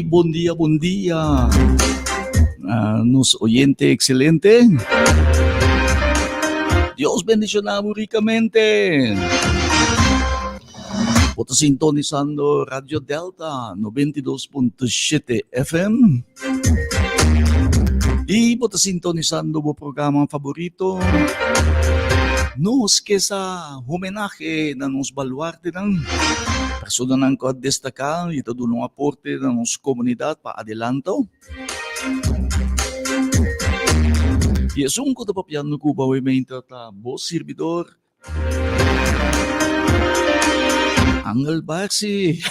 buen día. Nos oyente excelente. Dios bendicionamos ricamente. Está sintonizando Radio Delta 92.7 FM. Y está sintonizando el programa favorito. Nos que sa homenaje na nos baluarte ng persona ng destacar e todo um aporte na nossa comunidade para adelanto. E é um coisa papiano ko bawimento ta bom servidor Angel Barsi.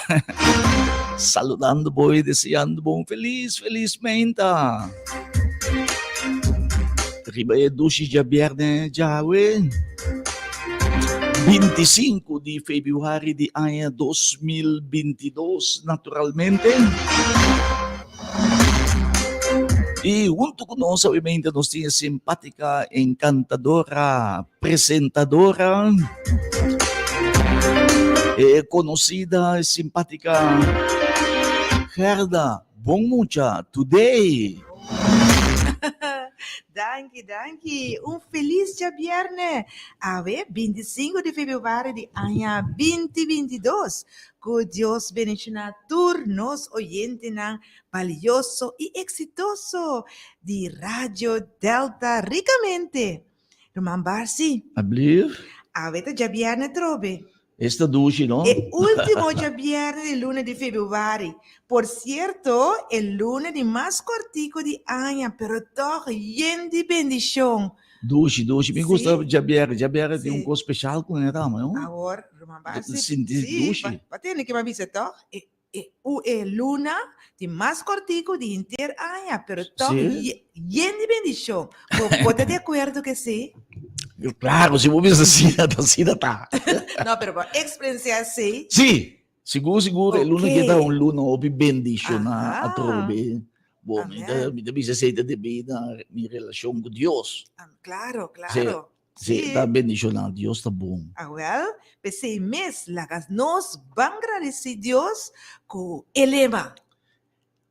Saludando boy, deseando bom felizmente. Riba é 12 de viernes já, 25 de fevereiro de ano 2022, naturalmente. E junto conosco, obviamente, nós temos simpática, encantadora, apresentadora, conhecida, simpática, Gerda Bonmucha, today. Danke. Feliz dia viernes. A ver, 25 de fevereiro de ano 2022. Que Deus bendiga nos oyentes valioso e exitoso de Radio Delta ricamente. Roman Barsi. Abrir. A ver, dia viernes trove. Esta douche, não? El último dia viernes del lunes de febrero. Por cierto, el lunes de más cortico de año, pero todo lleno de bendición. Douche. Me gusta de Jabiera. Jabiera tem coisa especial com ela, não? Agora, Roman Barsi. Sim, douche. Vai ter que me visitar. El lunes de más cortico de inter año, pero todo lleno de bendición. ¿Vos de acuerdo que sí? Claro, se você assim, tá. Não, pero por experiencia sí. Sim, seguro. Okay. É luna que dá luna obi bendição a trove. Bom, me dá aceita de vida, minha relação com Deus. Claro. Sim, tá bendicionado, Deus tá bom. Well, pensei mesmo, nós vamos agradecer Deus com eleva.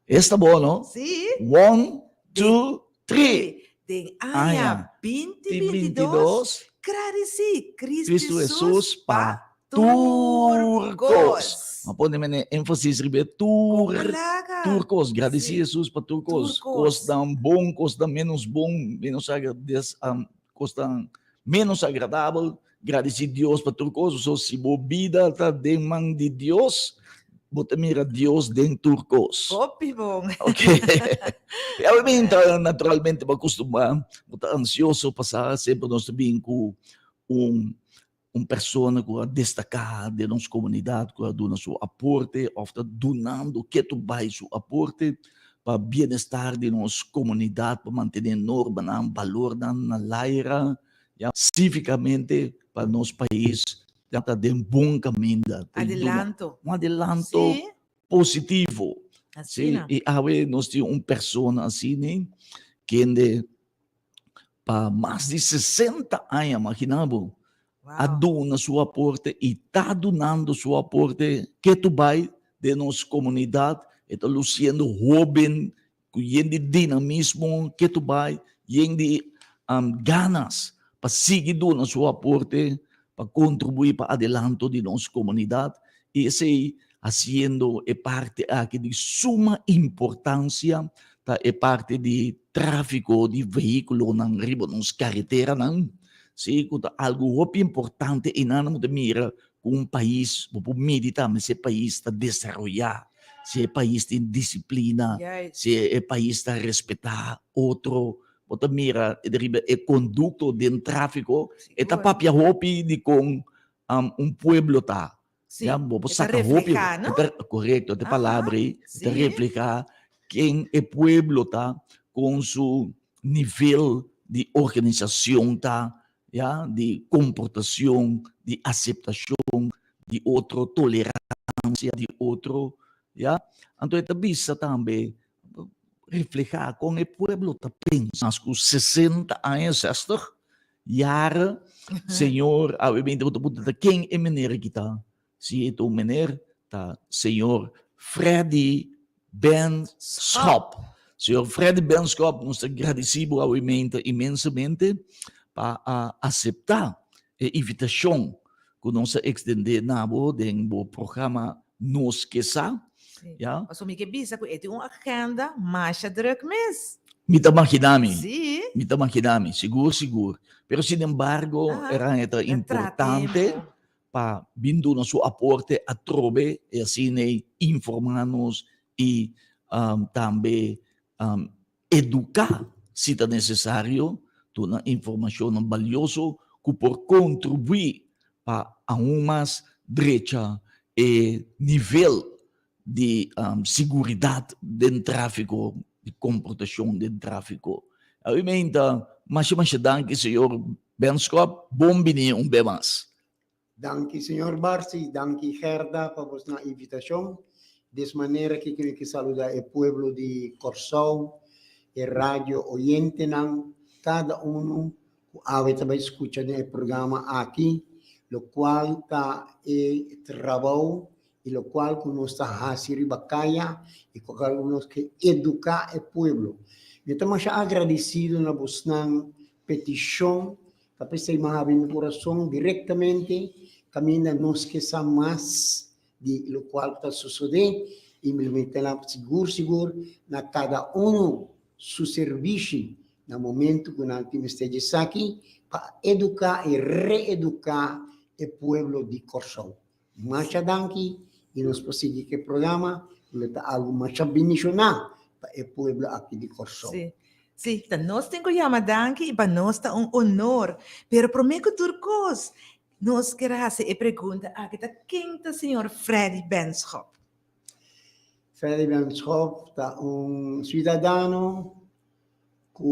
Está bom, não? Sim. 1, 2, 3. De ano 2022, agradecer Cristo Jesus para Turcos. Mas pode me ênfase ribe Turcos. Agradecer Jesus para Turcos. Costa bom, costa menos bom, costa menos agradável. Agradecer Deus para Turcos. So, se a vida está de mão de Deus, bota mira Deus dentro Turcos. Copi bom. Ok. Obviamente, naturalmente, acostumar, estar ansioso passar sempre nós também com pessoa que destacar de nossa comunidade, que dá seu aporte, ou está donando que tu vai seu aporte para o bem-estar de nossa comunidade, para manter norma, valor na laira, especificamente para nosso país, está de um bom caminho. Um adelanto positivo. Assim, e agora nós temos pessoa assim, que para mais de 60 anos, imaginamos, dona seu aporte e está donando seu aporte que tu vai de nossa comunidade, está sendo jovem, com dinamismo que tu vai, de ganas para seguir dando seu aporte, para contribuir para adelanto de nossa comunidade, e esse haciendo parte aqui de suma importância, é parte de tráfico de veículos na riba nas carreteras, sim, algo muito importante e não nos mira com país, para meditar, mas esse país está desenvolvido, se país tem disciplina, se país está respeitar outro, para mira é conduto de tráfico, está papia hopi de com pueblo tá. Sim, reflejar, não? Correto, a palavra aí, reflejar quem é pueblo tá, com seu nível de organização tá, de comportação, de aceitação, de outro tolerância, de outro, então é bisa também reflejar com o pueblo tá pensa com 60 anos, 60 jaar, Senhor, obviamente, quem é maneira que tá? Se ito mener, ta Senhor Freddy Benschop. Senhor Fred Benschop, nós agradecemos imensamente para aceitar a invitação que nós extendemos no programa Nos Quesa. Ja? Als we bisa, ito yung agenda, masya druk mis. Mita makinami. Sí. Mita makinami, seguro. Pero sin embargo, era importante para vindo no seu aporte a trobe e assim informar-nos e também educar se é necessário uma informação valiosa que por contribuir para mais brecha e nível de segurança do tráfego, de comportação do tráfego. Obviamente, mas danke, senhor Benschop, bom dia, bem mais. Danke, senhor Barsi, danke, Gerda, por a invitação. De maneira que quero saludar o povo de Corsão, e rádio oyente, cada um que escuta o programa aqui, o qual está trabalho, e o qual nós fazemos bacana, e com alguns que educar o povo. Estamos agradecidos na vossa petição, para ser mais no coração diretamente, caminha nos que são mais de lo qual está sucedendo, e me metemos seguro, na cada seu serviço, no momento que nós estamos aqui, para educar e reeducar o povo de Corsão. Muito danke, e nós prosseguimos o programa, e algo mais bendicionar para o povo aqui de Corsão. Sim, nós temos que chamar danke, e para nós é honor, pero prometo turcos, nós queremos fazer a pergunta, quem é o senhor Freddy Benschop? Freddy Benschop é cidadão que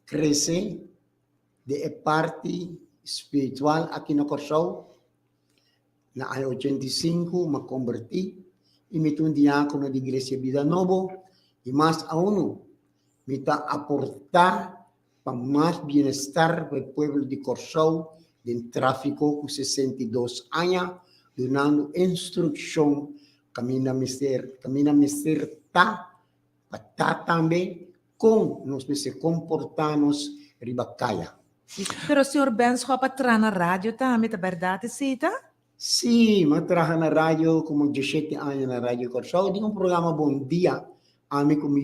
cresce de parte espiritual aqui no Corsão. Na 85 me converti e me tornei diácono da Igreja Vida Nova e mais aún me aportar para mais bem-estar para o povo de Corsão de tráfico com 62 anos, dando instrução caminho mister para também com nós se comportarmos ribacaia. Pero senhor Benschop está na rádio também, é verdade, Cita? Sim, eu trabalho na rádio como 17 anos na Rádio Corsão. Tem programa Bom Dia, a mim como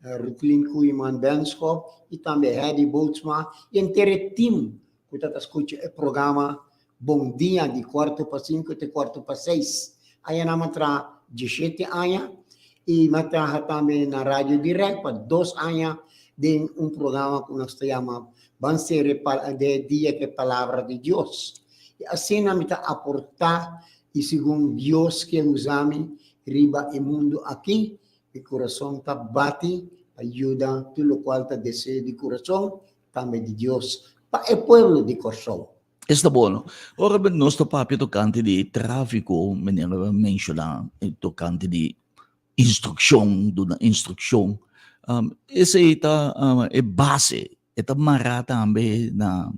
Rutlin Kuiman Benschop e também Hedy Bootsma e inteiro time que está escutando o programa Bom Dia de 4:05 até 4:06. Aí eu trabalho 17 anos e eu trabalho também na Rádio Direct por 2 anos de programa que nós chamamos Banseire de Dia que é Palavra de Deus. E assim nós aportar e segundo Deus que usamos riba o mundo aqui, o coração está bate, ajuda tudo o qual está desejo de coração, também de Deus, para o povo de Corsão. Está bom. Ora, nós estamos tocando de tráfico, mencionar, tocando de instrução, essa é base, é marcar também na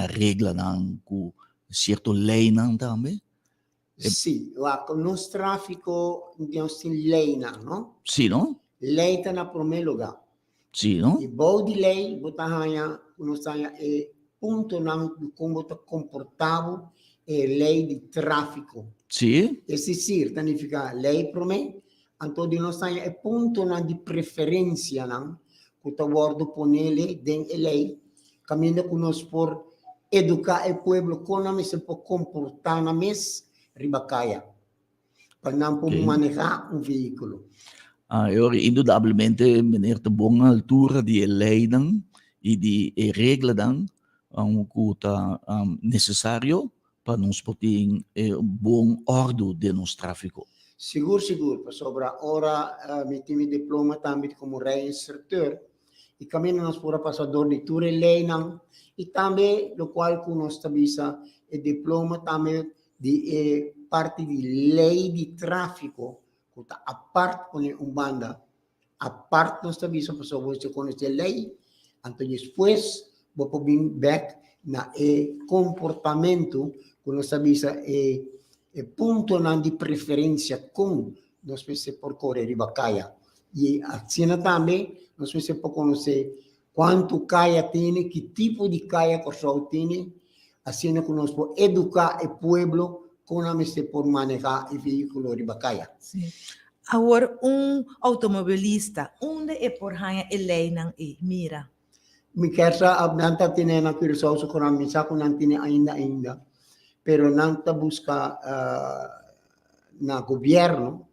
regra, com certo lei também? Sim, o nosso tráfico nós tem lei, não? Sim, não? Lei está na primeiro lugar. Sim, não? E boa de lei, botahanya, nós é ponto não como está comportado é lei de tráfico. Sim. Esse significa lei para mim, então nós é ponto não de preferência, não? Que está guardo ponele dentro da lei, caminho que nós por educar o povo como se pode comportar na mesa ribacaia, para não manejar veículo. Eu, indudablemente, meneer de boa altura de lei e de regra que está necessário para nós poder bom ordem de nosso tráfico. Seguro, sobre a hora, me tive diploma também como reinstrutor, e caminho nós por passador de tour e lei e também o qual que nós tabisa e diploma também de parte de lei de tráfico que está a parte com banda a parte nós tabisa para você conhecer a lei então depois vou vir back na comportamento que nós tabisa e punto nan di preferenza con nós se por correr riba caia. E assim também nós se por conhecer quanto caia tem, que tipo de caia Corsol tem, assim que nós por educar o povo como se por manejar o veículo riba caia. Sim. Agora, automobilista, onde é por hanha elei nang mira? Mi kersa abnanta tine na Corsol so koram misa ko nan tine ainda. Pero nanta busca na governo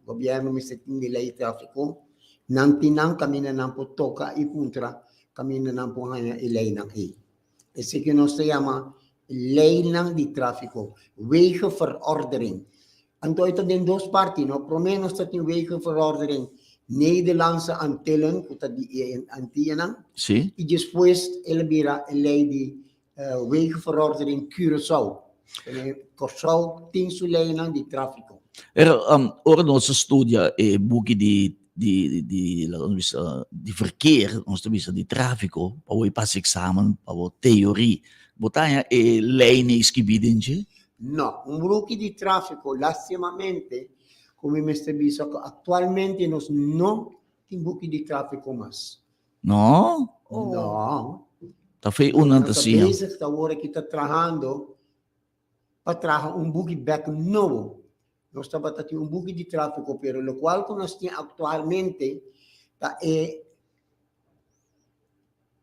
mi se tindi lei traffico, nanti nan camina nan po toca e puntra, camina nan po hanya e lei nan e. Esse que nós se llama lei nan di traffico, wegenverordening. Anto ito din dos parti, no? Promenos dat yung wegenverordening Nederlandse Antillen, kuta di Antillen, Sì? e después elabira a lei di wegenverordening Curaçao. Corsol tem sua lei nan di traffico. Ora nós studia e buchi di verkeer, nostra vista di traffico, poi passi examen, poi teorie. Botaglia e lei nei schibidinci? No, un buchi di traffico, lastimamente, come mi stai dicendo, attualmente nos non tem buchi di traffico mas. No? Oh. No. Ta fai un'altra sia. Bezig sta ora che sta trabajando para trazer un buchi back novo. Nós estamos tendo um buco de tráfego, pero o qual que nós temos atualmente é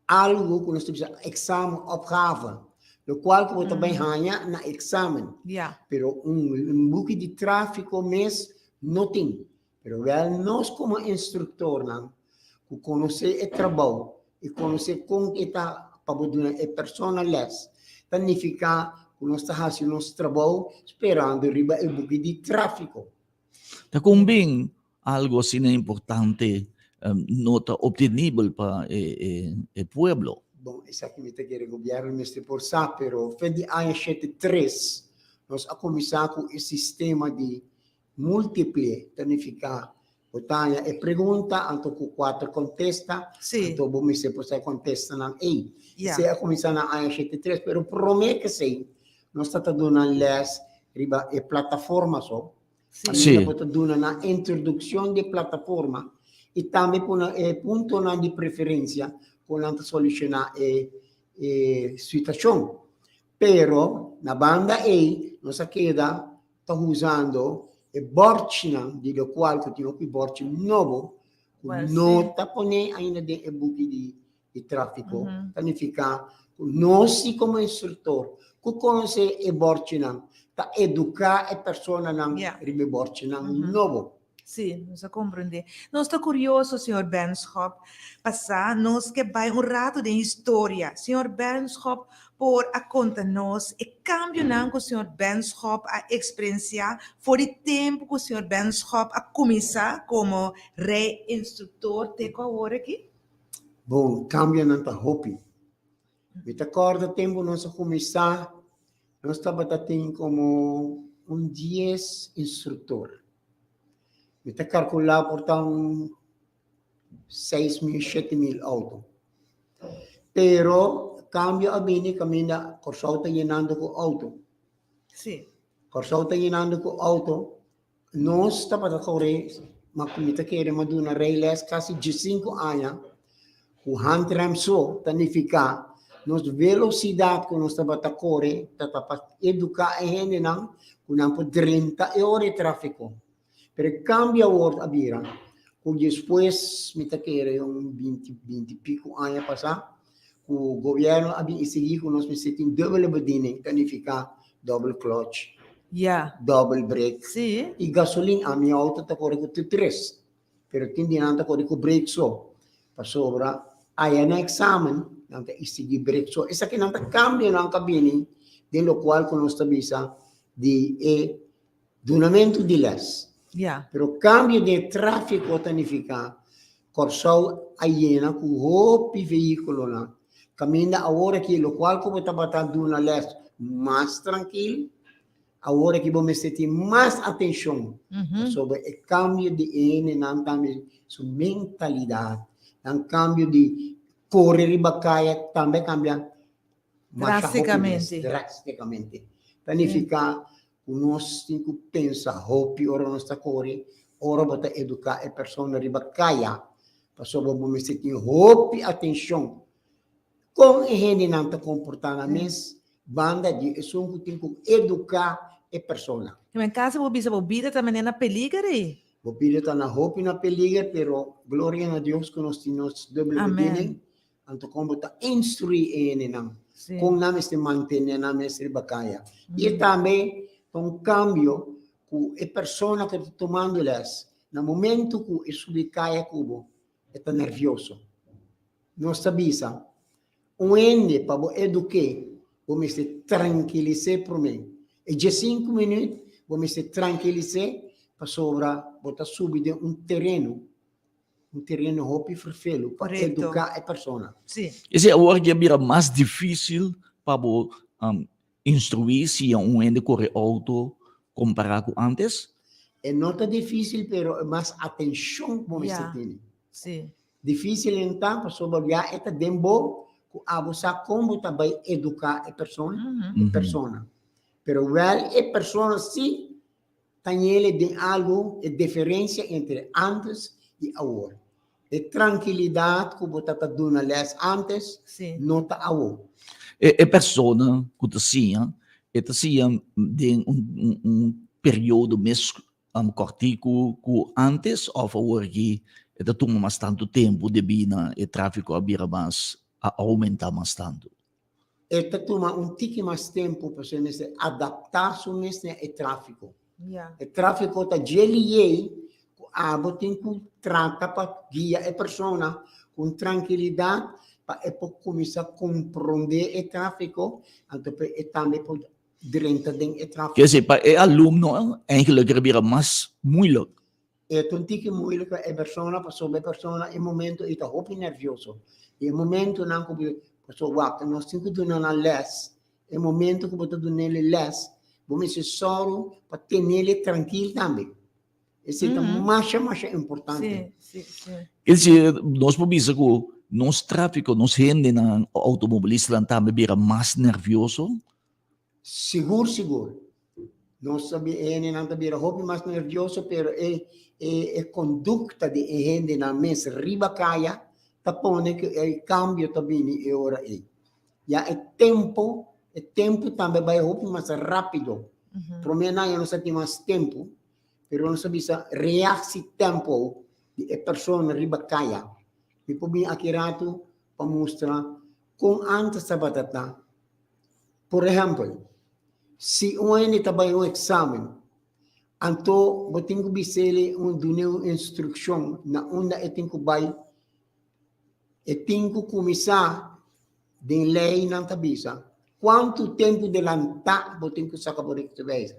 algo que nós temos exame opgave, o qual que você também ganha na exame. Yeah. Pero buco de tráfego mesmo não tem. Pero nós como instrutor, que conhecer o trabalho e conhecer como está para a pessoa les, significa nós estamos fazendo nosso trabalho esperando riba o buco de tráfego. Ta kumbing algo assim importante nota obtenível para o pueblo. Bom, exatamente que o governo me está por sa, pero fim de ano 73 nós a começar com o sistema de múltiple significa botanya e pergunta anto com 4 contesta, Sim. anto bom me se possa contesta nan ei. Yeah. Se a começar na ano 73, pero promete que sei nós está dando les riba e plataforma só. Sim. Nós está dando na introdução de plataforma e também por ponto na de preferência quando solucionar a situação. Pero na banda A nós queda está usando e borchina de lo qual que tinha que borchina novo, Well, não está pone ainda de buque de tráfico. Significa nós como instrutor que conhece e borchina, ta educar a persona nan Yeah. ribe borchina novo. Sim, nós compreendemos. Nós estamos curiosos, Sr. Benschop, passar nós que vai rato de história. Sr. Benschop, por a conta-nos e cambio não que o Sr. Benschop a experienciar for o tempo que o Sr. Benschop a começar como reinstrutor te agora aqui? Bom, cambia nan ta hopi. Me te acorda tempo nós começar, nós estava tendo como 10 instrutor. Me te calcular por tão 6.000, 7.000 auto. Pero cambio a bini camina Corsol está llenando com auto. Sim. Corsol está llenando com auto. Nós estava a correr, mas como te quer maduna reiles quase de 5 anos. O handram so significa nos velocidade que nós estava a correr, para educar a gente não, com 30 horas de tráfego. Pero cambia o a bira. O depois me te quer 20 pico anos passar. O governo havia seguido com nós tem double bediening, significa double clutch, Yeah. double brake. Sim. E gasolina a minha auto está correndo com 3. Pero hindi na está correndo com brake so. Pa sobra, aí na examen, nanta isigi brake so. Isa que nanta cambia na cabine, de lo qual que nós tabisa de donamento de les. Yeah. Pero cambio de tráfego significa Corsol ayena com hopi veículo na. Camina agora que lo qual como está batendo na les mais tranquilo, agora que vamos ter mais atenção sobre o cambio de N, não também sua mentalidade, não cambio de correr e bacaia também cambia Drasticamente. drasticamente. Significa nós temos que pensar, hopi, ora nós está corre, ora bota educar a pessoa riba kaya, para sobre o momento que hopi, atenção, com a gente não está comportando a mes, banda de som que tem que educar a pessoa. Em casa, vou bisa bobida também na peligro aí. O pilho está na hopi na peliga, pero glória a Deus que nós temos double Amém. beginning, então como está instruir ele não. Sim. Com nome se manter na mestre bacaya. E também um cambio que a pessoa que está tomando elas, no momento que isso bacaya cubo, está nervioso. Não sabia. Ende para educar, vamos se tranquilizar por mim. E de 5 minutos, vamos se tranquilizar para sobra, botar subir um terreno hopi ferfelo para Correto. educar a pessoa. Sim. Esse é o que é mais difícil para instruir se ende corre auto comparado com antes. É não tá difícil, pero mais atenção vamos Yeah. ter. Sim. Difícil então para sobre já eta dembo que abusa como também educar a pessoa, Uhum. Pero well a pessoa sim tem ele de algo de diferença entre antes e agora. É tranquilidade que você está dando les antes, Sim. não está agora. E persona que sia de período mais cortico que antes ou agora que toma mais tanto tempo de bina e tráfego abira mais a aumentar mais tanto. Esta toma tique mais tempo para se adaptar-se ao tráfego. Yeah. O tráfego está geliei, abo tem que tratar para guiar a pessoa com tranquilidade para começar a compreender o tráfego, então também pode durante o tráfego. Quer dizer, para o aluno, eigenlijk é mais moeilijk. É um tique muito a pessoa, para sobre a pessoa, em momento está muito nervioso. E em momento não que pessoa, nós temos que dar na les, em momento que você dá nele les, vamos ser só para ter ele tranquilo também. Isso é mais importante. Sim. Quer dizer, nós podemos dizer que nosso tráfego, nossa gente na automobilista também vira mais nervioso. Seguro. Nós sabemos não está vira mais nervioso, pero a conduta de gente na mesa riba caia, tá pondo que o cambio também é hora aí. Já é tempo também vai mais rápido. Para mim não sei tem mais tempo, pero não sabia reação tempo de a pessoa riba caia. E por mim aqui rato para mostrar com antes da batata. Por exemplo, se ainda trabalha um exame, então eu tenho que bisele uma instrução na onde eu tenho que vai, eu tenho que começar de lei na tabisa. Quanto tempo de lantar eu tenho que sacar por isso vez?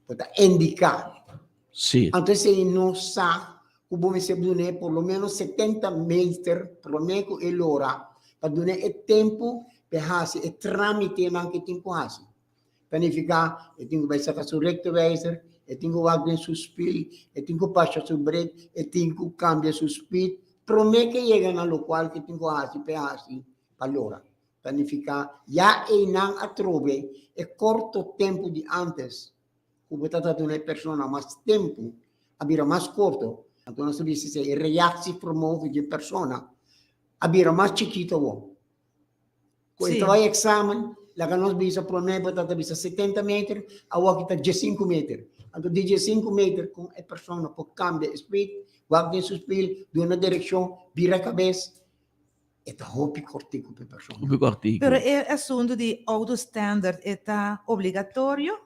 Para indicar. Sim. Então se não sabe, o bom é ser por lo menos 70 metros, por menos ele hora, para dar o tempo para fazer o trâmite que tem que fazer. Planificar, eu tenho que sacar o rectovisor, eu tenho que guardar o speed, eu tenho que passar o break, eu tenho que cambiar o speed, promete que chega no local que tenho que fazer para hora. Planificar, já não atrove, é curto tempo de antes, que você está dando a pessoa mais tempo, a mais curto, então nós sabemos se a reação promove de pessoa, a mais chiquito. Quando Sim. vai exame, lá que nós bisa promete para bisa 70 metros, a outra está 15 metros. Então, de 15 metros, com a pessoa pode cambiar de speed, guarda seu speed, de uma direção, vira a cabeça, é hopi cortico para a pessoa. Pero é assunto de auto standard está obrigatório?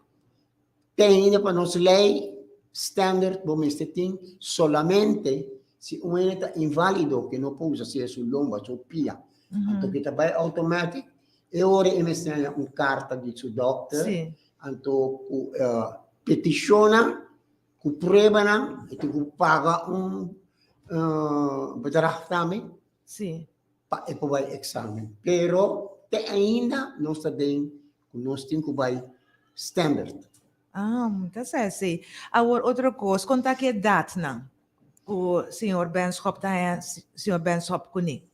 Tem ainda para nós lei standard, vamos ter solamente se um está inválido, que não pode usar se é sua lomba, sua pia. Então, que está automático, e ora emite uma carta de seu doctor, Sim. então, peticiona, que prova, e que paga bedrag também, Sim. para o exame. Pero, ainda, nós temos que vai standard. Tá certo, sim. Agora, outra coisa, conta que data não? O senhor Benschop senhor Benschop comigo.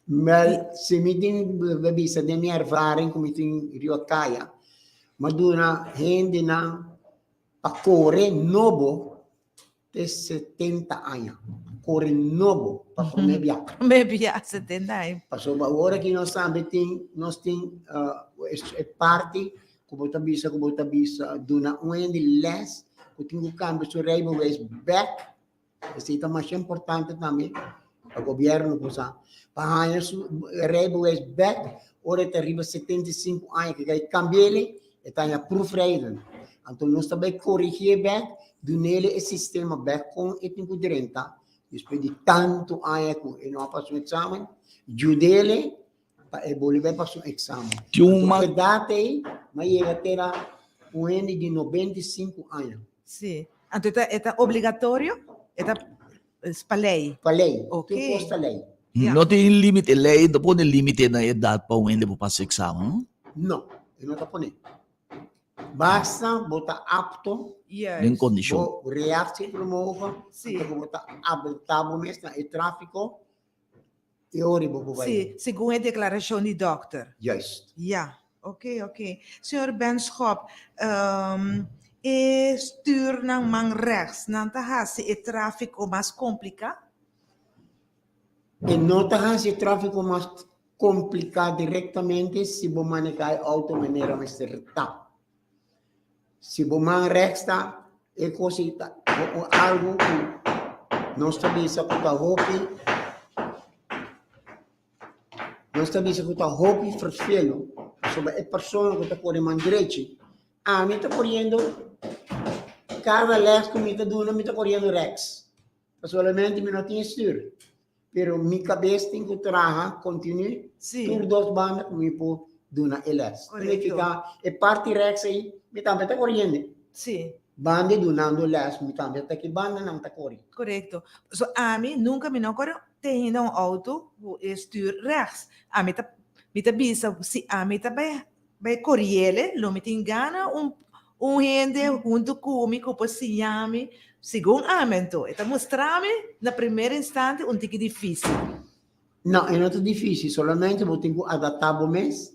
Mas, se me tem bebida de minha ervaring, como tem Rio Caia, Maduna hindi na pakore nobo te 70 anos. Kore nobo pa promebia. Maybe ya 79. Paso ba ora que nós sabe nós tem é parte como bisa duna onde less o tingo cambio so railways back. Isso é mais importante também. O governo possa para su railways back ora te arriba 75 anos que vai cambiar e tá na proofreading. Então nós também corrigir back do nele o sistema back com e tingo direta. Depois de tanto anos e não passou o exame, judele para bolívar passou o exame. Uma data aí, mas chega até um ano de 95 anos. Sim. Então, é obrigatório? É para lei? Para lei. Ok. Tu posta lei. Yeah. não tem limite, lei, não pode limite na idade para onde você passa exame, Não, eu não está pondo. Basta botar apto, Yes. em condição. o reação promova, Sim. então botar habilitado mesmo, e tráfico, e ora vou vai. Sim, segundo a declaração do doctor. Just. Ja, oké. Senhor Benschop, stuur naar man rechts, dan se het tráfico mais complicado? E não está esse tráfico mais complicado diretamente se você manejar a auto de maneira mais certa. Se você maneja é coisa algo que não está bisa com a hopi, não está bisa com a hopi vervelho, sobre a pessoa que está correndo direito. Me está correndo cada lex que me está dando, me está correndo rex. Pessoalmente, me não tinha estudo. Pero mi cabeça tem que trabalhar, continue, Sim. por duas bandas, como por duna elas. Correto. Fica, e parte rex aí, me também está correndo. Sim, Banda dunando elas, me também está aqui, banda não está correndo. correto. So, a mim nunca me não correu, tem um auto, stuur rechts. A mim tá bisa, se a mim tá vai correr, lo me tem gana gente junto comigo, por se chame, segundo a mim, então, mostrar-me, na primeira instante, tique difícil. Não, é muito difícil, solamente você tem que adaptar o mês,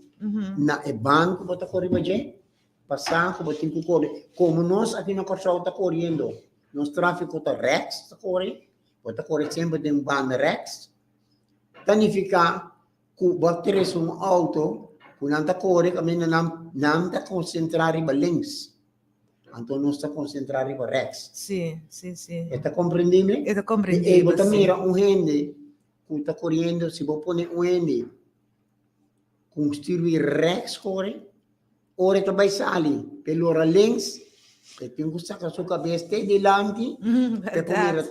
na banco, você está correndo bem, passar, você tem que correr. Como nós aqui na Corsal está correndo, nosso tráfico está rex, está correndo, você está correndo sempre tem banda rex, significa que você tem auto, que não está correndo, não está concentrado em links. Então, nós está concentrado em rex. Sim. Está compreendendo? Eu E compreendi. você mira gente que está correndo, se você põe gente com estilo rex corre, ora também sai, pelo links, que tem que sacar sua cabeça até delante, Verdade.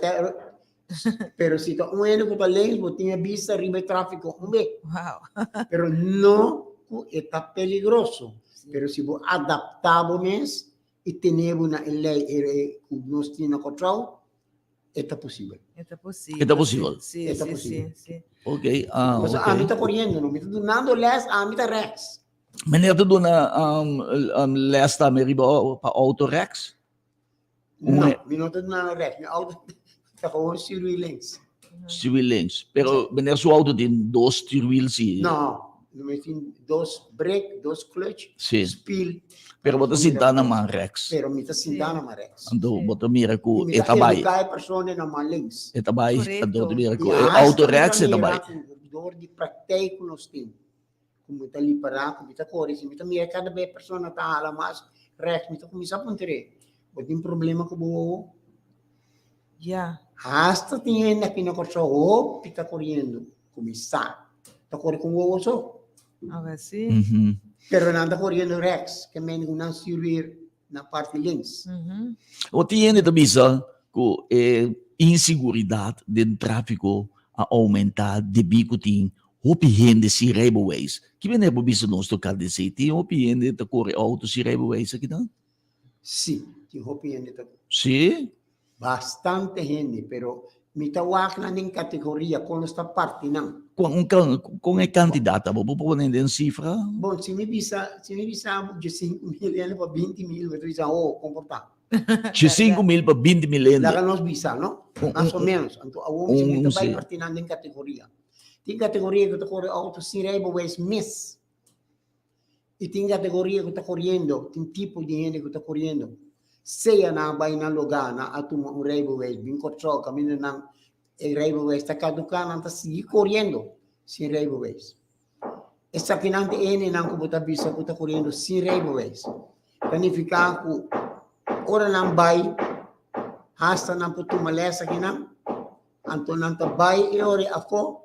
pero se está gente que está links, você tem a vista arriba do tráfico, Uau. pero não está peligroso, pero se você adaptar o mês, e ter uma lei que nós temos controle, é possível. É possível. É possível. Sim. É possível. Ok. Mas a mim está correndo, não me está dando less, a mim está rex. Meneer te doen les daarmee para autorex? Não, me não está dando rex. Meu auto está com circuit links. Stuurwiel links. Pero meneer sua auto tem dois stuurwiels hier. Não, me tem dois brake, dois clutch, Sim. spill. Pero você sinta na man rex. Pero me está sentando na rex. Então, você mira que Me é está também. educar a pessoa na man links. É também. Correto. Então, você mira que E autorex é hasta também. com dor de pratica que nós temos. Como está ali para, como está correndo, me está mira cada vez a pessoa está lá mais rex, me está começando a ponter. Você tem problema com o Ja. hasta tem ainda aqui na corção, o está correndo, começar. Está correndo com o osso. Agora sim. Uhum. Pero não está correndo rex, que men não servir na parte links. Wat die ene também que inseguridade do tráfico a aumentar de bico tem hopi gente si rijbewijs. Que ben hebben bisa nós tocar de city hopi gente te corre auto si rijbewijs aqui não? Sim, tem hopi ainda. Sim. Bastante gente, pero me tawag na ning categoria quando está parte não. Com a candidata, vou pôr em cifra. Bom, se me bisa de 5 mil ano para 20 mil, eu dizer, comportar. De 5 mil para 20 mil. Lá nós bisa, não? Mais ou menos. Então, a homem se me vai parte na ning categoria. Tem categoria que eu corre auto sem rijbewijs mis. E tem categoria que está correndo, tem tipo de gente que está correndo. Seja na vai na lugar, na atuma um railway, bem cortou, caminho na railway está caducando, está seguir correndo sem railways. Essa que não tem não que está vista que está correndo sem railways. Significa que ora não vai, hasta não pode tomar lessa que não, então não está vai e ora ako,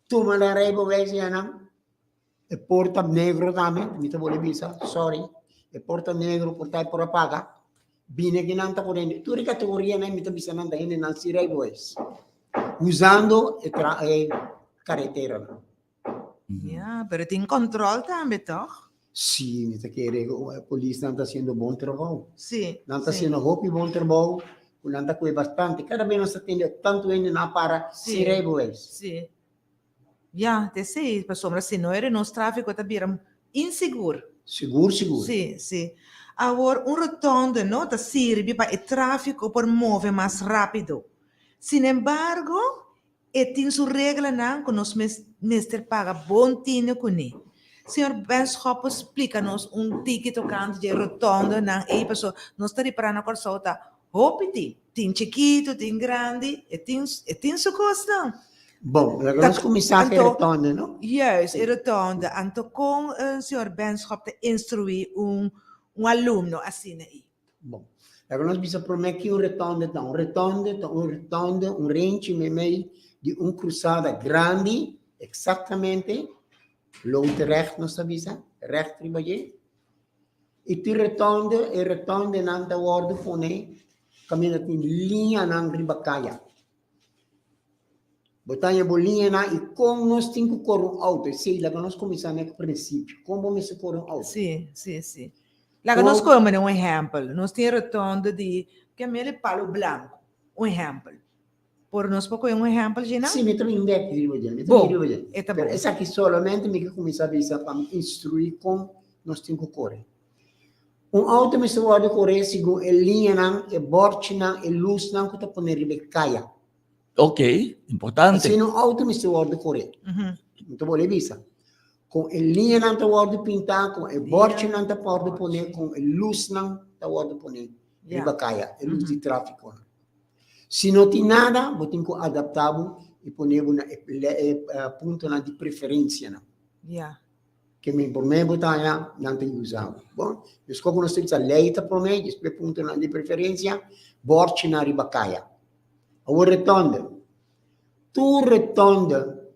toma na railways e não. E porta negro também, me vuole visa, sorry. E porta negro, portai por paga. Bine che non sta correndo. Tu categoria non mi visa non da in non si railways. Usando e carretera. Ja, pero tem controle também, toch? Sì, mi sta chiedendo, la polizia non sta facendo buon lavoro. Sì. Non sta sì. facendo hobby buon lavoro. Non sta qui bastante. Cada vez non sta tendo tanto in una para si railways. Sì. Ja, te sei, pessoal, assim, não era nosso tráfico também inseguro. Sicuro, sicuro. Sì, sì. Agora, rotonda, não, da serve para o tráfico por mover mais rápido. Sin embargo, tem sua regra, não, que nós mestre paga bom dinheiro com ele. Senhor Benschop, explica-nos ticket tocante de rotonda, não, e pessoal, nós estamos para na corso, tá, tem chiquito, tem grande, e tem sua costa. Bom, nós começamos a rotonda, não? Juist, in rotonda. Então, com o senhor Benschop te instruir aluno assim aí. Bom, agora nós precisamos prometer que um rotonda, um range meio de cruzada grande, exatamente, longe recht nós sabemos, recht trabalhar. E tu rotonda não da ordem pone, caminha em linha não ribacaia. Botanha bolinha na e como nós temos que correr auto, sei lá que nós começamos no princípio, como vamos correr auto. Sim, sim, sim. Lá que nós comemos exemplo, nós temos rotonda de que é meio palo branco, exemplo. Por nós pouco exemplo de não? Sim, me também deve ir hoje, essa aqui solamente me que começar a ver para me instruir como nós temos que correr. Auto me se pode correr segundo a linha não, a borte não, a luz não que está pondo ribecaia. Ok, importante. Se não auto me se pode correr. Então vou visa. Com a linha não está pode pintar, com a borte não está pode poner, com a luz não está pode poner ribecaia, a luz de tráfego. Se não tem nada, vou ter que adaptar e poner ponto de preferência não. Que me por mim botar não tem usado. Bom, eu escolho nós temos a leita por mim, esse ponto de preferência, borte na ribecaia. O rotonda. Tu rotonda,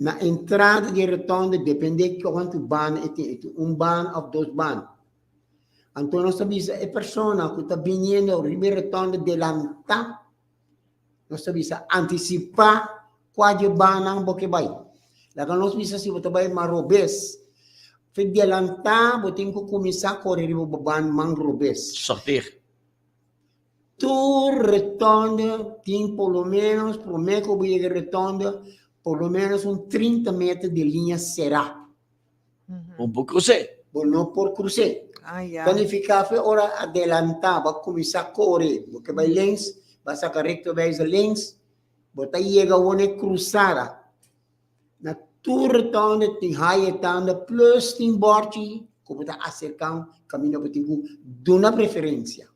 na entrada de rotonda, depende de quanto ban é. Ban ou dois ban. Então, nós sabemos a pessoa que está vindo ao rotonda delanta, nós sabemos antecipar qual ban não porque vai. Lá nós sabemos se você vai marobes, foi delantar, você tem que começar a correr o ban mangrobes. Sortir. Tu rotonda tem pelo menos, por meio que eu vou rotonda, pelo menos 30 metros de linha será. Por cruzer. Não por cruzer. Planificar foi hora adelantar, vai começar a correr, porque vai lens, vai sacar recto, vai lens, vai chegar a cruzada. Na tu rotonda tem raia plus tem borte, como está acercando, caminho para ter uma preferência.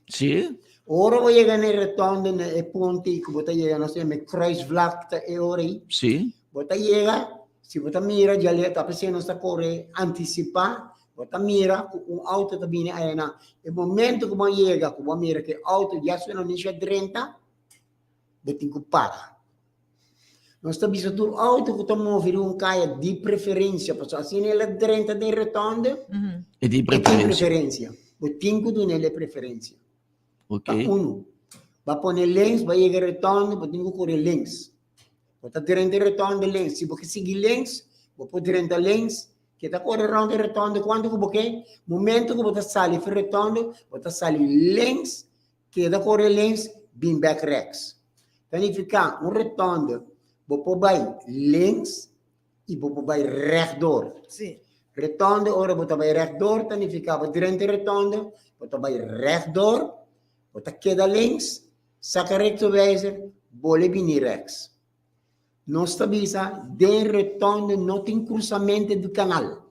Sim. Ora vou chegar na rotonda, na ponte, que você chega, nós temos kruisvlakte, ora aí. Sim. Você chega, se você mira, já está pensando nessa correr, antecipar, você mira, auto está vindo aí na. No momento que você chega, que você mira que o auto já suena nisso 30, você tem que parar. Nós estamos vendo o auto que está movendo caia de preferência, porque assim ela 30 de rotonda, E de preferência. Você tem que dar preferência. Ok. Vai pôr lens, vai chegar retorno, vai ter que correr lens. Vai estar direito retorno lens. Se você seguir lens, vai pôr direito lens, que está correndo de retorno, quando você momento que você sai de retorno, você sai lens, que está correndo lens, bem back rex. Significa retorno, você vai lens e você vai rechtdoor. Sim. Retorno, ora você vai rechtdoor, significa direito retorno, você vai rechtdoor. Você queda links, saca recto wijzer, bole bini rex. Nós estamos de retorno, não tem cruzamento do canal.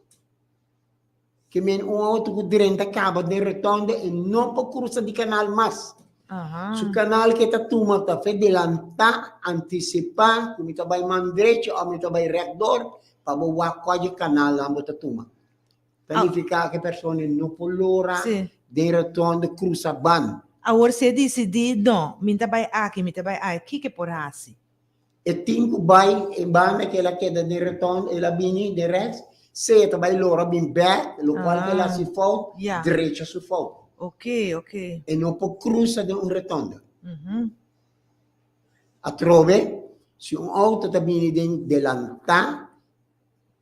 que men um auto que direita acaba de retorno e não pode cruzar de canal mais. Aha. Su canal que tá tuma tá adelantar, antecipar, como tá vai mão direita ou tá vai retor, para boa código canal lá bota tuma. Planificar que a pessoa não polora, Sim. de retorno cruza ban. Agora você decide, não, minta vai aqui que por assim. E tinco vai e banda que ela queda de retorno, ela bini de resto, se tá vai lora bem back, lo qual que ela se for, Yeah. direita se for. Ok. E não pode cruzar de retorno. Uhum. Altrove, se un auto sta vindo dell'antà,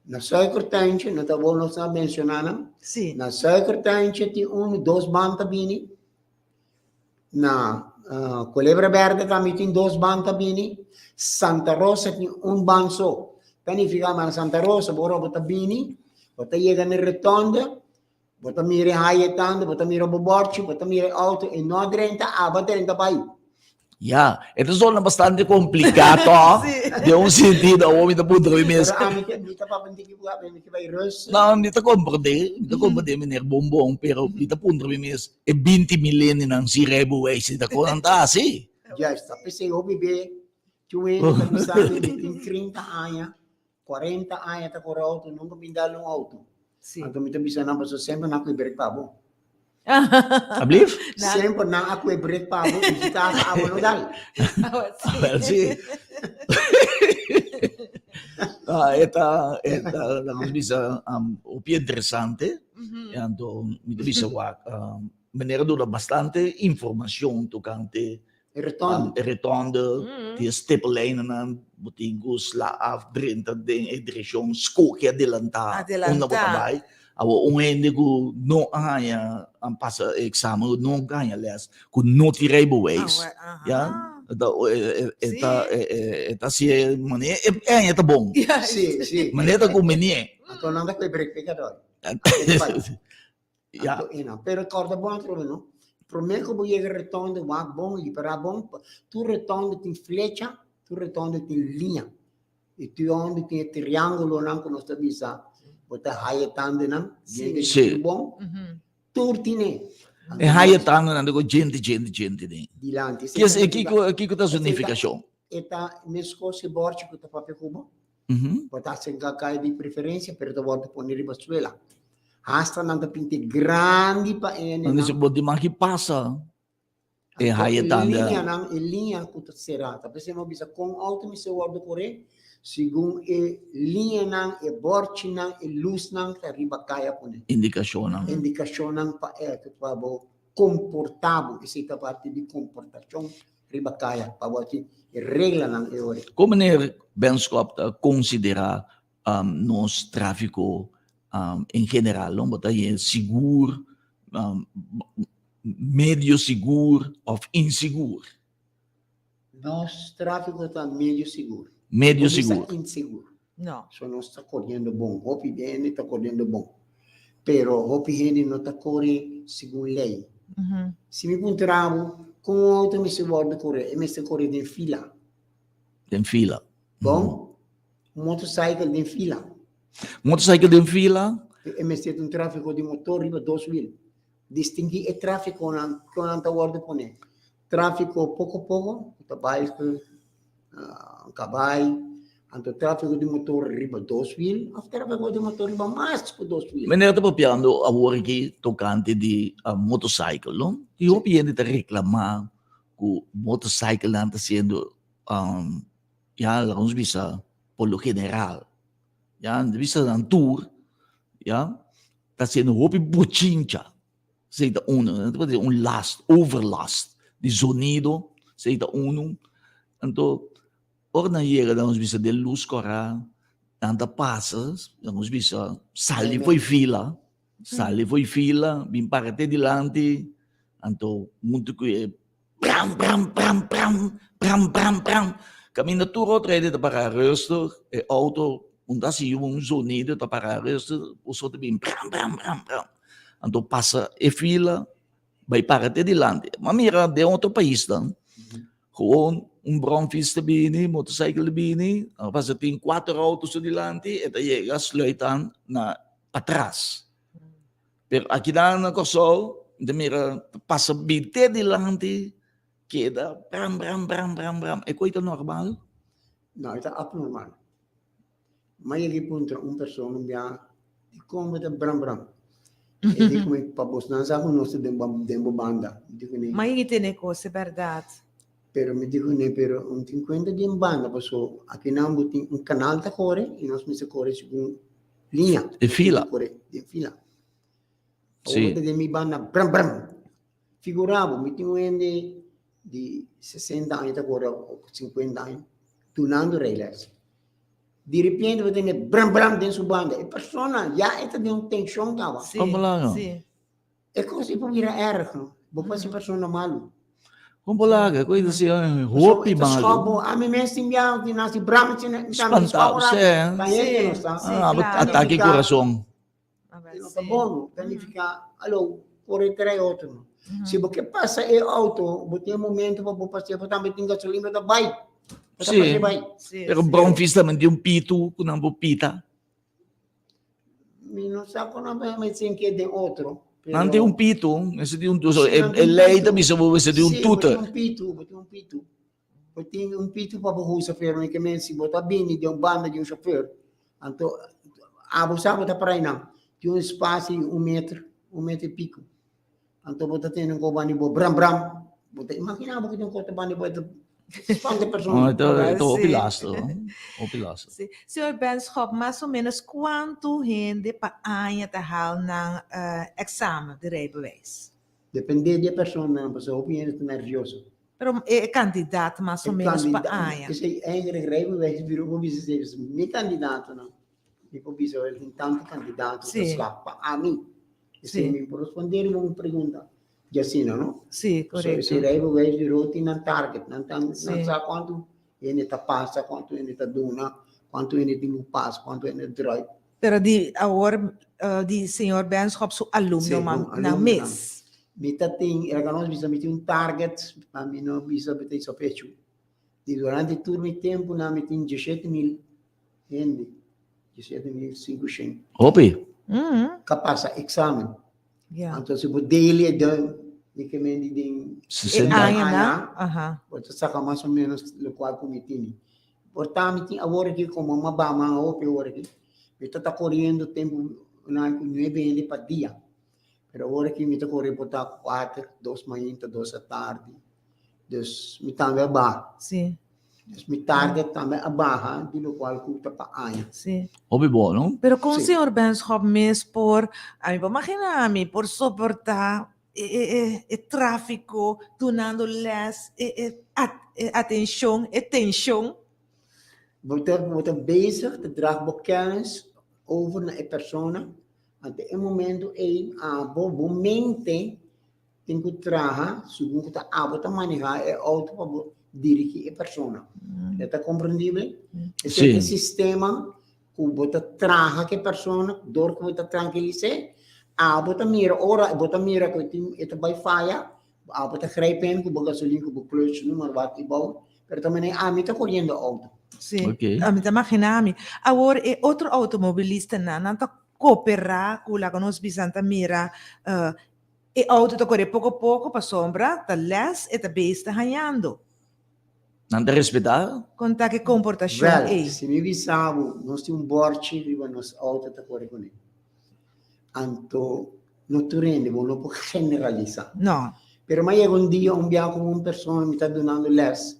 na circunstância, não está bom nós mencionando, Sim. na circunstância tem dois bandas bini, na Culebra Verde também tem dois bandas bini, Santa Rosa tem ban só. Pianifica na Santa Rosa, bora bota bini, bota chega no retorno, bota mire haietando, bota mire boborci, bota mire auto e non 30, aba 30 pai. Yeah, ito zona bastante komplikado. Sì. Di un sentido, o mi da punto di Pero mesa. ami kita papanti ko ba, mi vai rus. No, mi da comprende miner bombong, pero mi da punto di mesa. E 20 millenni ng si Rebo Waze, da ko ang taasi. Já está. Pensei, eu bebê, tu entra, tá sabe, tem 30 anos, 40 anos, tá com o auto, nunca me dá um auto. Sì. Então, me tá pensando, não, mas sempre não com break pabo. Ablief? Sempre não com break pabo, e tá a monodal. Well, sì. Esta, la cosa bisa, opie interessante. Mhm. Ando, mi da bisa wak, manera dura bastante information tocante E retorno. retonde, die stiplijnen aan, botingos, la af, drinta, de direção, skoke adelantar, Adelantar. una botabay. Awo unende ko no ganha ang passa exame no ganha les ko no tirei boes. Ja, eta si mane eta bom. Sim, sim. Maneta ko menie. Então, não dá com break pecador. Ja, Pero corda bom, trono, não? Primeiro que eu vou chegar retorno, vai bom, e para bom, tu retorno tem flecha, tu retorno tem linha. E tu onde tem triângulo, não, que nós estamos bota haietando, não? Sim. Sim. Bom, Mhm. turtine. e haietano nando ko gente ne. Dilante. Kiko ta significação. Eta mesco se borte que tá papel cubo, Mhm. bota sem cacai de preferência, pero tu volta pôr nele basuela. Hasta nanda pinte grande pa ene. Quando se pode maki passa. E haietando. Linha que será. Tá pensando bisa com auto me se guarda corre, segundo linha nang e borte nang e luz nang tá riba kaya pone. Indikasyon ng Indicação nang pa que tu abo comportado, essa é a parte de comportação riba kaya, pa wati regla nang e ore. como meneer Benschop considera nos tráfico em geral, omdat je seguro, medio seguro ou inseguro. Nós tráfico está meio seguro. Medio Não está seguro. inseguro. No. Só não está correndo bom. Hopi bem está correndo bom. Pero hopi gente não está correndo segundo lei. Mhm. Se me encontrava com o auto me se volta correr, me se correr em fila. Em fila. Bom? Motorcycle em fila. Motorcycle em fila. E me se tráfico de motor riba 2 wheel. Distinguir o tráfico com a guarda pone. Tráfico pouco, bike, cavalo, anto tráfico de motor riba 2 wheel, o tráfico de motor riba mais que 2 wheel. Meneer te papiando a worki tocante di motorcycle, no? E eu piende te reclamar que o motorcycle não está sendo, já, vamos bisa, por lo general, já, bisa ng tour, já, está sendo hopi bochincha, seita uno, last, overlast, de sonido, seita uno, então, ora na chega, vamos bisa, de luz correr, tanta passas, vamos bisa, sali foi fila, bem parte dilante, então, muito que pram, caminha tudo outra vez para rustig, e auto, omdat se sonido para rustig, o outro bem pram, então passa e fila, vai parte dilante, mas mira, de outro país, dan, gewoon bromfiets bini, motorcycle bini, passa tem 4 autos dilante, e daí chega sluitan na atrás. Pero aqui na Kosovo, de mira, passa binte dilante, queda, bram. E coisa normal? No, ito abnormal. May punto un persona biya di como da bram. E di come papos na sa kuno sa dembo banda. Di ko ni. Maigitine ko, se verdade. Pero me dijo ne pero un 50 di banda paso aqui na buting un canal da core e nós me se core su linha. De fila. Core di fila. Sì. De mi banda bram. Figuravo, mi tinha di 60 anni da core o 50 anni tunando relax. Di repente vede ne bram dentro su banda e persona ja ita di un tension tava. Sì, Come lang? sì. E così poi era erg. Bopa si persona malu. Kumpulaga, coisa assim, So, hopi ito malo. schobo, a mi messi biang di nasi bram sine Spantado, sì. Kaya no Sì, sa. sì. Ah, claro. ataque coração. Vabbè, Ino sì. ka bono, pianifica, allo, corre tre otto. Mhm. Se porque passa e auto, bote momento para passear, para também tem gasolina da bike. Sì. Sì, Pero sì. bronfista man di un pitu, con un pita. Mi non sa come me sin che de outro. Non di un pitu, esse di un tuso. Sì, non di E un lei pitu. da mi sa vuoi di un Sì, tutor. bote un pitu. Bote un pitu para o chauffeur, que men si bota bene de um banda de um chauffeur. Então, abusava da praia, de um espaço 1 metro e pico. Então, bota tendo um cobani bo bram. Bota imaginava que tem um cobani bo quante Oh, pessoas. ito Sì. opilasto. Opilasto. Sim. Senhor Benschop, mais ou menos quanto rende para a tal ng exame de rijbewijs? Depende da pessoa, a pessoa opinião está nervioso. Pero é candidato mais ou menos para a Kasi eigenlijk rijbewijs virou como dizer, mi candidato não. Mi proviso ele tem tanto candidato Sim. que para a mim. E se Sim. me responder uma pergunta, já assim, não? Sim, So, esse correto. rijbewijs virou tem um target, não Sim. sabe quanto ele está passa, quanto ele está dona, quanto ele tem o passo, quanto ele drive. Pero di agora di senhor Benschop su alumno Sim, man alumno ng mês. Mita tem, era que nós precisamos um target, para mim não precisa ter só pecho. E durante todo o tempo, nós temos 17.000 gente, 17.500. Opi. Capaz exame. Yeah. Então, se você daily de que me dizem, E 60. aya Aya. na? Aha. você saca mais ou menos o qual comitê. Portanto, agora aqui, como uma bama, ou agora aqui, eu estou correndo tempo, não é 9 para dia. Pero agora aqui, eu estou correndo para 4, 2 manhã, 2 da tarde. Dus, me também abaixo. Sim, Dus, me target também abaixo, de lo qual custa para Aya. sim. Opi buono. Pero kung Sim. senhor Benschop mês por, a mim imaginami, por suportar tráfico, tunando les, atenção, tensão. Wordt bezig, de draagbaar kennis over naar een persoon. En in momento bom mente tem que trabalhar, segundo que a manejar é auto para dirigir a persona. Está compreendível? Esse é Sim. o sistema que você trabalha com a persona, dor que você tranquiliza. Você mira que você vai falhar, você grijpen que você gasolina, que você clutch, número wat ibao. Pero também me está correndo auto. Sim. Ok. A mim imaginami. Agora, outro automobilista na nanta cooperar com a nos bisanta mira e auto to corre pouco a pouco para sombra, tá les e tá besta ranhando. Não te respeitar? Conta que comportação Well, é. se me visavo, nós temos um borte riba nos auto tá corre com ele. Anto, não tu rende, não pode generalizar. Não. Pero mai un dia un bianco con persona mi sta donando les.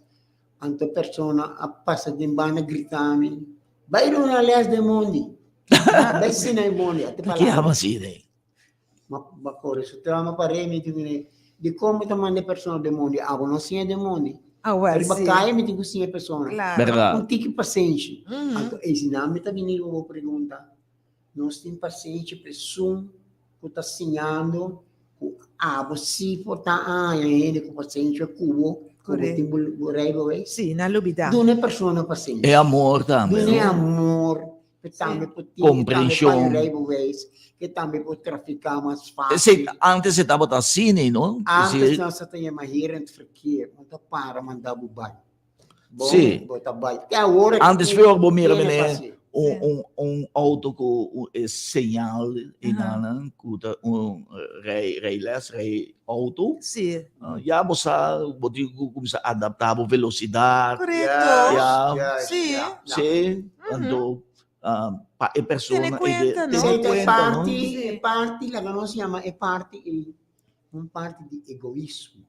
Anto persona a passa di banda gritami. Vai una les de mondi. Vai sina i mondi. Que ama assim, né? Ma corre, se te ma pare mi dicono di come ti manda persona de mondi. Ah, non sia de mondi. Ah, well, Per sim. baccaia mi dico sia persona. Claro. Verdade. Un tiki paciente. Uhum. Anto ensinami ta venire una pergunta. Nós tem paciente pressão que está assinando você porta ele com paciente cubo Correto. tem burrego Sim, na lubida. não é pessoa paciente É amor não também. é amor que também pode Compreensão. que também pode traficar mais fácil Se, antes você estava assim, não? antes nós tínhamos mais gerente verkeer não para mandar bubai Sim. bota bai até agora Antes foi o bombeiro, né? een auto ko señal inanan kuta rijles, rijauto. Sim. Ja, bosa, boti kung sa adaptable velocidade. Correto. Yeah. Sim. Sì, quando e persone Tiene cuenta, no? Sei tiene cuenta, no? parti, Sì. parti, la che non si chiama, è parti, un parti di egoismo.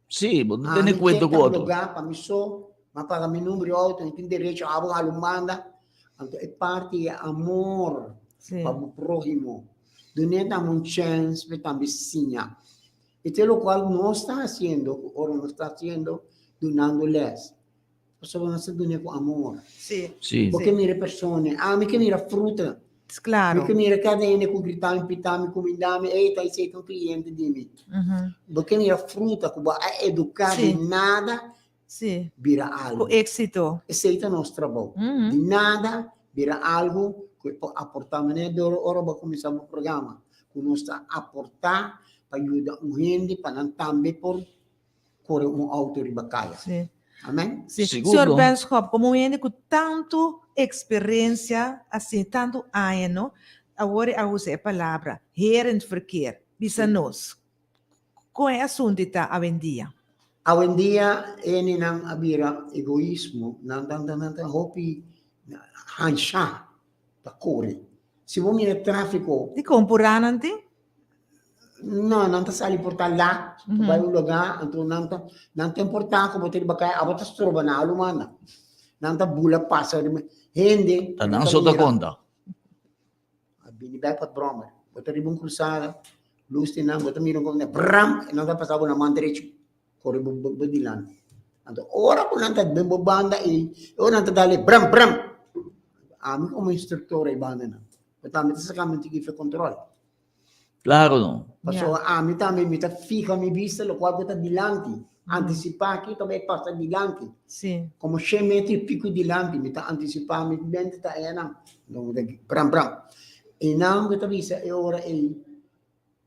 Sì, non Ah, tiene mi cuenta tenta con otro. blogar para mi so, ma paga mi numero auto, non tem direito a abrir a lumanda. Então, é parte de amor Sim. para o próximo. Donde damos uma chance para também sinha. E é o qual não está fazendo, ou não está fazendo, donando-lhes. Só nós estamos com amor. Sim. Sì. Porque mira persone, mi che mira fruta, Claro. mi che mira cadene com gritar, impitami, comindami, eita, sei um cliente di me. Uhum. Porque mira fruta, que é educar de Sim. nada, Sim. vira algo. Com êxito. Aceita nosso trabalho. Uhum. De nada, vira algo que aportamos, né? Ora, vamos começar o programa. Que nós está aportar para ajudar o gente, para não também por correr auto de batalha. Sim. Amém? Sim. Seguro. Senhor Benschop, como ele com tanto experiência, assim, tanto ano, agora eu uso a palavra herentverkeer, bisa-nos. Qual é o assunto que está em dia? Hoje em dia, ele não havia egoísmo, não hopi hansha para correr. Se você mira tráfico, De comprar, não tem? não está sali portar lá, Uhum. vai um lugar, então não tem portar como ter bacai, abata stroba na alumana. Não está bula passa, rende. Tanang sota conta. Binibay pat broma. Bota ribong cruzada, luz tinang, bota mirong ko na bram, não está passando na mão direita, corre badilan. Então, ora ko não está bem banda e ora não está dali bram. Ami como instrutor ay banda na. Bota mi sa kami tigi fe control. Claro, no? Paso ami também mi ta fica mi vista, lo qual bota dilanti. Anticipar aqui também passa dilanti. Sim. Como 100 metri pico dilanti, mi ta anticipar mi bende ta ena. Então, bram. E não bota visa é ora e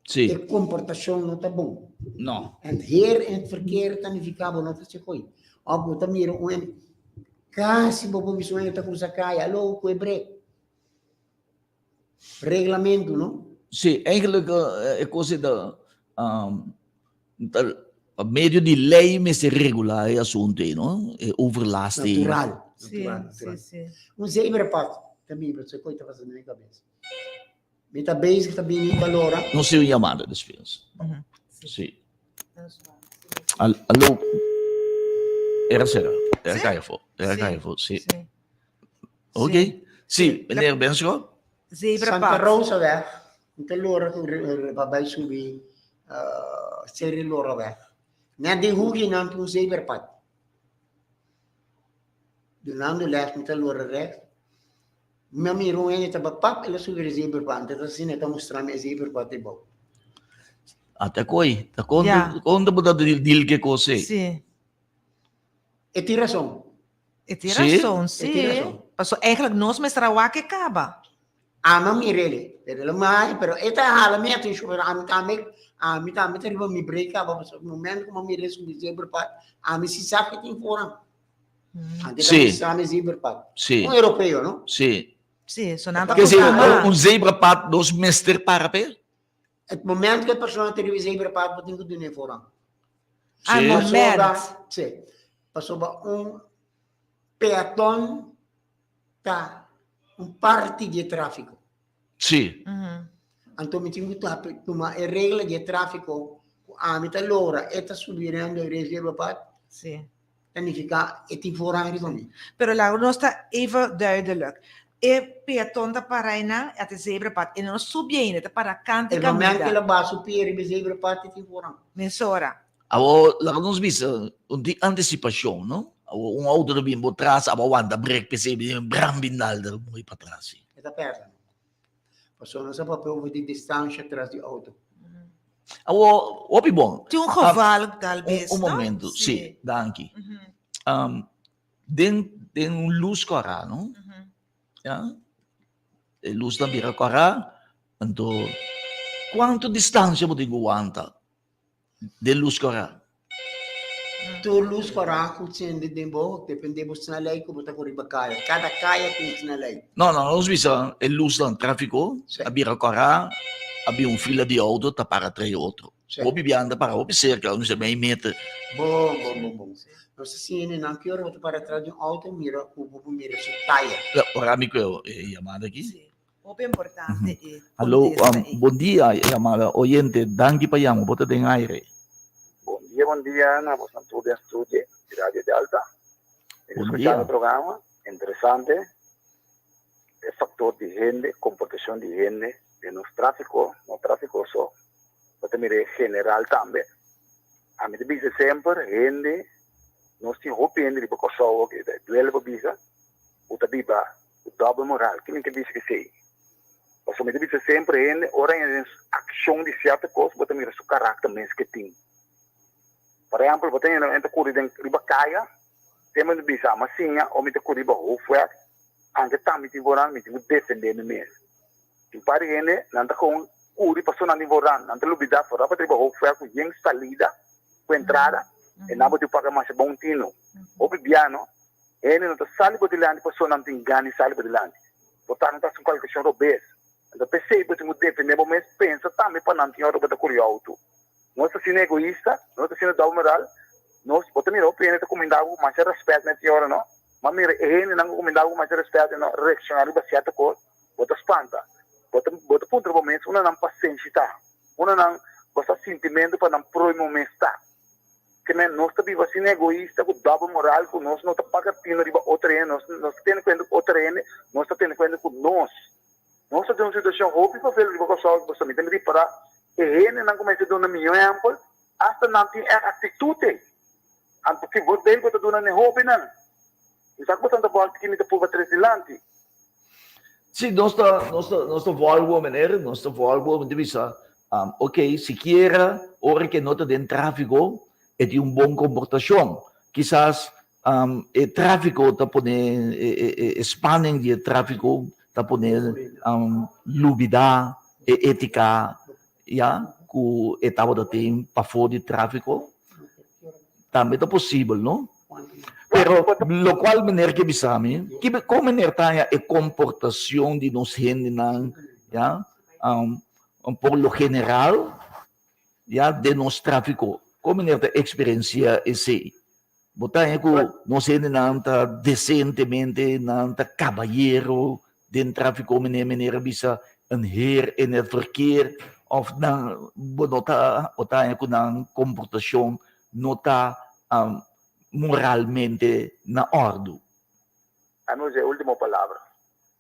Sì. a comportação não está bom. No. En hier in het verkeer tanificabo não está se coi. Algo tá miro kasi bobo bisogna ta kusa kaya, allo que break. Regulamento, no? Sì, eigenlijk è così da medio di lei mi si regola e assunti, no? E overlasting. Natural. Sim. Um zebrapad, também, para você coi tá fazendo na cabeça. Mi tá basic, tá bem valora. Non si chiamare le spese. Uhum. Sì. Allora, era sera. Era Sì. careful. Sì. Sim. Ok? Sì, meneer Benschop? Santa Zebrapad. Rosa weg. Inte lora babay subi seri lora weg. Na de hugi nam tu zebrapad. Donando les met lora recht. Mami roen eta pap ela subi zebrapad. Eta sine ta mostrar me zebrapad de bo. Até coi. Da Ja. quando botar dil che cose. Sim. E ti razão. E tem Sim. razão, E sim. tem razão. Passou, eigenlijk, nós mestrawa que acaba. Ama mi rele. Pero mai, pero eta hala mi atu shu pero ami ta riba mi break up so momento como mi resu mi zebrapad. Ami si sa que tem fora. Anche Sì. sa mi zebrapad. Sì. Un europeo, no? Sì. Sim, sonando Quer dizer, acostumar. un zebrapad dos mester para per? Het moment que a pessoa tem zebrapad para tem que doen fora. Ah, Sì. moment. Sim. Passou peatón tá parte de tráfico. Sì. Uhum. Então mi tinha que tomar a regra de tráfico a metà l'ora e sta subendo il reservapad Sim. significa e ti fora arriva mi. Pero lá, nós está even duidelijk. E peaton da paraina, até zebrapad. E nós subimos, tá para canto e Il momento che caminho. la base per il reservapad ti fora. Mensora. Abo, la nos visa di anticipação, no? Abo, un auto da bimbo tras, abo wanda break pe se brambinal da muy para trás. E sta persa. Passou non sa proprio di distanza tra di auto. Abo, opi bom. Tinha geval, talvez. Un não? momento, sì, danki. Uhum. Den un luz cora, no? Uhum. Ja? E luz da bira cora, anto quanto distanza mo digo wanta del luz cora? Tulus para ako sindi din bo, depende mo sa nalay ko, buta ko riba kaya. Cada kaya kung sinalay. No, nós visa é luz do tráfico, Sim. abira corá, havia fila de auto, tá para três outro. Sim. Obi bianda para obi cerca, não sei bem meta. Bom. Não sei se ele não quer outro para trás de um auto, mira sa tire. Ora amigo, chamada aqui. Sì. Proprio importante e Alô, contesta e- bom dia, chamada oyente, danke pa yang, bota den aire. Buen día, Ana. Vos estudias de Radio de Alta. Buen Escuchando día. el programa, interesante. El factor de higiene, comportación de higiene, de no tráfico, so. Pero mire, general también. A mí me dice siempre, higiene, no estoy hopiendo de poco so, que duele por visa, o también doble moral. ¿Quién que dice que sí? O sea, me dice siempre, higiene, ahora en acción de cierta cosa, pero mira su carácter mesmo que tiene. Por exemplo, você tem entre curi de riba caia, temos de bisa massinha ou mete curi ba hoofwerk, ande tam miti voran miti defender no mês. E para ele, nanta com curi passou na voran, nanta lubida fora para riba hoofwerk com jeng salida, com entrada, e nabo de pagar mais bom tino. O bibiano, ele não tá salibo de lande passou não tem gani salibo de lande. Botar não tá com qualquer coisa robês. Então percebe que você defender o mês pensa também para não ter hora para curi auto. Nós somos egoístas, nós somos da moral, nós botamos o pena de comendar mais respeito na senhora, não? Mas mira, ele não comendar mais respeito, não reaccionar para certa coisa, bota espanta, bota ponto no momento, uma não paciência, uma não gosta sentimento para não proir momento, que nós estamos assim egoísta, com double moral, com nós não estamos pagando riba outra ene, nós temos cuenta com outra ene, nós temos cuenta com nós. Nós temos uma situação roupa para ver riba com só, você me tem que parar. E ele não começa a dar um exemplo, hasta não tem atitude. Porque você está dando um hobby, não. Então, você está falando que não está por trás de lante. Sim, nós volvo, meneer, nós volvo, de visa, ok, siquiera, hora que não tem tráfico, é de bom comportação. Quizás, o tráfico está pondo, expandem de tráfico, está pondo, lubida, ética, ya, que estava da tempo para fora de tráfico, também é possível, não? Pero, lo qual maneira que bisame, que como maneira tá a comportação de nos gente não, ya, por lo general, ya, de nos tráfico, como maneira a experiência esse, botar que nos gente não tá decentemente, não tá caballeiro, de tráfico maneira bisa een heer in het verkeer of nota ng comportação nota moralmente na ordem. A nós é a última palavra.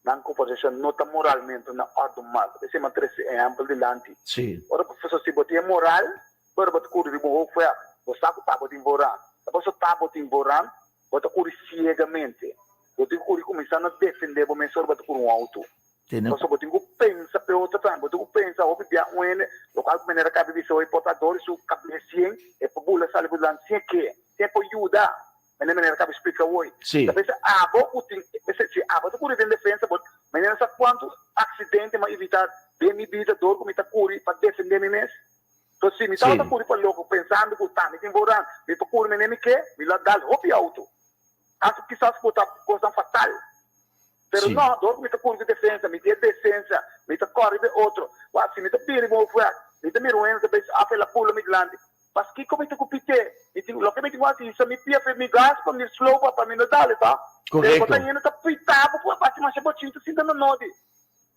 Na composição nota moralmente na ordem mal. Esse é um exemplo de lante. Sim. Ora, professor, se você é moral, para você curir de bom foi, você sabe tá botin boran. Você tá botin boran, você curir cegamente. Você curir começando a defender o mensor para curir auto. Nós só temos que pensar para outra coisa, temos que pensar, o que é local que maneira cabe de ser portador, se o cabeça é para bula sabe do lado, se que, se para ajudar, maneira cabe explicar hoje. Sim. Talvez se você curir de defesa, maneira sabe quantos acidentes mas evitar de minha vida dor como está curir para defender mim mesmo. Então se me está curir para louco pensando que tá me temporando, me para curir me que, me lá dá roupa auto. Acho que quizás botar coisa fatal. Pero Sim. não, dor me tá curva de defesa, me tem decência, me tá corre de outro. Se me tá pire mo foi, me tá miroendo de vez a pela pula me glande. Mas que como te cupite, me tem lo que me tem assim, se me pia para me gas para me slow para me não dale, tá? Correto. Porque ainda tá pitado, pô, bate mais botinho, assim dando node.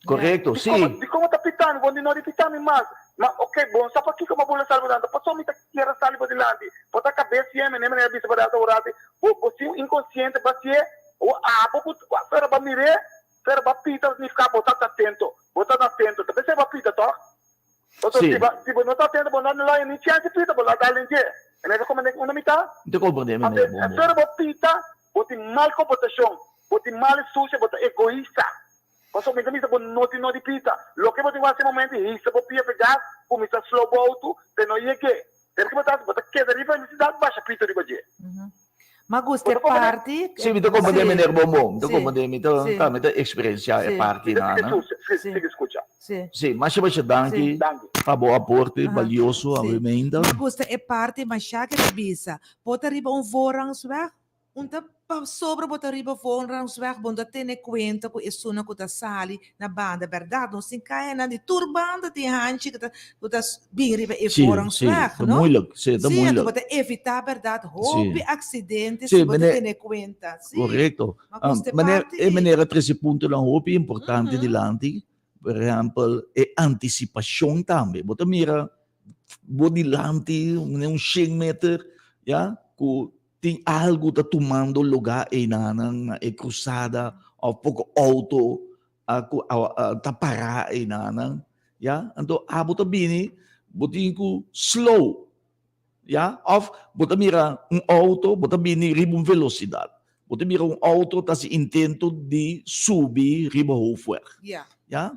Correto, sim. De como tá pitando, quando não pitando mais. Mas ok, bom, só para que como bola salvo dando, passou me tá queira salvo de lande. Bota a cabeça e me nem bisa para dar orade. Você inconsciente, você o pouco para para mirar, para para pita significa botar atento, também você vai pita tá? Então se você não está atento, você não lá nem tinha que pita, você lá dá lente, é como não me tá? Não compreendo, né? Para para pita, você mal comportação, você mal suja, você egoísta. Você me diz que não te pita, lo que você faz no momento é isso, você pia pegar, começa slow auto, você não ia que, porque você quer de felicidade baixa pita de você. Ma queste parti... Sì, mi compreendo, meneer Bomo, mi Sì. compreendo, mi Sì. esperienza è parte, Sì. no? Siga escuchar. Sim. Sim, mas você danke, Danke. para o aporte Aha. valioso, Sim. obviamente. Me gusta é parte mas já que bisa. Bota riba voorrangsweg. Unta sobre bota riba voorrangsweg. Bota tene conta com isso na kuta sali na banda, verdade? Não se cai na de turbanda de hanchi que tá bem riba é Sim, sim, voorrangsweg, é não? moeilijk, sim, é Sim, então moeilijk. bota evitar, verdade? Sim. Houve acidentes, Sim, se bota mas tene conta. Sim. Correcto. Mas custa Meneer, parte meneer, er is een punt lang hoop importante Mhm. di lanti. Per esempio, è anticipazione tambe. Bota mira, bodi lanti, un 100 meter, ja, ku tem algo tá tomando lugar aí na cruzada, ou pouco auto, tá parar aí ja. Então, bota bini, botin ku slow, ja, of bota mira auto, bota bini ribum velocidade. Bota mira auto tá se intento de subir riba hoofweg, Ja. ja.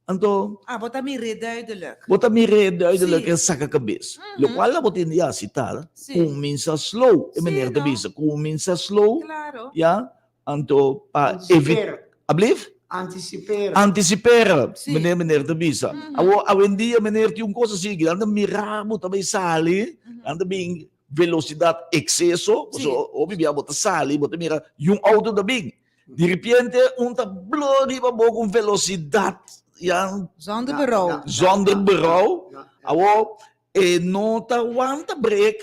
Então, Bota me duidelijk. bota mira duidelijk Sim. en saca cabeça. Mhm. Lo qual bota india citar, Sim. começa slow, e Sim, meneer de no? bisa, começa slow, Claro. ja. Então, para evitar, Anticiper. ablief? Anticiper. Anticiperen, Sim. meneer de bisa. Mhm. Awen dia meneer yung cosa sige, anda miramo também sali, anda bem velocidade excesso, Sim. so obvio bota sali, bota mira yung auto da bem. De repente, blur di ba com velocidade, yang Zonder Ja, bureau. ja, zonder ja, bureau, ja, ja. awo nota wanta break,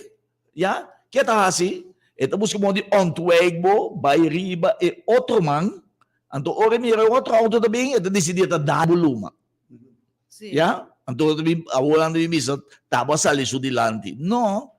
ja, kita hasi, eta busca mo di ontweg by riba outro man, anto ore mira outro auto também, eta decidir ta dabo luma, Sim. ja, anto também awolando de misa, tava sali su dilanti, no,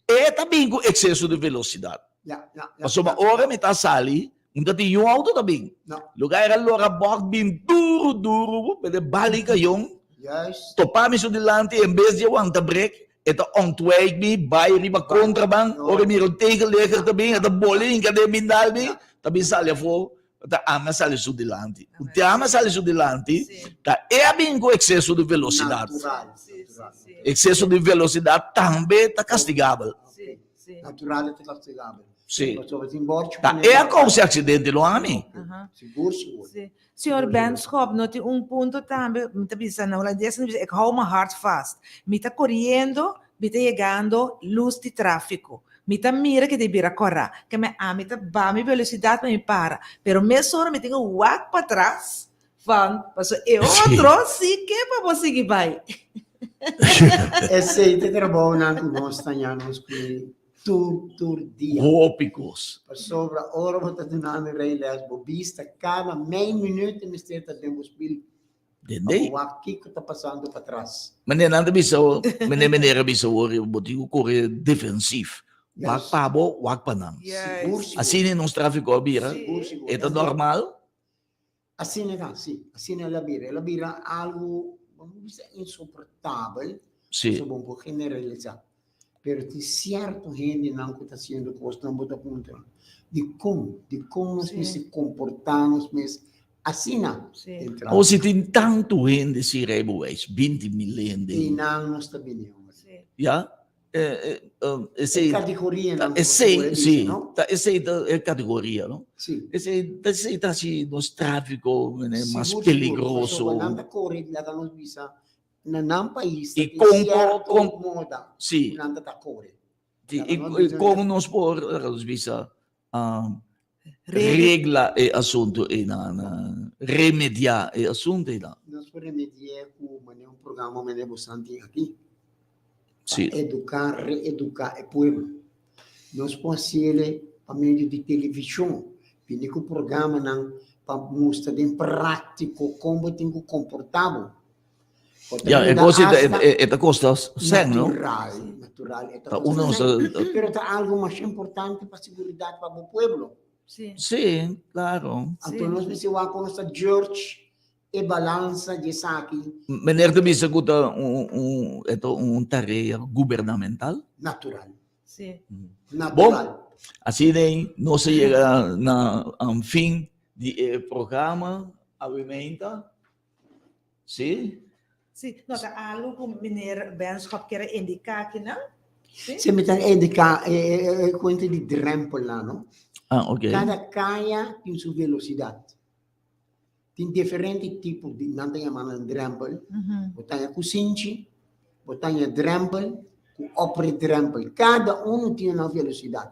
é também com excesso de velocidade, Ja, ja, ja, mas uma ja, hora ja. me tá sali, dati yung auto também, No, lugar allora bak bin duro, pwede balik kayong, juist. topami su dilanti, en vez de want te break, ito ontwijk mi, bay riba kontrabang, No. ori mi ron tegenlegger tabi, ito boling, kade mindal mi, Ja. tabi sali fo, ta ama sali su dilanti. Amen. Te ama sali su dilanti, Sim. ta abing ko excesso de velocidade. Natural. Sim, natural. sim, sim. Excesso de velocidade também tá castigável. Sim, sim. Natural é castigável. Sim. Mas sobre embora, Ta é a causa acidente, não ami? Aham. Seguro, seguro. Sim. Senhor Benschop, não tem ponto também, me tá pensando, eu hou mijn hart vast. Me tá correndo, me tá chegando, luz de tráfico. Me tá mira que devia correr, que me me tá ba mi velocidade me para. Pero me só me tenho whack para trás. Van, passo eu Sim. outro, sim, que para você seguir vai. E se te trabalho na nossa nos que tur dia. Rópicos. Sobre a hora você tem na realize bobista cada meio minuto me está tendo spil. Dende. O aqui que está passando para trás. Meneer bisa, meneer bisa ori, boti ko corre defensief. Wak Yes. pabo, wak panam. Seguro, seguro. Assim é nos tráfico abira. Seguro, seguro. É normal? Assim é assim. Assim é a bira. Ela bira algo, vamos dizer, insuportável. Sim. Isso vamos generalizar. Pero tem certo gente não que está sendo coisa não bota ponto. De como nós Sim. se comportamos, mas assim não. Sim. Entrar. Ou se tem tanto gente se rebuis, 20 mil E gente. não nós também. Sim. Ja? É categoria não. Sim, sim. Não? Essa é categoria, não? Sim. Esse tá se nos tráfico, né, mais Seguro, perigoso. seguro. Quando anda correndo, lá nos visa na país. E tem com- certo com- moda. Sim. Não anda correndo. E como nós por visa regla e assunto e na remediar e assunto e na. Nós podemos mediar com um programa que nós temos aqui. Sim. Educar, reeducar o povo. Nós podemos por meio de televisão, pedir que o programa não para mostrar em prático como tem que comportar. Ja, e così è da costa sen, no? Natural. Ta uno sa Pero está algo mais importante para a segurança para o povo. Sim. sì, claro. Então nós precisamos com essa George e balança de saque Meneer de bisa guta un tarea governamental. natural. Sim. Natural. Assim nem não se chega na fim de programa avimenta. Sim. Sim. Nota algo que o meneer Benschop quer indicar aqui, não? Sim. Se me tem indicar conta de drempel lá, não? Ah, ok. Cada caia tem sua velocidade. tem diferente tipo de não tem a drempel, Mhm. botanha cozinha, botanha drempel, com opre drempel. Cada um tem uma velocidade.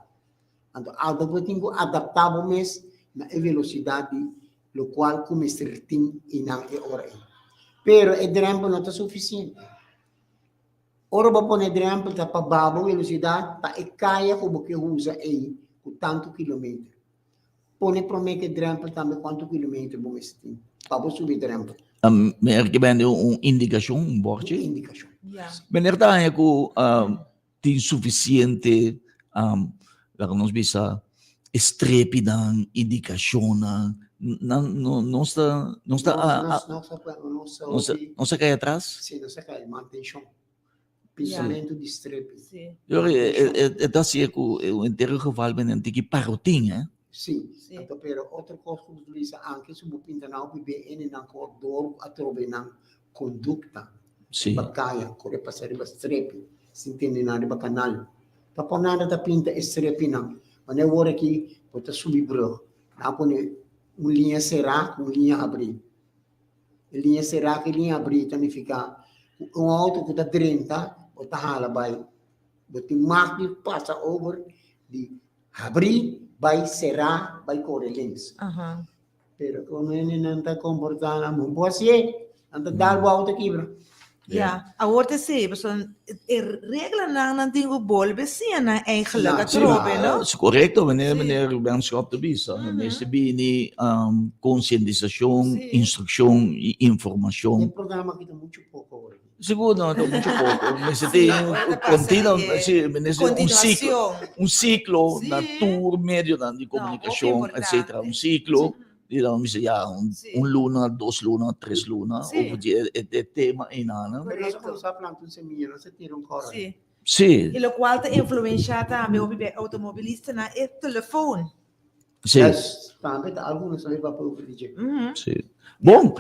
Então, algo botinho adaptável mesmo na velocidade, lo qual como certinho e não é hora. Pero o drempel não está suficiente. Ora ba pone drempel tá para babo velocidade, tá e caia como que usa aí com tanto quilômetro. Pone para mim que drempel também quanto quilômetro bom este. Para subir drempel. Meneer, je bent een indicatie, een Que bordje. indicação. Yeah. Meneer, daar heb ik tem suficiente, nós bisa strepi dan, indicação dan, não está, não está cai atrás. Sim, não se cai, manutenção. Pensamento de strepe. Sim. Het is hier in ieder geval ben een tikkie parotin, hè? Sim, Sim. então, pero outra coisa que utiliza anche se o pinta não vive em não cordor a trove não conduta. Sim. Bacaya, corre passar ba strepe, se entende nada ba canal. Pa po nada da pinta strepe não. Mas é hora que pode subir bro. Dá pone linha será, linha abrir. Linha será que linha abrir também fica auto que tá 30, bota hala vai. Bota marque passa over de abrir, vai será, vai correr links. Aha. Pero como ele não está comportando, não pode ser. Anda dar o auto aqui, bro. Ja, ahorita sí, pues son regla na tingo bolbe sia na eigenlijk Ja, at sim, robe, ah, no? Dat is correct, wanneer Sim. meneer Benschop de bisa. Mhm. Meeste bini conscientização, Sim. instrução e O informação. programa aqui está muito pouco agora. Siguro não, muito pouco. Mas Sim, tem agora passa contínua, aí, sim, mas Continuação. ciclo na Sim. tour medio na de Não, comunicação, muito etc. importante. Ciclo. E dan misa ja, Sim. luna, 2 luna, 3 luna, Sim. of de tema inana. Pero nós Correto. vamos a plantar semilla, nós tira corre. Sì. Sim, E lo qual te influenziata a me obi automobilista na e telefoon. sim. Yes, também tá alguns aí para o dizer. Mhm. Sí. Bom,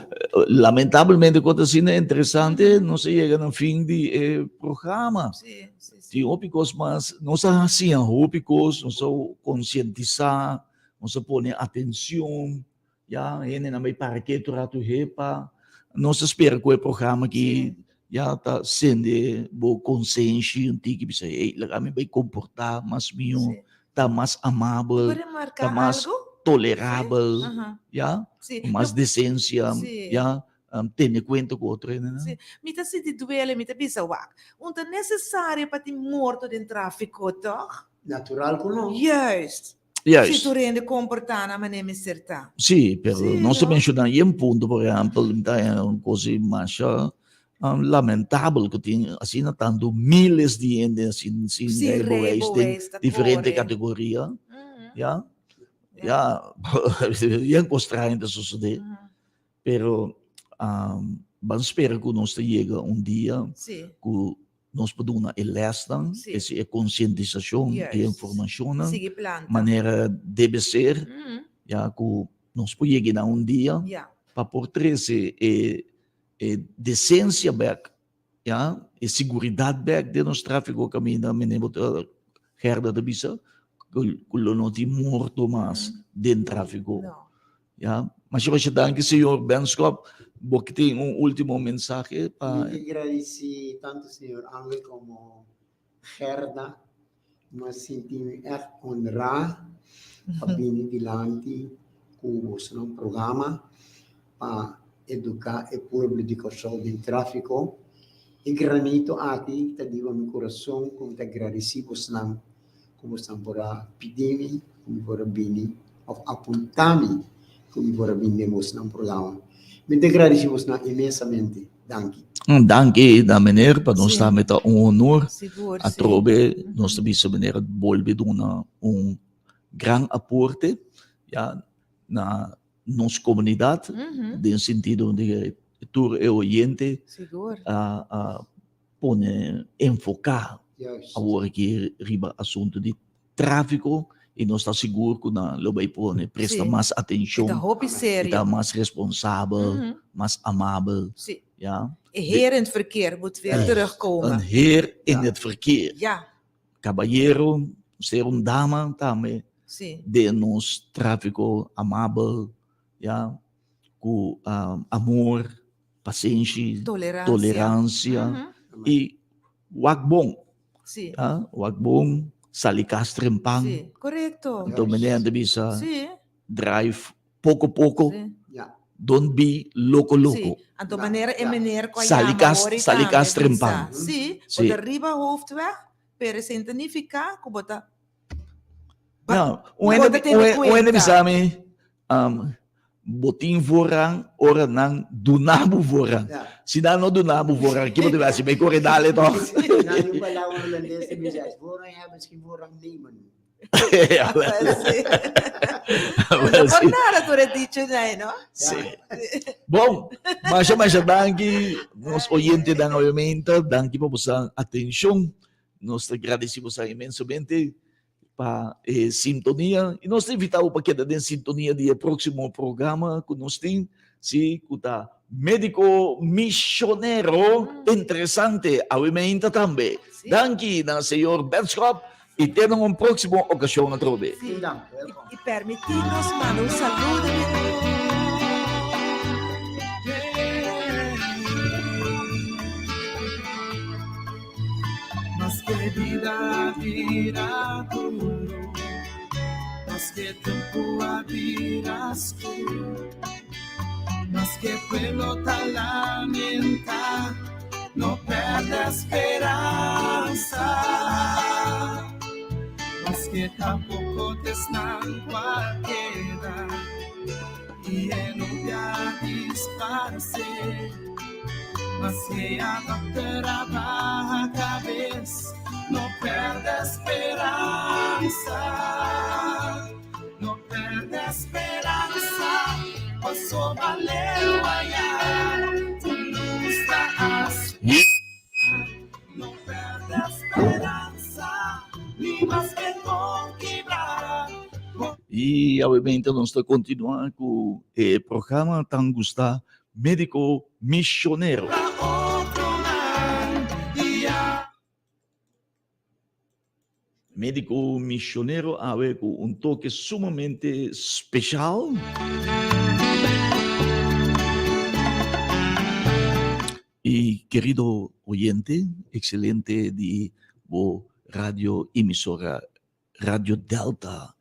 lamentavelmente, quando assim é interessante, não se chega no fim do programa. Sì, sì, sì. Tem ópicos, mas não se assim, ópicos, não se conscientizar, não se põe atenção, já, ele não vai para que tu rato repa, não se espera que o programa que já está sendo boa consciência, que bisa, ei, kami vai comportar mais meu, Sì. tá mais amável, Puoi marcar mas- algo? tolerável, Aha. já, Sì. com mais decência, Sim. já, tendo conta com outro, né? Sì. Mita si di duele, mita bisa wak. Unta necessario para ti morto den traffico, toch? Natural com nós. Juist. Juist. Se tu rende comportare a me certa. Sì, per Sì, non si no? menziona un punto, per esempio, è così, ma lamentabile che tiene, assim, tanto miles di gente, assim, Sì, in differenti categorie, ja, ja, è costante succede, però, ma spero che non si llega un dia, Sì. que nós podemos lesson, Sim. essa é conscientização Yes. e informação, Sige planta. maneira deve ser, Mhm. ja, que nós podemos chegar um dia Ja. para por trás decência back, ja, e segurança back de nos tráfico caminho, menino herda da bisa, que não tem morto mais dentro do tráfico, No. ja. Mas eu acho que senhor Benschop, porque tem último mensagem para E agradecer tanto o senhor Angel como Gerda, mas senti echt honrado para vir dilante com o nosso programa para educar o povo de Corsol de tráfico. E granito aqui, está diva meu coração, como te agradeci, como estão por pedir, como por vir, ou apontar-me, como por vir nemos no programa. Me te agradecemos imensamente. Danke. Danke da meneer, para nós Sim. também é honor Seguro, a sim. trobe, nós também meneer volve dar grande aporte, ja, na nossa comunidade, Mhm. no sentido de tu é oyente Seguro. a pone enfocar Juist. agora que riba assunto de tráfico e nós está seguro que não vai pone presta Sim. mais Da atenção, hobby está sério. mais responsável, Mhm. mais amável, Sim. ja. E heer in het verkeer moet weer Een terugkomen. heer in Ja. het verkeer. Ja. Caballero, ser dama também Sim. de nos tráfico amável, ja. com amor, paciência, Tolerância. tolerância Uhum. e wagbong, Sim. wagbong, salikastrenpang. Sim. Correto. Então, menina bisa Sim. drive pouco, Sim. Yeah. don't be loco. Sim. Anto Ja, maneira ja. meneer kwa Salikastrenpang. Sim. Sim. Bota riba hoofdweg. Pero significa que bota Ja, Bota tene uene cuenta. bisami botin vorang ora nang dunabu vorang. Yeah. Sinano dunabu vorang, kibo diba si may koridale to. Na yung pala Holandese bisa, voorang hebben ze voorang nemen. Ja, Well, sì. well, Non sì. tornare tu le dici lei, no? Sì. Bom, masya danki nos oyente dan obviamente, danki po sa atención. Nos agradecemos imensamente pa sintonia. E nós te invitamos para quedar em sintonia do próximo programa com nós tem si kuta médico missioneiro interessante obviamente também. Sì. Danki na senhor Benschop e temos um próximo ocasião a trobe. Vielen Dank. Welkom. E permitirnos, mano, un saludo. Mas que vida virá duro, mas que tempo abrirás tú, mas que pueblo te lamenta, no perde esperanza, mas que tampoco te están cualquiera, y en un día disparse. Mas que a trabaja cada vez, no perde esperanza, no perde esperanza, posso valeu allá, tu luz das, no perde esperanza, ni más que conquistar. E obviamente nós estamos continuando com o programa tão gostado médico missioneiro. Médico missioneiro com um toque sumamente especial. E querido oyente, excelente de o radio emisora Radio Delta,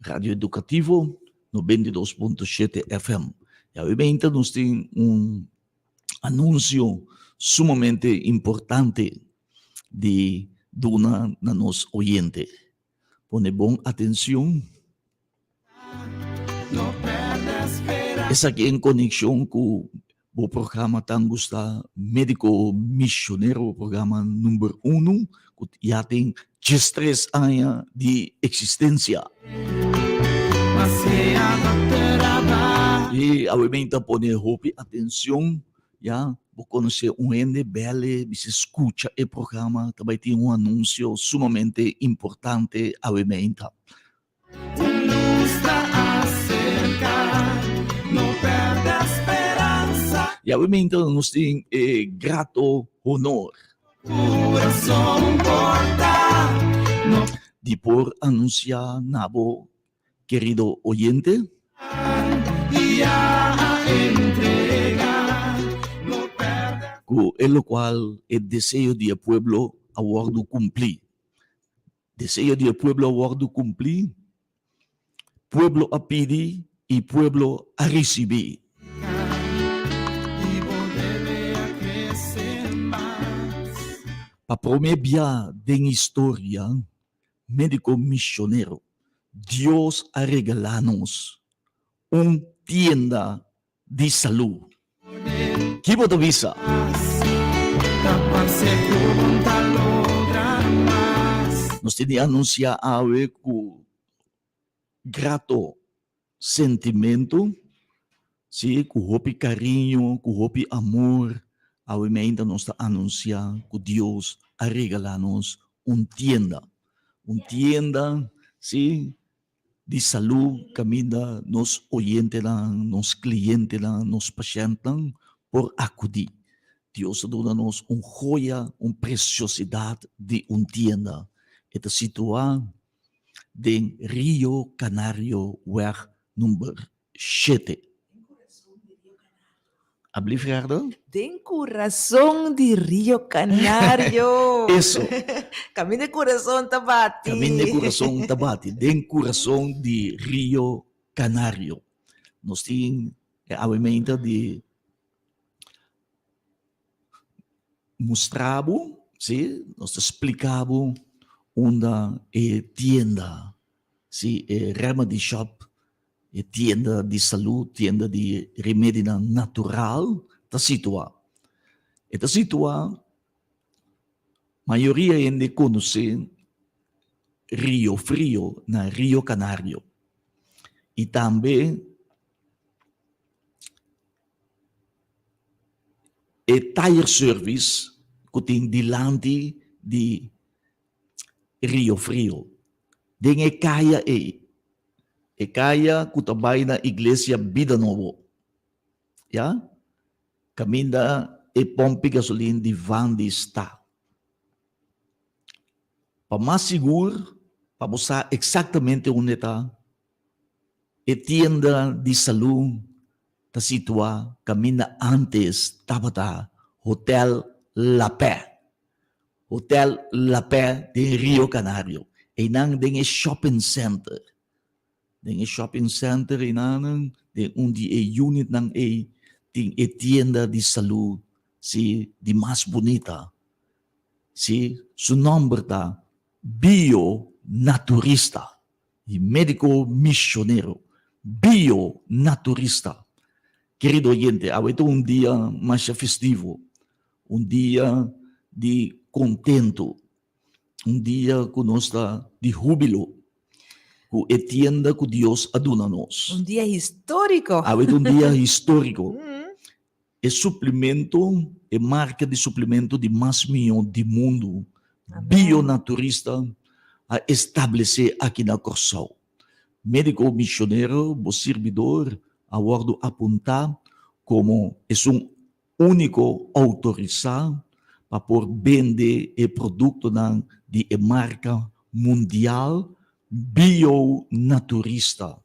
Radio Educativo 92.7 FM. E obviamente nós temos anúncio sumamente importante de dona na nos oyente. Pone bom atenção. Essa aqui em conexão com o programa tão gostado, Médico Missioneiro, programa número 1, que já tem 3 anos de existência. E obviamente pone roupa atenção, já vou conhecer ende bele, se escuta o programa, também tem anúncio sumamente importante, obviamente. E obviamente nós temos grato honor de por anunciar nabo querido oyente con el cual el deseo del pueblo aguardo cumplir. Deseo del pueblo aguardo cumplir, pueblo a pedir y pueblo a recibir. Para promediar de historia, médico misionero, Dios ha regalarnos una tienda de salud. ¿Qué vos avisa? Nos tiene anunciar hoy con grato sentimento, sí, con hopi carinho, con hopi amor. Obviamente nos está anunciando que Dios ha regalarnos una tienda, sí, de salud, camina nos oyentes, nos clientes, nos pacientes, por acudir. Dios ha dado nos una joya, una preciosidad de una tienda. Está situada en Rio Canario, weg número 7. Alsjeblieft, Gerda. Den corazón de Rio Canario. Eso. Camin de corazón tabati. Camin de coração tabati. Den coração de Rio Canário. Nós temos a emenda de mostravo, sim? Nós explicavo onde é tienda, sim? É remedy shop, é tienda de saúde, tienda de remédio natural, está situado. Está situado, maioria ainda conhece Rio Frio, na Rio Canário. E também é tire service que tem dilante de Rio Frio. Den é caia que trabalha na igreja Vida Novo. Já? Caminha e pompe gasolina de van de está. Para mais seguro, para mostrar exatamente onde está, a tienda de saúde está situada, caminha antes, estava Hotel La Pé. Hotel La Pé de Rio Canário. E não tem shopping center. Tem shopping center e não tem onde é unit não é tem a tienda de saúde, se de mais bonita. Se seu nome está Bio-naturista e médico missioneiro. Bio-naturista. Querido oyente, hoje é dia mais festivo, dia de contento, dia que nós está de júbilo, que entienda que Deus aduna-nos. Dia histórico. Hoje é dia histórico. É suplemento, é marca de suplemento de mais milhão de mundo. Bio-naturista a estabelecer aqui na Corsol. Médico missioneiro, o servidor, agora apontar como é único autorizado para por vender o produto de marca mundial bio-naturista.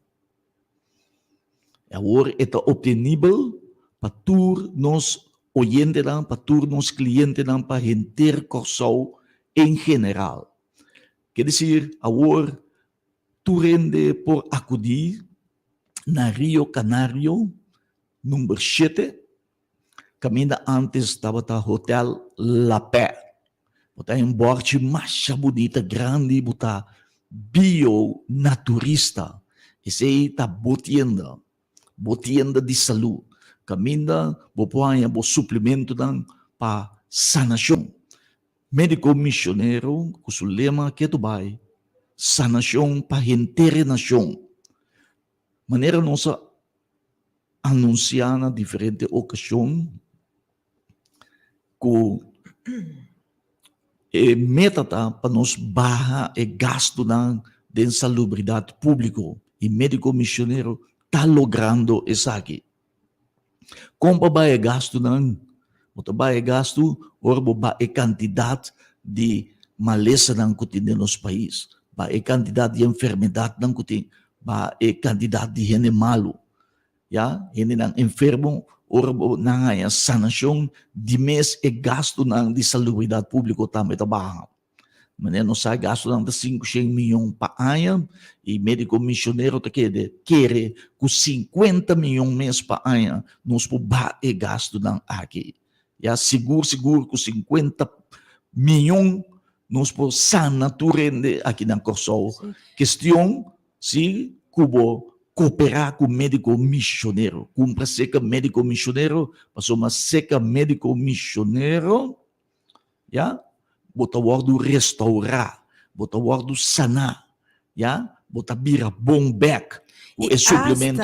Agora está obtenível para todos nós oyentes, para todos nós clientes, para a gente Corsol em geral. Quer dizer, agora tu rende por acudir na Rio Canário, número 7, caminha antes estava o Hotel La Pé. Botar um borte mais bonita, grande, botar bio-naturista. Esse aí está botienda de saúde. Caminha, põe o suplemento para sanação. Médico missioneiro, com o lema que tu vai, sanação para a inteira nação. Maneira nossa anunciar na diferente ocasião que a meta para nós barra e gasto na salubridade pública e médico missioneiro está logrando isso aqui. Como vai gasto não? Muito vai gasto, ou vai quantidade de maleza que tem no nosso país, vai quantidade de enfermidade que tem, vai quantidade de gente malo, já, gente não enfermo, ou não há sanação de mês e gasto de salubridade pública também trabalha. Mas não sai gasto de 500 milhões para ano e médico missioneiro quer com 50 milhões mês para ano, nós podemos gasto aqui. Já seguro com 50 milhões nós podemos sanar aqui na Corsol. Questão se cubo cooperar com o médico missioneiro. Cumpra seca médico missioneiro, passou uma seca médico missioneiro, já? Bota o word restaurar, bota o word sanar, já? Bota bira bom back, o suplemento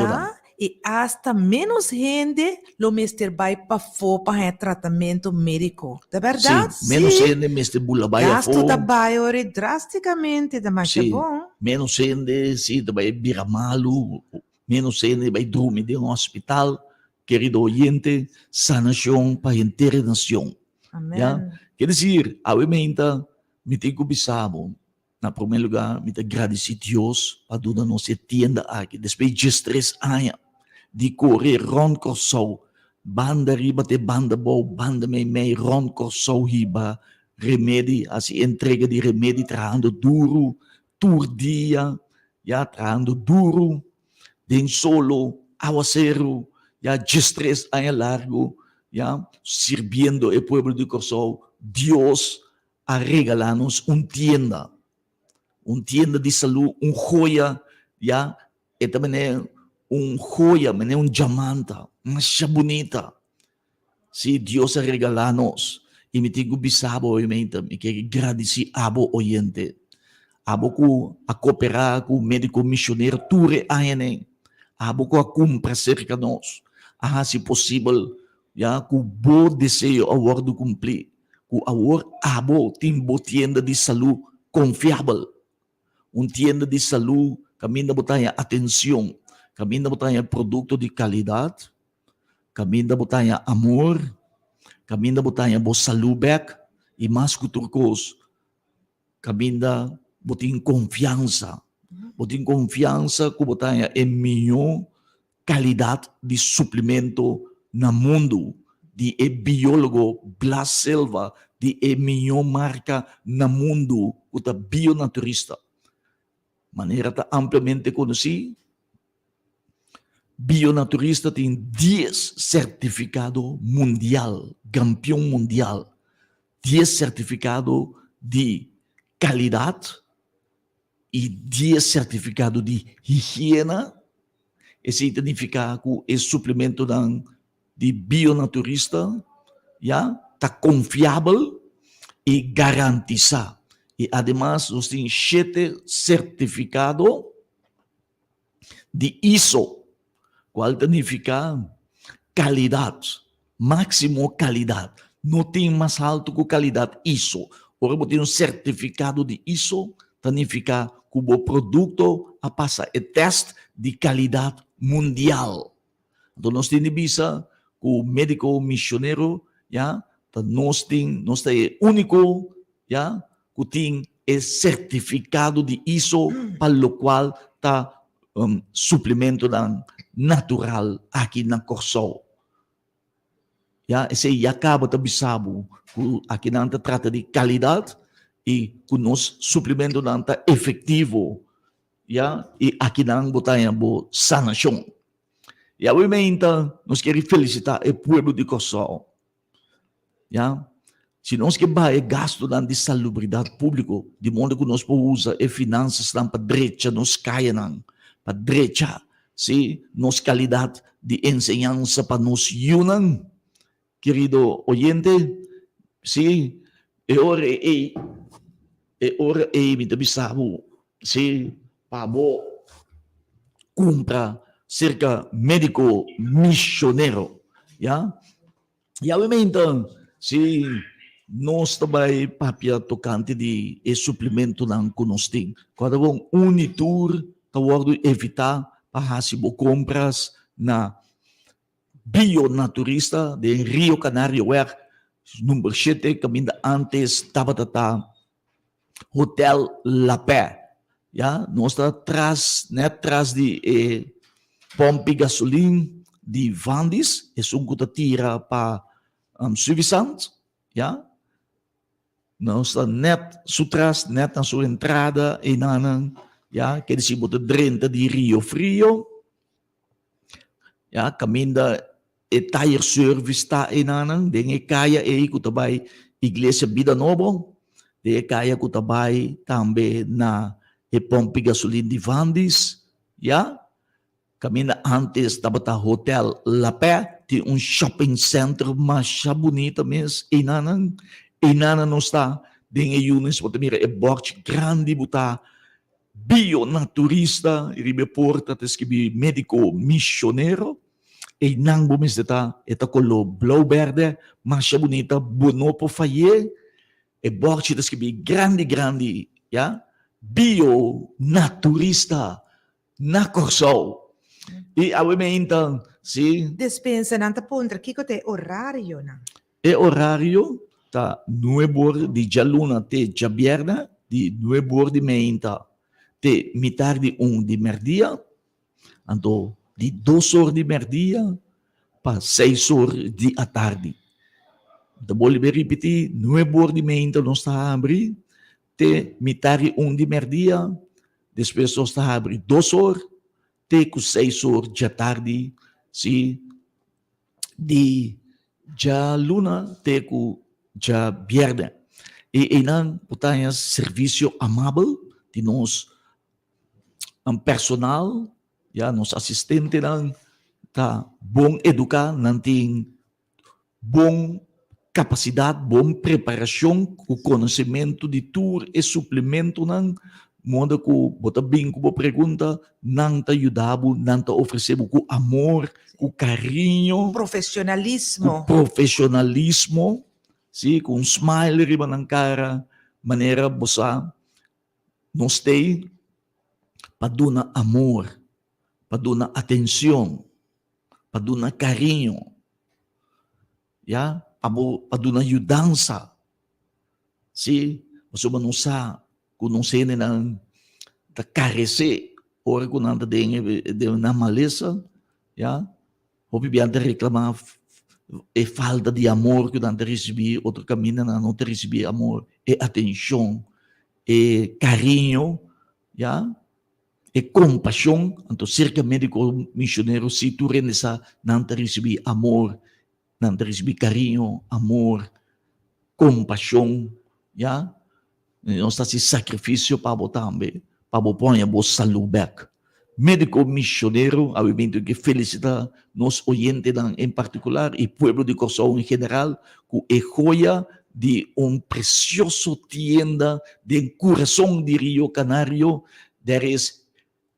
e hasta menos gente lo mister vai para tratamento médico. Da verdade? Sim, menos gente mister bula vai a gasto da vai drasticamente da mais bom. Menos gente, sim, vai bira malo, menos gente vai dormir no hospital, querido oyente, sanação para a inteira nação. Amém. Ja? Quer dizer, obviamente, me tenho que na primeiro lugar, me agradecer a Deus para dar nossa tienda aqui. Depois de 3 anos de correr rond Corsol, banda riba te banda bo, banda may ron corso hiba, remedi, assim entrega de remedi traindo duro, turdia, ya traindo duro, den solo, aguacero, ya distress a largo, ya sirviendo el pueblo de Corso, Dios a regalarnos tienda de salud, joia, ya, e também joia, diamante, uma bonita. Se Deus a regalar-nos, e me tenho bisabo, obviamente, me quero agradecer abo oyente, abo com a cooperar com o médico missionário, ture a ele, abo com a compra cerca de nós, se possível, já, com bom desejo, a hora de cumprir, com a hora, abo, tem boa tienda de saúde confiável, tienda de saúde, caminho botar atenção, caminho botar produto de qualidade, caminho botar amor, caminho botar boa saúde back, e mais que outra coisa, caminho botar confiança que botar melhor qualidade de suplemento no mundo, de biólogo Blas Silva, de melhor marca no mundo, que bionaturista. Maneira tá amplamente conhecida. Bionaturista tem 10 certificado mundial, campeão mundial, 10 certificado de qualidade e 10 certificado de higiene. Esse significa que é suplemento de bionaturista, já tá confiável e garantizado. E, además, nós temos 7 certificados de ISO, qual significa qualidade, máximo qualidade. Não tem mais alto que qualidade ISO. Agora, tem certificado de ISO, significa que o produto passa o teste de qualidade mundial. Então, nós temos visa que o médico missionário, já, nós temos único, já, que tem certificado de ISO, para o qual está suplemento natural aqui na Corso. Esse acaba de bisabo, que aqui não trata de qualidade e que nós suplemento não está efetivo, e aqui não botar boa sanação. E obviamente nós queremos felicitar o povo de Corso. Se nós que vai gasto de salubridade pública, de modo que nós podemos usar as finanças para direita, nós caem para direita, se nos qualidade de ensinança para nos unir, querido oyente, se é hora me avisamos, se para compra cerca médico missionário, e obviamente se nós também papia tocante de suplemento não conhecem. Quando vão unitur, tawag evitar para se compras na bionaturista de Rio Canário, número 7, caminho antes estava Hotel La Pé. Nós está atrás de pompe gasolina de Vandis, é um que tira para suficiente, nós está net na sua entrada e nanan, que eles botam dentro de Rio Frio, caminho e tire service está e nanan, de kaya e que também Igreja Vida Nova, de kaya que também também na pompe gasolina de Vandis, caminho antes estava o Hotel La Pé, tem shopping center mais bonito mesmo, e nana não está, dengue Yunis, você mira, bote grande, botar bionaturista, e reporta, que médico missionário, e não vamos estar, com o blue verde, mais bonita, bonopo faye, e bote, que grande, bionaturista, na Corso. E obviamente, sim. Dispensa nanta punta, kiko te horário na. E horário tá 9 de jaluna te jabierna, de 9 de meinta te metade de 1 de merdia, então de 2 horas de merdia pa 6 horas da tarde. Da boleh repetir, 9h30 nós está abrir, te metade 1h30, depois nós está abrir 2 horas, te com 6 horas da tarde, se de já luna, te com já viernes. E não, portanto, serviço amável de nós, personal, já, nos assistente, não, tá bom educar, não tem bom capacidade, bom preparação, com conhecimento de tudo e suplemento, não, modo que bota bem com a pergunta, não te ajudava, não te ofereceu com amor, com carinho, Profissionalismo. com profissionalismo, sim, com smile riba na cara, maneira bossa, nós tem para dar amor, para dar atenção, para dar carinho, ya, para dar ajudança, sim, você não sabe, quando não sei nem da carecer, ora quando anda de na maleza, ya, obviamente reclamar é falta de amor que não recebi, outro caminho não te recebi amor, é atenção, é carinho, já, é compaixão. Então, cerca médico missionário, se tu renessa, não te recebi amor, não te recebi carinho, amor, compaixão, já, não está se sacrifício para botar também, para botar a boa saúde back. Médico missionário, obviamente que felicita nos oyentes em particular e pueblo de Corsão em geral, que é joia de precioso tienda de coração de Rio Canário, there is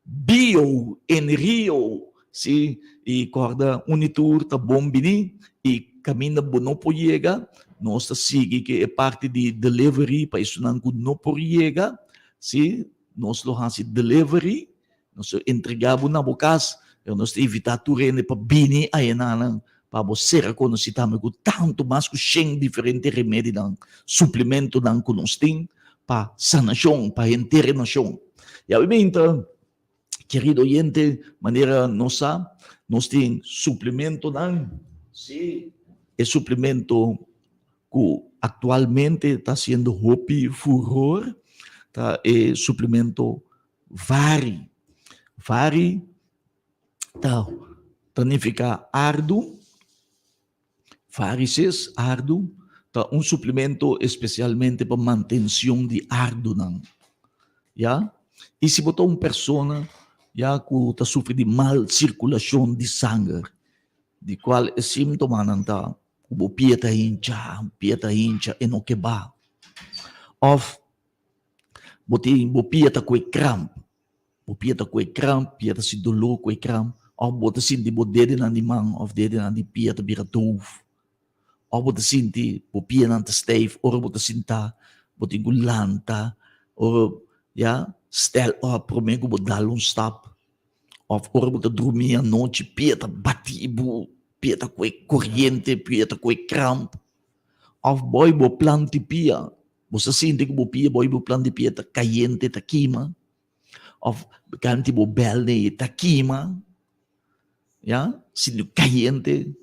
bio em Rio, sim, e corda unitur tá bom bini e caminha não por chegar, nós tá sigue que é parte de delivery para isso não por chegar, sim, nós lo hasi delivery. Nós entregamos na bocas, nós evitar turene para bini aí na para você reconhecer também que tanto mais que tem diferentes remédios, suplemento não que nós tem para sanação, para internação. E obviamente, querido oyente, maneira nossa, nós tem suplemento não, sim, é suplemento que atualmente está sendo hobby furor, tá? É suplemento Vari significa árduo, varices, árduo, tá suplemento especialmente para manutenção de árduo, não, já? E se botar uma pessoa, já que está sofrendo de mal circulação de sangue, de qual é sintoma não tá, o pia tá hincha e não quebra, ou o pia tá com cramp. O pia tá com cramp, pia tá se dolor com cramp, ou bota sinti bo dede na di mang, of dede na di pia tá bira doof. Ou bota sinti bo pia na ta stave, ou bota sinta, bota gulanta, ou ja, stel op, promego bo dalon stap. Of ou bota dormir a noite, pia tá bati ibu, pia tá com corrente, pia tá com cramp. Of boy bo planti pia, você sinti que bo pia, boy bo planti pia tá caliente, tá queima. Of ganti bo belde ta queima, ya, sino caliente,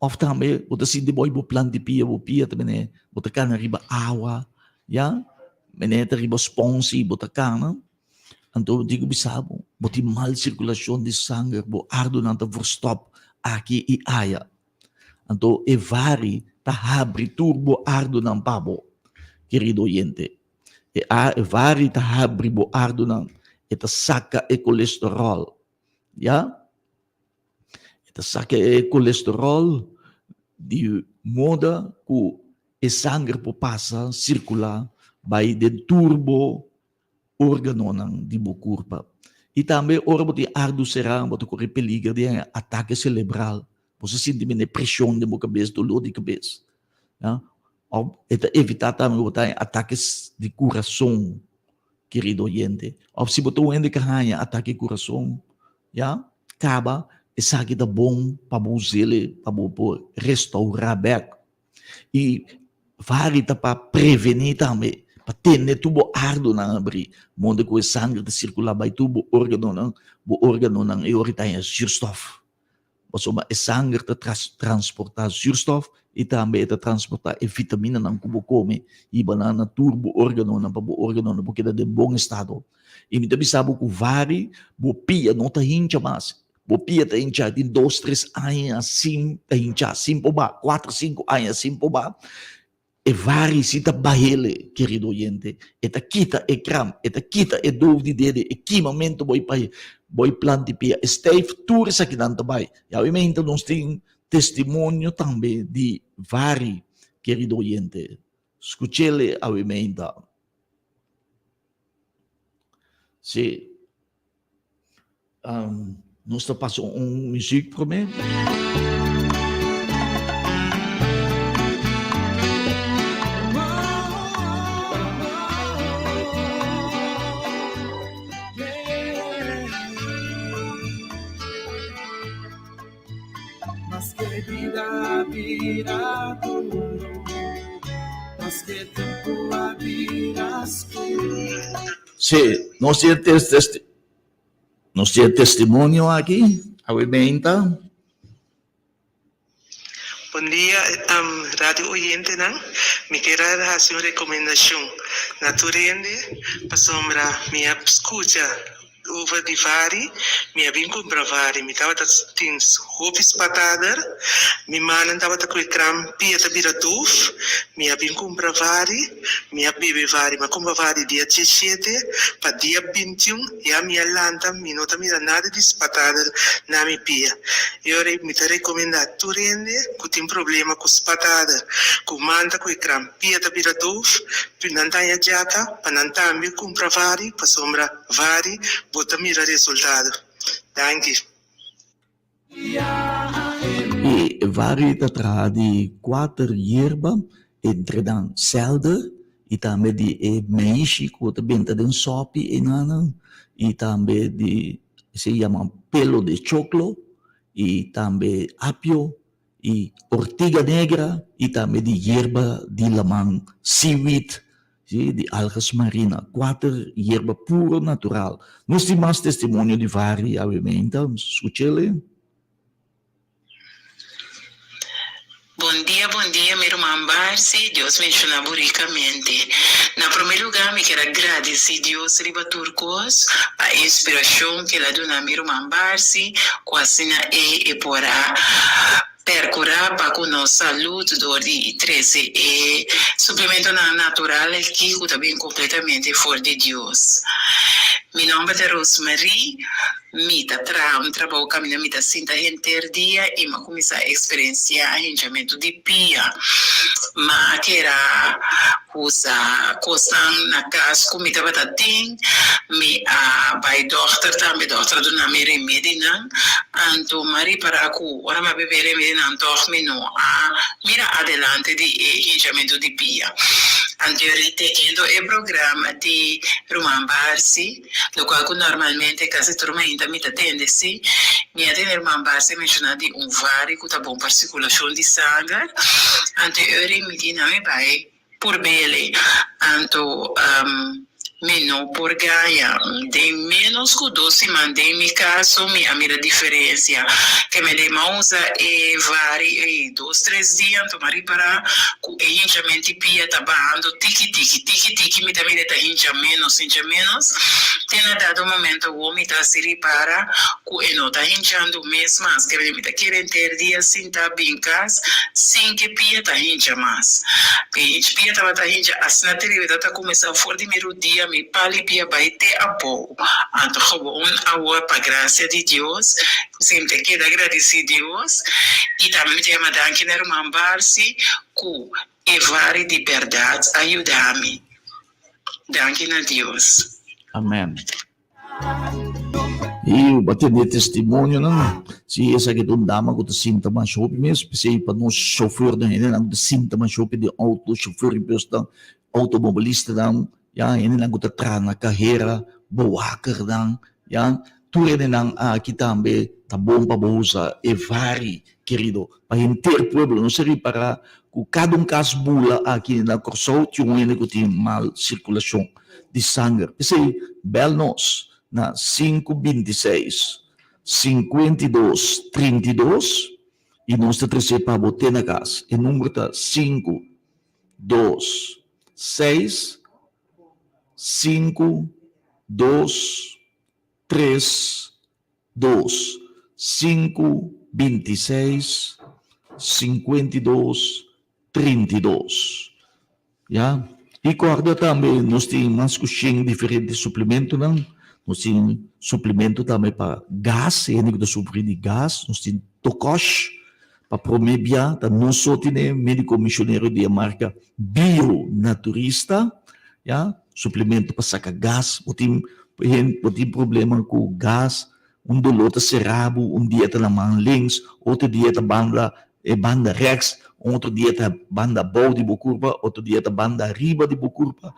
of também, bota sindi boy bo plan de pia também, bota cana riba awa, ya, meneta riba sponsi, bota cana, então digo bisabo, bota mal circulação de sangue, bo ardo nanta verstop aqui e aya, então e vari ta abre turbo ardo nan pabo, querido oyente, e vari ta abre bo ardo nan eta saca e colesterol, ya? Eta saca e colesterol de moda que e sangue passa circular vai de turbo órgano de bo corpo. E também orbo de ardo será, boto corre peligro de ataque cerebral. Você sente uma pressão de boca cabeça, dolor de cabeça, ya? Ou eta evitar também botar ataques de coração, querido oyente. Ou se botou um que ganha ataque coração, já, acaba, e sabe que é bom para você, para você restaurar bem. E vale para prevenir também, para ter tubo ardo na abrir, onde o sangue de circular by tubo órgano não, e orienta zuurstof. Pasoma é sangue te transportar zuurstof e também te transportar a vitamina não que come e banana turbo órgão na para órgão porque é de bom estado. E me também sabe que vari bo pia não tá hincha mais. Bo pia tá hincha de 2, 3 anos assim tá hincha, 5 ba, 4, 5 anos 5 ba. E vari si ta bahele, querido oyente, e ta kita e kram, e ta kita e dúvida dele, e que momento boi planti pia, Steve tur sa kinanta bai. E obviamente nós tem testemunho também de vari, querido oyente. Escutele obviamente. Se nós ta passando música para mim. Mas que vida virá do mundo, mas que tempo haverás tu. Se nós temos testemunho aqui, obviamente. Bom dia, rádio oyente, não? Me quero dar uma recomendação. Naturalmente, para sombra minha escuta uva de vari, minha vim comprar vari, me tava tem roupas patadas, me mana tava com cram pia da bira tuf, minha vim comprar vari, minha bebe vari, mas compra vari dia 17 para dia 21 e a minha lanta me não tá mira nada de patada na minha pia. Eu me tá recomendar tu rende, que tem problema com as patadas, com manta com cram pia da bira tuf, pinantanha jata, para não também comprar vari, para sombra vari, bota mira resultado. Thank you. E vari tra di 4 hierba entre dan selder e também de meishi que o benta den sopi e nana e também de se chama pelo de choclo e também apio e ortiga negra e também de hierba de lamang seaweed de algas marina, 4 hierba puro natural. Nós temos testemunho de vari obviamente, escutele. Bom dia, meu irmão Barsi, Deus me abençoe ricamente. Na primeiro lugar, me quero agradecer Deus riba turcos, a inspiração que ela deu na meu irmão Barsi, com a cena e porá percurar para com nossa saúde do de 13 e suplemento natural que também completamente fora de Deus. Meu nome é Rosemary, mita trabalho caminho mita sinta gente dia e me começar a experienciar arranjamento de pia, mas que era usar coisas na casa comida batatinha, me a bai doctor também doctor do nome remédio não, anto mari para ku ora ma beber remédio não dorme não a mira adelante de arranjamento de pia. Anteriormente tendo o programa de Roman Barsi, lo qual normalmente quase turma ainda me atende se minha Roman Barsi mencionar de vari que tá bom para circulação de sangue. Anteriormente não me vai por bele, anto menos por ganha, de menos que 12 mandei me caso a minha diferença que me dei usa e vari 2, 3 dias tomar para o enchimento pia tabando tiki me também está hincha menos tem dado um momento o homem está se repara que não está hinchando mês mais que me está querendo ter dia sem tá bincas sem que pia está hincha mais pia tá hincha assim na televisão está começando fora de meu dia me pali pia vai ter a boa então como a para graça de Deus sempre quero agradecer a Deus e também te amo danke na irmã Barsi que e vari de verdade ajuda-me danke a Deus. Amém. E o bater de testemunho, não? Se essa que tu dama que tu sinta mais chope mesmo, se para nós chofer da ele não sinta mais chope de auto chofer e besta automobilista não, já ele não que tra na carreira boaker não, já tu ele não aqui também tá bom para usar e vari querido para inteiro pueblo não seria para cada caso bula aqui na Corsol tinha um que tem mal circulação de sangue. Esse bel nós na 526 5232 e nós trazemos para botar na casa. O número está 5, 2, 6, 5, 2, 3, 2, 5, 26, 52, 32. Já? E guarda também, nós temos mais que diferentes suplementos, não? Nós temos suplemento também para gás, que sofre de gás, nós temos Tokosh, para promover, nós só temos médico missionário de marca Bio-Naturista, já? Suplemento para sacar gás, tem problema com gás, dolor de cerrabo, dia está na mão links, outro dia está banda rex, outro dia está banda boa de curva, outro dia está banda riba de curva,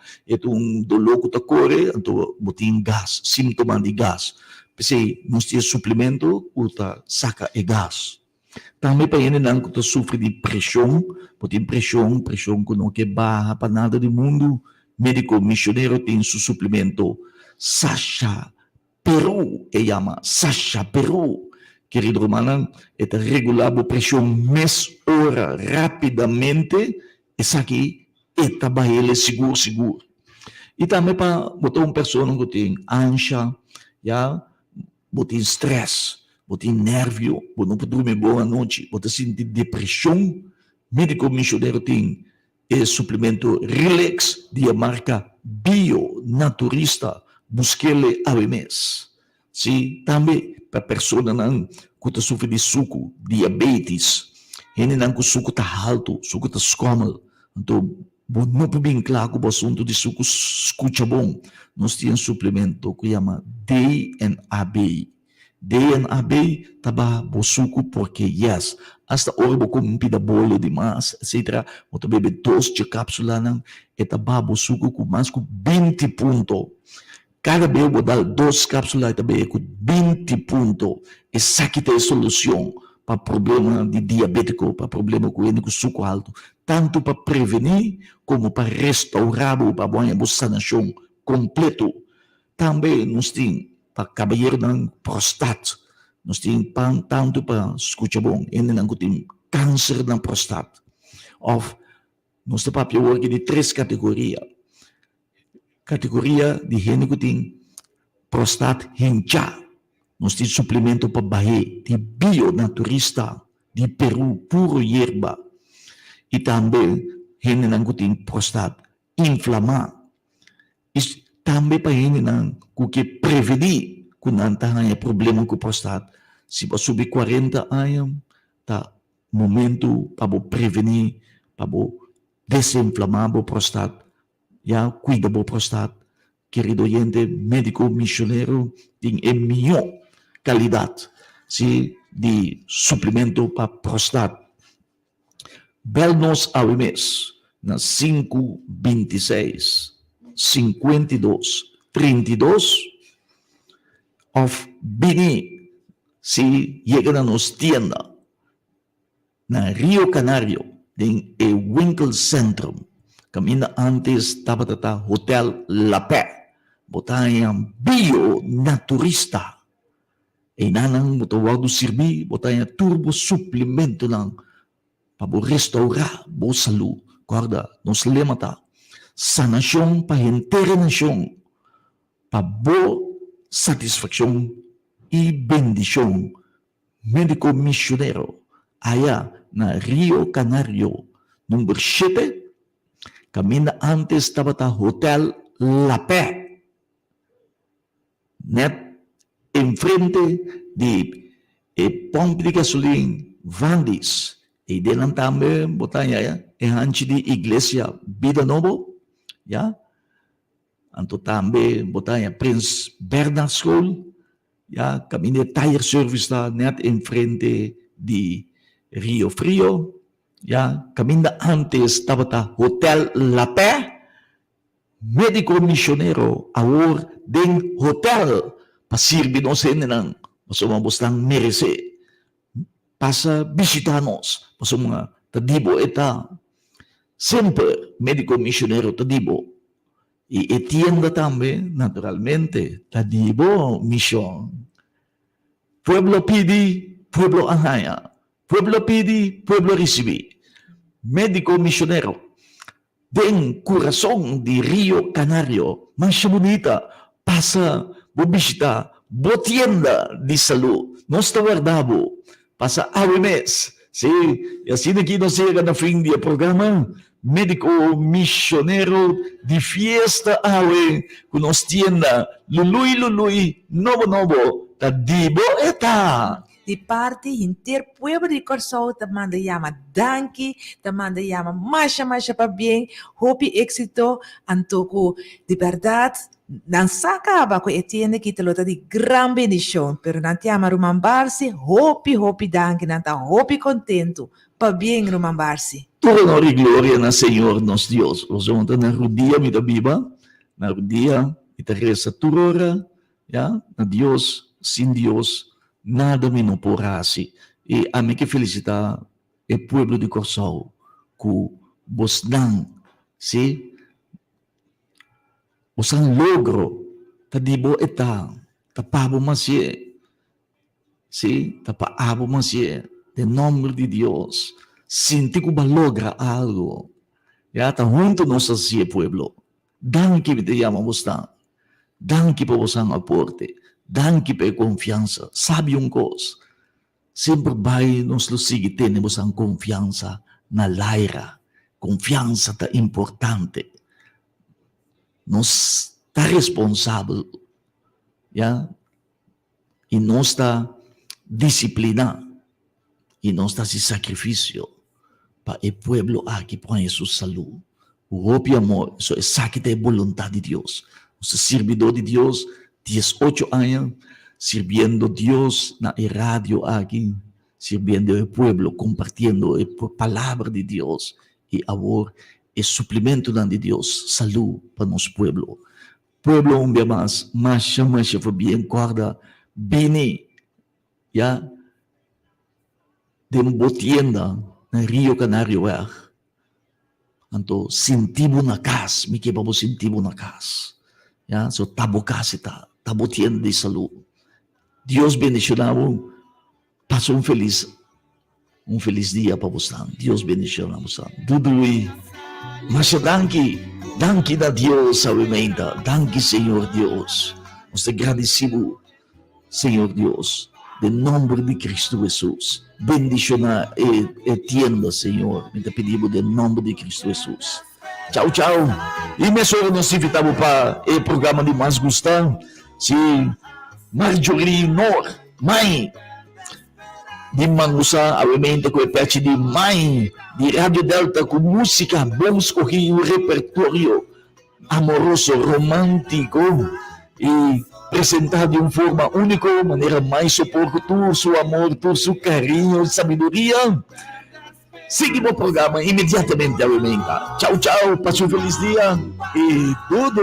dolor que está corre, então tem gás, sintoma de gás. Porque nós temos suplemento que saca gás. Também para ele não que sofre de pressão, tem pressão que não é barra para nada do mundo, médico missionário tem seu suplemento Sasha Peru, chama Sasha Peru, querido romano, é regular a pressão mês hora rapidamente, isso aqui é trabalhar seguro. E também para botar uma pessoa que tem ansia, já, tem estresse, tem nervio, não pode dormir boa noite, pode sentir depressão, médico missionário tem suplemento Relax, de marca Bio-Naturista, busque-le a mês. Sim, também para pessoa que sofre de suco, diabetes, ele não que o suco está alto, o suco está escômodo. Então, não é bem claro que o assunto de suco escuta bom. Nós temos suplemento que chama DNAB. DNAB está bom suco porque, yes, hasta hora com um pida bolha demais, etc. Você bebe 2 de cápsula, está bom suco com mais de 20 pontos. Cada vez eu vou dar 2 cápsulas também com 20 pontos. Essa aqui tem solução para problema de diabético, para problema com o suco alto. Tanto para prevenir, como para restaurar, para a sanação completo. Também nós temos para cabalheiro da prostate. Nós temos tanto para, escuta bom, ainda não tem câncer da prostate. Nós temos para de 3 categorias. Categoria de gente que tem prostate hincha. Nós temos suplemento para barrer, de Bio-Naturista, de Peru, puro hierba. E também, gente que tem prostate inflamada. E também para gente que prevenir que não tem problema com prostate. Se você subir 40 anos, tá momento para prevenir, para desinflamar o prostate. Já cuida do prostate, querido oyente, médico missionário tem a melhor qualidade de suplemento para prostate. Bel-nos ao mês, na 526 52 32 of Bini, se chega na nossa tienda, na Rio Canário, em Winkel Centrum. Camina antes estava Hotel La Paix, botayan Bio-Naturista. E nanang botawag do sirbi, botayan turbo suplemento lang para restaurar a saúde. Guarda, nos lema sanação para inteira nação, para boa satisfação e bendição. Médico missionário, allá na Rio Canário, número 7, camina antes estava Hotel La Paix, net enfrente de pompa de gasolina Vandis, e delan também botanya antes de igreja Vida Novo, ya, anto também botanya Prince Bernard School, ya, camina tire service da net enfrente de Rio Frio. Ya, camina antes estava Hotel La Paix, médico missionário, agora den hotel, para servir nos nang, mas vamos lang merece, passa visitar-nos, mas mga tadibo eta, sempre médico missionário tadibo, e tienda também, naturalmente, tadibo mission. Pueblo pidi, pueblo anhaya. Pueblo pidi, pueblo recibe. Médico misionero. Den coração de Rio Canario, Mancha Bonita, passa bobista, botienda de saúde. Nós está guardado, passa AWMS. Sim, e assim aqui nós chega na fim do programa, médico missioneiro de fiesta awe, com nós tienda, lului, novo, ta dibo eta. De parte inteiro pueblo de Corsol te manda llama danki, te manda llama masha para bien, hope éxito, antoco de verdad, não sacaba que etiende que te lota de gran bendición, pero não te ama Rumambarsi, hope danki, não tá hope contento, para bien Rumambarsi. Toda honor e glória na Senhor nosso Deus. Nós vamos na rodia mida biba, na rodia ita reza turora, ya, na Deus, sin Deus, nada me não porá assim. E a mim que felicitar o povo de Corsol, que vos dão, se vos dão logro, ta dibo eta, ta pabo masie, se ta paabo masie, de nome de Deus, sinti que logra algo, ya ta junto nos assim, pueblo, dan que te llama vos dão, dan que vos dão aporte, dan que pe confiança, sabe coisa, sempre vai nos lo sigue, temos a confiança na laira, confiança tá importante, nós tá responsável, ya, e nós tá disciplina, e nós tá se sacrifício, para o pueblo aqui põe sua saúde, o hope e amor, isso é saque da vontade de Deus, você é servidor de Deus, 18 anos, sirviendo Dios na radio aquí, sirviendo el pueblo, compartiendo la palabra de Dios y ahora el suplemento de Dios, salud para nuestro pueblo. Pueblo un día más fue bien guarda, bene, ya, de una botienda en Rio Canario, Anto, sentimos na casa, me que vamos sentimos na casa. Ya, so tabo casa tabo tienda de salud. Deus bendicionamos. Passa um feliz dia para você. Deus bendicionamos. Dudui. Mas danke da Deus, aumenta. Danke, Senhor Deus. Nós te agradecemos, Senhor Deus, em nome de Cristo Jesus. Bendicionar e tienda, Senhor. Me te pedimos em nome de Cristo Jesus. Tchau. E me sou nós invitamos para o programa de mais gostar. Se Marjorie Nor, mãe de Mangusa, obviamente com a parte de mãe de Rádio Delta com música, vamos escolher um repertório amoroso, romântico e apresentar de uma forma única, maneira mais suporte todo seu amor, todo seu carinho, sabedoria. Seguimos o programa imediatamente, obviamente. Tchau, passe um feliz dia e tudo.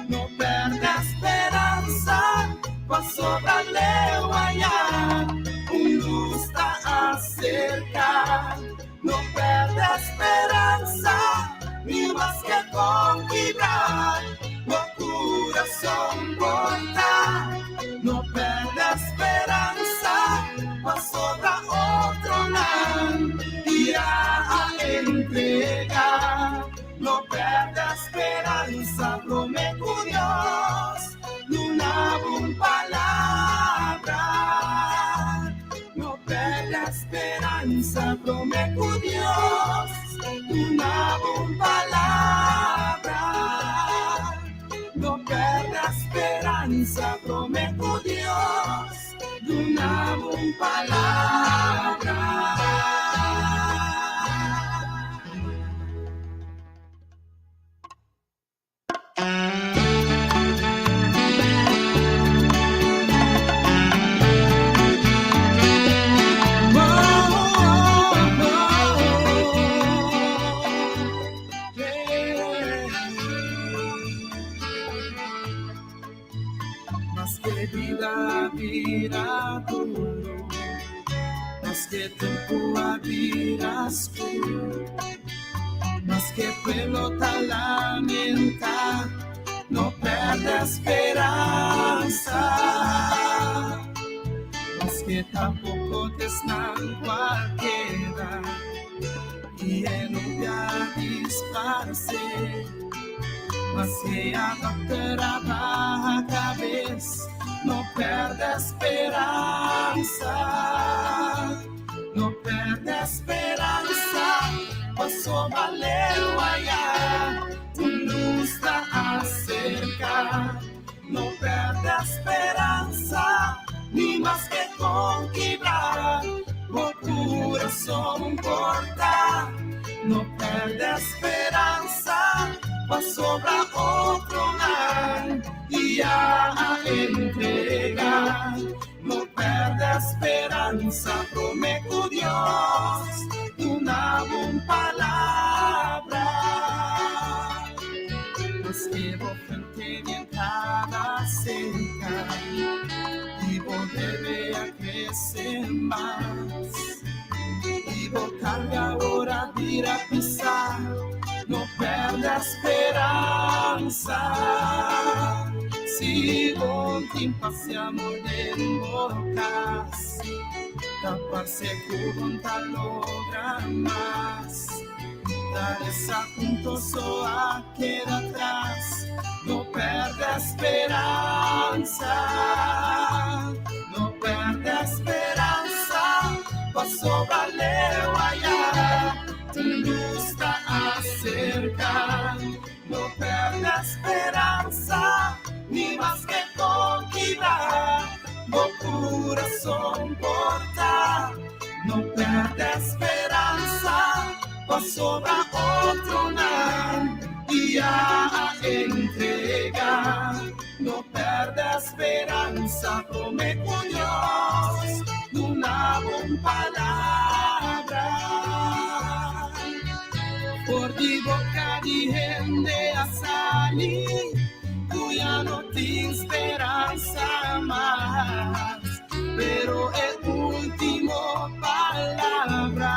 No perde a esperança, passou da leuaiá, luz está a cercar. Não perde a esperança, e mais que conquistar, no coração botar. Não perde a esperança, passou da outro lado, irá a entregar. No perde a esperança, promete Deus, numa boa palavra. No perde a esperança, promete Deus, numa boa palavra. No perde a esperança, promete Deus, numa boa palavra. Mas que vida virá tudo, mas que tempo abrirás tú, mas que pueblo te lamenta, no perde esperanza. que tampoco te esnan cualquiera y en un viaje disparse, mas que adaptará a cabeça, não perde a esperança, não perde a esperança, passou valeu allá, tu luz está a cercar, não perde a esperança, ni mais que conquistar, o coração corta, não perde a esperança, passou para outro mar e a entregar, não perde a esperança, prometo Deus, uma boa palavra, mas que vou frente de cada cerca e vou dever a crescer mais e vou carregar agora vir a pisar, não perde a esperança, se ontem passeamos de bocas, taparse con tal logra más, dar esa punto soa queda atrás, no perde a esperanza, no perde a esperanza, pasó valeu allá, tu luz está a cercar, no perde a esperanza, ni más que conquistar, o coração porta, não perde a esperança, passou para outro mar e a entregar, não perde a esperança, prometo Deus, uma boa palavra, por de boca de gente a salir, tu ya no tienes esperanza más, pero es último palabra,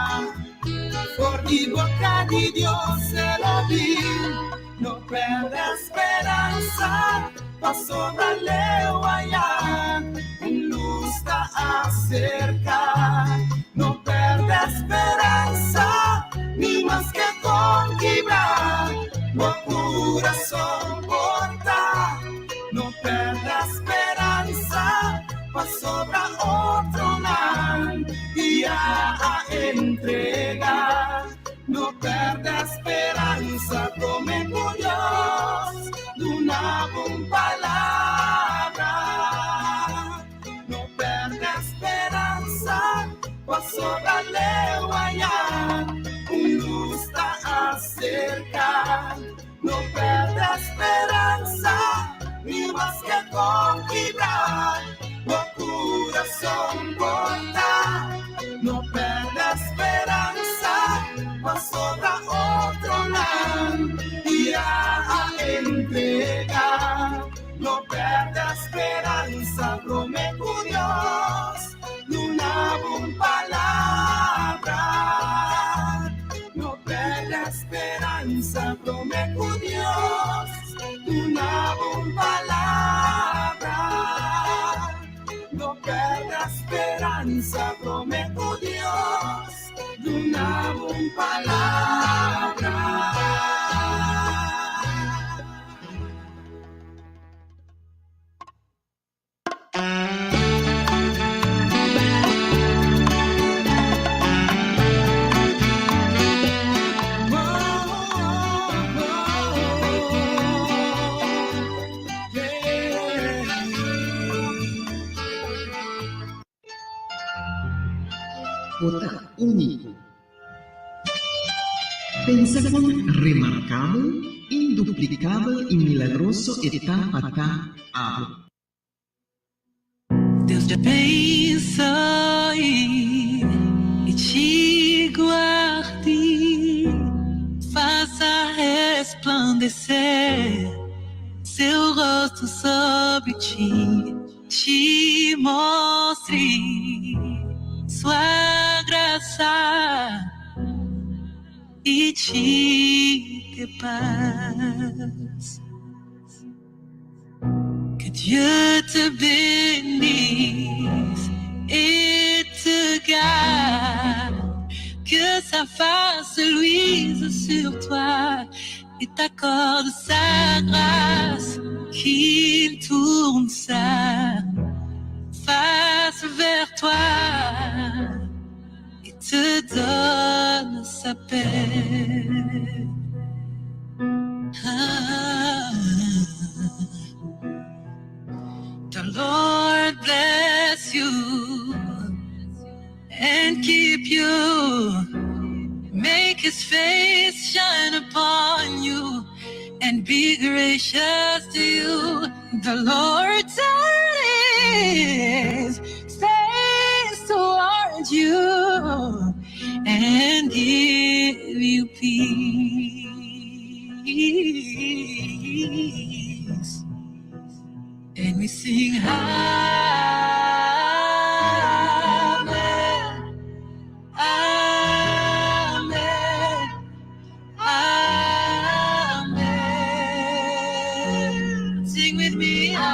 por mi boca de Dios se lo vi, no perde esperanza, pasó valeu allá, un luz está a cercar, no perde esperanza, ni más que conquistar, o coração porta, não perde a esperança, passou para outro mar e a entregar, não perde a esperança, prometo Deus, uma boa palavra, não perde a esperança, passou valeu allá, luz está a cercar, não perde a esperança, ni más que conquistar, o coração corta, não perde a esperança, passou para outro mar e a entregar, não perde a esperança, prometo Deus, uma boa palavra, não perde a esperança, prometo Deus, uma boa palavra, não perde a esperança, prometo Deus, uma boa palavra. Kota único. Pensaban remarcable, induplicável e milagroso está patá abo. Deus te abençoe e te guarde, faça resplandecer seu rosto sobre ti, te mostre sua graça e te dê paz. Que Dieu te bénisse et te garde. Que sa face luise sur toi et t'accorde sa grâce, qu'il tourne sa face vers toi et te donne sa paix. The Lord bless you and keep you. Make his face shine upon you and be gracious to you. The Lord turn his face towards you and give you peace. And we sing Amen, Amen, Amen. Sing with me, Amen,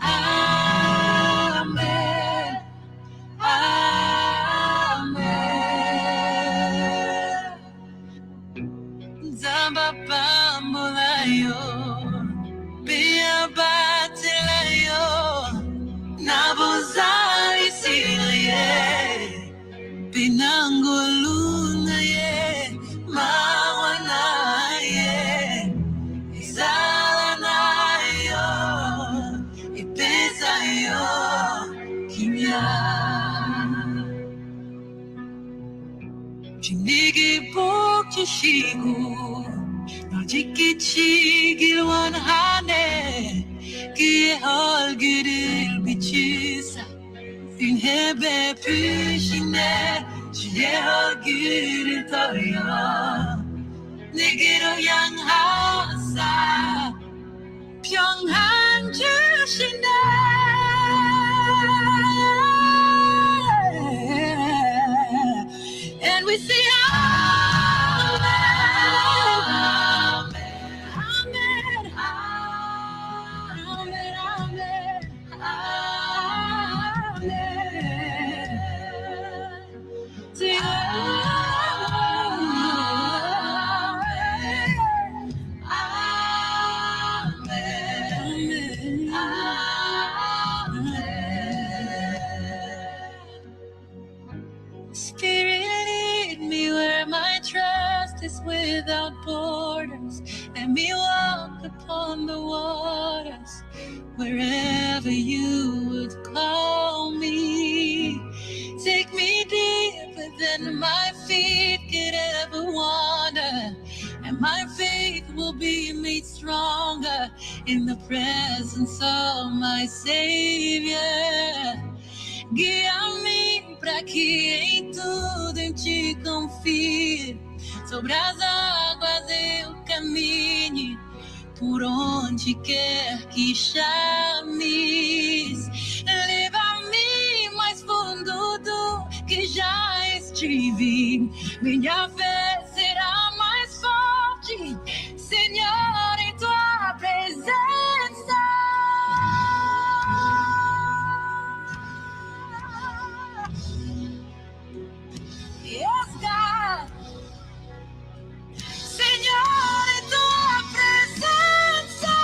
Amen, Amen. Zamba bambulayo, biabatelayo, nabuzali silaye, binanguluna ye, mawana ye, izalana yo, ipeza yo, kimya. Chinigi bukchi shigu, nojiki chigilwan hane, kiye hol giril bichisa, inhebe pishine, chiye hol giril toya, nigiro yang hasa, pyonghan jushine. And we say Amen, Amen, Amen, Amen, Amen. Sing Amen, Amen, Amen. Spirit, lead me where my trust is without borders. Let me walk upon the waters wherever you would call me. Take me deeper than my feet could ever wander, and my faith will be made stronger in the presence of my Savior. Guia-me pra que em tudo eu te confie. Sobre as águas eu caminhe, por onde quer que chames. Leva-me mais fundo do que já estive. Minha fé será mais forte, Senhor, em tua presença. Yes, God. Senhor, em tua presença.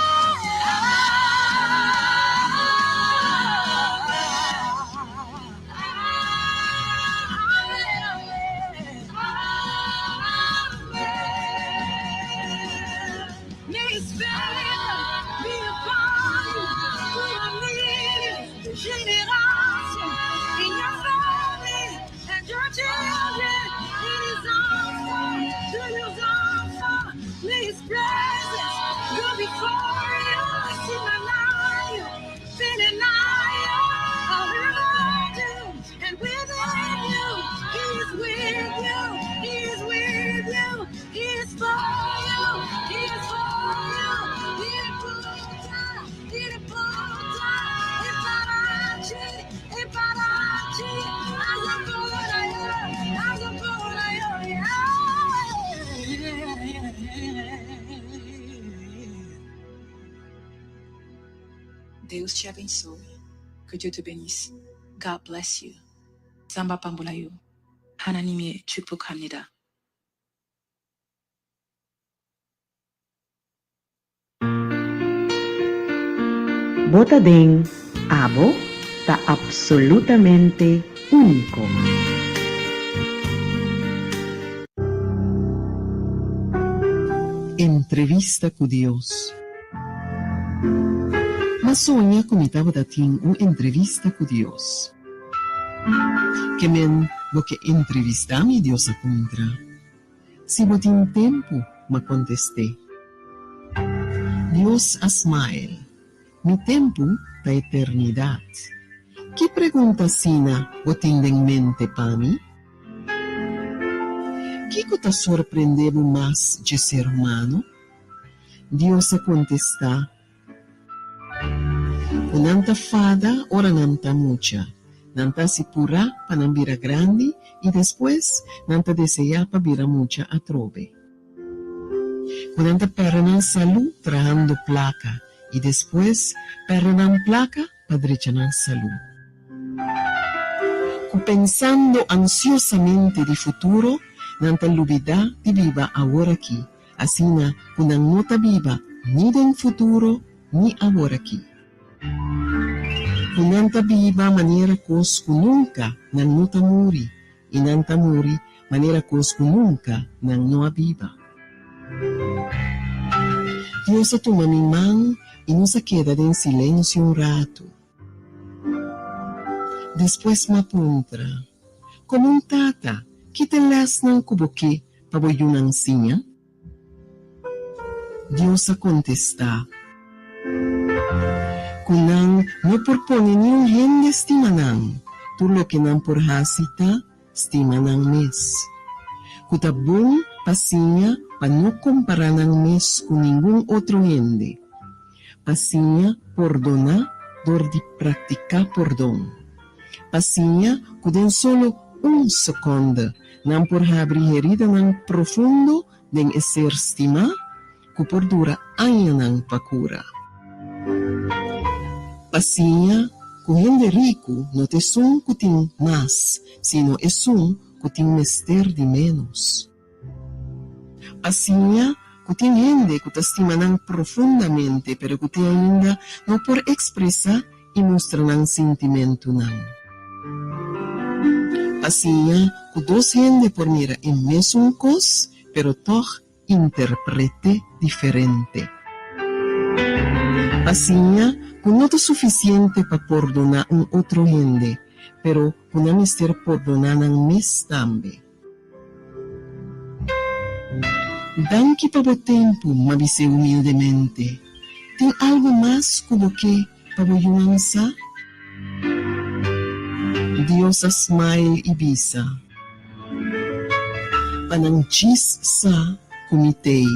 Deus te abençoe. Que Dieu te bénisse. God bless you. Samba pambulayu. 하나님의 축복합니다. Bota ding, abo, ta absolutamente único. Entrevista com Deus. Mas sonha como estava dating uma entrevista com Deus. Que men que entrevistar-me Deus a contra. Se eu tenho tempo, me contestei. Deus a smile. Mi tempo da eternidade. Que pergunta sina o tem em mente para mim? Que te surpreendeu mais de ser humano? Deus a contestar. Nanta fada, ora nanta mucha. Nanta se pura para não vira grande e depois nanta deseja para vira mucha a trove. Nanta perna saúde trajando placa e depois perna placa para drechanan saúde. Pensando ansiosamente de futuro, nanta lubida de viva agora aqui. Assim, não nota viva ni do futuro, ni agora aqui. Nanta viva maneira cosco nunca, não nota muri. E nanta muri maneira cosco nunca, não noa viva. Deus toma minha mão e nos queda em silêncio rato. Depois me apunta, como um tata, que te lasnan kuboke para boyunang sinya? Deus a contestar. Kunang no propone ni un gente estimanang, tu lo que nan por hasita, estimanang mes. Kutabung pasinya pa no comparanang mes con ningún otro gente. Pasinya perdona, dor de practicar perdón. Pasinya kuden solo un segundo, nan por abrir herida nan profundo den ser estima, ku por dura anya nan pakura. Pasinya, ku hindi rico, no te son kuting mas, sino esun kuting mester de menos. Pasinya, kuting hindi kutastima nan profundamente, pero kuting ainda no por expresa y mostra nan sentimento nan. Pasinya, ku dos gente por mira en mesmo cos, pero toch interprete diferente. Pasinya, ku no to suficiente para perdonar un otro gente, pero ku na mister perdonar ng mes tambe. Danki pa bo tempo, mabise humildemente. Tem algo más kubo que paboyungan sa? Dios a smile ibisa. Panangchis sa kumitei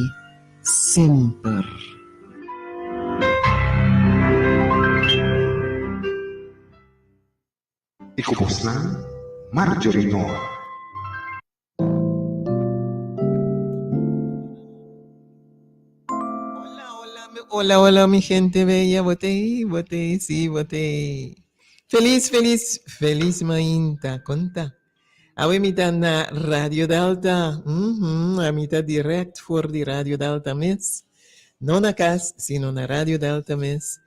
semper. Ikubos ng Marjorie Noor. Hola, hola, mi gente bella. Botei, sí, botei. Feliz mainta, conta. Awe mita na Radio Delta. Amita direct for the Radio Delta mes. No na cas, sino na Radio Delta mes.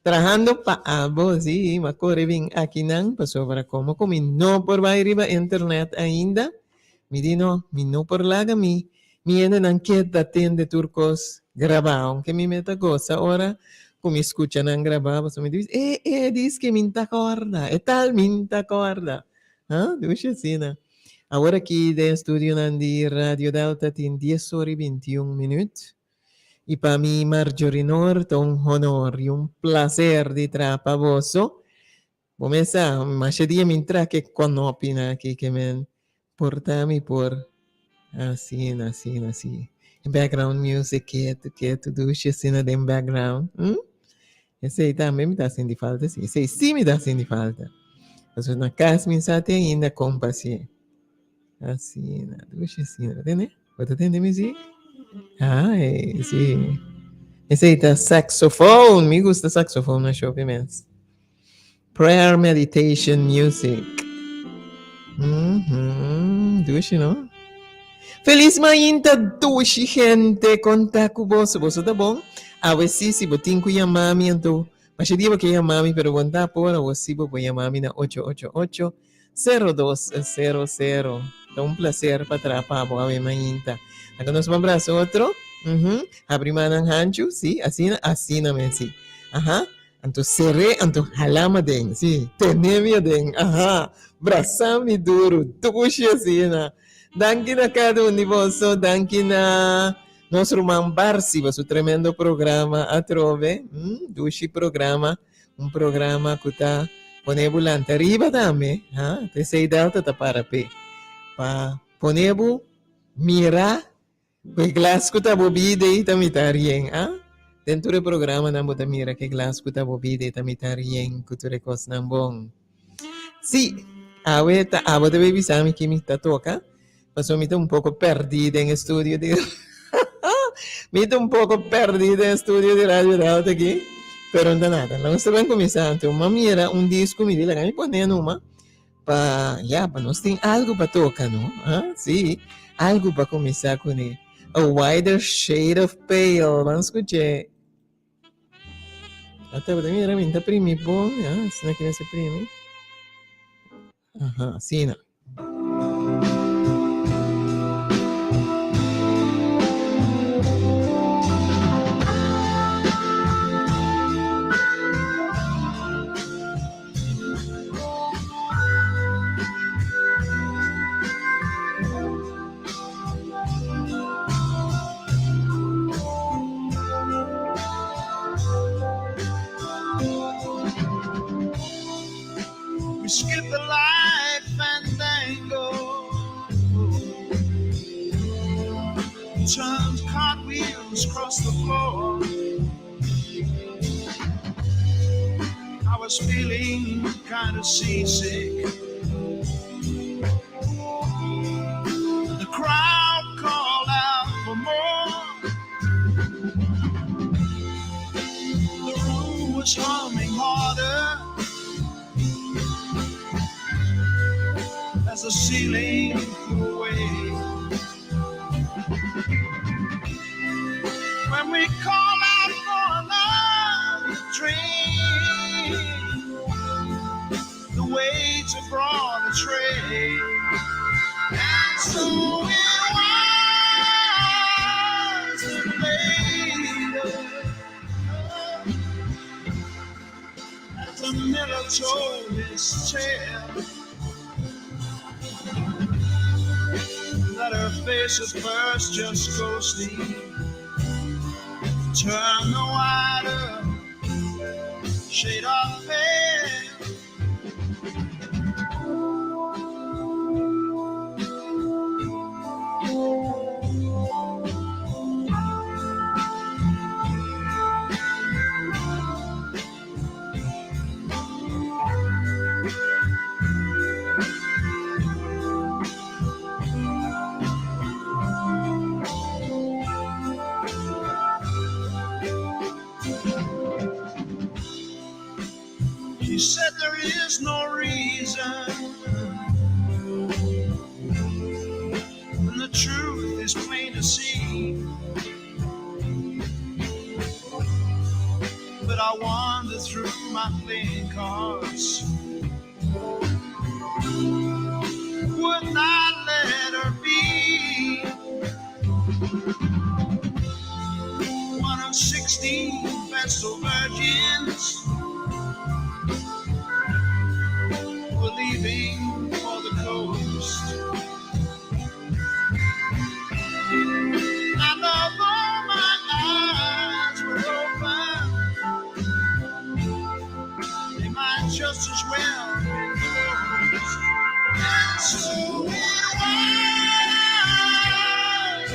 Trabajando pa abo, sí, makoribing akinang pasobra como kung no por bayriba internet ainda. Mi dino, mi no por laga mi ena ng kieta tende turcos grabaon que mi meta cosa ora kung escucha nang grababa so mi dice dis que minta corda tal minta corda duce sina ahora aquí de estudio nandi Radio Delta tin 10 horas y 21 minutos y para mí Marjorie Noor un honor y un placer de trapaboso bomesa machedia mintra que conopina aquí que men portami por así. Background music que tu duche sina den background. Esse também me dá assim de falta, sim. Esse sim me dá assim de falta. Mas na casa me sate ainda com paciência. Assim, na duche sina, né? Você tem de music? Sim. Ese está saxophone. Me gusta saxophone na show, mens. Prayer, meditation, music. Dushi, no? Feliz mainta dushi, gente. Conta com você. Você tá bom? A você, se você tem que mami, então... Mas eu digo que é mami, pero conta por você, você mami na 888-0200. Então, prazer para atrapar a minha mainta. Agora nós vamos para outro. Abrir manang hancho, sí, así na men, sí. Ajá. Anto sere, anto halama den, sí. Tenemia den, ajá. Brasami duro, tushi así na. Danke na cada un de vosotros, danke na nosso irmão Barsi, su tremendo programa a trove, dushi programa, um programa que está ponebulante. Arriba dame, te sei delta ta para pe. Pa ponebu, mira, que glass que tá bobide e tá mitarien, dentro do programa na bota mira que glass que tá bobide e tá mitarien, que tu recos na bom. Sim, awe ta abo de baby sami que me tá toca, passou me tá um pouco perdida em estúdio de me estou um pouco perdido em estúdio de rádio Delta aqui, pero não nada. Nós estamos começando, uma mira, um disco, me diz, me põe numa, para nós tem algo para tocar, não? Sim, algo para começar com ele. A Wider Shade of Pale, vamos escutar. Até para mim, realmente, primi bom, se não quer ser primi. Sim, não. We skip the life fandango, turned cartwheels across the floor. I was feeling kind of seasick. The crowd called out for more. The room was humming harder as the ceiling flew away. When we call out for another drink, the waits have brought a tray, and so it was later, as the miller told his tale, that her face at first just ghostly turned the wider shade of pale. She said there is no reason, and the truth is plain to see. But I wander through my playing cards, would not let her be one of 16 Vestal virgins were leaving for the coast. And although my eyes were open, they might just as well be closed. And so it was,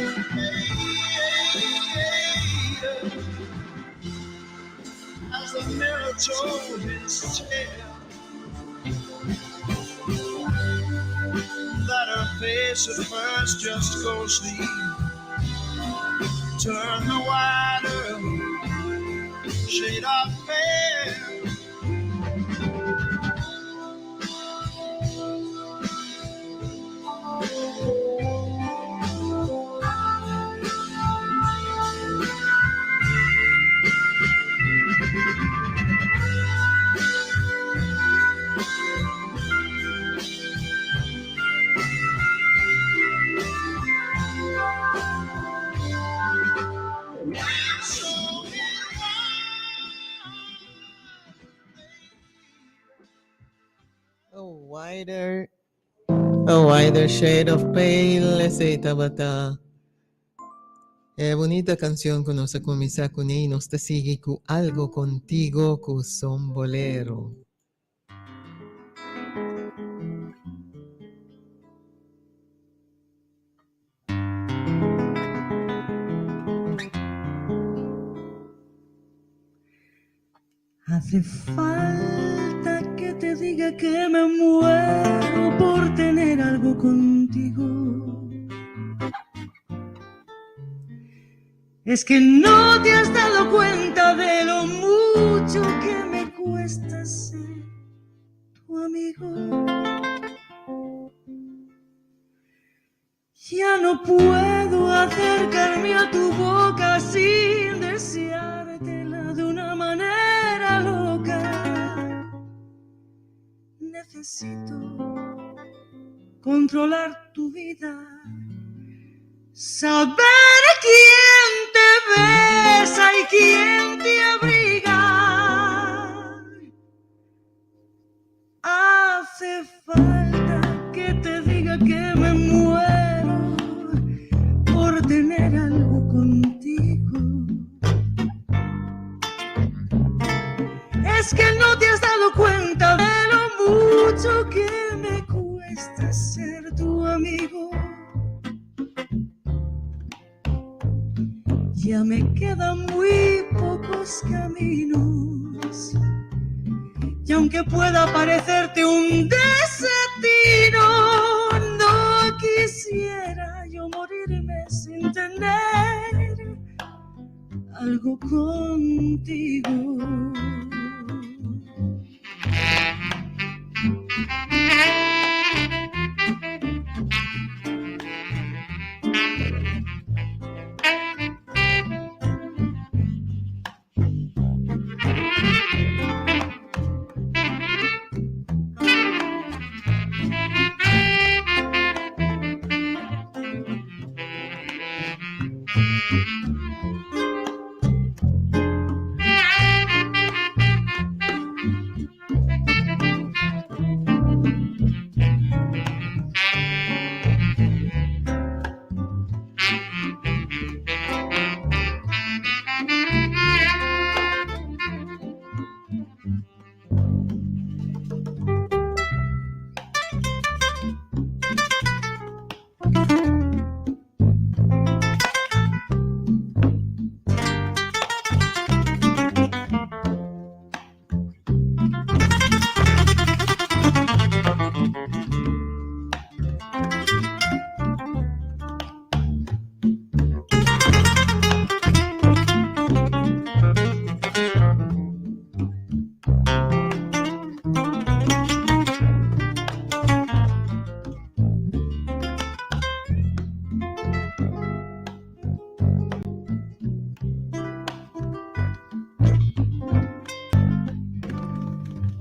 as the mirror told his tale, that her face at first just ghostly turned the wider shade of pale. A wider shade of pale, ese tabata. Bonita canción que nos comienza con ella, nos te sigue con algo contigo, con son bolero. Hace falta que te diga que me muero por tener algo contigo. Es que no te has dado cuenta de lo mucho que me cuesta ser tu amigo. Ya no puedo acercarme a tu boca sin deseártela de una manera loca. Necesito controlar tu vida, saber quién te besa y quién te abriga. Hace falta que te diga que me muero por tener algo contigo. Es que no te has dado cuenta de lo mucho que me cuesta ser tu amigo. Ya me quedan muy pocos caminos, y aunque pueda parecerte un desatino, no quisiera yo morirme sin tener algo contigo.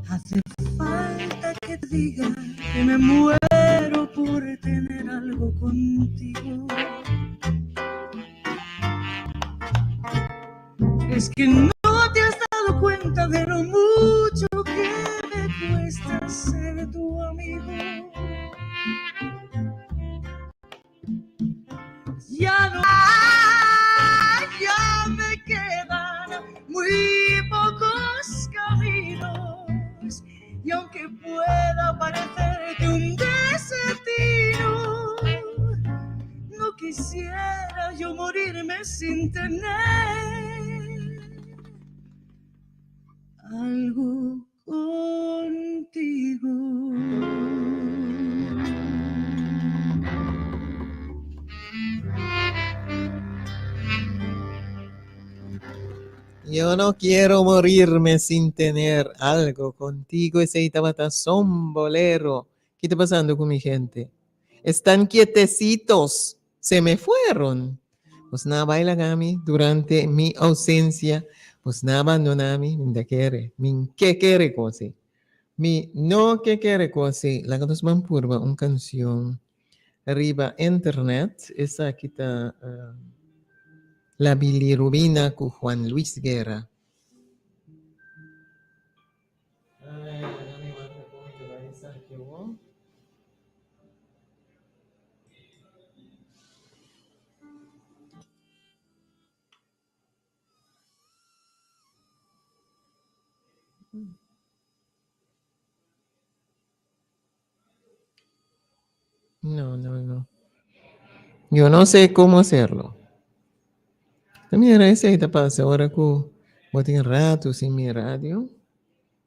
Hace falta que te diga que me muero por tener algo contigo. Es que no te has dado cuenta de lo mucho que me cuesta ser tu amigo. Ya no, ya me quedan muy pocos caminos, y aunque pueda parecerte un desatino, no quisiera yo morirme sin tener algo contigo. Yo no quiero morirme sin tener algo contigo. Ese Itabatazón bolero. ¿Qué está pasando con mi gente? Están quietecitos. Se me fueron. Pues nada, baila gami durante mi ausencia. Pues nada, abandonami. Minda quiere. Min que quiere così. Mi no que quiere così. La cantos Mampurba, una canción. Arriba internet. Esa kita la bilirrubina con Juan Luis Guerra. No. Yo no sé cómo hacerlo. También ese te pasa ahora que botín rato sin mi radio.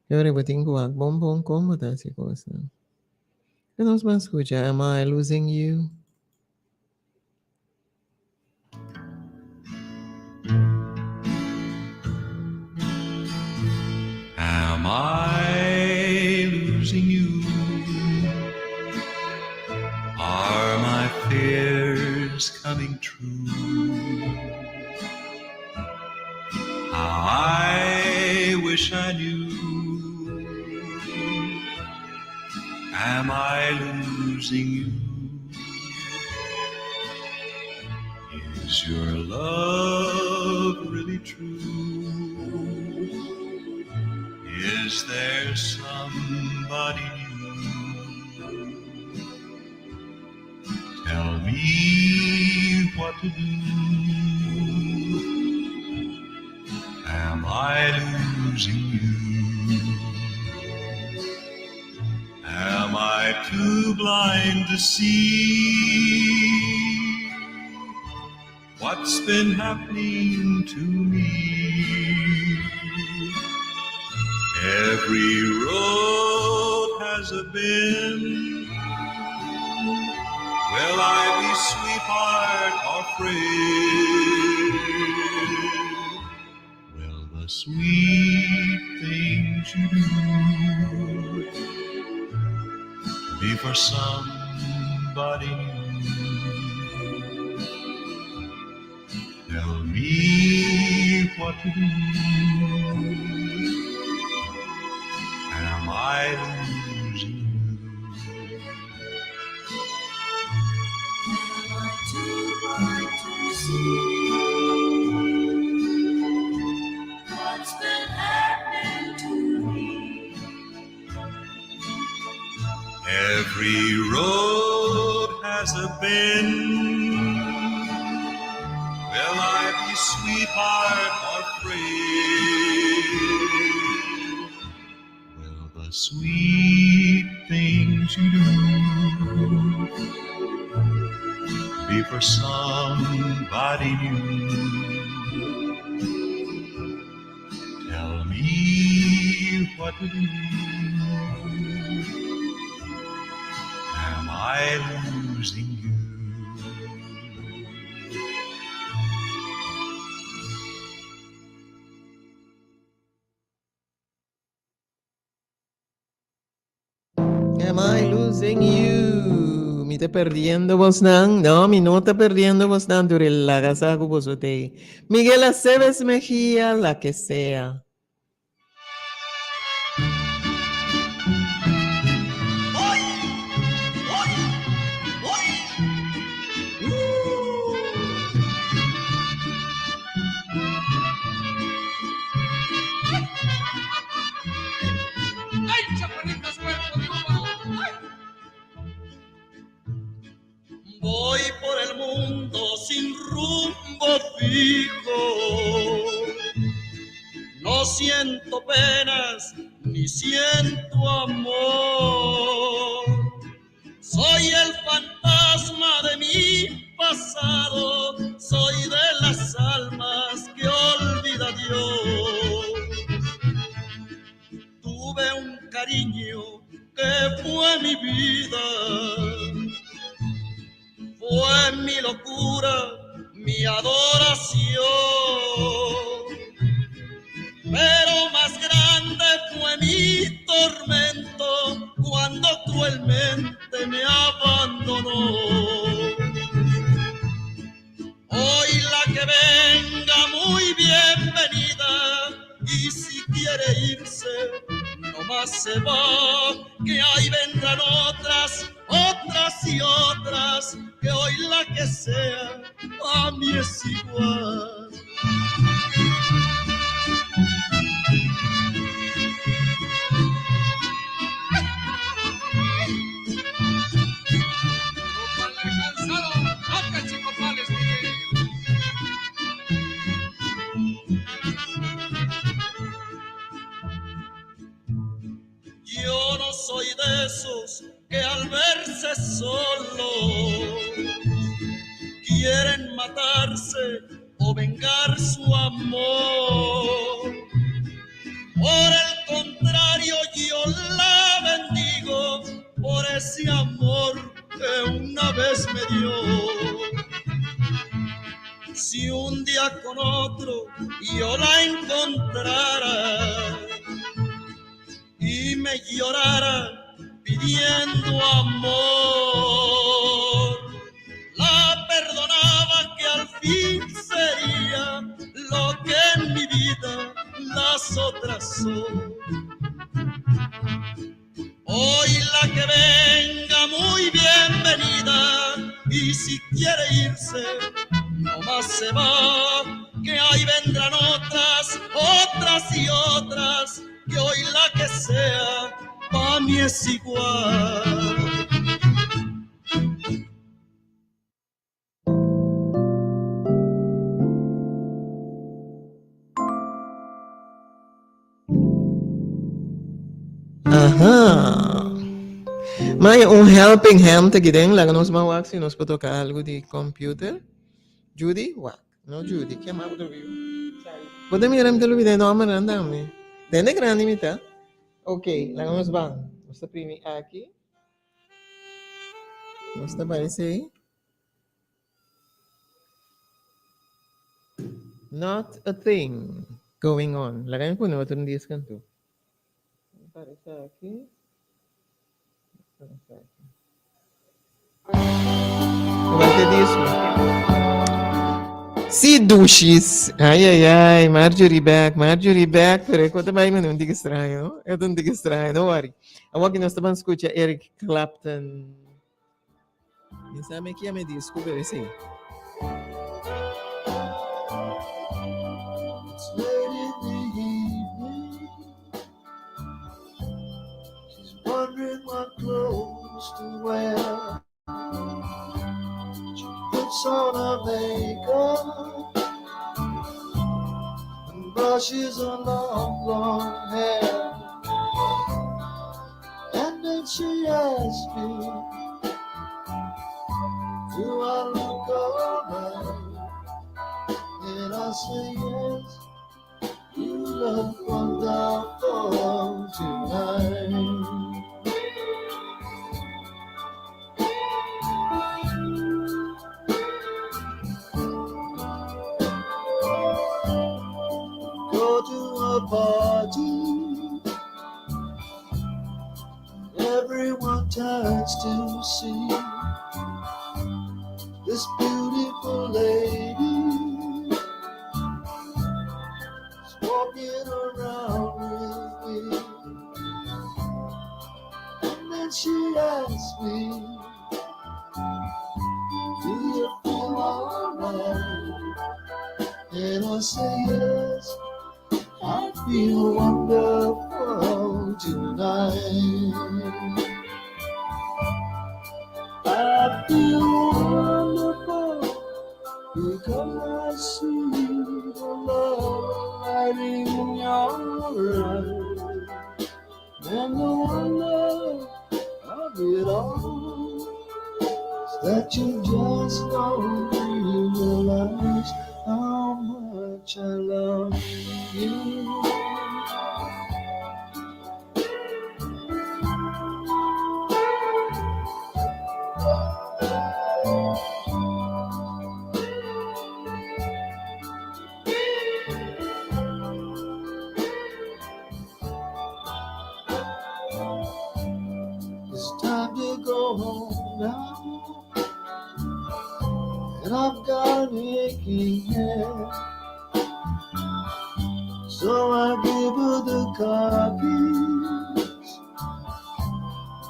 Y ahora botín con bombón, ¿cómo te hace cosa? ¿Qué nos va a escuchar? Am I losing you? Am I losing you? Are my fears coming true? How I wish I knew. Am I losing you? Is your love really true? Is there somebody new? Tell me what to do. Am I losing you? Am I too blind to see what's been happening to me? Every road has a bend. Will I be sweetheart or friend? Will the sweet things you do be for somebody new? Tell me what to do. Am I losing you? Am I too blind to see what's been happening to me? Every road has a bend. Will I be sweetheart or friend? Will the sweet things you do be for somebody new? Tell me what to do. Am I losing you? Am I losing you? Mi está perdiendo vos nan? No, mi no está perdiendo vos nan. Dure la casa que vos te. Miguel Aceves Mejía, la que sea. Voy por el mundo sin rumbo fijo, no siento penas ni siento amor, soy el fantasma de mi pasado, soy de las almas que olvida Dios. Tuve un cariño que fue mi vida, fue mi locura, mi adoración. de mi tormento cuando cruelmente me abandonó. Hoy la que venga muy bienvenida, y si quiere irse, no más se va, que ahí vendrán otras, otras y otras, que hoy la que sea a mí es igual. Yo no soy de esos que al verse solos quieren matarse o vengar su amor. Por el contrario, yo la bendigo por ese amor que una vez me dio. Si un día con otro yo la encontrara y me llorara pidiendo amor, la perdonaba, que al fin sería lo que en mi vida las otras son. Hoy la que venga muy bienvenida, y si quiere irse, no más se va, que ahí vendrán otras, otras y otras, que hoy la que sea pa' mí es igual. Aha. May helping hand te gideng lang nos mawak si nos puto ka algo di computer. Judy, wak. No Judy, que mais do viu? Podemos ir a me video no amaranda me. Tende grande mita. Ok, lá nos vamos. Vamos primeiro aqui. Vamos aparecer aí. Not a thing going on. Lagay po na outro dias kanto. Aparece aqui. Vai ter disco. Si douches. Ai, Marjorie back. Pero quanto mais não diga estranho. Eu não digo estranho, não worry. Agora que nós estamos escutando Eric Clapton. E sabe que é me disco, parece aí. It's late in the evening. She's wondering what clothes to wear. She puts on her makeup and brushes her long hair. And then she asks me, do I look alright? And I say yes, you look wonderful tonight. Go to a party, everyone turns to see this beautiful lady is walking around with me. And then she asks me, do you feel alright? And I say yes, I feel wonderful tonight. I feel wonderful because I see the love lighting in your eyes, and the wonder of it all is that you just don't realize how much I love you. now, and I've got an aching head. So I give her the copies,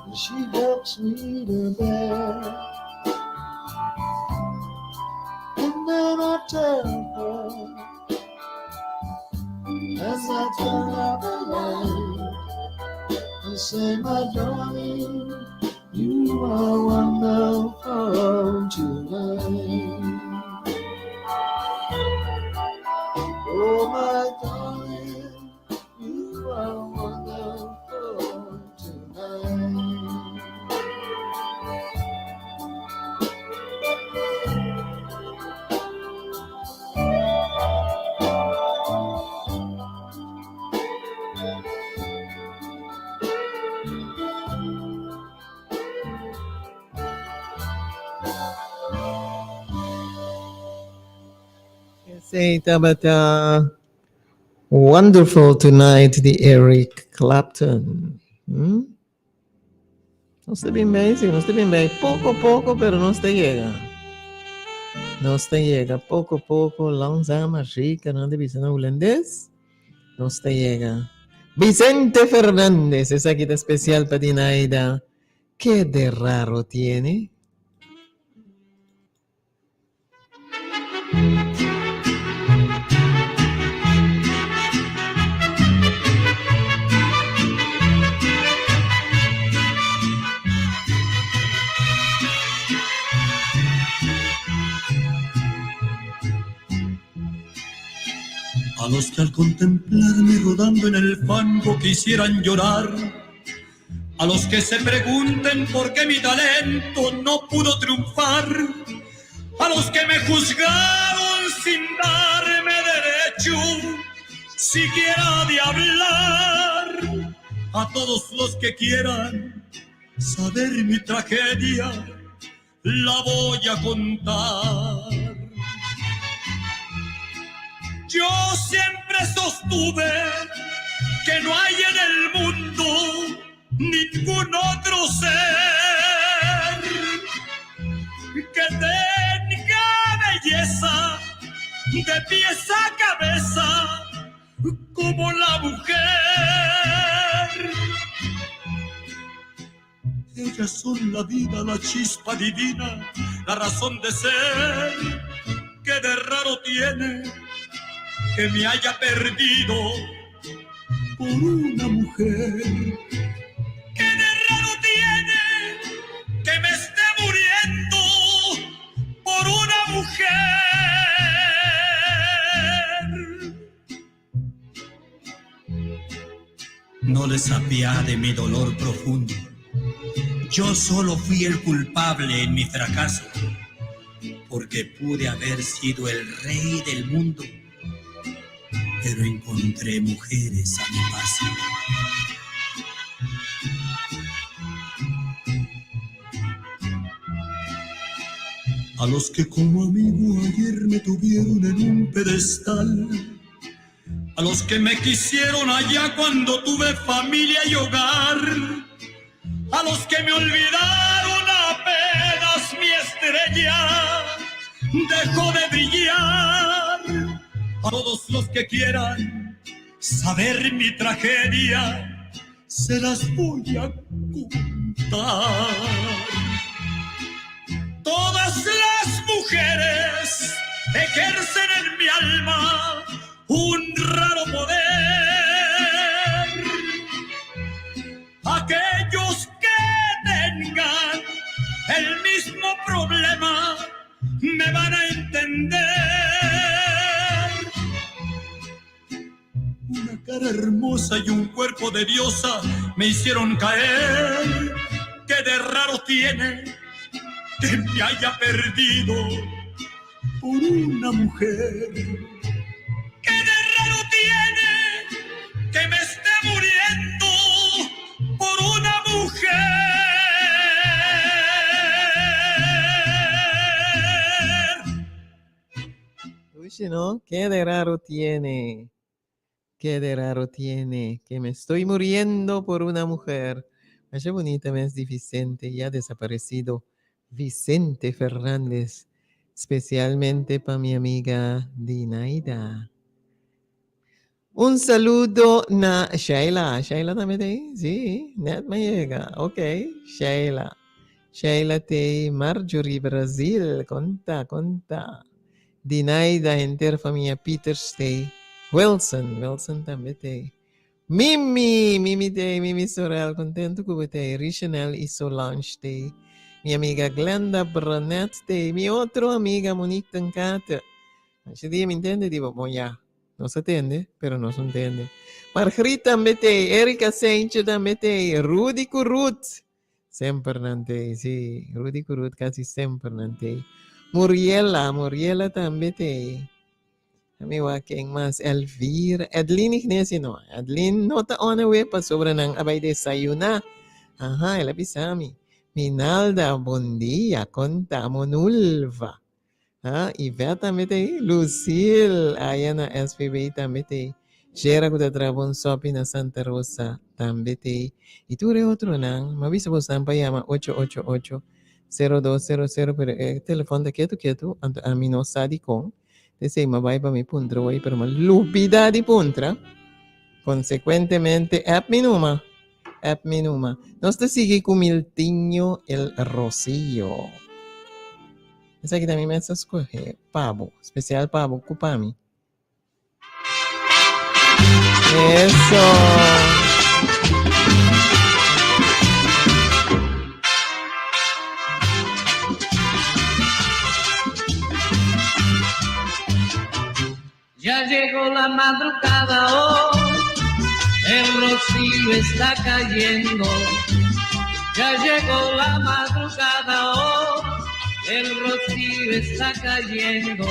and she helps me to bed. And then I tell her, as I turn out the light, I say, my darling, you are wonderful tonight. Oh, my darling, you are wonderful tonight. Say, Tabata, wonderful tonight, the Eric Clapton. No está bien bem, no está bien bem. Poco a poco, pero no está llega. No está llega. Poco a poco, langzaam, rica, no de Vicente holandés. No está llega. Vicente Fernández, esa quita especial para Dinaida. ¿Qué de raro tiene? A los que al contemplarme rodando en el fango quisieran llorar, a los que se pregunten por qué mi talento no pudo triunfar, a los que me juzgaron sin darme derecho siquiera de hablar, a todos los que quieran saber mi tragedia, la voy a contar. Yo siempre sostuve que no hay en el mundo ningún otro ser que tenga belleza de pies a cabeza como la mujer. Ellas son la vida, la chispa divina, la razón de ser que de raro tiene que me haya perdido por una mujer. ¿Qué de raro tiene que me esté muriendo por una mujer? No les apiade mi dolor profundo. Yo solo fui el culpable en mi fracaso, porque pude haber sido el rey del mundo, pero encontré mujeres a mi paso. A los que como amigo ayer me tuvieron en un pedestal, a los que me quisieron allá cuando tuve familia y hogar, a los que me olvidaron apenas mi estrella dejó de brillar, a todos los que quieran saber mi tragedia, se las voy a contar. Todas las mujeres ejercen en mi alma un raro poder. Aquellos que tengan el mismo problema me van a entender. Una cara hermosa y un cuerpo de diosa me hicieron caer. ¿Qué de raro tiene que me haya perdido por una mujer? ¿Qué de raro tiene que me esté muriendo por una mujer? Uy, si no, ¿qué de raro tiene? ¿Qué de raro tiene que me estoy muriendo por una mujer? Esa bonita mes de Vicente, ya desaparecido Vicente Fernández, especialmente para mi amiga Dinaida. Un saludo na Sheila. Sheila también te ahí? Sí, net me llega. Ok, Sheila. Sheila te Marjorie Brasil. Conta. Dinaida enter familia Peter Stay. Wilson también te. Mimi Sorel, contento que te. Richanel y Solange te. Mi amiga Glenda Brunet te. Mi otra amiga Monique Tancata. Ese día me entiende, digo, bueno, ya. No se entiende, pero no se entiende. Margarita también te. Erika Sánchez también te. Rudy Curut. Sempre nante, sí. Rudy Curut casi siempre nante. Muriela también te. Amigo, ¿quién más? Elvira. Edlin Ignacio, no. Edlin no ta ona we pa sobra ng abay de sayuna. Ajá, el apisami. Minalda, buen día. Conta, Monulva. Iveta también te. Lucille. Ayana SPB también te. Shera ko tatrabon sopi na Santa Rosa también te. Y tú eres otro nang. Mabisa po sampa llama 888-0200. Pero el teléfono de quieto. A mí no sadi kong. Desde mabay pa mi puntra way pero malupida di puntra. Consecuentemente, app minuma. Nos te sigue Cumiltiño el Rocío. Esa aquí también me hace escoger pavo. Especial pavo, cupami. Eso. Ya llegó la madrugada, oh, el rocío está cayendo. Ya llegó la madrugada, oh, el rocío está cayendo.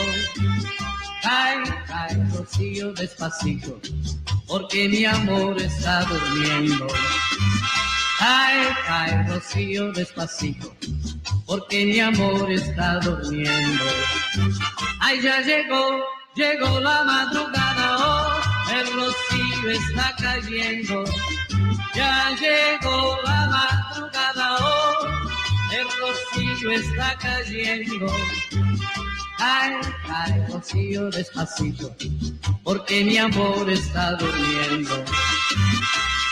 Cae, rocío despacito, porque mi amor está durmiendo. Cae, rocío despacito, porque mi amor está durmiendo. Ay, ya llegó la madrugada, oh, el rocío está cayendo. Ya llegó la madrugada, oh, el rocío está cayendo. Cae, rocío despacito, porque mi amor está durmiendo.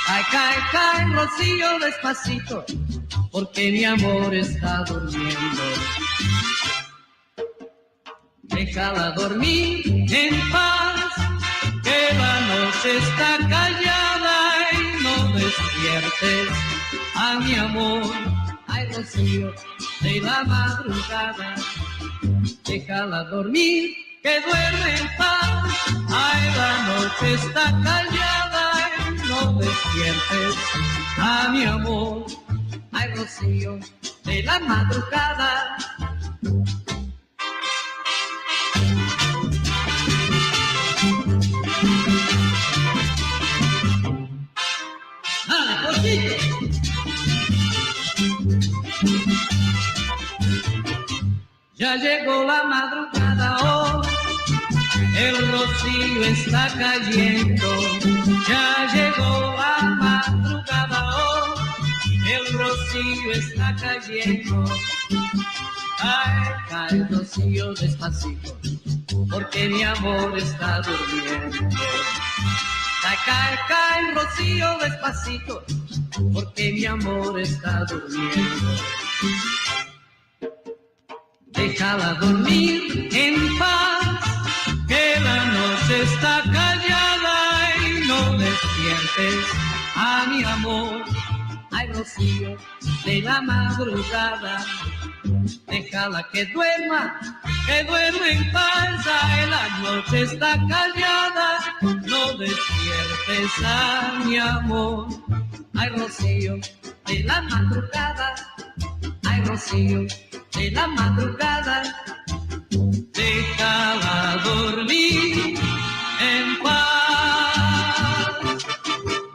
Cae, rocío despacito, porque mi amor está durmiendo. Déjala dormir en paz, que la noche está callada y no despiertes a mi amor. Ay, rocío de la madrugada, déjala dormir, que duerme en paz. Ay, la noche está callada y no despiertes a mi amor. Ay, rocío de la madrugada. Ya llegó la madrugada, oh, el rocío está cayendo. Ya llegó la madrugada, oh, el rocío está cayendo. Cae, rocío despacito, porque mi amor está durmiendo. Cae, rocío despacito, porque mi amor está durmiendo. Déjala dormir en paz, que la noche está callada y no despiertes a mi amor. Ay, rocío de la madrugada, déjala que duerma en paz. Ay, la noche está callada, no despiertes a mi amor. Ay, rocío de la madrugada, ay, rocío de la madrugada, déjala dormir en paz.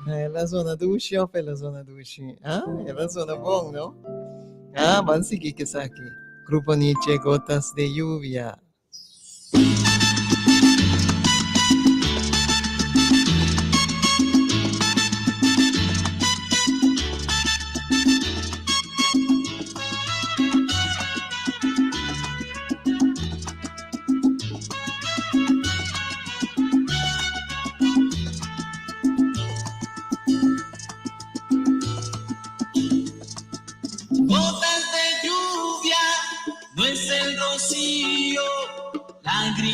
É la zona dushi ou pela zona dushi? É la zona bom, não? Vamos seguir que isso aqui. Grupo Nietzsche, Gotas de Lluvia.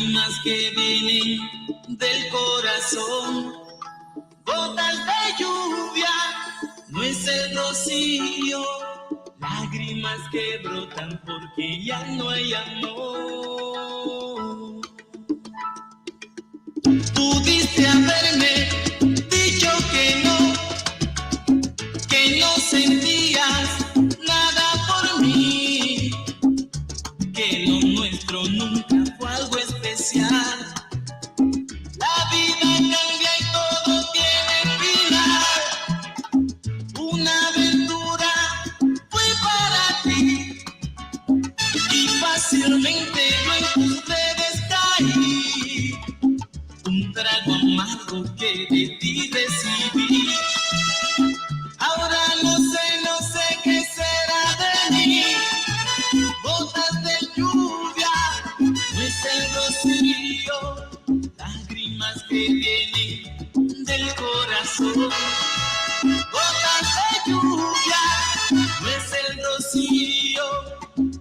lágrimas que vienen del corazón, gotas de lluvia, no es el rocío, lágrimas que brotan porque ya no hay amor. Pudiste haberme dicho que no sentías nada por mí, que lo nuestro nunca fue algo especial. La vida cambia y todo tiene final. Una aventura fue para ti y fácilmente yo en tus redes caí. Un trago amargo que de ti recibí. Ahora no sé qué será de mí. Gotas de lluvia, no es el rocío, lágrimas que vienen del corazón. Gotas de lluvia, no es el rocío,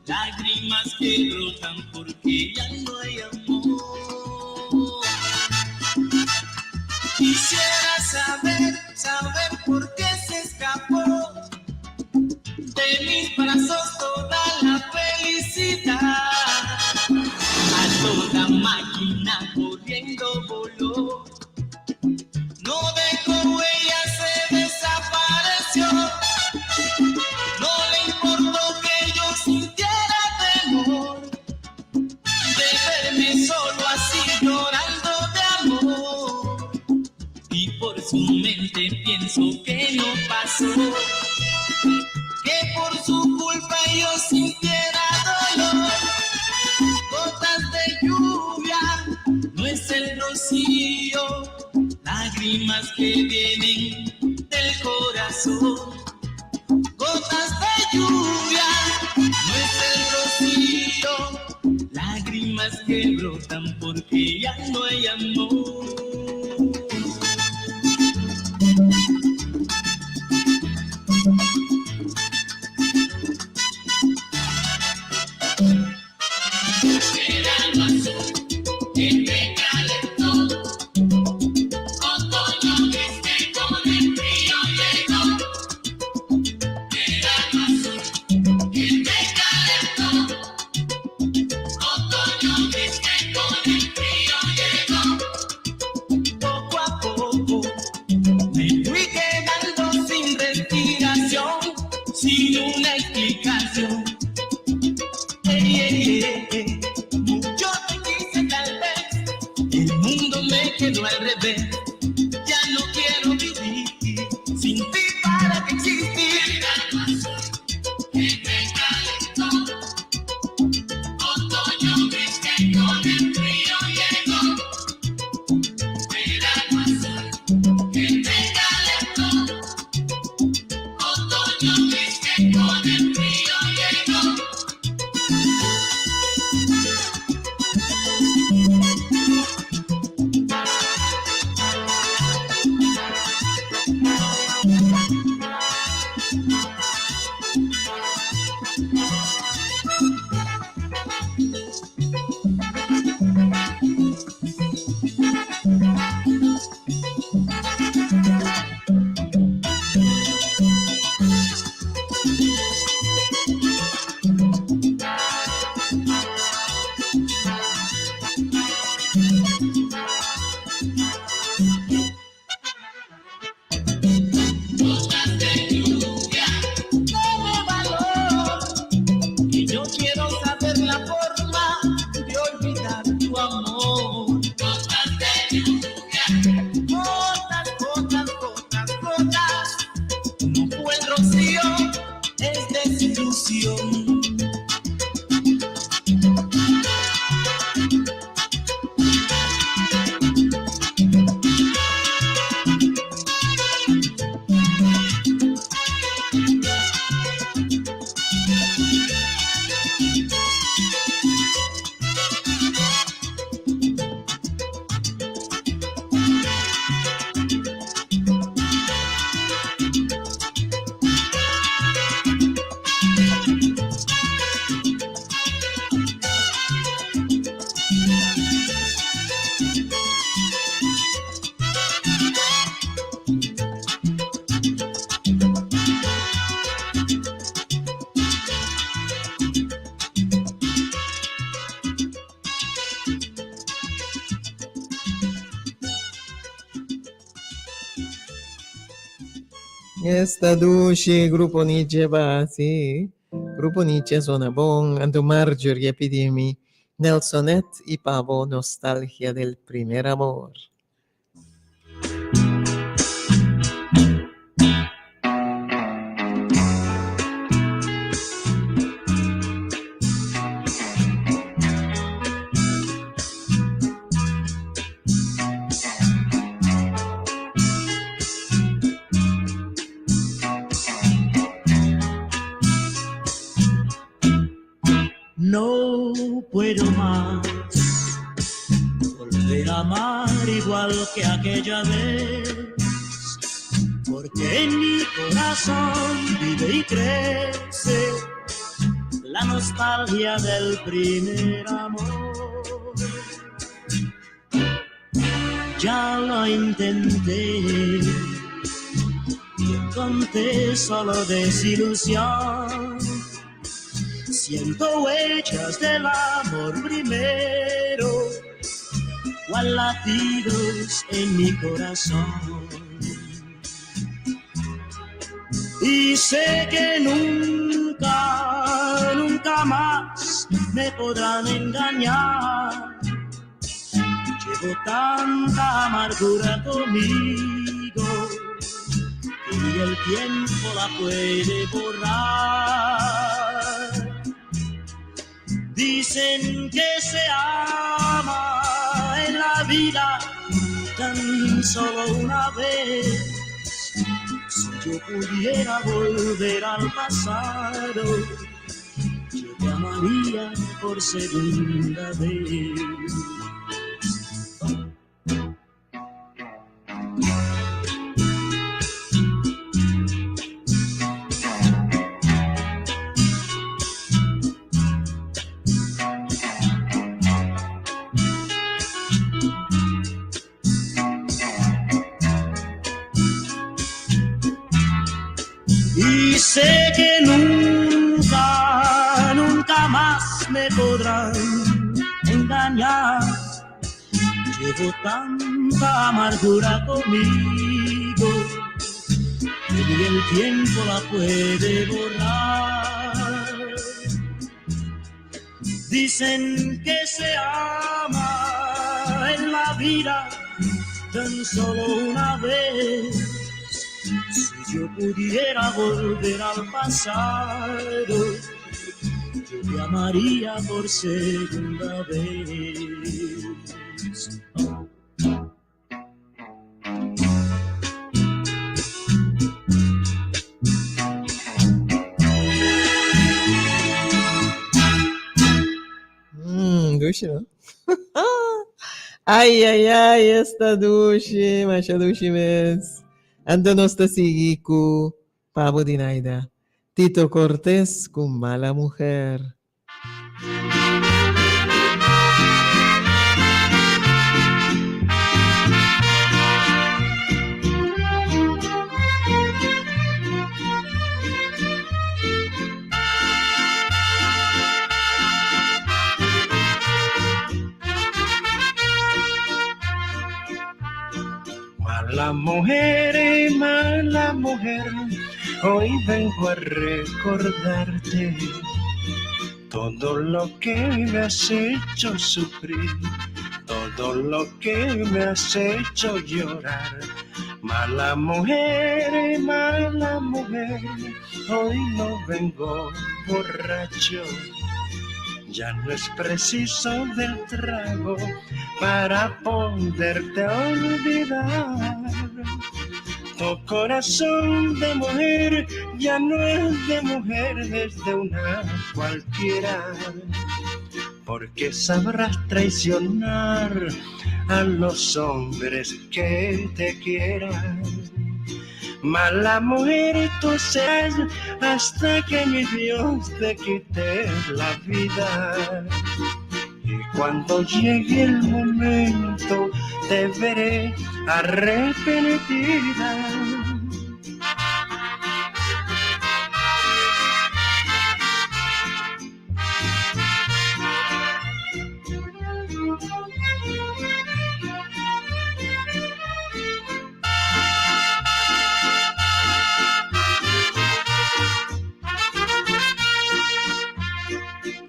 lágrimas que brotan porque ya no hay amor. Quisiera saber por qué se escapó de mis brazos toda la felicidad. A toda máquina corriendo voló, no dejó huella, se desapareció. No le importó que yo sintiera temor de verme solo así llorando de amor. Y por su mente pienso que no pasó, que por su culpa yo sintiera dolor. Gotas de lluvia, no es el rocío, lágrimas que vienen del corazón. Gotas de lluvia, no es el rocío, lágrimas que brotan porque ya no hay amor. Sin una explicación. Mucho te quise, tal vez el mundo me quedó al revés. Ya no quiero vivir sin ti, ¿para qué existir? Verano azul que me calentó, otoño gris que con el frío llegó. Verano azul que me calentó, otoño gris que con el frío llegó. Gotas de lluvia, dame valor, que yo quiero Esta Dushi, Grupo Nietzsche va, sì. Grupo Nietzsche suona bon, Ando Marjorie Epidemi, Nelsonet y Pavo, Nostalgia del primer amor. No puedo más volver a amar igual que aquella vez, porque en mi corazón vive y crece la nostalgia del primer amor. Ya lo intenté y encontré solo desilusión. Siento huellas del amor primero, cual latidos en mi corazón. Y sé que nunca, nunca más me podrán engañar. Llevo tanta amargura conmigo que ni el tiempo la puede borrar. Dicen que se ama en la vida tan solo una vez. Si yo pudiera volver al pasado, yo te amaría por segunda vez. Y sé que nunca, nunca más me podrán engañar. Llevo tanta amargura conmigo que ni el tiempo la puede borrar. Dicen que se ama en la vida tan solo una vez. Si yo pudiera volver al pasado, yo te amaría por segunda vez. Dushi, ¿no? Ay, esta Dushi, Masha Dushi mes. Ando nosta sigiku, Pavo Dinaida. Tito Cortés con Mala Mujer. Mala mujer, hoy vengo a recordarte todo lo que me has hecho sufrir, todo lo que me has hecho llorar. Mala mujer, hoy no vengo borracho. Ya no es preciso del trago para poderte olvidar. Tu corazón de mujer ya no es de mujer, es de una cualquiera. Porque sabrás traicionar a los hombres que te quieran. Mala mujer tú serás hasta que mi Dios te quite la vida. Y cuando llegue el momento te veré arrepentida.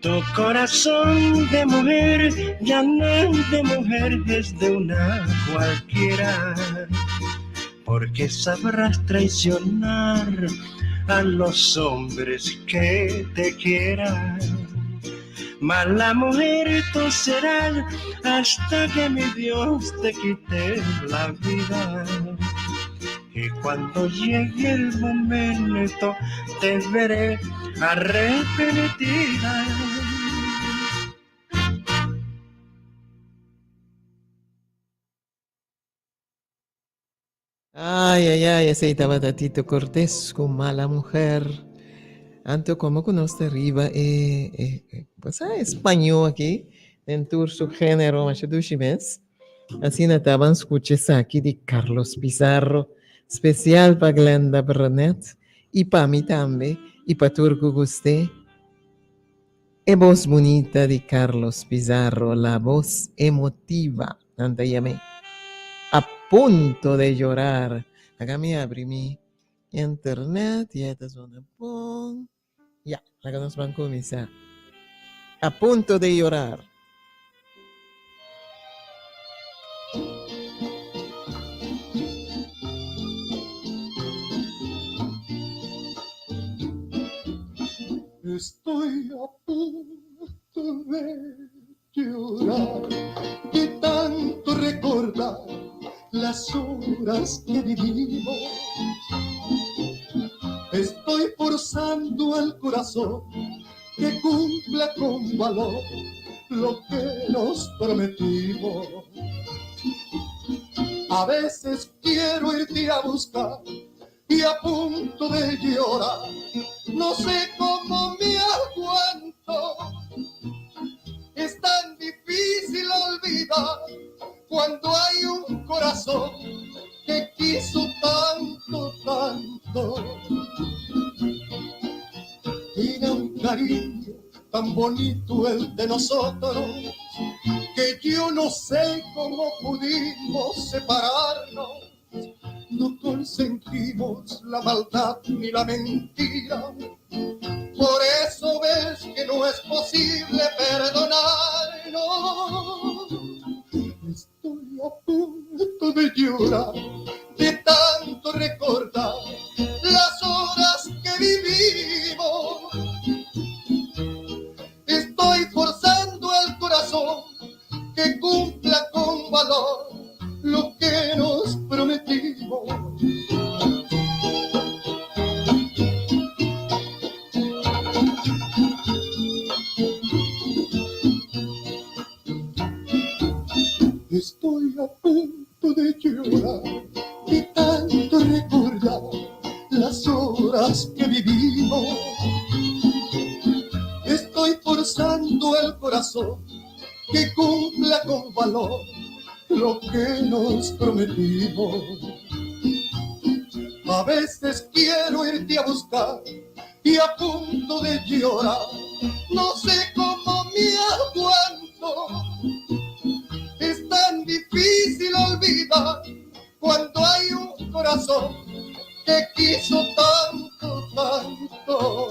Tu corazón de mujer ya no es de mujer, es de una cualquiera, porque sabrás traicionar a los hombres que te quieran. Mala mujer tú serás hasta que mi Dios te quite la vida. Y cuando llegue el momento te veré arrepentida. Ay, ay, ay, ese estaba Tatito Cortés con Mala Mujer. Anto como conoce arriba, pues español aquí, en su género, machaduchimes. Así nataban escuches aquí de Carlos Pizarro, especial para Glenda Brunet, y para mí también, y para Turco Gusté. E voz bonita de Carlos Pizarro, la voz emotiva, anda llamé, a punto de llorar. Acá me abrí mi internet, y esta zona, pum. Ya, la que nos van a comenzar. A punto de llorar. Estoy a punto de llorar, de tanto recordar las horas que vivimos. Estoy forzando al corazón que cumpla con valor lo que nos prometimos. A veces quiero irte a buscar y a punto de llorar, no sé cómo me aguanto. Es tan difícil olvidar cuando hay un corazón que quiso tanto, tanto. Era un cariño tan bonito el de nosotros, que yo no sé cómo pudimos separarnos. No consentimos la maldad ni la mentira, por eso ves que no es posible perdonarnos. Estoy a punto de llorar, de tanto recordar las horas que vivimos. Estoy forzando al corazón que cumpla con valor lo que nos prometimos. Estoy a punto de llorar, de tanto recordar las horas que vivimos. Estoy forzando el corazón que cumpla con valor lo que nos prometimos. A veces quiero irte a buscar y a punto de llorar, no sé cómo me aguanto. Es tan difícil olvidar cuando hay un corazón que quiso tanto, tanto.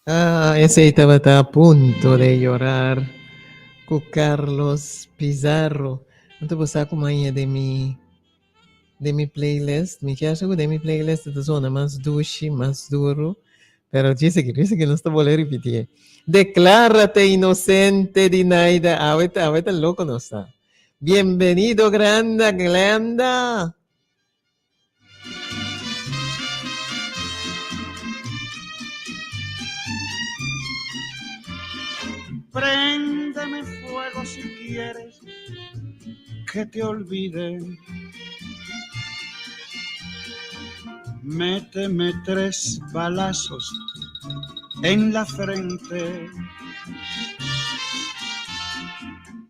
Ah, ese estaba a punto de llorar con Carlos Pizarro. Entonces, pues, como ahí de mi playlist, me quedo de mi playlist de zona más dulce, más duro. Pero dice que no está volver a repetir. Declárate inocente, Dinaida. Ahorita loco no está. Bienvenido, Glenda. Préndeme fuego si quieres que te olvide. Méteme 3 balazos en la frente.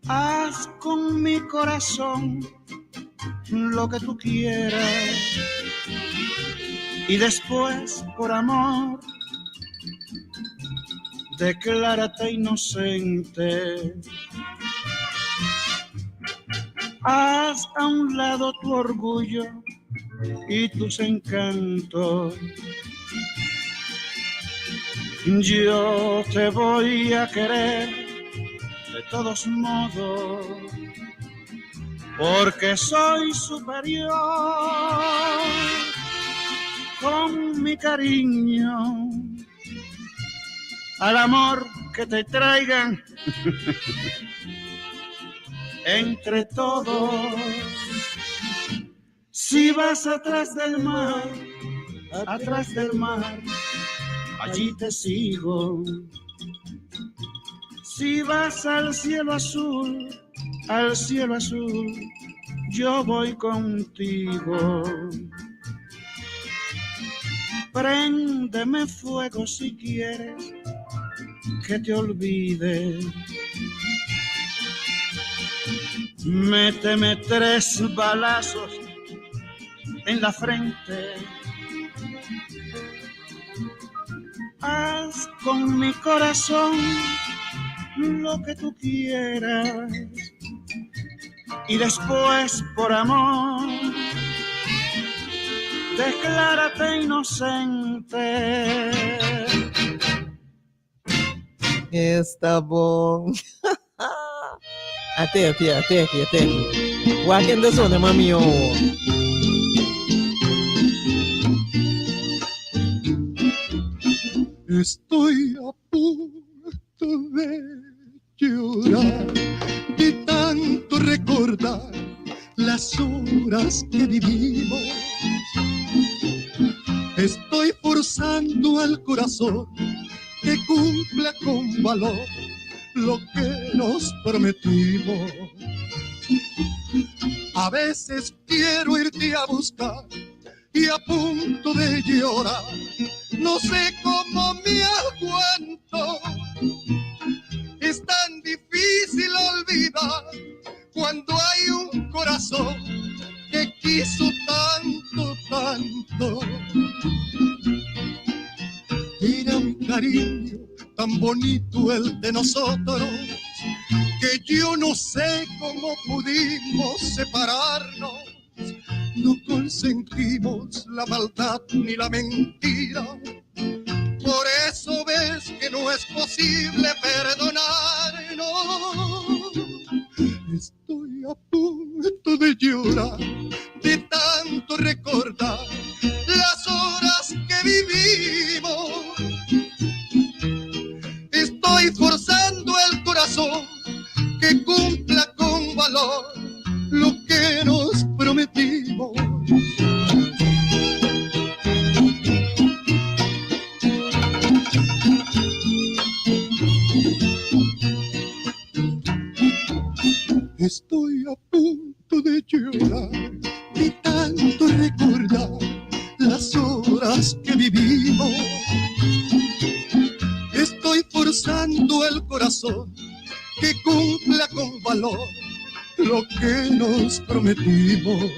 Haz con mi corazón lo que tú quieras. Y después, por amor, declárate inocente. Haz a un lado tu orgullo y tus encantos. Yo te voy a querer de todos modos, porque soy superior con mi cariño al amor que te traigan entre todos. Si vas atrás del mar, allí te sigo. Si vas al cielo azul, yo voy contigo. Préndeme fuego si quieres que te olvide. Méteme 3 balazos en la frente. Haz con mi corazón lo que tú quieras y después por amor declárate inocente. Está bom. Até aqui. Walking the zone, mami. Estoy a punto de llorar de tanto recordar las horas que vivimos. Estoy forzando al corazón que cumpla con valor lo que nos prometimos. A veces quiero irte a buscar y a punto de llorar, no sé cómo me aguanto. Es tan difícil olvidar cuando hay un corazón que quiso tanto. Era un cariño tan bonito el de nosotros, que yo no sé cómo pudimos separarnos. No consentimos la maldad ni la mentira. Por eso ves que no es posible perdonarnos. Estoy a punto de llorar de tanto recordar las horas que vivimos. Estoy forzando el corazón que cumpla con valor lo que nos prometimos. Estoy a punto de llorar de tanto recordar las horas que vivimos. Estoy forzando el corazón que cumpla con valor lo que nos prometimos.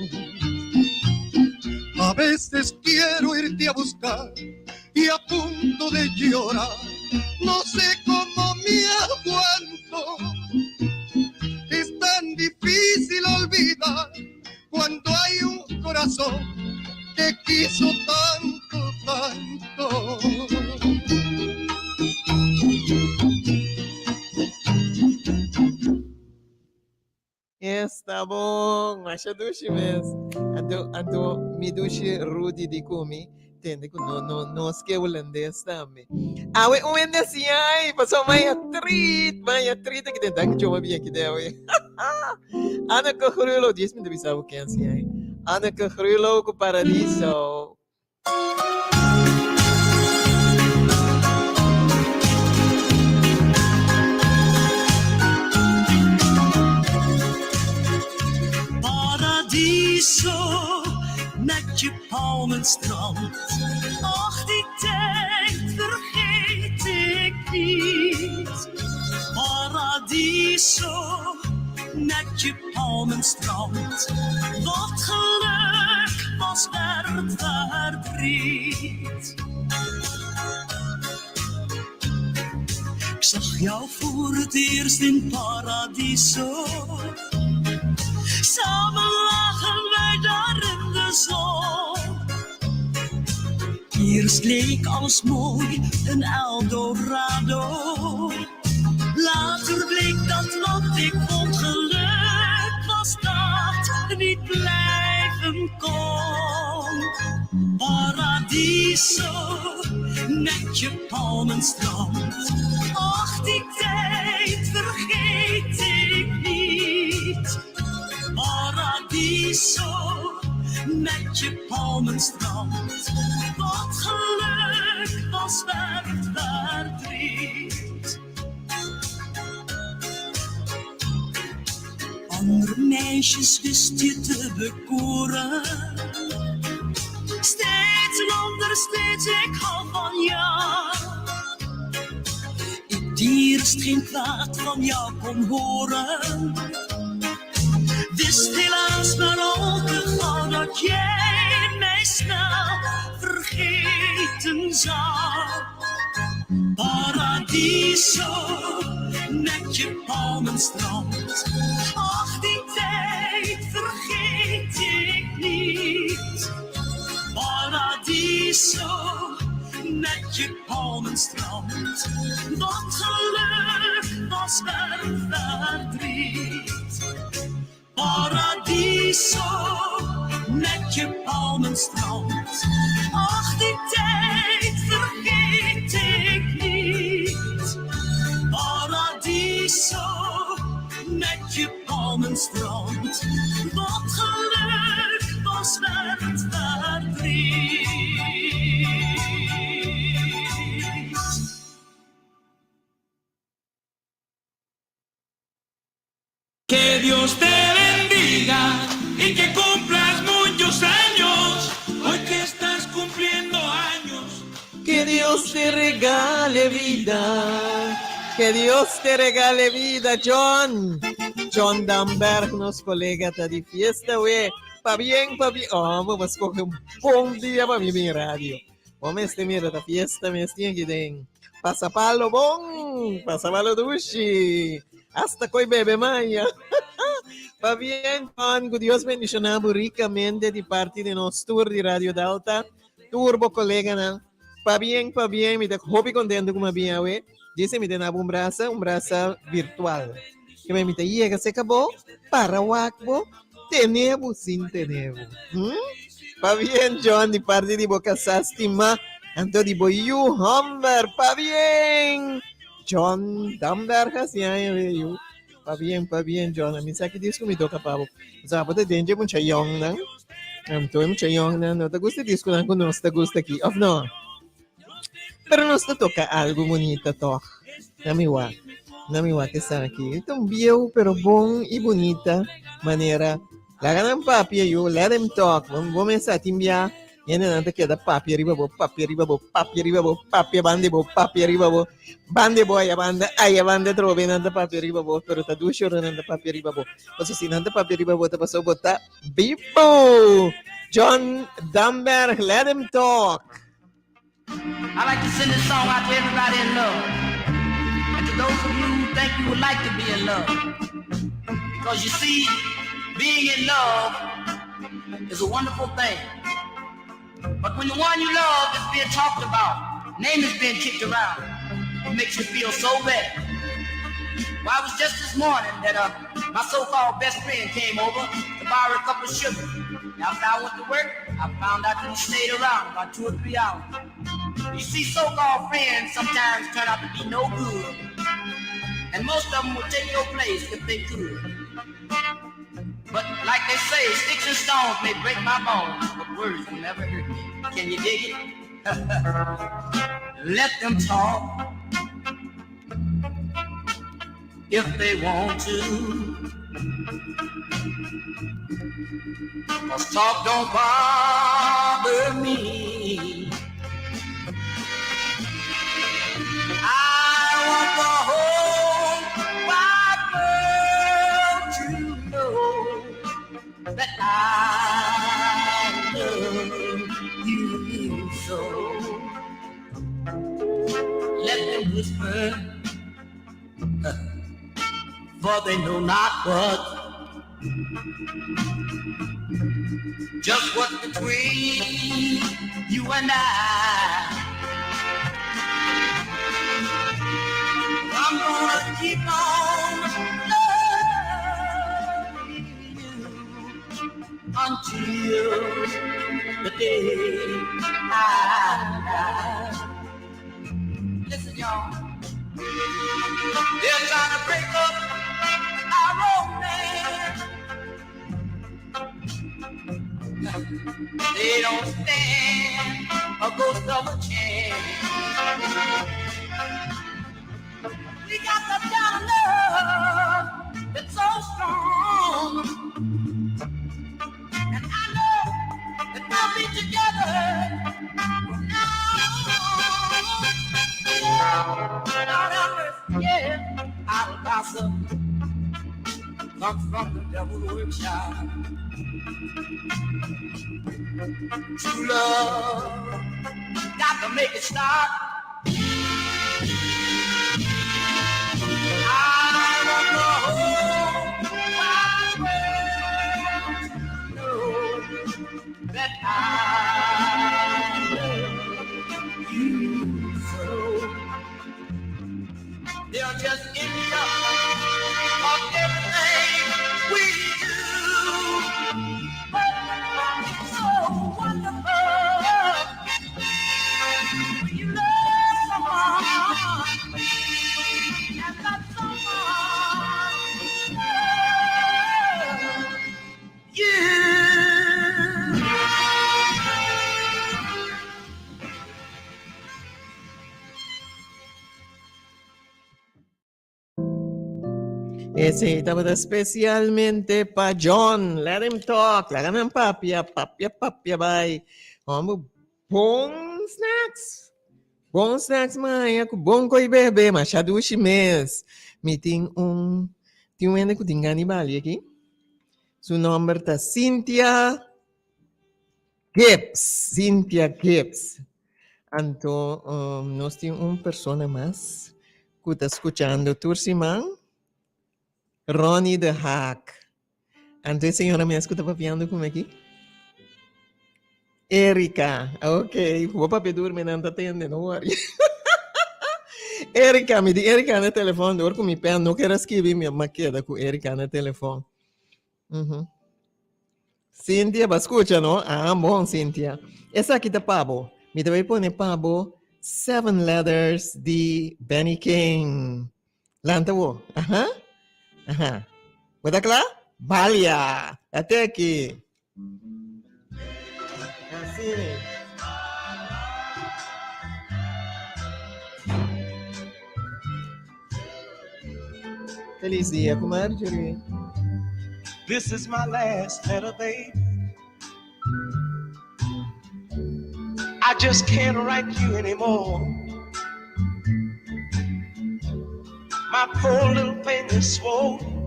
A veces quiero irte a buscar y a punto de llorar, no sé cómo me aguanto. Es tan difícil olvidar cuando hay un corazón que quiso tanto. Está bom, acha dushi mesmo. Ando me dushi Rudy de comi, entende que não é holandês também. Awe uende assim ai, passou mais atrito que tentar que chama bem aqui daí. Ana Cahrulo, diz me deve saber quem assim ai. Ana Cahrulo com Paradiso. Paradiso met je palmenstrand. Ach, die tijd vergeet ik niet. Paradiso met je palmenstrand. Wat geluk was werd verdriet. Ik zag jou voor het eerst in Paradiso. Samen lagen wij daar in de zon. Eerst leek alles mooi, een Eldorado. Later bleek dat wat ik vond geluk was dat niet blijven kon. Paradiso, met je palmenstrand. Ach, die tijd vergeet ik niet. Paradiso, met je palmenstrand. Wat geluk was werd verdriet. Andere meisjes wist je te bekoren. Steeds een ander, steeds ik hou van jou. Ik die eerst geen kwaad van jou kon horen. Wist helaas maar al te gauw dat jij mij snel vergeten zou. Paradiso, met je palmenstrand. Ach, die tijd vergeet ik niet. Paradiso, met je palmenstrand. Wat geluk was werd verdriet. Paradiso, met je palmenstrand. Ach, die tijd vergeet ik niet. Paradiso, met je palmenstrand. Wat geluk was werd verdriet. Que Dios te bendiga y que cumplas muchos años, hoy que estás cumpliendo años. Que Dios te regale vida. Que Dios te regale vida, John. John Damberg, nos colega está de fiesta, güey. Pa bien, pa bien. Oh, vamos a escoger un buen día para mi radio. Vamos a este mira la fiesta, me tiene que den. Pasapalo bon, pasapalo dushi. Hasta koi bebe maya. Pa bien, John, que Dios bendicionamos ricamente de parte de nuestro tour de Radio Delta. Turbo colega, ¿no? Pa bien, me da hobby contento como bien, güey. Dice, me da un brazo virtual. Que me mita, llega, se acabó, para wakbo, tenebo sin tenebo. Pa bien, John, de parte de Boca Sástima, Anto de Boyu, Humber, pa bien. John Damberg, así hay, yo. Pa bien, John. A mí sabe que disco me toca, pavo. O sea, pues te denje mucha young, ¿no? Anto, mucha young, ¿no? ¿No te gusta el disco, no? No te gusta aquí, of no. Pero nos toca algo bonito, toch. Namiwa que está aquí. Es un viejo, pero bon y bonita manera. La ganan papi, yo, let them talk. Vamos a timbia. Y en adelante queda papi arriba, papi arriba, papi arriba, papi papi arriba, bande boya banda, trovenando papi arriba, pero está ducho renando papi arriba, pues si nanda papi arriba, te pasó bota, Bipo, John Damberg, let him talk. I like to send this song out to everybody in love. And to those of you who think you would like to be in love. Because you see, being in love is a wonderful thing. But when the one you love is being talked about, name is being kicked around, it makes you feel so bad. Well, it was just this morning that my so-called best friend came over to borrow a cup of sugar. After I went to work, I found out that he stayed around about 2 or 3 hours. You see, so-called friends sometimes turn out to be no good. And most of them will take your place if they could. But like they say, sticks and stones may break my bones, but words will never hurt me. Can you dig it? Let them talk if they want to. 'Cause talk don't bother me. I want the whole wide world to know that I love you so. Let them whisper, for they know not what Just what's between you and I. I'm gonna keep on loving you until the day I die. Listen, y'all. They're trying to break up our romance. They don't stand a ghost of a chance. We got the kind of love that's so strong, and I know that we'll be together from now on. Yeah, our gossip comes from the devil's workshop. True love got to make it stop. I don't know that I love you so. They'll just end up on everything we do. But it's so wonderful when you love someone and that someone loves you. Ese estaba especialmente para John. Let him talk. La ganan papia, bye. Vamos, bom snacks. Bom snacks, mãe. Ako bom ko bebê, machado mês. Me tem um ene que tem ganibali aqui. Seu nome está Cynthia Gibbs. Cynthia Gibbs. Então, nós temos uma pessoa mais que está escutando Tursimão. Ronnie the Hack. Então, a senhora me escuta papiando como aqui? Erika. Ok. Vou papi dormir, não está atendendo, não worry. Erika, me diz Erika no telefone. Eu com minha pé, não quero escrever minha maqueta com Erika no telefone. Cynthia, vai escutar, não? Ah, bom, Cynthia. Essa aqui tá pabo. Me deve pôr pabo 7 Letters de Benny King. Lanta wo. Aham. Tá claro? Balia. Até aqui. Assim. Feliz dia, Marjorie. This is my last letter, babe. I just can't write you anymore. My poor little pen is swollen.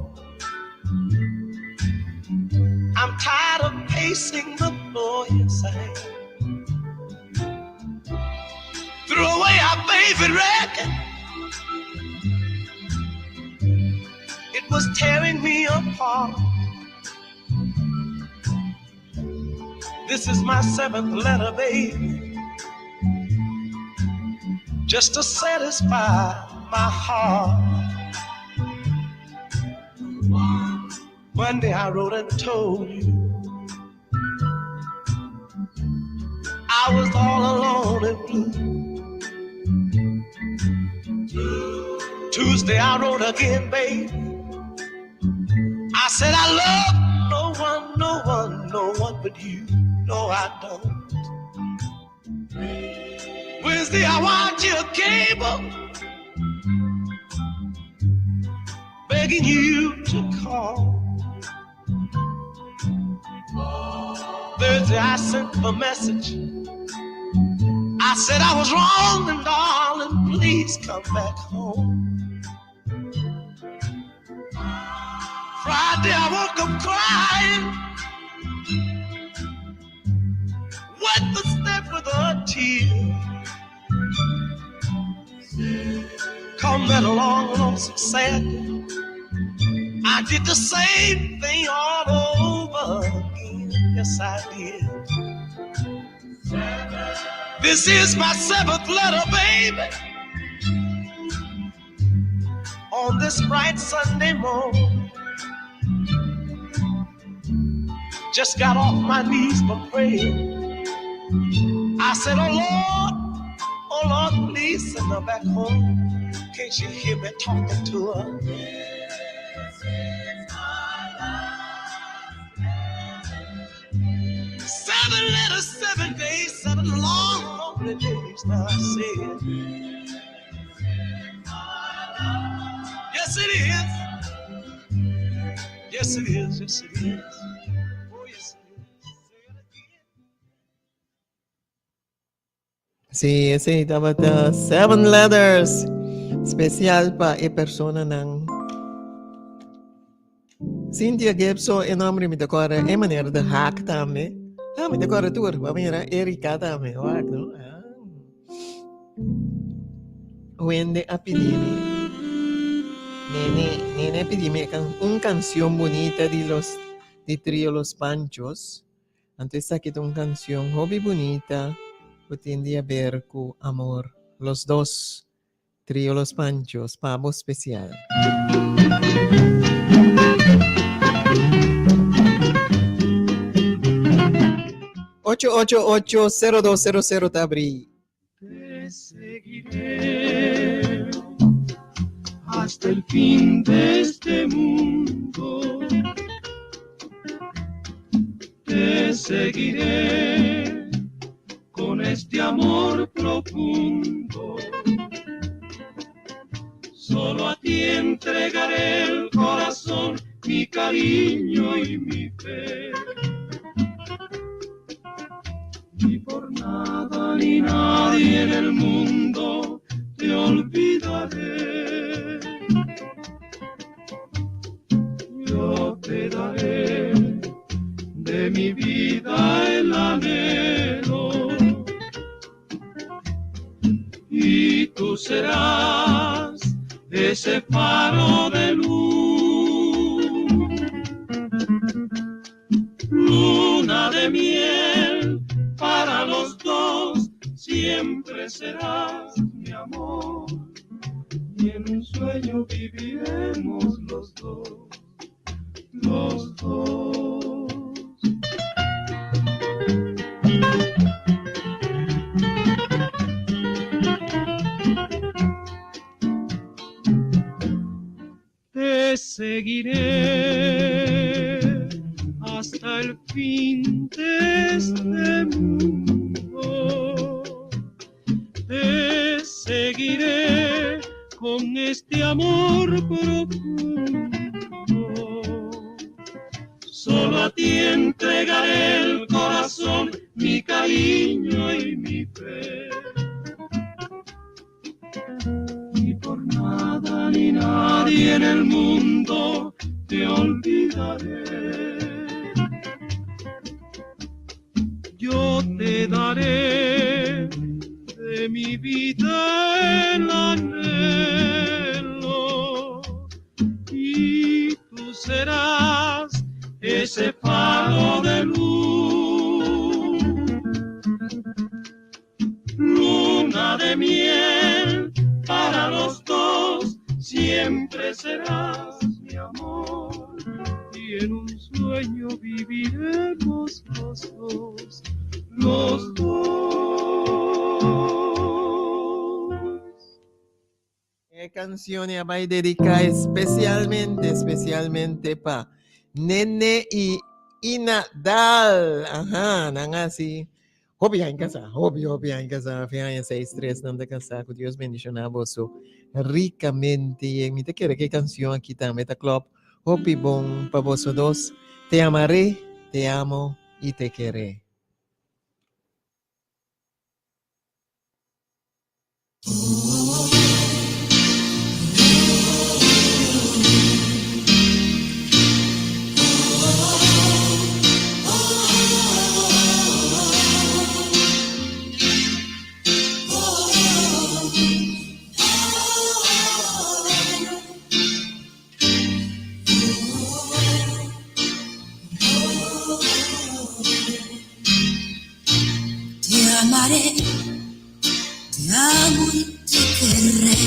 I'm tired of pacing the floor, yes I am. Threw away our favorite record. It was tearing me apart. This is my 7th letter, baby, just to satisfy my heart. One day I wrote and told you I was all alone and blue. Tuesday I wrote again, baby. I said I love no one but you. No, I don't. Wednesday I watch your cable, begging you to call. Thursday I sent a message. I said I was wrong and darling, please come back home. Friday I woke up crying, wet the step with a tear. Come that long, lonesome Saturday, I did the same thing all over again. Yes, I did. This is my 7th letter, baby. On this bright Sunday morning, just got off my knees for praying. I said, oh Lord, please send her back home. Can't you hear me talking to her? 7 letters, 7 days, 7 long, lonely days. Now I said, yes it is. Yes it is, yes it is. Oh yes it is. Say it again. Sí, ese estaba 7 letters. Especial pa e persona ng Cynthia Gibson e nombre mi decora e maneira de hack também. Ah, mi decora tur, va maneira Erika também, hack, no? Wende a pedirme. Nene pedime una canción bonita de trío Los Panchos. Antes saqué una canción hobby bonita que tiende a ver con amor. Los dos trío Los Panchos, pavo especial. 888-0200 Tabri. Te seguiré hasta el fin de este mundo. Te seguiré con este amor profundo. Solo a ti entregaré el corazón, mi cariño y mi fe. Ni por nada ni nadie en el mundo te olvidaré. Yo te daré de mi vida el anhelo y tú serás ese faro de luz, luna de miel para los dos, siempre serás mi amor y en un sueño viviremos los dos, los dos. Te seguiré hasta el fin de este mundo. Te seguiré con este amor profundo. Solo a ti entregaré el corazón, mi cariño y mi fe. Ni por nada ni nadie en el mundo te olvidaré. Yo te daré de mi vida el anhelo y tú serás ese faro de luz, luna de miel para los dos, siempre serás mi amor y en un sueño viviremos los dos, los dos. Qué canción va a dedicar especialmente para Nene y Inadal. Ajá, nangasi. Hobby en casa, fianza 6-3, donde casa, que Dios bendiga a vos ricamente. Y me te quiere qué canción aquí también, te club, hobby bon para vos dos. Te amaré, te amo y te querré. amaré, te amo y te querré.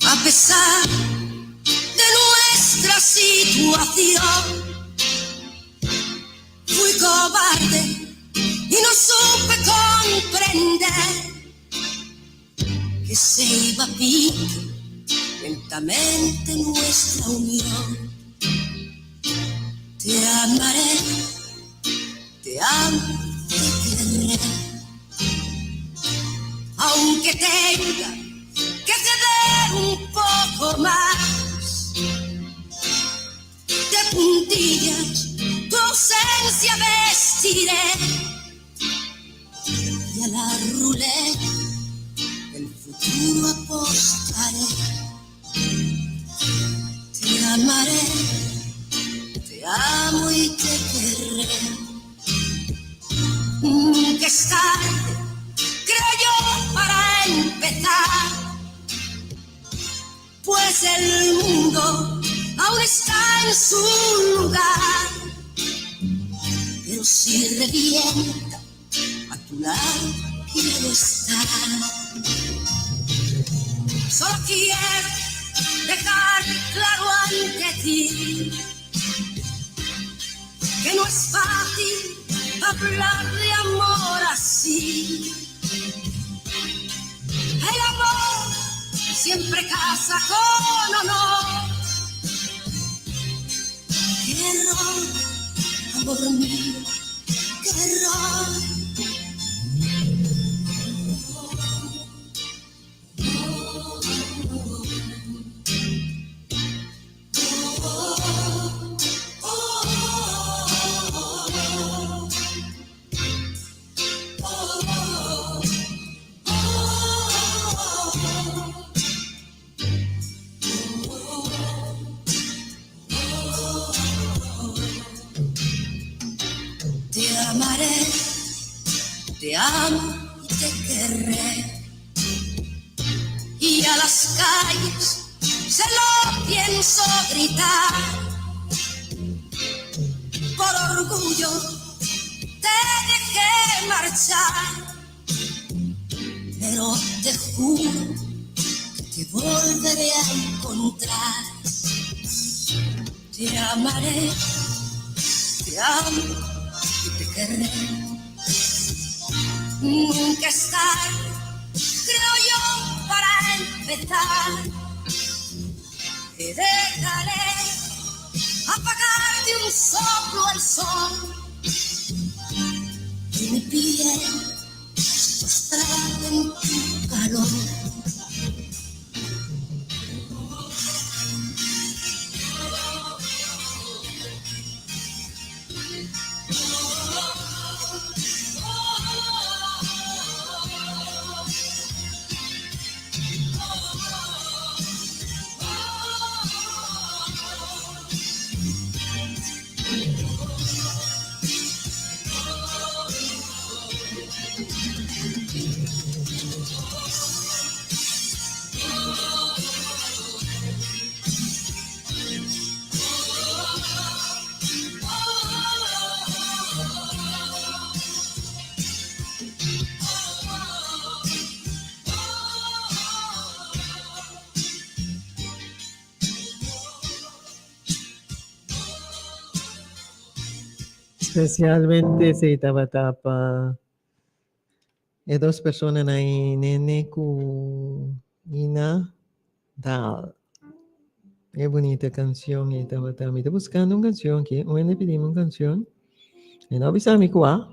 A pesar de nuestra situación, fui cobarde y no supe comprender que se iba a pique lentamente nuestra unión. Te amaré, te amo, te querré, aunque tenga que ceder un poco más. De puntillas tu ausencia vestiré y a la ruleta del futuro apostaré. Te amaré, te amo y te querré. Nunca es tarde, creo yo, para empezar, pues el mundo aún está en su lugar. Pero si revienta, a tu lado quiero estar. Solo quiero dejar claro ante ti que no es fácil hablar de amor así. El amor siempre casa con honor. Qué error, amor mío, qué error. Te amaré, te amo y te querré. Y a las calles se lo pienso gritar. Por orgullo te dejé marchar, pero te juro que te volveré a encontrar. Te amaré, te amo y te querré. Nunca es tarde, creo yo, para empezar. Te dejaré apagar de un soplo el sol y mi piel postrada en tu calor. Especialmente sa Itabatapa. E dos personas na nene ku Ina Dal. É bonita canción Itabatapa. Me está buscando una canción que hoy le pedimos una canción. E não avisamos qua.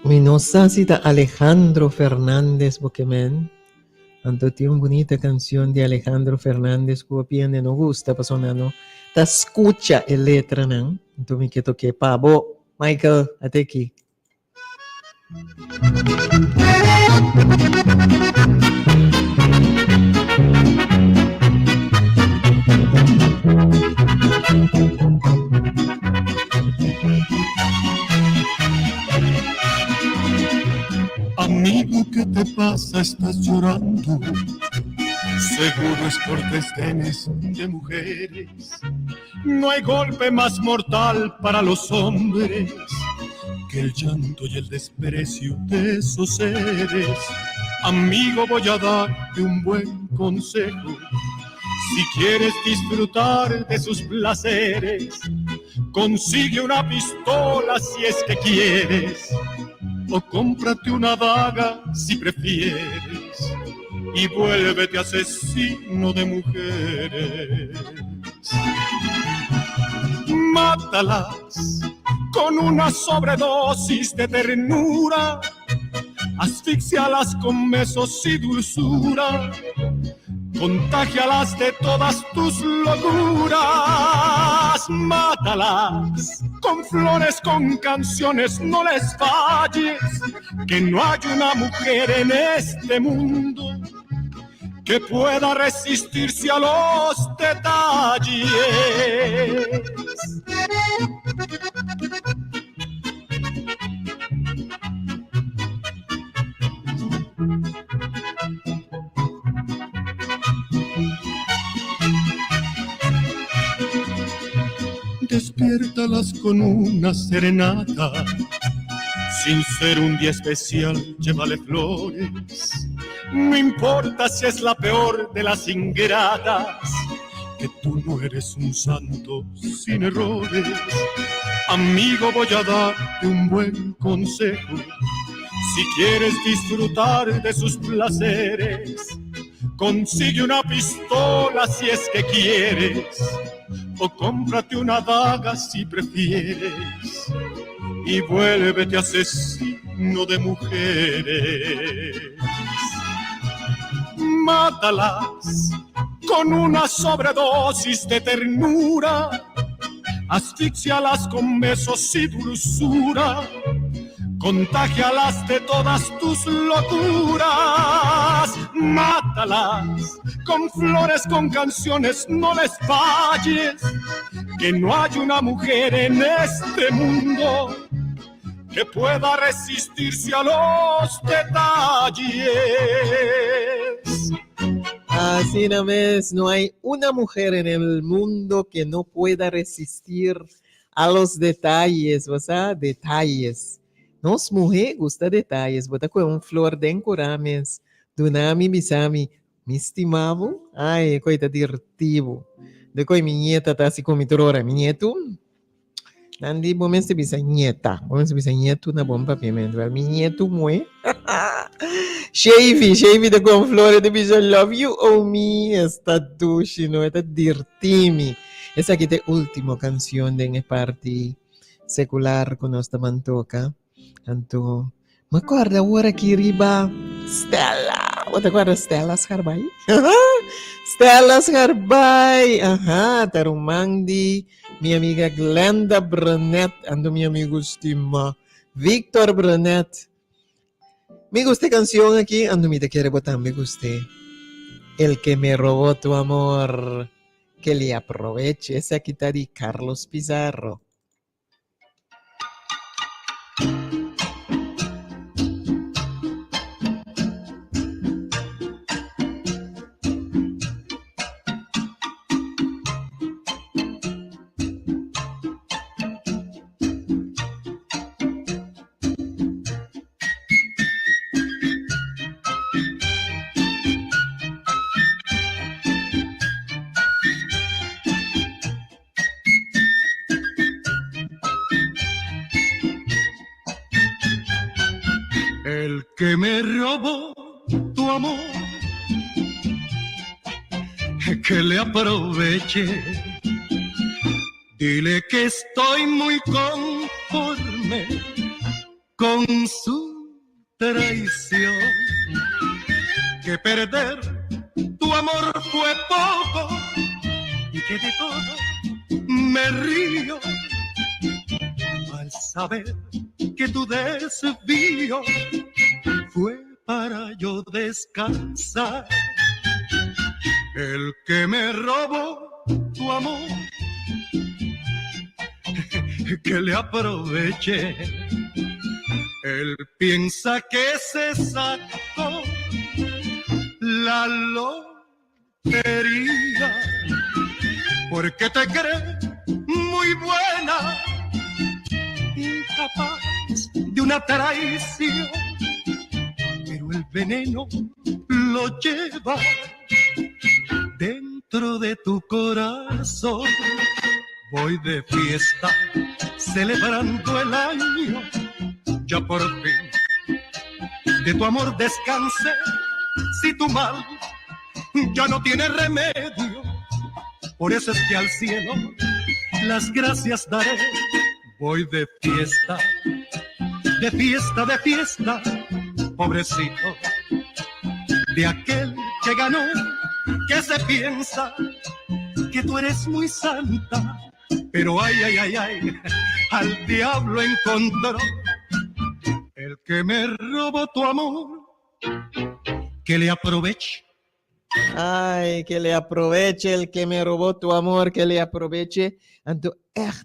Mi no sasita Alejandro Fernández Boquemen. Anto tiene una bonita canción de Alejandro Fernández que piende no gusta pa sonano. Ta escucha el letra nang. Anto mi que toque pabo. Michael, ate aquí. Amigo, ¿qué te pasa? Estás llorando. Seguro es por desdenes de mujeres. No hay golpe más mortal para los hombres que el llanto y el desprecio de esos seres. Amigo, voy a darte un buen consejo. Si quieres disfrutar de sus placeres, consigue una pistola si es que quieres, o cómprate una daga si prefieres, y vuélvete asesino de mujeres. Mátalas con una sobredosis de ternura, asfixialas con besos y dulzura, contágialas de todas tus locuras. Mátalas con flores, con canciones, no les falles, que no hay una mujer en este mundo que pueda resistirse a los detalles. Despiértalas con una serenata, sin ser un día especial, llévale flores. No importa si es la peor de las ingratas, que tú no eres un santo sin errores. Amigo, voy a darte un buen consejo. Si quieres disfrutar de sus placeres, consigue una pistola si es que quieres, o cómprate una daga si prefieres, y vuélvete asesino de mujeres. Mátalas con una sobredosis de ternura, asfixialas con besos y dulzura, contágialas de todas tus locuras. Mátalas con flores, con canciones, no les falles, que no hay una mujer en este mundo que pueda resistirse a los detalles. Así nomás, no hay una mujer en el mundo que no pueda resistir a los detalles, ¿verdad? Detalles. Nos mujer gusta detalles, bota com uma flor de encorames, do nami bisami, me estimavo, ai, coita dirtivo. Depois minha nieta tá assim com mitrora, minha nieto, nandi momento se bisa nieta, momento se bisa nieto na bomba pimento, minha nieto moe. Shave de com flor de bisa love you, oh me, esta duche, não é dirtimi. Essa aqui é a última canção de parte secular com nossa mantoca. Anto, me acorda agora que riba Stella. Você acorda Stella Scarbay? Stella Scarbay. Aha, tarumangdi. Minha amiga Glenda Brunet. Ando meu amigo estima Victor Brunet. Me gusta canción aquí. Ando me te quiere botar, me guste. El que me robó tu amor. Que le aproveche. Esa aquí está de Carlos Pizarro. Que me robó tu amor, que le aproveche. Dile que estoy muy conforme con su traición, que perder tu amor fue poco y que de todo me río al saber que tu desvío fue para yo descansar. El que me robó tu amor, que le aproveche. Él piensa que se sacó la lotería, porque te cree muy buena, incapaz de una traición, pero el veneno lo lleva dentro de tu corazón. Voy de fiesta, celebrando el año, ya por fin de tu amor descansé. Si tu mal ya no tiene remedio, por eso es que al cielo las gracias daré. Voy de fiesta, de fiesta, de fiesta, pobrecito de aquel que ganó, que se piensa que tú eres muy santa, pero ay, ay, ay, ay, al diablo encontró el que me robó tu amor, que le aproveche. Ay, que le aproveche el que me robó tu amor, que le aproveche. Anto,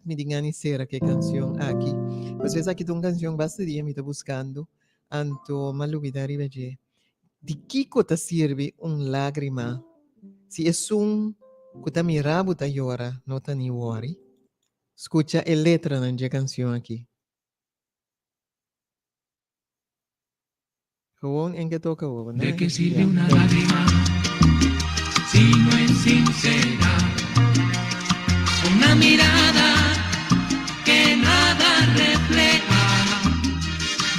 me digan será qué canción aquí. Pues ves aquí tu canción, basta día me está buscando. Anto, malubidar y belle. ¿De qué te sirve un lágrima? Si es un que mira, buta llora, no te ni worry. Escucha el letra de la canción aquí. ¿En qué toca? ¿De qué sirve una lágrima si no es sincera? Una mirada que nada refleja.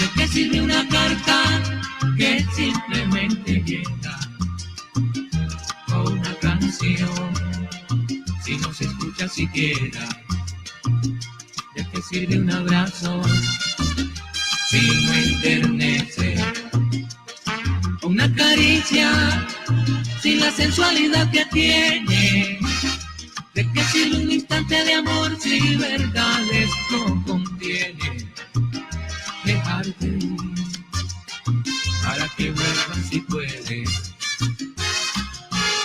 ¿De qué sirve una carta que simplemente llega? O una canción si no se escucha siquiera. ¿De qué sirve un abrazo si no enternece? Una caricia sin la sensualidad que tiene. ¿De qué sirve un instante de amor si verdades no contiene? Dejarte ir para que vuelvas si puedes.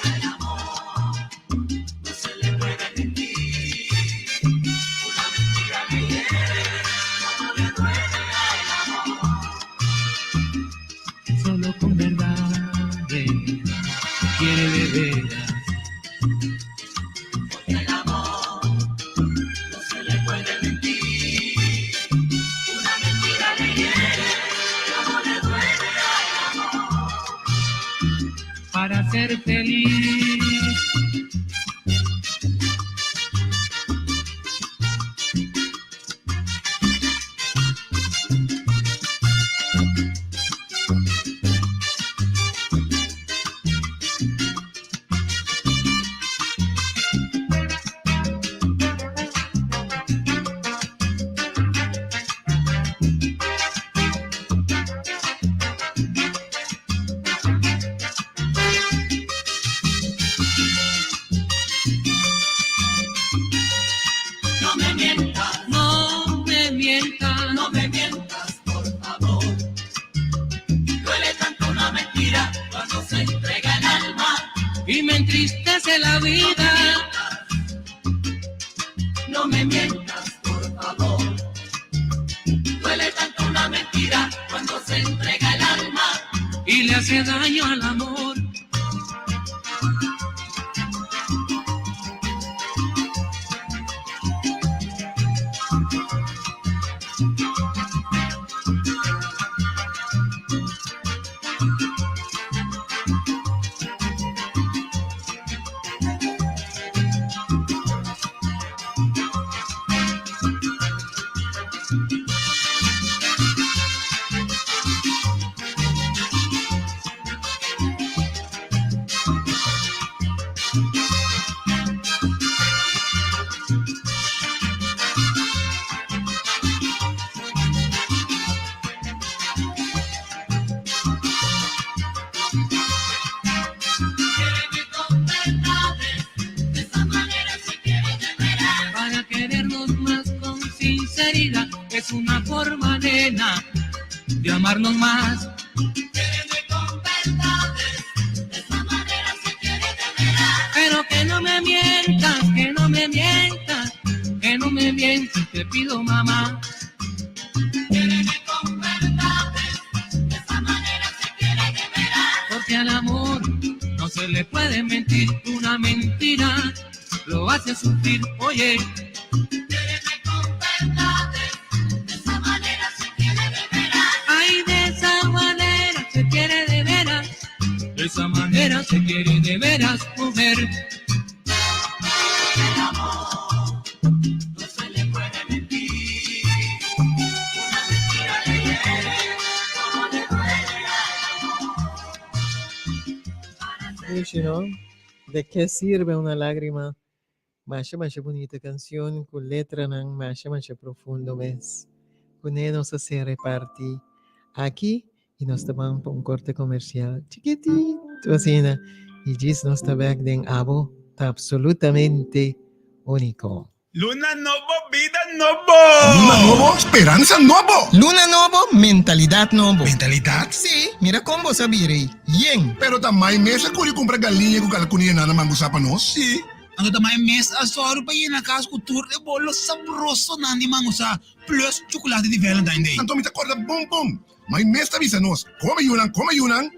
El amor no se le puede mentir. Una mentira que hiere, como le duele al amor. Solo con verdades quiere de veras. Porque el amor no se le puede mentir. Una mentira le hiere, como le duele al amor. Para ser feliz y me entristece la vida. No me mientas, por favor. Duele tanto una mentira cuando se entrega el alma y le hace daño al amor. Es una forma, nena, de amarnos más. Quédeme con verdades, de esa manera se quiere de veras. Pero que no me mientas, que no me mientas, que no me mientas, te pido, mamá. Quédeme con verdades, de esa manera se quiere de veras. Porque al amor no se le puede mentir, una mentira lo hace sufrir, oye. Quédeme con verdades, de esa manera se quiere You know, ¿de qué sirve una lágrima? Masha bonita canción con letra ng masha profundo mes. Con nos se reparti aquí y nos taban por un corte comercial chiquitito así na. Y Gis nos tabak den abo ta absolutamente único. Luna Novo, vida Novo. Luna Novo, esperanza Novo. Luna Novo, mentalidad Novo. Mentalidad? Sí, mira combo sabiri. Yen. Pero tamay mesa kuri compra galinha com calcunia na mangusapan nos? Sí. Ang tamay mes asoro pa yun nakas kultur e bolo sabroso na ni mangusa plus chocolate de Valentine Day. Anto mita corda bom bom. May mesta bisa nos. Come yunang,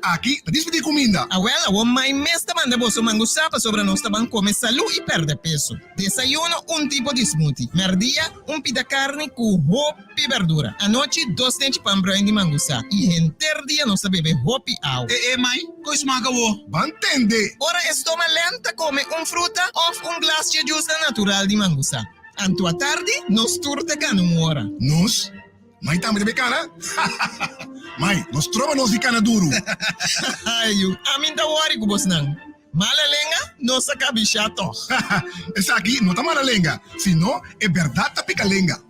aqui, na dispedi comida. Well, may mesta manda boso mangusapa sobre nos taban come salud y perde peso. Desayuno, un tipo de smoothie. Merdía, un pita carne con hopi verdura. Anoche, 2 dentes pan brand de mangusa. Y enter día nos bebe hopi agua. Mai, ko ismaga wo? Bantende. Ora estoma lenta come un fruta of un glass de juice natural de mangusa. Anto a tarde, nos turte canum ora. Nos? May tamo de becana? May, nos trova nos di cana duro. Ayo, amin da wari ko boss nang. Malalenga, no sa kabishato. Esa aquí no está malalenga, sino es verdad ta picalenga.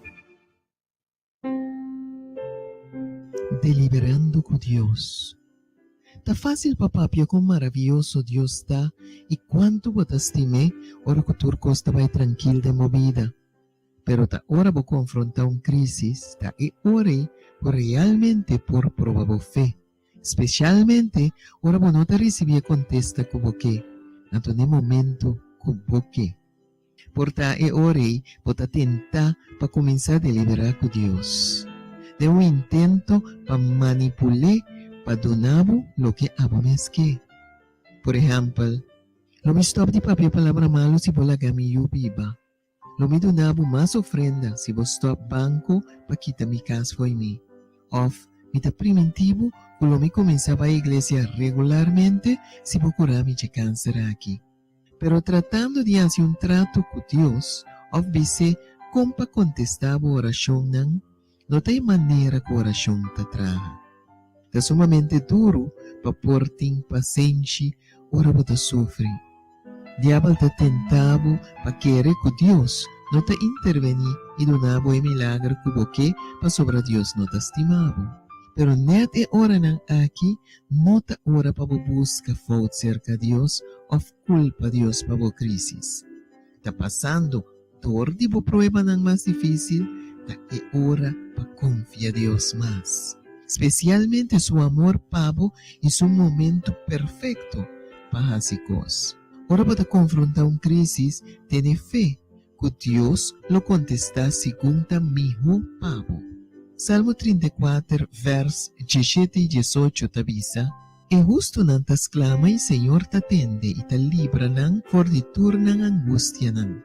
Deliberando con Dios. Tá fácil papapia com maravilhoso Deus está e quanto você estimé, ora que tu costa vai tranquilo de movida. Pero ta ora vou confrontar crise, ta e ore por realmente por provar fé. Especialmente, ora vou não receber contesta com você, nato ne momento com você. Por ta e ore, vou tentar para começar a deliberar com Deus. De intento para manipular, para donar lo que abomens que. Por exemplo, lo me stop de papel palavra malo si bola gami yubiba. Lo me donava mais ofrenda se vos stop banco para quitar mi casa foi mi. Of, mi ta primitivo, lo me comenzava a iglesia regularmente se vos curar mi cáncer aqui. Pero tratando de hacer un trato con Dios, of vice, compa contestava oração não tem maneira que oração ta traga. É sumamente duro para por ter paciência, ora você sofre. Diabo te tentava para querer que Deus não te intervenir e donava o milagre que você para sobre Deus não te estimava. Pero net é hora aqui, não te hora para buscar falta cerca de Deus ou culpa Deus para a crise. Está passando dor de prueba mais difícil, é hora para confiar em Deus mais. Especialmente seu amor pavo e seu momento perfeito para as coisas. Ora para confrontar crise, tenha fé que Deus lo contesta segundo mesmo pavo. Salmo 34, vers 17 e 18 tabisa, e justo não te exclama e Senhor te atende e te libra não for de turna angústia não.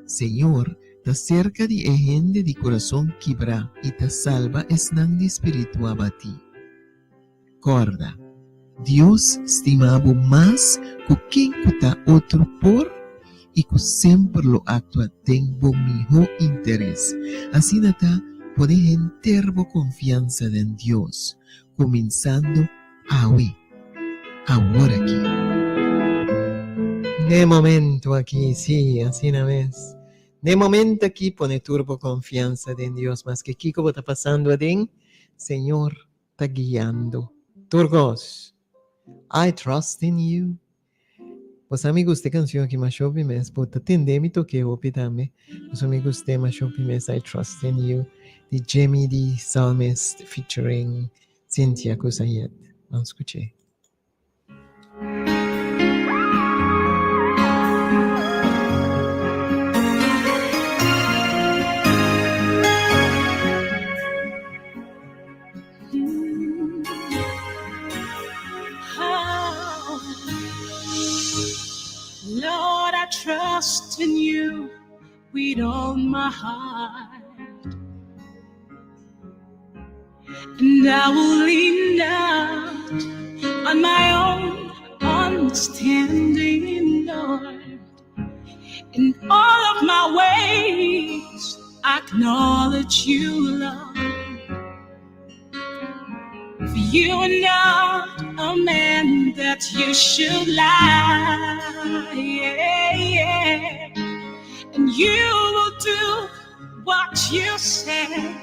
Senhor, te cerca de gente de coração quebra e te salva es não de espírito abatido. Corda, Deus estimava mais que quem está outro por e que sempre lo actua tem bom melhor interesse. Assim está poder ter confiança em Deus, começando agora aqui. De momento aqui, sim, assim na vez. De momento aqui, pone turbo confiança em Deus, mas que Kiko está passando a den, Senhor está guiando. Turgos, I trust in you. Os amigos de canção aqui mais ouve mes, pode atender me toque ouve também. Os amigos de mais ouve mes, I trust in you. De Jamie D. Psalmist featuring Cynthia Kusayet. Vamos escuchar. Lord, I trust in you with all my heart. And I will lean not on my own understanding, Lord. In all of my ways, I acknowledge you, Lord. For you are not a man that you should lie. Yeah, yeah. And you will do what you say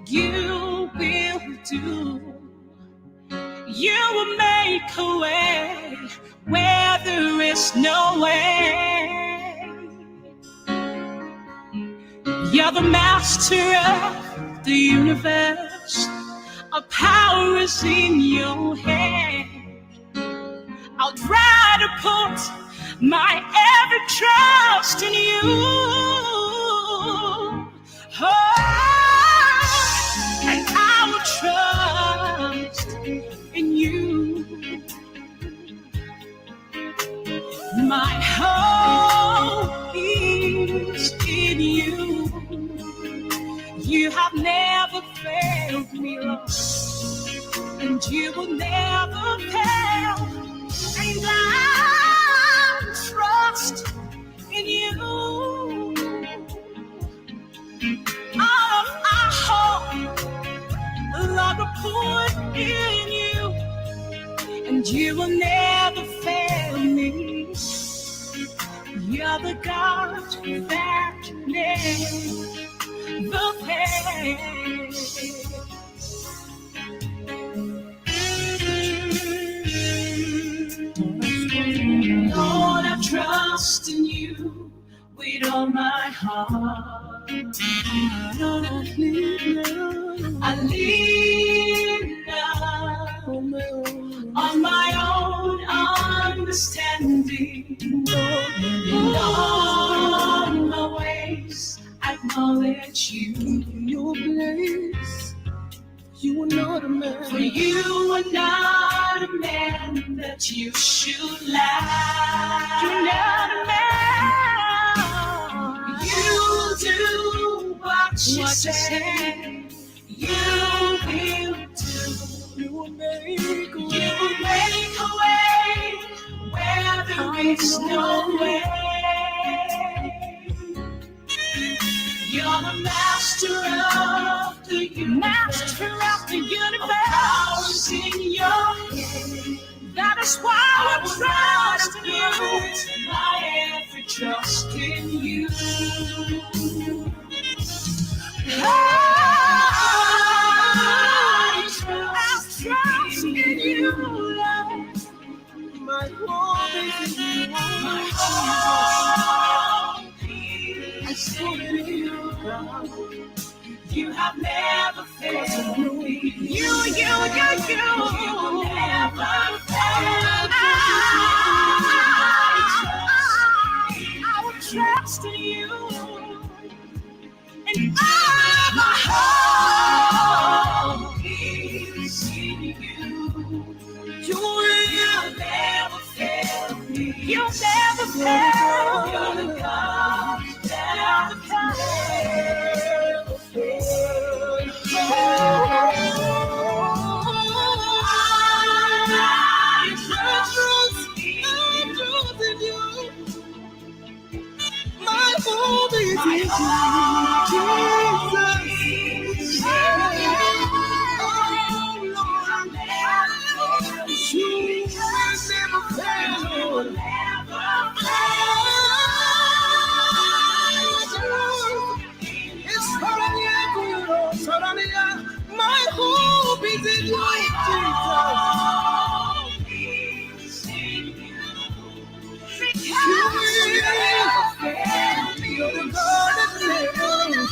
you will do. You will make a way where there is no way. You're the master of the universe. All power is in your hand. I'll try to put my every trust in you. Oh, and I will trust in you. My hope is in you. You have never failed me, Lord, and you will never fail. And I trust in you. All of our hope, Lord, will put in you, and you will never fail me. You're the God that never fails. Lord, I trust in you with all my heart. I lean not on my own understanding. In all my ways, I acknowledge you. In your place, you are not a man. For you are not a man that you should lie. You're not a man. You do what you say. You will do. You will make a way where there is no way. You're the master of the universe. Powers in your hand. That is why I trust in you. My every trust in you. I trust in you, Lord. My hope is in you. My hope is in you. You have never failed me. You never failed. I will trust in you. And all my hope is in you. You will never fail me. You'll never fail. You're the God that never fails. My hope is in you, Jesus. Oh, Lord, you never fail. It's my hope is in you, Jesus. You're the God that never.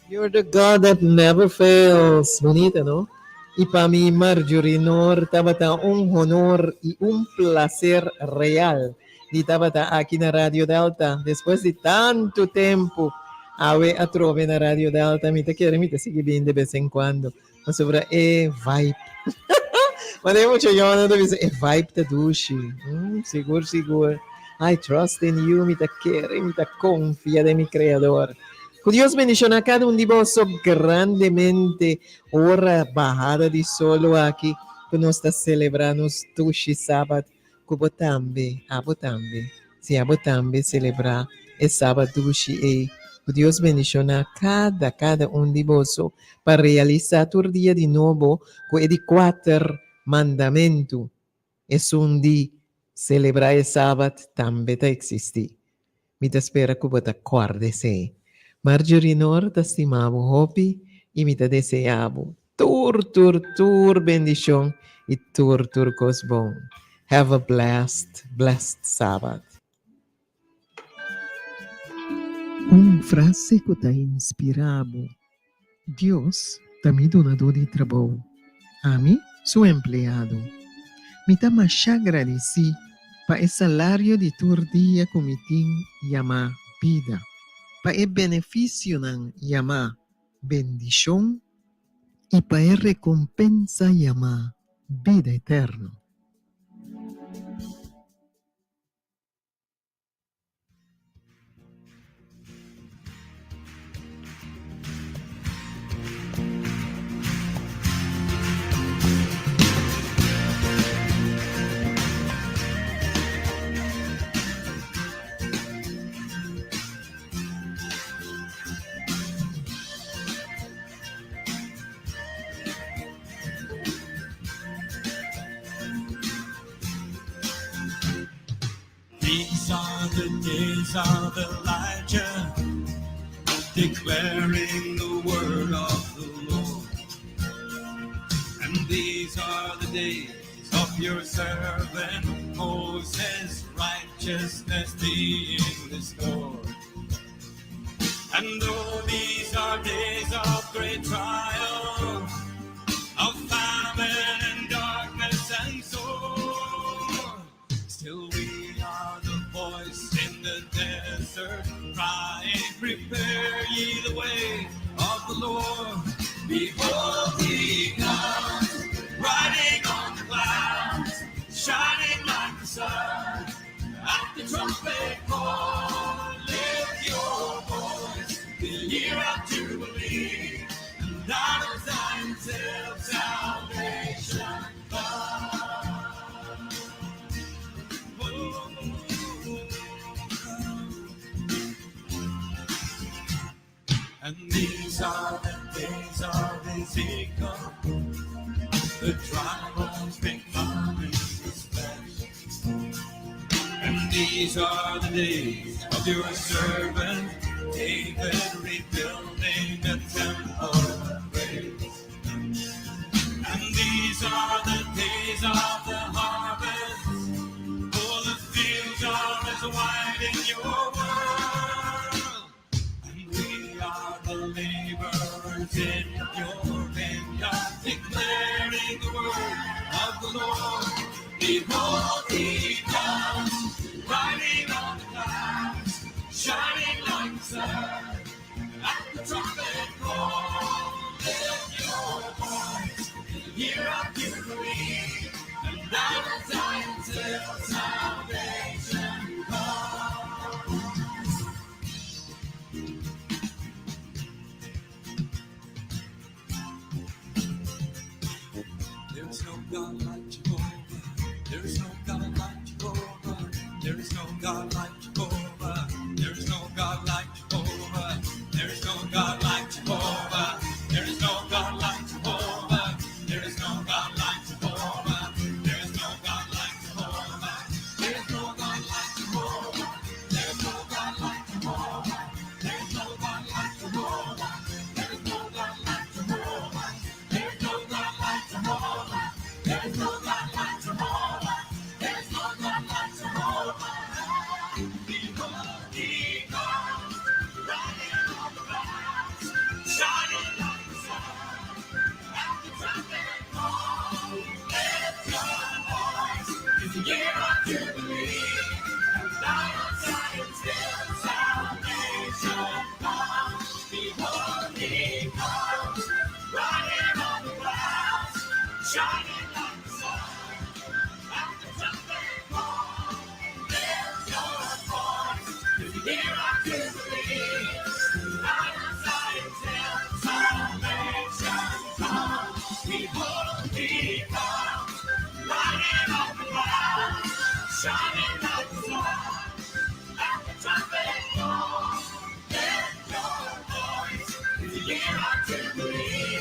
You're the God that never fails. Bonita, ¿no? Y para mí, Marjorie Nor, tabata un honor y un placer real. Di tabata aquí na Radio Delta. Después de tanto tempo, awe a trove na Radio Delta. Mita quiere, mita sigue bien de vez en cuando. Mas sobre vibe. Mas é muito jovem, não dizer vibe da duche. Seguro. I trust in you, mita quiere, mita confía de mi creador. Que Dios bendiga a cada un de vosotros grandemente. Hora bajada de solo aqui, que nós está celebrando tushi sábado. Que botambe, abotambe. Se abotambe celebrar é sábado tushi e Que Dios bendiga cada un de vosotros para realizar tu día de nuevo con el 4 mandamento. Es un día celebrar el sábado también existir. Me te espera que vos te acordes. Marjorie Nor te estimaba Hopi y me te deseaba tur bendición y tur cosbon. Have a blessed Sabbath. Una frase que te inspirado. Dios te mi donador de trabajo. A mí, su empleado. Me te más agradecido para el salario de tu día que me llama vida. Para el beneficio nan llama bendición y para el recompensa llama vida eterna. These are the days of Elijah, declaring the word of the Lord. And these are the days of your servant Moses, righteousness being restored. And though these are days of great trial, of famine and darkness and sorrow, still we are the voice in the desert, crying, prepare ye the way of the Lord. Behold, he comes, riding on the clouds, shining like the sun. At the trumpet call, lift your voice, the year of Jubilee, and out of Zion till salvation comes. And these are the days of Ezekiel, the dry bones becoming flesh. And these are the days of your servant David, rebuilding the temple of praise. And these are the days of the harvest, for the fields are as white in your world. And we are the laborers in your vineyard, declaring the word of the Lord. Behold, he comes, riding on the clouds, shining like the sun. At the trumpet call, lift your voice, the year of Jubilee, and out of Zion till salvation comes. There's no God like Jehovah. There is no God like Jehovah. There is no God like Jehovah. There is no God like Jehovah. There is no God like Jehovah. There is no God like Jehovah. There is no God like Jehovah. There is no God like Jehovah. There is no God like Jehovah. There is no God like Jehovah. There is no God like Jehovah. There is no God like Jehovah. There is no God like Jehovah. There is no God like Jehovah. There is no God like Jehovah. Behold, he comes, riding on the clouds, shining like the sun. At the trumpet call, lift your voice, it's the year of Jubilee, and Zion, Zion till salvation comes. Behold, he comes, riding on the clouds, shining like the sun. At the trumpet call, lift your voice, it's the year of Jubilee, and Zion, Zion till salvation comes. Behold, he comes, riding on the clouds, shining like the sun. At the trumpet call, lift your year of Jubilee.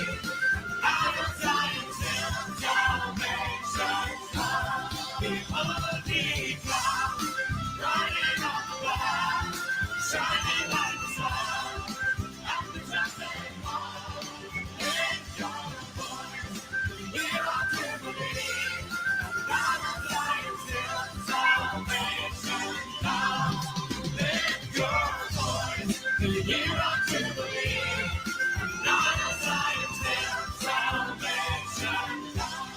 Out of Zion, salvation come. People declare, riding on the cloud, shining like the sun. At the trumpet call, lift your voice. Year of Jubilee. Out of Zion, salvation come. Lift your voice. The year of Jubilee. Out of Zion, salvation come.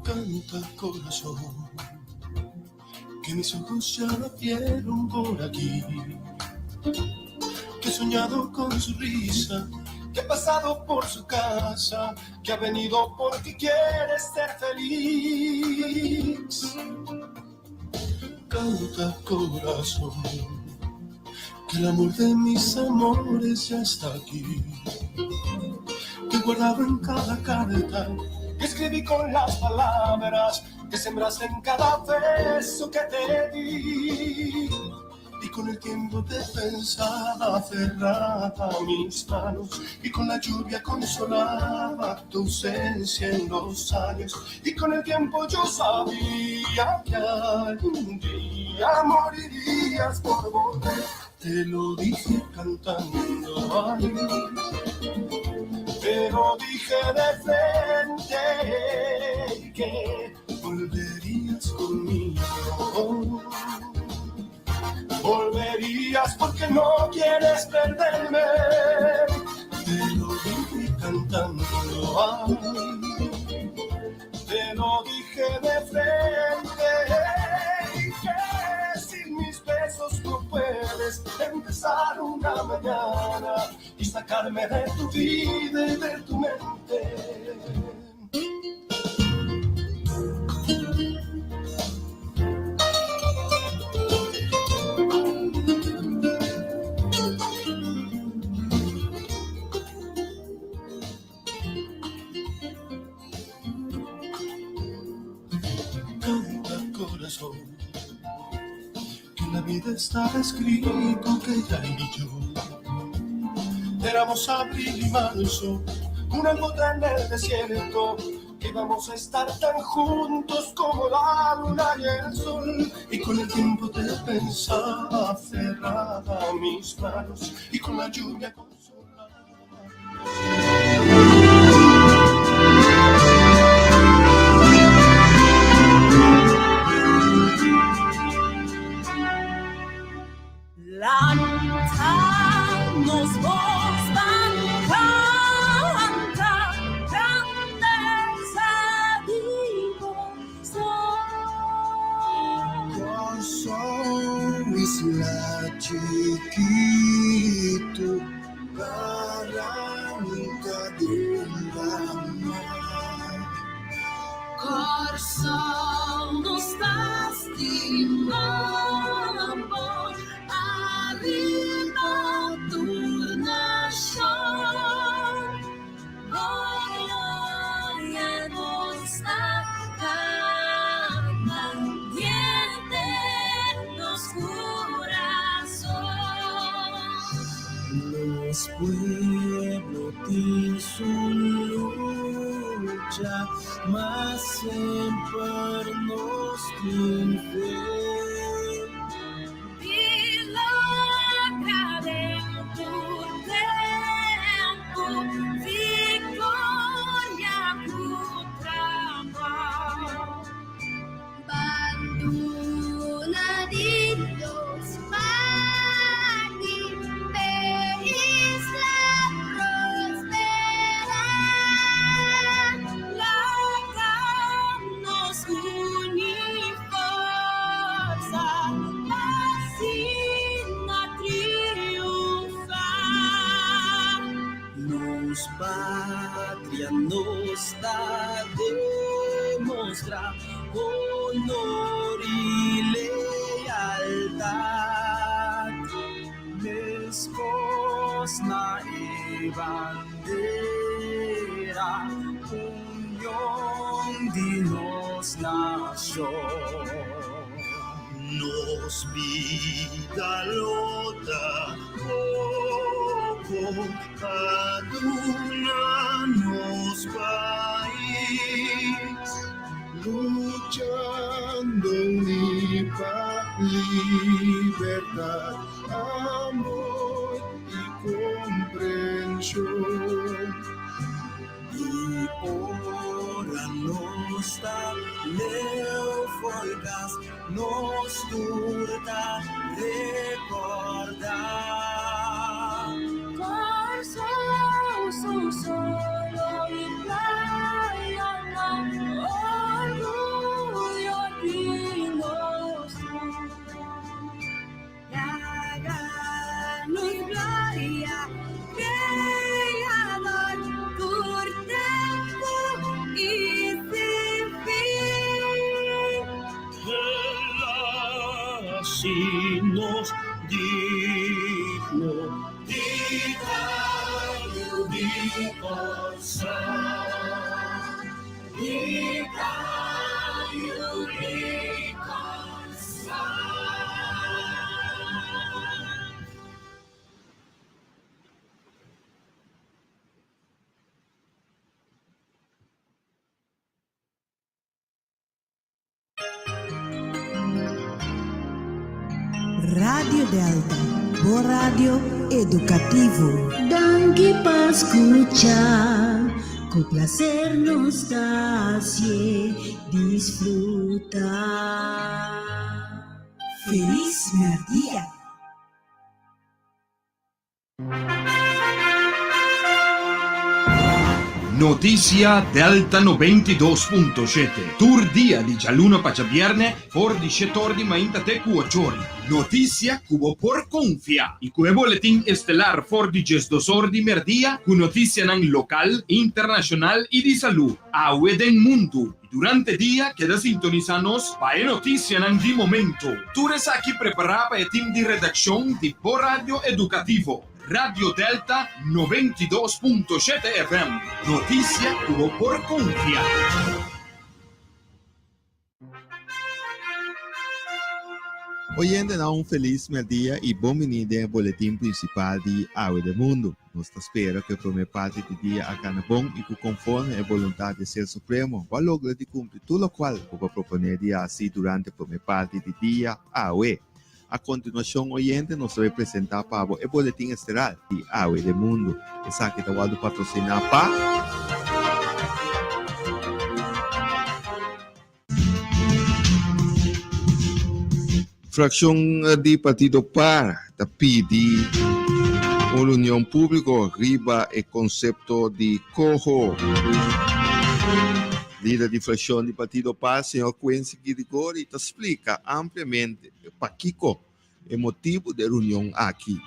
Canta corazón, que mis ojos ya la vieron por aquí, que he soñado con su risa, que he pasado por su casa, que ha venido porque quiere ser feliz. Canta corazón, que el amor de mis amores ya está aquí, que he guardado en cada carta, que escribí con las palabras que sembraste en cada beso que te di. Y con el tiempo te pensaba cerrada mis manos, y con la lluvia consolaba tu ausencia en los años. Y con el tiempo yo sabía que algún día morirías por volver. Te lo dije cantando a mí, pero dije de frente que volverías conmigo. Volverías porque no quieres perderme. Te lo dije cantando a mí, te lo dije de frente que sin mis besos no puedes empezar una mañana y sacarme de tu vida y de tu mente. Canta corazón, que en la vida estaba escrito que ella y yo éramos abril y marzo, una gota en el desierto, que íbamos a estar tan juntos como la luna y el sol. Y con el tiempo te pensaba cerrada mis manos, y con la lluvia consolada. Lantamos voz van canta, grandeza digo Isla chiquito, Coração não está estimando ali na turnação. Glória nos está caliente nos corações. Los pueblos de su lucha, mas sempre nos tienen fe. Milagre do tempo, vitória contra mal. Banduna de los panis, feliz la prosperar. Nos une força, vacina triunfar. Nos pátria nos dá demonstrar honor e lealdade. Mescos na bandeira, união de nos nações. Nos vida lota, aduna nos país, luchando para libertad, amor y comprensión. Y ora nos dá leu folgas, nos turta recordar. Coração solo e playa, orgulho de nosso. Dá-nos glória, Criador, por tempo e sem fim. Assim nos digno de Deus de coração, de coração. Radio Delta, o radio educativo. Danke para escuchar, con placer nos hace disfrutar. Feliz Merdia. Notizia Delta 92.7. Tur dia di Gialluno Paciabierne, for di Shetordi Mainta te Cuociori. Notizia cubo por confia. I cue boletín estelar for di Gesdosordi Merdia, cu notizia nan local, internacional y di salud. Aue den mundo. Durante dia queda sintonizanos pa e notizia nan di momento. Tures aquí preparaba e team di redacción di Por Radio Educativo. Radio Delta 92.7 FM. Noticia cubo por confia. Oyente, um feliz dia e bem-vindo ao boletim principal de Aue do Mundo. Nós esperamos que a primeira parte do dia a bom e que conforme a vontade de ser supremo, vai lograr de cumprir tudo o qual vai proponer de assim durante a primeira parte do dia Aue. A continuação, oyente, nos vai apresentar para o boletim estelar de Aue do Mundo. Essa que está patrocinado para... Fração de Partido Par da pede a União Pública arriba o conceito de cojo. Líder de fração de Partido Par, senhor Quincy Girigori, explica ampliamente para Kiko o motivo da reunião aqui.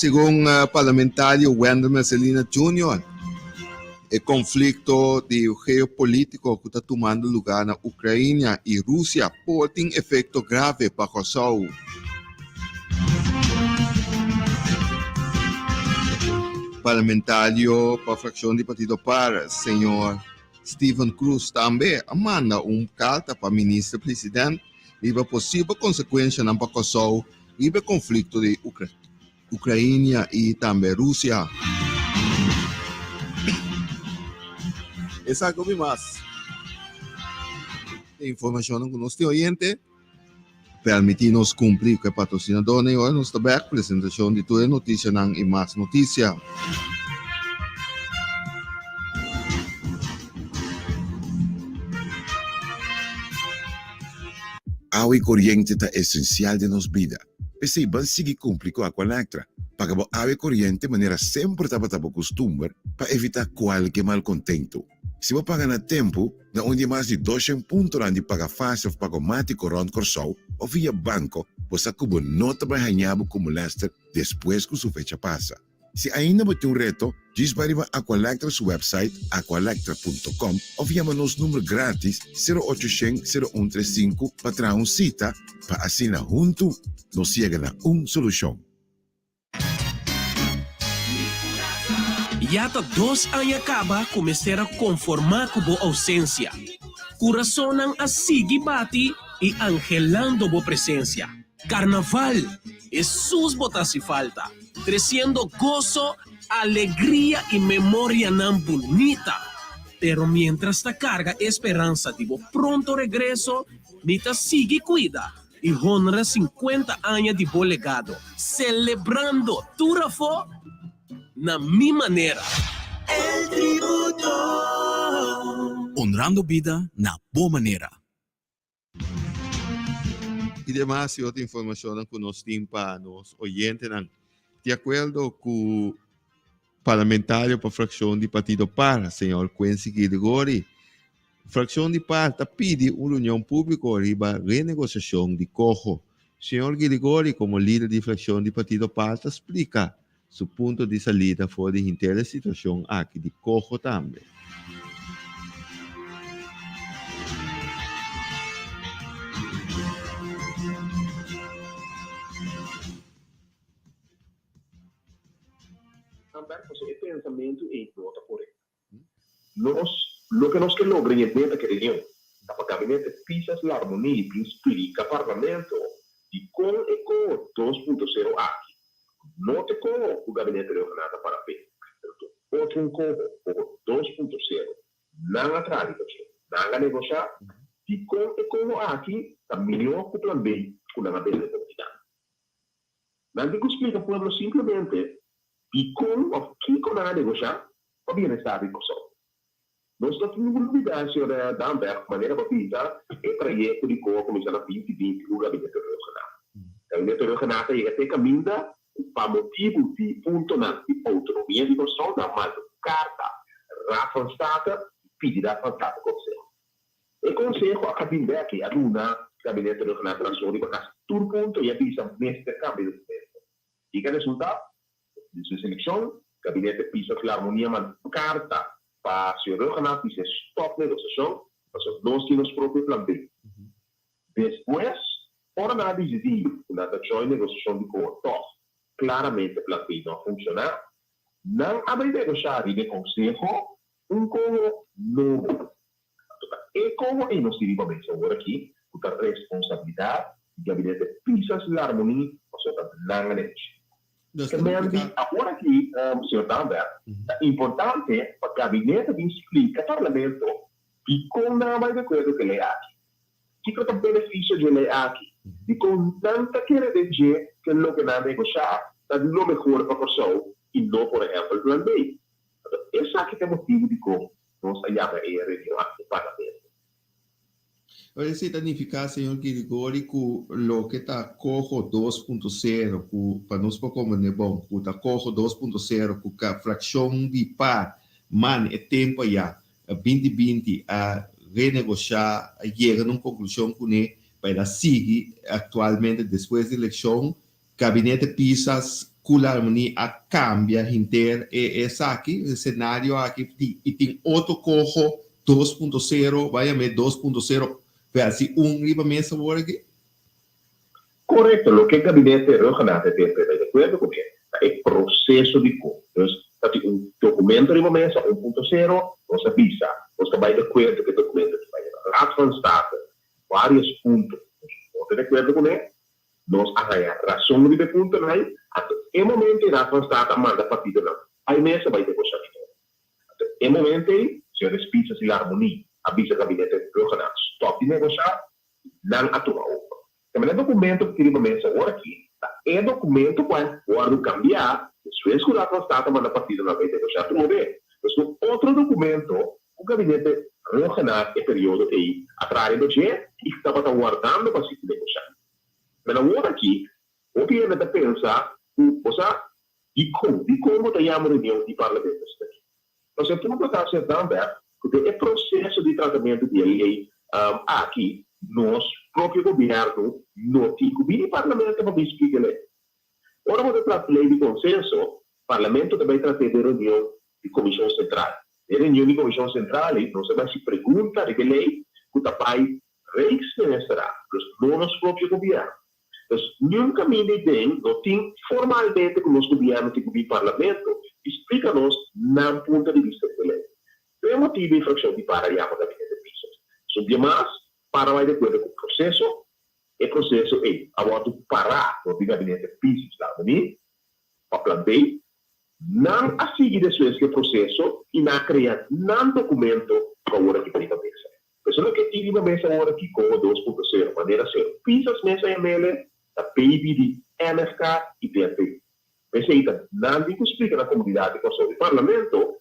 Según parlamentario Wendell Messelina Jr., el conflicto geopolítico que está tomando lugar en Ucrania y Rusia puede tener efecto grave para Kosovo. Parlamentario para la fracción del Partido PAR, señor Stephen Cruz, también manda carta para el ministro-presidente y la posible consecuencia para Kosovo y el conflicto de Ucrania y también Rusia. Es algo más. Información con nuestro oyente. Permitirnos cumplir con el patrocinador y hoy nos da presentación de toda noticia y más noticia. Agua y corriente es esencial de nuestra vida. Pero van a seguir cumplir con Aqualectra. Pagamos agua y corriente de manera siempre tapa costumbre para evitar cualquier malcontento. Se você pagar a tempo, na onde mais de 200 pontos de pagar fácil ou pagomático rond Corsol ou via banco, você cubo nota para ganhar como lester depois que sua fecha passa. Se ainda não tem reto, diz para a Aqualectra seu website aqualectra.com ou via nos número grátis 0800 0135 para trazer cita para assinar junto, nos chega na solução. Yata 2 anos acaba começar a conformar com a ausência. Coração a seguir bate e angelando a presença. Carnaval é sus botas e falta, trazendo gozo, alegria e memória não bonita. Pero mientras ta carga esperança de pronto regresso, nita sigue cuida e honra 50 anos de bom legado, celebrando Turafo na mi maneira. El tributo. Honrando vida na boa maneira. E demais outra informação que nós temos para os oyentes. De acordo com o parlamentário para a fração do Partido PAR, senhor Quincy Gregori, a fração do PAR está pedindo uma reunião pública para a renegociação de Cojo. Senhor Gregori, como líder da fração do Partido PAR, explica su punto de salida fue de la situación aquí de Cojo también. Também você tem pensamento em nota por ele. Lo que nós que logramos dentro da reunião, o gabinete pisa a harmonia e explica ao parlamento de como é com 2.0 aqui. Não te como o gabinete regional para ver. Outro como o 2.0. Não há trámite, não há negociar. E como aqui, também não o plano B, com a bela comunidade. Não digo explica ao povo simplesmente e como o que com a negociar, o bem-estar de Kosovo. Nós estamos olvidando, senhora Danberg, maneira para pintar, e projeto de como começar a 2020 o gabinete regional. O gabinete regional chega até caminho para motivo de ponto de autonomia de Kosovo, da mais carta, Rafa Stata, pedirá para o Conselho. E o Conselho acabou de aqui, a Luna, gabinete regional transforma para todo ponto e avisa neste câmbio de momento. E que resultado? De sua seleção, gabinete pisa a harmonia, mas carta para o senhor regional que se stop negociação, para os dois times próprios plan B. Depois, para nada decidir, na joint negociação de cortos, claramente o plan B não funcionar, não abre negociar e de conselho como novo. E como nós tivemos agora aqui, com a responsabilidade, o gabinete pisa a harmonia, mas não é também agora aqui, senhor Danberg, é importante para o gabinete de explicar ao parlamento e com não vai de acordo com a lei aqui. Que é o benefício de lei aqui. E com tanta querer dizer que não que não negociar, é o melhor para a pessoa e não, por exemplo, o plano B. Esse aqui é o motivo de como nós estamos a reunião aqui no parlamento. Olha, se significa, senhor Gregori, que o que está Cojo 2.0, para nós como é bom, que está Cojo 2.0, que a fração de par, é tempo já, 2020, a renegociar, a chegar a uma conclusão que para seguir atualmente, depois da eleição, gabinete pisas a harmonia a cambia inter essa aqui, o cenário aqui, e tem outro corro 2.0, vai a 2.0, versi 1 riba mesa agora aqui? Correto, o que o gabinete regional tem de acordo com é o processo de compra. Então, documento riba mesa 1.0, nós avisa, nós vai de acordo com o documento que vai na Raad van State, vários pontos, nós de acordo com ele, nós arranha razão de ponto aí, até o momento a Raad van State manda partida não, aí mesa vai negociar. Até o momento se eu despisa se a harmonia, avisa o gabinete regional, stop de negociar, não atua outra. Também é documento que riba mesa agora aqui, é documento que pode cambiar, se o Raad van State manda partida não vai negociar tudo bem. Então, outro documento, o gabinete regional é período aí, atrás do dia, e estava guardando para se negociar. Mas agora aqui, o que ele pensa, de como tem a reunião de parlamento. Então, tudo está sendo também, porque é processo de tratamento de lei aqui, nós, próprio governo, não tem que o parlamento para explicar a lei. Ora, quando trata de lei de consenso, o parlamento também trata de reunião de comissão central. A reunião de comissão central, não se vai se perguntar de que lei que o pai reexministrará, não nos próprio governo. Então, nunca me tem, não tem formalmente com os governos que o parlamento, explica-nos na ponto de vista da lei. Tem um motivo de infração de para a gabinete de pistas. Sobre mais, para vai de acordo com o processo é agora parar no gabinete de pistas da União, para plantear, não a seguir depois que o processo e não criar não documento para o hora que tem a mesa. Pessoal que tem a mesa agora aqui com o 2.0, maneira ser pistas mesa ML, a PIB de MFK e PNP. Pessoal, não tem que explicar na comunidade que o parlamento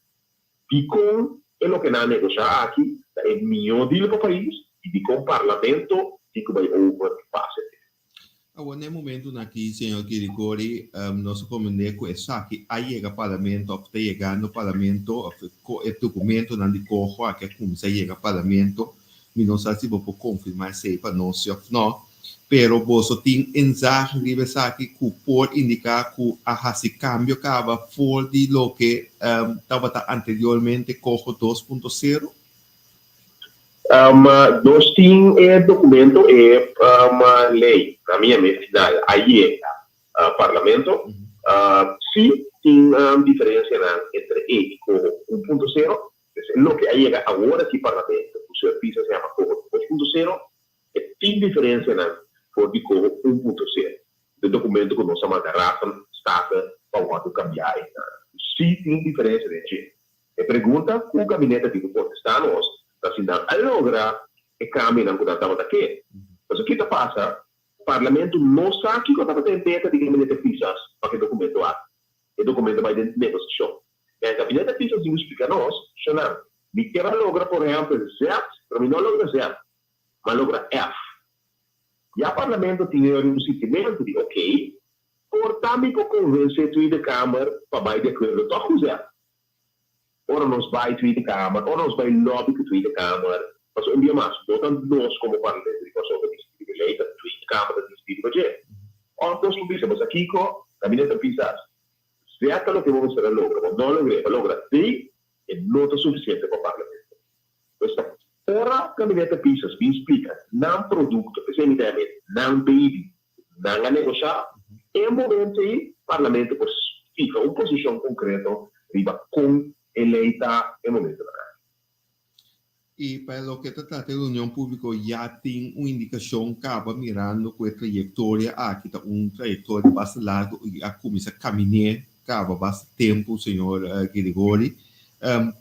e com o que não negocia aqui, é melhor para o país e com o parlamento e que vai overpassar. Agora, no momento aqui, senhor Kirigori, nós compreendemos que essa aqui chega ao parlamento, está chegando ao parlamento, o documento não de corro, que como se chega ao parlamento, mas não sei se vou confirmar se para nós ou não, pero você tem ensaio de aqui que pode indicar que esse cambio acaba fora de lo que estava anteriormente corro 2.0? Nós temos documento uma lei, na minha final, aí é parlamento, sim, tem diferença entre E e 1.0, o que aí é agora que parlamento, o serviço se chama 2.0, tem diferença por de 1.0, do documento que nós chamamos de Raad State para cambiar. Sim, tem diferença de gente. A pergunta que o gabinete tem que contestar nós, assim, allora e caminham quando estava aqui. Mas o que passa? O parlamento não sabe que estava tentando de gabinete de pisas para que o documento há. O documento vai de negociação. E o gabinete de pisas não explica a nós, não. Me quer logra, por exemplo, Z, para mim não logra Z, mas logra F. E o parlamento tinha um sentimento de, ok, portanto, para convencer a Câmara para vai de acordo com o Z. Ora nós vai tweet Câmara, ora nós vai lobby que tweet Câmara. Mas um dia mais, portanto, nós como parlamento de pessoa que distribui lei, da tweet Câmara, distribui budget. Ora, nós não dizemos aqui com o gabinete de pisas. Se é aquilo que vamos fazer logra, não logra tem, e não é suficiente para o parlamento. Então, ora, o gabinete de pisas me explica, não produto, precisamente, não baby, não a negociar, em momento aí, o parlamento fica uma posição concreta, riba com eleita em momento da casa. E para o que trata da União Pública, já tem uma indicação que acaba mirando com a trajetória, aqui está uma trajetória bastante larga, e a começa a caminhar, acaba bastante tempo, senhor Kirigori.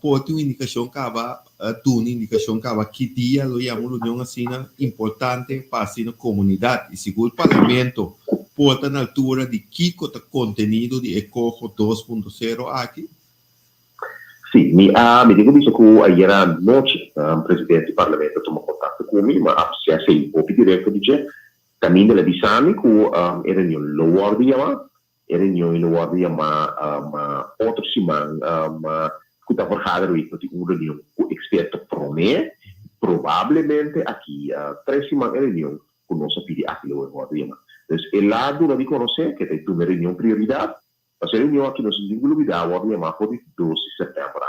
Pode ter uma indicação que acaba, uma indicação que acaba que dia, lo chamamos de uma cena importante para a comunidade, e segundo o parlamento, pode estar na altura de que o conteúdo de ECOJO 2.0 aqui? Sim, me digo isso que ayer à noite o presidente do parlamento tomou contato comigo, mas se é assim, o direto dice, também deve dizer que era nenhum lugar de chamar, era nenhum lugar de chamar outra semana, que está forjado aí, que uma reunião com experto promete, provavelmente aqui 3 semanas era nenhum, que não se pede aquilo lugar de chamar. Então, o lado de conhecer que tem uma reunião prioridade, Mas a reunião aqui no Sindicato Lubida, o dia mais foi de 12 de setembro,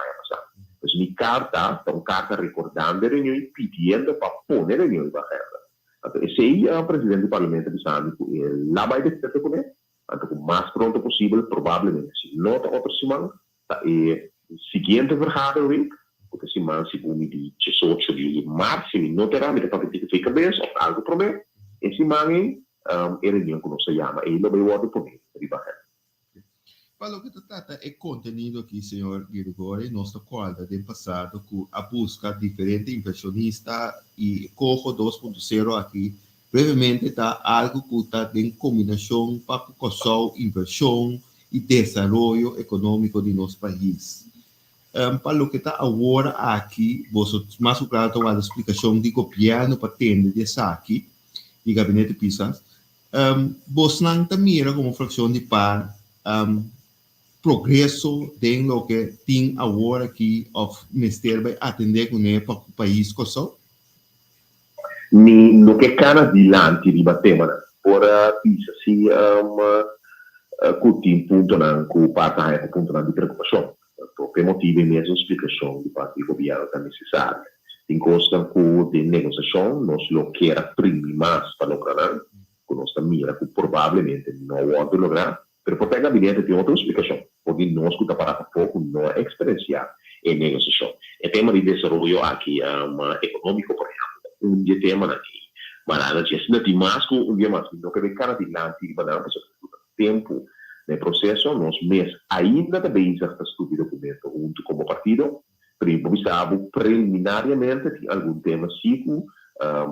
Mas minha carta, uma carta recordando a reunião e pedindo para pôr a reunião em agenda. Então, esse aí é o presidente do parlamento de Sâmbico, lá vai decidir com ele. Então, o mais pronto possível, provavelmente, se não está outra semana, seguinte vergadering, porque semana, segundo de 18 de março, não terá, mas para que fique bem, ou algo para mim, esse semana, a reunião que nós chamamos, ele vai o outro por mim, Para o que se trata é contenido aqui, senhor Grigori, nós acorda do passado com a busca de diferentes inversionistas e Cojo 2.0 aqui, brevemente está algo que está em combinação para a inversão e desenvolvimento econômico de nosso país. Para o que está agora aqui, você mais claro a explicação de governo para atender essa aqui, de gabinete Pisas, você não mira como fração de par progresso de lo que tem agora aqui o Ministério vai atender com ele para o país Kosovo? No que cana adiante debatemos, por isso se cuti punto não com parte punto não de preocupação. Por motivo mesmo explicação de parte do governo é necessária. Em consta com de negociação, nós lo queira primeiro mais para lograr, com nossa mira que provavelmente não vai lograr. Pero por ter gabinete tem outra explicação, porque nós que para pouco não é experienciar em negociação. É tema de desenvolvimento aqui econômico, por exemplo, dia tema aqui. Mas nada disso, não tem mais que dia mais, não que cada de lá tem banana, tempo no processo, nós mesmos ainda também já está estudando documento junto como partido, preliminariamente tem algum tema ciclo,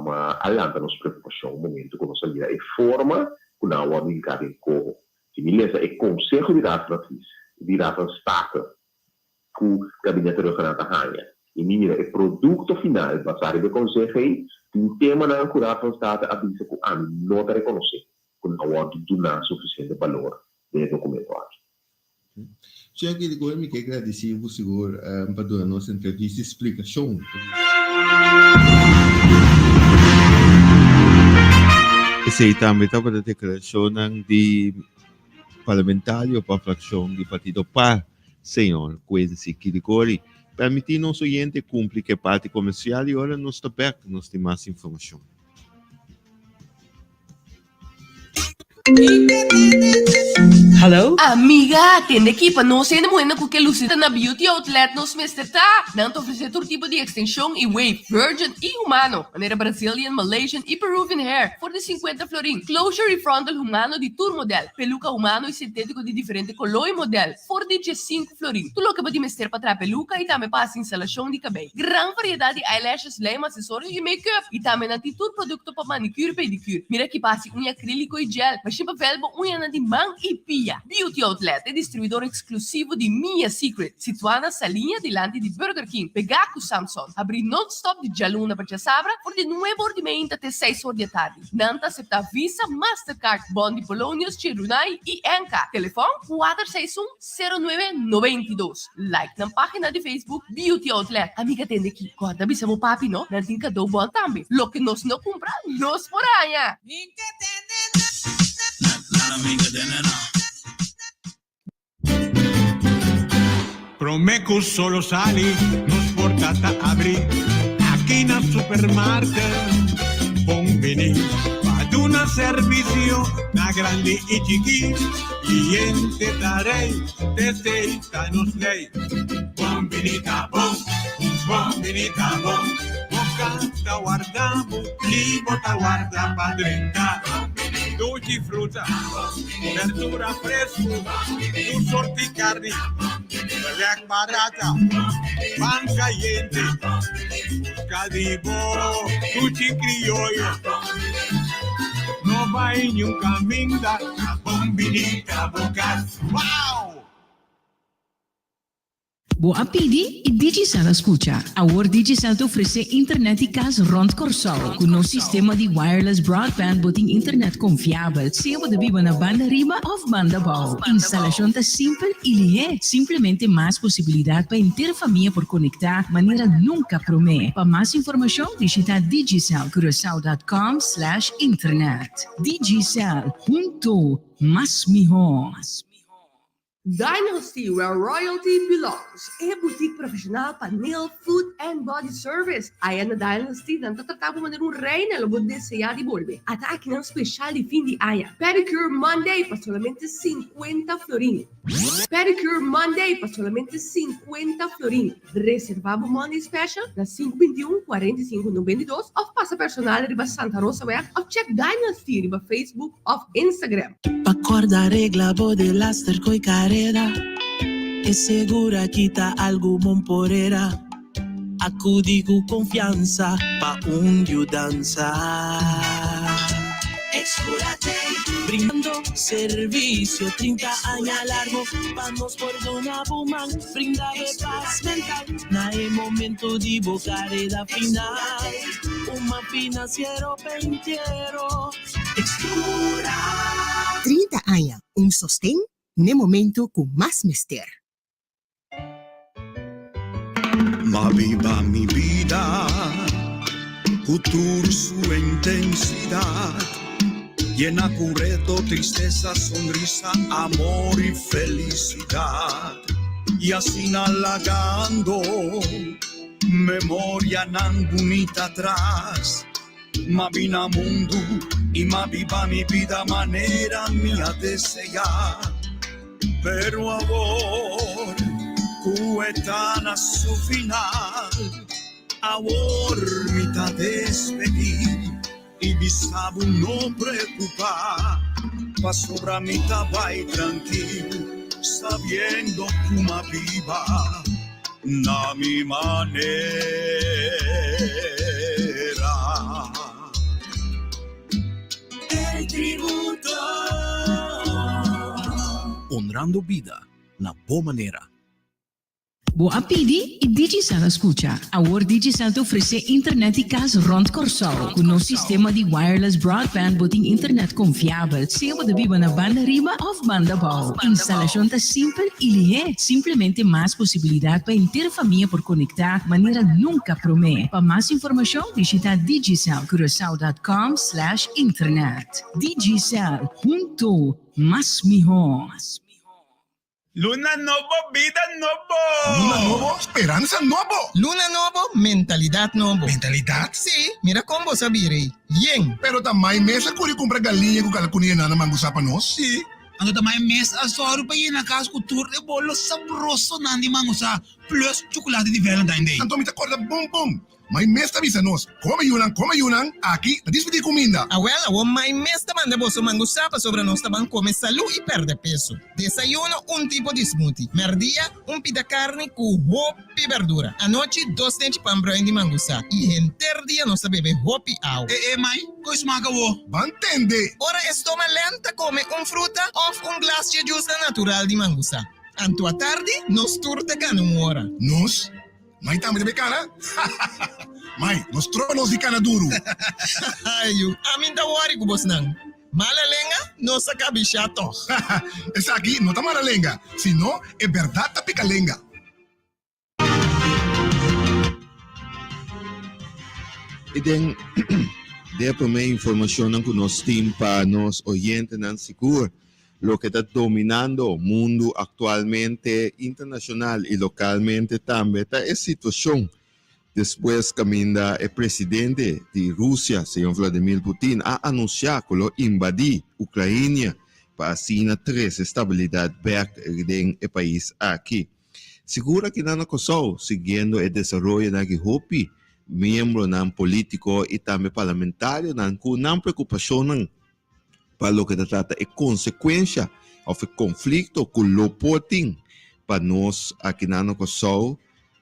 mas alanta nos preocupação, o momento que nós saímos e forma que não há brincar em corro. Beleza, é Conselho de Staten que o Gabinete Regional da Rainha. E mira, é produto final, basado no Conselho, tem um tema na Curação Staten avisa que a não está reconhecido, que não há de donar suficiente valor do documento aqui. Senhor Grigori, me quero agradecer o senhor para dar a nossa entrevista e explicação. Esse aí também estava a declaração de parlamentário para a fração do Partido PAR, senhor Quincy Grigori, permitir nosso oyente cumprir que parte comercial e agora nós está perto, nós temos mais informação. Hello? Amiga, atende aqui para nós ainda moeda com que Lucita na Beauty Outlet nos mestre tá. Não te oferecer todo tipo de extensão e wave, virgin e humano. Maneira Brazilian, Malaysian e Peruvian hair. For de 50 florin. Closure e frontal humano de tour model. Peluca humano e sintético de diferente color e model. For de 5 florin. Tu loca de mestre para trazer peluca e também passa instalação de cabelo. Gran variedade de eyelashes, lame, acessórios e make-up. E também na todo produto para manicure e pedicure. Mira que passa unha acrílico e gel. Mas sempre velbo unha de man e pia. Beauty Outlet é distribuidor exclusivo de Mia Secret, situada na linha delante de Burger King. Pegar com Samsung, abrir non-stop de Jaluna para Sabra por de 9 horas de manhã até 6 horas da tarde. Não aceitar Visa, Mastercard, Bond de Polônios, Chirunai e Enca. Telefone 461-0992. Like na página de Facebook Beauty Outlet. Amiga, atende aqui. Corda, bisa mo papi, no? Não tem cadê bom também. Lo que nós não comprar, nós por aí. Promeco solo sali, nos portata apri, aquí na supermarket, conveni, ad una servizio, na grandi e chiqui, cliente darei, deseita nos lei, convenita bom, bocata guardamo, limota guarda padrinca, dolci frutta, verdura fresco, tu sorti carni, Black barata, pan caliente, buscadivo, tutti criollo. No vai em caminho da bombinita boca. Wow! Boa pidi e Digicel escucha. Agora Digicel te oferece internet e casa rond Corsol com nosso sistema de wireless broadband boting internet confiável. Seja de viva na banda riba ou banda bau. Instalação tá simples e lié. Simplesmente mais possibilidade para inteira família por conectar maneira nunca promete. Para mais informação, visita digicelcuracao.com/internet. Digicel, junto, mais melhor. Dynasty, where royalty belongs. Boutique profissional para nail, foot, and body service. Ayan na Dynasty, nantatratabo mo na rin rey na lubod de saya di bolbe. At akin ang special di fin di aya. Pedicure Monday pa solamente 50 florin. Pedicure Monday pa solamente 50 florin. Reservabo Monday Special na 521-4592 of pasa personal riba Santa Rosa Web of check Dynasty riba Facebook of Instagram. Acorda regla de laster coi carera e segura quita algo monporera acudi con confianza pa danza Excúrate brindando servicio 30 años largo vamos por Dona Buman brinda de paz mental na é momento de bocareda final uma financiero penteiro Excura 30 años, un sostén, ne momento con más mister. Viva mi vida, futuro su intensidad, llena curreto, tristeza, sonrisa, amor y felicidad. Y así halagando, memoria nan bonita atrás, ma vina mundo y ma viva mi vida manera mía desear. Pero ahora, cuetana su final, ahora mitad despedir y bisabo no preocupar, pa sobra mitad va y tranquilo, sabiendo que uma viva na mi manera. El tributo honrando vida na boa maneira. Boa pidi e Digicel escucha. Agora Digicel te oferece internet e casa rond Corsol. Com nosso sistema de wireless broadband boting internet confiável. Seja de viva na banda riba of banda bal. Instalação tá simples e lié. Simplesmente mais possibilidade para inteira família por conectar maneira nunca promete. Para mais informação, visita digicelcuracao.com/internet. Digicel, junto, mais melhor. Luna Novo, vida Novo. Luna Novo, esperanza Novo. Luna Novo, mentalidad Novo. Mentalidad? Sí, mira combo sabirei. Yen. Pero tamay mesa kuri compra galinha com calcunia na mangusapan nos? Sí. Ano tamay mes asoro pa yun nakas kultur e bolo sabroso nandi mangusa plus chocolate de Valentine Day. Anto mita corda bum bum. May mesta bisa nos. Come yunang, aqui, na disputi comida. Abuela, may mesta manda boso mangusapa sobre nós taban come salud e perde peso. Desayuno, un tipo de smoothie. Merdia, un pita carne com hopi e verdura. Anoche, 2 dentes pan brown de mangusa. E enter dia nós bebe hopi au. Mãe, que esmaga wo? Bantende. Ora estoma lenta come un fruta of un glass de juice natural de mangusa. Anto a tarde, nos turte can hora. Nos? May tamo de becana? May, nos tronos de cana duro. Ayo, amin da wari kubos nang. Malalenga, no sa kabishato. Essa aqui não tá malalenga, sino é verdade tá picalenga. E tem de primeira informação que nós temos para nos oyentes não seguro. Lo que está dominando el mundo actualmente, internacional y localmente también, está esa situación. Después camina el presidente de Rusia, señor Vladimir Putin, ha anunciado que lo invadió Ucrania para así traer estabilidad en el país aquí. Seguro que no cosa, siguiendo el desarrollo de la Hopi, miembros políticos y también parlamentarios, con una preocupación para lo que se trata de consecuencia o el conflicto con lo Putin para nos aquí en Kosovo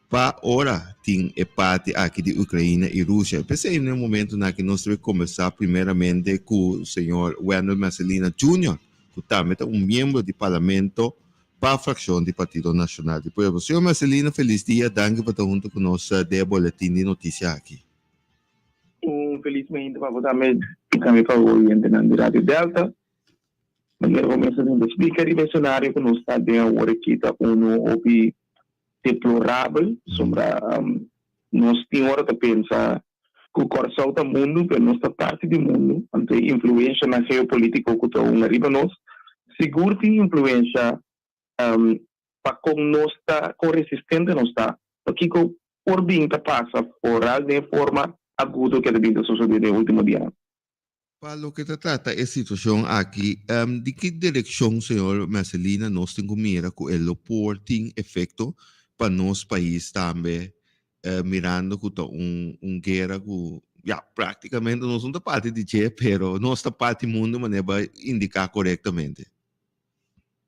para ahora tiene parte aquí de Ucrania y Rusia. Pensé en el momento en que nos debe conversar primeramente con el señor Wendell Marcelina Jr., que también es un miembro del Parlamento para la fracción del Partido Nacional del Pueblo. Señor Marcelina, feliz día. Gracias por estar junto con nosotros del boletín de noticias aquí. Felizmente para também para o oyente na Rádio Delta. Mas eu começo a explicar o cenário que nós está dentro agora aqui está um deplorável sobre nós temos hora de pensar que o coração do mundo, que nós está parte do mundo, ante influência na geopolítica que está arriba nós, seguro tem influência para com nós está com resistente nós está aqui com por bem que passa fora de forma aguda que deve suceder no último dia. Para lo que se trata esta situación aquí, ¿de qué dirección, señor Marcelina, nos tengo mira con el reporting efecto para nuestro país también, mirando que un guerra que ya prácticamente no es una parte de Che, pero nuestra parte del mundo manera indicar correctamente?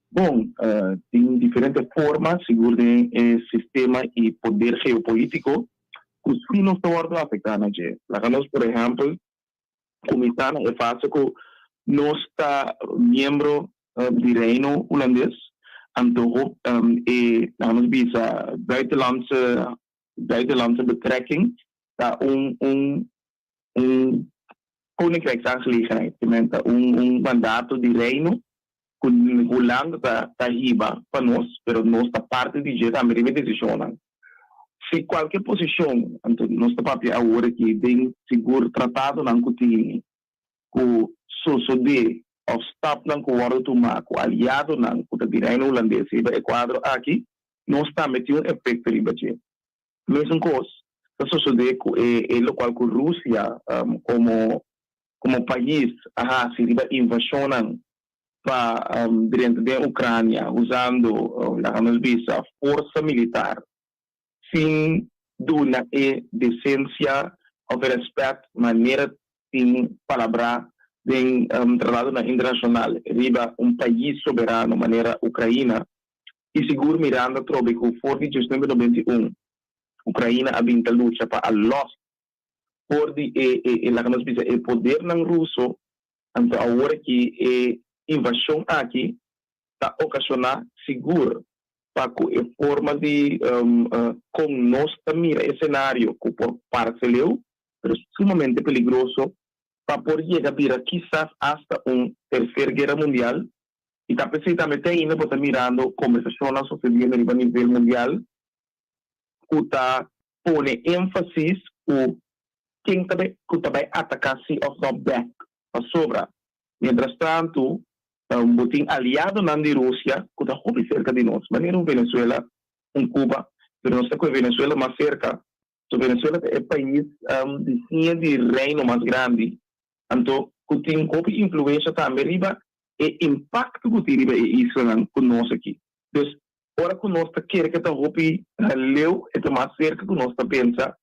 Bom, tem diferentes formas, seguro de sistema e poder geopolítico, que os não estão afetando. Nós, por exemplo, como está é fácil que nós está membro do Reino holandês, então nós visa buitenlandse betrekking, tá koninkrijksaangelegenheid, mandato de Reino. Holanda está riba para nós, mas nós está parte de jeito também de decisão. Se qualquer posição, então nós está papel agora que tem seguro tratado não que sucede ou stop não que o outro tomar, com aliado não que o governo holandês e o quadro aqui, nós está metendo efeito riba de. Mesmo coisa, está sucede com o local com Rússia como país, se riba invasão para dentro da Ucrânia, usando a força militar, sem dúvida e decência, ou respeito, maneira de palavra, de tratado internacional, riba país soberano, maneira Ucrânia, e seguro mirando trobe que o for de 1991, Ucrânia a luta para a loss, por o poder não russo, então agora que invasão aqui está ocasionar seguro para que a forma de como nós mira esse cenário que por parceleu, mas sumamente perigoso para poder chegar a vir quizás hasta terceira guerra mundial e está precisamente ainda para mirando conversações sucedendo a nível mundial que está põe ênfase o quem também atacar se of not back para sobra. Mientras tanto, botim aliado na Rússia, que está muito cerca de nós, mas não Venezuela, Cuba, mas nós estamos com Venezuela mais cerca. So, Venezuela é o país de reino mais grande, então, que tem uma influência também, riba, e impacto que tem riba isso conosco aqui. Então, ora que nós queremos que está leu, é mais cerca que nós pensa,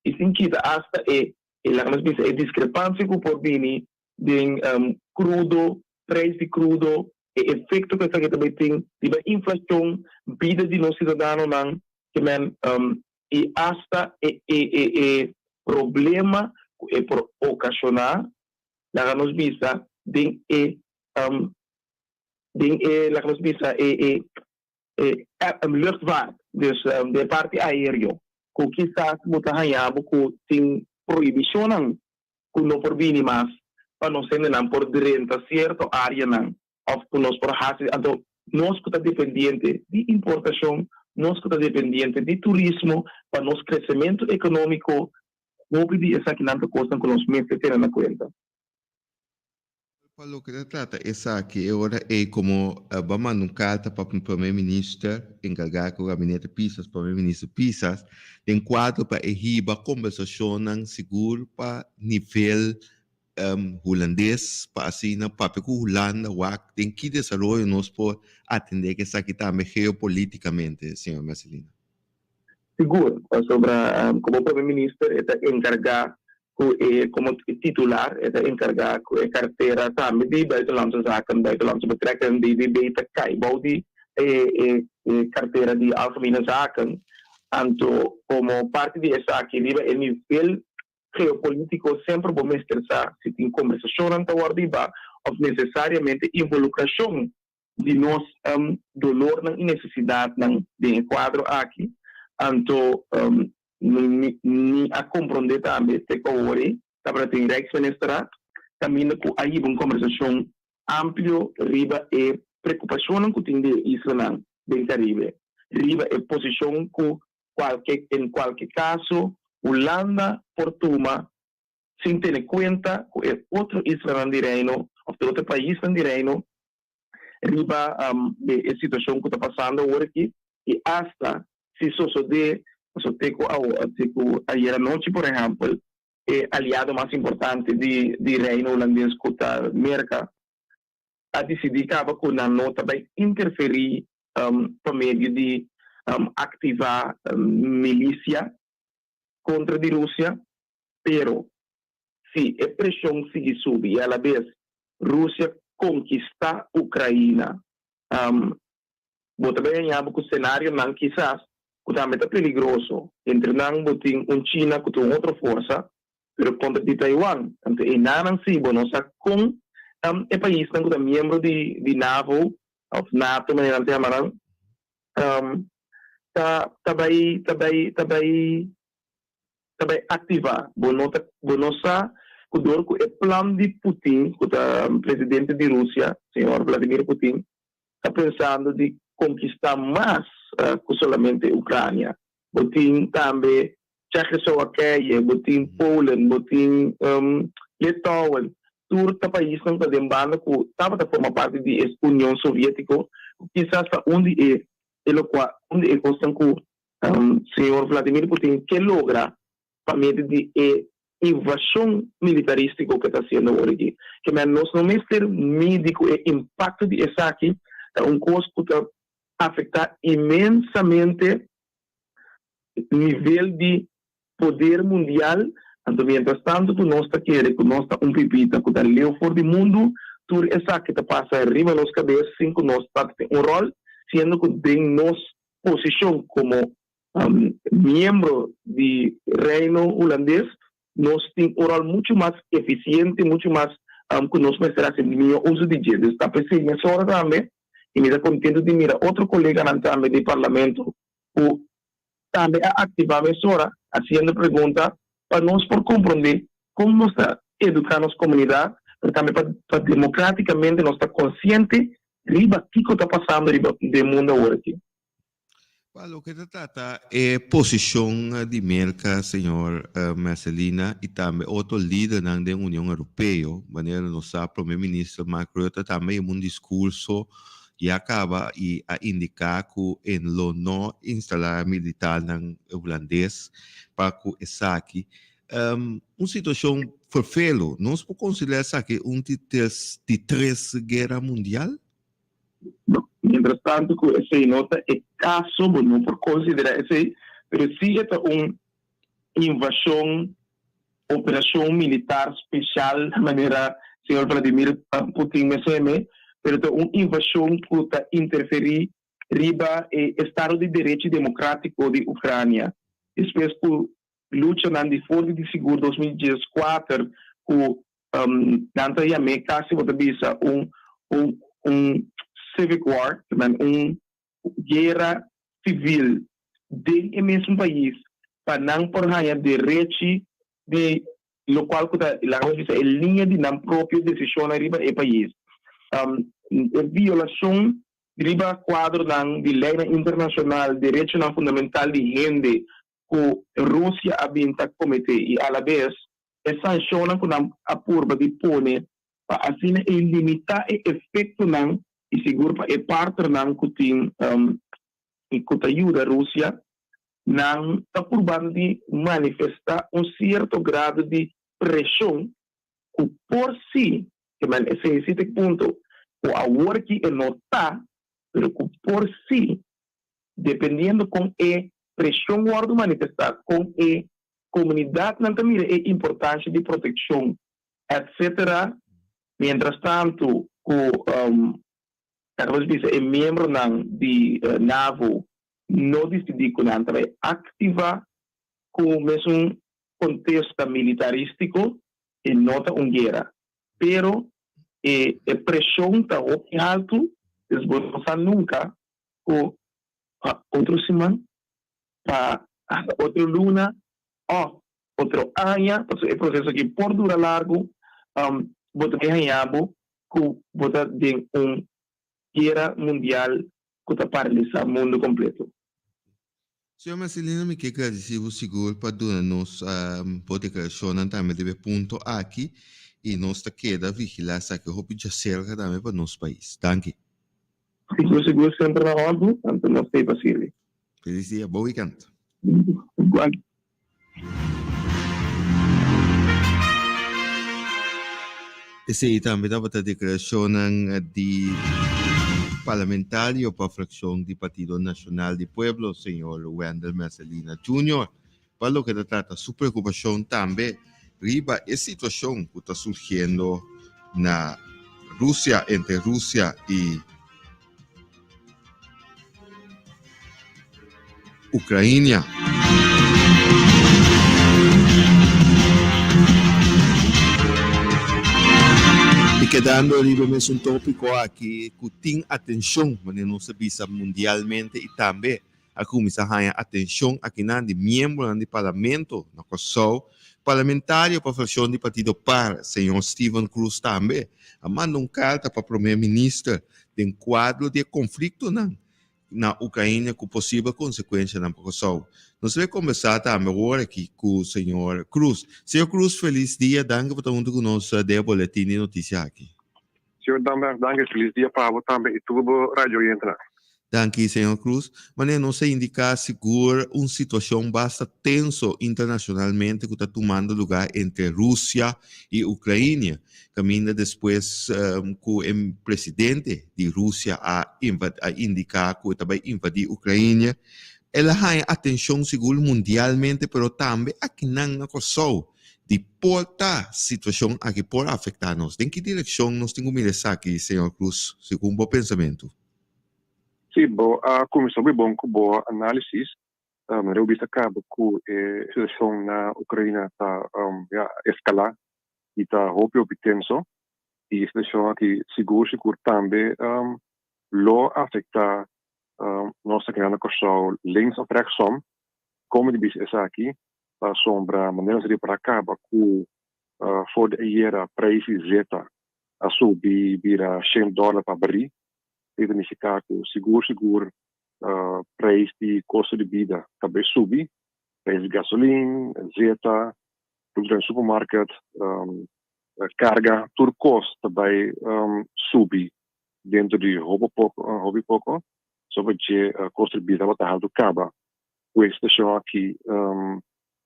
e sem que hasta a discrepância que por vir de crudo, preço de crudo, e efeito que está também tem, de inflação, vida de nós cidadãos, e hasta problema que por ocasionar, la nos visa, luchtvaart, dus de parte aéreo, que quizás muita hanhabo que tem proibição que não por vir mais para não ser não por dentro certa área não ou que nós por hacer então nós que está dependente de importação nós que está dependente de turismo para nosso crescimento econômico não pedir essa que não coisa que nós mesmos temos na conta. Para lo que se trata es que ahora como vamos a mandar carta para el primer ministro encargado con el gabinete Pisas, primer ministro Pisas, en cuadro para ejiba conversación seguro para nivel holandés, para así na papel que Holanda, en qué desarrollo nos puede atender que está aquí también geopolíticamente, señor Marcelino. Seguro, sobre como primer ministro está encargado como titular, está encargado com a carteira também de buitenlandse zaken, buitenlandse betrekkingen, die beter kijkbouw, die carteira de algemene zaken. Então, como parte dessa aqui, a nível geopolítico, sempre vamos estressar se tem conversação então arriba, ou necessariamente involucração de nós, dolor e necessidade de enquadro aqui. Então, ni a compreender também que agora para ter Rijksministeraat também com aí uma conversação amplo riba e preocupação que tem de Israel bem Caribe riba e posição que em qualquer caso Holanda por toma sem ter em conta que é outro Israel de reino ou outro país de reino riba de situação que está passando agora aqui, e hasta se suceder, ayer anoche, por exemplo, aliado mais importante de reino holandês que está América, a decidir que a nota vai interferir por meio de ativar milícia contra a Rússia, pero se a pressão seguir subir e a la vez Rússia conquistar a Ucrânia, também ganhava que o cenário não quizás que também está perigoso entre não botin China que tem outra força, pero contra de Taiwan, então e não se bonosa com o país que é membro de NATO, of NATO, mas não tem amarão, também ativar, bonosa que o plano de Putin, que o presidente de Rússia, senhor Vladimir Putin, está pensando de conquistar mais que somente a Ucrânia. Botin também Tchecoslovaquia, botin Poland, botin Lituânia, todo o país não está demandando que estava a formar parte da União Soviética, quizás onde é questão que o senhor Vladimir Putin que logra para meio de invasão militarística que está sendo agora aqui. Que nós não ser médico o impacto de essa aqui é coisa que está afetar imensamente o nível de poder mundial. Então, mientras tanto, que nós está querendo, que nós está pipita, que está leu fora do mundo, tudo essa que está passando arriba nas cabeças, sim, que nós está tendo rol, sendo que tem nossa posição como membro do reino holandês, nós temos um rol muito mais eficiente, muito mais que nós precisamos melhor uso de dinheiro. Está pensando nessa hora também, e me dá contento de mirar outro colega também do parlamento, que também ativar essa hora, fazendo pergunta para nós por compreender como nós está educando a nossa comunidade, mas também para democraticamente nós está consciente riba o que está passando riba do mundo agora aqui. Para o que trata é posição de América, senhor Marcelina, e também outro líder da União Europeia, maneira nossa primeiro-ministro Mark Rutte também um discurso e acaba a indicar que em lo não instalar militar holandês para que essa aqui uma situação forfelo, nós podemos considerar essa aqui de três guerra mundial? Mientras tanto, que essa nota é caso, não por considerar esse, mas sim é uma invasão, operação militar especial, de maneira, senhor Vladimir Putin me chama, mas é uma invasão que está interferir riba o Estado de Direito Democrático de Ucrânia. Depois que luta na Foro de Seguro 2014, que Danta e a me casi vota bisa civic war, guerra civil dentro do mesmo país, para não por direito de lo qual a linha de não própria decisão arriba do país. Violação riba quadro de lei internacional, direito fundamental de gente que a Rússia havia cometido e a la vez sanciona com a curva de pone para assim limitar o efeito e seguro para a parte que tem e que ajuda a Rússia não está por de manifestar certo grado de pressão que por si, que esse ponto o agora que não está, mas que por si, dependendo com a pressão que manifestar com a comunidade, não também a importância de proteção, etc. Mientras tanto, o membro de NAVO não decidiu que não vai ativar com o mesmo contexto militarístico e não está uma guerra. Pero a pressão está alto, desbordou nunca com outro semana, para outra luna, outro ano, o processo aqui por dura largo, bota ganhado que bota de uma guerra mundial que está paralisar o mundo completo. Senhor Marcelino, me quer agradecer o seguro para dar-nos a declaração também de ponto aqui e nós queda vigilar que o já cerca também para nosso país. Danke. Seguro sempre na ordem, então não sei Vasily. Feliz dia, bom weekend. Igual. Esse também dava a declaração de parlamentário para a fração do Partido Nacional do Pueblo, senhor Wendell Messalina Jr., para o que trata sua preocupação também riba a situação que está surgindo na Rússia, entre Rússia e Ucrânia. E quedando arriba mesmo um tópico aqui que tem atenção, mas não se visa mundialmente e também a comissão a atenção aqui na de membro do parlamento, na Kosovo, parlamentário para a fração do Partido PAR, senhor Steven Cruz também, a manda carta para o primeiro-ministro de quadro de conflito na Ucrânia com possível consequência na Kosovo. Nós vamos conversar também agora aqui com o senhor Cruz. Senhor Cruz, feliz dia. Danke por estar conosco no boletim de notícias aqui. Senhor Danke, feliz dia para você também e tudo rádio entra. Danke, senhor Cruz. Mas não se indica seguro uma situação bastante tensa internacionalmente que está tomando lugar entre Rússia e Ucrânia. Caminha depois que o presidente de Rússia a indicar que vai invadir a Ucrânia. Ela tem atenção segura mundialmente, mas também aqui na Kosovo. De porta situação aqui pode afetar-nos. Em que direção nós temos que mirar aqui, senhor Cruz, segundo o meu pensamento? Sim, a comissão é bom com boa análise. Mas eu vi que a situação na Ucrânia está escalar e está muito tenso. E a situação aqui seguro também lo afeta nossa grande Kosovo links of rechtsom. Como de bis aqui, a sombra maneira de para cá, que for de era preço zeta a subir vira $100 para abrir. Isso significa que seguro preço de custo de vida também subir, preço de gasolina, zeta, tudo no supermercado, carga, tudo custo também subir dentro de hobby pouco, sobre que custo de vida vai estar do cabo. O estação aqui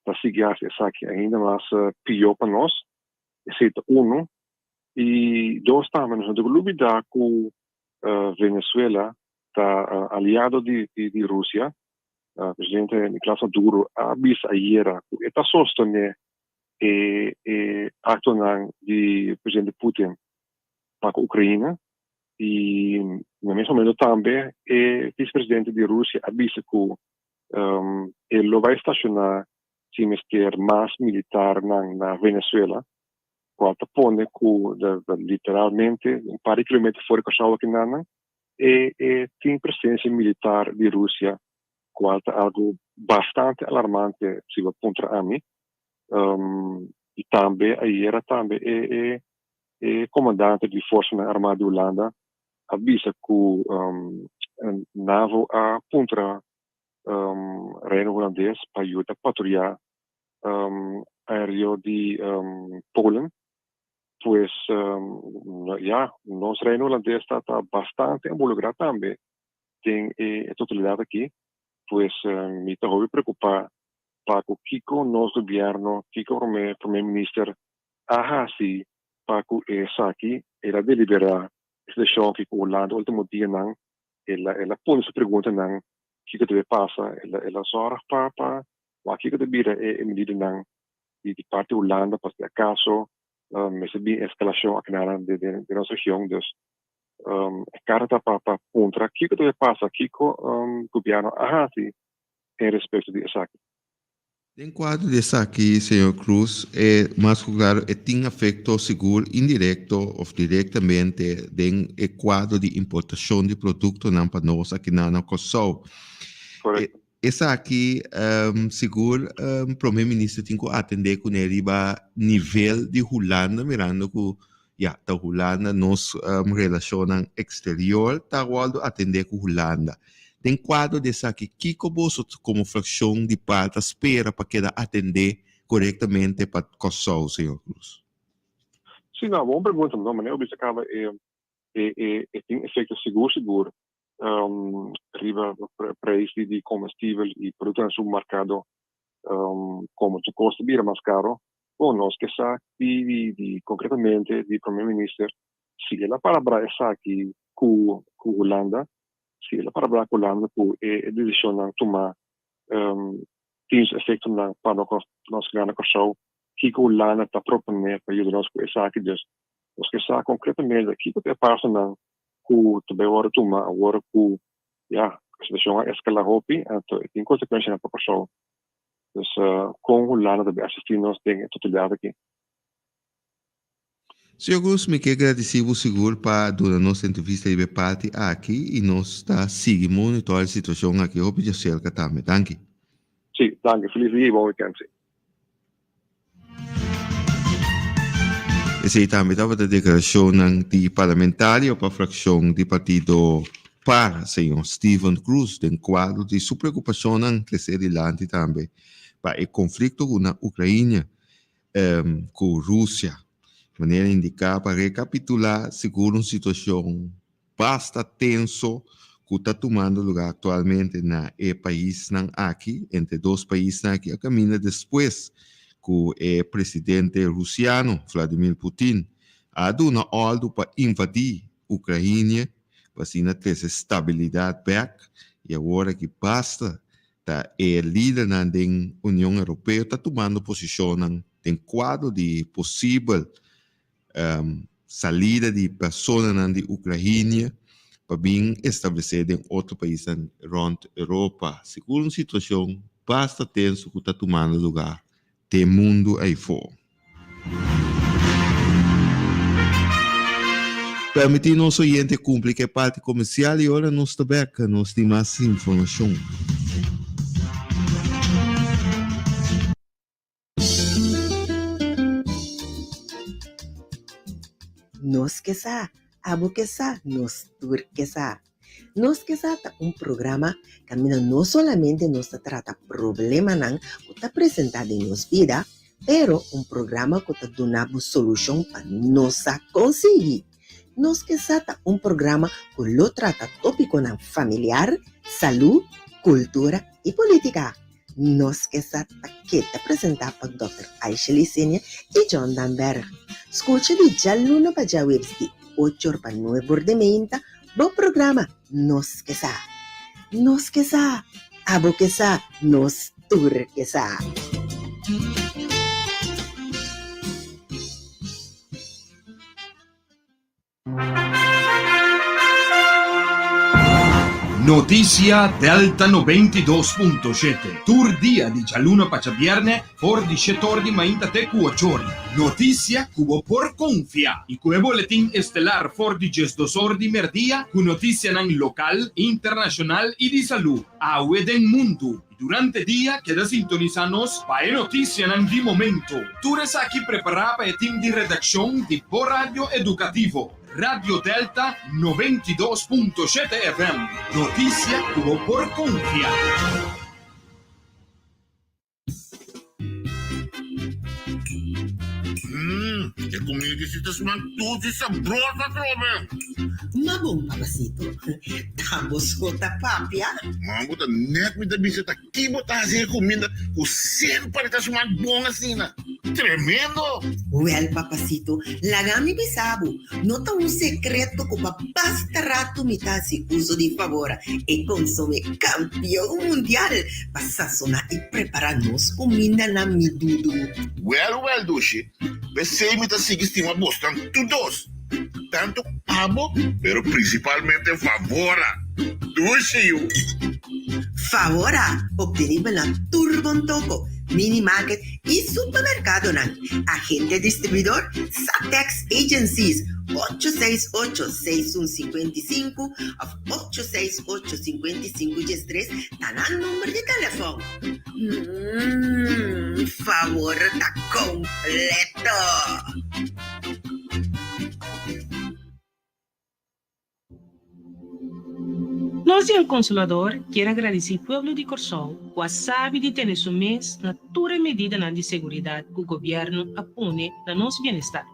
está seguindo essa aqui ainda mais pior para nós, esse é um, e dois também nós temos dúvida que Venezuela está aliado de Rússia. O presidente Nicolás Maduro avisa ayer que está sosteniendo e acto de presidente Putin para a Ucrânia e no mesmo momento também o vice-presidente de Rússia avisa que ele vai estacionar sem ter mais militar na Venezuela. Quanto pone que literalmente um par de quilômetros fora de Kosovo aqui e tem presença militar de Rússia, quanto algo bastante alarmante se vai contra a mim. E também ayer também o comandante de força armada de Holanda avisa que navo a contra Reino holandês para ajudar a patrulhar aéreo de Polen. Pues nosso reino holandês está bastante involucrado também tem a totalidade aqui, pues me está muito preocupado para que o nosso governo, que o primeiro-ministro, assim para que essa aqui ela deliberar esse choque que o Holanda último dia não, ela põe essa pergunta não, que deve passar, ela só para o que deve é medida não de parte da Holanda para se acaso mas bem escalação aqui na nossa região, dus carta para contra que deve passar que o governo assim em respeito de essa aqui. Em quadro dessa aqui, senhor Cruz, mais claro, tem efeito seguro indireto ou diretamente no quadro de importação de produtos para nós aqui na Kosovo. Correto. Essa aqui, seguro, o primeiro-ministro tem que atender com ele nível de Holanda, mirando que a Holanda nos relaciona exterior, está atender com Holanda. Tem quadro dessa aqui, que como fração de parte espera para que atender corretamente para Kosovo, senhor Cruz? Sim, não, boa pergunta, não, mas eu disse que tem efeito seguro, arriba preços de combustível e produtos no supermercado como se custa bem mais caro. Bom, nós que sabe concretamente de primeiro-ministro se ela para essa aqui com Holanda, se ela para com Holanda com a decisão de tomar tem efeito para nós ganhar com show que Holanda está propondo para ajudar nós com essa aqui just nós que sabe concretamente aqui que é parte não com também agora tomar agora com a situação a escalar hopi então tem consequências para o show. Dus com Holanda também assistir nós tem totalidade aqui. Senhor Gus, me quero agradecer o seguro para dar nossa entrevista de parte aqui e nós está seguindo monitor a situação aqui. Eu pedi cerca também. Danke. Sim, danke. Feliz dia e bom weekend. Essa também estava a declaração de parlamentário para a fração do partido PAR, senhor Steven Cruz, em quadro de sua preocupação em terceiro lado também para o conflito na Ucrânia com a Rússia. De maneira indicada para recapitular, segundo uma situação bastante tenso que está tomando lugar atualmente no país aqui, entre dois países aqui, a caminho depois que o presidente russiano, Vladimir Putin, ha dado uma ordem para invadir a Ucrânia, para ter essa estabilidade back, e agora que basta, o líder da União Europeia está tomando posição em quadro de possível saída de pessoas da Ucrânia para bem estabelecer em outro país na Europa. Segundo a situação bastante tensa que está tomando lugar no mundo aí fora. Permitir nosso oyente cumprir que parte comercial e agora nós temos mais informação. Nos que sa, abo que sa, nos tur que sa. Nos que sa ta programa que no solamente nos trata problema que está presentado en nos vida, pero programa que está dando solución para nos conseguir. Nos que sa ta programa que lo trata tópico familiar, salud, cultura y política. Nos que sa ta que te presenta por Dr. Aisha Licenia y John Danberg. Escucha de Jaluna para Webski, 8 para 9 de menta, bo programa Nos que sa. Nos que sa, abo que sa, nos tur que sa. Noticia Delta 92.7. Tour dia di Gialluna Paciabierne for di Shetordi Mainta Te Cuociori. Noticia cubo por confia. I cue boletín estelar for di Gesdosor di Merdia cu noticia nan local, internacional y di salud. Aue den mundo. Durante dia queda sintonizanos pa e noticia nan di momento. Tures aquí preparada pa e team di redacción di Bo Radio Educativo. Radio Delta 92.7 FM. Noticia como por confiar. Que comida que se está sumando tudo e sabrosa, Robert. Mas bom, papacito. Tamos outra papia. Mas bota net me da bisita aqui botar assim comida com sempre está sumando bom assim, né? Tremendo. Well, papacito, lagami bisabo. Nota segredo que basta rato me tá se uso de favor e consome campeão mundial para sazonar e preparar-nos comida na midudo. Well, Dushi. Pensei me tá seguindo uma bostante todos. Tanto amo, pero principalmente favora. Dushi. Favora, obtenibile na Turbon Toco, Mini Market e Supermercado nan. Agente distribuidor Satex Agencies 868-6155 of 868-5513 tanan número de telefone. Favor tá completo. Nós, el Consolador, quer agradecer ao povo de Corsol, que sabe de ter su mês na toda medida de segurança que o governo apone na nosso bem-estar.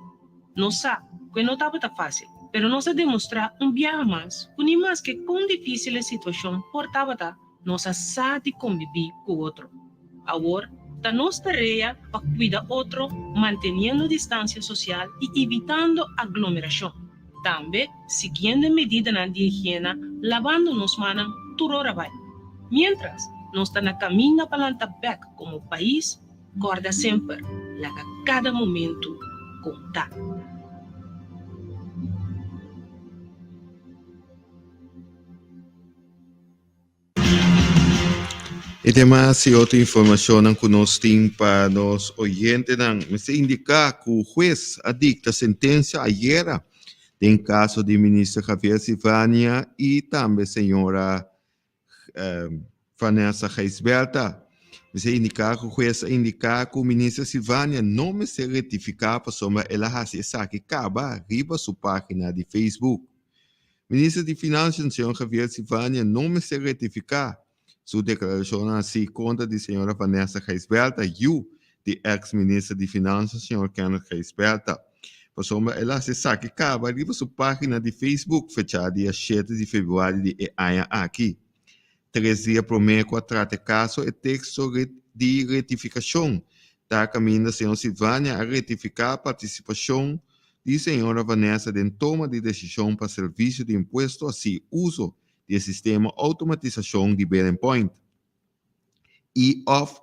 Nós sabemos que não estava fácil, pero nos demonstra viaje mais, com mais que com difícil situação portava nós sabe de conviver com o outro. Agora, da nossa tarefa para cuidar outro, mantendo distância social e evitando aglomeração. Também, seguindo medidas de higiene, lavando nos manos toda hora vai. Mientras, nós estamos na caminho para back como país, guarda sempre, lá que cada momento conta. E tem mais outra informação que nós temos para os oyentes. Se indica que o juiz dicta sentença ayer em caso do ministro Javier Silvânia e também a senhora Vanessa Geisberta. Se indica que o juiz indica que o ministro Silvânia não se retificava sobre ela se saque acaba arriba sua página de Facebook. Ministro de Finanças, senhor Javier Silvânia, não se retificar. Sua declaração assim conta de senhora Vanessa Geisberta e de ex-ministro de Finanças, senhor Kenneth Geisberta. Por sobre ela se saque acaba arriba sua página de Facebook, fechada dia 7 de fevereiro de ano aqui. 3 dias primeiro a trata caso e texto de retificação. Da caminho senhor Silvânia a retificar a participação de senhora Vanessa em toma de decisão para serviço de imposto assim uso do sistema automatização de Bearing Point. E off,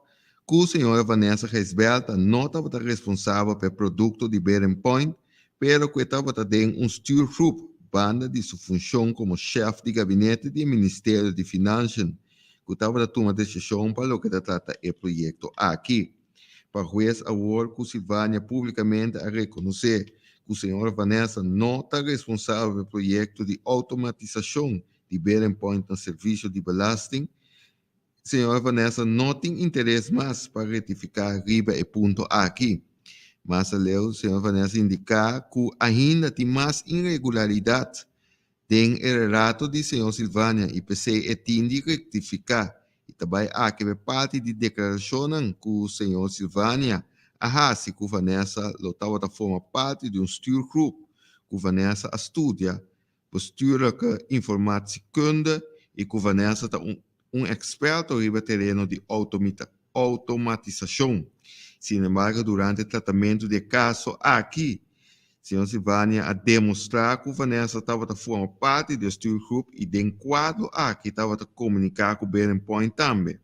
que a senhora Vanessa Geisberta não estava responsável pelo produto de Bearing Point, pero que estava dentro steering group, banda de sua função como chefe de gabinete do Ministério de Finanças, que estava tomando decisão para o que trata o projeto aqui. Para o juiz agora que Silvânia publicamente a reconhecer que a senhora Vanessa não está responsável pelo projeto de automatização de Bearing Point no serviço de belasting, senhora Vanessa não tem interesse mais para retificar riba e ponto aqui. Mas a lei, senhora Vanessa indica que ainda tem mais irregularidade tem o relato de senhor Silvânia e PC tem de rectificar. E também há que parte de declaração que o senhor Silvânia se que Vanessa lotava da forma parte de steering group que Vanessa estudia bestuurlijke informatiekunde e que Vanessa é experto no terreno de automatização. Sin embargo, durante o tratamento do caso aqui, senhor Silvânia a demonstrar que Vanessa estava a formar parte do steering group e do quadro aqui estava a comunicar com o Bearing Point também.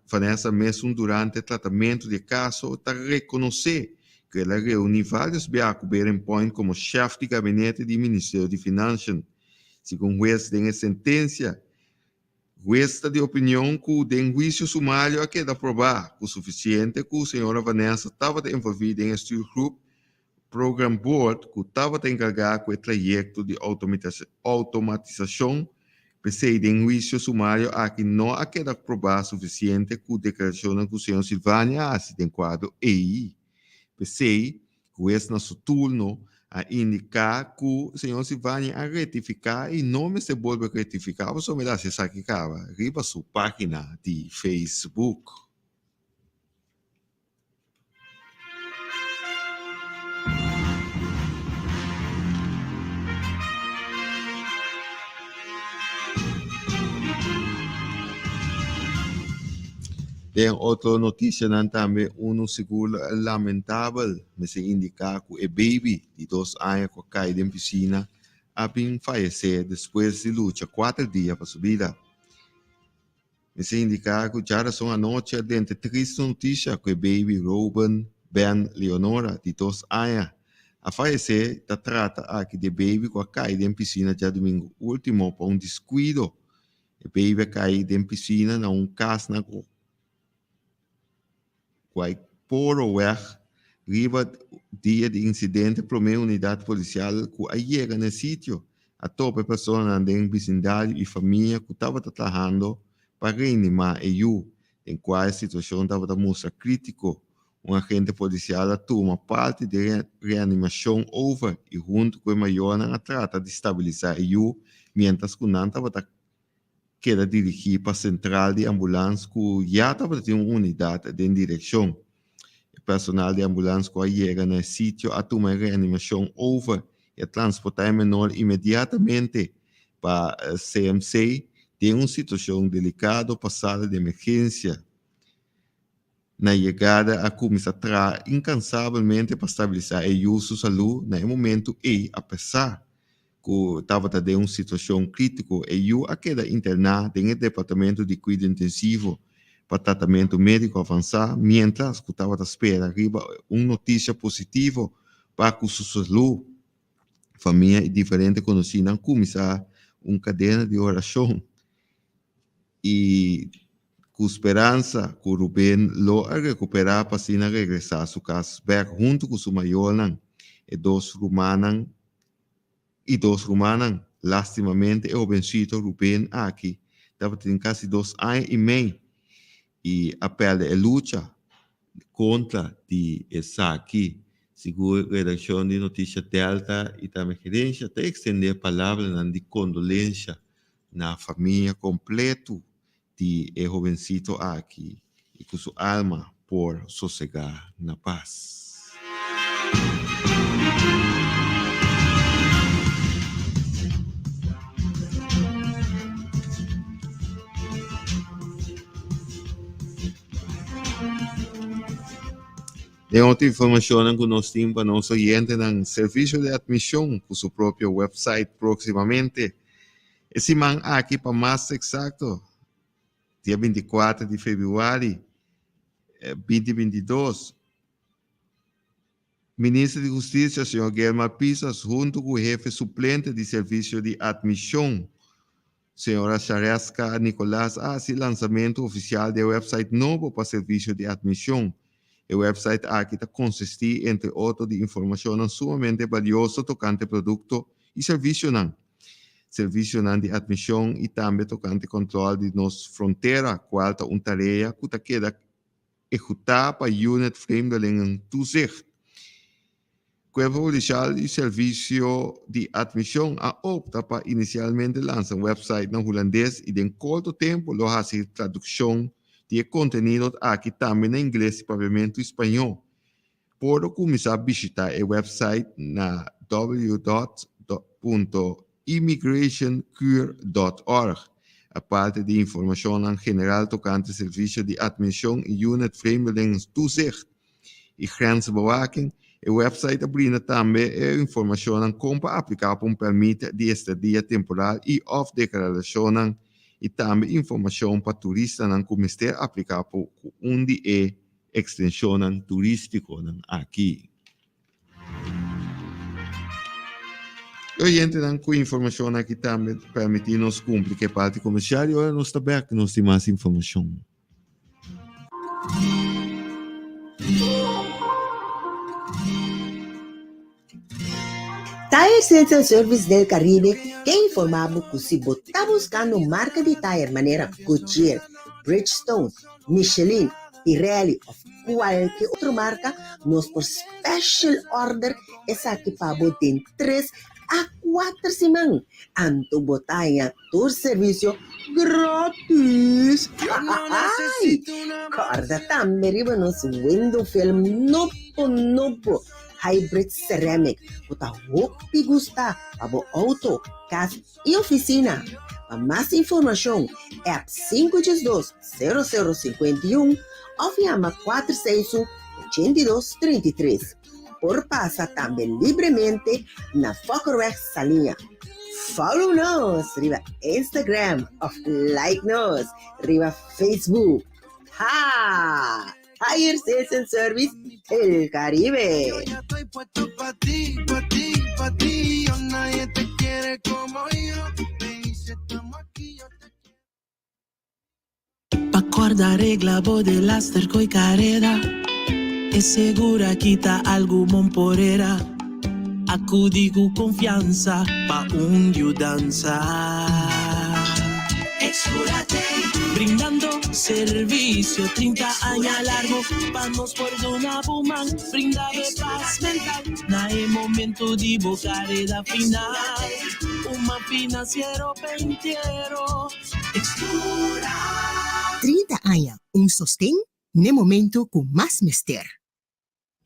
Vanessa mesmo durante o tratamento do caso está a reconhecer que ela reúne vários biacos Bearing Point como chefe de gabinete do Ministério de Finanças. Segundo o juiz da sentença, o juiz está de opinião que o juízo sumário a queda provar o suficiente que a senhora Vanessa estava envolvida em este grupo Program Board que estava encarregado com o projeto de automatização, pese em juízo sumário a que não a queda provar suficiente que a declaração que o senhor Silvânia hace em quadro EI. Pese o juiz no seu turno a indicar que o senhor Silvânia a retificar e não se volve a retificar, você me dá se saquicava, arriba sua página de Facebook. Tem outra notícia também, seguro lamentável, mas se indica que o baby de 2 anos que cai na piscina a falecer depois de luta 4 dias para sua vida. Mas se indica que já são a noite dentro de triste notícia que o baby Robin Ben Leonora de 2 anos a falecer da trata aqui de baby que cai na piscina já domingo último por descuido. O baby cai na piscina na caso na quai poro weg, riba dia de incidente para uma unidade policial que chega no sítio, a tope pessoas em vecindário e família que estava trabalhando para reanimar eu, em qual a situação estava mostra crítico. Um agente policial toma parte da reanimação over e junto com o maior a trata de estabilizar eu, mientras que não estava queda dirigir para a central de ambulância que já estava tendo uma unidade de direção. O personal de ambulância que chega no sítio a tomar reanimação over e transportar menor imediatamente para CMC, tem uma situação delicada para sala de emergência. Na chegada, a comissão trabalha incansavelmente para estabilizar o uso de saúde no momento e, apesar que estava em uma situação crítica, a queda internada no departamento de cuidado intensivo para tratamento médico avançado, mientras que estava à espera arriba uma notícia positiva para a sua saúde. Família e diferente conheciam começar uma cadeia de oração e com esperança que Rubén lo a recuperar para assim regressar a sua casa, junto com sua maior e dois romanos. Lastimamente, o vencido Rubén aqui estava tendo quase 2 anos e meio e a pele luta contra essa aqui. Segundo a redação de Notícia Delta e também gerência, te estender palavras de condolência na família completa de jovencito aqui e com sua alma por sossegar na paz. De outra informação que nós temos para nosso oyente no serviço de admissão com seu próprio website proximamente. Esse man aqui para mais exato, dia 24 de fevereiro 2022, Ministro de Justiça, senhor Guilherme Pisas, junto com o jefe suplente de serviço de admissão, senhora Charesca Nicolás, hace lançamento oficial do website novo para serviço de admissão. O website aqui consiste, entre outros, de informações sumamente valiosas tocante produto e serviço de admissão e também tocante controle de nossa fronteira, qual é uma tarefa que queda executada para a Unit Frame de Lengan Tuzir. Cuerpo Policial e Serviço de Admissão opta para inicialmente lançar um website no holandês e em curto tempo lo hace tradução de conteúdo aqui também em inglês e provavelmente espanhol. Pode começar a visitar o website na www.immigrationcure.org. A parte de informação em geral tocante serviço de admissão e unit vreemdelingstoezicht e grensbewaking, o website brinda também informação como aplicar para permito de estadia temporal e of declaração e também informação para turistas como estar aplicar para onde extensão turística aqui. Oyente, com informação aqui também permite-nos cumprir que parte comercial e agora nós também nos tem mais informação. Tire Sales and Service del Caribe que informava que se você está buscando marca de tire maneira Goodyear, Bridgestone, Michelin, Pirelli ou qualquer outra marca, nós por special order essa aqui para botar 3 a 4 semanas. Anto botaia todo serviço grátis. Ai, corda também riba nos window film nopo. Hybrid ceramic, puta roupa gusta, abo auto, casa e oficina. Para mais informação, é 512-0051 ou chama 461-8233. Por passa também livremente na Focorwex Salinha. Follow nos, riba Instagram, ou like nos, riba Facebook. Ha! Tire Sales and Service El Caribe. Pa' acordar regla de laster coi careda e segura quita algo monporera acudi con confianza pa' un danza. Explórate brindando servicio 30 años largo vamos por una woman brinda de paz mental na el momento de bocar da final uma financiero pentiero explora 30 anos, sostén no momento com mais mister.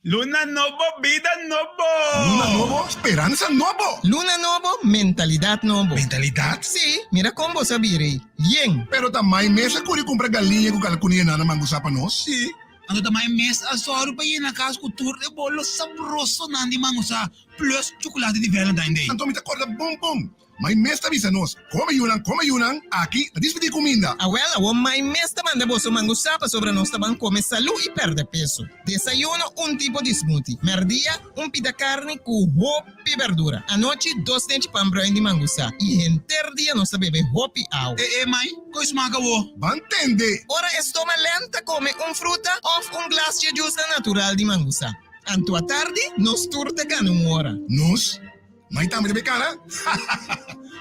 Luna Novo, vida Novo. Luna Novo, esperanza Novo. Luna Novo, mentalidad Novo. Mentalidad? Sí, mira combo sabiri. Yen. Pero tamay mesa kuri compra galinha kung kalkunia na naman usapan nos. Si, ano tamay mes asoro pa yun nakas kultur de bolo sabroso nandi mangusa plus chocolate di Valentine Day. Anto mita korda bom bom. May mesta bisanos. Come yunang, aqui na Dispedi Comida. Abuela, may mes también de boso mangusapa sobre nos taban come salud y perde peso. Desayuno, un tipo de smoothie. Merdía, un pita carne con hopi verdura. Anoche, 2 dentes pan brown de mangusa. Y enter día nos bebe hopi agua. Mai, cois magawo. Bantende. Ora estoma lenta come un fruta of un glass de juice natural de mangusa. Anto a tarde, nos turte gan un hora. Nos? May tama de becana?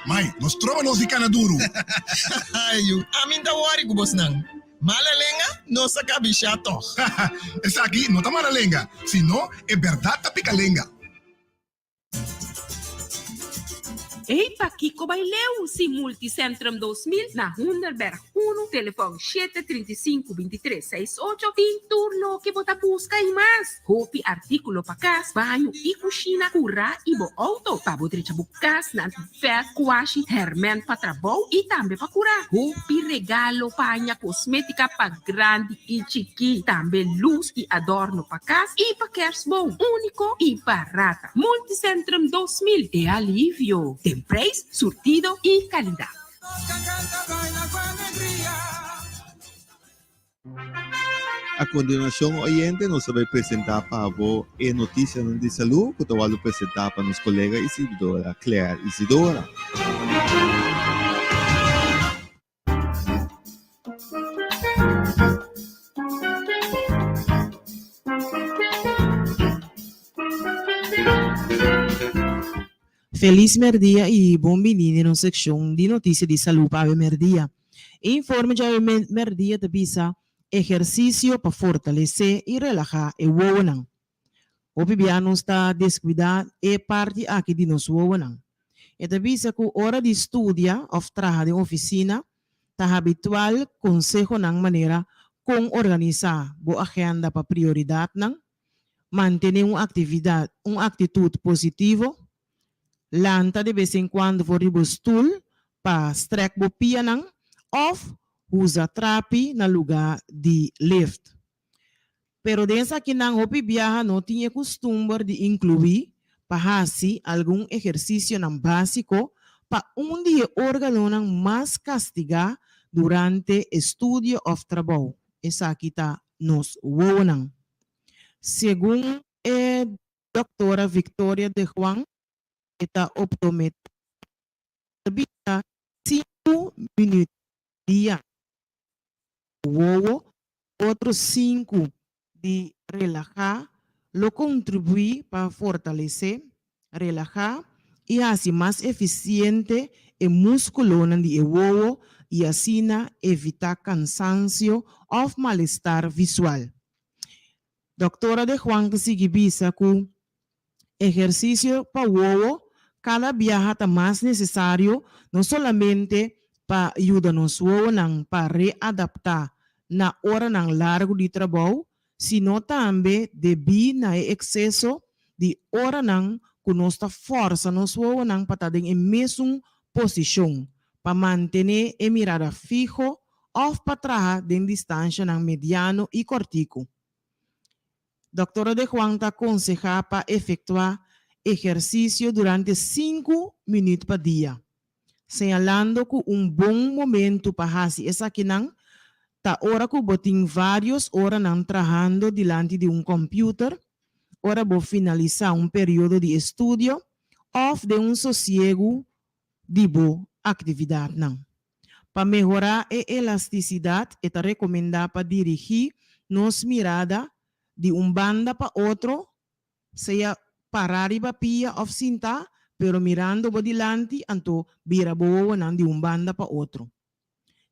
May, nos trova nos di cana duro. Ayo, amin da wari ko boss nang. Malalenga, no sa kabishato. Esa aquí no está malalenga, sino es verdad tapicalenga. Ei, Paquico Baileu, si Multicentrum 2000 na Hunderberg 1, telefone 735-2368, tem turno que bota busca e mais. Roupa, artículo para casa, banho e cozinha, curra e bo auto. Para botar bucas, na fé, coache, hermen para trabalho e também para curar. Roupa, regalo, panha, cosmética para grande e chiqui. Também luz e adorno para casa e para kersboom. Único e barata. Multicentrum 2000 é alívio. Tem preço, surtido e qualidade. A continuação, oyente, nós vamos apresentar para você a notícia de saúde que vamos apresentar para nossa colega Isidora, Claire Isidora. Feliz merdia e bem-vindo na secção de notícias de saúde para o merdia. Informe de merdia de visa exercício para fortalecer e relaxar o wonan. O bibiano está descuidado e parte aqui de nosso wonan. E de visa que hora de estudia ou trabalho de oficina está habitual consejo ng maneira com organizar a agenda para prioridade nang manter uma atitude positiva. Lanta de vez em quando for o stool para strek bo pia nang of usa trapi na lugar de lift. Pero dessa que nang hopi viaja não tinha costume de incluir para fazer algum exercício nang básico para dia órgão nang mais castigar durante estudio of trabalho. Essa aqui tá nos wonang. Segundo a doutora Victoria de Juan, está optometrista, 5 minutos dia. Outros 5 de relajar, lo contribui para fortalecer, relajar e assim mais eficiente o músculo de ouro e assim evitar cansaço ou mal-estar visual. Doutora de Juan que sigue visa que exercício para o cada viaje está más necesario, no solamente para ayudarnos para readaptar na hora ng largo de trabajo, sino también debido a exceso de hora ng kunosta força nos nang patading en mesma posición para mantener a mirada fijo o para trabajar en distancia ng mediano y cortico. Doctora de Juan te aconseja para efectuar ejercicio durante 5 minutos por día, señalando que bom momento para hacer esa que ta hora que botin várias horas trabajando delante de computer, hora vou finalizar período de estudio ou de sossego de boa atividade. Para melhorar a elasticidade, é recomendado para dirigir nos mirada de banda para outro, seja parar e pia ou sentar, pero mirando por delante, anto vira boa de banda para outro.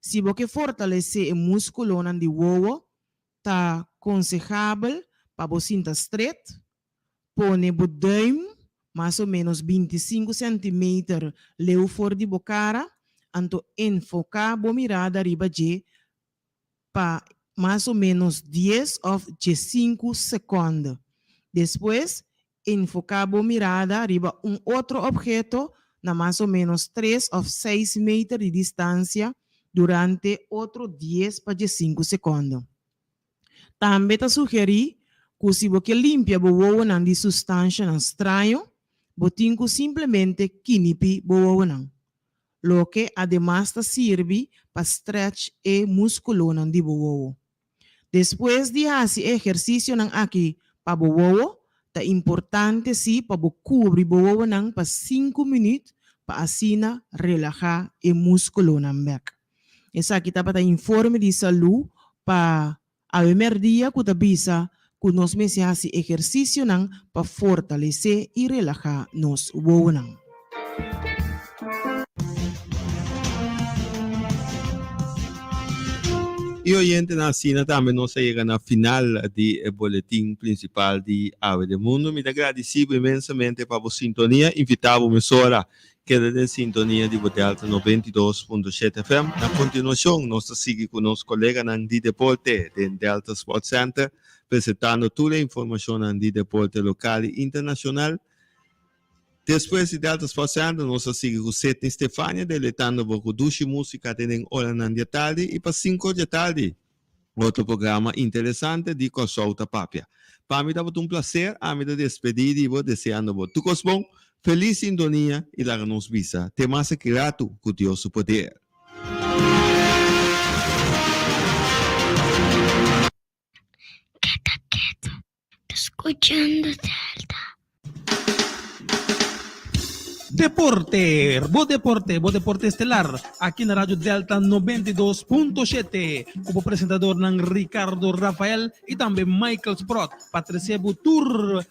Se você fortalecer o músculo de ouro, está aconselhável para você sentar straight, pone o duim, mais ou menos 25 centímetros, leu fora de bocara, anto enfocar a mirada arriba de para mais ou menos 10 ou 15 segundos. Después, enfocaba mirada arriba un otro objeto a más o menos 3 o 6 metros de distancia durante otros 10 para 5 segundos. También te sugerí que si você limpia bobo de sustancia estranho, botinco simplemente kinipi bobo lo que además te sirve para stretch e músculo de bobo. Después de hacer ejercicio aquí para bobo, es importante sí para cubrir bobo para 5 minutos para así relajar el músculo back. Esa aquí está para informe de salud para a primer día que bisa que nos meses hace ejercicio para fortalecer y relajar nos bobo. Y oyente Nacina también nos llega al final del boletín principal de Ave del Mundo. Me agradecido inmensamente por la sintonía. Invitaba a emisora queda de sintonia de Delta 92.7 FM. A continuación, nos sigue con los colegas de deporte del Delta Sports Center, presentando toda la información de deporte local e internacional. Después de Delta Sports Center, nos sigue con Setni Stefania, deletando con Dushi Música de hora de tarde y para 5 de tarde. Otro programa interesante de Consulta Papia. Para mí, un placer, a mí de despedir y deseando tu cosmón. Feliz sintonia y la nos visa. Te más grato con Dios su poder. Quieto. Escuchando Delta. Deporte, Bo Deporte Estelar, aqui na Rádio Delta 92.7, como apresentador ng Ricardo Rafael e também Michael Sprott, patrocebo Tour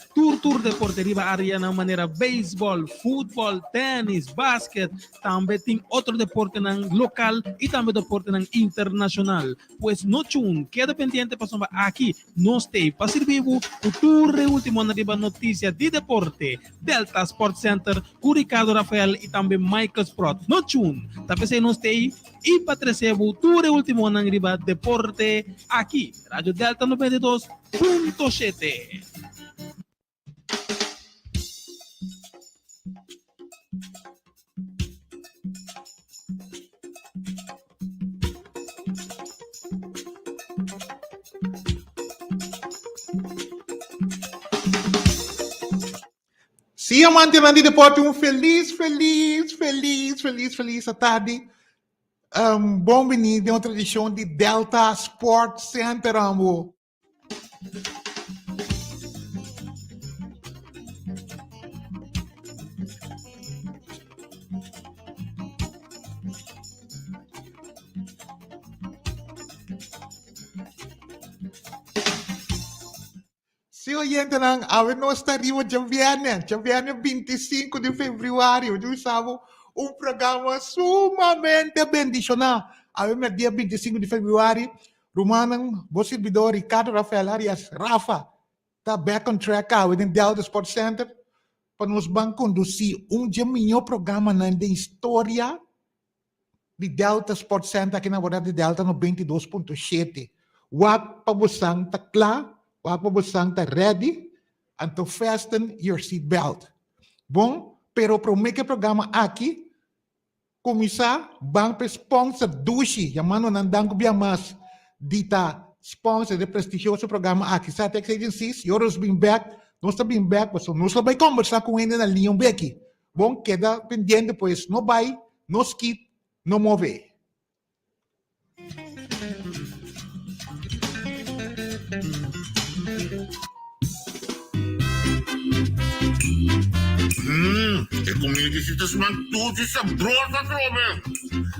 Deporte, riba área na maneira baseball, futebol, tênis, basket, também tem outro deporte ng local e também deporte ng internacional. Pues no chun, queda pendiente para somar aqui, nós tem para servir o Tour último na riba notícia de deporte, Delta Sports Center, Ricardo Rafael e também Michael Sprott. No tune, tapos aí nós tem e patrocebo Tour último na riba deporte aqui, Rádio Delta 92.7. Sim, amante de deporte, feliz à tarde. Bom venir de uma tradição de Delta Sports Center, amor. Se oyente ng awe nós estaríamos dia 25 de fevereiro, nós sábado, programa sumamente bendicional. Awe no dia 25 de fevereiro, Romanang, o servidor Ricardo Rafael Arias, Rafa, está back on track awe no Delta Sports Center, para nos conduzir melhor programa na história de Delta Sports Center, aqui na verdade de Delta no 22.7. Wag pabusang takla, wag pabusang ta ready, and to fasten your seatbelt. Bom, pero para o programa aqui, começar, bang sponsor Dushi, yamano nandang kubiyamas, dita sponsor de prestigioso programa aqui. Sa Tex Agencies, yours being back, nós being back, so nós vai conversar com ele na Leon Becky. Bom, queda pendiente, pois no vai, no skip, no move. E comida de citas tudo e sabrosa, Robert.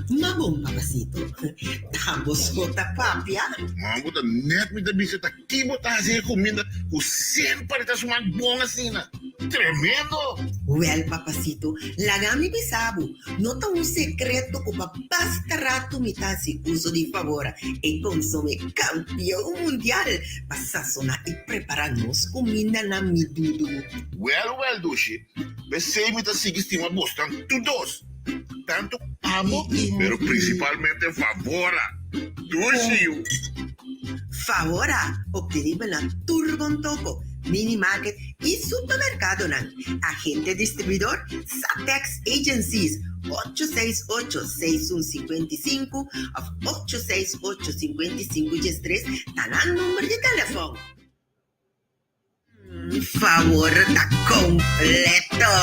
Na bom, papacito. Tamos kota papia. Mambo da net me da bisita aqui botar assim comida com sempre tá sumando bom assim, né? Tremendo. Well, papacito, lagami bisabo. Nota um secreto que basta rato mitasi uso de favor e consome campeão mundial para sazonar e prepararmos comida na midudo. Well, Dushi. Você me tá seguindo bostan todos. Tanto amo, pero principalmente favora. Dushi. Favora, obtenible na Turbon Toco. mini-market e supermercado ng agente distribuidor Satex Agencies 868-6155 of 868-5513 tanan numero de telefono. Favor da completo.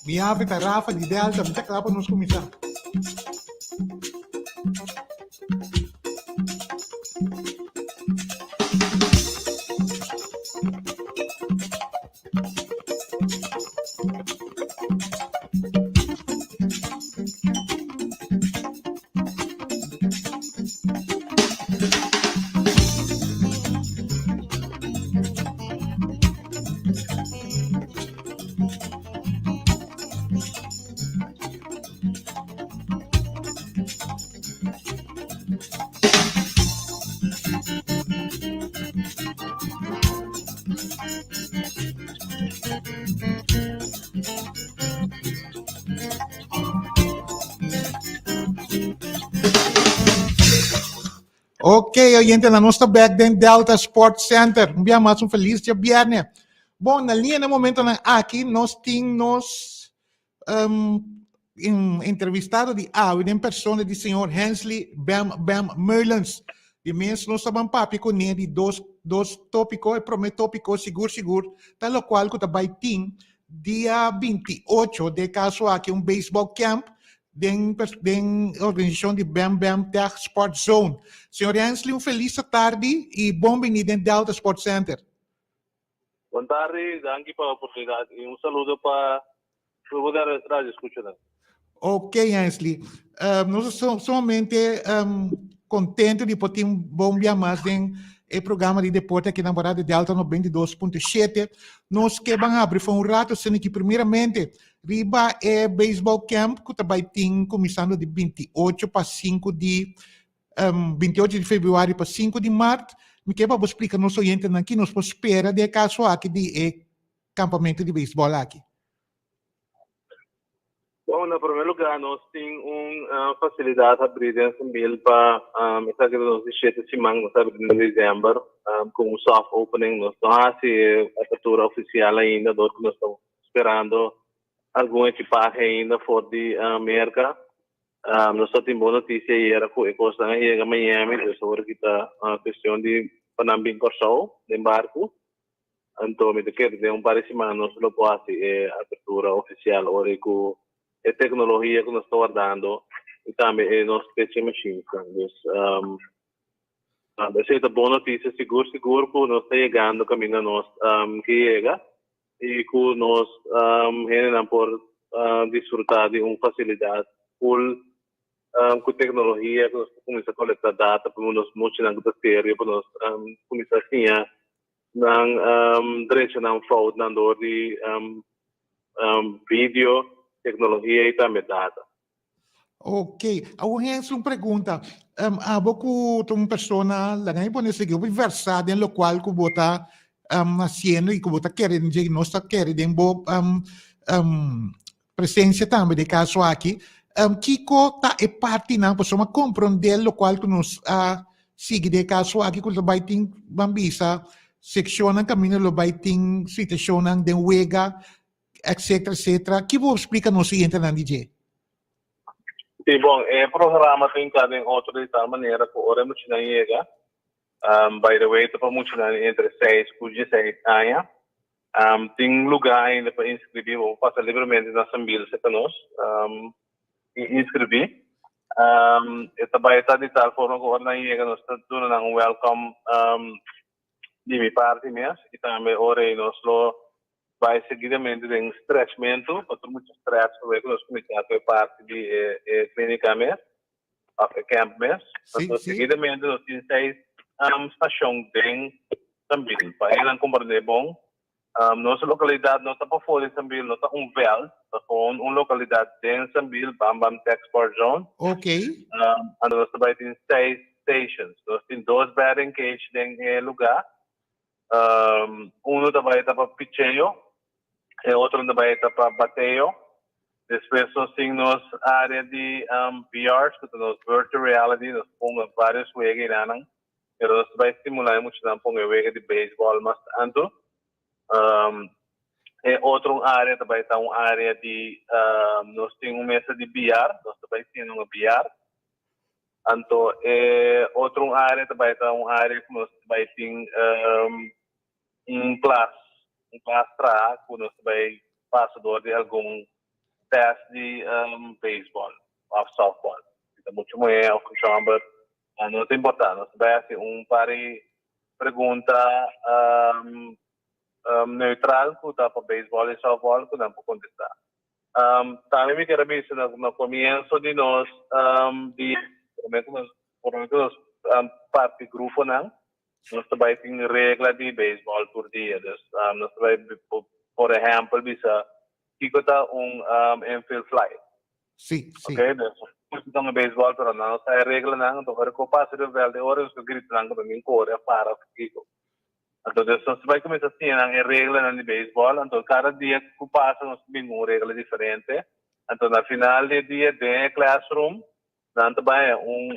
Mi abita Rafa di Delta, mi sa klapa nos kumisa. Ok, oyente na nossa back then Delta Sports Center. Um dia mais feliz dia viernes. Bom, na linha no momento aqui nós temos entrevistado de em persona de senhor Hensley Bam Merlins. De mês nós estamos papi com ele de dois tópicos, prometo tópico seguro, tal qual que vai ter dia 28 de caso aqui baseball camp den organização de Bam Tech Sports Zone. Senhor Hensley, feliz tarde e bem-vindo em Delta Sports Center. Boa tarde, danke pela oportunidade e saludo para o rádio escuchando. Ok, Hensley. Nós somos somente contentes de poder bom dia mais em programa de deporte aqui na Morada de Delta 92.7. Nós que vamos abrir foi rato, sendo que primeiramente riba é baseball camp que vai ter começando de 28 para 5 de 28 de fevereiro para 5 de março. Me quer para explicar nosso oyente aqui nós espera de caso aqui de campamento de beisebol aqui. Bom, no primeiro lugar, nós temos uma facilidade abrida em Sambil para essa que nós deixamos de semana, nós abrimos em dezembro, com um soft opening, nós não há a abertura oficial ainda, nós estamos esperando alguma equipagem ainda fora de América. Nós só temos boa notícia aí, era que a costa chega a Miami, sobre que está a questão de Panambing Corsol, de barco. Então, me quero de par de semanas, nós não podemos a abertura oficial, ora que a tecnologia que nós estamos dando e também a nossa special machines. Essa é a boa notícia, seguro que nós estamos chegando no caminho nós que chega e que nós vamos por desfrutar de uma facilidade full com tecnologia que nós começamos a coletar data para nós mostrar na série para nós começar assim a direcionar fraude na dor de vídeo, tecnologia e também data. Ok. Agora, uma pergunta. Aboco uma pessoa lá na Indonésia que versada em local que bota haciendo e que bota querendo de nós está querendo presença também de caso aqui. Kiko tá é parte na pessoa compreender local que nós sigue de caso aqui que vai ter bambisa seção ng caminho lo vai ter situação ng den wega etc. Que vou explicar no seguinte na DJ. Sim, bom, o programa tem cada outra de tal maneira que ora muito não chega. By the way, para muito não entre 6 e 16 anos. Tem lugar ainda para inscrever, vou passar livremente na Sambil se nós e inscrever. Também está de tal forma que ora não chega nós está dando um welcome de minha parte mesmo e também ora nós lo vai seguidamente em stretchmento, outro muito stretch, porque nós começamos a parte de clínica mesmo, a camp mesmo. Então, seguidamente nós temos 6 estações de Sambil. Para ele compreender bom, nossa localidade não está para fora de Sambil, não está véu, está uma localidade de Sambil, Bam Tech Sport Zone. Ok. Nós também temos 6 stations. Nós temos 2 batting cage em lugar. Uno também está para picheio, e outro também está para bateio. Después nós temos área de VR, nós virtual reality, nós pomos vários jogos lá, pero nós vai estimular muito não pomos jogos de beisebol, mas tanto é outra área também está uma área de nós temos uma mesa de bilhar, nós também temos uma bilhar. Então é outra área também está uma área que nós também temos classe para que nós também passador de algum teste de beisebol ou softball. Então muito mais o chamber não é importante, nós também assim par de pergunta neutral que está para beisebol e softball que não pode contestar. Também me quero dizer no começo de nós provavelmente nós parte grupo não nós também temos regra de beisebol por dia. Nós também, por exemplo, bisa que está infield fly. Sim, sim. Okay, então beisebol pero não sai regra não, então para que passe de velho de horas que grita não também corre para Kiko. Então nós vai começar assim a regra de beisebol, então cada dia que passa nós temos uma regra diferente. Então na final do dia de classroom, nós também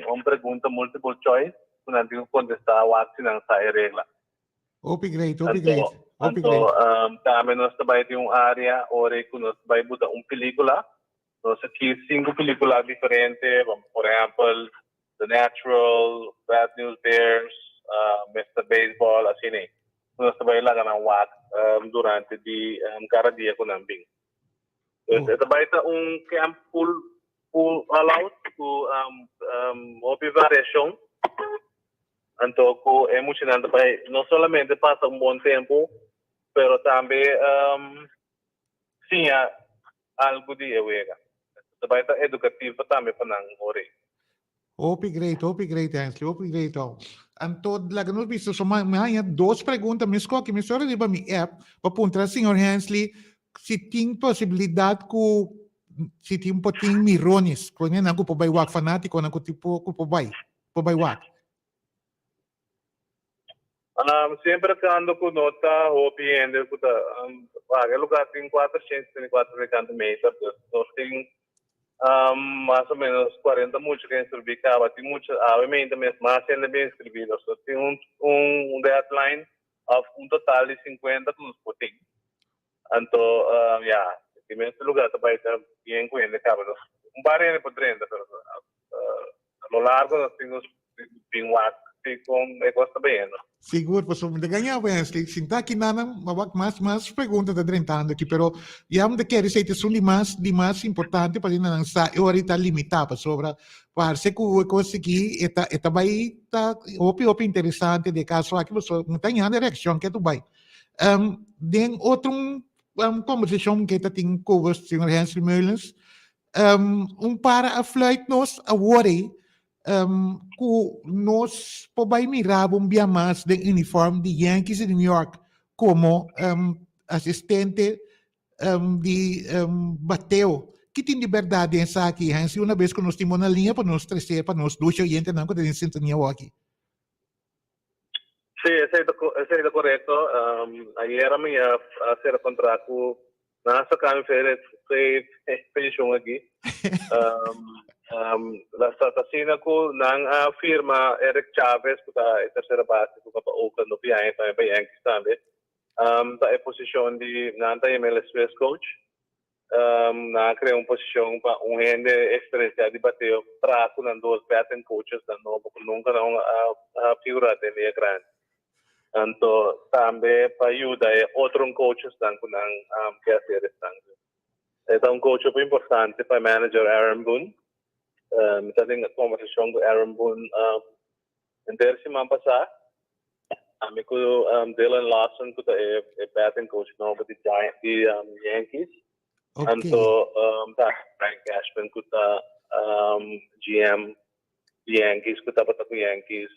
uma pergunta multiple choice. Nanti contestar o aksi ng sa regla. Upgrade. Então, também nós também temos uma área onde nós vai botar uma película. Nós aqui 5 películas diferentes, por exemplo, The Natural, Bad News Bears, Mr. Baseball, assim né. Nós também lá na WAC durante de cada dia com nambing. Então, também está camp full allowed com variação. Então, é emocionante, não somente passa bom tempo, pero também sim há algo de ewega. Também é educativo também para não morrer. Upgrade, Hensley. Então, lá nós vimos só mais 2 perguntas, mas que me sorri para minha app, para perguntar, senhor Hensley, se tem possibilidade se tem mirones, quando não é para o fanático, não é tipo para o Sempre quando eu nota o piende, o lugar tem 450 metros, nós temos mais ou menos 40 muitos que inscreviam, tem muitos, obviamente, mais ainda bem inscrevidos, tem deadline of total de 50 que nos podem. Então, tem esse lugar também está bem conhecido, barreira por 30, no largo nós temos bem com gosta bem, Seguro, pessoal, me ganhar Wesley, sinta que nada, mais perguntas da drentando aqui, pero já me quer dizer que são de mais importante para não sa hora está limitada sobre parece que eu consegui eta vai tá op interessante de caso aqui pessoal não tem nada reação que tu vai den outro conversation que tá tem com o senhor Hensley Meulens para a flight nos a worry que nós podemos mirar um dia mais do uniforme de Yankees de New York como assistente de bateu. Que tem de verdade essa aqui, Hansi? Uma vez que nós temos na linha para nós trazer, para nós dois oyentes, não, que tem sintonia aqui. Sim, isso é correto. Ayer a minha ser contrato nasa kami pensão aqui. Lastasina ko ng firma Eric Chavez ko ta terceira base ko pa Oakland no piang ta pa Yankees tambe. Ta é posição de nanta MLS West coach. Na criou uma posição para rende experiência de bater para com dois batting coaches da novo nunca não a figura dele é grande. Então também para ajuda é outro coaches dan com que fazer isso. Então coach é importante para manager Aaron Boone. Kita tengok conversation com Aaron Boone inteira semana passada. Kami ko Dylan Lawson ko é batting coach novo de Yankees. Okay. Então Frank Cashman ko GM Yankees ko para com Yankees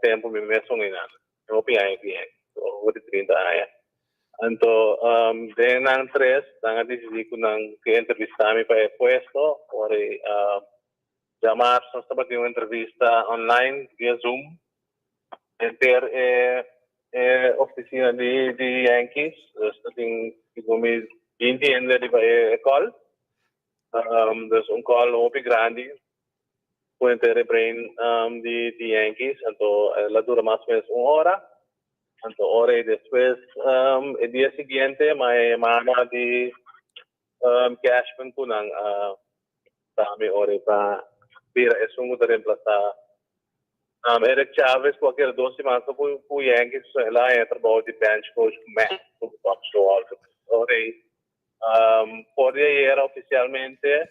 tempo mesmo ina. Eu Yankees o de 30 anos. Então denang tres nang decidi ko nang que entrevistami para puesto or llamar nós estamos uma entrevista online via Zoom ter oficina de Yankees tem como 20 anos de call Dus un call hopi grande puente rebrain de Yankees, então la dura más o menos 1 hora. Então, hora y después, el día siguiente, may mama de Cashman kunang dami hora pa pira es un de reemplazar. Eric Chavez, qualquer 2 semanas po Yankees, lá entra bom de bench coach, Matt, top show alto. Hora poderia ir oficialmente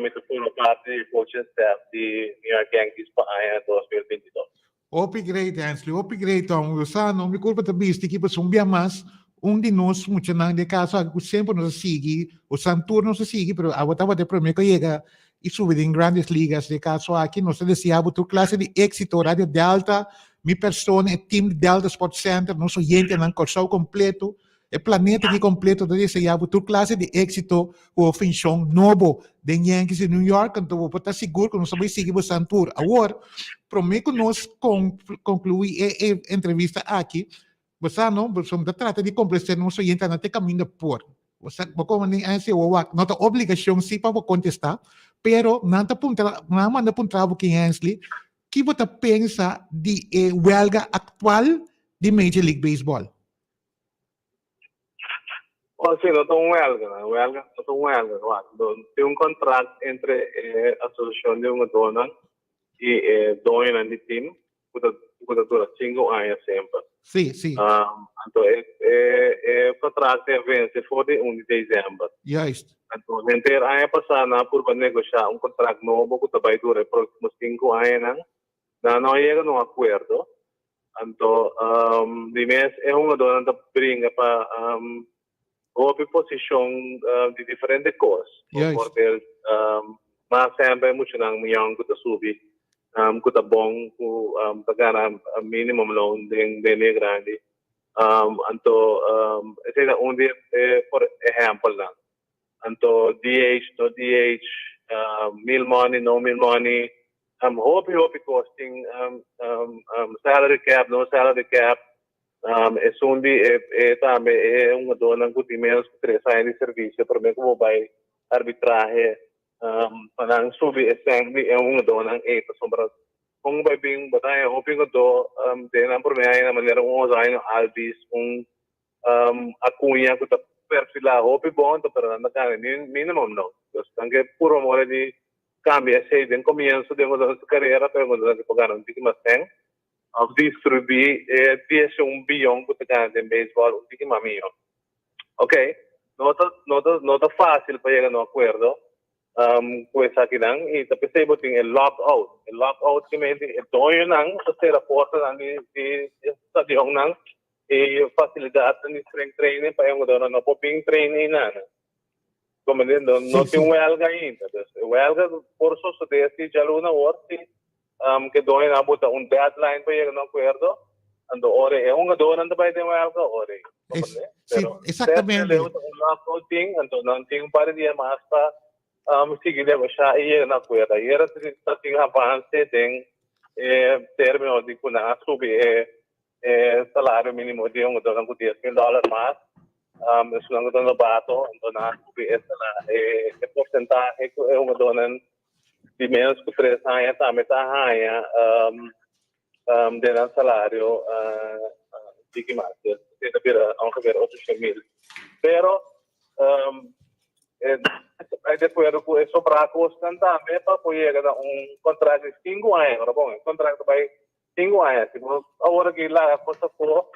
me tocou parte de coaching staff de New York Yankees para 2022. Upgrade, Ansley, upgrade ang usano, may culpa tabi, stiki pa sumbia mas, de nós, muito nang de caso, que sempre nos sigue, o Santur nos sigue, pero agora de primeiro que chega e sube em grandes ligas, de caso aqui, nós deseamos tu classe de êxito, Rádio Delta, mi persona, o time Delta Sports Center, nosso gente ng corso completo, o planeta aqui completo, deseamos tu classe de êxito, o função novo de Yankees de New York, então vou estar seguro que nós vamos seguir o Santur. Agora, prometo que nós concluir a entrevista aqui, você não, você trata de compreender nosso gente na caminho por. Você como nem esse o não tem obrigação sim para contestar, pero não manda para trabalho que Ansley, que você pensa de huelga atual de Major League Baseball? Sim, não tem huelga, tem contrato entre a associação de uma dona e dona de time, que dura 5 anos sempre. Sim, sim. Então, o contrato vence for de 1 de dezembro. Justo. Então, inteiro ano passado, por negociar contrato novo, que vai durar próximos 5 anos, não chega a acordo. Então, de mês, uma dona brinca para outra posição de diferentes coisas. Porque, mas sempre, muito não me que subir. Que tá bom, que ganha minimum loan de grande. Então, esse é por exemplo, lá. Então, DH, no DH, mil money, no mil money, hobby costing, salary cap, no salary cap, também é uma dona que tem menos que 3 anos de serviço, para mim, como vai arbitraje, para subir esse é uma dona que sombra kung vai bing batay hoping ko do tenang problema na manera anos albis acuña ko ta perfila hopi bon to pero na kan minimum no pues tanque puro more de cambia sei den comienzo de uma carreira pero quando que pagaram de mais tem of distribuir piece bilhão que tá de baseball que mamio okay nota fácil para chegar no acordo pues aqui não e também se botem o lockout que me diz doio não se será porta não de estadião não e facilidade de spring training para um dona no popping training não como não tem huelga ainda huelga por isso se desse já luna orte que doio não bota deadline para chegar no acordo ando ore é uma dona não vai ter huelga ore exatamente lockout thing então não tem para dia mais para sige negociar e na coisa e era tem avance tem termo de kuna subir salário mínimo de dólar com $10,000 mais isso não dá no bato então na subir essa porcentagem é dólar de menos que 3 anos também tá raia de salário de que mais de pira ongeveer 800,000 pero depois eu sobrar custam também para poder dar contrato de 5 anos, agora bom, contrato vai 5 anos, agora que lá a coisa for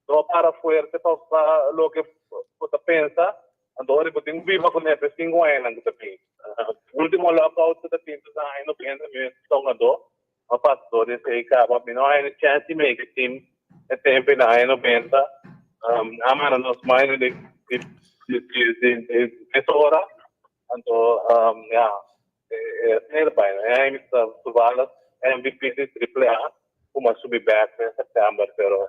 não para forte para o que você pensa, agora eu tenho viva com ele 5 anos que tem. Último lockout que tem que sair no pensa mesmo songador, a pastor de sei que não há chance de make team, é tempo na ano pensa, amar nos mais de hora, então, snel by, Suvalas, MVP de AAA, como subir back em setembro, pero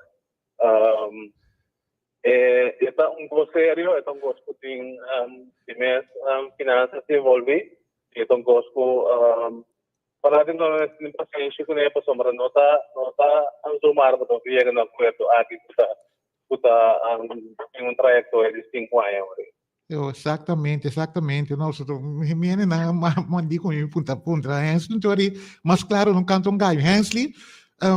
é gosto sério, é gosto que tem mais finanças envolvidas, é gosto para dentro da paciência que nem a pessoa não está sumar para o que na acordo aqui está em trajetória de 5 anos. Exatamente, exatamente. Nossa, minha na mandi com punta punta Hensley, então mas claro, não canto um galho. Hensley,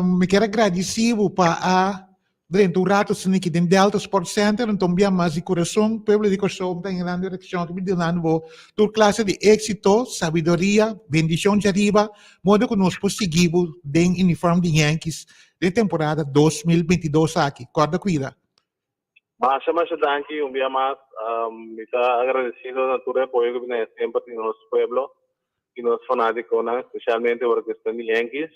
me quero agradecido para a durante o rato se aqui dentro Delta Sport Center, então bem mais de coração, pueblo de coração, está em grande direção, que me dando toda classe de êxito, sabedoria, bendição de arriba, modo que nós conseguimos den uniforme de Yankees de temporada 2022 aqui. Corda cuida. Mas danke, un día más, está agradecido a todo el apoyo que tiene siempre en nuestro pueblo y nuestros fanáticos, ¿no? Especialmente porque están en Yankees.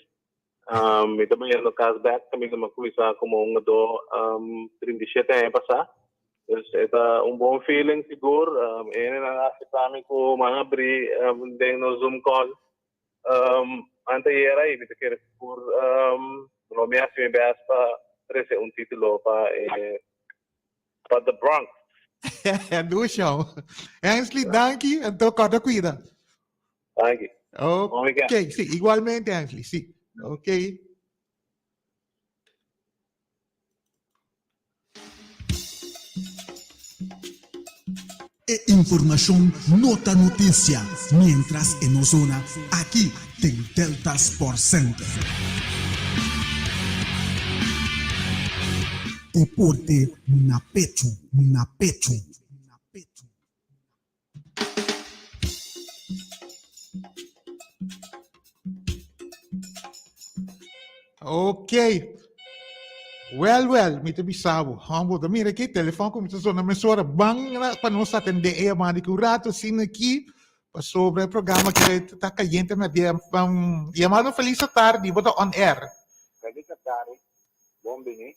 Me está viendo cashback, también me cuida como un 37 años pasado. Es un buen feeling, seguro. En la semana que me abrí de un Zoom call, antes era y me quiero por lo me hace mi best para traer un título para the Bronx. Do show. Hensley, danke, então corda cuida. Thank you. Ok, sim, igualmente, Hensley, sim. Ok. Información, nota noticia, mientras en Ozona, aquí en Delta Sport Center. Deporte na pecho, na pecho. Ok. Well, me te bisabo. Humble, mira aqui, telefone com muita zona emissora, bang para nós atender a manda que o rato sim aqui sobre o programa que está caindo na dia, chamado Feliz Tarde, bota on air. Feliz tarde, bom bem,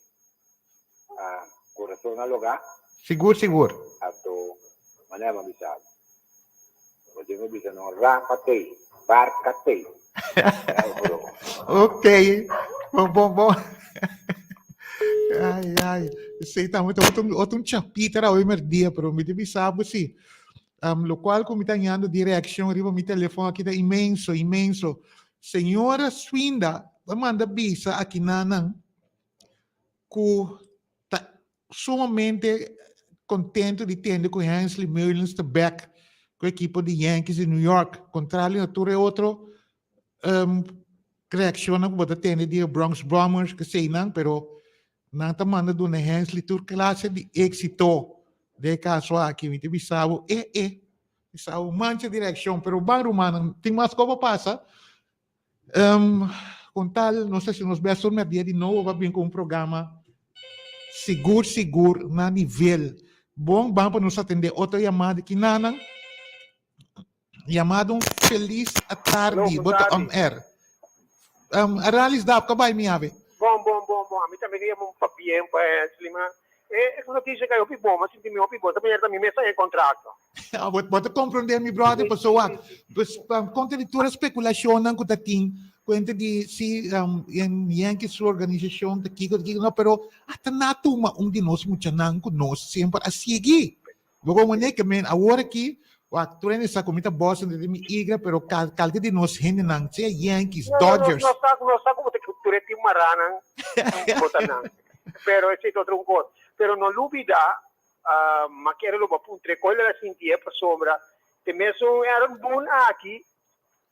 coração na lugar. Seguro. Ato, mana me bisabo. Pode me bisabo no rapatei, barcatei. Ok, bom. Ai, sei tá muito outro chapita era hoje dia, pero me deve saber se lo qual como está ganhando direção, arriba meu telefone aqui tá imenso. Senhora Swinda, manda bisa aqui nanang que tá sumamente contente de ter com Hensley Meulens de back com a equipe de Yankees de New York, contrário a todo outro reação que você tem de Bronx Bombers que sei não, pero não tá mandando na Hensley tour classe de êxito de caso aqui, me bisabo bisabo mancha direção, pero bang rumano tem mais como passa. Com tal, não sei se nos vemos no dia de novo, vai bem com programa seguro na nível bom, vamos para nos atender outra chamada que nanang chamado Feliz Tarde, bota on air. Aralis dá, acabei minha ave. Bom. A mim também ia muito bem para Slima. Essa notícia que eu vi bom, mas se me ouvi bom, também me sai em contrato. Bota compreender, meu brother, pessoa. Conta de toda especulação que tá tem, conta de se Yankees sua organização aqui, não, pero até na tuma de nós muito não conosco sempre a seguir. Vou maneira que agora aqui o ator nessa comida Boston de mi igra, pero calque de nós gente não se Yankees, Dodgers. Não está como te cultura de marana, não. Pero esse outro coisa. Pero não dúvida, mas quero lo apuntar coisa la sentia para sombra. Te mesmo era bom aqui,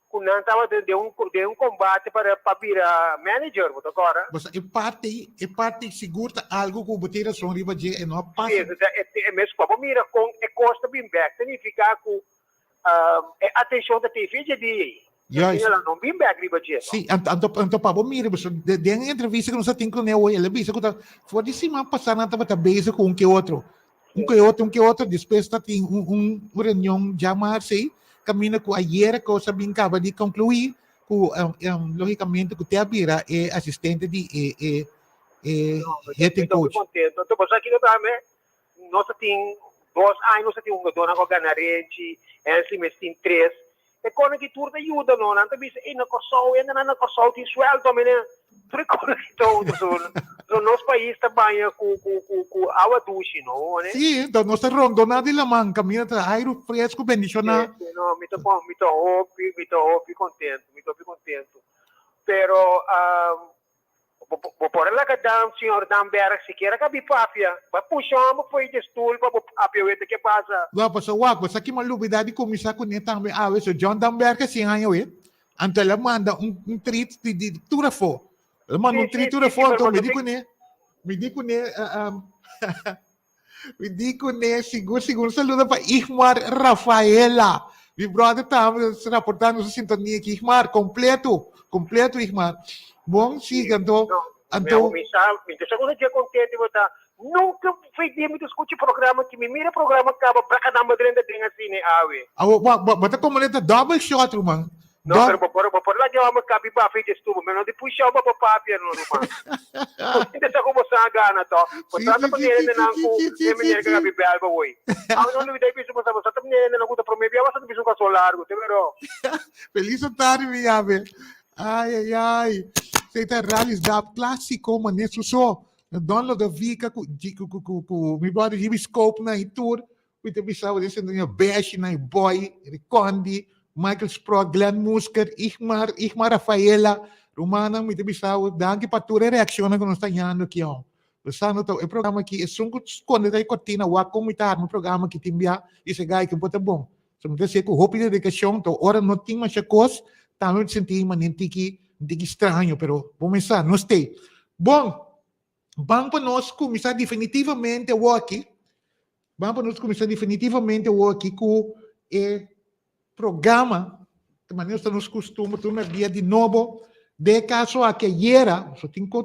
quando estava de um combate para virar manager, agora. Mas é parte segura algo que o boteira são riba de não passa. É mesmo como mira com é costa bem back, significa que atenção da TV de ela não bem back riba de. Sim, então para mira, mas de entrevista que nós temos com ele, ele disse que foi de cima passar na tava base com um que outro, depois tem reunião chamar se caminha com a era que eu sabia acaba de concluir, logicamente que a Bira é assistente de head coach. Então, você aqui também, nós temos 2 anos, nós temos uma dona com Ganarente, Hensley tem 3. E quando que tudo ajuda, não, não também se na Corsol tem sueldo também, né? Então, nosso país também com água doce, não, né? Sim, então nós rondo nada de lamang, caminha tra airo fresco, bendição na. Não, me tô contento. Pero Por lá que dam, senhor Damberg, se quer que bipapia, mas puxamos foi de stool para bipapia, o que passa? Wag pa sa wag, basta ki malubida di kumisa ko niya tambe awe so John Damber kasi ngayon Ante la manda un treat di turafo. La manda un treat turafo to mi di ko ne siguro saluda pa Ihmar Rafaela. Mi brother tam reportando sa sintonia que Ihmar completo Ihmar. Bom siga anto Me seguro que contente botar. Nunca fui dia me discute programa que me mira programa acaba para cada madrinha tem assim né awe. Awo bata como neta double shot rumang. Não, pero por lá que vamos cabi ba fez estudo, mas não depois chama para papia no rumang. Ainda sa como sa gana to. Por trata pa nele na ko, e me nele cabi ba alba oi. Ang não dai piso sa sa nele na ko ta promebia basta piso ka solar go, te vero. Feliz tarde mi ave. Ai. Seita realizar clássico maneiro só. Dono da Vika com mi brother Jimmy Scope na tour. We te bisau desse no Bash na Boy, Recondi, Michael Sprott, Glenn Musker, Ihmar Rafaela, Romana, mi te bisau danke para tua reação que nós estamos aqui ó. Pensando to, o programa aqui é só quando dai cortina wa comitar no programa que timbia e se gai que pode bom. So me dizer que hope de dedicação to ora não tinha mais coisa, também senti manentiki estranho, pero vamos começar, não sei. Bom, vamos para nós começar definitivamente o aqui. Vamos para nós começar definitivamente o aqui com o programa, de maneira que nós costumamos ter dia de novo, de caso a que era,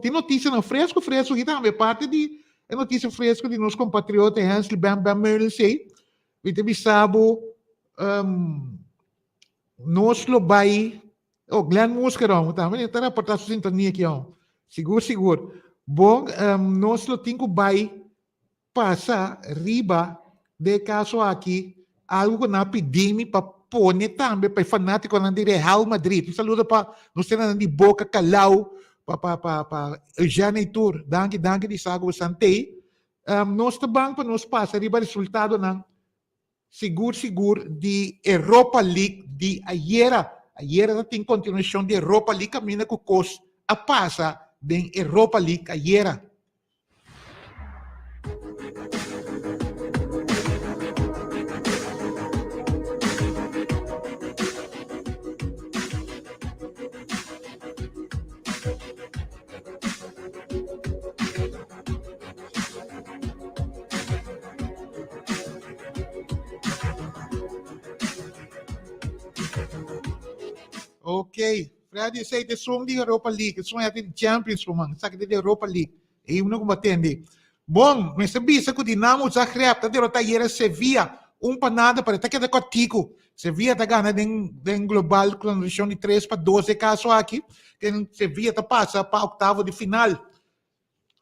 tem notícia no fresco, e também parte de notícia fresca de nossos compatriotas Hansel Bam Meulensey, e te bisabo, nós lo vai. Glenn Muscarão, também está reportando a sintonia aqui, ó. Seguro. Bom, nós lo temos vai passar riba de caso aqui, algo que não pedimos para pôr também para fanático na de Real Madrid. Saluda para nós temos de Boca Calau, para Eugênio Tour. Danke de Sago Santei. Nós também para nós passar riba resultado na seguro de Europa League de ayer. Ayer tem continuação de Europa League, caminha com cos a passa de Europa League ayer. Ok, Freddy say the song di Europa League, song natin Champions Roman, sa kita di Europa League. E uno combatente. Bom, mas sabia ko Dinamo Zagreb, ta derrota ieri Sevilla, panada para ta queda contigo. Sevilla ta gana den global condição de 3-12 caso aqui, que Sevilla ta passa para oitavo de final.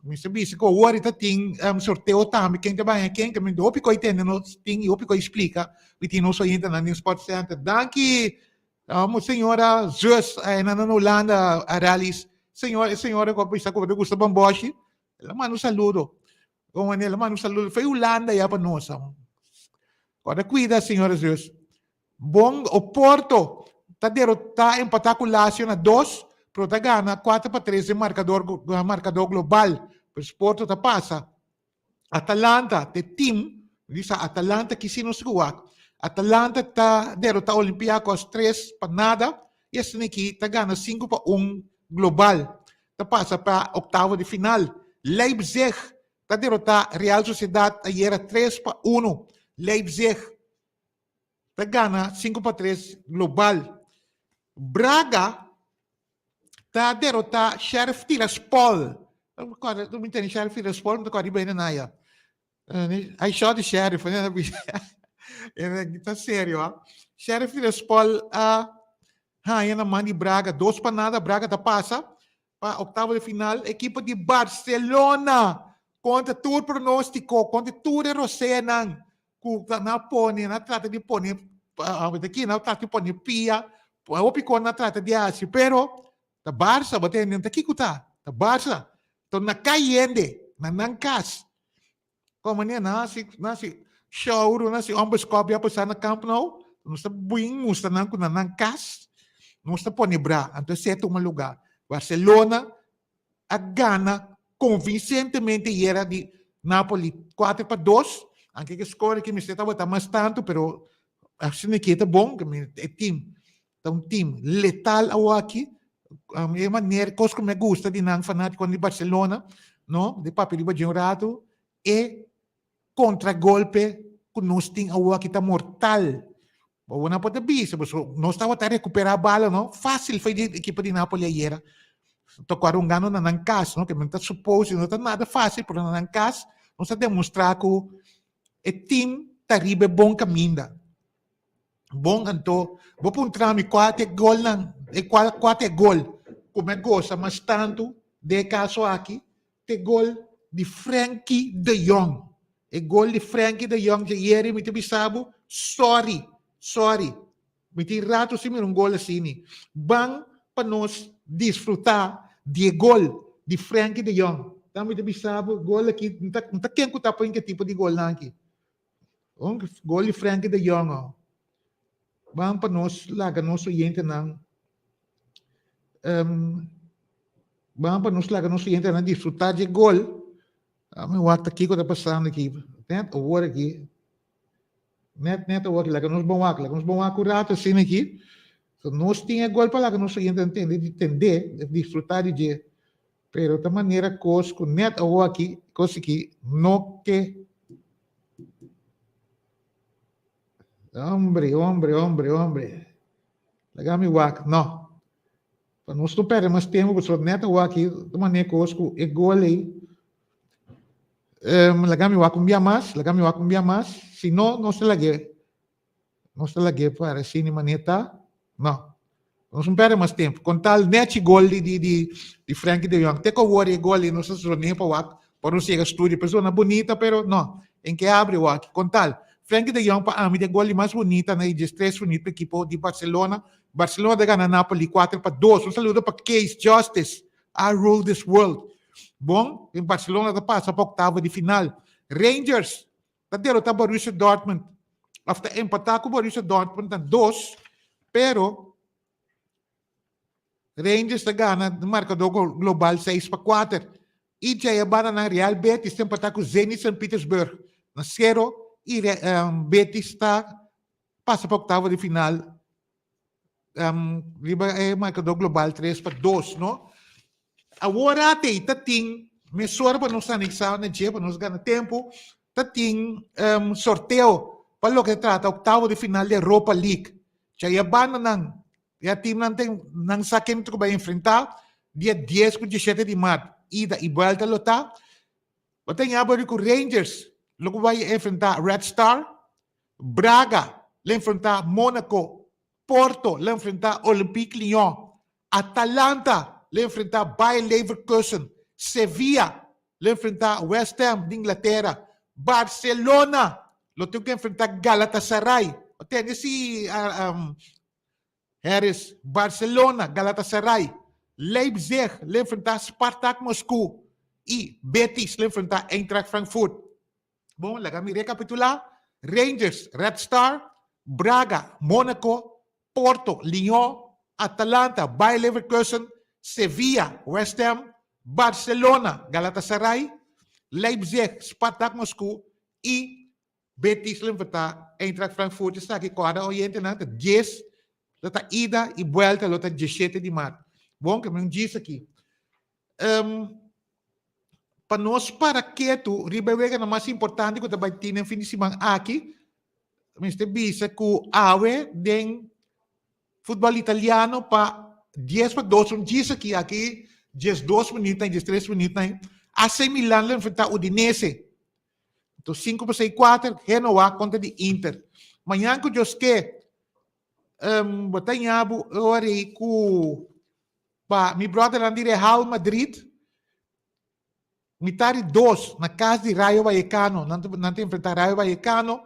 Mas sabia ko ori ta ting sorteio também, quem ta vai quem que me do pico entende no ting o pico explica, biti no so ainda na Sport Center. Danke senhora Zeus, na Holanda, Aralis, senhora, ko isa ko gusto bang boshi? Ela mano saludo. Kung ela mano saludo, foi Holanda ya pa nosa. Agora cuida, senhora Zeus. Bom, o Porto tá empatar com o Lazio na 2, pero tá gana 4-3 em marcador global. Pero o Porto tá passa. Atalanta, the team, diz a Atalanta que sino seguak. Atalanta está derrota Olympiacos 3-0 e esse aqui está ganhando 5-1 global. Está passa para oitavo de final. Leipzig está derrotar Real Sociedad ayer 3-1. Leipzig está ganhando 5-3 global. Braga está derrotar Sheriff Tiraspol. Não me entende, Sheriff Tiraspol não está com a bem na área. I shot the Sheriff, né? Tá sério, ó. Sheriff Tiraspol, yan naman de Braga, 2-0, Braga tá passa para oitavo de final. Equipa de Barcelona contra Tour Pronóstico, contra Tour Rosenan, na pone, na trata de pone, daqui na trata de pone pia, o pico na trata de asi, pero ta Barça batendo tá aqui tá Barça, to na caiende, na nangkas. Como né nasi show na si Ombus Copia pa sana Camp Nou, nusta buing musta nang kunanang kas, nusta po ni Bra, anto seto malugar. Barcelona, gana convincentemente era de Napoli 4-2. Anche che score che mi stava mais tanto, pero assim que tá bom, que é time. Então, time letal aqui. É maneira, coisa que me gusta de não fanático de Barcelona, não? De papel de rato, é contra-golpe que nós temos aqui tá mortal. Ou não pode ver, nós estava a recuperar a bala, não? Fácil foi de equipa de Napoli ayer. Tocar um gano na Nancas, não? Que não está suposto, não está nada fácil, pero na Nancas, nós está demonstrar que o time está ribe bom caminho. Bom, então, vou puntar mi 4 gol na, 4 gol. Como é gosta, mas tanto, de caso aqui, te gol de Frankie de Jong. E gol de Frankie de Jong, de ieri, me te bisabo, sorry. Me te rato se me um gol assim. Bang, para nós desfrutar de gol de Frankie de Jong. Então, me te bisabo, gol aqui, não está quem que tá põe que tipo de gol aqui. Gol de Frankie de Jong, ó. Bang para nós, laga nosso oyente não. Bang para nós, laga nosso oyente não desfrutar de gol. Meu ato aqui que está passando aqui. Net o word aqui. Net o word, laga nos bom rato assim aqui. So, nós tinha gol para laga nosso oyente entender, desfrutar de. Pero da maneira coisa com net o aqui, coisa aqui, não que. Hombre. Lagami wak. No. Para nós não perde mais tempo, porque neta wak, de maneira que eu é gol aí. Lagami wak mais. Se não, não se lague. Não se lague para assim, de maneira. Não. Nós não perde mais tempo. Com tal net gol de Frankie de Jong. Teco worry gol aí, não se nem para wak. Para não ser estúdio, pessoa bonita, pero não. Em que abre wak. Com tal. Frankie de Jong para mim de gol mais bonita na de 3 bonito equipo de Barcelona. Barcelona de gana Napoli 4-2. Um saludo para Case Justice. I rule this world. Bom, em Barcelona da passa para oitava de final. Rangers tá derrotar Borussia Dortmund. After empatar com Borussia Dortmund tá 2, pero Rangers da gana marcador global 6-4. E já bana na Real Betis empatar com Zenit St. Petersburg na 0. E Betis está passa para a oitava de final. É marcador global 3-2, não? Agora tem me sorra para nós anexar na dia, para nós ganhar tempo, tem sorteio para o que trata oitavo de final da Europa League. Já é bana não, já time não tem não sabe que vai enfrentar dia 10 com 17 de março. Ida e volta lotar. Mas tem abrir com Rangers. Logo vai enfrentar Red Star, Braga, vai enfrentar Mônaco, Porto, vai enfrentar Olympique Lyon, Atalanta, vai enfrentar Bayer Leverkusen, Sevilla, vai enfrentar West Ham de Inglaterra, Barcelona, tem que enfrentar Galatasaray. Tem esse Harris, Barcelona, Galatasaray, Leipzig, vai enfrentar Spartak Moscou e Betis, vai enfrentar Eintracht Frankfurt. Bom, lagami recapitular. Rangers, Red Star, Braga, Mônaco, Porto, Lyon, Atalanta, Bayer Leverkusen, Sevilla, West Ham, Barcelona, Galatasaray, Leipzig, Spartak Moscou e Betis, lembra, Eintracht Frankfurt. Está aqui com a oriente, né? 10, lota ida e volta, lota 17 de março. Bom, que eu disse aqui. Para nós, para que tu, ribeira na mais importante que também tem no fim de semana aqui, mas te bisa que awe den futebol italiano para 10-2, disse aqui 12 minutos, 13 minutos, AC Milan enfrentar Udinese. Então 5-4, Genoa contra de Inter. Manhã que eu que batalhava ori com pa mi brother andi Real Madrid. Mitari 2 na casa de Rayo Vallecano. Não tem enfrentar Rayo Vallecano.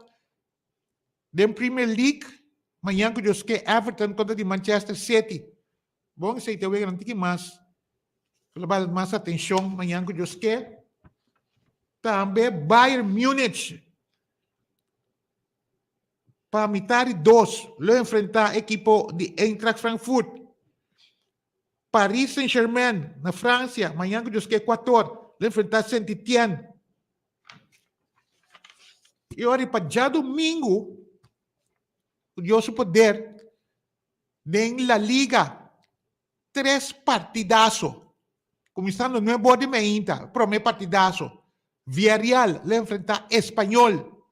Den Premier League, manhã que Deus que Everton contra de Manchester City. Bom, sei que não tem mais. Levar mais atenção, manhã que Deus que. Também Bayern Munich. Para Mitari 2, lo enfrentar a equipo de Eintracht Frankfurt. Paris Saint-Germain, na França, amanhã com o Equador, vai enfrentar Saint-Étienne. E olha, para já domingo, o Deus poder, em La Liga, 3 partidaços. Começando no bode meinta, primeiro partidaço. Villarreal, vai enfrentar Espanhol.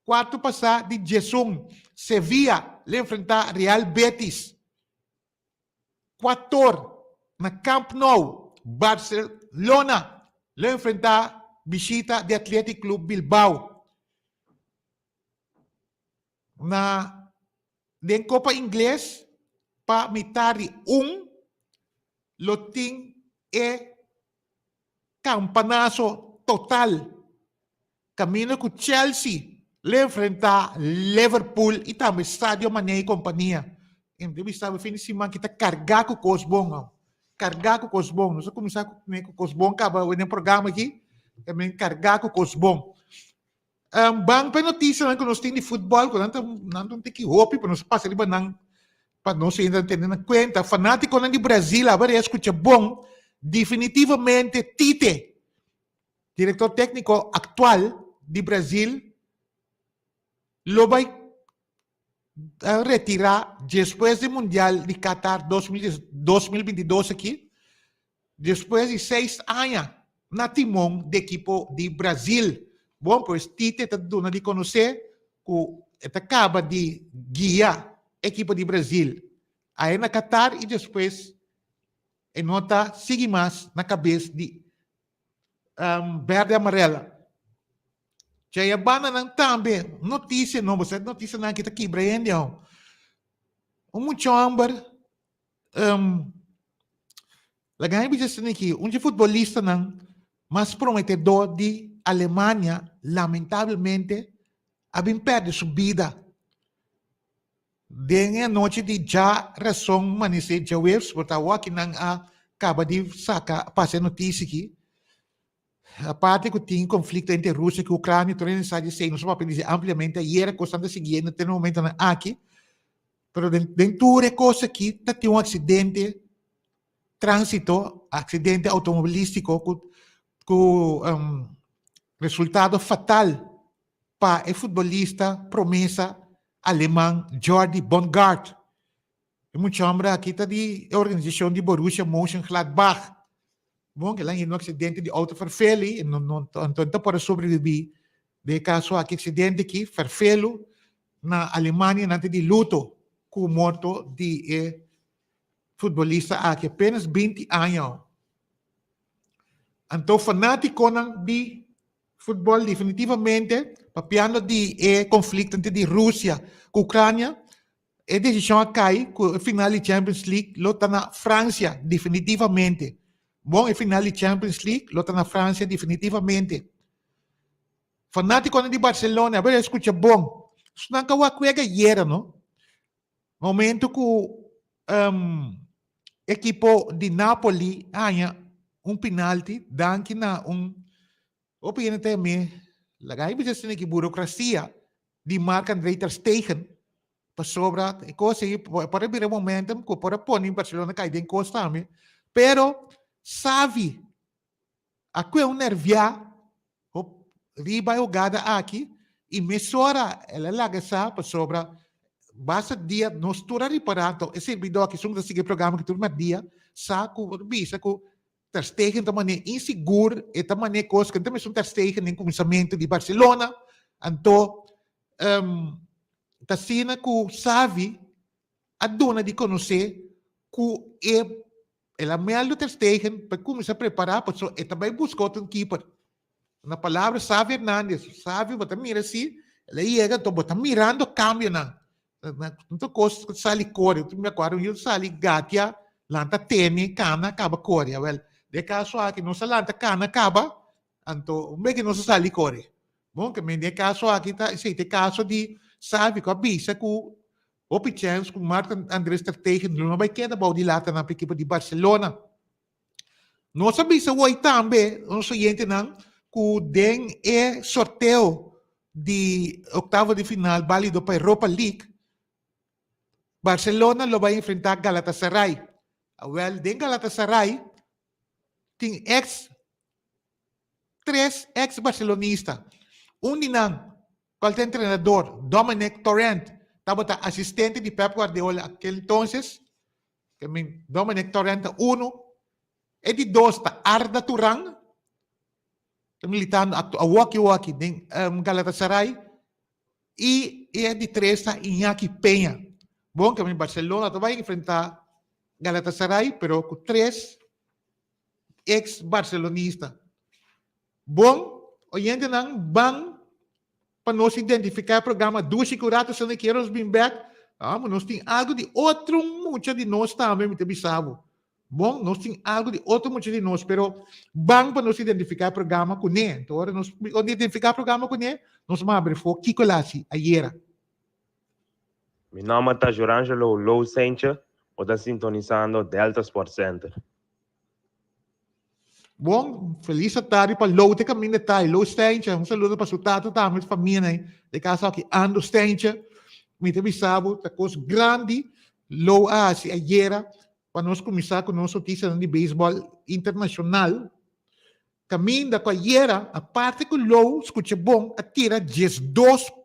4 passar de Jesús, Sevilla, vai enfrentar Real Betis. 4 na Camp Nou, Barcelona, vai enfrentar visita de Athletic Club Bilbao. Na Copa Inglês, para mitari loting campanazo total. Camino com Chelsea, le enfrentar Liverpool e também Sadio Mané e companhia. Então, estava fim de semana kita carregar com o Cosbon. Carregar com o Cosbon. Nós vamos começar com o Cosbon, acaba o programa aqui. Também carregar com o Cosbon. Bang pa notícia que nós temos de futebol, que não tem que hope, para nós passar ali para nós ainda entender na conta. Fanático de Brasil, agora escuta bom, definitivamente Tite, diretor técnico atual de Brasil, lo vai retirar depois do Mundial de Qatar 2022 aqui, depois de 6 anos na timão do equipo de Brasil. Bom, pois Tite está dando de conhecer que acaba de guiar a equipe de Brasil aí na Qatar e depois em nota sigue mais na cabeça de verde e amarela. Já a banda também notícia não, você notícia não que está aqui Brian, muito amber lagay bisa aqui futebolista não mais prometedor de Alemanha, lamentavelmente, habem perdido sua vida. Dengue noite de já razão manisir já waves, portanto, que não acaba de sacar, passar notícia aqui. A parte que tem conflito entre Rússia e Ucrânia, então ele sabe dizer, não se pode dizer ampliamente, e era constante seguindo, até no momento aqui, mas dentro da coisa aqui, tem um acidente, trânsito, acidente automobilístico, com resultado fatal para o futebolista promessa alemão Jordi Bongard. E muito chambra aqui está de organização de Borussia Mönchengladbach. Bom, que lá em um acidente de auto farfeli, não para sobreviver. De caso aqui acidente aqui, farfelo na Alemanha, nante de luto com o morto de futebolista aqui apenas 20 anos. Então, fanático de futebol definitivamente, papiando de conflito entre Rússia e Ucrânia, a decisão cai com a final de Champions League, lota na França, definitivamente. Bom, a final de Champions League, lota na França, definitivamente. Fanático de Barcelona, agora escuta bom. Isso não acaba com a guerra, não? Momento que o equipo de Napoli ganha penalti, danke na opinião também, lagay bisa sini que burocracia de marca André ter Stegen para sobra coisa para vir momentum que para pôr em Barcelona cai den costa também, pero sabe a que nervia riba jogada aqui e mesora ela laga sa para sobra basta dia nos tura reparado esse servidor aqui são desse programa que turma dia saco bisa com Ter Stegen também inseguro e também coisa que também são Ter Stegen no começamento de Barcelona. Então, Tassina que sabe a dona de conhecer que ela melhor Ter Stegen para começar a preparar para isso e também buscar outro keeper. Na palavra Xavi Hernández, sabe, você mira assim, ela chega, então você mirando o câmbio não. Então coisa que sali core, tu me acordo eu sali gatia, lanta tene, cana, acaba core, well. De caso aqui não se lanta cana acaba, então bem que não se sali core. Bom, que me de caso aqui tá, se tem caso de sabe que a bisa que o Pichens com Marco Andrés Ter Stegen não vai quedar bom de lata na equipe de Barcelona. Não sabe se o também, não sei gente não, que den sorteio de oitavo de final válido para Europa League. Barcelona lo vai enfrentar Galatasaray. Well, din Galatasaray, tem três ex-barcelonista. Um dinang, qual tem treinador, Dominic Torrent, estava assistente de Pep Guardiola aquele entonces, Dominic Torrent, uno, e de dois, Arda Turan, militando a Waki din Galatasaray, e de três, Iñaki Peña. Bom, que Barcelona vai enfrentar Galatasaray, pero com três ex-barcelonistas. Bom, oyente nang bang para nós identificar o programa dos Curatos e Queiros Bem Back, mas nós temos algo de outro, muitos de nós também, me bisavo. Bom, nós temos algo de outro, muitos de nós, pero bang para nós identificar o programa com ele. Então, nós identificar o programa com ele, nós vamos abrir fogo, Kiko Lassi, ayer. Meu nome é Jorangelo Lou Sencha, ou está sintonizando Delta Sport Center. Bom, feliz tarde para Lou, tem caminho de tarde, Lou Sencha, saludo para o tato também, família, de casa aqui, Ando Sencha, me bisabo, tá coisa grande, Lou Asi, ayer, para nós começar com nossa notícia de beisebol internacional. Caminho da ayer, a parte que Lou, escuta bom, atira 12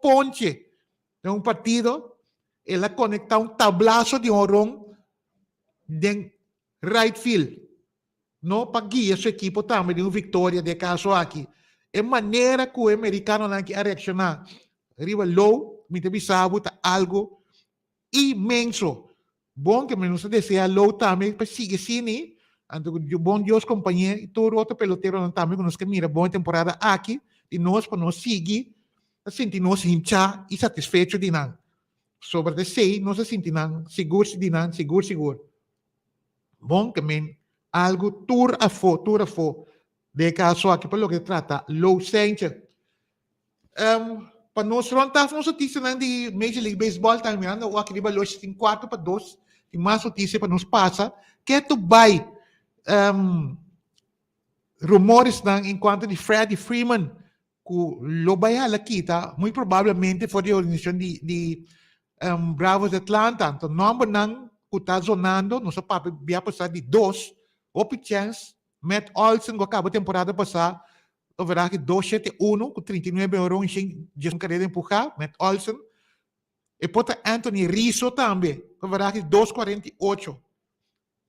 pontos em partido. Ela conecta um tablaço de ouro de right field. Não para guiar sua equipe também de uma vitória de caso aqui. É maneira que o americano não quer reaccionar. Arriba low, me bisabo, tá algo imenso. Bom que menos deseja low também para seguir assim. Então, bom Deus companhia e todo outro peloteiro não também que nos que mira boa temporada aqui e nós para nós seguir, sentir nós hinchar e satisfeito de nada. Sobre de sei, nós sentimos seguro. Bom, que men algo tour a fo. De caso aqui, para o que trata, Lou Sencha. Para nós, nós notícia de Major League Baseball, também, o aqui de Balos tem 4-2, e mais notícia para nós passa, que tu vai rumores enquanto de Freddie Freeman, que lo vai a kita, muito provavelmente foi a organização de Bravos de Atlanta. Então, nome não está zonando, nosso papo vai passar de 2, Open Chance, Matt Olson, que acabou a temporada passada, overá que 2-7-1, com 39 euros em carreira empurrar, Matt Olson. E pode Anthony Rizzo também, overá que 2-48,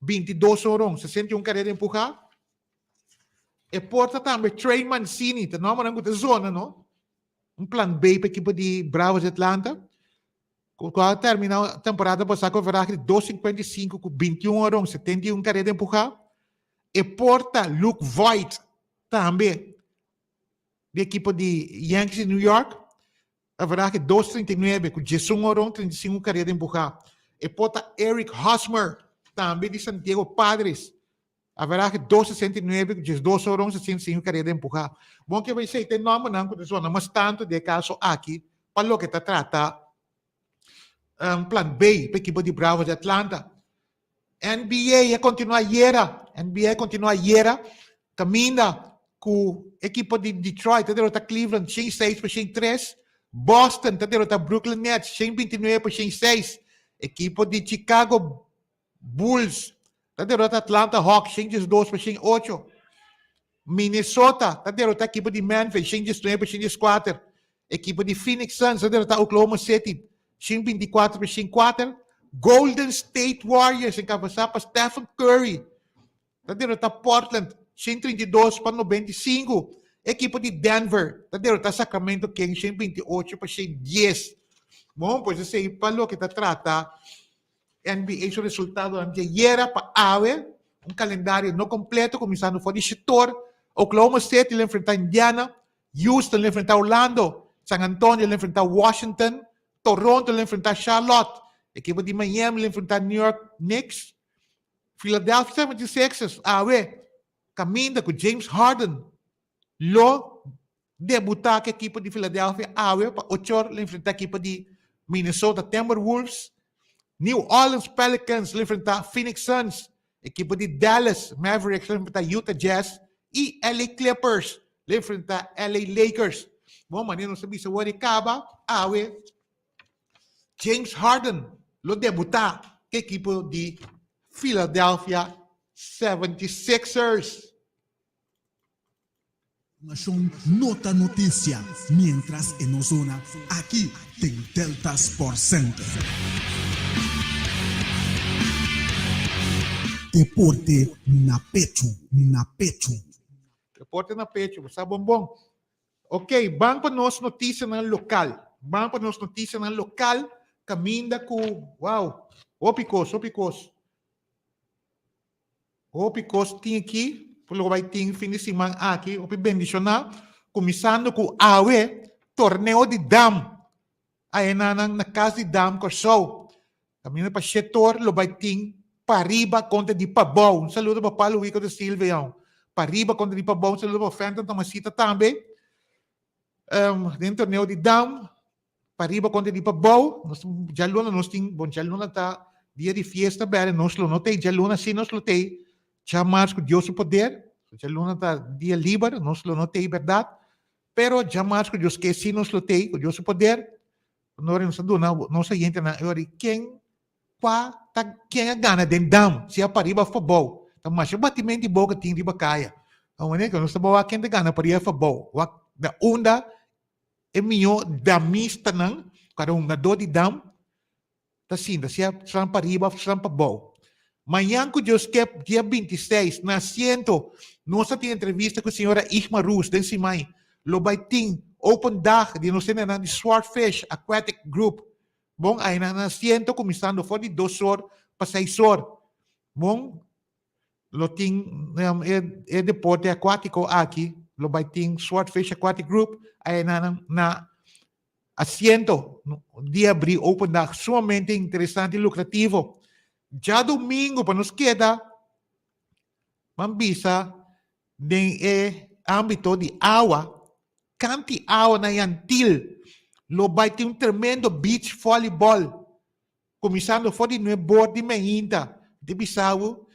22 euros, 61 carreira empurrar. E pode também Trey Mancini, o nome não está zona, não? Um plano B para a equipe de Bravos de Atlanta. Quando terminar a temporada passada, overá que 2,55 com 21 euros, 71 carreira empurrar. E porta Luke Voigt também, da equipe de Yankees de New York, haverá que 2,39 com 21 euros, 35 carreira empurrar. E porta Eric Hosmer também de Santiago Padres, haverá que 2,69 com 12 euros, 65 carreira empurrar. Bom que vai ser, tem nome não, mas tanto de caso aqui, para o que está trata plan B para a equipe de Bravos de Atlanta. NBA continua ayer, caminha com a equipe de Detroit, está derrotando Cleveland 106-103, Boston está derrotando Brooklyn Nets 129-106, equipe de Chicago Bulls está derrotando Atlanta Hawks 112-108, Minnesota está derrotando a equipe de Memphis 119-104, equipe de Phoenix Suns está derrotando Oklahoma City 124-104, Golden State Warriors encabeçado para Stephen Curry. Está derrotando Portland 132-95. Equipe de Denver está derrotando Sacramento Kings 128-10. Bom, pois esse aí para o que está tratando NBA, esse resultado de ayer para AVE, calendário não completo, começando por setor. Oklahoma City ele enfrentar Indiana, Houston ele enfrentar Orlando, San Antonio ele enfrentar Washington, Toronto ele enfrentar Charlotte, equipe de Miami ele enfrentar New York Knicks, Philadelphia 76ers, caminha com James Harden, lo debutar com a equipe de Philadelphia, para 8 horas ele enfrentar a equipe de Minnesota Timberwolves, New Orleans Pelicans ele enfrentar Phoenix Suns, equipe de Dallas Mavericks ele enfrentar Utah Jazz, e LA Clippers ele enfrentar LA Lakers. Bom, maneiro, não sabia se o acaba, James Harden, lo debutar que equipo de Philadelphia 76ers. Nota noticia, mientras en Ozona, aquí tem Delta Sport Center. Deporte na pecho, na pecho. Deporte na pecho, sa bombom. Ok, vamos para nossa notícia na local. Vamos para nossa notícia na local. Caminda com, wow, opicos. Opicos tem aqui, pelo vai ter fim de semana aqui, opi bendicional, começando com AWE, torneio de dam. Aí na casa de dam, Corsou. Caminda para setor, lo vai ter Pariba contra di Pabao. Um saludo para Paulo Wico de Silvia. Pariba contra di Pabao. Um saludo para Fenton Tomasita também. Dentro do torneio de dam, Pariba contra di Pabao. Já luna nós temos, já luna tá dia de festa, bem, nós não tem, já luna sim nós não tem. Já mais com Deus o poder. Já luna tá dia livre, nós não tem verdade. Pero já mais com Deus que sim nós não tem, com Deus o poder. Nós não nossa gente na hora quem quem é gana de dam, se a Pariba for bom. Então, mas o batimento de boca tem de bacaia. Então, né, que nós estamos aqui de gana Pariba for bom. Da onda é melhor da mista não, cada um dor de dam, tá sim, se a Pariba for bom. Manhã que Deus quer dia 26, na ciento, nós temos entrevista com a senhora Irma Rus, den si mãe. Lo vai ter open dag de nós temos na Swordfish Aquatic Group. Bom, aí na ciento, começando for de 2 horas para 6 horas. Bom, lo tem é deporte aquático aqui, lo vai ter Swordfish Aquatic Group, aí na asiento de abrir open dag, sumamente interessante e lucrativo. Já domingo, para nos queda, mambisa, em âmbito de água, canti água na Yantil, lo vai ter tremendo beach volleyball. Começando for de no board de Mainta, de Bissau.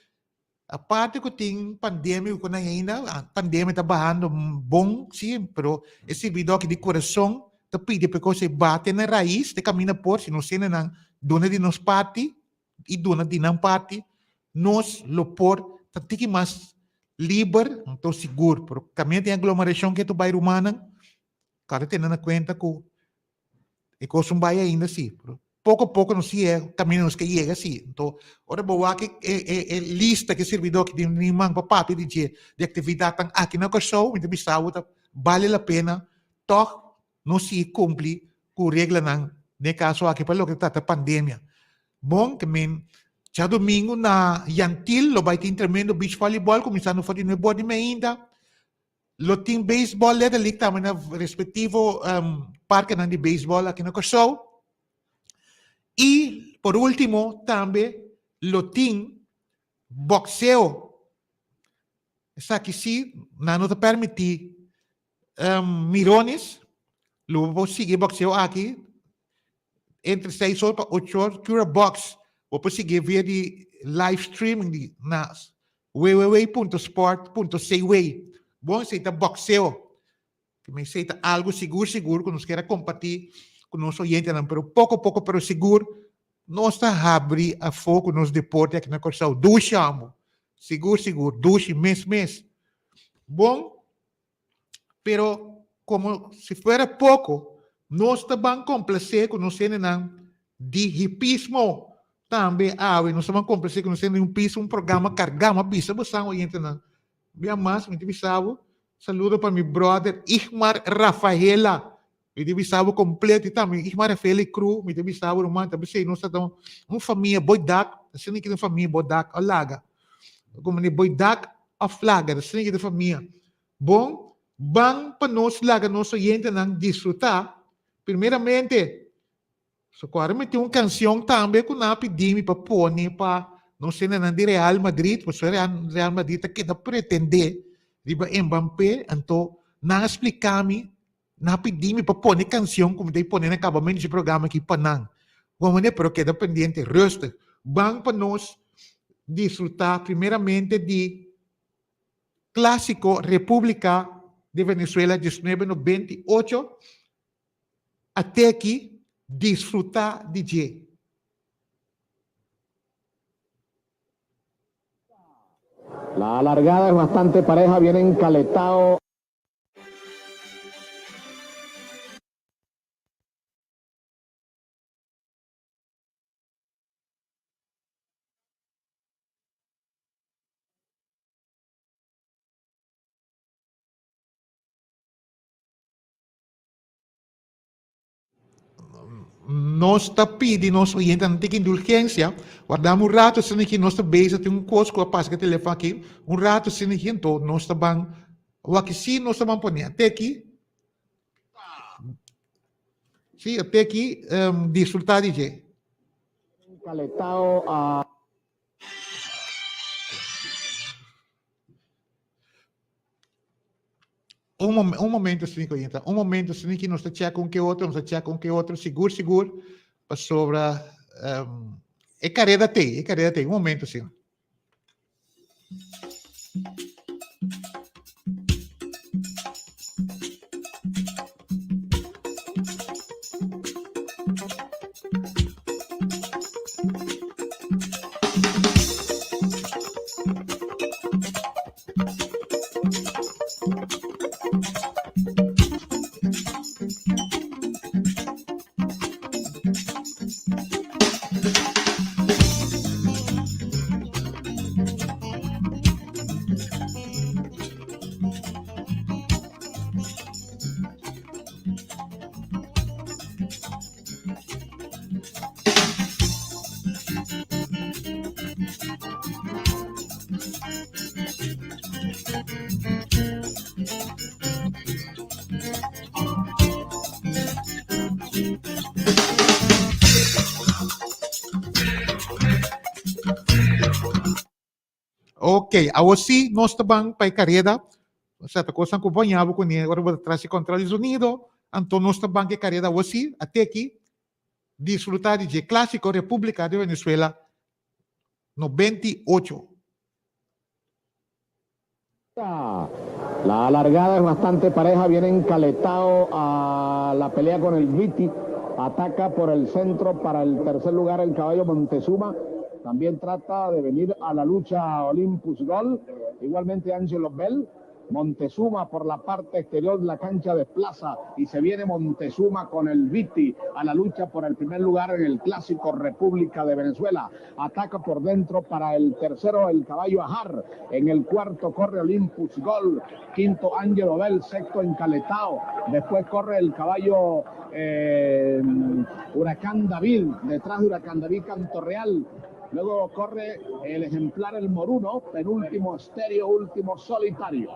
A parte que tem pandemia com ainda, a pandemia está barrando bom, sim, pero esse vídeo aqui de coração, tá pedindo porque você bate na raiz, te caminha por, se não sei na dona de nos parte, e dona de não parte, nós lo por, tá que mais livre, então seguro, pero caminha tem aglomeração que tu vai rumana, cara tendo na conta que e coisa não vai ainda assim. Pouco a pouco não se é, caminhos que chega assim. Então, ora boa que é lista que servidor que tem nenhum papai de atividade aqui na Corsou, então saúde vale a pena, toch não se cumpre com regra não, no caso aqui para o que está a pandemia. Bom, que já domingo na Yantil, lo vai ter tremendo beach volleyball, começando a fazer no board de ainda. Lo tem beisebol, ali também na respectivo parque de beisebol aqui na Corsou. E, por último, também, lo tem boxeo. Isso aqui sim, não te permite mirones, lo vou seguir boxeo aqui, entre 6 horas para 8 horas, Cura Box. Vou seguir via de live streaming na www.sport.cw. Bom, aceita boxeo. Que me aceita algo seguro, que nos queira compartilhar com nosso oyente, não, pero pouco a pouco, pero seguro, nós está abrindo a foco nos deportes aqui na Corsão. Duchamos. Seguro, duche mês. Bom, pero como se fuera pouco, nós também complacer com nós de hipismo. Também, nós também complacer com nós um piso, um programa cargama, bisa, você oyente, não. Minha mais, me divisava. Saludo para meu brother Ismar Rafaela. Me divisava completo também. Ismar Rafaela e Cru. Me divisava, irmão. Também sei, nós estamos uma família boidak. Assim que uma família boidak, alaga. Como nem boidak, a flaga. Assim que uma família. Bom, bang para nós laga, nosso gente não desfrutar. Primeiramente, so agora me tem uma canção também que eu pedi para pôr, para não sei na de Real Madrid, mas Real Madrid que não pretende riba Mbappé, então não explicar-me, não pedir-me para pôr canção como de pôr no acabamento de programa aqui para não. Como é, pero queda pendente, resta. Vamos para nós desfrutar primeiramente de clássico República de Venezuela 1998 até aqui desfrutar de La largada es bastante pareja, viene encaletado. Nós está pedindo nosso oyente antiga indulgência. Guardamos rato se aqui nós está bezig tem coisa que passa que telefone aqui. Rato se aqui então nós está bang. O aqui sim nós está bang pôr até aqui. Sim, até aqui disfrutar de je. Encaletado a um momento assim, oyente. Um momento assim que nós está check um que outro, nós está check um que outro, seguro, para sobre é carreira tem. Um momento assim. Ok, assim nós também para a carreira, certa coisa acompanhava com ele, agora vou trazer contra os Estados Unidos, então nós também que carreira assim, até aqui, disfrutar de clássico República de Venezuela 98. La largada es bastante pareja, viene encaletado a la pelea con el Viti, ataca por el centro para el tercer lugar el caballo Montezuma, también trata de venir a la lucha Olympus Gol, igualmente Angelo Bell. Montezuma por la parte exterior de la cancha desplaza y se viene Montezuma con el Viti a la lucha por el primer lugar en el clásico República de Venezuela. Ataca por dentro para el tercero el caballo Ajar. En el cuarto corre Olympus Gol. Quinto Angelo Bell. Sexto Encaletao. Después corre el caballo Huracán David. Detrás de Huracán David Canto Real. Luego corre el ejemplar El Moruno, penúltimo Estéreo, último Solitario.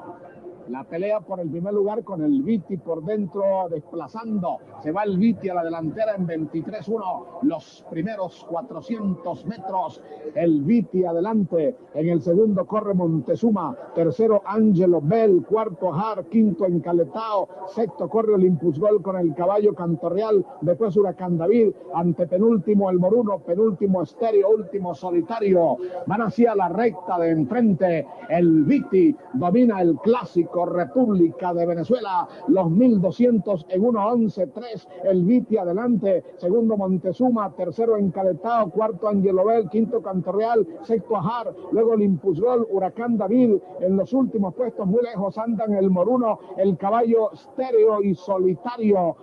La pelea por el primer lugar con el Viti por dentro desplazando. Se va el Viti a la delantera en 23-1. Los primeros 400 metros. El Viti adelante. En el segundo corre Montezuma. Tercero Angelo Bell. Cuarto Ajar. Quinto Encaletao. Sexto corre Olympus Gol con el caballo Cantorreal. Después Huracán David. Antepenúltimo El Moruno. Penúltimo Estéreo. Último Solitario. Van hacia la recta de enfrente. El Viti domina el clásico República de Venezuela, los 1200 en 1:11.3, el Viti adelante, segundo Montezuma, tercero Encaletao, cuarto Angelo Bell, quinto Cantorreal, sexto Ajar, luego Olympus Gol, Huracán David, en los últimos puestos muy lejos andan El Moruno, el caballo Estéreo y Solitario.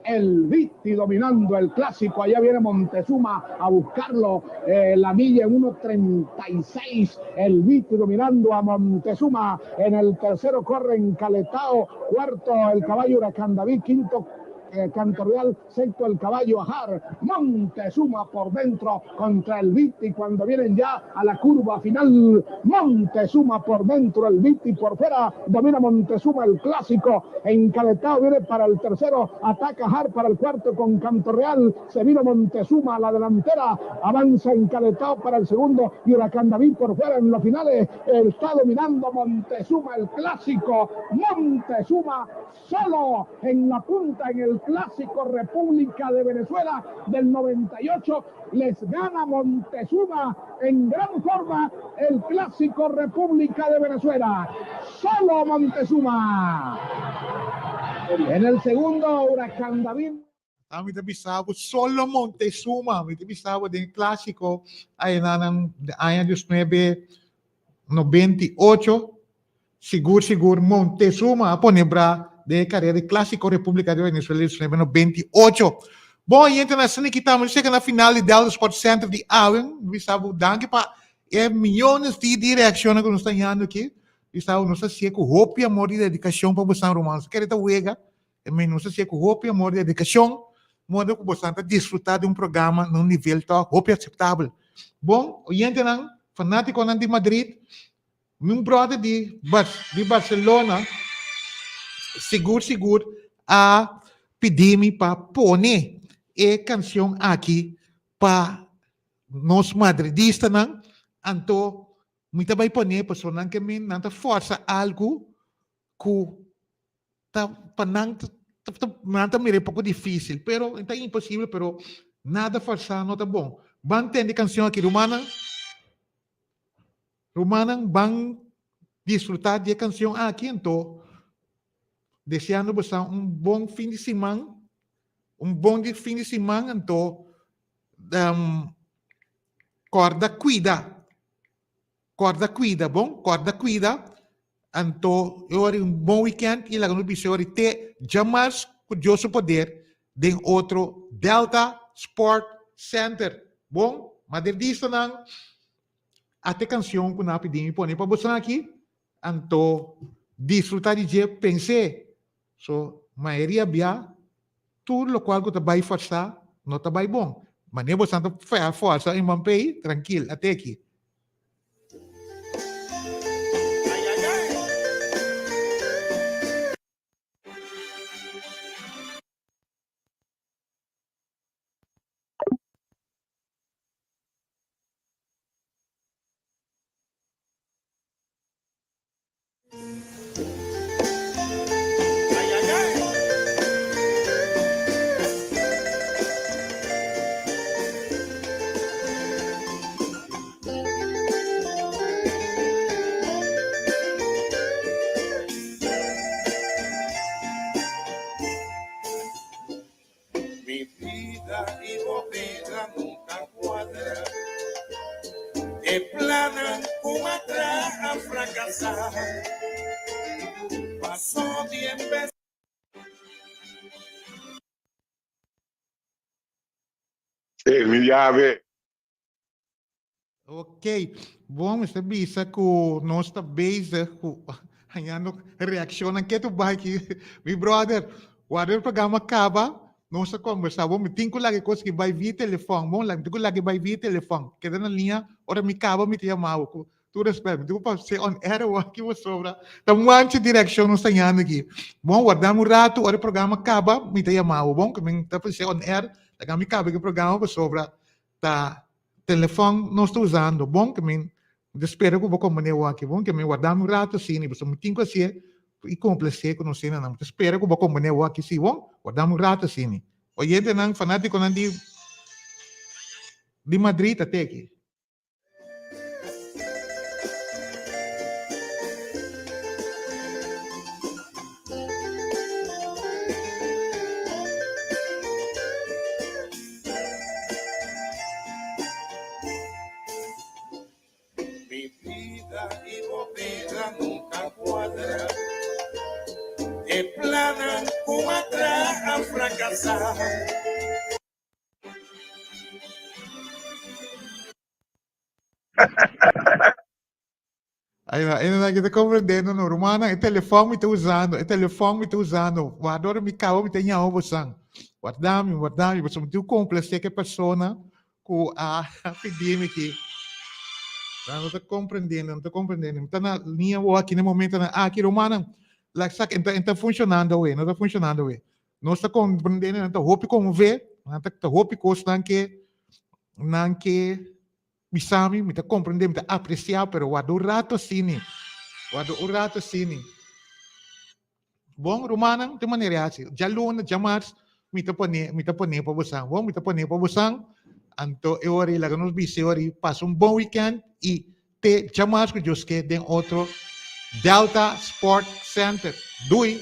El Viti dominando el clásico, allá viene Montezuma a buscarlo, la milla en 1:36, el Viti dominando a Montezuma, en el tercero corre Encaletao, cuarto el caballo Huracán David, quinto Cantorreal, sexto el caballo Ajar, Montezuma por dentro contra el Viti cuando vienen ya a la curva final, Montezuma por dentro, el Viti por fuera, domina Montezuma el clásico, Encaletao viene para el tercero, ataca Ajar para el cuarto con Cantorreal, se vino Montezuma a la delantera, avanza Encaletao para el segundo y Huracán David por fuera en los finales, está dominando Montezuma el clásico, Montezuma solo en la punta en el clásico República de Venezuela del 98, les gana Montezuma en gran forma el clásico República de Venezuela. Solo Montezuma. En el segundo, Huracán David. Kami bisabo solo Montezuma, mi bisabo din clásico ay na ng ayan 19 98, seguro, Montezuma, a Ponebra, de carreira clássico República de Venezuela, 98. Bom, e então, assim que estamos chegando na final do Delta Sport Center de Auen, vi sabe, danke para milhões de reações que nós estamos tendo aqui. Vi sabe, nós estamos com roupa, amor e dedicação para você, romano. Se quer estar uega, nós estamos com roupa, amor e dedicação, modo que você está desfrutar de um programa num nível roupa aceitável. Bom, e então, fanático de Madrid, meu brother de Barcelona, seguro, a pedir-me para pôr a canção aqui para nós madridistas, não? Então, muito bem pôr, pessoal, que me não força algo que tá não me é pouco difícil, pero é impossível, pero nada forçar, não tá bom. Vão entender canção aqui, Romana, vão desfrutar de canção aqui, então, desejando você bom fim de semana, então, corda cuida, bom? Corda cuida, então, eu bom weekend e lá no bisor te jamais curioso poder de outro Delta Sport Center, bom? Madridista não, até canção que não pedimos pôr para você aqui, então, desfrutar de dia, pensei, maioria bia, tudo o qual você vai forçar, não está bem bom. Mas nem você não força em um país, tranquilo, até aqui. Ok, bom, você bisa que nós está base com a reação que tu vai aqui, meu brother, o programa acaba, nós está conversando, bom, tem que lá que coisa que vai via telefone, bom, tem que lá que vai via telefone, que na linha, ora me acaba me te chamar, tu respeita, tu pode ser on air ou aqui você sobra, tá muita direção nós está aqui, bom, guardamos um rato, ora o programa acaba, me te chamar, bom, que me tá ser on air, tá me acaba que o programa você sobra, tá telefone não estou usando, bom, que me espero que eu vou comunicar aqui, bom, que me guardar um rato assim, e você me tem que ser e complacer com você, não, espero que eu vou comunicar aqui, sim, bom, guardar um rato assim. Oyente não, fanático não de Madrid até aqui. Ainda kita compreendendo, no Romana, o telefone me está usando, o adoro me cabo, me tem a opção. Guardami, você me tem complacer que a pessoa que a pedir-me aqui. Não estou compreendendo, Está na linha aqui no momento, aqui Romana, lá está funcionando, não está funcionando, não está compreendendo, não está roupa como vê, não está roupa coisa não que me sabe, me está compreendendo, me está apreciar, pero o adoro rato assim, Bom, Romana, de maneira assim, já luna, já março, me está poner para você, bom, me está poner para você, então eu ori lá nos bici, passa bom weekend e te chamamos que Deus quer de outro Delta Sport Center. Dui.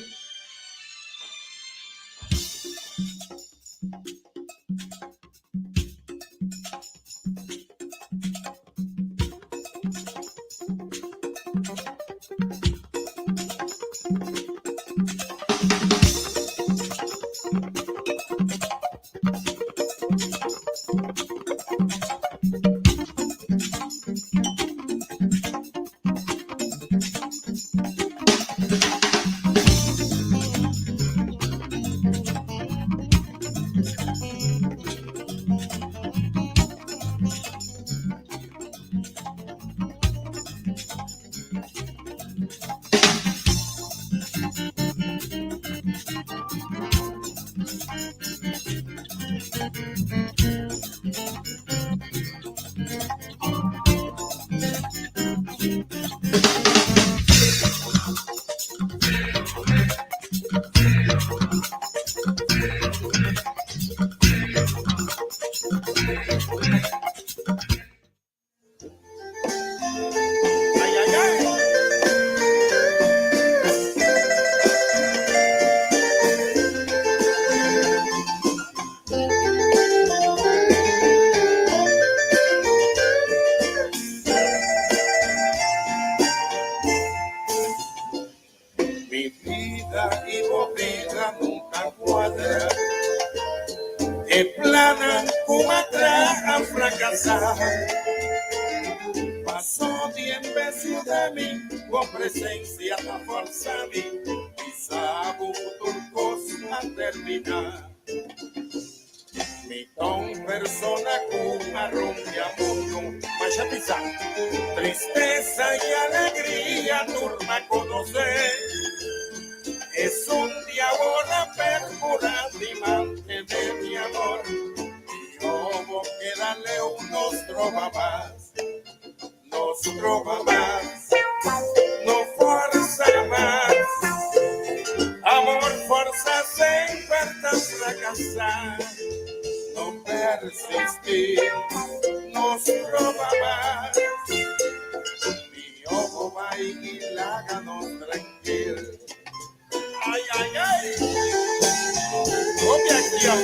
Mi vida y movida nunca cuadra. E plana como atrás a fracasar. Pasó 10 veces de mí, con presencia la fuerza a mí, quizá turcos a terminar. Mi ton persona con arrumbia mundo, vaya a pisar. Tristeza y alegría, turma conocer. Es un diablo percurante de mi amor. Y como que darle unos trova más. Nos trova más. No fuerza más. Amor, fuerza sempre hasta fracasar. No persistir. Nos trova más. Mi ojo va y la ganó tranquilo. Ay, ay, ay. Objeción.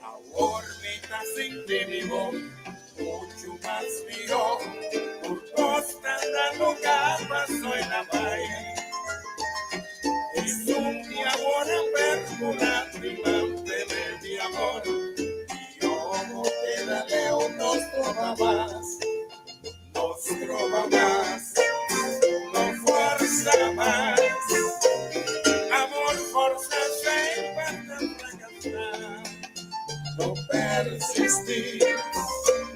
Ahorita sin ti vivo, mucho más mío. Por costa dando capas soy la vaina. Es un mi amor perculante, de mi amor. Y yo quédale unos trova más. Nos trova más. No fuerza más. Amor, fuerza sempre fracasar. No persistir.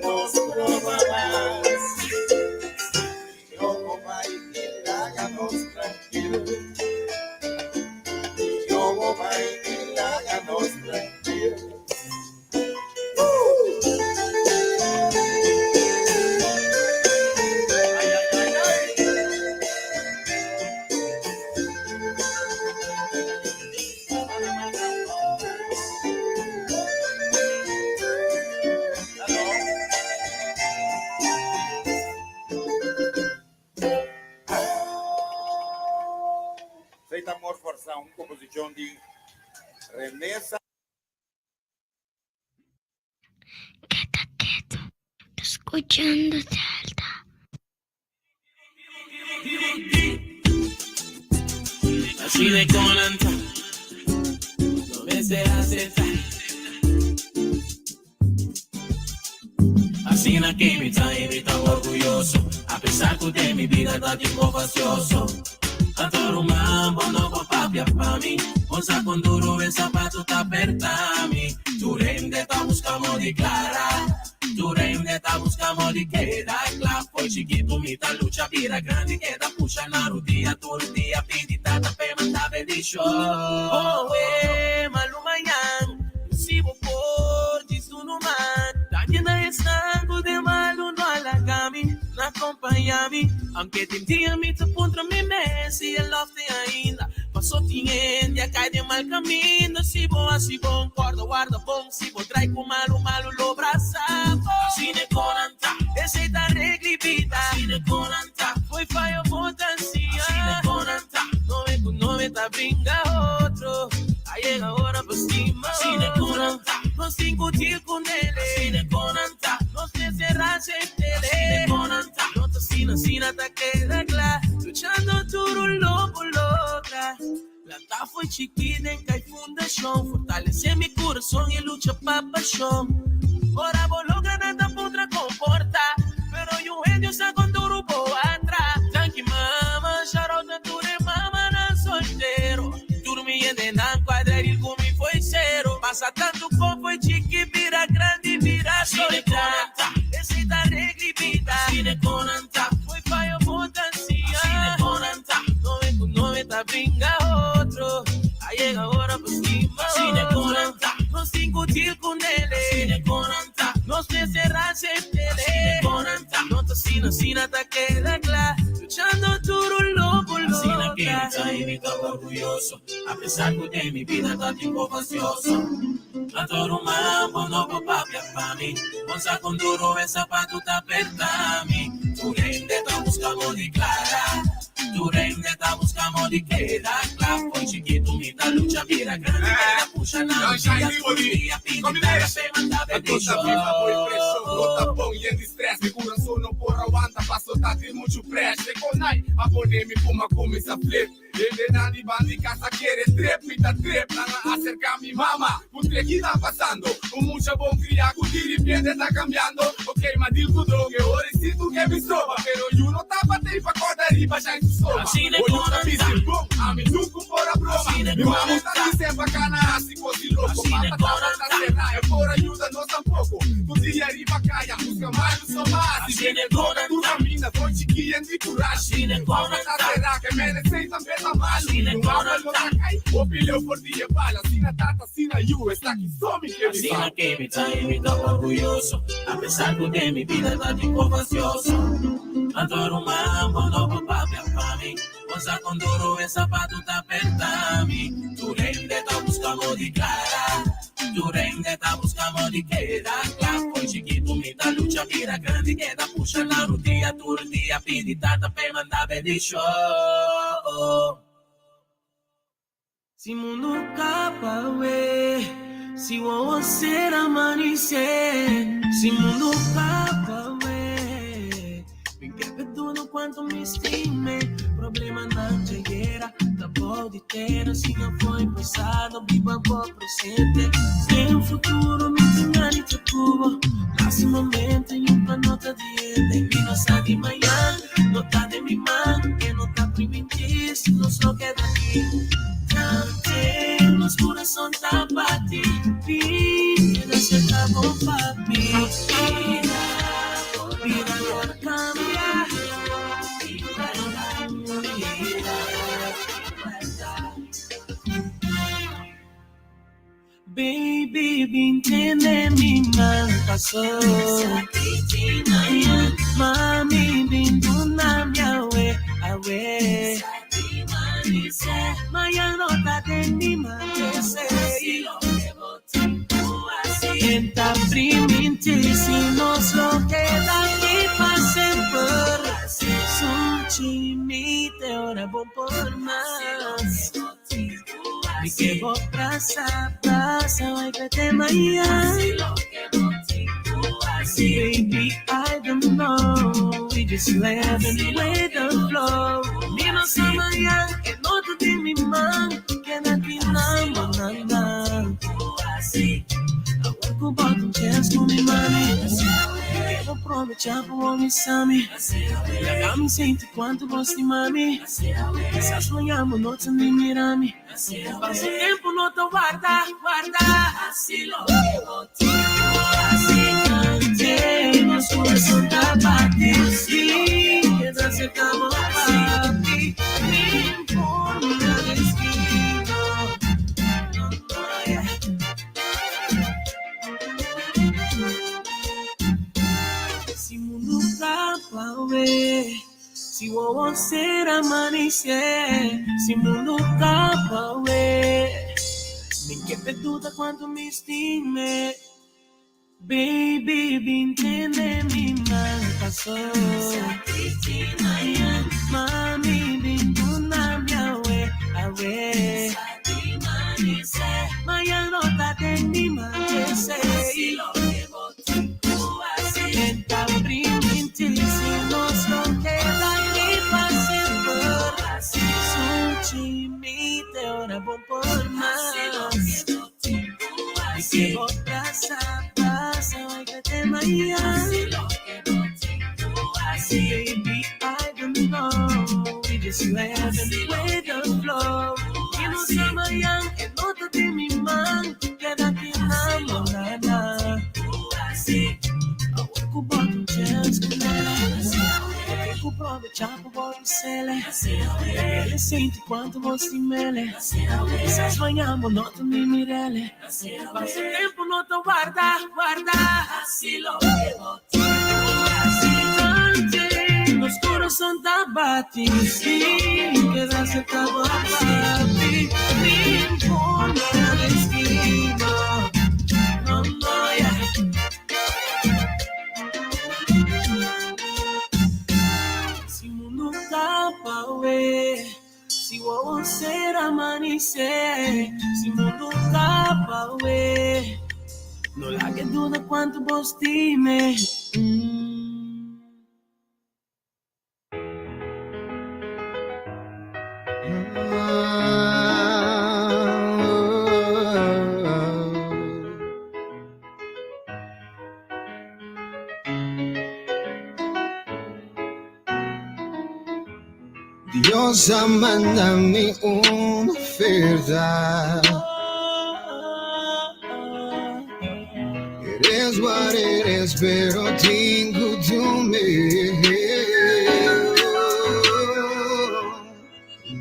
Nos trova más. Y yo va y háganos tranquilos. Yo vai y háganos tranquilos. Ay, ay, ay, ay. Feita Amor Força, uma composição de Remessa. Escuchando Delta. Así de colanta, no me se hace así na que me trae tan orgulloso, a pesar que de mi vida está tiempo vacioso. A todo mambo no papapia pa' mí, onza con duro el zapato está aperta a mí. Tu rende ta buscamos de clara, tu rende ta buscamos de queda claro. Foi chiquito, mi ta lucha, vira grande, queda puxa na rudia, todo dia, pidita, ta pe manda bendición. Oh, malumayan, sigo por disso no man, ta llena de sangue de malo no alagami, na acompanha-me, aunque tem dia me te contra me Messi, el love te ainda, passou tinha cai de mal caminho, se bom, guarda bom, se bom, trai com malo, lo braçava, assim de coranta, esse da reglibida, assim de coranta, foi faio potencia, assim de coranta, não é tá brinca outro, aí chega a hora por cima, assim de coranta, nós discutir com ele, assim de coranta, nós encerrar sem tele, assim de coranta, nós assina, tá queda claro, luchando duro, louca. La ta foi chiquita en Kai Fundación, fortalece mi corazón y lucha pa' pasión. Ahora vos logra nada podrá comportar, pero yo en Dios con duro por atrás. Thank you mama, shout out to tu de mama na soltero. Dormindo na quadrilha comigo foi zero. Passa tanto como foi chiqui, vira grande, vira solidão. Esse da reglibida, cine conanta, foi pai o potencia. Cine conanta, não é tá brinca outro. Aí chega a hora por cima, cine conanta, nós discutir com ele. Cine conanta, nós encerrar sem tele. Cine conanta, nós assina, tá queda claro. Luchando duro, louca. Assina que me trae, me tá orgulhoso. A pesar que de mi vida tá tiempo vacioso. A todo mambo no papapia pa' mí. Onza con duro el zapato tá aperta a mí. Tu gente tá buscando de clara. Tu rende, ta buscamos de queda. Clap, con chiquito, mita lucha, mira, grande, la puxa na lucia, pinta, se manda bendición. Gota bom e de estresse, me cura sono por aguanta, passo tá tem muito pressa. Conai, a poner me puma come essa flip. Ele nada de bandi casa quiere trep, pita trep, nada acerca a mi mamá. Putre que tá passando, mucha bom cria, cutiri piede tá cambiando. Ok, ma dil cu droga, ora si tu que me soba, pero you no tapa tem pa corda riba já em tu soba. Olho tá bici bom, a mi nunca por a broma. Mi mamá tá dizendo bacana, assim così louco. Mata tá serra, é por ajuda nós tampouco. Tu dia riba caia, busca mais no somar. Se vem toda tu camina, foi chiquinha de coragem. Mama tá serra, que merece também tá mal. No mama não tá cai, o pilhão por dia bala. Sina tata, sina you, está aqui só me que me Sina que me trae, me toca orgulloso. A pesar de mi vida está de vacioso. Adoro mambo, no papá, para mí. Cosa con duro, el zapato está apertami. Tu rende, ta buscamos de cara. Tu rende, ta buscamos de queda. Clap, con chiquito, mita lucha, mira, grande, queda, puxa la rutina, tu día, pidi, tata, pe, manda, bendición. Si mundo capa, we. Si vos ser amanecer. Si mundo capa, we. Ven que perdono quanto me estime. Problema não chegueira. Da pode ter, assim não foi passado. Viva o presente. Tem um futuro, me enganar te tubo. Nesse momento, em uma nota de ele. E não sai de manhã. Nota de mi mano. Que não tá primitir. Se não só queda aqui. Cante, los corazones están para ti. Vida se acabó para mí. Vida no cambia. Baby, entiende mi mal pasó. Mami, binduna mi awe, awe. Maya no ta tendi mantese. Enta priminti si nos lo queda y pasen por. Suchi mi te ora bon por más. Mi que vos pasa, vai que te maya. Baby, I don't know. We just live and wait the flow. Mi no samaya, que no te di mi man. Que na tinamo nanda. Aku bottom chance com mi mami. Que vou aproveitar pro homem sami. Já me sente quanto gosto de mami. Se sonhamos noite me mirami. Passa tempo no te guarda, guarda. Assim lo que assim nos coração tá batendo. Sim, que já se acabou para mim. Me informa na destino. Si mundo capa, we. Si vos ser amanecer. Si mundo capa, we. Nem que perduda quanto me estime. Baby, entende mi mal pasó. Mami, binduna mi awe, awe. Maya no ta tendi mantese. Enta priminti si nos lo queda y pasen por. Suchi mi te ora bon por más. Y que vos pasa, vai que te maya. Baby, I don't know. We just live and wait the flow. Que no se vayan, que no te di mi man. Quédate enamorada. Ahora que bottom chance con ela. Porque que aprovechar pro bom cele. Ele sente quanto você mele. Se sonhamos, não te me mirele. Passa tempo, não te guarda, guarda. Assim lo que bote. Los corazones tá batiendo. Sim, que já se acabou para mim. Me informa na destino. No, no, yeah. Si mundo tá pawe. Si vos ser amanecer, si mundo tapa we. No la que duda quanto vos time. Dios mándame una verdad. Eres what eres, pero tengo tu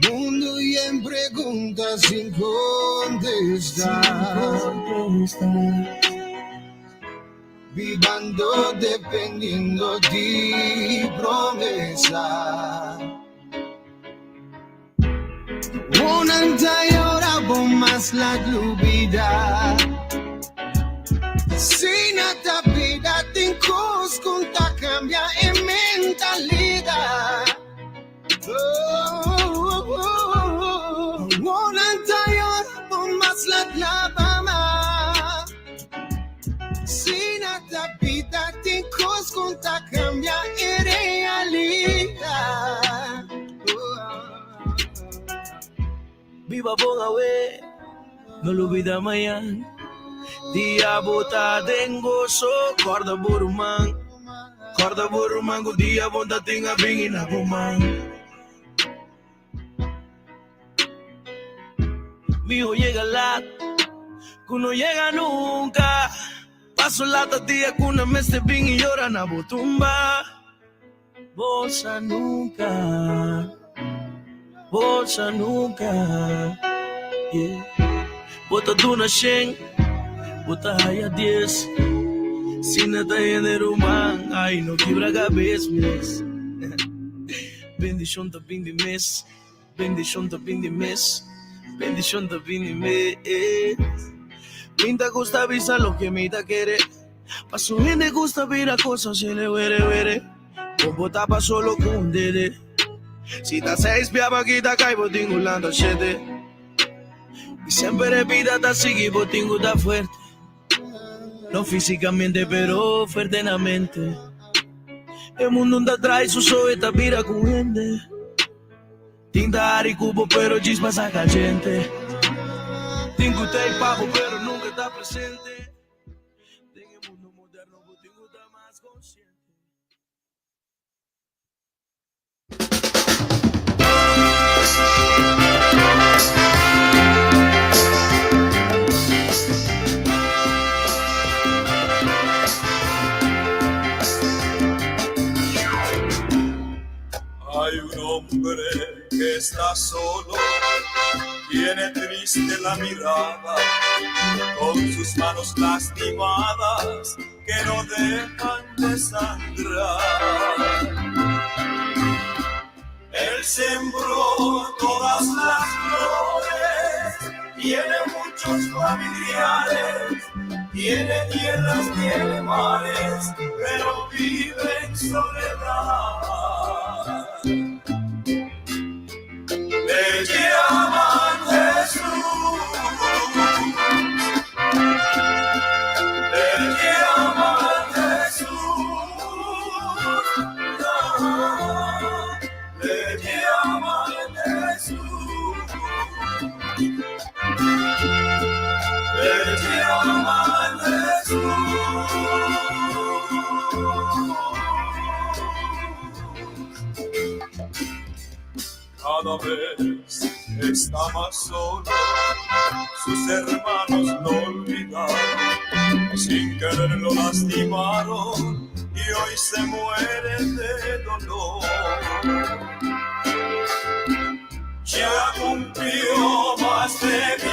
mundo y en preguntas sin contestar. Vivando dependiendo de promesa. Bonanta y ahora más la vida. Sin esta vida te conta cambia en mentalidad. Bonanta y ahora más la mama. Sin esta vida te conta cambia en realidad. Viva boga we, no lo olvida mañana. Dia bota dengoso, corda burumang. Corda burumang, o dia bonta tinga bingi na gumang. Mi hijo llega la, que no llega nunca. Paso lata día que una mes te bingi llora na botumba. Bossa nunca. Bossa nunca, yeah. Bota duna sheng, bota haya 10. Sina tayo de rumang, ay no quebra cabeza, mes. Bendición ta bindi mes, bendición ta bindi mes, bendición ta bindi mes. Minta gusta visa lo que mita quiere, pa su gente gusta ver a cosas se le were. Como tapa solo con dede. Si ta seis piaba kita kai botingo landa shete. Y siempre vida ta sigi botingo ta fuerte. No físicamente pero fuerte en la mente. El mundo anda atrás su soeta vira con gente. Tinta ari cubo pero chispa saca gente. Tingo te papo pero nunca está presente. En el mundo moderno botingo ta más consciente. Hay un hombre que está solo, tiene triste la mirada, con sus manos lastimadas que no dejan de sangrar. Él sembró todas las flores, tiene muchos familiares, tiene tierras, tiene mares, pero vive en soledad. Le llaman Jesús, le llaman Jesús, le llaman Jesús, le llaman Jesús. Cada vez está más solo, sus hermanos lo olvidaron, sin querer lo lastimaron y hoy se muere de dolor. Ya cumplió más de 1000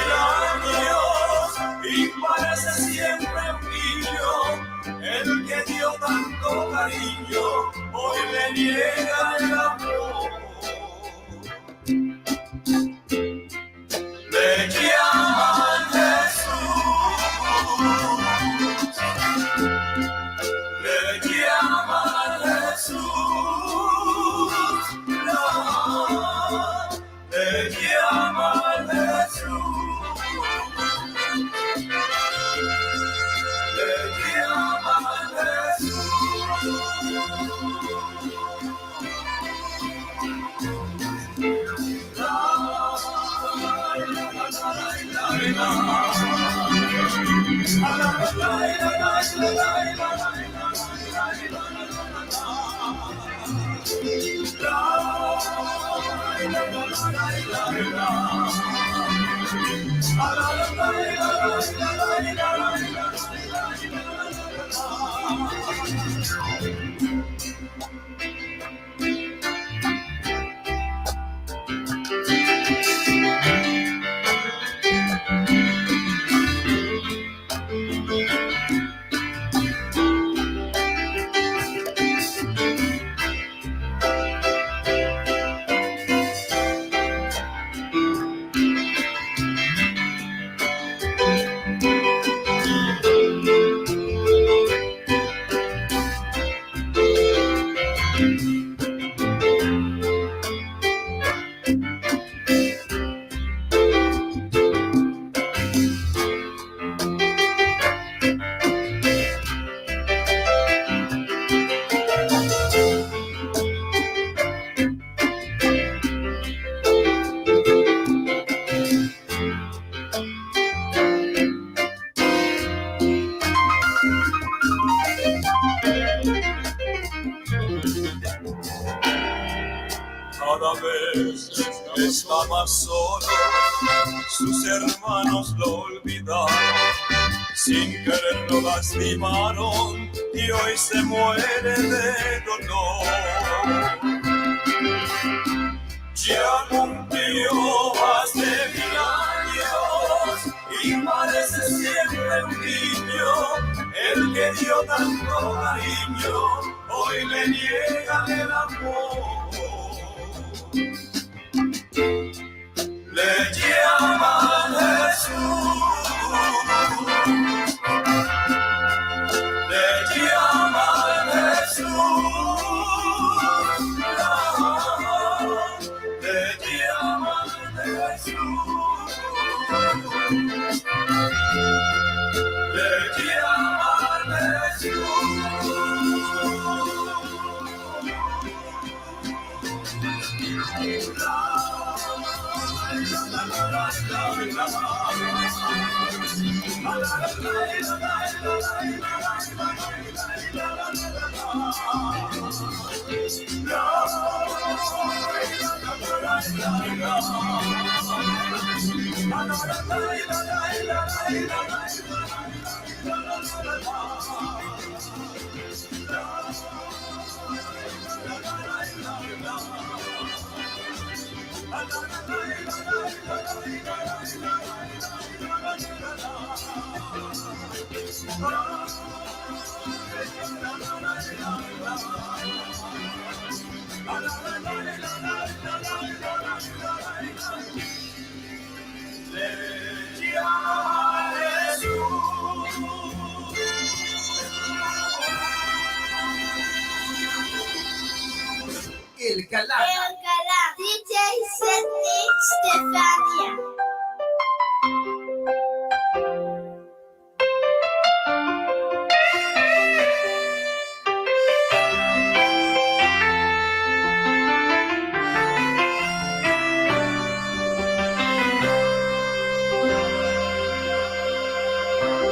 años y parece siempre un niño, el que dio tanto cariño, hoy le niega el amor. Le llaman Jesús, le llaman Jesús, no. Cada vez estaba solo, sus hermanos lo olvidaron, sin querer lo lastimaron y hoy se muere de dolor. Ya cumplió más de 1000 años y parece siempre un niño, el que dio tanto cariño, hoy le niegan el amor. Le llaman Jesús, le llaman Jesús, le llaman Jesús, le llaman El Galán. El Galán. DJ Seti Stefania.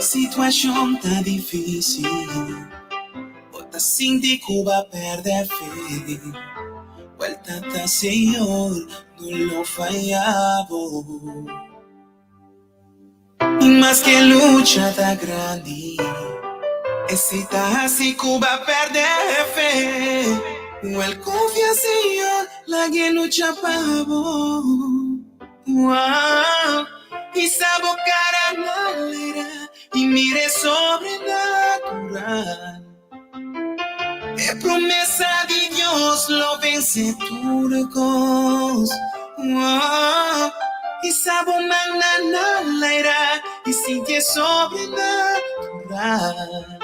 Situação tá difícil, bota assim de Cuba perder fé. Vuelta tá Senhor, não lo fallavo. E mais que lucha tá grande, esse tá assim Cuba perder fé. Well confia Senhor, la que lucha pavo. Wow, e sabo cara malera, e mire sobrenatural. É promessa de Deus, lo vence turcos. Wow, e sabo mananalaira, e siente sobrenatural.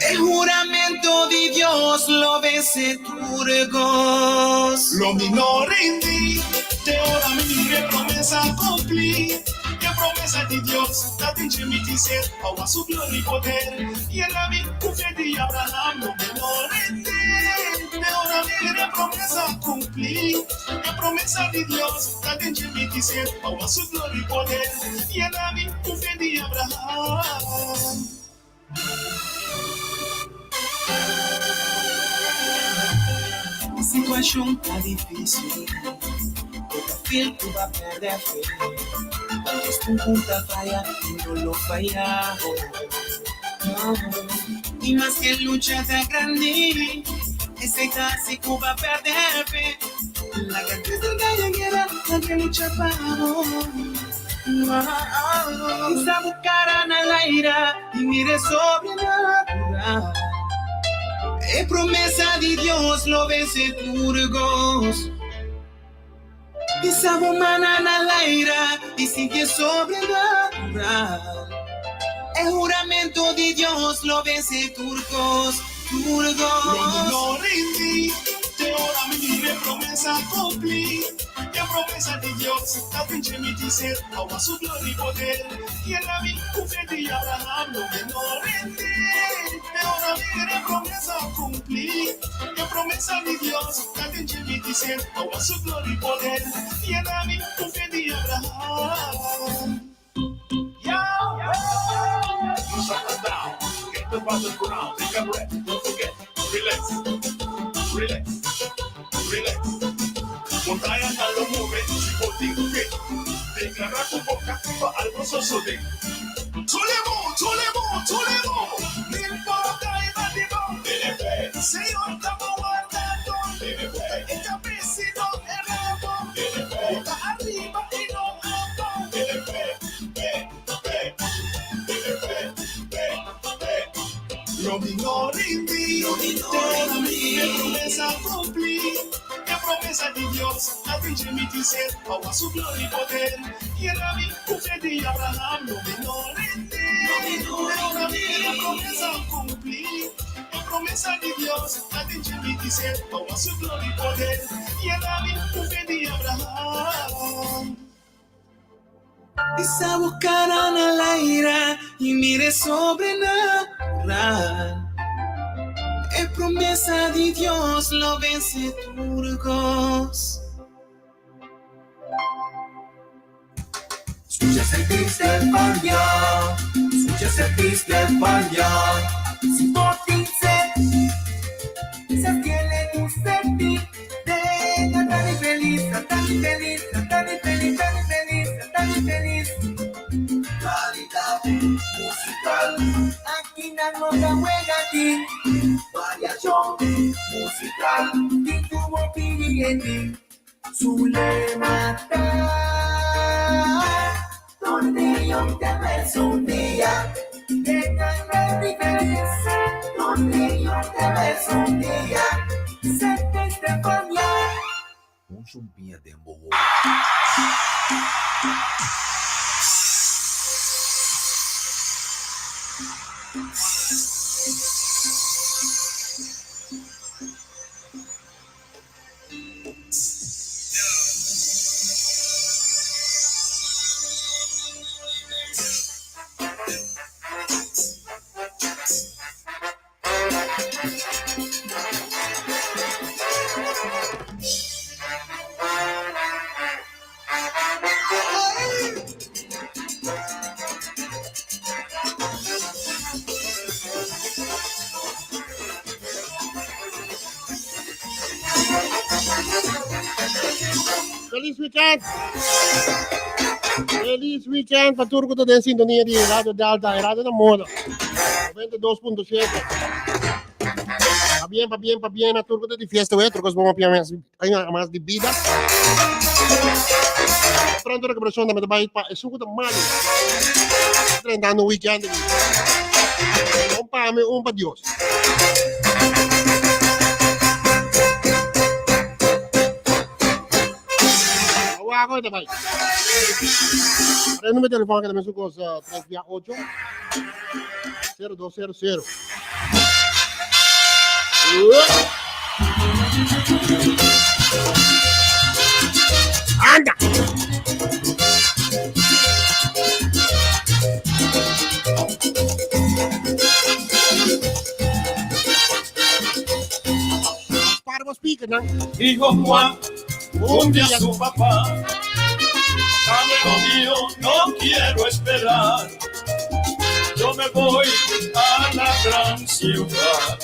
El juramento de Dios lo vence turcos. Lo minore in ti, te ora mi promesa cumplir. Que promesa de Dios, la pinche mi dice, agua su gloria y poder. Y en la vida de Abraham, lo minore in ti, te ora mi promesa cumplir. cumplir. La promesa de Dios, la de mi dice, a su gloria y poder. Y en la vida, tu fe de Abraham. Situação tá difícil, toda fil tu va a perder fe. Antes tu junta falla y no lo falla. No. Y más que lucha tan grande, ese clásico va a perder fe. La gente es la guerra, la que lucha para amor. Esa buscarán al aire y mire sobrenatural. Es promesa de Dios, lo vence turgos. Esa humana al aire y sigue sobrenatural. Es juramento de Dios, lo vence turcos. No rendí, te ora mi promesa cumplir. La promesa de Dios, la pinche mi dice, a su gloria y poder. Y en la vida, tu fe de Abraham, no rendí. Te ora mi promesa cumplir. La promesa de Dios, la pinche mi dice, a su gloria y poder. Y en la vida, tu fe de Abraham. You shut us down. Get the buzzer ground. Take a breath. Don't forget. Relax. Relax. Relax. Montaña no lo mueve. Si por ti que declarar tu boca para algo sosode. Tulemo. No importa el batidón. DNP. Señor, estamos guardando. DNP. El campesino es remo. DNP. Está arriba y no abajo. DNP. No rendí, toda mi promesa cumplir. La promesa de Dios, la pinche mi dice, a su gloria y poder. Y en la vida, tu fe de Abraham, no rendí, toda mi promesa cumplir. La promesa de Dios, la pinche mi dice, a su gloria y poder. Y en la vida, tu fe de Abraham. Esa buscarán al aire y mire sobrenatural. Es promesa de Dios, lo vence turgos. Escuchas el triste español, escuchas el triste español. Si por ti se tiene tu sentir de tan feliz, tan feliz, tan feliz, tan feliz, tan feliz. Calidad musical, aquí no juega aquí. Variación musical, y tu opinión, su lema donde yo te beso un día, que tan feliz, donde yo te beso un día, se te estefanía. Un zumbía de bobo. Feliz weekend! Feliz weekend para turco todo en sintonía de Radio Delta y Radio de Moda 92.7. Pa bien, a turco de fiesta, güey, turcos vamos a más de vida. Pronto que persona me va a ir para es un poco malo. Trentando weekend. Un pa Dios. Agora vai. O número de telefone que também são os 368 0200. Anda! Para os pica, não? Hijo Juan, un día su papá. Dame lo mío, no quiero esperar. Yo me voy a la gran ciudad.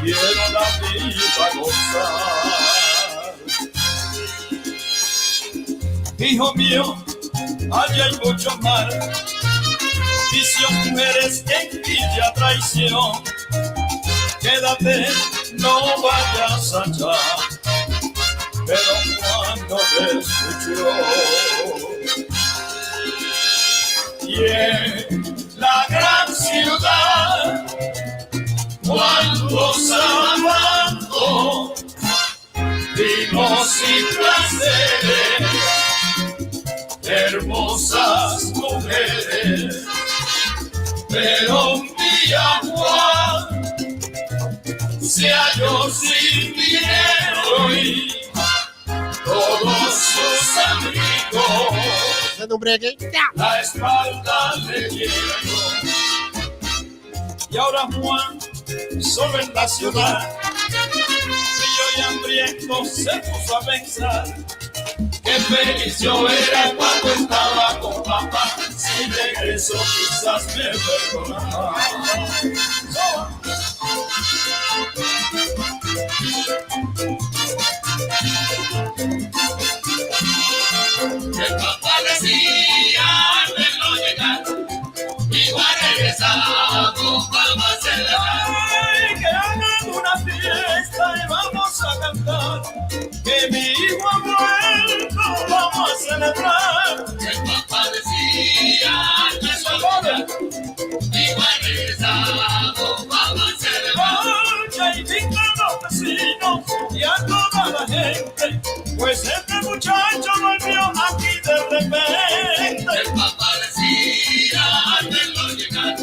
Quiero la vida gozar. Hijo mío, allá hay mucho mal. Visión, mujeres, envidia, traición. Quédate, no vayas allá. Pero cuando me escuchó, y en la gran ciudad, cuando salvando vimos y placeres, hermosas mujeres, pero un día Juan se halló sin dinero y todos sus amigos la espalda le llegó. Y ahora Juan, solo en la ciudad, frío y hambriento, se puso a pensar. Qué feliz yo era cuando estaba con papá. Si regreso quizás me perdonará. El papá decía de no llegar, igual regresamos, vamos a celebrar. Ay, que hagan una fiesta y vamos a cantar, que mi hijo ha vuelto, vamos a celebrar. El papá decía de no llegar, igual regresamos, vamos a celebrar. Ya invita a los vecinos y a toda la gente, pues este muchacho volvió aquí de repente. El papá decía de no llegar,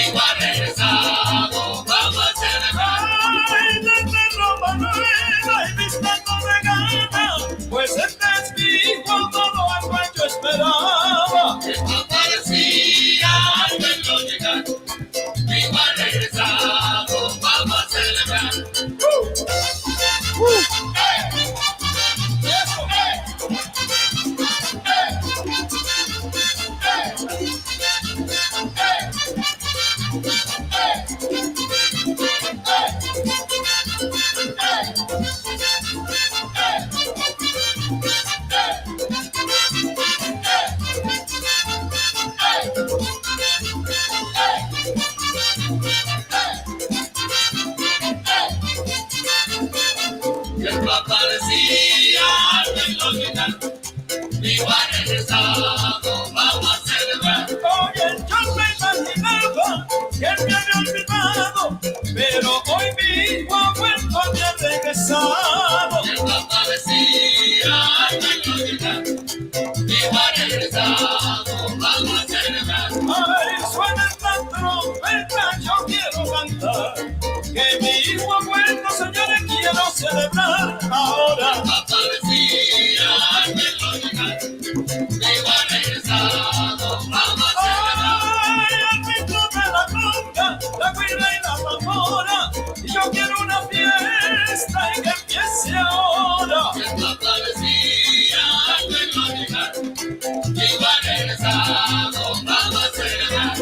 igual regresamos, vamos a celebrar. Ay, desde ropa nueva y vistiendo de gana, pues este es mi hijo, todo a cual yo esperaba. El papá decía de no llegar, igual regresamos, vamos a celebrar. Y el papá decía que no llegar, igual regresamos, vamos a celebrar. Oye, yo me imaginaba que él me había olvidado, pero hoy mi hijo ha vuelto a me regresado. Y el papá decía que no llegar, igual regresamos, vamos a celebrar. Ay, suena esta trompeta, yo quiero cantar, que mi hijo ha vuelto, señores, quiero celebrar ahora. El papá decía que no llegar, igual regresamos, vamos a celebrar. Ay, al ritmo de la conga, la guira y la tambora, y yo quiero una fiesta y que empiece ahora. El papá decía que no llegar, igual regresamos, vamos a celebrar.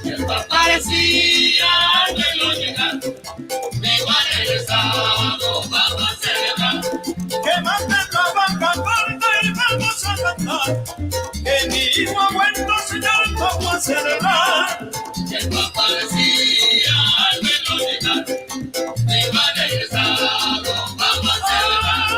El papá decía que no llegar, igual regresamos, vamos a celebrar. Que más de la vaca corta y vamos a cantar, que mi hijo ha vuelto, señor, vamos a celebrar. El papá decía que no llegar, igual regresamos, vamos a celebrar.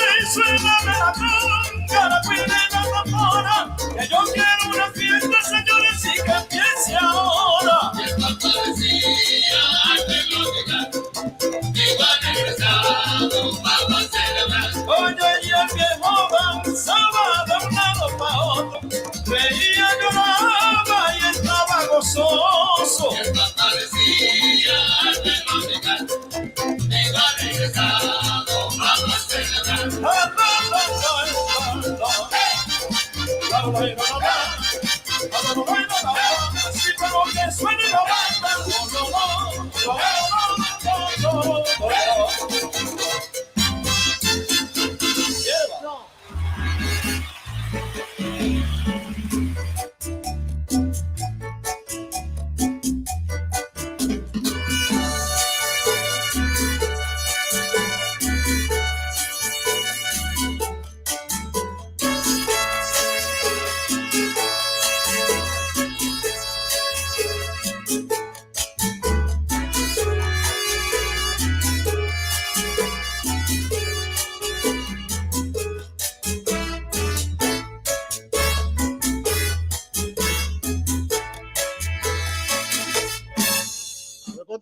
Ay, suéname la conga, la cuida y la tambora, que yo quiero una fiesta, señores, y que empiece ahora. El papá decía que no llegar, igual regresamos, vamos a celebrar. Oye, y el viejo avanzaba de un lado para otro. Veía, lloraba y estaba gozoso. Y el parecía de navegar, iba regresado, vamos a celebrar. Así como que suene la banda.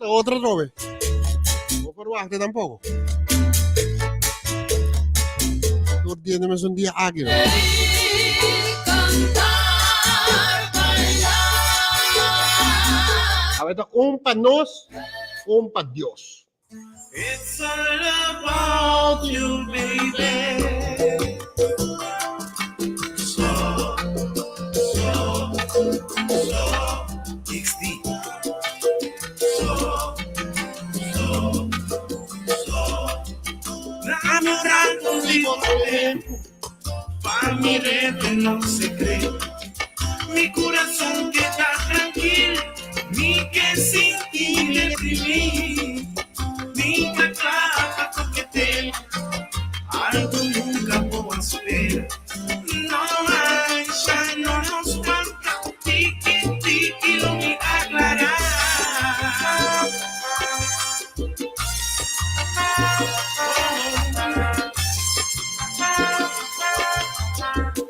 Otra, Robert. No probaste tampoco. Tú tienes un día águila. A ver, un pa' nos, un pa' Dios. It's all about you, baby. So, XD. Namorar contigo tiempo, para mi red no se cree. Mi corazón queda tranquilo, ni que sin ti me deprimí. Mi cacata coqueteo, algo nunca puedo esperar. No hay, ya no nos falta, tiki tiki lo me aclarar.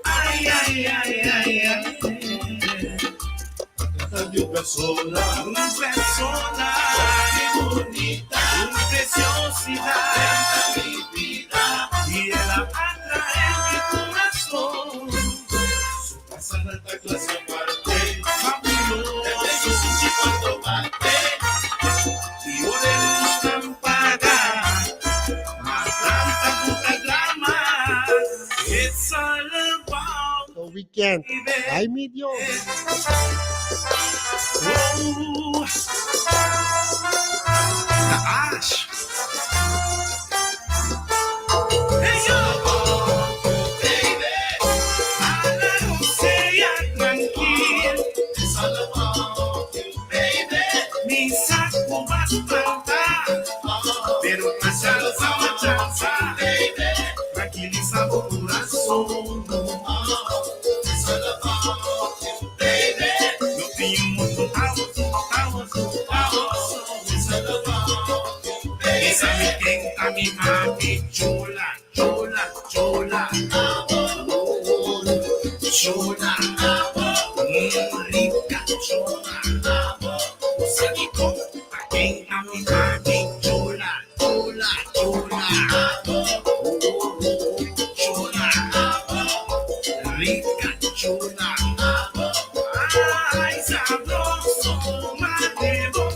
Ay, ay, ay, ay, ay. De una persona muy bonita, una preciosidad de mi vida, y ella anda en mi corazón. Su casa de alta clase aparte, fabuloso, su chico bate, y yo le gustan pagar, más tanta puta drama. It's all about the weekend. Ay, mi Dios. Oh, the ash. Hey yo, baby, a no sea tranquilo. It's all about you, baby. Mi saco va a espantar, pero pasado a chanza, baby. Tranquiliza tu corazón. It's all about you, baby. No pedimos esa mi quinta, mi mami, chula, chula, chula, amor, chula, amor, rica, chula, amor, sanito, a quinta, mi mami, chula, chula, chula, amor, chula, amor, rica, chula, amor, ay, sabroso, más devoso.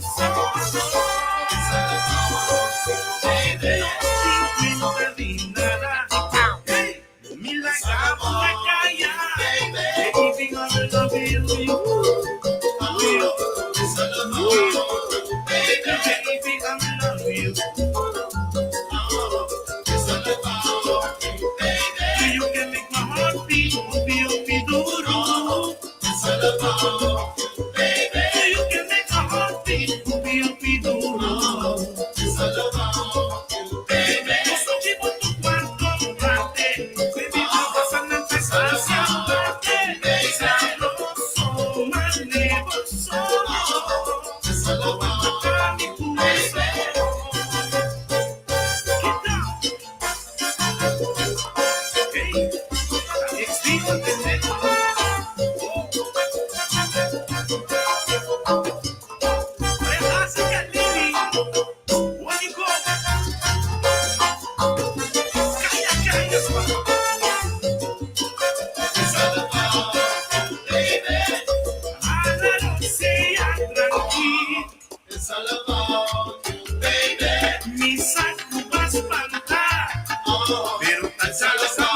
Pero tan salsa,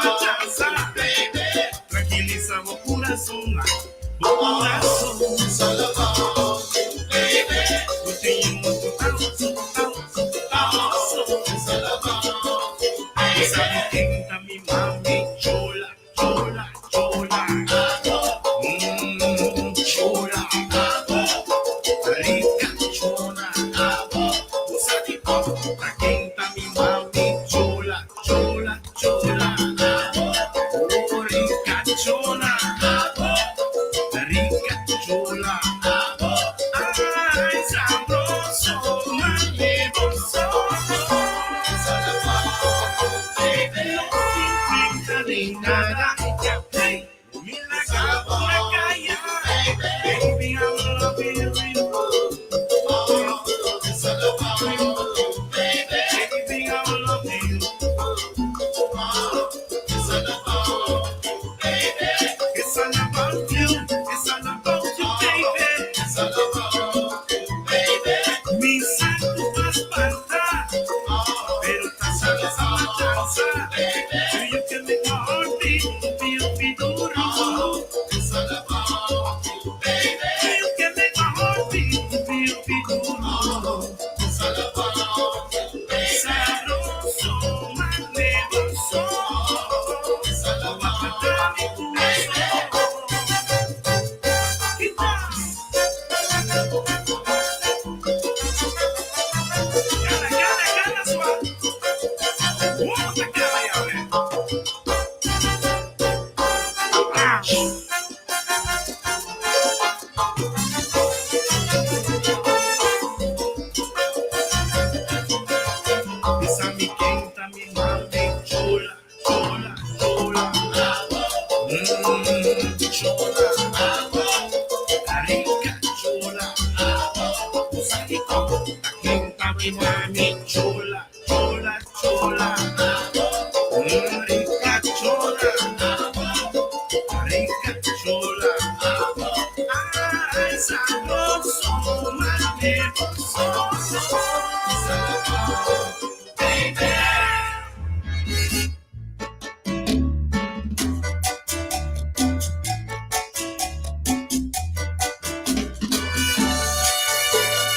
tranquiliza vos corazón, mi mami chola, chola, chola, chola, rica chola, la quinta mi mami chola, chola, chola, rica chola, rica chola, ay sabroso, malevoso. Nada, hey, mira la calle, baby, I love you, baby, I love you, it's all about you, it's all about you, baby, it's all about you, baby. Mi santo vas para, pero tan salsa la danza, you can make my heart beat duro. It's all about you, baby. You can make my heart beat duro. It's all about you, baby. Sabroso, malevoso. It's all about you, baby. Gana, suave. Esa mi quinta, mi mami chola, chola, chola, chola, la rica chola, la quinta, mi mami chola, chola, chola, rica chola, rica chola, ay sabroso, malevoso, baby.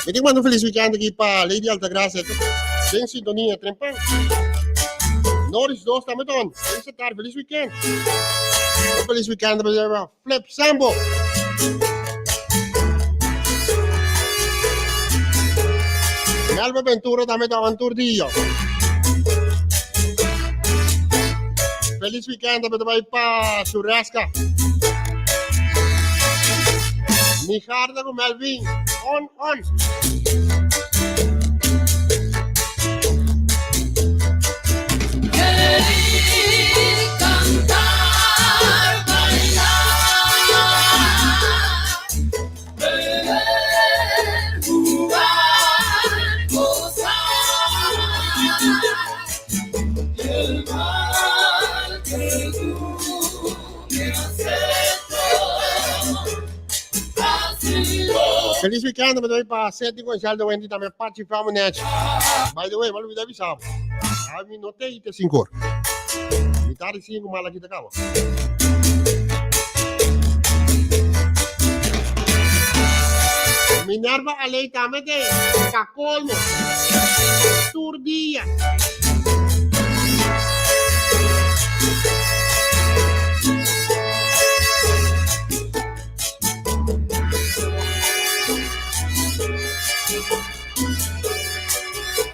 E ti mando un felice weekend aqui para Lady Altagracia. Sem sintonia, trempão. Norris 2 também, Tom. Feliz tarde, feliz weekend. Um feliz weekend para Flip Sambo. Melba Ventura também, Tom. Anturdillo. Feliz weekend para Churrasca. Mijarda com Melvin. On. Cantar, bailar, beber, jugar, gozar, el mal que tú me aceptas. Feliz weekend para Sete Gonçalo Wendy também participar net. By the way, vale me dar avisar. A mim não tem item 5 Mitari 5 mala kita kawa. Minerva alei também tem Cacolmo. Turdia.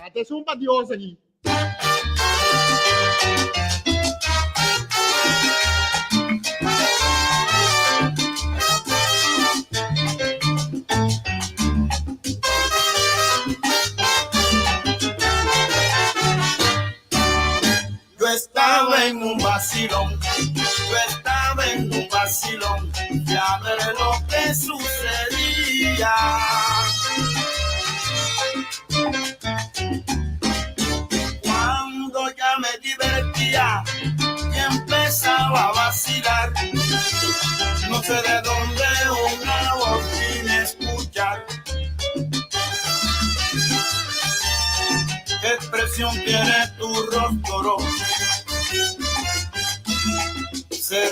Até um padioso aqui. Yo estaba en un vacilón, ya ver lo que sucedía. Cuando ya me divertía y empezaba a vacilar, no sé de dónde una voz vine a escuchar. ¿Qué expresión tiene tu rostro?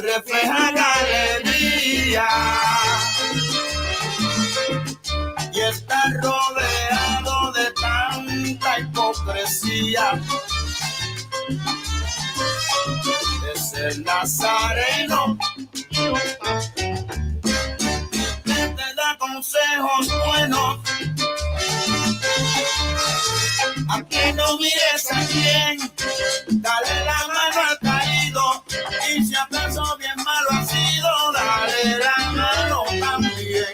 reflejan alegría y está rodeado de tanta hipocresía. Es el Nazareno que te da consejos buenos. Aquí no mires a quién, dale la mano al caído, y si acaso bien malo ha sido, dale la mano también.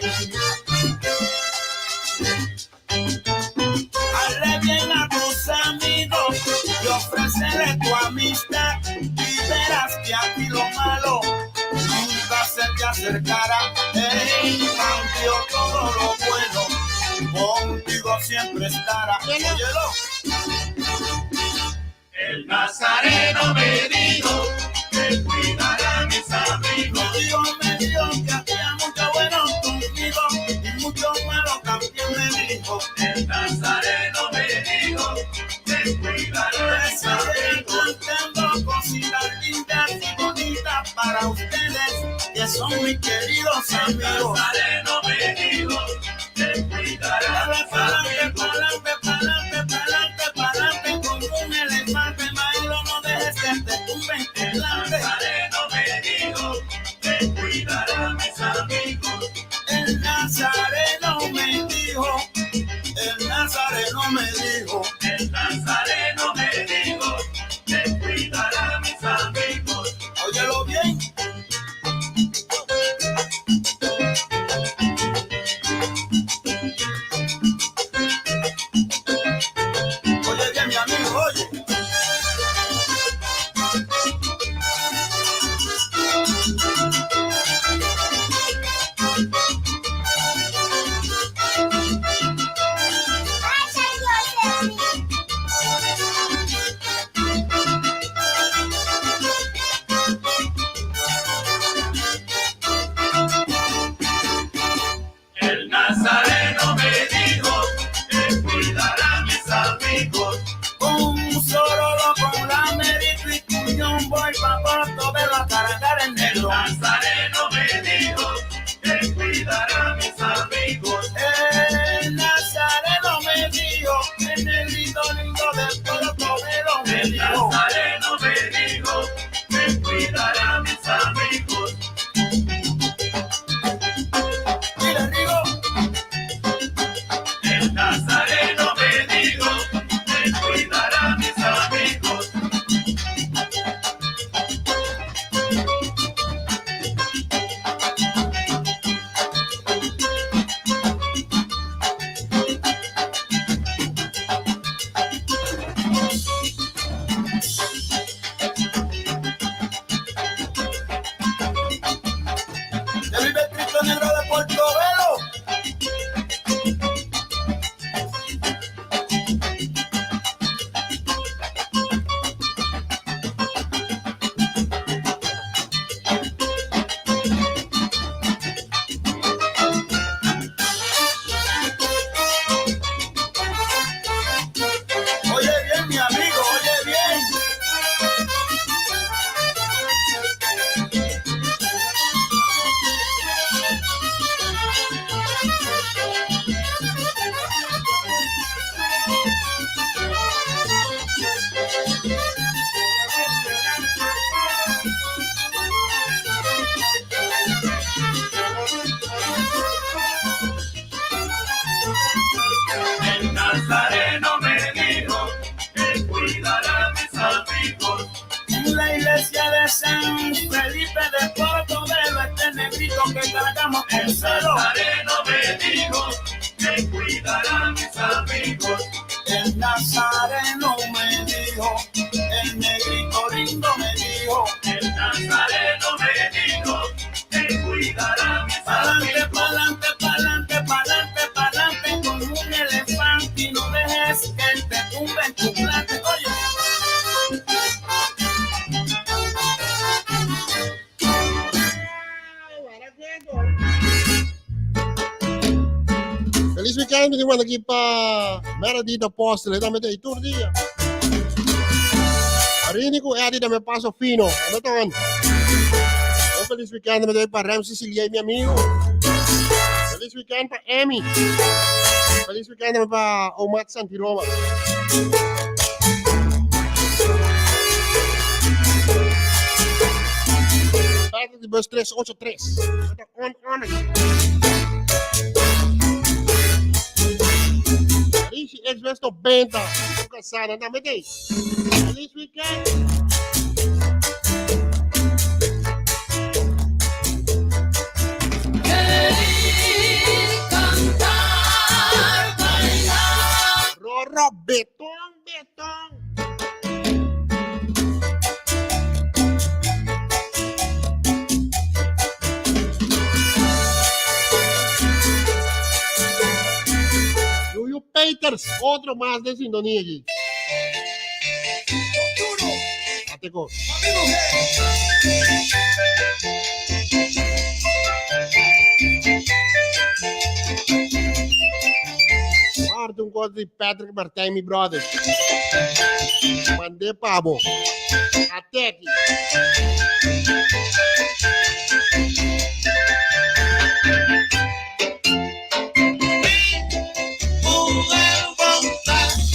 Hazle bien a tus amigos y ofrécele tu amistad, y verás que a ti lo malo nunca se te acercará. En cambio todo lo bueno contigo siempre estará. Óyelo. El Nazareno me dijo que cuidará a mis amigos. Dios me dijo que hacía mucho bueno conmigo y mucho malo también me dijo. El Nazareno me dijo que cuidará a mis amigos. Cantando cositas lindas y bonitas para ustedes que son mis queridos amigos. El Nazareno me dijo que cuidará a mis amigos. Pa'lante con un elefante, Maelo, no dejes que te tumben el Nazareno me dijo que cuidará a mis amigos. El Nazareno me dijo, el Nazareno me dijo, el Nazareno me dijo que cuidará a mis amigos. Óyelo bien. Oye bien, mi amigo, oye. El Nazareno me dijo que cuidará a mis amigos. Un solo con la merito y cuñón voy pa' Portobelo a cargar en negro. El Nazareno me dijo que cuidará a mis amigos. El Nazareno me dijo en el grito lindo del Portobelo me dijo. El Nazareno me dijo que cuidará a mis amigos. Mira, digo. El Nazareno me dijo que cuidará a mis amigos. Ya vive el Cristo Negro de Portobelo. Oye bien, mi amigo, oye bien. El Nazareno me dijo que cuidará a mis amigos. En la iglesia de San Felipe de Portobelo, este negrito que cargamos con celo. El Nazareno me dijo que cuidará a mis amigos. El Nazareno me dijo, el negrito lindo me dijo. El Nazareno me dijo que cuidará a mis amigos. Pa'lante, pa'lante, pa'lante, pa'lante con un elefante y no dejes que te tumbe en tu plante. Oye. Feliz weekend, everyone. Aqui para Melody da Apóstolo. Também tem tour dia. Arini ko Eddie da me paso fino. Ano to? feliz weekend me doy para Ram Sicilia y mi amigo. Feliz weekend para Emi. Feliz weekend para Omar Santiroma. Parte de bus 383. On. Rishi ex-West 90. Casada também tem. Feliz weekend. Rorro, betón. Yuyu Peters, otro más de sintonía allí. Ateco. Arthur Costa e Patrick Martin, mi brother. Mandei pabo. Até aqui.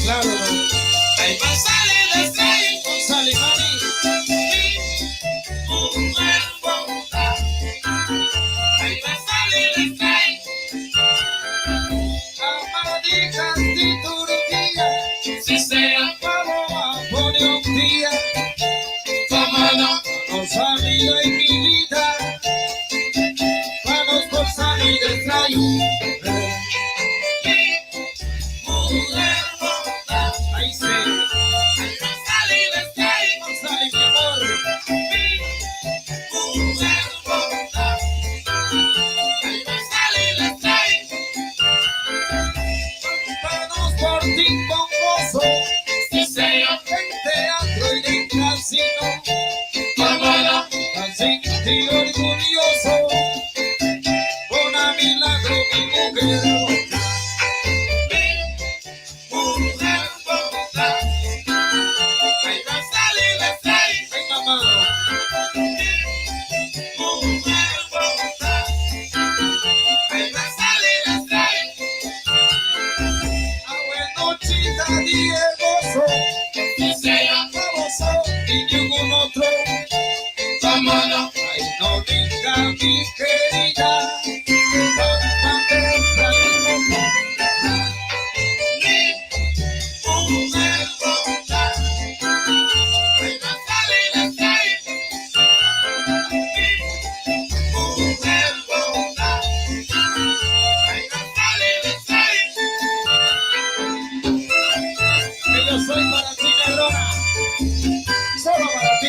Claro, ahí va a salir el estrella con sal y maní. Ahí va a salir el estrella. Amadicas de Turquía, si sea pavo a poner un día. Tomando Rosalía y mi vida, vamos por salir del rayo. Ahí sí, ahí va a salir el estrella con sal y mi amor. Ahí va a salir el estrella. Vamos por ti con gozo, si sea en teatro y en casino. Mamá, tan sin ti orgulloso, con a milagro mi mujer. Ahí va a salir la estrella, venga mano. Ahí va a salir la estrella. A buena nochita Diegoso, que sea famoso y ningún otro. Vámonos. Ay, no diga mi querida, que yo soy para ti, Negrona, solo para ti.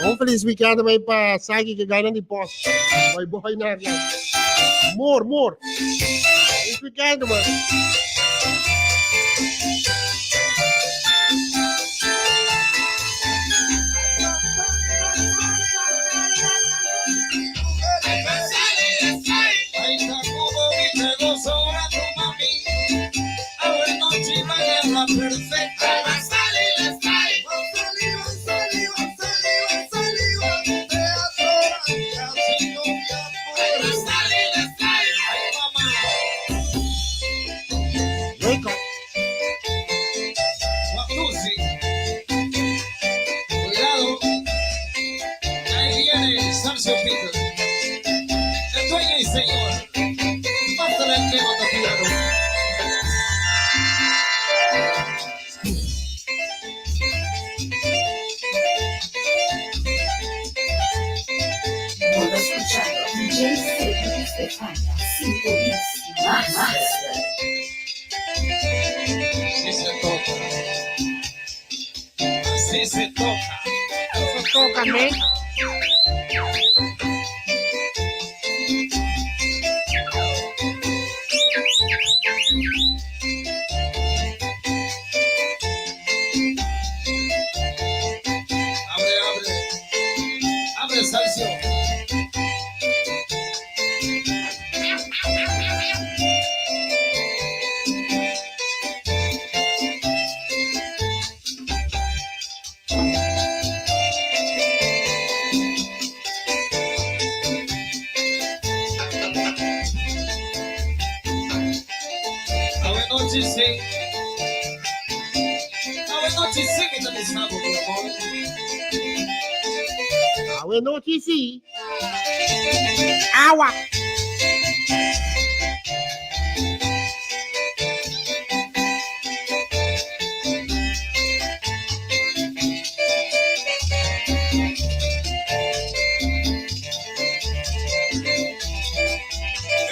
Um feliz weekend também para Sagi que ganha de posse. Boy na área. More. Feliz weekend, mano. Ahí va a salir la estrella. Ahí está como mi negocio, ahora tu mami. A buena noche y mañana perfecta. Ahí va a salir la estrella. Rico. Guatusi. Cuidado. Ahí viene Sancho Peter. El dueño y señor. Pásale el tema, Tatiano. Modo escuchando DJ Feliz de España, Sintonía Master. Así se toca. Así se toca. Eso toca, men. Abre, Salcio. noches, sí. Buenas noches, sí, que te sabe, mi amor. Buenas noches, sí. Agua.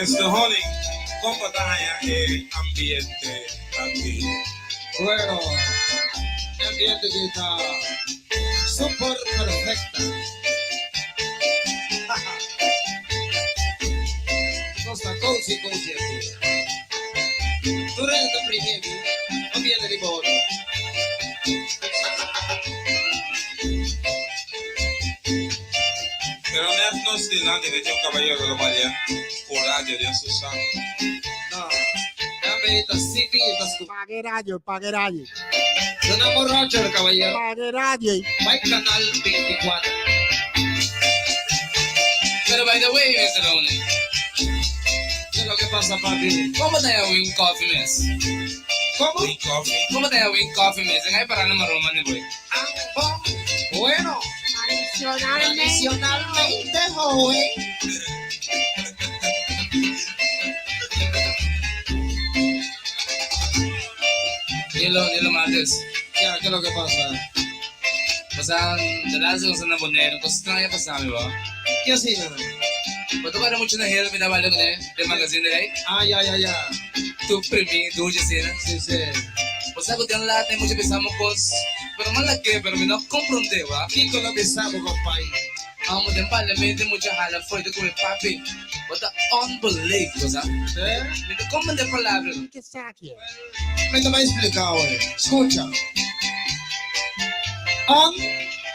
Mr. Honey, ¿cómo está el ambiente aquí? Bueno, el ambiente que está súper perfecto. No está cozy aquí. Tú eres el primero, no viene de bono. Pero no es nada de un caballero de María, coraje de su sangre. No, dame estas cipitas. Pague radio, pague radio. Yo no borracho, el caballero. Pague radio. Va al canal 24. Pero by the way, Mr. Ronen, ¿qué es lo que pasa, papi? ¿Cómo te da Win Coffee, Miss? ¿Cómo? Win Coffee. ¿Cómo te da Win Coffee, Miss? En ahí para no me roman, güey. Bueno. Adicionalmente, joven. Dilo Mates. Ya, ¿qué es lo que pasa? Pasan, dalas ko sa nabonero. Kasi na kaya pasami ba? Kaya sino? Bato ka na mucho na hell, minabalo ko na de magazine na Ah, ya. Tu primi, tu Jessina. Sí. Pasa ko tiyan lahat na mucho besamo kos. Pero malaki, pero mi no comprende, ba? Kiko na besamo ko, pai. Amo din pala, may din mucho hala foi de kumi papi. What the unbelievable, sa? Me no comprende palabra. ¿Qué saque? Me te va a explicar, güey. Escucha. On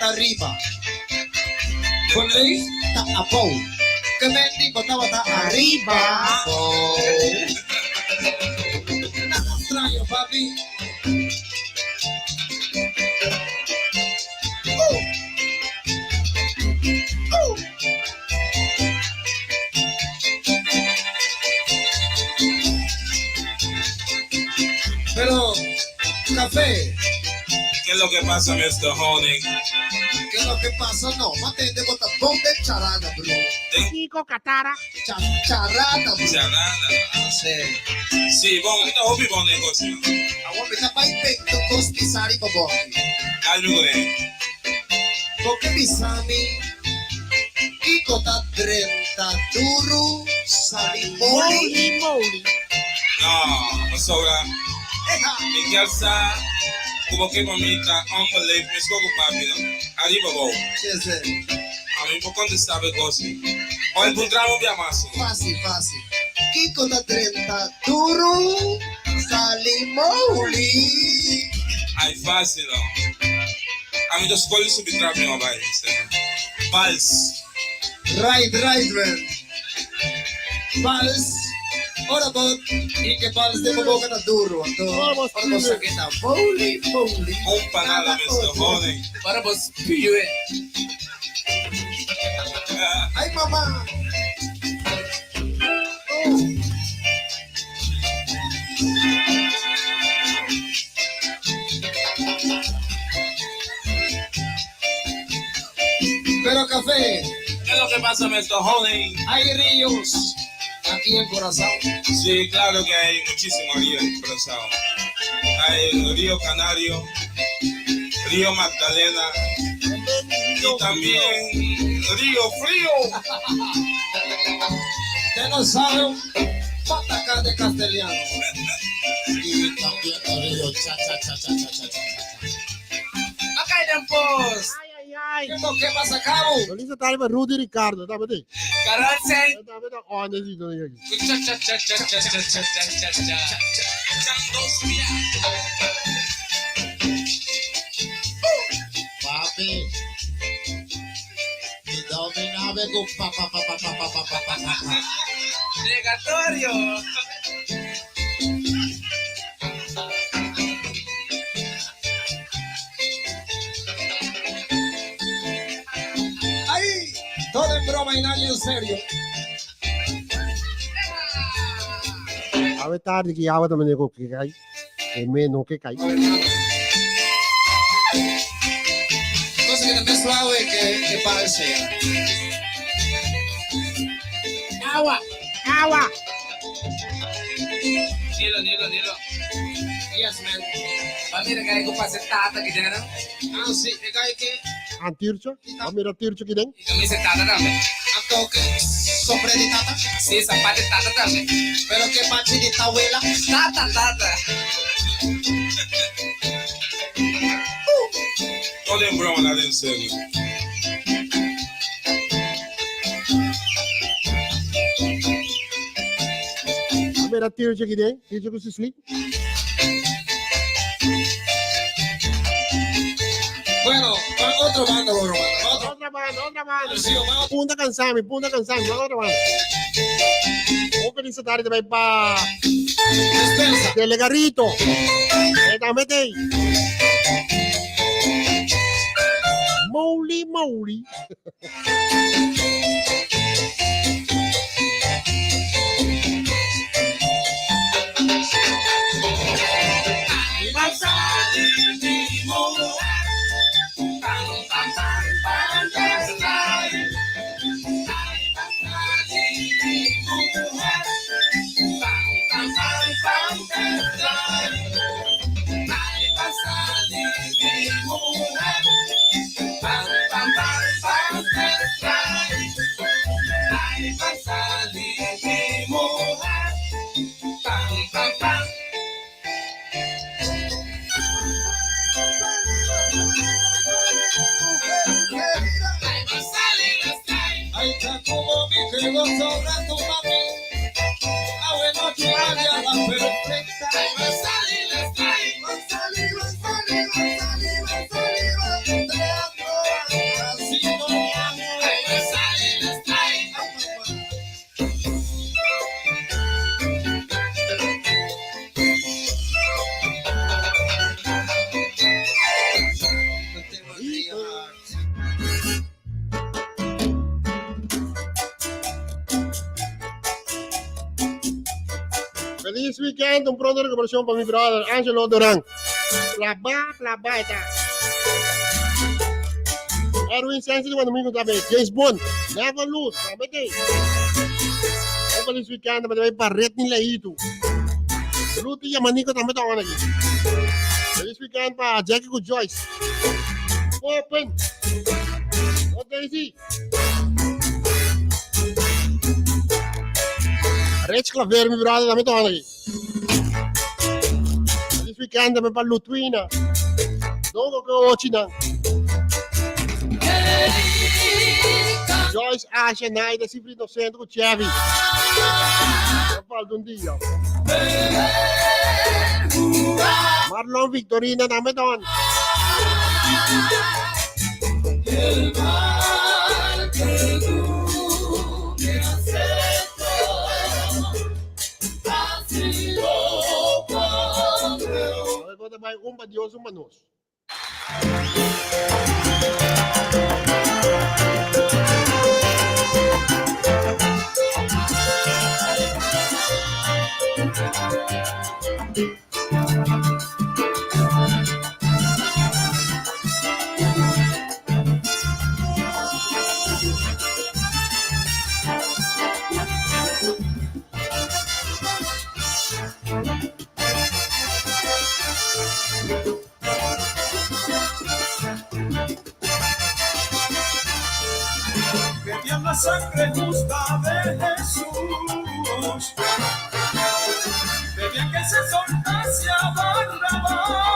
arriba. Con ley ta apo. Que mendi bota arriba. Nada extraño, papi. Pero, café. ¿Qué es lo que pasa, Mr. Honey? ¿Qué es lo que pasa? No, mate de bota ponte charada, bro. Chico, catara. Charada, bro. Charada. Sí. Sí, bom, ito hobi bom negócio. Agora me tapa impecto costisari bobo. Algo de. Porque bisami Kikota 30 duro salimoli. No, sobra. Mi calza, como que mamita, unbelievable, me escogo papi, ¿no? Arriba, bo. Sí. A mí, ¿por cuánto sabe cosa? O encontramos via más. Fácil. Kikota 30 duro salimoli. Ay, fácil, ¿no? A mí, dos colis subitrar mi mamá, Vals. Right, man. Vals. Ora bot, y que vals de boca na duro. Ora vos aqui tá bowling. Panada, Mr. Honey. Ora vos piue. Ay, mamá. Pero café. ¿Qué es lo que pasa, Mr. Honey? Hay ríos aquí en Corazón. Sí, claro que hay muchísimos ríos en Corazón. Hay el río Canario, río Magdalena y también río Frío. Usted no sabe pataca de castellano. Y también el río cha. Acá hay tempos. ¿Qué es lo que pasa, cabo? No le está dando Rudy Ricardo, ¿está bien? Carácter. Está bien, oh, necesito ir aquí. Papi, mi dominave con pa. Negatorio. Ahí, todo en broma y nadie en serio. A ver tarde que agua también digo que cae. Que menos que cae. Cosa que también es suave que parece. Agua. Nilo. Yes, man. Mira que hay que pasar tata que tiene, ¿no? Ah, sí, que hay que... Antircho? Mira Tircho que den. Y camisa tata también. ¿A qué? ¿Sobre de tata? Sí, zapato tata también. ¿Pero qué pachi de abuela? Tata. Olha Brown lá dentro, sério. Mira Tircho que den. Tircho que se sleep. Bueno, otro banda. Otra banda. Punta cansame, otra banda. Un feliz tarde também para Delegarrito. Também tem. Mowli. Feliz weekend, un pronto recuperación para mi brother Angelo Duran. Plaba está. Erwin Sensi de domingo também. James Bond, never lose, também. Un feliz weekend também para Retni Leito. Luti e Manico também estão aqui. Feliz weekend para Jackie com Joyce. Open. What Daisy? Rich Claver, mi brother, também estão aqui. Feliz weekend também para Lutwina. Dogo que hoje não. Joyce, Asha, Naida, sempre inocente com o Chevy. Eu falo de dia. Marlon Victorina também estão aqui. Vai uma Deus, uma nós. La sangre justa de Jesús, pedía que se soltase a Barrabás.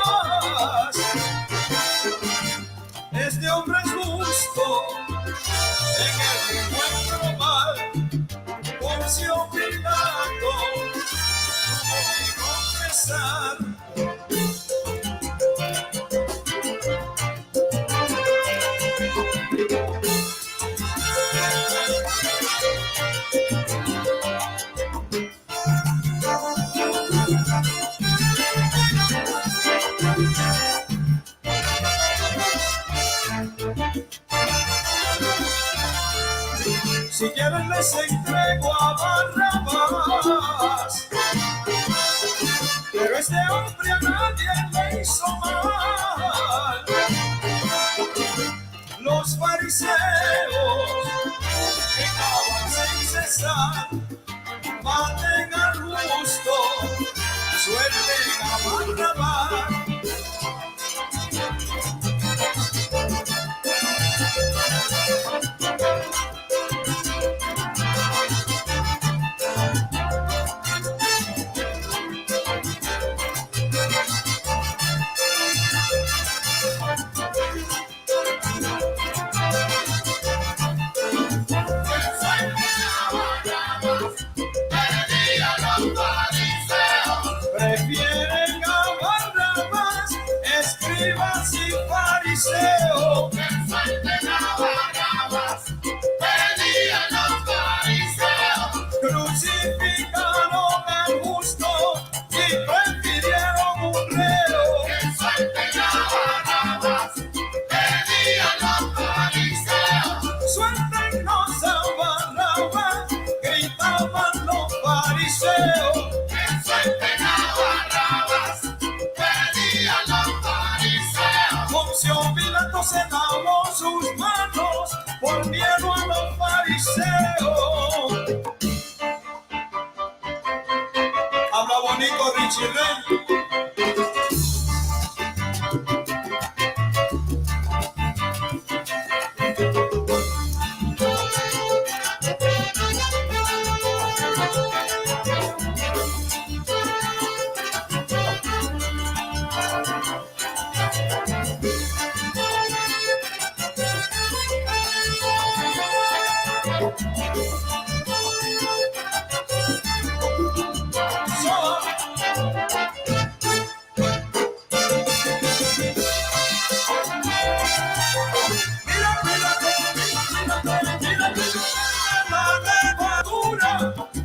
Este hombre es justo en el encuentro mal, Poncio Pilato tuvo que confesar. Si quieren les entrego a Barrabás. fariseos que cavan sin cesar, maten al justo, suelten a Barrabás. Prefieren a Barrabás, escribas y fariseos. Que suelten a Barrabás, pedían los fariseos. Crucificaron al justo y prefirieron un reo. Que suelten a Barrabás, pedían los fariseos. Suéltenos a Barrabás, gritaban los fariseos. Que suelten a Barrabás, pedían los fariseos. Poncio Pilato se lavó sus manos por miedo a los fariseos. Habla bonito, Richie Rey.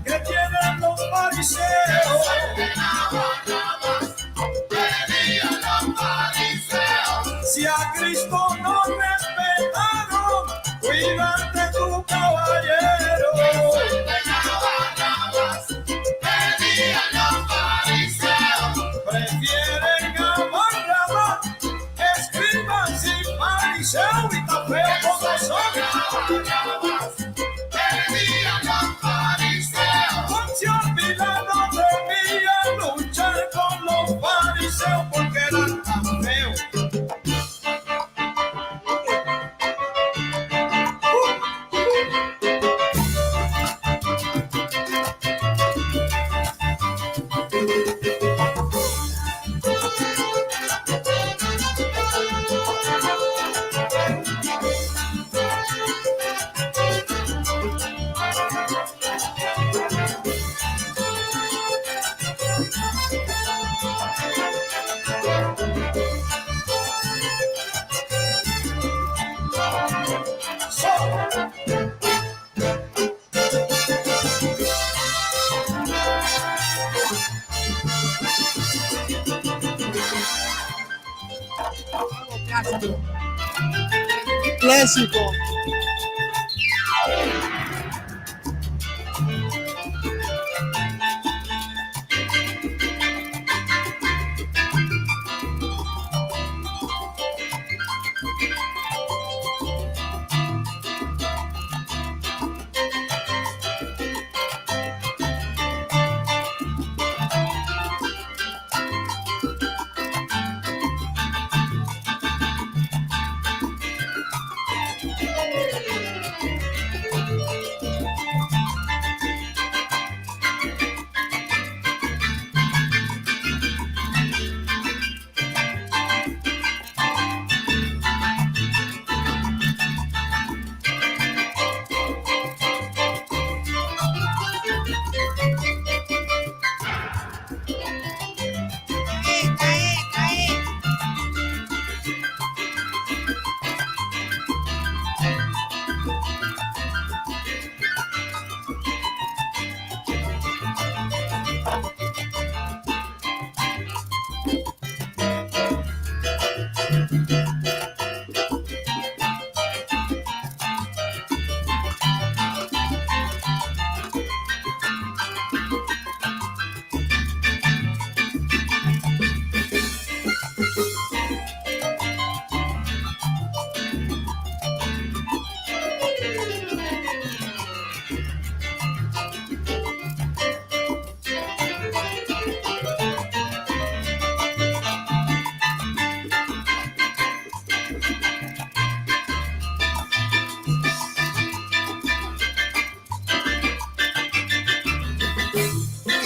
Que tienen los fariseos. Si a Cristo no respetaron, cuídate tu caballero. Prefieren a Barrabás, escribas y fariseos, y tan feo como son. Poncio Pilato debía luchar con los fariseos porque eran tan feos. Clásico.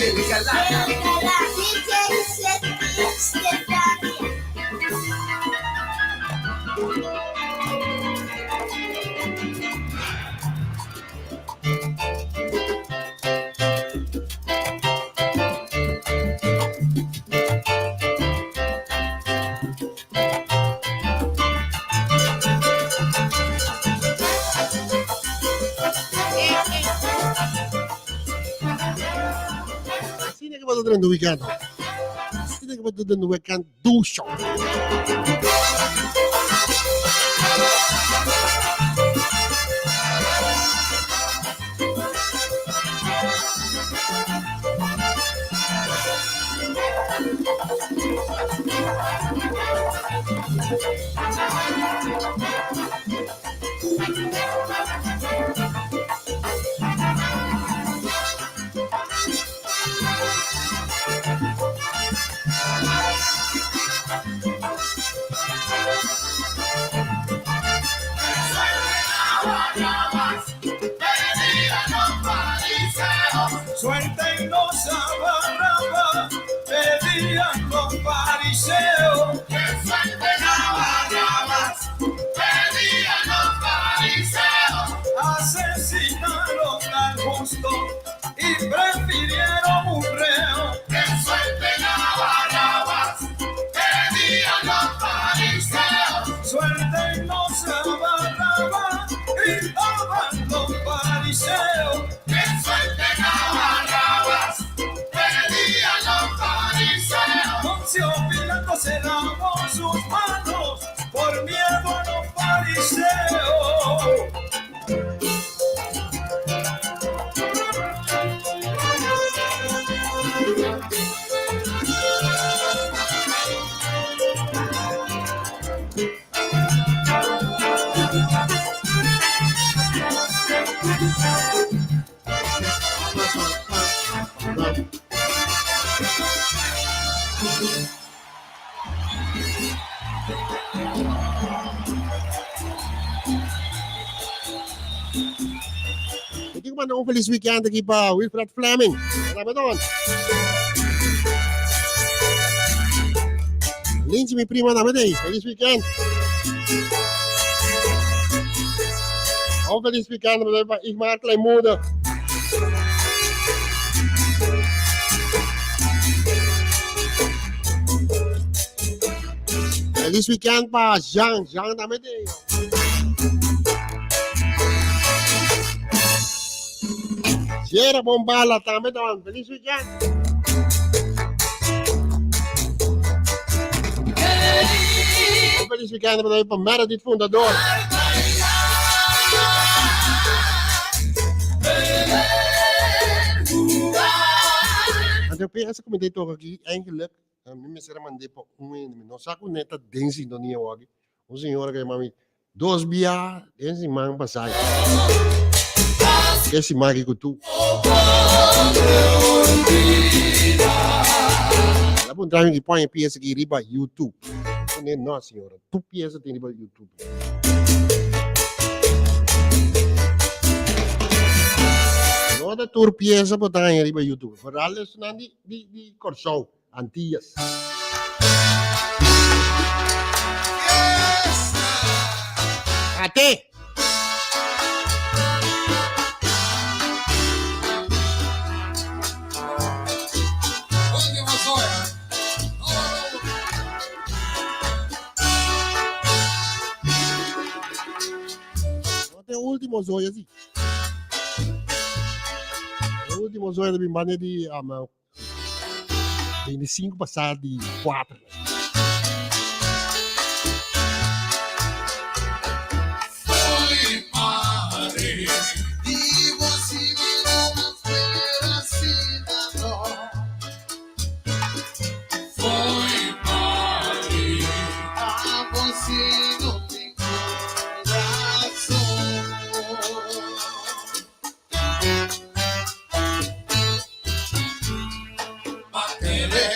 El galán. Sino que vado dando weekend. Sino que vado dando weekend do show. Suelten los abarrabas, pedían los fariseos. Que suelten abarrabas, pedían los fariseos. Asesinaron al justo y prefirieron un reo. Que suelten abarrabas, pedían los fariseos. Suelten los abarrabas, gritaban los fariseos. Que suelten abarrabas, pedían los fariseos. Poncio Pilato se lavó sus manos por miedo a los fariseos. Hindi ko man akong feliz weekend aqui para Wilfred Fleming. Salamat doon. Lindsay, mi prima naman eh. Feliz weekend. Ako feliz weekend naman pa Igmar Kleimude. Feliz weekend pa Jean naman eh. Sierra Bombala, também doon. Feliz weekend. Feliz weekend naman pa Meredith Fundador. En de PS commentator aqui, eigenlijk, minister mande po no saco neta densi do nia wagi. O senhor que mami dos bia densi mang pasai. Esse mágico tu. Ela pun trami que põe PS aqui riba YouTube. Não, senhora, tu PS tem riba YouTube. Toda tour pieza botar em riba YouTube. Vooral is dan die Corso, Antillas. Ate! Até o último zóio assim. O último zóio da Bimbane de 25 passado de 4. Foi mare e você virou uma feira cidadão. Foi mare, a você não tem coração. Bateré.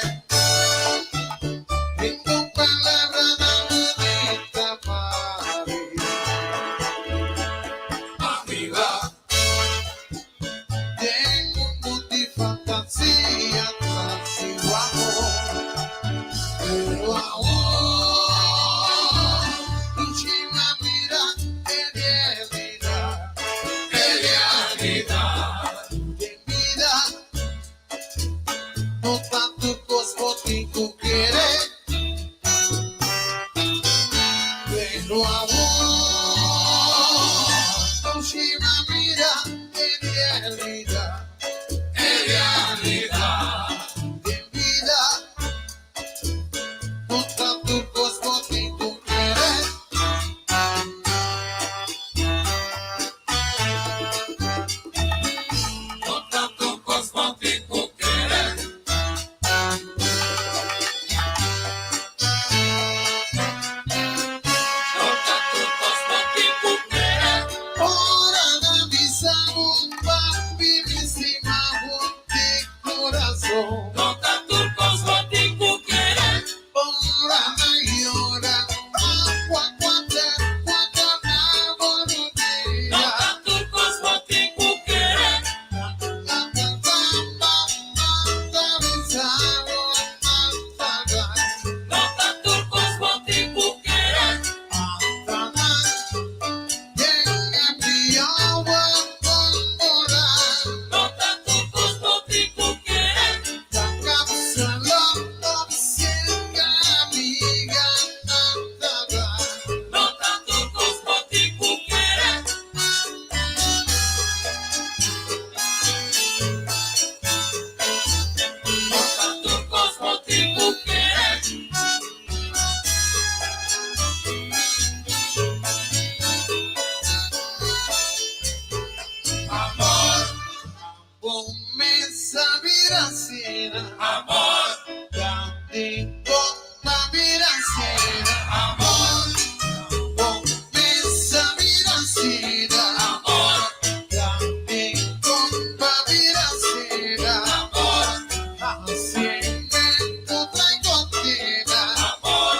amor, Digo la viracera, amor, comienza viracera, amor, digo la viracera, amor, siempre tú traes contigo, amor,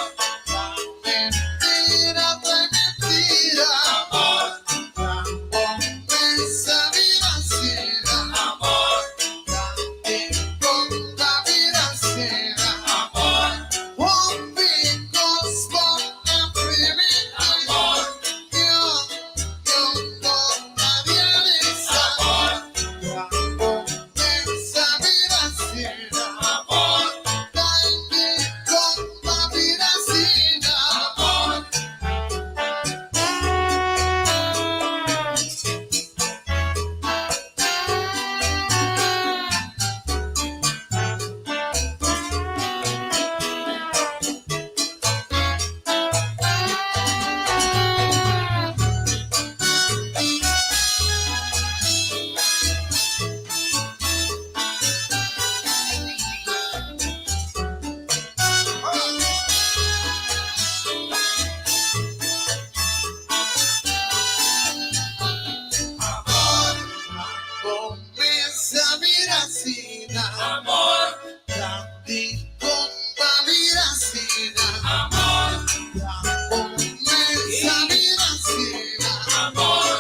mentira trae mentira, amor, comienza viracera, amor, digo la viracera, amor, one because for every amor, yo no había amor, comienza viracera, amor, digo la viracera, amor. comienza viracera, Amor, digo la viracera, amor, comienza viracera, amor,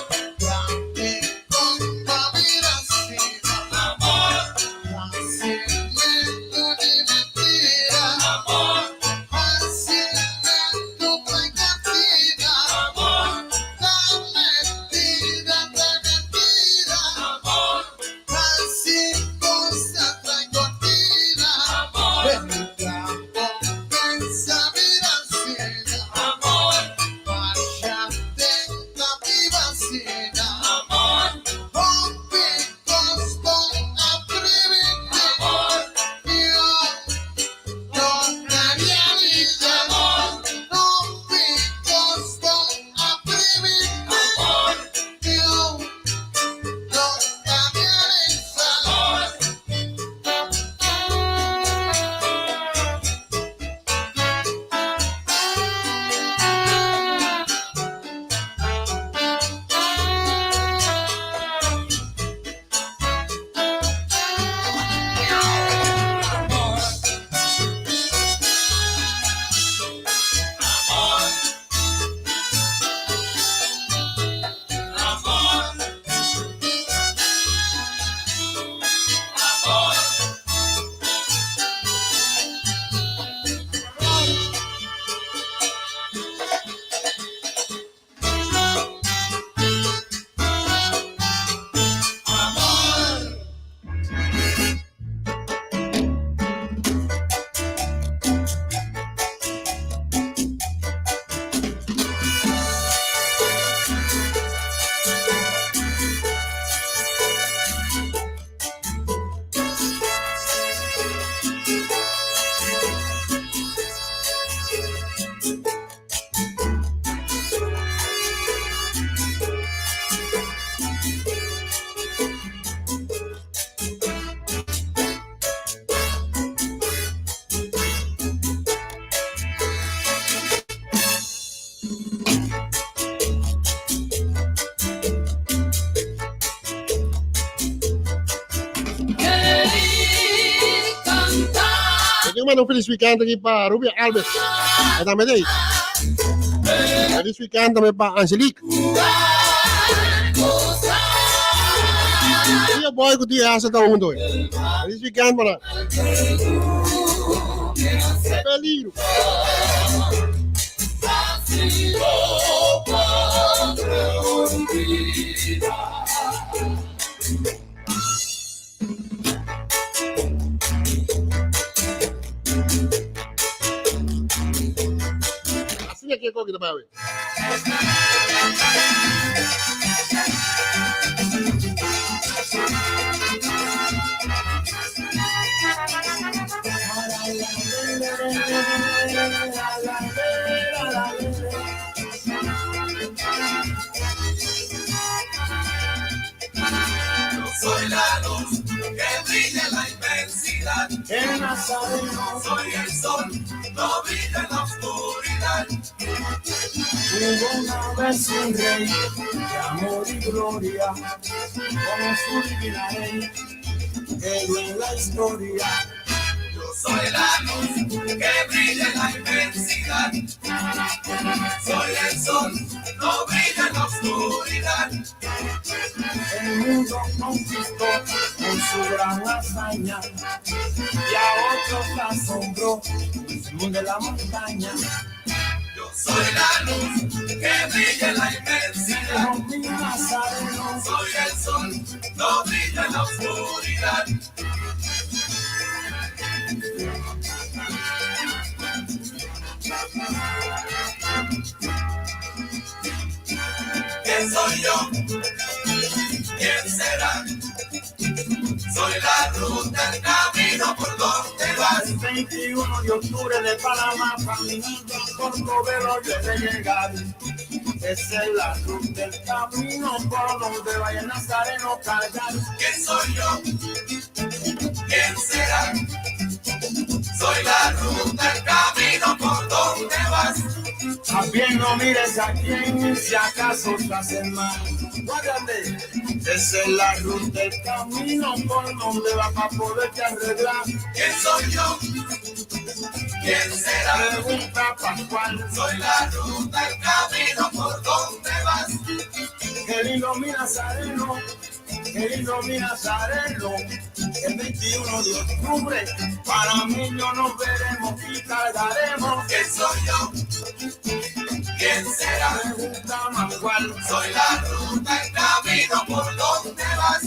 digo la viracera, amor, cimiento de mentira, amor, cimiento trae contigo, amor, la mentira trae mentira, amor, así cosa trae contigo, amor, comienza viracera, amor, vayate la vivacera, amor, rompimos con atrevimiento, amor, yo no haría vida, rompimos con atrevimiento, amor, yo no haría vida. Yo mando un feliz weekend aquí para Rubia Alves. Dame de ahí. Feliz weekend también para Angelique. Y yo voy con ti hace todo el mundo. Feliz weekend para Peligro. Así es que coque te pague. Yo soy la luz que brilla en la inmensidad. oscuridad. El Nazareno, Soy el sol, no brilla en la oscuridad. hubo una vez un rey de amor y gloria, como su divina ley, quedó en la historia. Yo soy la luz que brilla en la inmensidad. Soy el sol, no brilla en la oscuridad. El mundo conquistó con su gran hazaña y a otros asombró el mundo de la montaña. Yo soy la luz que brilla en la inmensidad. Mi Nazareno, soy el sol, no brilla en la oscuridad. ¿Quién soy yo? ¿Quién será? Soy la ruta, el camino por donde vas. El 21 de octubre de Panamá, caminando por Portobelo yo he de llegar. Esa es la ruta, el camino por donde vaya el Nazareno cargar. ¿Quién soy yo? ¿Quién será? Soy la ruta, el camino por donde vas. También no mires a quién, si acaso estás en mal. Guárdate, esa es la ruta, el camino por donde vas para poderte arreglar. ¿Quién soy yo? ¿Quién será? Pregunta Pascual. Soy la ruta, el camino por donde vas. Qué lindo mi Nazareno, qué lindo mi Nazareno. El 21 de octubre, para mí no nos veremos y cargaremos. ¿Quién soy yo? ¿Quién será? Pregunta Pascual. Soy la ruta, el camino por donde vas.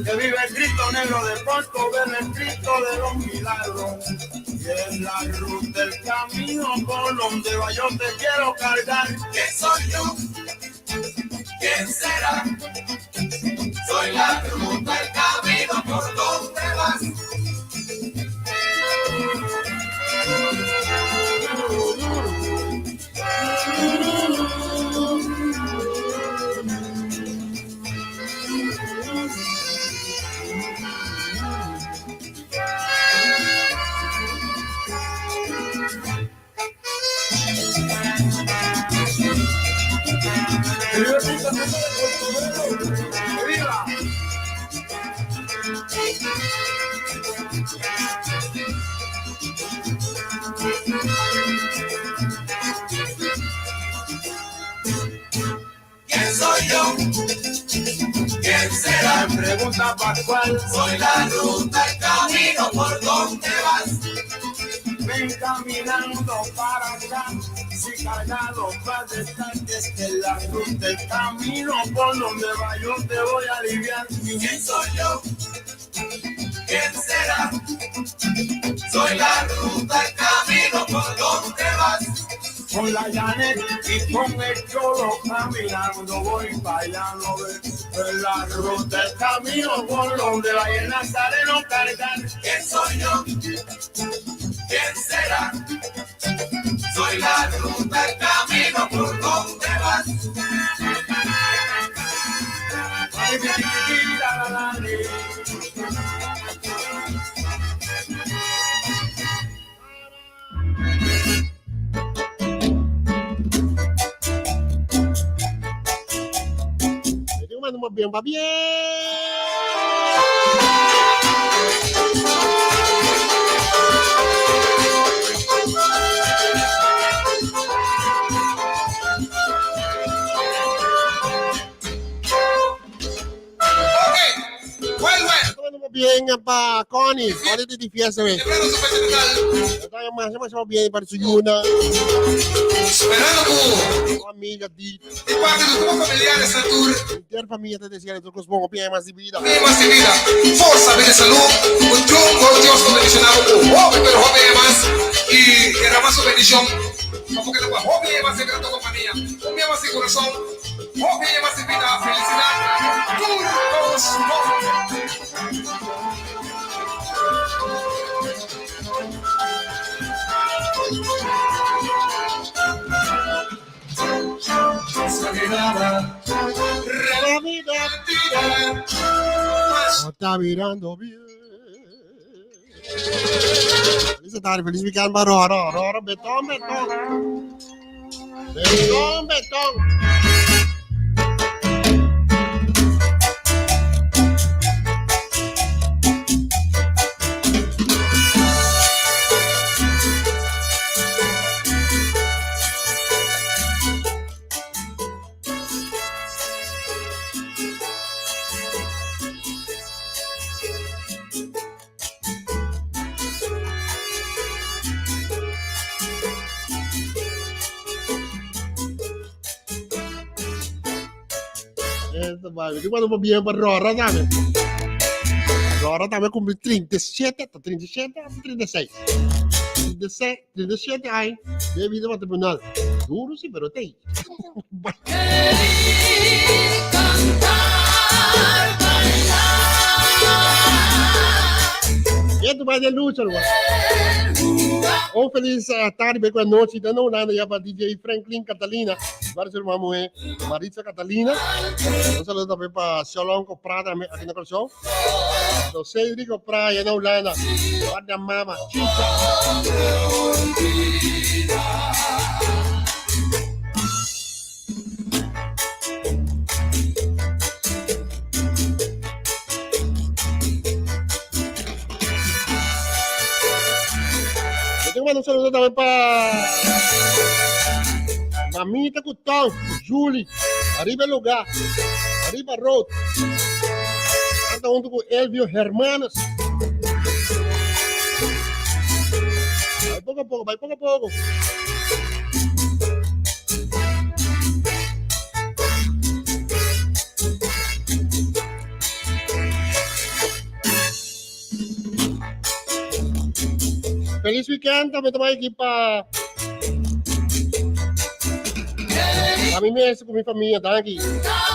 Que vive el Cristo negro de Portobelo, el Cristo de los milagros. Y en la ruta, el camino por donde va, yo te quiero cargar. ¿Quién soy yo? ¿Quién será? Soy la ruta, el camino por donde vas. ¡Viva! ¿Quién soy yo? ¿Quién será? Me pregunta Pascual. Soy la ruta, el camino por donde vas. Ven caminando para acá, si cargado vas a estar, desde la ruta, el camino por donde va, yo te voy a aliviar. ¿Quién soy yo? ¿Quién será? Soy la ruta, el camino por donde vas. Con la Janet y con el Cholo caminando voy para allá, no ves. En la ruta, el camino por donde va el Nazareno cargar. ¿Quién soy yo? ¿Quién será? Soy la ruta, el camino por donde vas. Vamos bien, va bien. Bien, pa Connie, ahorita di fiesta, güey. Estamos bien para su Yuna. Esperando Amiga di. di parte di tuo familiare Satur. Intera famiglia te decía que tocos poco bien más de vida. Más de vida, forza, bene salud, un giungo, Dios con bendicionado, pero joven más, y era más su bendición, como que la joven más de gran compañía, joven más de corazón, joven más de vida, felicidad, No está mirando bien. Feliz tarde, feliz weekend para Rora. Rora, betong, betong. Betong, betong. Di quando abbiamo per Rora, dame. Rora dame come 37, 37, 36. 36, 37 ai. Devi da tribunal. Duro sì, però te. E tu vai de luce, feliz tarde com a noite, dando uma olhada para DJ Franklin Catalina, vários irmãos, Maritza Catalina, um saludo também para Solonco Prada, aqui na Corsão, do Cedrico Praia, na Holanda, para a Mama, Chicha. Un saludo también para Mamita Cutón, Julie, arriba el lugar, arriba Road, anda junto con Elvio Hermanos. Vai poco a poco, vai poco a poco. Feliz weekend, também estamos aqui para a mim mesmo, com minha família, tá aqui.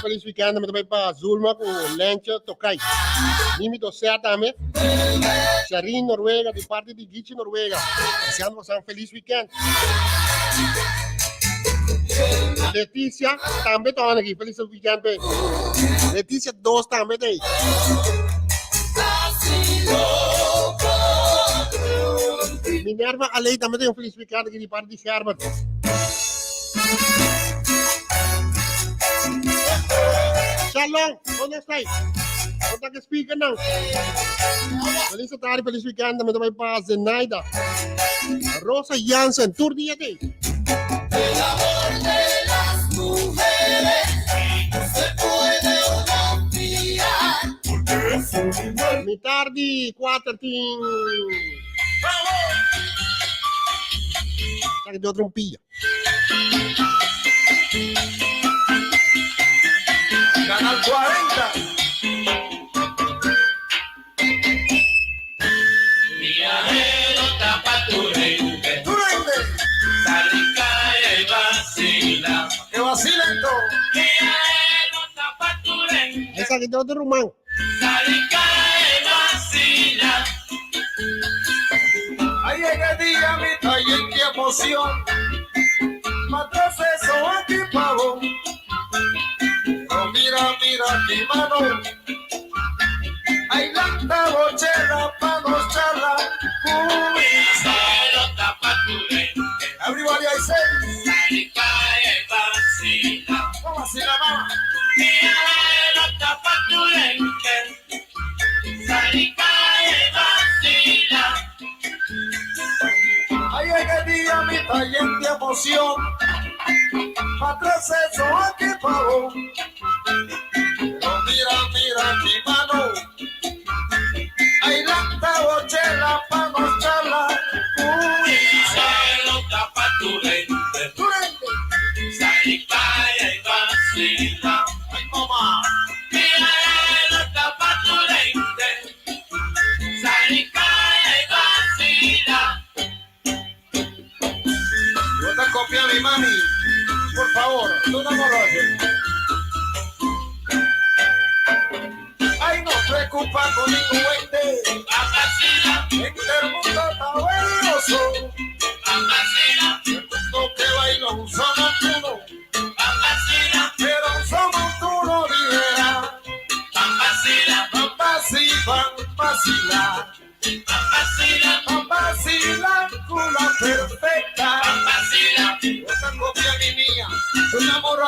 Feliz weekend, também para Zulma, com Lencha, Tokai. Mimi do Céu também. Sharin, Noruega, de parte de Gichi, Noruega. Deseando um feliz weekend. Letícia, também estão aqui. Feliz weekend, bem. Letícia 2 também tem. Minerva Alei também tem feliz weekend aqui de parte de Sherman. Shalom, onde está aí? Onde está que speaker não? Feliz tarde, feliz weekend também para Zenaida. Rosa Jansen, tour dia tem. El amor de las mujeres se puede olvidar. Mi tarde, 4 team. Que deu trompilha. Canal 40. Viajero tapa tu rente. Tu rente. Salicaya y vacila. Que vacilen todo. Viajero tapa tu rente. Esa que deu de rumán. Salicaya y vacila. Ahí llega el día, mi taller, qué emoción. Matas eso aquí, pavo. No, mira, mira mi mano. Hay lanta bochera pa' nos charla. Viajero tapa tu rente. Everybody I say. Salicaya y vacila. ¿Cómo así la mamá? Viajero tapa tu rente. Salicaya y vacila. Ahí llega el día, mi taller de emoción. Atrás eso aquí, pavo. No, mira, mira mi mano. Hay lanta bochela pa' nos charla. Viajero tapa tu rente. Tu rente. Salicaya y vacila. Ay, mamá. Viajero tapa tu rente. Salicaya y vacila. Yo te copié a mi mami. Por favor, tú no me lo haces.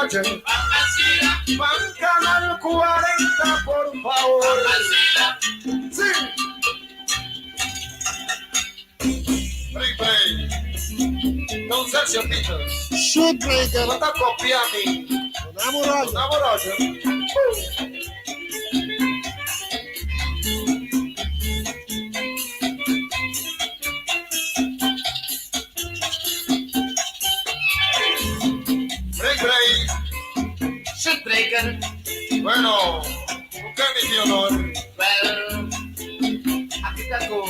Roger. Van Canal 40, por favor. Sí. Play. Don Sergio Peters. Shoot breaker. Bota copiami. Donamo Roger. Donamo Roger. Shootbreaker. Bueno, ¿qué es mi honor? Well, aquí tengo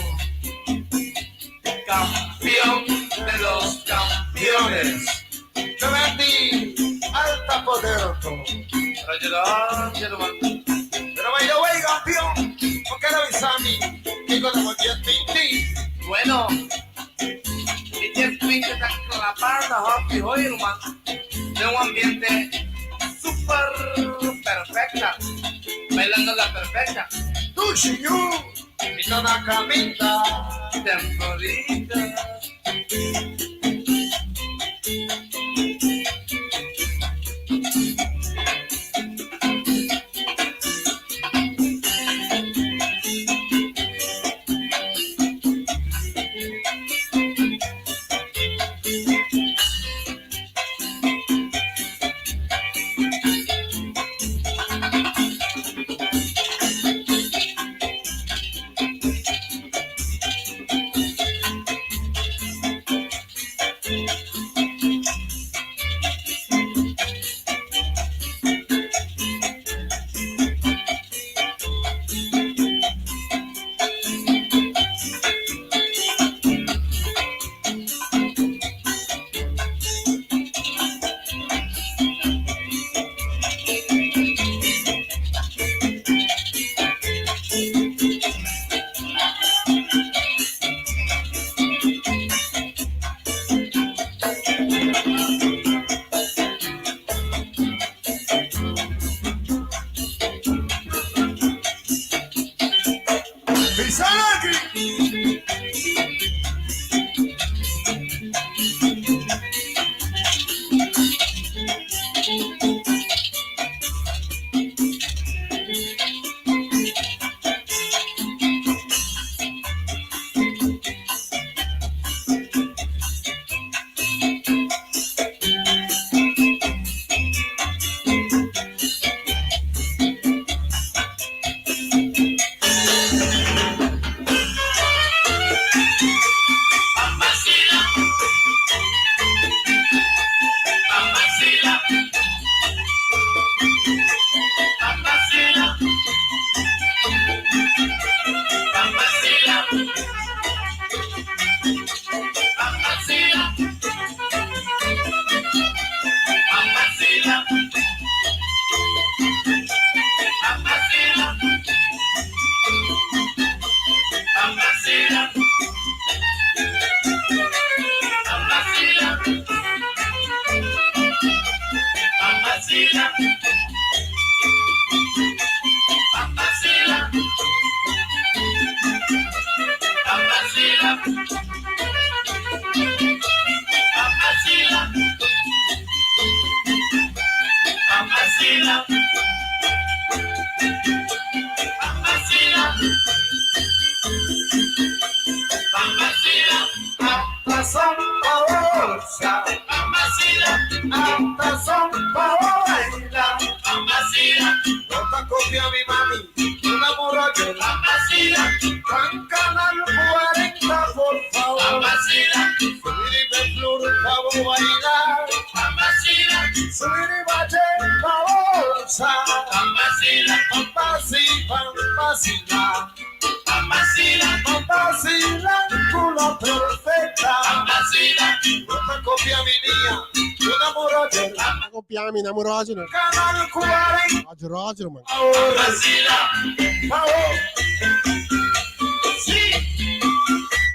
campeón de los campeones. Yo vendí alta poder. Roger, Pero by the way, campeón, ¿por qué no avisas a mí que con el 10-20? bueno, mi 10-20 está clavando hockey hoy, hermano. De un ambiente súper perfecta, bailando la perfecta. Tú, señor, y toda camita, temporita. Copiami, Donamo Roger. Canal 40. Roger, man.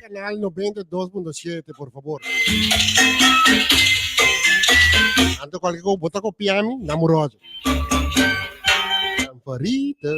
Canal 92.7, por favor. Anto qualche cosa, bota copiami, Donamo Roger. Lamparita.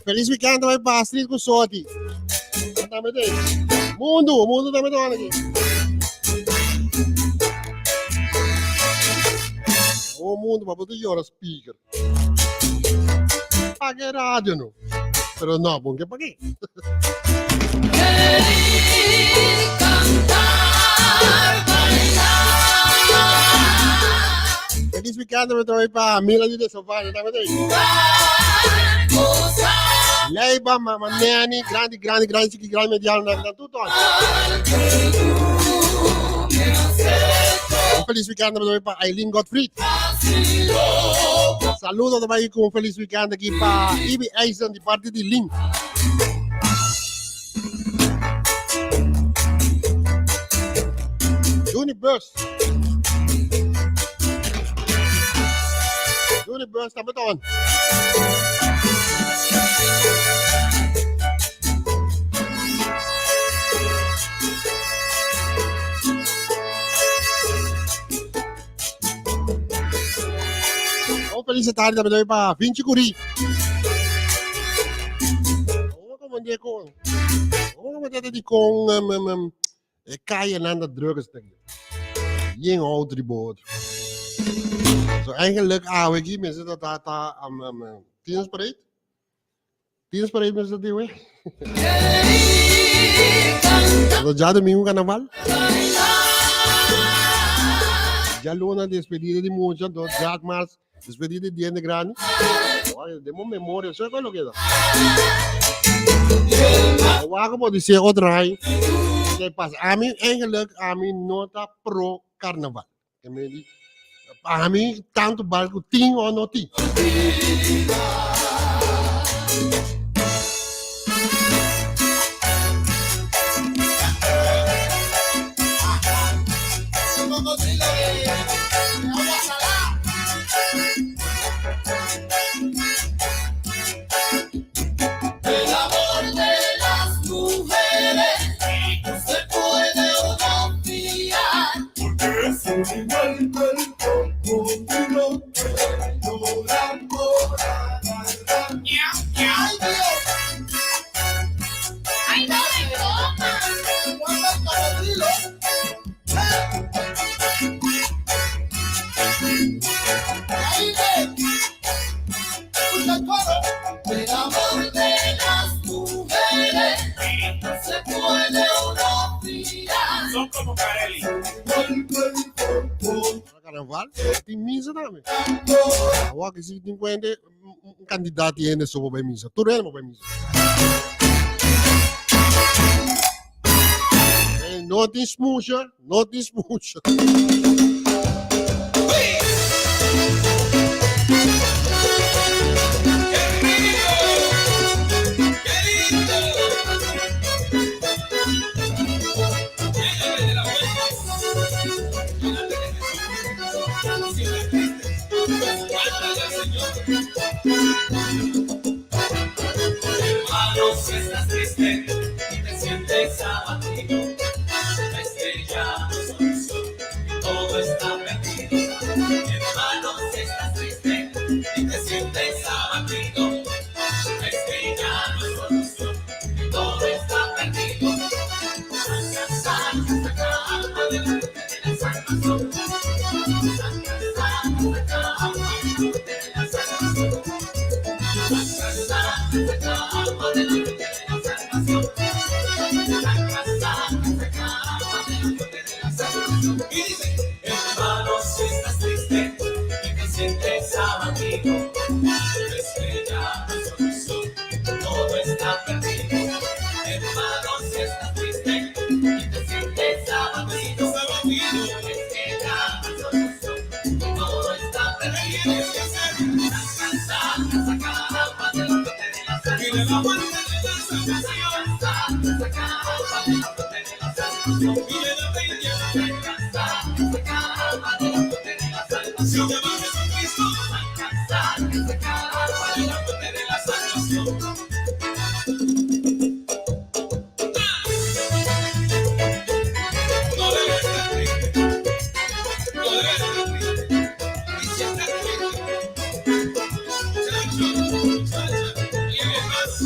Feliz weekend também para Astrid com sorte. Também tem. Mundo também tá aqui. O mundo, mas você llora speaker. Paguei rádio, não. Pero não, bom que paguei. Feliz weekend também para Mila de Sofá, também tem. Leiba, Mamani, grande, chiqui, grande, mediano, tudo. Um feliz weekend também para Aileen Gottfried. Saludo também com um feliz weekend aqui para Ibi Eisen, de parte de Link. Universe também tá on. Feliz tarde também para 20 Curi. Vamos comandar com Kaya Nanda drugs. Jing ouder boord. Zo eigenlijk ik mensen dat tienspreid. Tienspreid mensen die we. Dat já domingo carnaval. Já luna despedida de muitos, dos Jack Mars. Despedida de Diane Grande. Olha, demos memória, só que é o que dá. Eu acho que pode ser outra aí. A mim, eigenlijk, nota pro carnaval. A mim, tanto barco tem ou não tem. Carnaval, tem misa também. Agora que se tem candidato e ainda só vai misa. Tudo é vai misa. Não tem smusha, não tem smusha. Si estás triste y te sientes abatido, es que ya no soy solo y todo está perdido. Hermano, si estás triste y te sientes abatido, es que ya no soy solo y todo está perdido. Saca alma de la mente de la salvación. Saca alma de la salvación. Saca alma de la hermano, si estás triste y te sientes abatido, es que ya no soy solo, todo está perdido. Hermano, si estás triste y te sientes abatido, es que ya no soy solo, todo está perdido. Saca alma de lo que te dé la salvación. Saca alma de lo que te dé la salvación. Si te vas a Jesucristo, saca alma de lo que te dé la salvación. No debes estar triste, no debes estar triste. Y si estás triste, chacho, y más.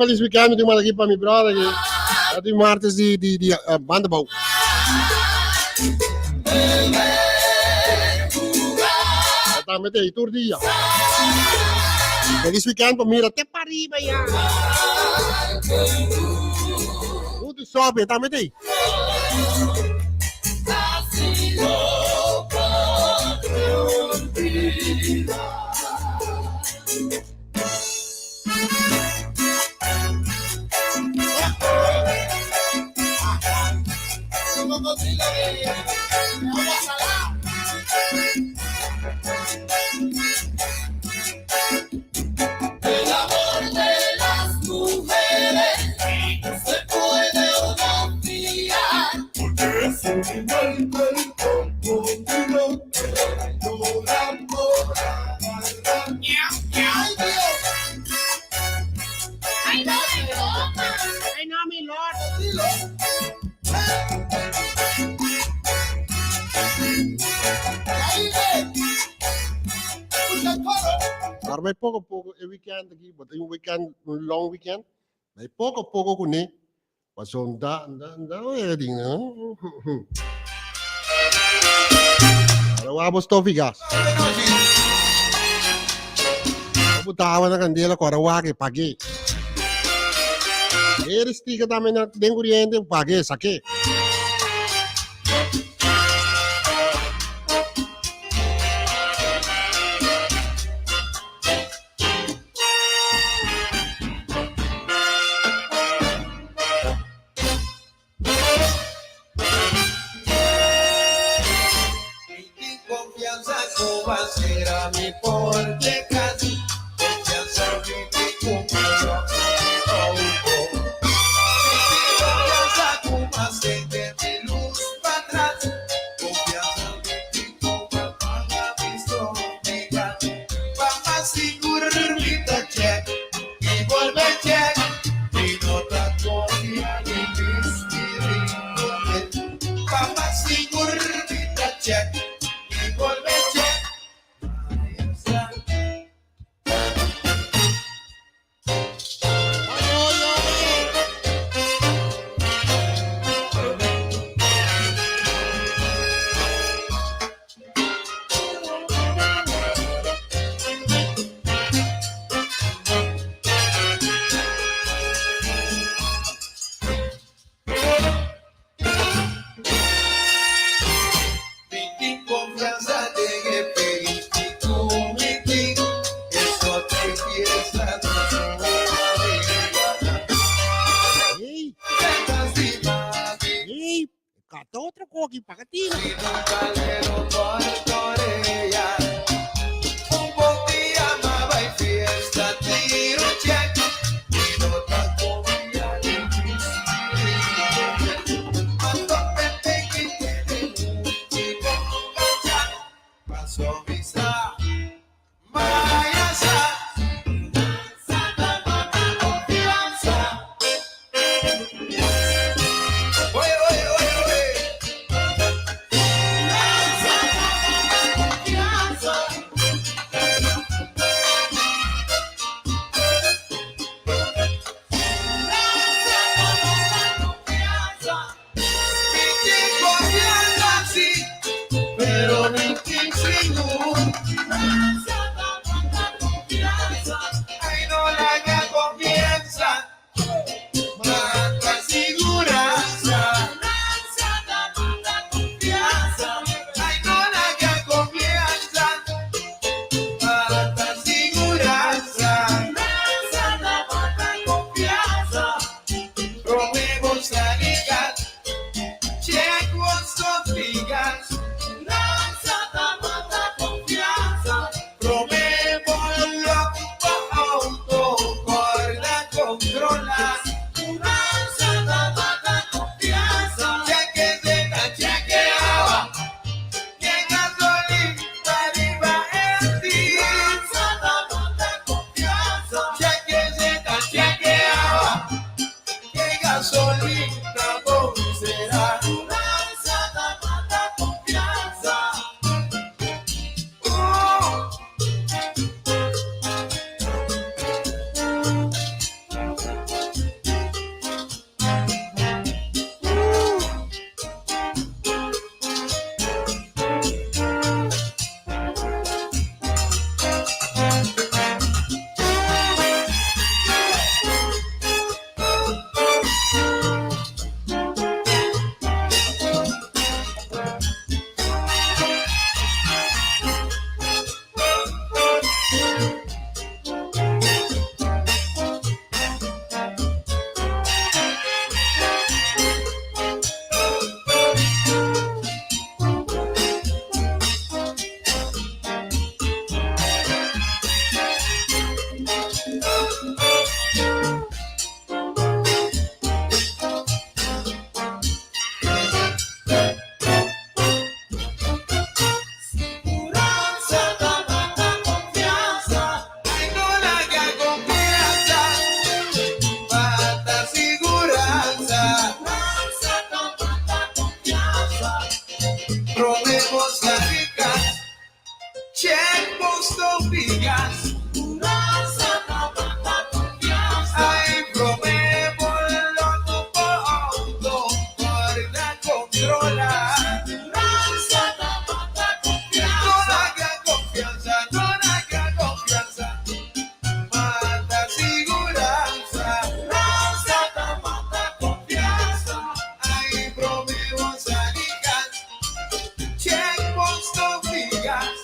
Feliz weekend, tem aqui para meu brother. Até martes de banda bom. Tá metendo todo dia. Feliz weekend para mim até para riba já. Tudo sobe, tá metendo. El amor de las mujeres se puede uno fiar, porque es un igual contigo que llorando. Ay, no, ay, no, mi lord. Maar bij poco een weekend aqui, wat een weekend, een long weekend. Bij poco kuni, wat zo'n da ding. Ano wabos tofigas. Putawa na kandila ko arawake pagi. Eres tika tamen na den kuryente pagi sake. Será mi porque casi confianza vive conmigo confianza como se de luz para atrás confianza vive como para Sovisa, Mayasa. Pero mi ay, no la que comienza, mata seguranza. Ay, no la que comienza, mata seguranza. Probemos sanidad, check what's vigas. Gasolina, ¿dónde será? Probemos las ricas, checkbox no digas. Ay, probémoslo tu fondo, guarda, controla. No haga confianza, no haga confianza. Mata seguranza. Mata confianza. Ay, probemos las ricas. Checkbox no digas.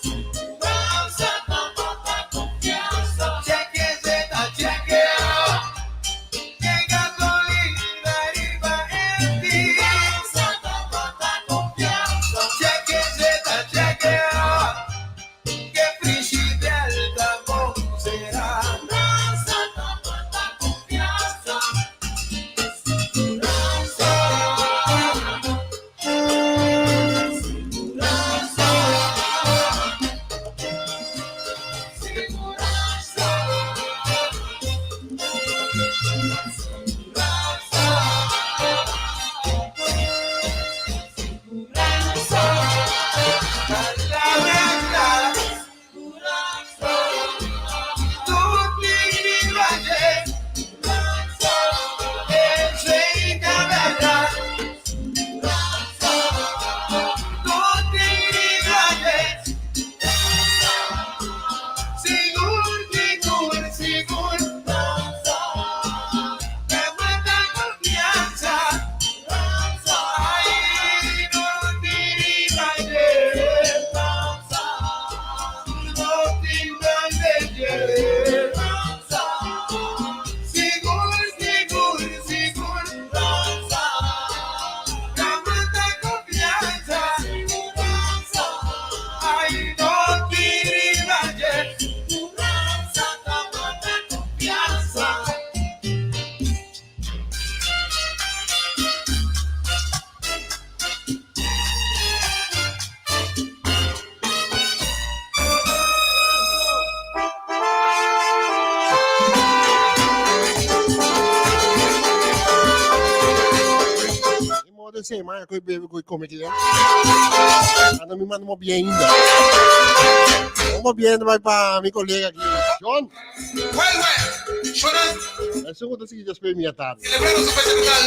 semana que eu como aqui. Não me manda uma bem ainda. Uma bem vai para meu colega aqui. John. Ué, chorando. É segundo assim que eu espero minha tarde. Celebrando su fecha natal.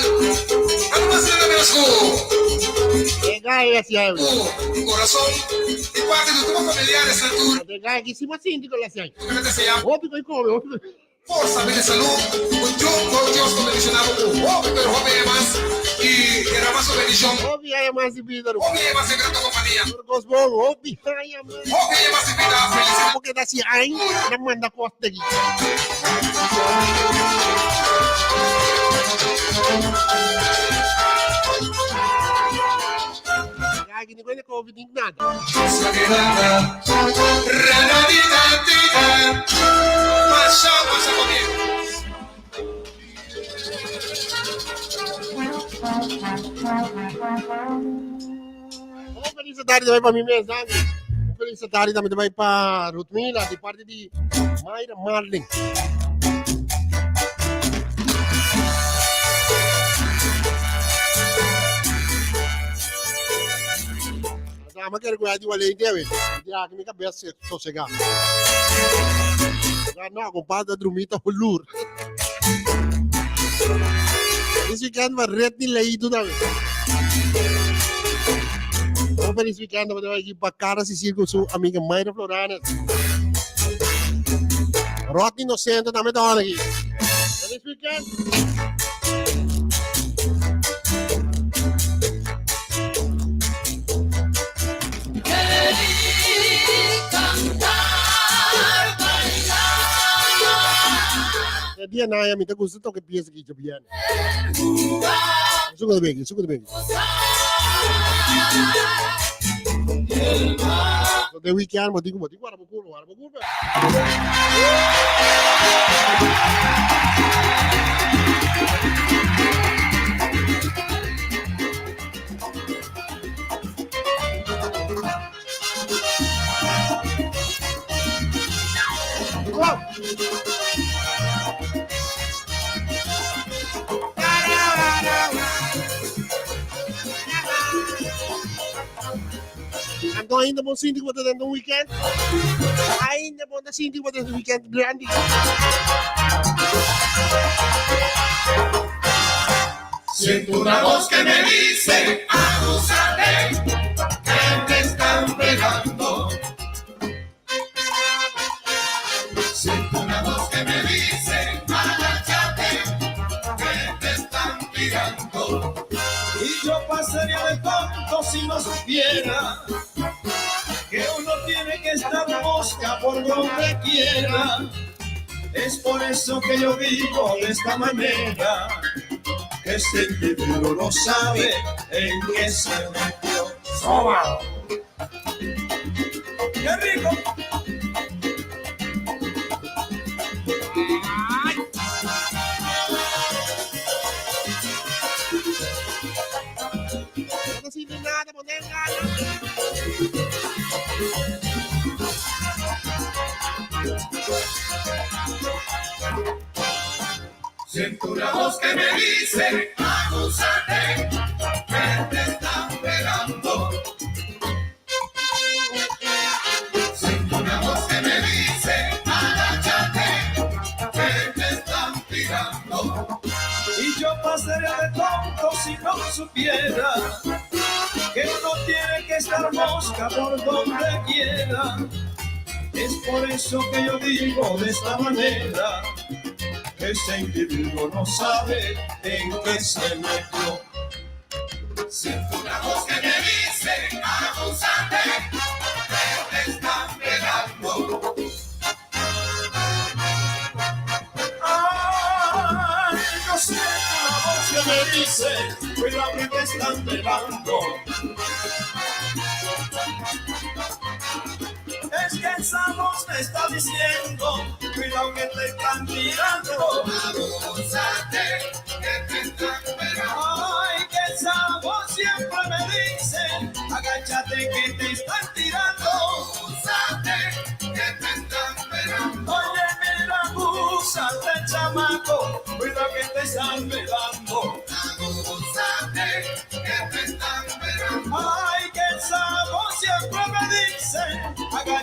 Vamos a celebrar su... Legal esse aí. Corazón. Y parte de tus familiares en tu... Legal aqui, sim, mas sim, digo lá assim. ¿Qué te sea? Óbvio que come, Força, de salud, con Dios con bendicionado, pero joven más, y era más su bendición. Óbvio é mais de vida. Óbvio é mais de grande companhia. Os bons, óbvio é mais. Óbvio é mais de vida, felicidade. Porque dá assim, ai, não manda costa aqui. Aqui ninguém é Covid, nem nada. Passa comigo. Uma felicidade também para mim mesmo, sabe? Uma felicidade também para Rutmila, de parte de Mayra Marlin. Ah, mas quero guardar de olho aí, David. Já que minha cabeça sossegar. Já não, compadre, dormir tá rolur. Esse weekend vai red leído, David. Vamos para esse weekend, vamos aqui para cara assistir com sua amiga Mayra Floranes. Rota Inocente também tá aqui. Feliz weekend. Dia na minta gusto to que pieza aqui jabian. Suga bem. So the weekend mo digo ara bukur. Ando ainda bom síndico para dentro do weekend. Ainda bom da síndico para dentro do weekend grande. Siento una voz que me dice, abúsate, que te están pegando. Siento una voz que me dice, agáchate, que te están tirando. Y yo pasaría de tonto si no supiera que uno tiene que estar mosca por donde quiera. Es por eso que yo digo de esta manera, que este individuo no sabe en qué se metió. ¡Soba! ¡Qué rico! No sirve nada poner nada. Siento una voz que me dice, abúsate, que te están pegando. Siento una voz que me dice, agáchate, que te están tirando. Y yo pasaría de tonto si no supiera que uno tiene que estar mosca por donde quiera. Es por eso que yo digo de esta manera, que ese individuo no sabe en qué se metió. Siento una voz que me dice, abúsate, que te están pegando. Ay, yo siento una voz que me dice, cuidado que te están pegando. Es que esa voz me está diciendo, cuidado que te están tirando. Abúsate, que te están pegando. Ay, que esa voz siempre me dice, agáchate que te están tirando. Abúsate, que te están pegando. Oye, mira, abúsate, chamaco, cuidado que te están pegando. Abúsate, que te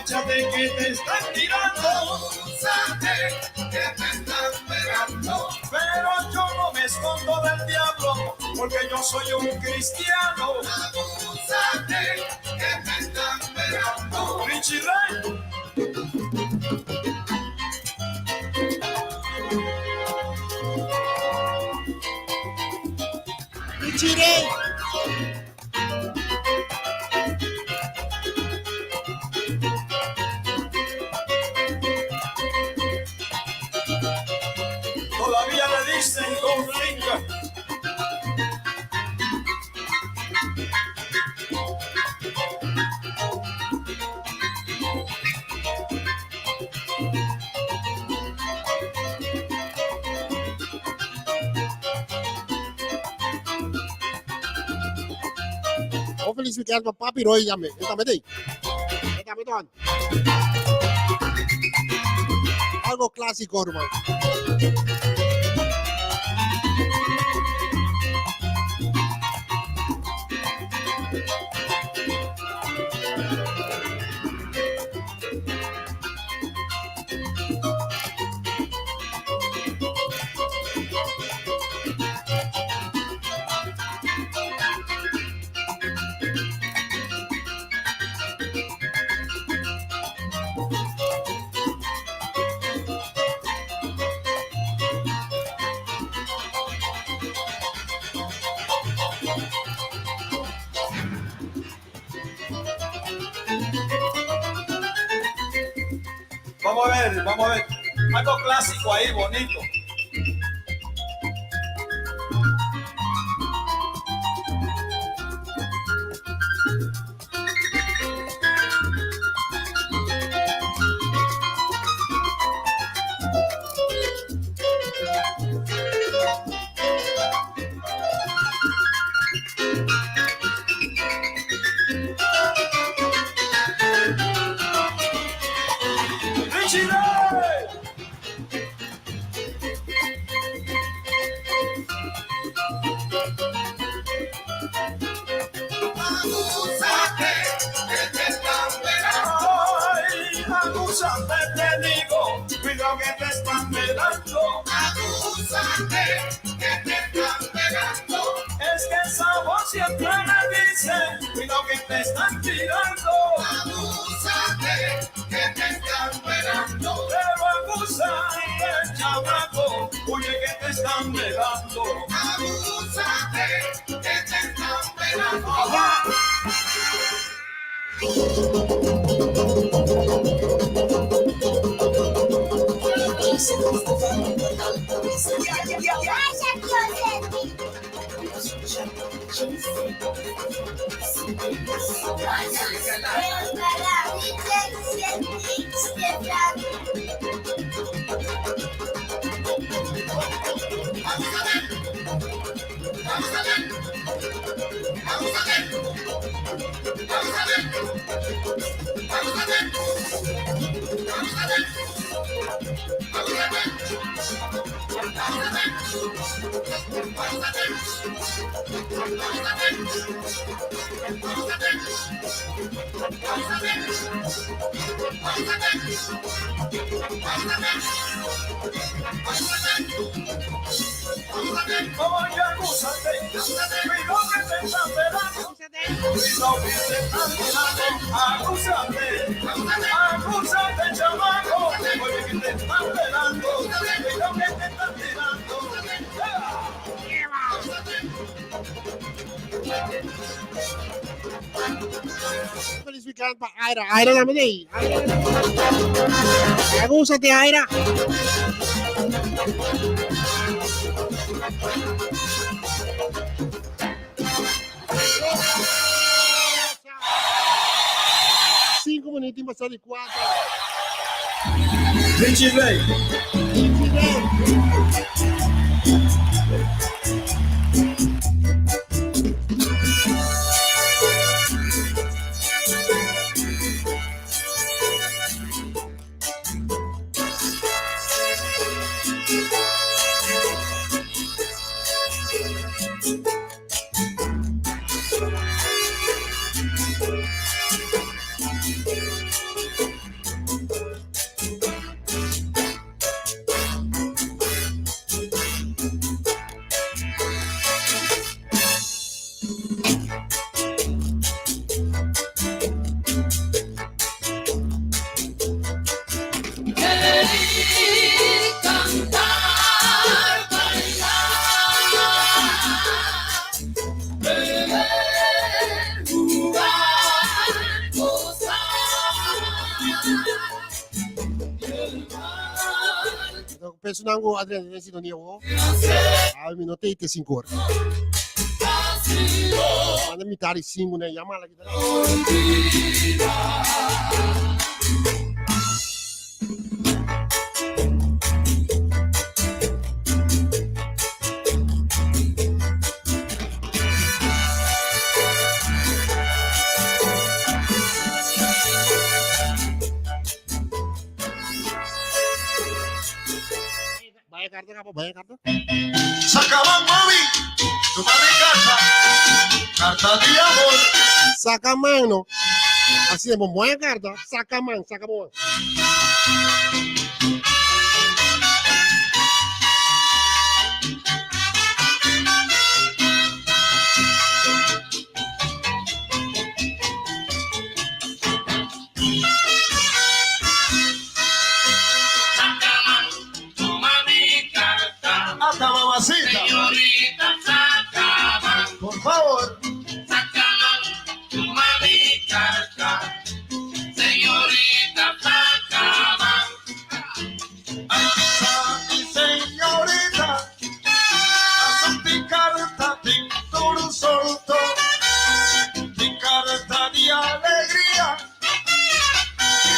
Aprovechate que te están tirando. Abúsate que te están esperando. Pero yo no me escondo del diablo, porque yo soy un cristiano. Abúsate que te están esperando. Richie Ray. Richie Ray. Todavía le dicen con finca. Oh, feliz weekend pa Papi Roy jame. Ita mete. Ton. Algo clásico, hermano. Vamos a ver. Algo clásico ahí, bonito. Feliz weekend pa Ira. Ira namin eh. Nag-usap ni Ira. Cinco minutos basta di 4. Richie Ray. personango Adriano nesse sintonia o. Minuto 5 horas. Manda mitad 5 né, yama lagi. Bayar kartu. Sacaban mami, tu mami carta de amor. Sacaman, no. Así de buena carta, sacaman. Mamacita, Señorita, sacaban, por favor, sacaban tu mami carta. Señorita, sacaban. alza mi señorita, haz mi carta de un solto, mi carta de alegría,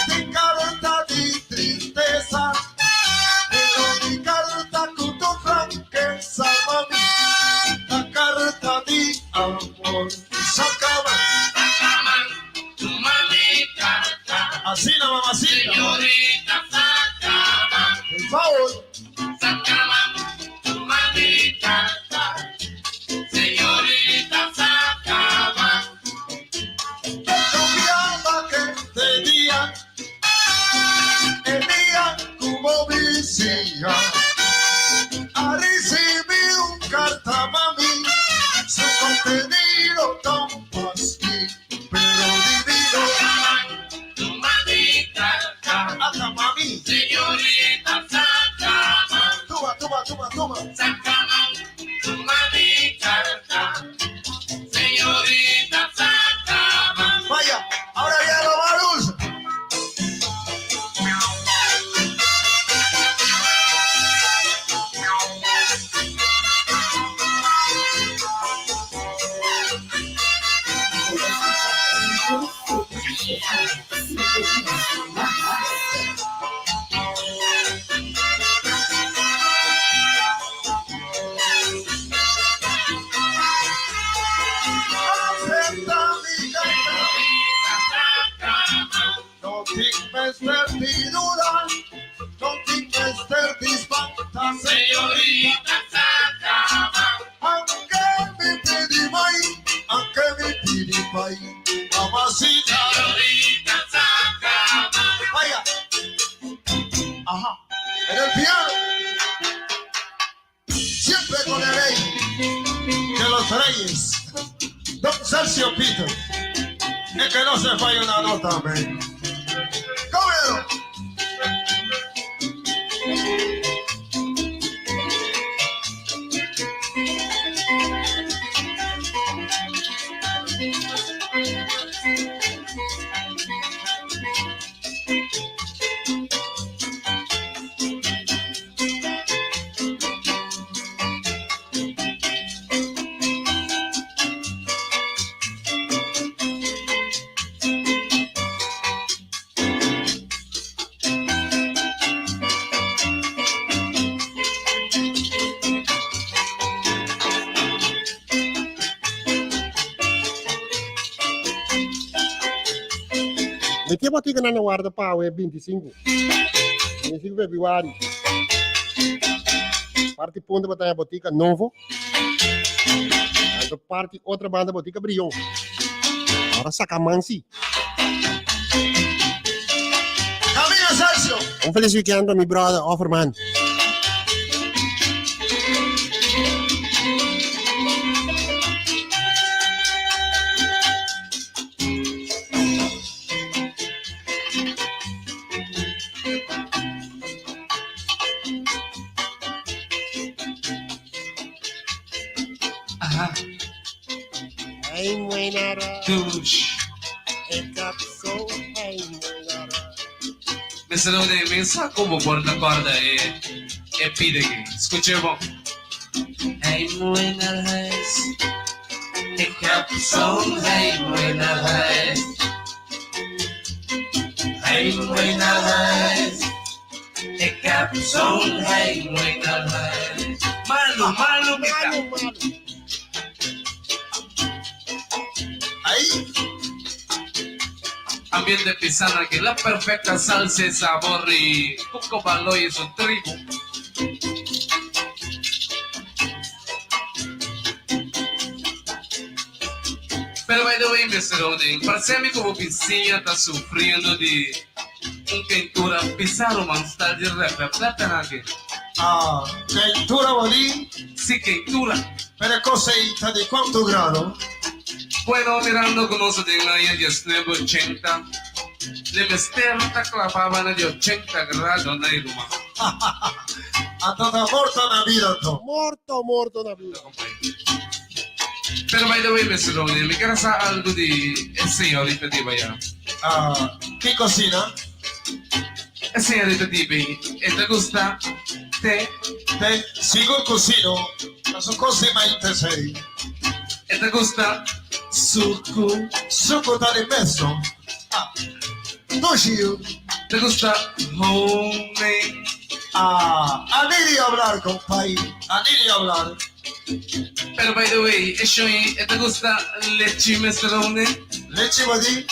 mi carta de tristeza, pero mi carta con tu franqueza, mami, la carta de amor. Sacaban tu mami carta. Así la mamacita. Señorita, sacaban, Por favor. sacaban tu mami carta. Señorita, sacaban. Confiaba que tenía el día como vicía. A recibir un carta, mami, su contenido tan fácil, pero divino. Tu mami carta. Hasta mami. Señorita, sacaban. Toma. Sacaban tu mami carta. Señorita, sacaban. Vaya, ahora ya lo va a luz. No tingues perdidura, no tingues disbanda, Señorita, sacaban. aunque me pidi mai, mamacita. Señorita, sacaban. Vaya. Ajá. En el piano. Siempre con el rey de los reyes. Don Sergio Peter. Es que no se falla una nota, man. ¡Cómelo! Daqui a pouquinho na guarda pau é 25 de Februário. Parte ponta batalha botica novo. A parte outra banda botica Brion. Agora Sacamansi. Caminho, Sérgio. Um feliz weekend para meu brother Offerman. Hey, Muenara. Pensa não nem mensa como por na corda é. e pide que escuchemos. Hey, buenas, e capson, hey, buenas, hey, buenas, e capson, hey, buenas, malo, mira. Ahí. Ambiente pisana que la perfecta salsa y sabor y poco valor y su tribu. Pero by the way, Mr. Odin, parece como piscina está sufriendo de un quentura pisaro manstal de rap, plata aquí. Ah, quentura Bodín. Sí, quentura. Pero coseita di quanto grado? Bueno, mirando con nosotros de la 1980, le mesterta clavava di 80 gradi nei Roma. A toda morta na vida, to. Morto na vida. Pero by the way, Mr. Ronnie, mi cara sa algo di el señorita di Baya. Ah, ¿qué cocina? El señorita di Baya, ¿te gusta? Te? Te, sigo cocino, ma sono cose mai intesei. ¿Te gusta? Suco. Suco da di mezzo. Ah, doshio. ¿Te gusta? Homemade. Ah, anidi a hablar, compay. Anidi a hablar. Pero by the way, ¿te gusta leche, Mr. Ronnie? ¿Leche, Bodín?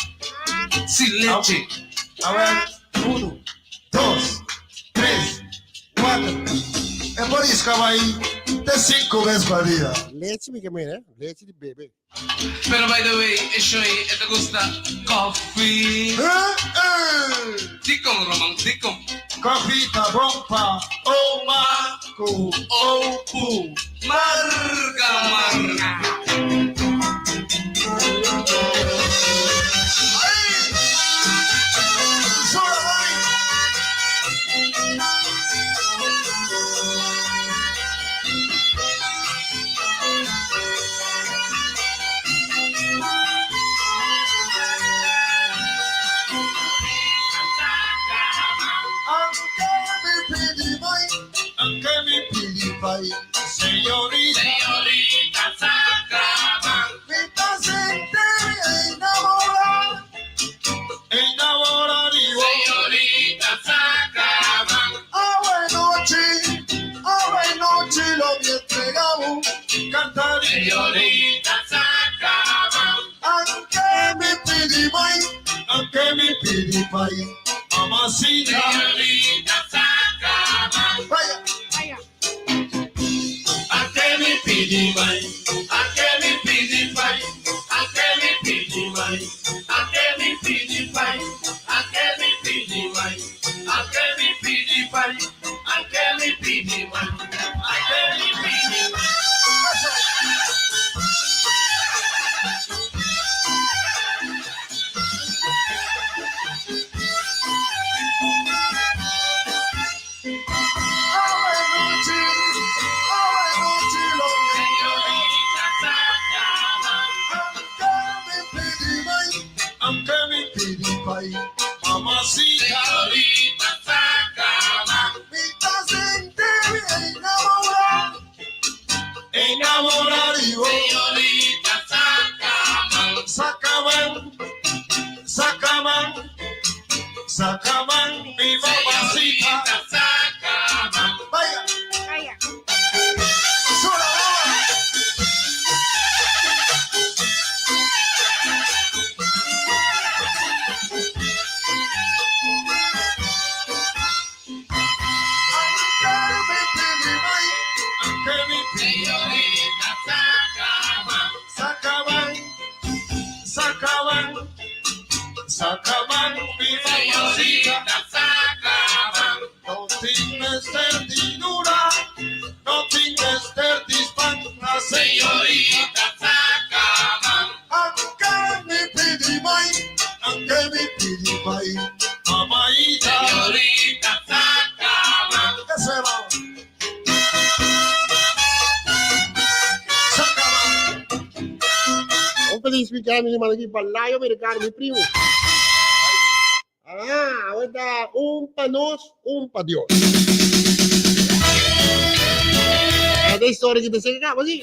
Sí, leche. A ver, 1, 2, 3, 4. E poi scavai te 5 veces por día. Leche, mi quemera, leche de bebé. Pero by the way, ¿te gusta coffee? Ticon, Roman, ticon. Coffee, tabompa, oh, maco, oh, pu, marga. Anche mi pidi pai, señorita, Sacraman. mi sente enamorado, Señorita Sacraman. a noche lo vi entregamos, cantar, Señorita Sacraman. anche mi pidi pai, mamacita, Señorita Sacraman. vaya. Anche mi pidi mai, anche mi pidi pai, anche mi pidi mai, anche mi pidi pai, anche mi pidi mai, anche mi pidi pai, anche mi pidi mai, anche mi pidi mai. Anche mi pidi pai, mamacita, Señorita Sacraman. mi sente enamorado, Señorita Sacraman. Sacraman, mi mamacita, Señorita Sacraman. vaya. Señorita Sacraman. Sacraman, mi mamacita, Señorita Sacraman. no tienes certidura, no tienes certidura, Señorita Sacraman. anche mi pidi pai, mamaita, Señorita Sacraman. que se va. Un feliz weekend, mi managi palayo americano, mi primo. Ah, ahorita un pa nos, un pa Dios. Esta história que você acaba assim.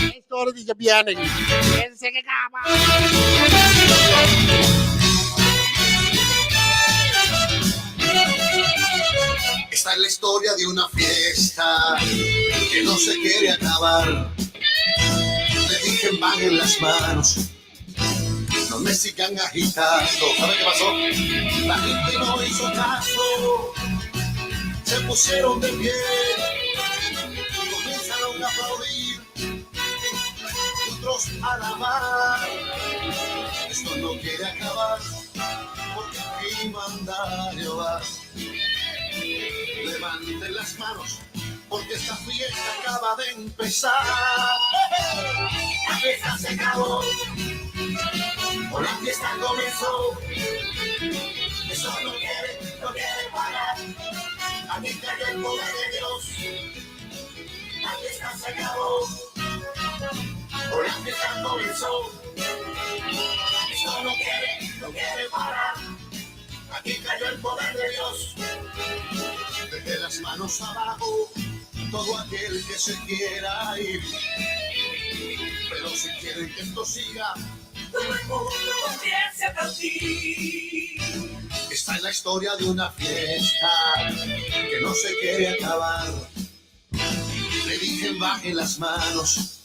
A história de Jabiana aqui. Essa que acaba. Esta es la historia de una fiesta que no se quiere acabar. Le dije bajen las manos, no me sigan agitando. ¿Sabe qué pasó? La gente no hizo caso, se pusieron de pie y comenzaron a aplaudir, otros a alabar. Esto no quiere acabar porque aquí manda Jehová. Levanten las manos porque esta fiesta acaba de empezar. La fiesta se acabó, o la fiesta comenzó. Eso no quiere parar. Aquí cayó el poder de Dios. La fiesta se acabó, o la fiesta comenzó. Eso no quiere parar. Aquí cayó el poder de Dios. Deje las manos abajo todo aquel que se quiera ir. Pero si quieren que esto siga, todo el mundo comience a aplaudir. Esta es la historia de una fiesta que no se quiere acabar. Le dije bajen las manos,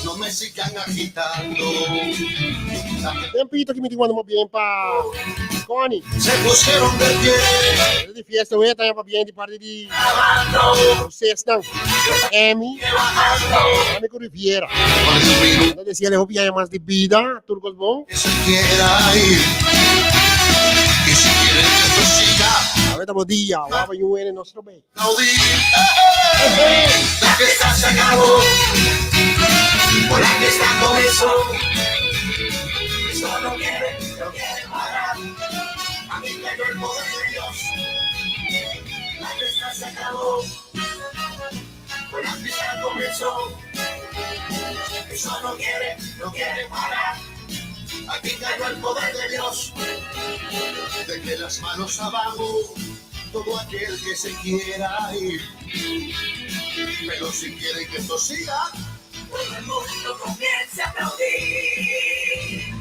no me sigan agitando. Tempito que me diga bien para Connie. Se pusieron de pie. De fiesta hoje tá para bien de parte de vocês não. Amy. Amigo Riviera. Eu decía le hopia mais de vida, turcos bom. Que se quiera ir. Y si quieren que esto siga, a ver estamos día, vamos a ir en nuestro bem. La fiesta se acabó, por la fiesta comenzó. Esto no quiere parar. A mí cayó el poder de Dios. La fiesta se acabó, por la fiesta comenzó. Eso no quiere parar. Aquí cayó el poder de Dios. Deje las manos abajo todo aquel que se quiera ir. Pero si quieren que esto siga, todo el mundo comience a aplaudir.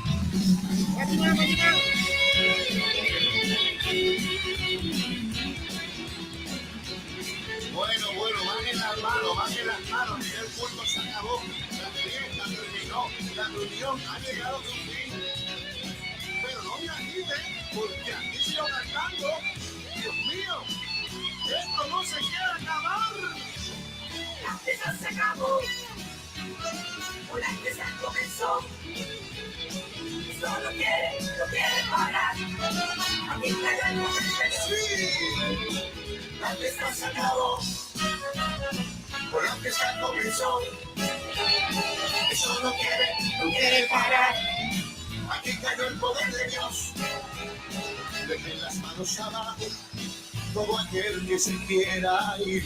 Bueno, bajen las manos, el culto se acabó, la fiesta terminó, la reunión ha llegado a su fin. Pero no me agiten, porque aquí sigo cantando. Dios mío, esto no se quiere acabar. La fiesta se acabó, o la fiesta comenzó. Esto no quiere parar. Aquí cayó el momento. Sí, la fiesta se acabó, o la fiesta comenzó. Eso no quiere parar. Aquí cayó el poder de Dios. Dejen las manos abajo todo aquel que se quiera ir.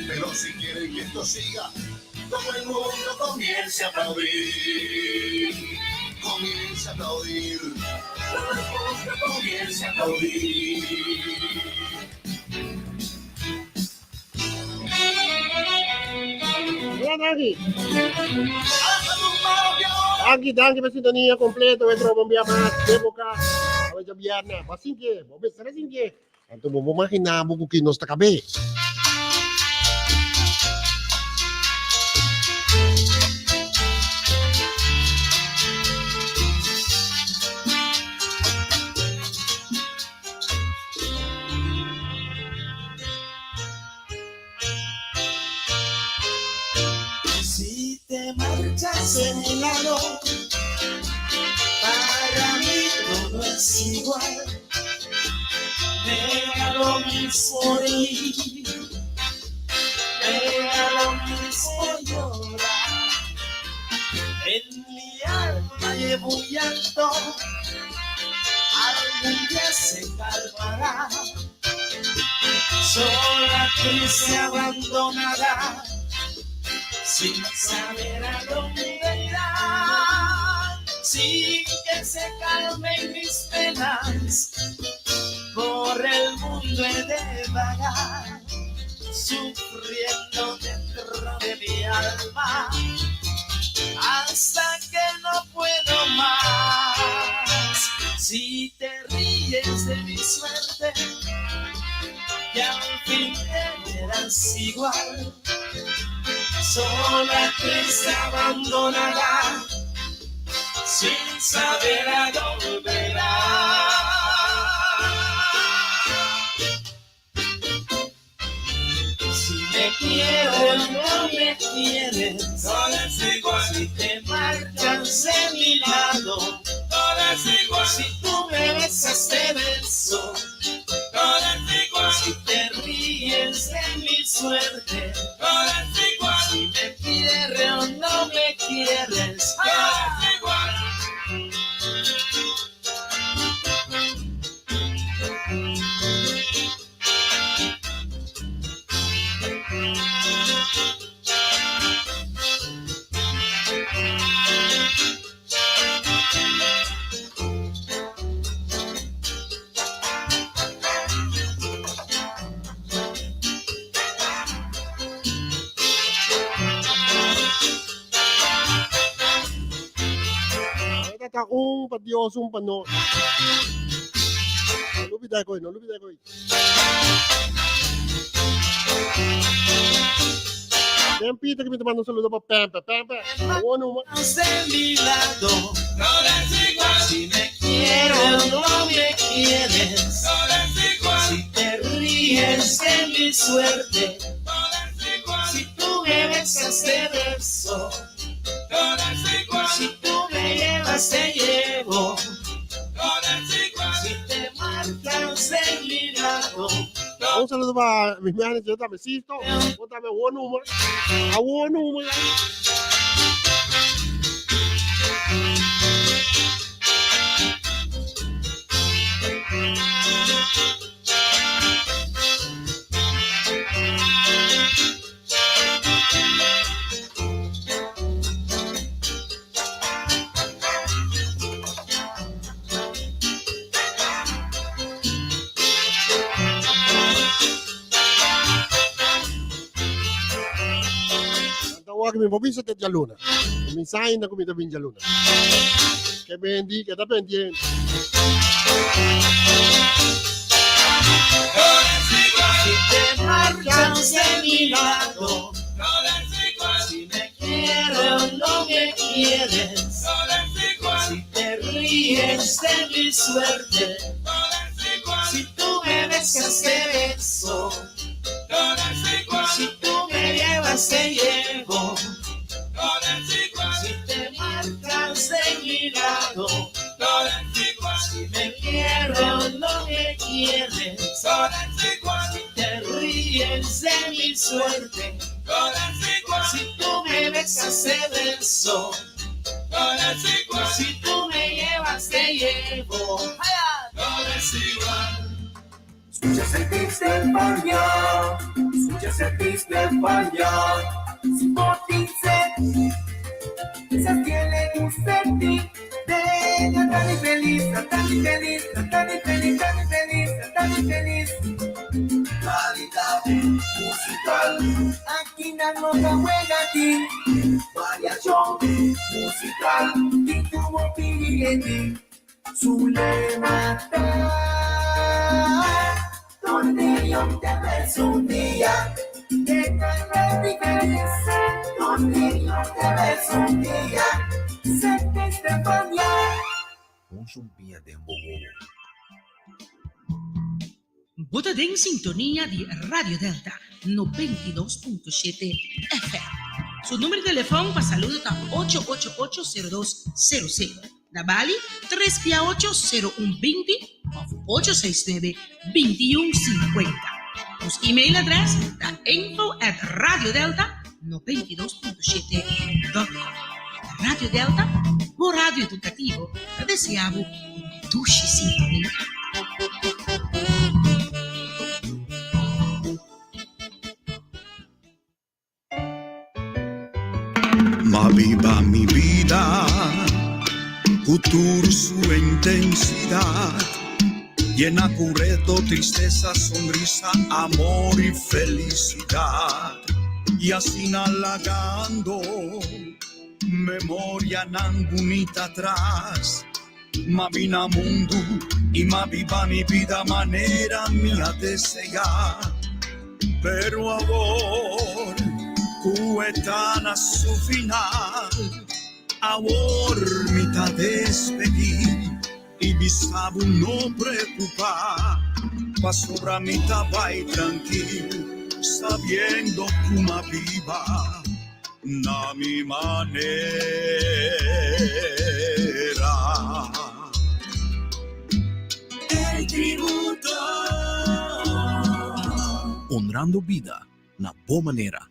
Pero si quieren que esto siga, todo el mundo comience a aplaudir. Comience a aplaudir. Todo el mundo comience a aplaudir. Danke per sintonia completa. Vai trovar mais de boca. Vai jabiar na. Assim que, vou pensar assim que. Então vou imaginar buku que nós tá cabeça. Marchas en mi lado, para mí todo es igual. Me da lo mismo reír, me da lo mismo llorar. En mi alma llevo un llanto, algún día se calmará. Sola, triste, abandonada, sin saber a dónde irá, sin que se calmen mis penas, por el mundo he de vagar, sufriendo dentro de mi alma, hasta que no puedo más. Si te ríes de mi suerte, y al fin te verás igual, sola, triste, abandonada, sin saber a dónde irá. Si me quieres, no me quieres, todo es igual. Si te marchas de mi lado, todo es igual. Si tú me besas, te beso, todo es igual. Si te ríes de mi suerte, todo es igual. Si me quieres o no me quieres, todo es igual. Taong patiosong pano. Lupit ako. Tempita que me te mando un saludo para Pampa. Bueno, de mi lado, todo es igual. Si me quieres, no me quieres, todo es igual. Si te ríes de mi suerte, todo es igual. Si tú me besas, te beso, todo es igual. Si tú me llevas, te llevo, todo es igual. Si te marcas de mi lado. Un saludo para mis managers, también Sisto, también buen humor. A buen humor. Tawag mi mabisa ket jaluna. Minsahin na kumita bin jaluna. Ke bendi kita pendien. Si te marchas de mi lado, todo es igual. Si me quieres o no me quieres, todo es igual. Si te ríes de mi suerte, todo es igual. Si tú me besas, te beso, todo es igual. Si tú me llevas, te llevo, todo es igual. Si te marcas de mi lado, todo es igual. Si me quieres o no me quieres, todo es igual. Si te ríes de mi suerte, todo es igual. Si tú me besas, te beso, todo es igual. Si tú me llevas, te llevo, todo es igual. Escuchas el Tips de español, escuchas el Tips de español. Si por ti piensas que le gusta a ti, venga tan y feliz, tan y feliz, tan y feliz, tan y feliz, tan y feliz. Calidad musical, aquí la nota buena aquí. Variación musical, y tu movilidad, su lema donde yo te beso un día, de calor y feliz, donde yo te beso un día, sé que Estefania. Un zumpia de bobo. Bota en sintonía de Radio Delta 92.7 FM. Su número de teléfono para saludos está 888-0200. La Bali 358-0120 o 869-2150. Nuestro email address está info@radiodelta92.7.com. Radio Delta, por radio educativo, deseamos dulce sintonia. Viva mi vida, cultura su intensidad, llena curreto, tristeza, sonrisa, amor y felicidad. Y así halagando, memoria nan bonita atrás. Mabina mundo y maviva mi vida manera mía desear. Pero ahora, cuetan a su final, ahora mitad despedir y mi sabor no preocupar. Pa sobra mitad va y tranquilo, sabiendo que una viva na mi manera. El tributo. Honrando vida na boa maneira.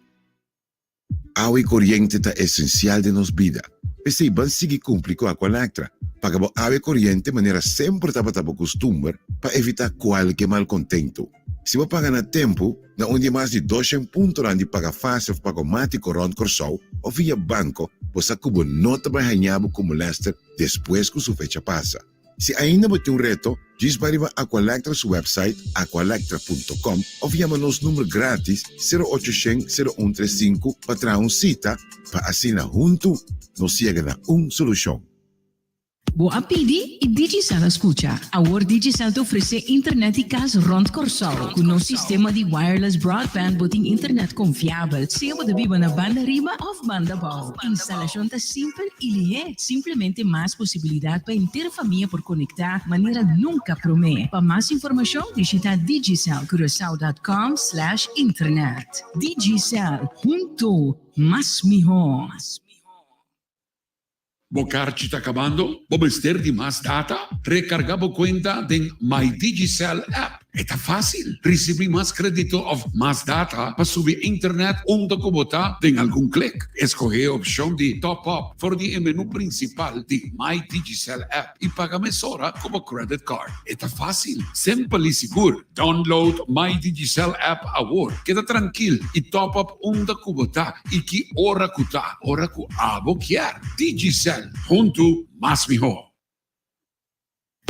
Agua y corriente es esencial de nos vida. Pese van sigue cumplir con Aqualectra. Pagamos agua y corriente de manera siempre estaba costumbre para evitar cualquier malcontento. Si vos pagan a tiempo, na onde mais de 200 pontos de pagar fácil para automático rond Corsol ou via banco, você cubo nota para ganhar como Lester depois que sua fecha passa. Se ainda não tem reto, diz para ir a Aqualectra seu website aqualectra.com ou chama nos número grátis 0800 0135 para trazer cita para assinar junto, nos chega na solução. Boa pidi e Digicel escucha. Agora Digicel te oferece internet e casa rond Corsol, com um sistema de wireless broadband boting internet confiável, seja de viva na banda riba ou banda bau. Instalação tá simples e lié, simplesmente mais possibilidade para inteira família por conectar, maneira nunca promete. Para mais informação, visita digicelcuracao.com/internet. Digicel, junto, mais melhor. Bocarchi está acabando? ¿Vamos ter de más data? Recarga a cuenta de My Digicel app. Está fácil. Recibir más crédito o más data para subir internet onde cubota en algún clic. Escoge opción de top up por el menú principal de My Digicel app y paga mesora como credit card. Está fácil, simple y seguro. Download My Digicel app ahora. Queda tranquilo y top up onde cubota y que hora cuta, hora cu abo quier. Digicel, junto más mejor.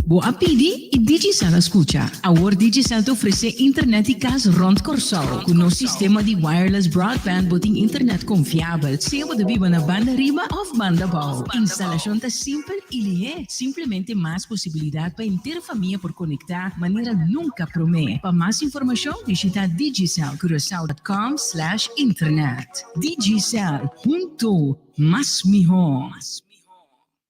Boa pidi e Digicel escucha. Agora Digicel te oferece internet e casa rond Corsol, com um sistema de wireless broadband boting internet confiável, seja de viva na banda riba ou banda bau. Instalação tá simples e lié, simplesmente mais possibilidade para inteira família por conectar, maneira nunca promete. Para mais informação, visita digicelcuracao.com/internet. Digicel, junto, mais melhor.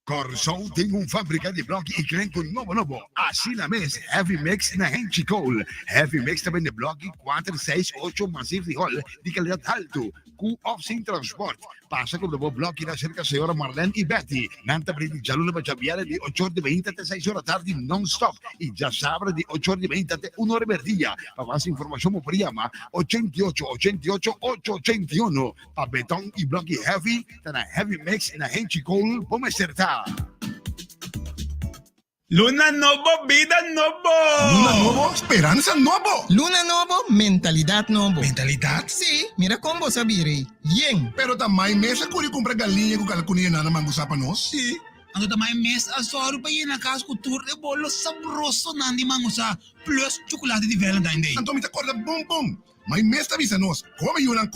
Corsol tem fábrica de bloco e crenco novo. Assim na mesa, Heavy Mix na Henchicol. Heavy Mix também de bloco 468 massivo de rol de qualidade alto. Com off-sin transporte. Passa com o bloco na cerca senhora Marlene e Betty. Nanta Brady Jalula Bachaviara de 8h20 até 6h da tarde non-stop. E já sabe de 8h20 até 1h per dia. Para mais informação, por chama 88-88-881. Para betão e bloco heavy, tá na Heavy Mix na Henchicol. Vamos acertar. Luna Novo, vida novo. Luna Novo, esperanza novo. Luna Novo, mentalidad novo. Mentalidad? Sí, mira combo sabiri. Yen. Pero tamay mesa kuri compra galinha com calcunia na mangusapan nos? Sí. Ang tamay mes asoro pa yun nakas kultur de bolo sabroso nandi mangusa plus chocolate de Valentine Day. Anto mita corda bum bum. May mesta bisa nos. Come yunang,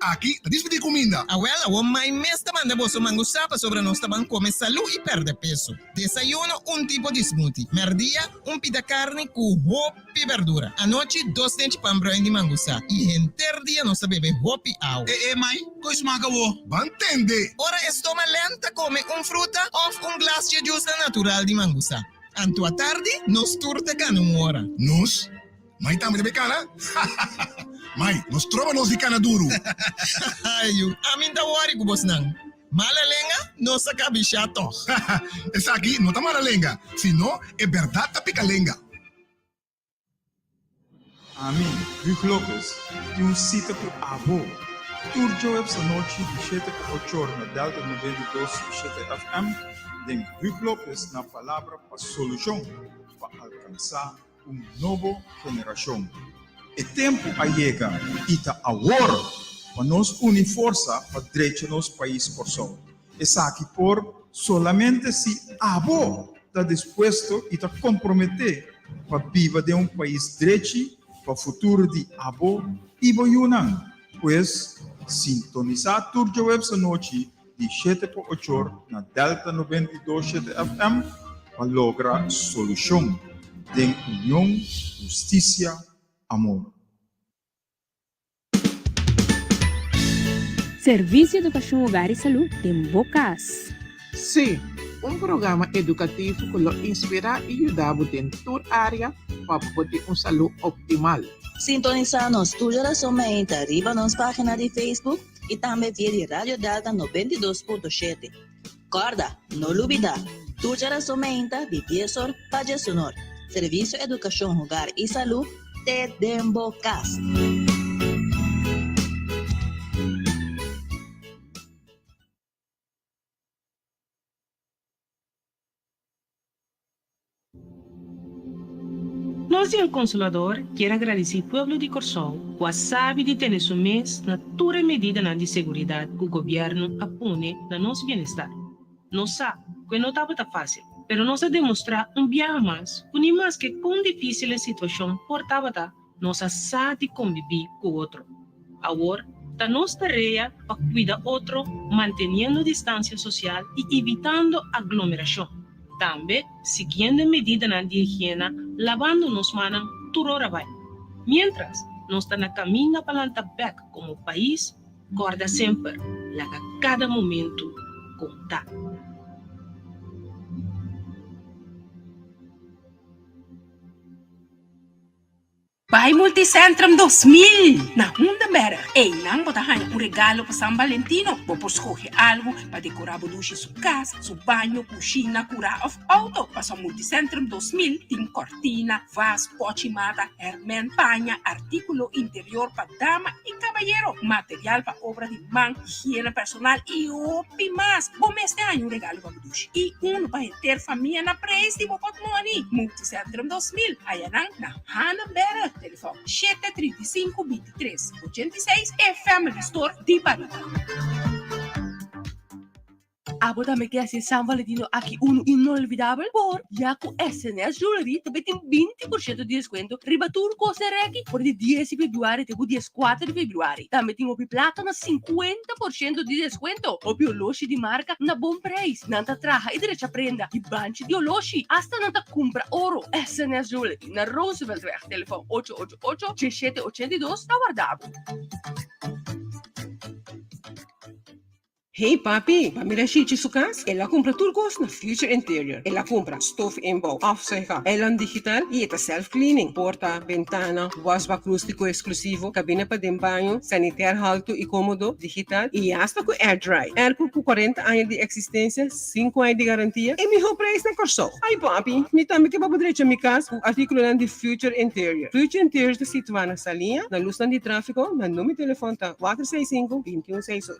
aqui na disputi comida. Abuela, may mesta manda boso mangusapa sobre nos taban come salud y perde peso. Desayuno, un tipo de smoothie. Merdía, un pita carne con hopi y verdura. Anoche, 2 dentes pan brand de mangusa. Y enter día nos bebe hopi au. May, ko'y sumagawo? Bantende. Ora estoma lenta come un fruta o un glass de juice natural de mangusa. Anto a tarde, nos turte canum hora. Nos? May tama de becana? May, nos trova nos di cana duro. Ayo, amin tawari ko boss nang. Malalenga, no sa kabishato. Esa aquí no está malalenga, sino es verdad tapicalenga. A mim, Rick Lopes, de cita por avô. Turjo essa noite de 7 a 8 horas na Delta 92.7 FM, tem Rick Lopes na palavra para solução, para alcançar nova geração. O tempo a chega e está agora para nós unir força para direito nosso país por sol. Essa aqui por solamente se avô está dispuesto e está comprometido para viver de um país direito para o futuro de abo e boiunang. Pois, sintonizar Turjo Web essa noite de 7 para 8 na Delta 92.7 FM para lograr solução de união, justiça, amor. Serviço de Educação Hogar e Saúde tem Bocas. Sim, um programa educativo que inspira e ajuda em toda área para poder saúde optimal. Sintoniza-nos somente arriba nas páginas de Facebook e também via Rádio Delta 92.7. Corda, não olvida, somente de 10 horas para sonor. Serviço Educação Hogar e Saúde te Dembocas. Nós, o Consolador, quer agradecer ao povo de Corsol, que sabe de ter seu mês na toda medida de segurança que o governo apune na nosso bem-estar. Nós sabemos que não estava fácil, mas nós demonstrar viaje mais, por mais que com difícil a situação portava, nós sabe conviver com o outro. Agora, está nossa tarefa para cuidar do outro, mantendo distância social e evitando aglomeração. Também, seguindo medidas de higiene, lavando nos manos toda hora. Mientras, nós estamos na caminho para lantar como país, guarda sempre, a cada momento, contar. Pai Multicentrum 2000! Na Honda Mera, nang botahan regalo para San Valentino. Vamos escolher algo para decorar su casa, su banho, cocina, cura of auto. Para San Multicentrum 2000, tem cortina, vas, pochimata, hermen, paña, artículo interior para dama y caballero, material para obra de man, higiene personal y opi más. Vamos este año regalo para Budushi. Y uno para ter familia na preço de Bopotmoni. Multicentrum 2000, ayanang na Hanna Mera. Telefone 735-23-86 e Family Store de Barita. Abo também quer ser San Valentino aqui inolvidável por já com SNS Jewelry também tem 20% de desconto ribatur costa regi por de 10 de februário até o 14 de februário. Também tem o plata na 50% de desconto. O biologi de marca na bom preço. Nanta traja e direita prenda e banche de oloshi. Hasta nanta compra ouro. SNS Jewelry na Roosevelt Weg. Telefone 888-1782 tá guardado. Hey papi, pamela Chichi su casa. Ela compra turcos na Future Interior. Ela compra stof in bouw, afzuigen, eiland digital e het self-cleaning. Porta, ventana, wasbak rústico exclusivo, cabine para dem banho, sanitaire alto e cômodo, digital e hasta com air dry. Air por 40 anos de existência, 5 anos de garantia e melhor preço na Corsol. Ai papi, me também que vou direito a minha casa com artículo de Future Interior. Future Interior está situado na salinha, na luz de tráfego, na número de telefone 465-2168.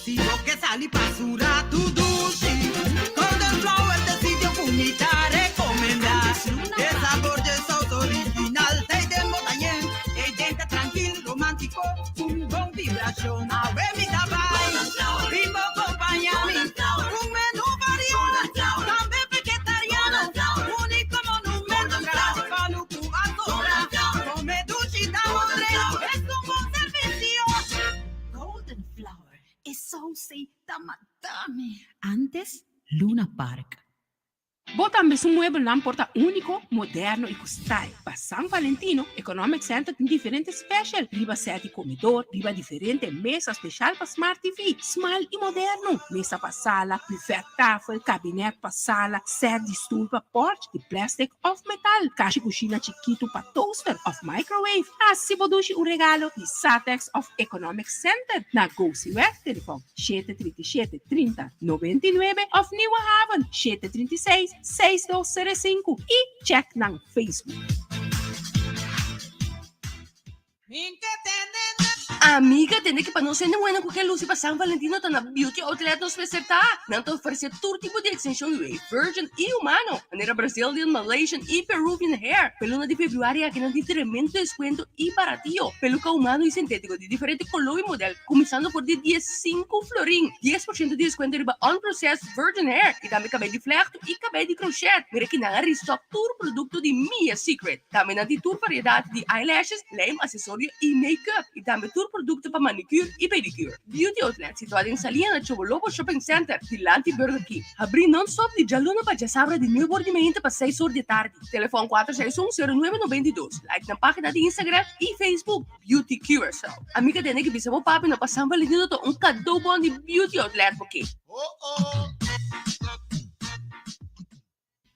Si vos que salí basura tu dushi, Golden Flower decidió vomitar, recomendar. El sabor de sauce original, te de montañén, el diente tranquilo, romántico, un bon vibración. A ver mi tabay, primo compañía, un menú variado, también vegetariano, único monumento, gracias a Lucu Azora, come dushi, damos es un buen servicio. Golden Flower. Sauce da madame. Antes, Luna Park. Botamos um mueble na porta único, moderno e custai. Para San Valentino, Economic Center tem diferente special. Riba set comedor, riba diferente mesa especial para Smart TV. Small e moderno. Mesa para sala, buffet tafel, cabinet para sala, set de stool para porch, de plastic of metal. Caixa coxina chiquito para toaster of microwave. Assim produce o regalo de Satex of Economic Center. Na Go-See Web, telefone 737-30-99 of New Haven 736-6205 e check na Facebook. Amiga, tiene que para não ser bueno qualquer luz para San Valentino tá na Beauty Outlet nos acertar. Não te oferecer todo tipo de extensão de virgin e humano. Maneira Brazilian, Malaysian e Peruvian hair. Peluna de februário aqui não tem tremendo desconto e baratinho. Peluca humano e sintético de diferente color e modelo. Começando por de 15 florin. 10% de desconto riba unprocessed virgin hair. E também cabelo de flecht e cabelo de crochet. Mira que na restock todo produto de Mia Secret. Também na de toda variedade de eyelashes, lame, acessório e make-up. E também todo produto para manicure e pedicure. Beauty Outlet, situado em Saliana, Chobolobo Shopping Center, Tilante Burger King. Abri non-stop de Jaluna para Jasabra de 9h30 para 6 horas de tarde. Telefone 461-0992. Like na página de Instagram e Facebook, Beauty Curacao. Amiga, tem que bisamo papi na San Valentino to cadô bom de Beauty Outlet porque.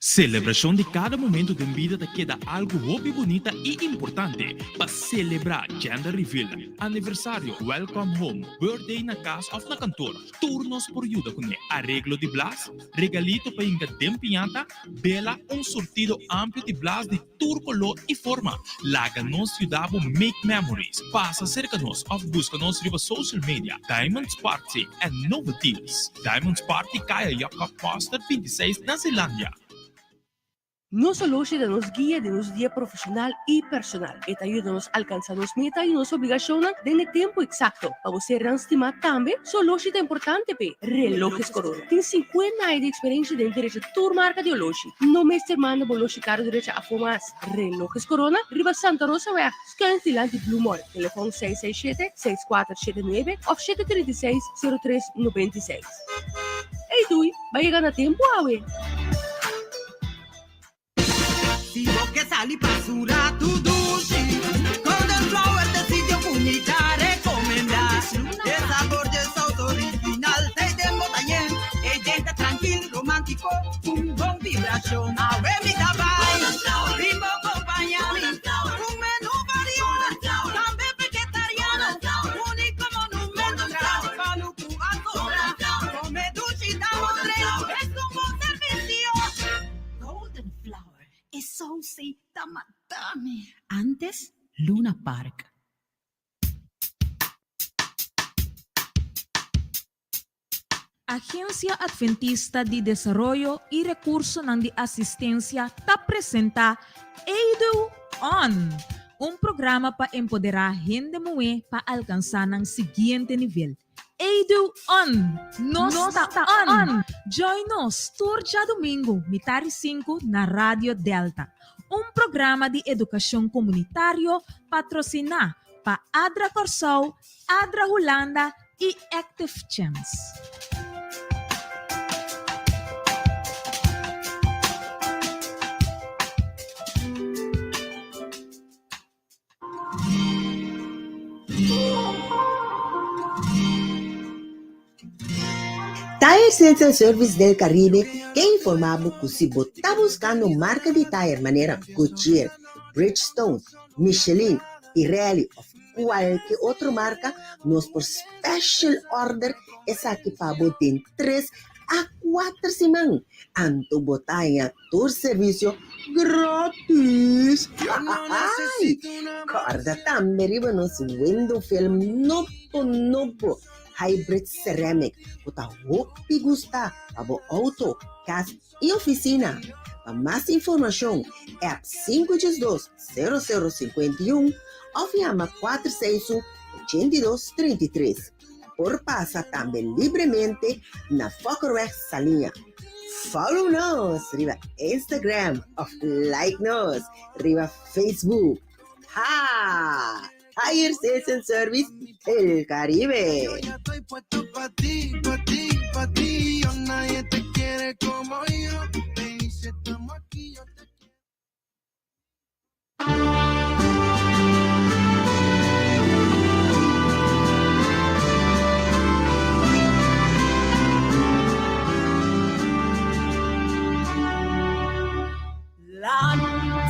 Celebração de cada momento de vida te queda algo hobby bonita e importante para celebrar gender reveal, aniversário, welcome home, birthday na casa of na cantor, turnos por ajuda com arreglo de blas, regalito para inga dempianta, bela sortido amplo de blas de tour color e forma. Laga nos ajudava make memories. Passa cerca nos of busca nos riba social media, Diamonds Party and Novelties. Diamonds Party kaya Jakob Foster 26 na Zelândia. Nos soluci de nos guia de nos dia profissional e personal. Esta ajuda nos a alcançar nos metas e nos obrigações de tempo exato. Para você estimar também, soluci é importante pe Relógios Corona. Tem 50 anos de experiência dentro de toda marca de relógio. Não me estimando bolochi caro direito a fumas. Relógios Corona, Riva Santa Rosa Weg, Scantilante Blue Mall. Telefone 667-6479 ou 736-0396. Ei, tu, vai chegar na tempo, Aue? Si vos que sali basura tu dulce, con el flower decidió vomitar, recomendar. El sabor de sauce original, te demo también. El diente tranquilo, romántico, un bon vibración. Ave mi tabay, ritmo acompañado, un menú variado, también vegetariano, único monumento, Palucu Azora, come dulce y damos tres, es un buen servicio. Golden Flower. Eso sí, tamatame. Antes, Luna Park. Agência Adventista de Desarrollo e Recurso de Assistência te apresenta Edu On, programa para empoderar gente mulher para alcançar o seguinte nível. Edu On, nós está on. Join nos todo domingo, metade 5 na Rádio Delta. Programa de educação comunitário patrocinado para Adra Corsol, Adra Holanda e Active Chance. Tire Sales and Service del Caribe que informava que se você está buscando marca de tire maneira Goodyear, Bridgestone, Michelin, Pirelli ou qualquer outra marca, nós por special order essa aqui para você em 3 a 4 semanas. Anto botanha todo serviço grátis. Ai, corda também riba nos window film novo. Hybrid Ceramic, que hopi gusta para o auto, casa e oficina. Para mais informação, é 512-0051 ou chama 461-8233. Por passa também livremente na Focorweg Salinha. Follow nos, riba Instagram, ou like nos, riba Facebook. Ha! Tire Sales and Service El Caribe. Yo estoy puesto pa' ti, nadie te quiere como yo. Baby, si estamos aquí, yo te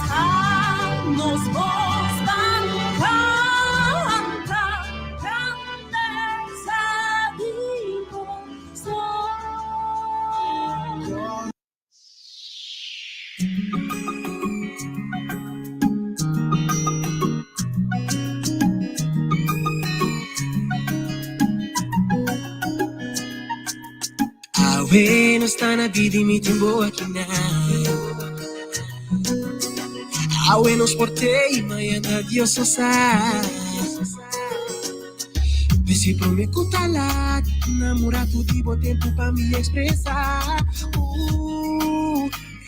Lanzarnos vos van canta, grandeza digo, Awe no sta na vida mi timbo aqui na. Awe nos portei mañana Dios sa. Pesi pro me kutalat, namorado di bo tempo pra me expressar.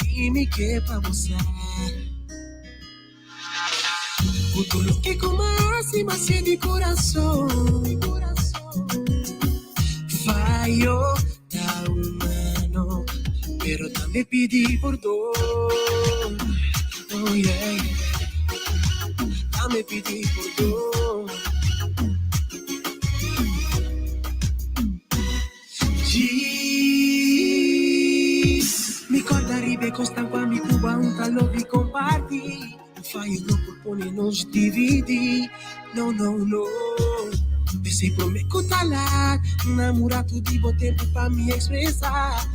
E me que pra mostrar. Todo lo que comas mas de coração. Fallo da humano, pero también pedí perdón. Oh yeah, también pedí perdón. Mi corda ribe constan qua mi cuba un talo vi comparti. Fallo no propone nos dividi. No, no, no. Pensei pro me kutalat, namorado di bo tempo pra me expressar.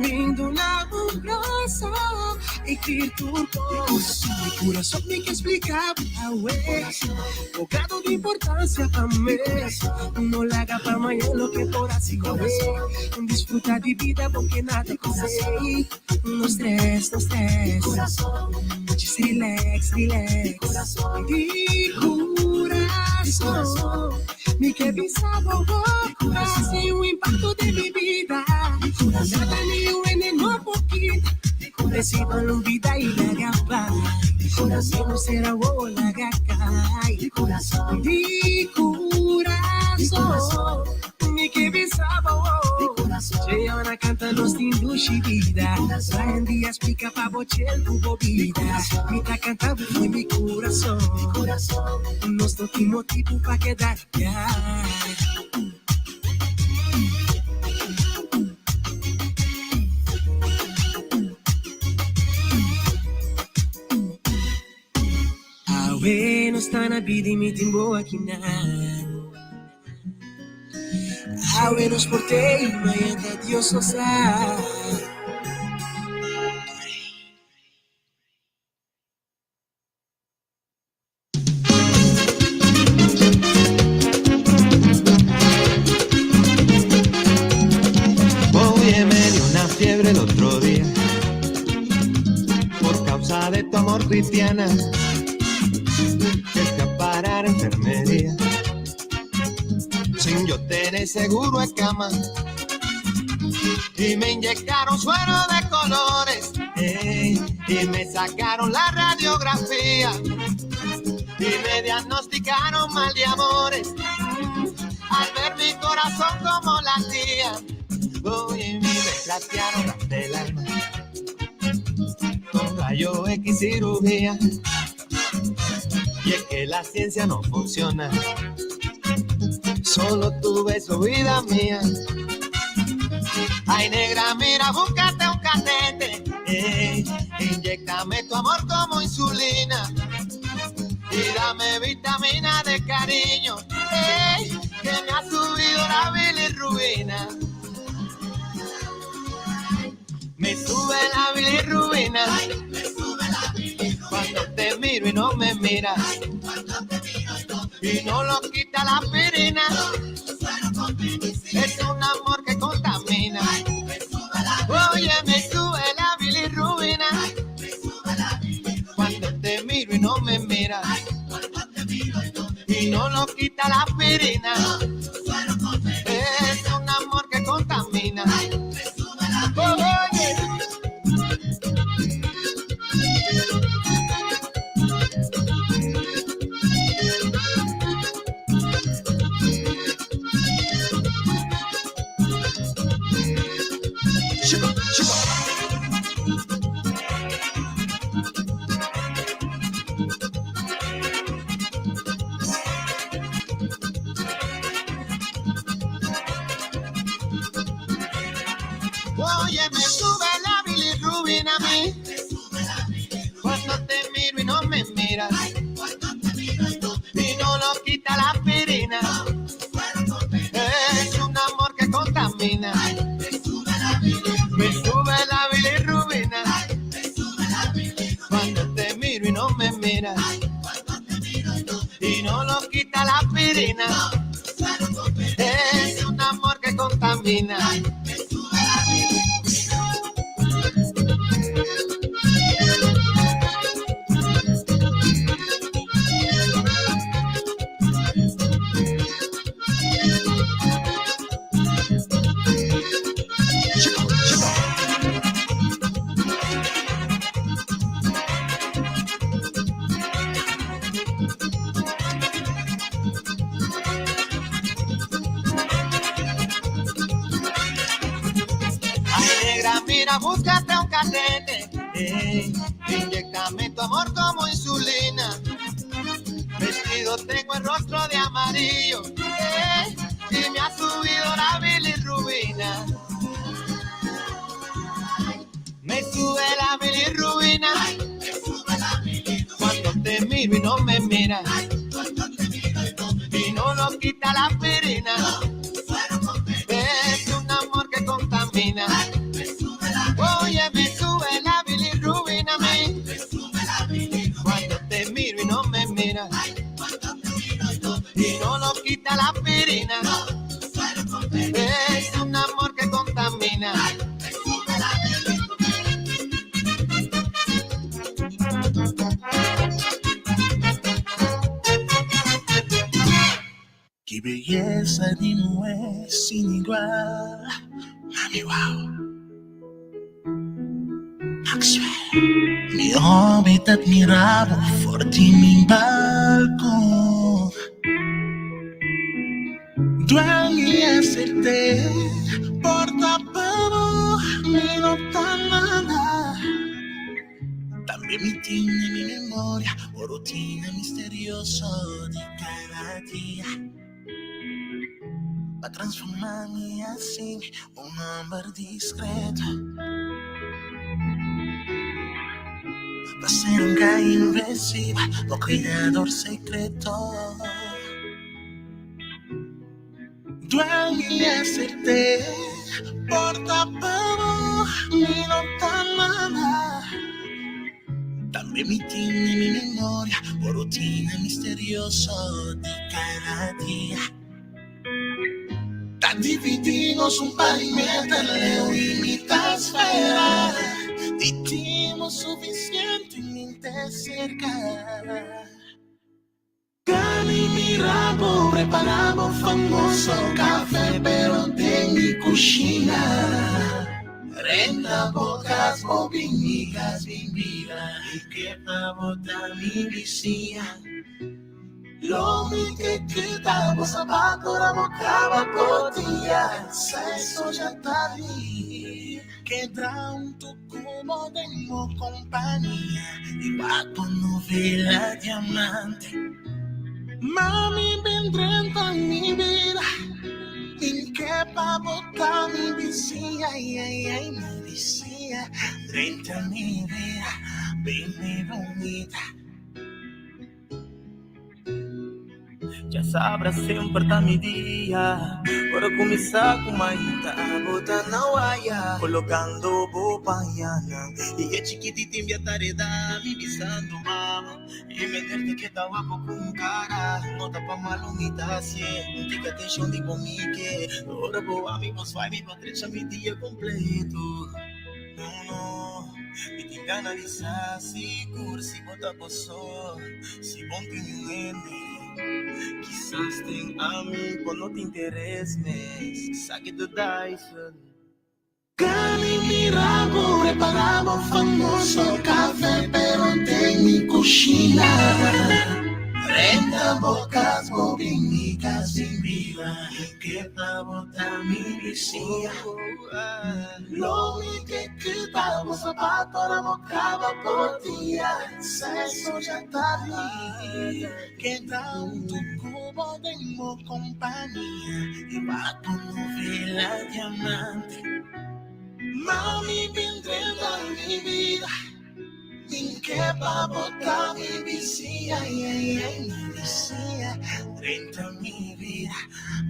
Vindo na praça, escritor mi coração me que explicar. Bocado de importância pra mim. Não larga pra amanhã lo que por assim comer. Desfrutar de vida porque nada consei. No stress, no stress. Just relax, relax. De coração, me que pensava sem o impacto de mi vida. Nada nenhum en no poquito. Reciban la vida y la gapa. No será la gaca. De corazón, me que pensava. Cheyona canta nos tindush vida. Brian Díaz pica pa bochel tuvo vida. Mi ta cantava foi mi coração. Nos não tem motivo pra quedar ya. Awe no sta na vida mi timbo aqui na. Awe nos portei mañana Dios só sabe. Oye, me dio una fiebre el otro día por causa de tu amor cristiana. Que fui a parar a enfermería sin yo tener seguro de cama y me inyectaron suero de colores y me sacaron la radiografía y me diagnosticaron mal de amores al ver mi corazón como latía. Oye, me trastearon del alma con rayo X cirugía y es que la ciencia no funciona. Solo tu beso, vida mía. Ay, negra, mira, búscate un catete. Inyéctame tu amor como insulina. Y dame vitamina de cariño. Que me ha subido la bilirrubina. Me sube la bilirrubina. Cuando te miro y no me miras. Y no lo quita la aspirina. Es un amor que contamina. Oye, me sube la bilirrubina. Cuando te miro y no me miras. Y no lo quita la aspirina. Es un amor que contamina. Oye. Oye, me sube la bilirrubina a mí. Cuando te miro y no me miras. Y no lo quita la aspirina. Es un amor que contamina. Me sube la bilirrubina. Cuando te miro y no me miras. Y no lo quita la aspirina. Es un amor que contamina. contamina. Mira, búscate un catete, inyectame tu amor como insulina. Vestido tengo el rostro de amarillo, y me ha subido la bilirrubina. Me sube la bilirrubina, cuando te miro y no me miras, y no lo quita la aspirina. Es un amor que contamina. Oye, me sube la bilirrubina a mí, cuando te miro y no me miras, y no lo quita la aspirina. Es un amor que contamina. Qué belleza de nuez sin igual, mami, wow. Mi hobbit admiravo forti mi balcón. Duermi a hacerte portapavo mi nottanada. También mi tiene mi memoria o rutina misterioso de cada día. Va a transformarme así un hombre discreto. Va a ser un gay invisible o cuidador secreto. Duermi a hacerte portapavo mi nottanada. También mi tiene mi memoria o rutina misterioso de cada día. Tan dividimos un pavimento leo y mitad esfera. Dimos suficientemente cerca. Cani mi rabo, preparamos famoso café, pero de mi cocina. Renda bocas, bobinigas, bimbira, y que pa' botar mi vicia. Lo mi que quitamos zapato, la bocaba cotilla, sexo ya está ahí. Queda un tucumo de mi compañía, y va tu novela diamante. Mami, vendré en mi vida, y que pa' botar mi vicia, ay, mi vicia, frente a mi vida, ven bonita. Já sabrá sempre tá mi dia. Para começar com maita, bota na waia, colocando bopanhana. E é chiquitita em minha tareda, me pisando mama. E me derte que tava com cara, nota pra malumita se. Não fica atenção de comigo. Ora boa, amigos, vai me patrecha mi dia completo. Não, me tem que analisar, seguro, se bota poço, se bom tem um ende. Quizás tem a mim quando te intereses, saque do Dyson. Cani mi rabo, preparamos famoso café, pero en mi cocina. Renda bocas, bobinigas, sin vida, y que pa' botar mi vicia. Lo mi que quitamos zapato, la bocaba por día, sexo ya está ahí. Queda un tucubo de mi compañía, y va tu novela diamante. Mami, vendré en mi vida, y que pa' botar mi vicia, ay, mi vicia, frente a mi vida,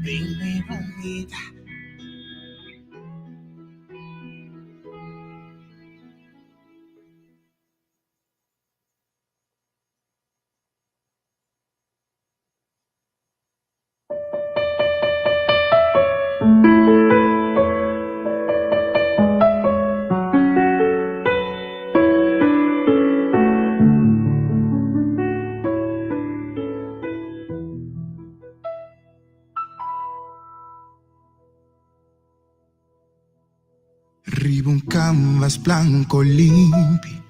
ven bonita. Arriba un canvas blanco limpio,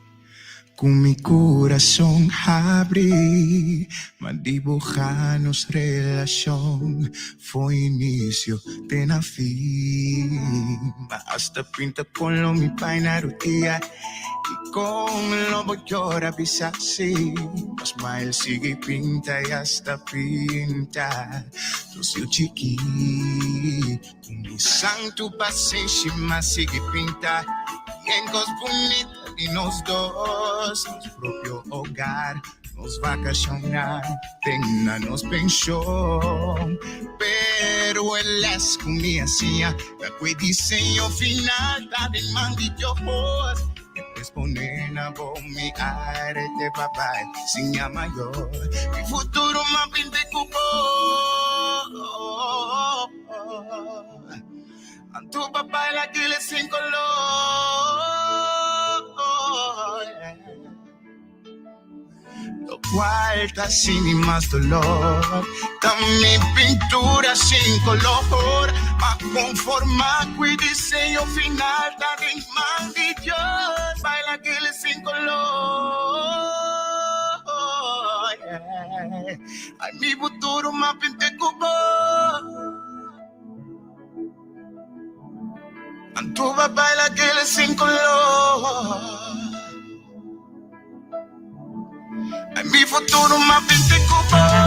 con mi corazón abrí, madibujamos relación, fue inicio de na fin. Basta pinta con lo mi paina rutia, y con lo voy a pisar así. Smile sigue pinta y hasta pinta, yo chiqui, con mi santo paciencia más sigue pinta. En cosas bonitas de nos dos, nuestro propio hogar, nos vacacionar, tenga nos pensión. Pero el es con mi hacía, la diseño final, da de mandillo voz. Después ponen a vos mi arte, papá, sin mayor. Mi futuro más bien de cubo. A tu papá la que le sin color. Lo cual está sin más dolor. También pintura sin color. Pa' conformar con el diseño final. También maldillos. Baila que le sin color. Ay, mi futuro más bien de cubo. Tu papá la que le sin color. En mi futuro más pinte copa.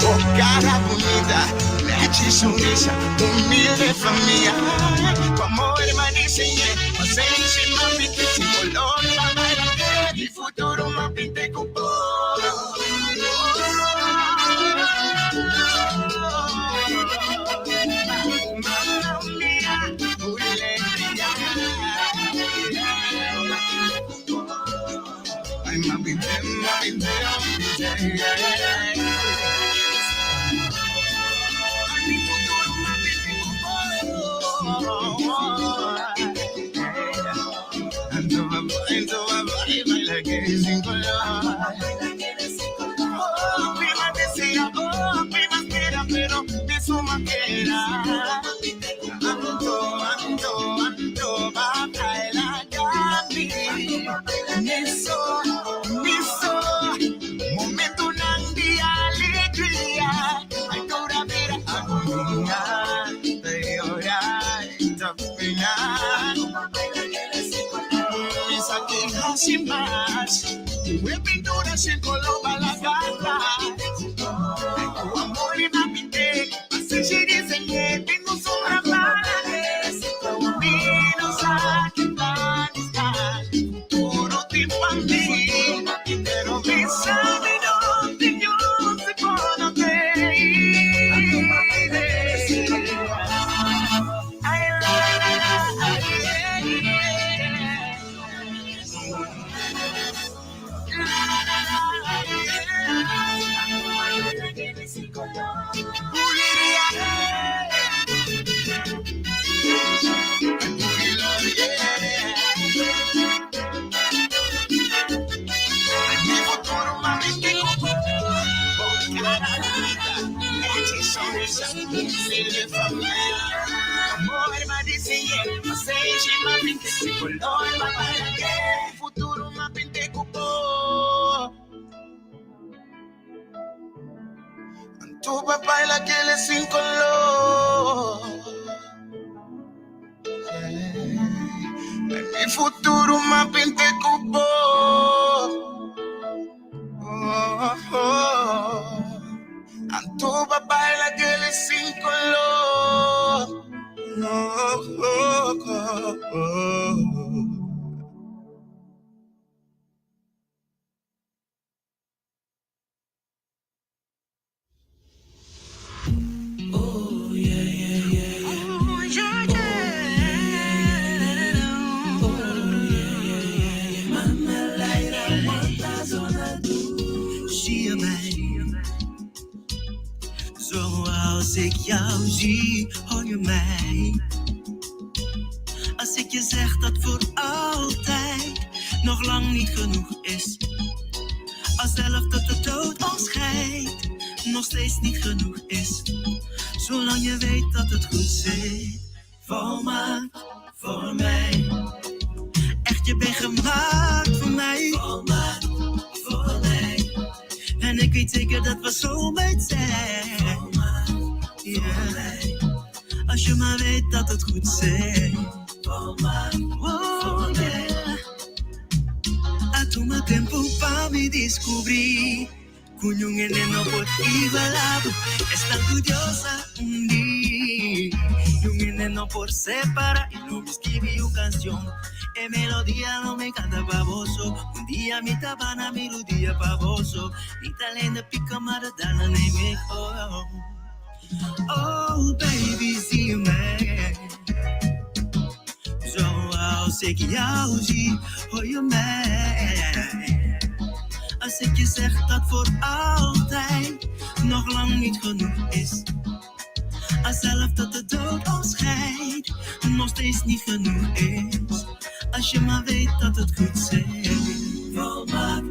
Oh, cara bonita, leche y sonrisa, humilde familia. Tu amor me diseñé, paciencia más pinte sin color. En mi futuro más pinte copa. Pero de su manera ando, va a caer la cami. Miso, momento de alegría. Ay, toda vera agonía, de llorar, de penar. Mis aquejas sin más, tu pintura sin color para la gata. Tu amor y la pinté, así se diseñé, tengo sombra para vino a que van a estar, futuro tiempo a mí, pero me sabe dónde yo se conocer. De familia, amor me diseñé, paciencia más pinte sin color, para que futuro más pinte cupo. Tu papá y la que le sin color. En mi futuro más pinte cupo. Tu papá es la que le sin color. Oh, yeah, yeah, yeah. Oh, yeah, yeah. Oh, yeah, yeah, yeah. Mama, Laila, quanta zona do. Zie mij. Zoals ik jou zie, hoor je mij. Als ik je zeg dat voor altijd nog lang niet genoeg is. Als zelf dat de dood ons scheidt, nog steeds niet genoeg is. Zolang je weet dat het goed zit, volmaakt voor mij. soulmate zijn. Yeah. Als je maar weet dat het goed zit. Oh, yeah. A toma tempo para me descobrir. Cuyo no por igualado. Es tan curiosa un día. Y un no por separar. Y no me escribí una canción. E melodía no me canta baboso. Un día mi tabana melodía baboso. Mi talento pica maradana nem me oh. Oh baby, zie mij. Zoals ik jou zie, hoor je mij. Als ik je zeg dat voor altijd nog lang niet genoeg is. Als zelf dat de dood ons scheidt, nog steeds niet genoeg is. Als je maar weet dat het goed zit. Volmaakt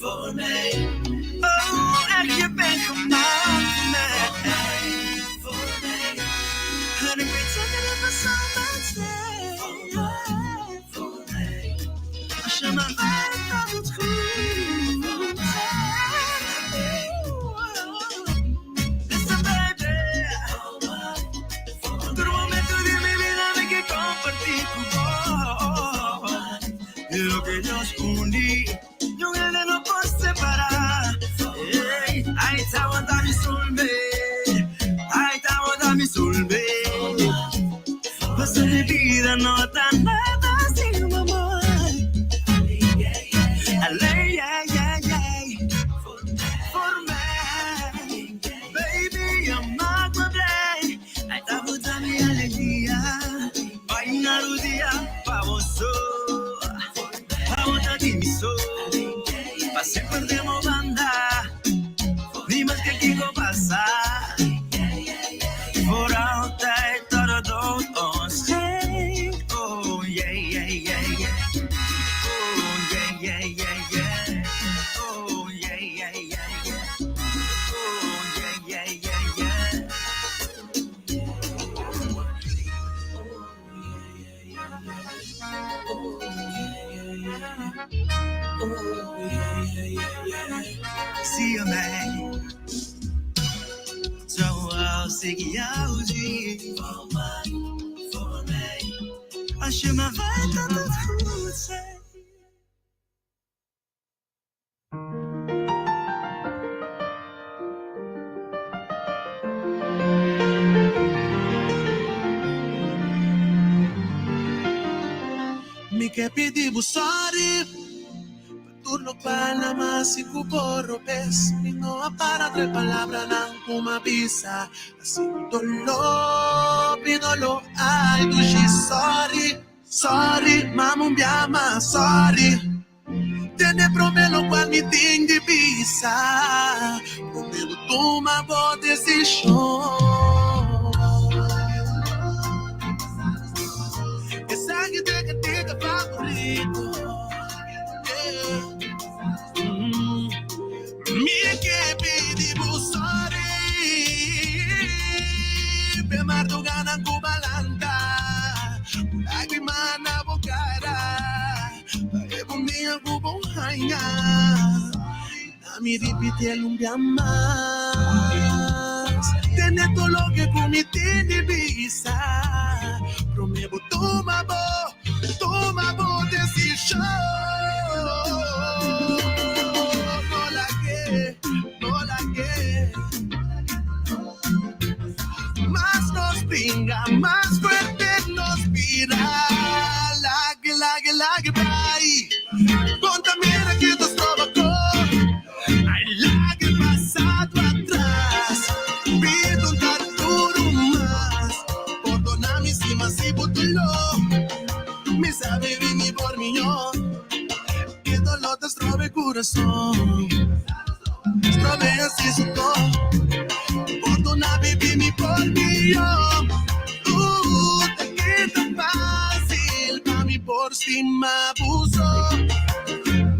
voor mij. Oh, echt, je bent gemaakt voor mij. Voor mij. En ik weet zeker dat we samen zijn. Volmaakt voor mij. Als je maar weet dat het goed zit. Listen baby. Volmaakt voor mij. Otro momento de mi vida de que compartir tu voz. Y lo que yo escondí, yo no puedo separar. Ay, está guardando mi soulmate. Ay, está guardando mi soulmate. Pasa mi vida no está nada sin mi amor. Aley, ay, ay, ay. For me, baby, I'm not my blame. Ay, está guardando mi alegría. Vaina un día, famoso. Vamos a ti mi sol. Pa' siempre perdemos banda. Ni más que aquí no pasa. Voor altijd tot het dood ons scheidt. Oh yeah, yeah, yeah, yeah. Oh yeah, yeah, yeah, yeah. Oh yeah, yeah, yeah, yeah. Oh yeah, yeah, yeah, yeah. Zie je mij, zoals ik jou zie. Voor mij, als je maar weet dat het goed zit. Mi que pedimos sorry. Turno para más y cuborro pes. Mi no para tres palabras nan kuma bisa. Así dolor, pidolo ay dushi sorry. Sorry, mama un biama sorry. Tiene promelo cual mi ting de bisa. Promelo toma boa decisão. Essa que diga favorito. Mi que pedimos sorry. Pemardo ganan kubalanda. Lágrima na bocara. Paebo minha bubong hainga. Nami repetir un día más. Tener todo lo que cometí de visa. Prometo toma bo decisión. Más nos brinda, más fuerte nos vira. Lague, vai. Contamina que nos provocó. Ay, lague pasado atrás. Pido un tarturo más. Perdóname si más y botuló. Me sabe venir por millón. Que dolor te estrobe corazón. Estrobe así su todo. Perdona, baby, mi por millón. Te queda fácil, mami, por cima abuso.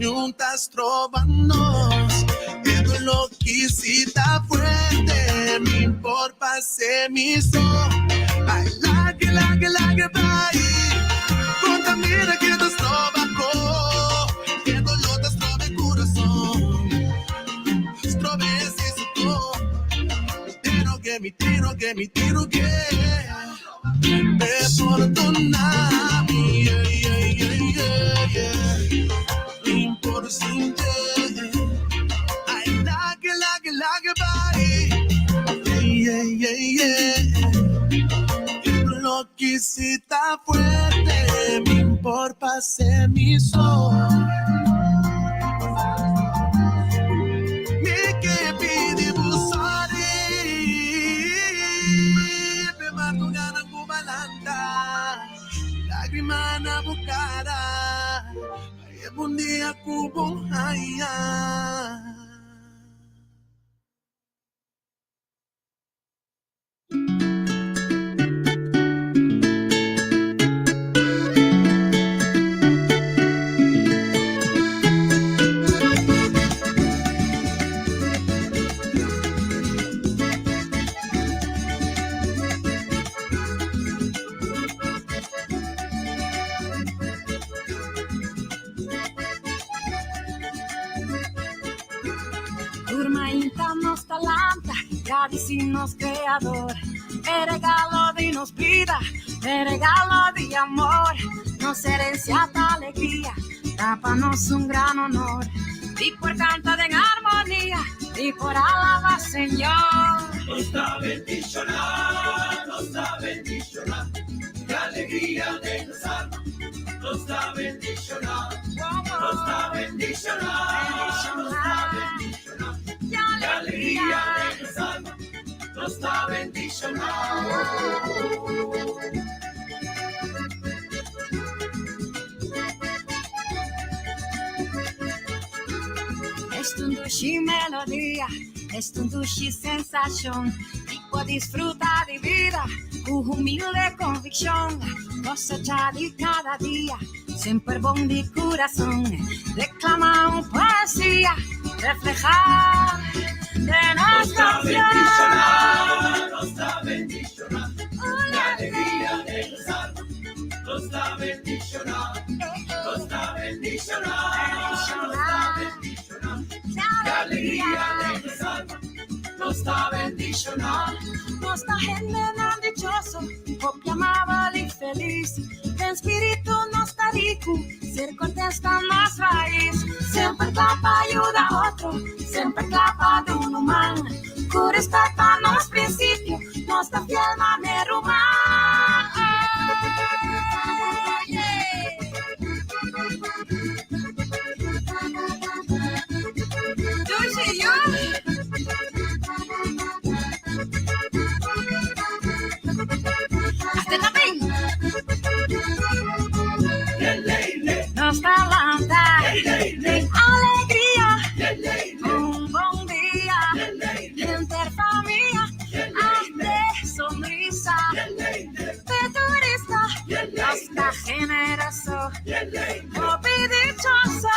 Juntas trovanos, pero lo que sí está fuerte, mi por pase mi so. Ay, lague, vai. Contamina que nos trova, que dolor te estrobe corazón. Estrobe así su todo. che mi tiro che perdonami, importante. I like body, el bloquecita fuerte, me importa ser mi sol. Me que pide busari, me mato gana kubalanda, lágrima na bukara, ay un día kubong haya. Urmainta nos talanta, nos creador, te regalo de nos vida, te regalo de amor, nos herencia de alegría, tápanos un gran honor, y por cantar en armonía, y por alabar Señor. Nos da bendicionar, de alegría de nos alma, nos da bendicionar, nos da bendicionar, nos da bendicionar, de alegría de nos alma, nos da bendicionar. Es un dushi melodía, es un dushi sensación, tipo disfruta de vida, con humilde convicción, cosecha de cada día, siempre bon de corazón, declama un poesía, reflejar de nuestra bendicionar, nos da bendicionar, de alegría de los almas, nos da bendicionar, nos da bendicionar, nos da bendicionar, de alegría de los almas, nos da bendicionar. Nos da generan dichoso, copia amable y feliz, de espíritu nos da rico, ser contesta más raíz, siempre clapa ayuda a otro, siempre clapa de un humano, con respeto a los principios, nos da fiel manera humana. Nos talanta de alegría, un buen día, interfamia, arte, sonrisa, de turista, nos da generoso, popi dichoso.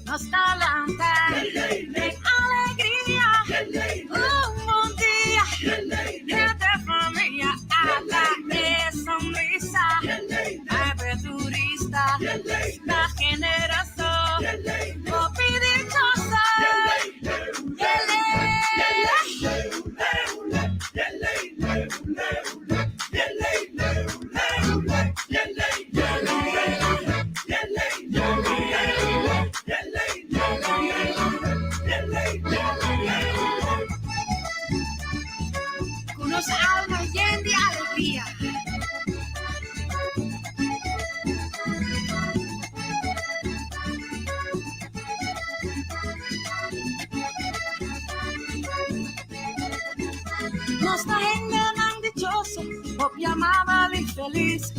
Nos talanta de alegría, un buen día, de familia, de sonrisa, de turista, la generación, popi dichosa. Unos alma llena de alegría. Nos da generan dichoso, popi amable y feliz,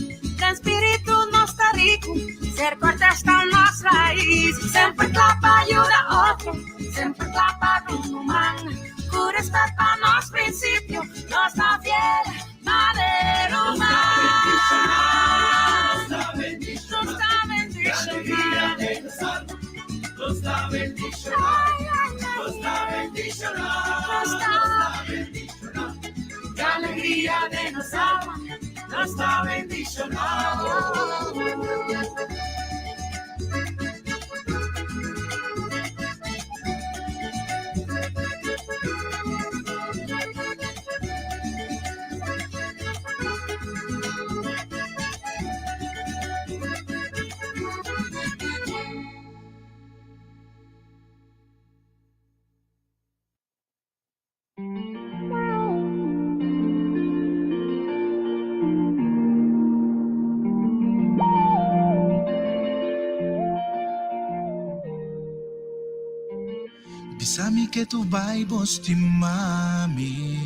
o espírito nossa rico, ser cortes está nossa raiz. Sempre clapa ajuda outro, sempre clapa do humano. Por respeito para nosso princípio, nós na fiel madeira humana. Nos dá bendição, nos dá bendição, nos dá bendição, nos dá bendição. Que alegria de nos alma, nos dá bendição. Bisami que tu vai bosti mami.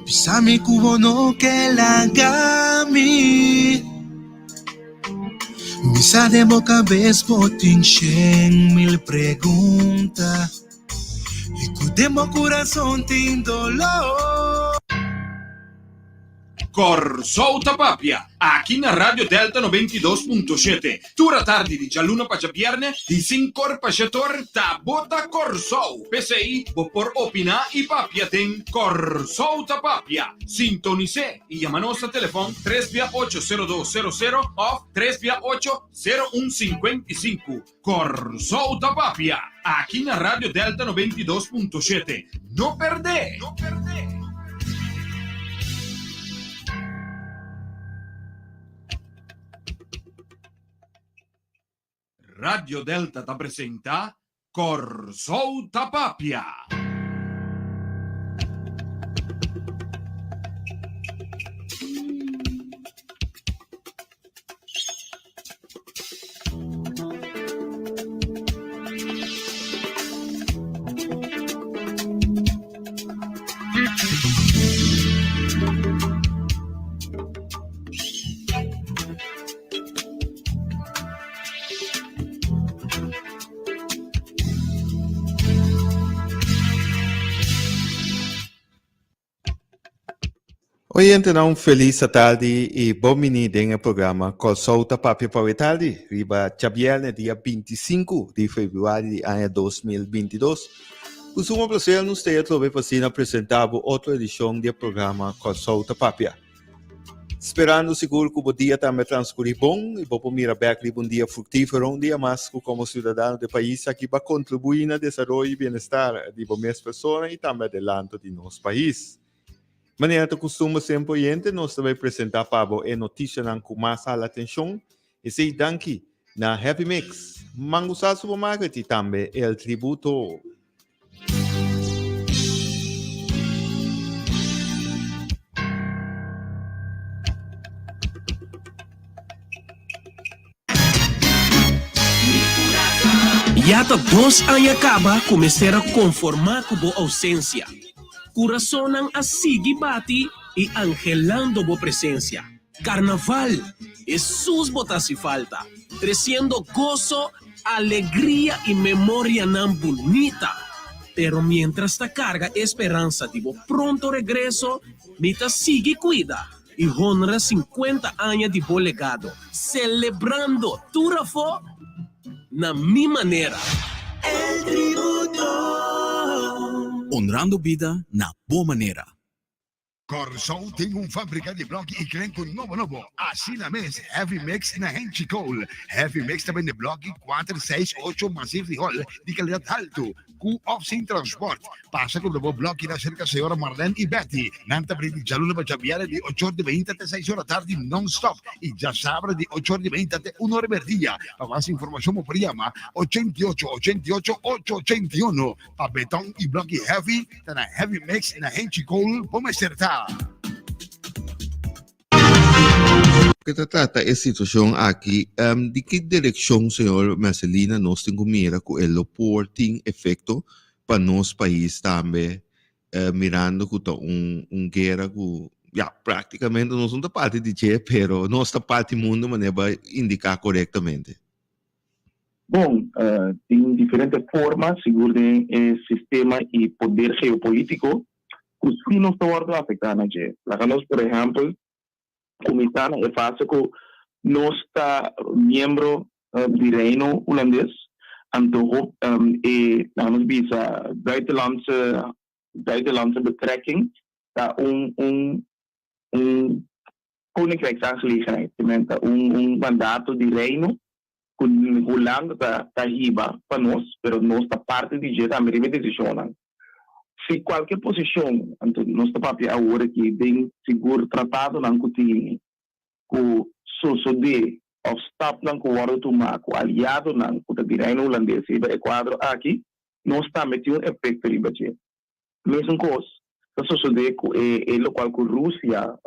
Bisami kubo no que la gami. Misa de boca vez botin shen mil pregunta. E kudemo coração tem dolor. Corsou Tapapia, aqui na Rádio Delta 92.7. Tura tarde de Jaluna para Jabierne, de 5 para Chator, Tabota Corsou. PCI, vou por opinar e papia tem Corsou Tapapia. Sintonize e chama-nos a telefone 368-0200 ou 368-0155. Corsou Tapapia, aqui na Rádio Delta 92.7. Não perde! Não perde! Radio Delta ta presenta Corsou Tapapia. Oyente, não feliz tarde e bom menino no programa Corsou Tapapia para a tarde. Riba Chabierne, dia 25 de fevereiro de ano 2022. Costuma prazer nos ter a vez apresentar outra edição do programa Corsou Tapapia. Esperando seguro que o dia também transcorrer bom e vou mirar back um dia frutífero, um dia mais como cidadão do país aqui para contribuir no desenvolvimento e bem-estar de minhas pessoas e também do de nosso país. Maneira que costuma sempre oyente, nós também apresentar para a notícia com mais atenção e sei danke na Happy Mix, Mangusa Supermarket e também El Tributo. Yata 2 anos acaba começar a conformar com a ausência. Coração a seguir bate e angelando boa presença. Carnaval, Jesus botasse falta, trazendo gozo, alegria e memória não bonita. Pero mientras ta carga esperança de bo pronto regresso, mita sigue cuida e honra 50 anos de bo legado, celebrando turafo na mi maneira. El tributo. Honrando vida na boa maneira. Corsou tem fábrica de bloco e crenco novo. Assim na mesa, Heavy Mix na Henchi Cole. Heavy Mix também de bloco 4, 6, 8 massivo de rol de qualidade alto. Com off-sin transport. Passa com o bloco na cerca senhora Marlene e Betty. Nanta Briti Jaluna para Javiera de 8h20 até 6h da tarde non-stop. E já sabe de 8h20 até 1h per dia. Para mais informação, por chama 88-88-881. Para betão e bloco heavy, tá na Heavy Mix na Henchi Cole. Vamos acertar. Que trata a situação aqui, de que direção, senhor Marcelina, nós temos mira com o porting efeito para nosso país também, mirando que guerra praticamente não somos parte de G, pero nossa parte do mundo maneira indicar corretamente. Bom, tem diferentes formas, seguro o sistema e poder geopolítico, que os finos estão afetando a gente. Nós, por exemplo, começando é fácil que nós está membro do reino holandês, então, nós visa buitenlandse betrekking, tá koninkrijksaangelegenheid, mandato de reino, com Holanda está riba para nós, mas nós está parte de jeito também de decisão. Se qualquer posição, então nós está papel agora que bem seguro tratado não continue, com de obstáculo não com o tomar, com aliado não com o reino holandês, e o quadro aqui, nós está metendo efeito riba de. Mesmo coisa, isso sucede com o local com Rússia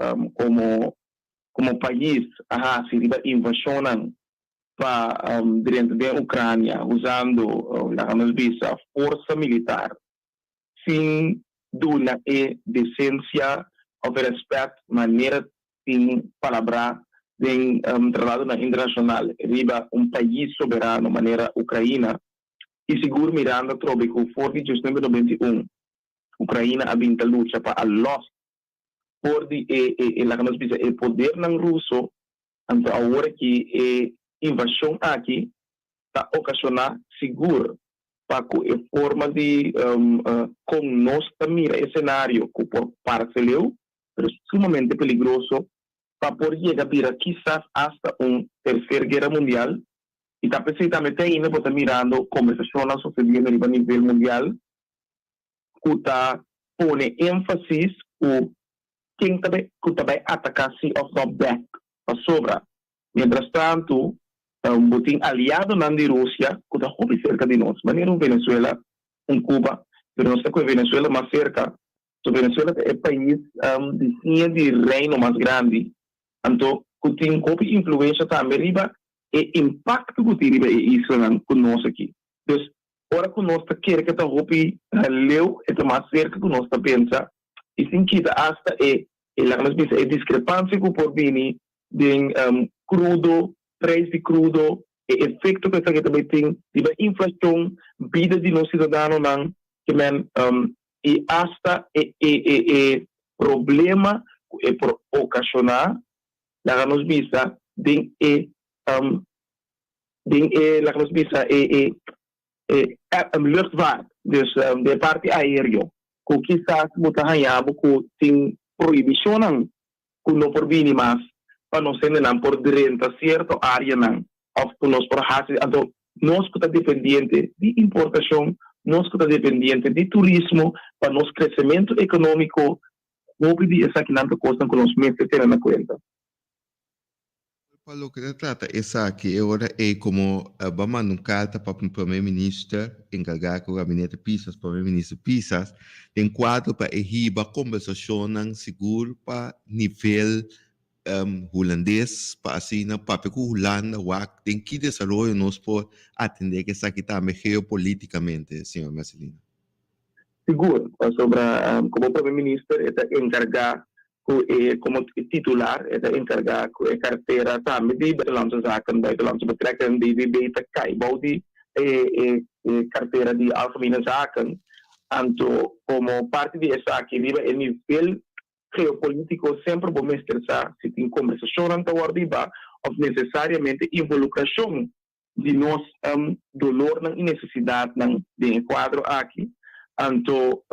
como país, se riba invasão para dentro da Ucrânia, usando a força militar, sem dúvida e decência, ou respeito, maneira de palavra, de tratado internacional, riba país soberano, maneira Ucrânia, e seguro mirando trobe com o 4 de setembro de 2021, Ucrânia avinta luta para a loss por o poder não russo, então agora que invasão aqui está ocasionar seguro para que forma de como nós mira esse cenário que por parceleu, mas sumamente perigoso para por chegar a vir quizás hasta terceira guerra mundial e está também ainda por mirando conversações sucedendo a nível mundial que está pone ênfase com quem também atacar se of the back para sobra. Mientras tanto, botin aliado na Rússia, que está muito cerca de nós, maneira Venezuela, Cuba, mas não sei que Venezuela mais cerca. So Venezuela é o país de reino mais grande, então que tem uma influência também riba e impacto que tem riba isso conosco aqui. Então, ora que nós quer que está leu é mais cerca que nós pensa e sem que hasta a discrepância que por vir de crudo, preço de crudo, e efeito que essa também tem, de inflação, vida de nós cidadãos não, que e hasta problema que por ocasionar, lá nos visa de lá nos visa luchtvaart, dus de parte aéreo, que quizás muita ganhava que tem proibição que não por vir mais para não ser não por dentro certa área não, ou que nós por hacer, então nós que está dependente de importação, nós que está dependente de turismo para nosso crescimento econômico, não pedir essa que não costa que nós mesmos ter na conta. Para o que se trata, essa aqui agora é como vamos num carta para o primeiro-ministro encarregado do gabinete Pisas, primeiro-ministro Pisas, tem quadro para a conversação seguro para nível holandês, para assim, para que Holanda tem que desenvolver nós por atender que essa aqui também geopoliticamente, senhor Marcelino. Seguro, sobre como primeiro-ministro é encarregado como titular, é encarregado com a carteira também de buitenlandse betrekkingen, de BTK, bouw die carteira de algemene zaken. Então, como parte dessa aqui, a nível geopolítico, sempre vou me estressar se tem conversação anterior, ou necessariamente involucração de nós, dolor e necessidade de quadro aqui. Então,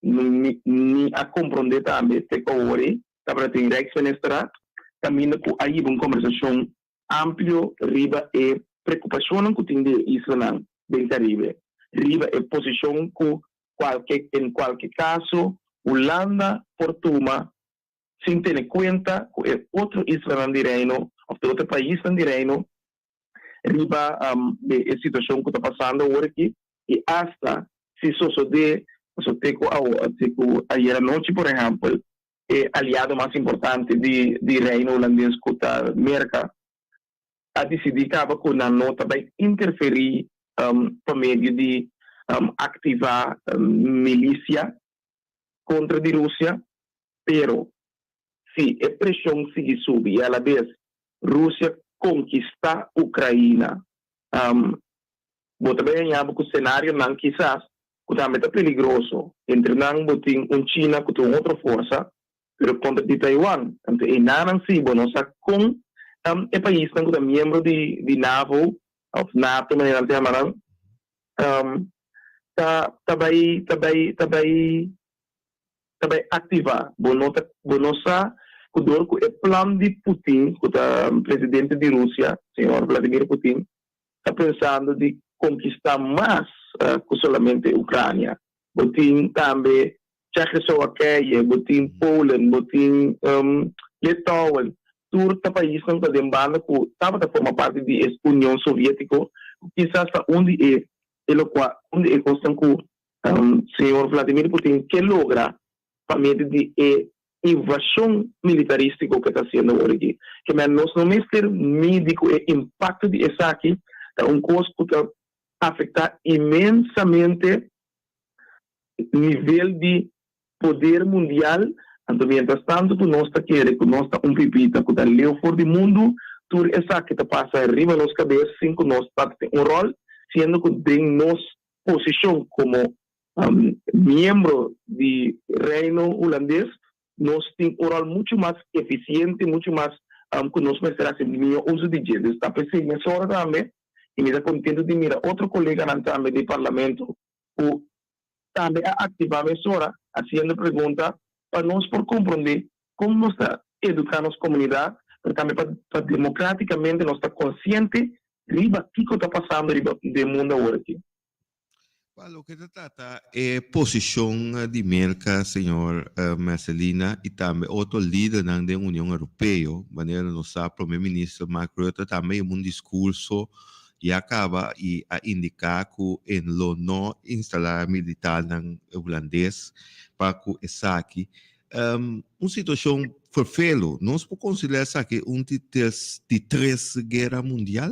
ni a compreender também que agora para ter Rijksministeraat também com aí uma conversação amplo riba e preocupação que tem de Israel bem Caribe riba e posição que em qualquer caso Holanda Portugal sem ter em conta que é outro Israel de reino ou de outro país de reino riba a situação que está passando agora aqui e hasta se suceder ayer anoche, por ejemplo, el aliado más importante de reino holandés que está América, ha decidido que no va a interferir por medio de activar milícia contra de Rússia, pero se a pressão sigue subir e a la vez Rússia conquista Ucrânia, também há um cenário não quizás que também é perigoso entre não botar China com outra força pero contra de Taiwan. Então, e não se bonosa com o país que é membro de NATO, of NATO, mas não tem maneira, também ativar bonosa com o plano de Putin, com o presidente de Rússia, senhor Vladimir Putin, está pensando de conquistar mais que somente a Ucrânia. Putin também Tchecoslovaquia, botin Poland, botin Litauen, tudo o país não está demanda que estava a formar parte da União Soviética, quizás onde é questão que o senhor Vladimir Putin que logra para meio de invasão militarística que está sendo hoje. Que nós não mesmo médico o impacto de essa aqui, é coisa que está afetar imensamente o nível de poder mundial. Então, mientras tanto, que nós está querendo, que nós está pipita, que está leu fora do mundo, tudo essa que está passando arriba nos cabeças, sim, que nós está tendo rol, sendo que tem nossa posição como membro do reino holandês, nós temos rol muito mais eficiente, muito mais que nós precisamos melhor uso de gente. Está pensando nessa hora também, e me dá contento de mirar outro colega também do parlamento, que também ativar essa hora, fazendo pergunta para nós por compreender como nós está educando a comunidade, mas também para democraticamente nós está consciente riba o que está passando riba do mundo agora aqui. O que trata é posição de América, senhor Marcelina, e também outro líder da União Europeia, maneira nossa primeiro-ministro Mark Rutte também um discurso e acaba a indicar que em lo não instalar militar holandês para que essa aqui uma situação forfelo nós podemos considerar essa aqui de três guerra mundial.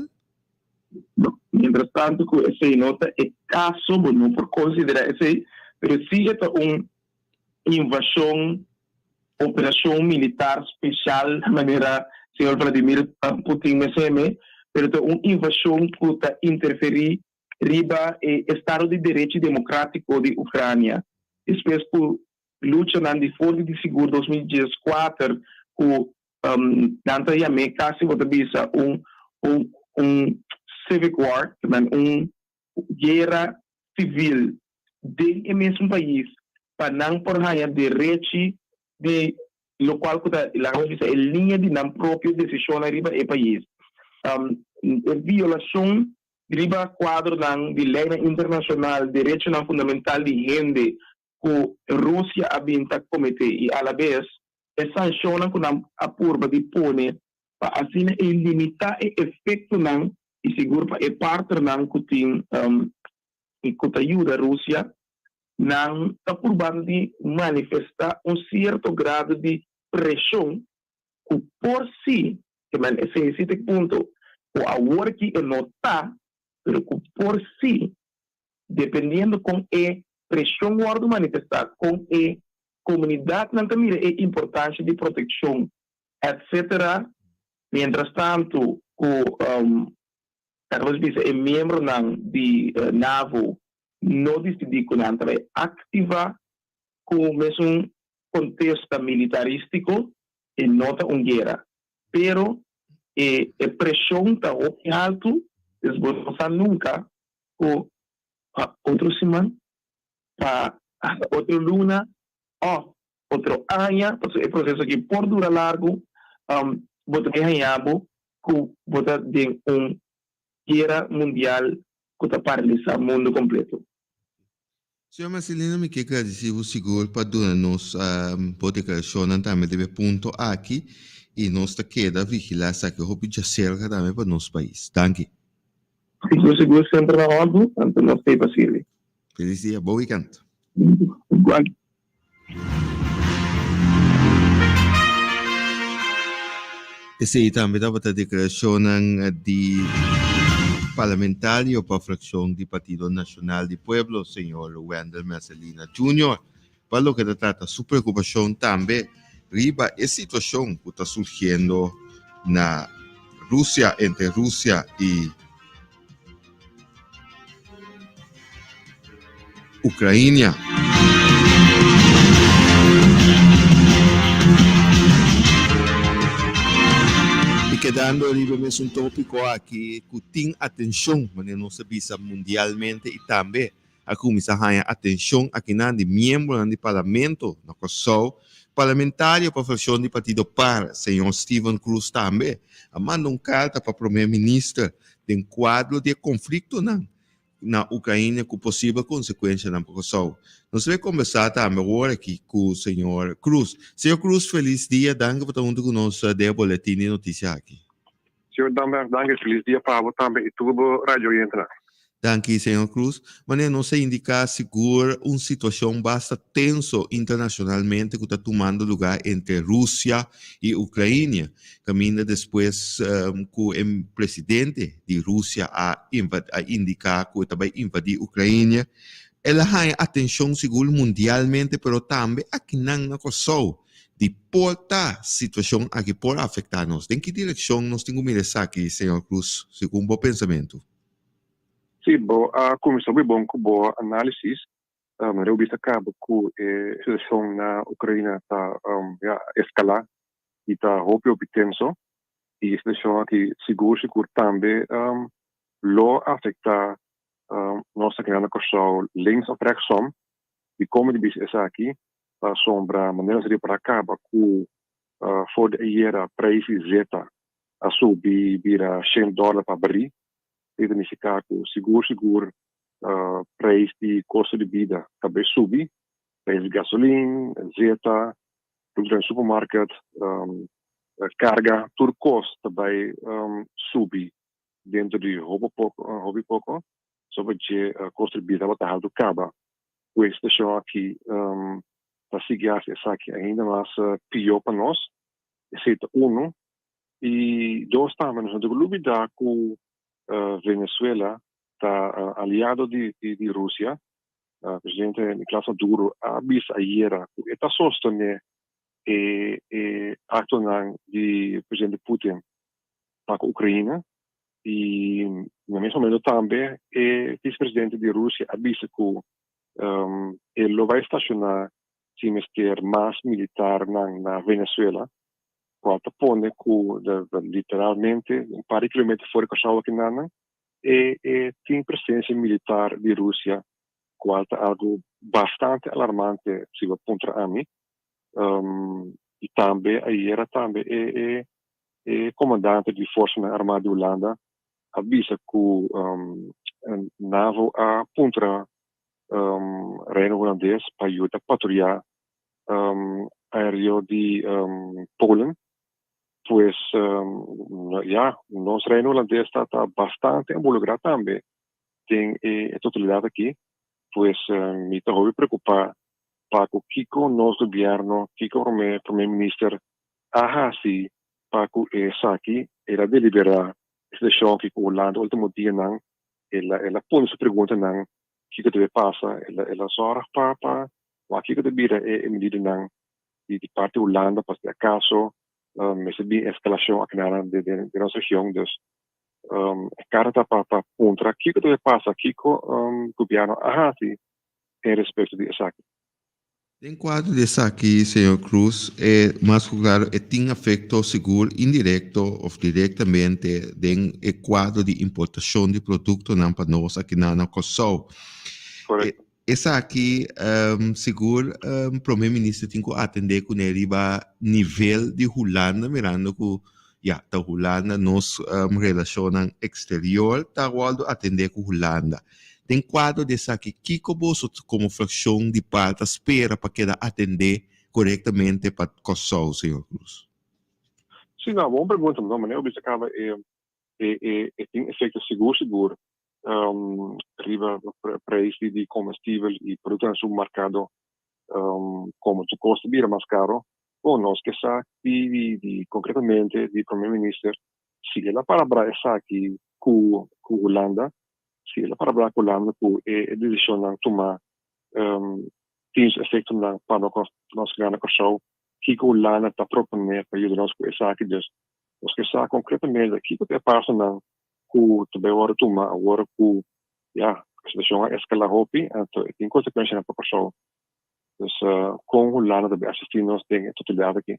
Mientras tanto que esse nota é caso não por considerar esse, pero se é uma invasão operação militar especial de maneira senhor Vladimir Putin me pero é uma invasão que está interferir riba o Estado de Direito Democrático de Ucrânia. Depois que luta na Foro de Seguro 2014, que tanto a me quase vota bisa civic war, guerra civil dentro do mesmo país, para não por ganhar direito de local que está em linha de não própria decisão riba do país. Violação riba quadro de lei internacional, direito fundamental de gente que a Rússia habita cometer e a la vez sanciona com a purba de pone para assim limitar o efeito e seguro para a parte que tem e que ajuda a Rússia não está purbando de manifestar certo grado de pressão que por si, que esse ponto a work não está, pero que por si, dependendo com a pressão que manifestar, com a comunidade não tem a importância de proteção, etc. Mientras tanto, o membro de NAVO não decidiu que não vai ativar com o mesmo contexto militarístico e nota uma guerra. Pero a pressão está alto, desbotar nunca com outra semana, para outra luna, outro ano, o processo aqui por dura largo, botar ganhado, que botar de uma guerra mundial que está paralisando o mundo completo. Senhor Marcelino, me quero agradecer o seguro para dar-nos a declaração também de ponto aqui e nós queda vigilar essa que eu já cerca também para nosso país. Danke. Seguro sempre na ordem, tanto não sei possível. Feliz dia, bom weekend. Igual. Esse aí também dava a declaração de parlamentário para a fração do Partido Nacional do Pueblo, senhor Wendell Marcelina Jr., para o que trata sua preocupação também riba a situação que está surgindo na Rússia, entre Rússia e Ucrânia. E quedando arriba mesmo um tópico aqui que tem atenção, mas não se visa mundialmente e também a comissão ganha atenção aqui na de membro do parlamento, no Kosovo, parlamentário para a fração do Partido PAR, senhor Steven Cruz também, manda carta para o primeiro-ministro de quadro de conflito na Ucrânia com possível consequência na Kosovo. Nós vamos conversar também agora aqui com o senhor Cruz. Senhor Cruz, feliz dia, danke por estar junto conosco de boletim de notícia aqui. Senhor Damber, danke, feliz dia para você também e tudo rádio entra. Danke, senhor Cruz. Mas não se indica seguro uma situação bastante tensa internacionalmente que está tomando lugar entre Rússia e Ucrânia. Caminha depois que o presidente de Rússia a indicar que também invadir a Ucrânia. Ela tem atenção segura mundialmente, mas também aqui na Kosovo. De porta situação aqui pode afetar-nos. Em que direção nós temos que mirar aqui, senhor Cruz, segundo o pensamento? Sim, a comissão foi bom com boa análise, mas eu vi que a situação na Ucrânia está escalar e está muito tenso, e a situação aqui seguro também lo afeta nossa criança Kosovo links of rechtsom, e como ele disse aqui, a sombra maneira de para acabar com for de era preço zeta a subir vira $100 para barril. Isso significa que seguro, preço de custo de vida também subir, preço de gasolina, zeta, produtos no supermercado, carga, tudo custo também subir dentro de hobby pouco, sobre o custo de vida vai estar acaba. Com a situação aqui, para seguir essa aqui ainda mais pior para nós, exceto e dois também, nós não devemos olvidar que Venezuela está aliado de Rússia. O presidente Nicolás Maduro avisa ayer que está sosteniendo acto de presidente Putin para a Ucrânia e no mesmo momento também o vice-presidente de Rússia avisa que ele vai estacionar sem ter mais militar na Venezuela. Quanto pone que literalmente um par de quilômetros fora de Kosovo aqui e tem presença militar de Rússia, quanto algo bastante alarmante se vai apontar a mim. E também aí também o comandante de força armada de Holanda avisa que navo aponta Reino holandês para ajudar a patrulhar aéreo de Polen. Pues nosso reino holandês está bastante involucrado também. Tem a totalidade aqui, pues me está muito preocupado para que o nosso governo, que o primeiro-ministro, assim, para que essa aqui, ela deliberar a situação que a Holanda, último dia, ela põe essa pergunta, que deve passar, ela só para o que deve ser a medida de parte da Holanda, para se acaso, mas de escalação aqui na nossa região, dus carta para contra que deve passar aqui com o governo assim em respeito de essa aqui. Em quadro dessa aqui, senhor Cruz, mais claro, tem efeito seguro indireto ou diretamente no quadro de importação de produtos para nós aqui na Kosovo. Correto. Essa aqui, seguro, o primeiro-ministro tem que atender com ele nível de Holanda, mirando que a Holanda nos relaciona exterior, está atender com Holanda. Tem quadro dessa aqui, que como fração de parte espera para que atender corretamente para Kosovo, senhor Cruz? Sim, não, boa pergunta, não, mas eu disse que tem efeito seguro. Riba preço de combustível e produtos no supermercado, como o custo de vida mais caro, ou nós que sabe concretamente de primeiro-ministro, se ele para essa aqui com Holanda, se ele para com Holanda, que a decisão de tomar tem efeito para nós ganhar Kosovo, Kiko Lana está proponer para ayudarnos con esa que just os que sa concretamente Kiko te pasa na ku te beor tuma agora ku a situação escala hopi tem consequência na proporção dus com o Lana de assistir nós tem totalidade aqui.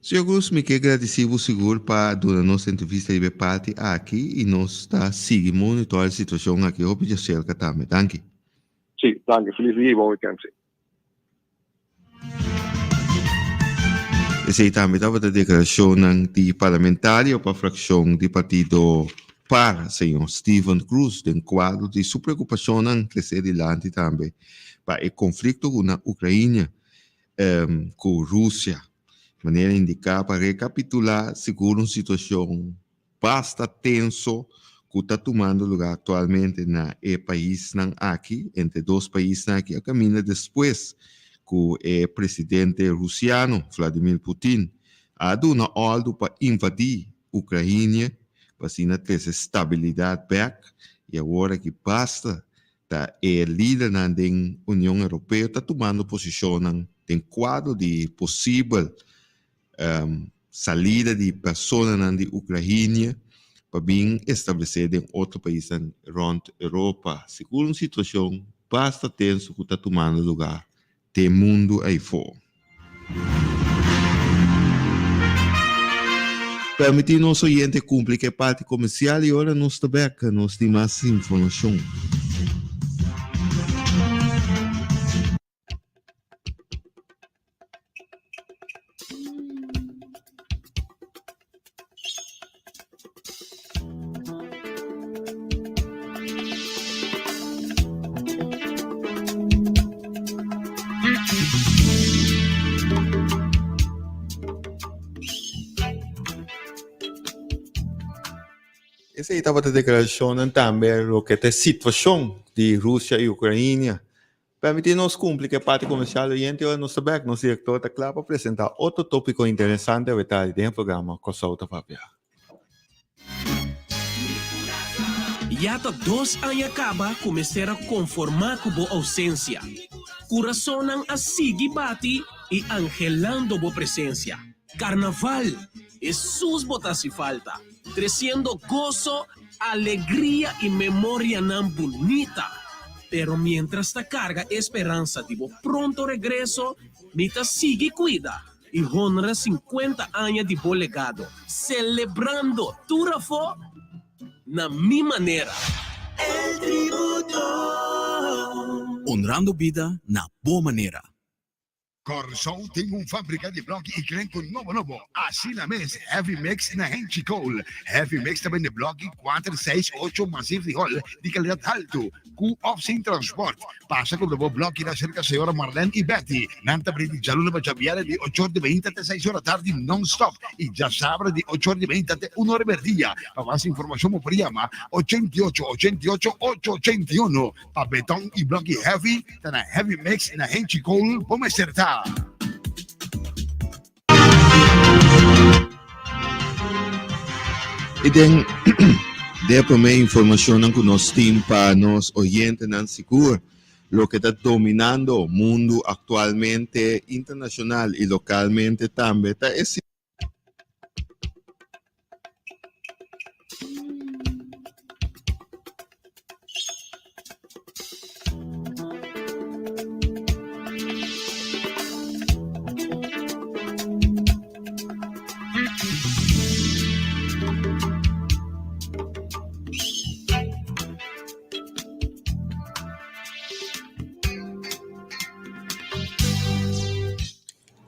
Senhor Gus, me quer agradecer seguro para dar nossa entrevista de parte aqui e nós está seguindo monitorando a situação aqui. Eu pedi cerca também. Danke. Sim, danke. Feliz dia e bom weekend. Essa também estava a declaração de parlamentário para a fração do partido PAR, senhor Steven Cruz, em quadro de sua preocupação em crescer adiante também para o conflito na Ucrânia com a Rússia. De maneira indicar para recapitular, seguro uma situação bastante tenso que está tomando lugar atualmente no país aqui, entre dois países aqui, a caminho depois que o presidente russiano, Vladimir Putin, ha dado uma ordem para invadir a Ucrânia, para ter essa estabilidade back, e agora que basta, o líder da União Europeia está tomando posição em quadro de possível saída de pessoas na Ucrânia para bem estabelecer em outro país rond Europa. Segundo uma situação bastante tensa que está tomando lugar no mundo aí fora. Permitir nosso oyente cumprir que parte comercial e agora nós temos mais informação. Essa estava a declaração também o que é a situação de Rússia e Ucrânia. Permitir-nos cumprir que a parte comercial e então nosso diretor está claro para apresentar outro tópico interessante a detalhe do programa Consulta Papia. Já há 2 anos acaba começar a conformar com a ausência. Coração a seguir bate e angelando a presença. Carnaval, Jesus botasse falta. Crescendo gozo, alegria e memória não bonita. Pero mientras ta carga esperança de bo pronto regreso, nita sigue cuida e honra 50 anos de bo legado, celebrando Turafo na mi maneira. El tributo. Honrando vida na boa maneira. Corsol tem fábrica de bloco e creme com novo. Assim mesmo, Heavy Mix na Henchicol. Heavy Mix também de bloco 4, 6, 8 massivo de rol de qualidade alto. Co-op sem transporte. Passa com o bloco na cerca de senhora Marlene e Betty. Nanta brinde Jaluna Bajabiara de 8h20 até 6 horas da tarde non-stop. E já sabe de 8h20 até 1 hora por dia. Para mais informação, me chama 88-88-881. Para betão e bloco heavy, está na Heavy Mix na Henchicol. Vamos acertar. E tem de primeira informação que nós temos para nós oyentes não seguro lo que está dominando o mundo atualmente internacional e localmente também está esse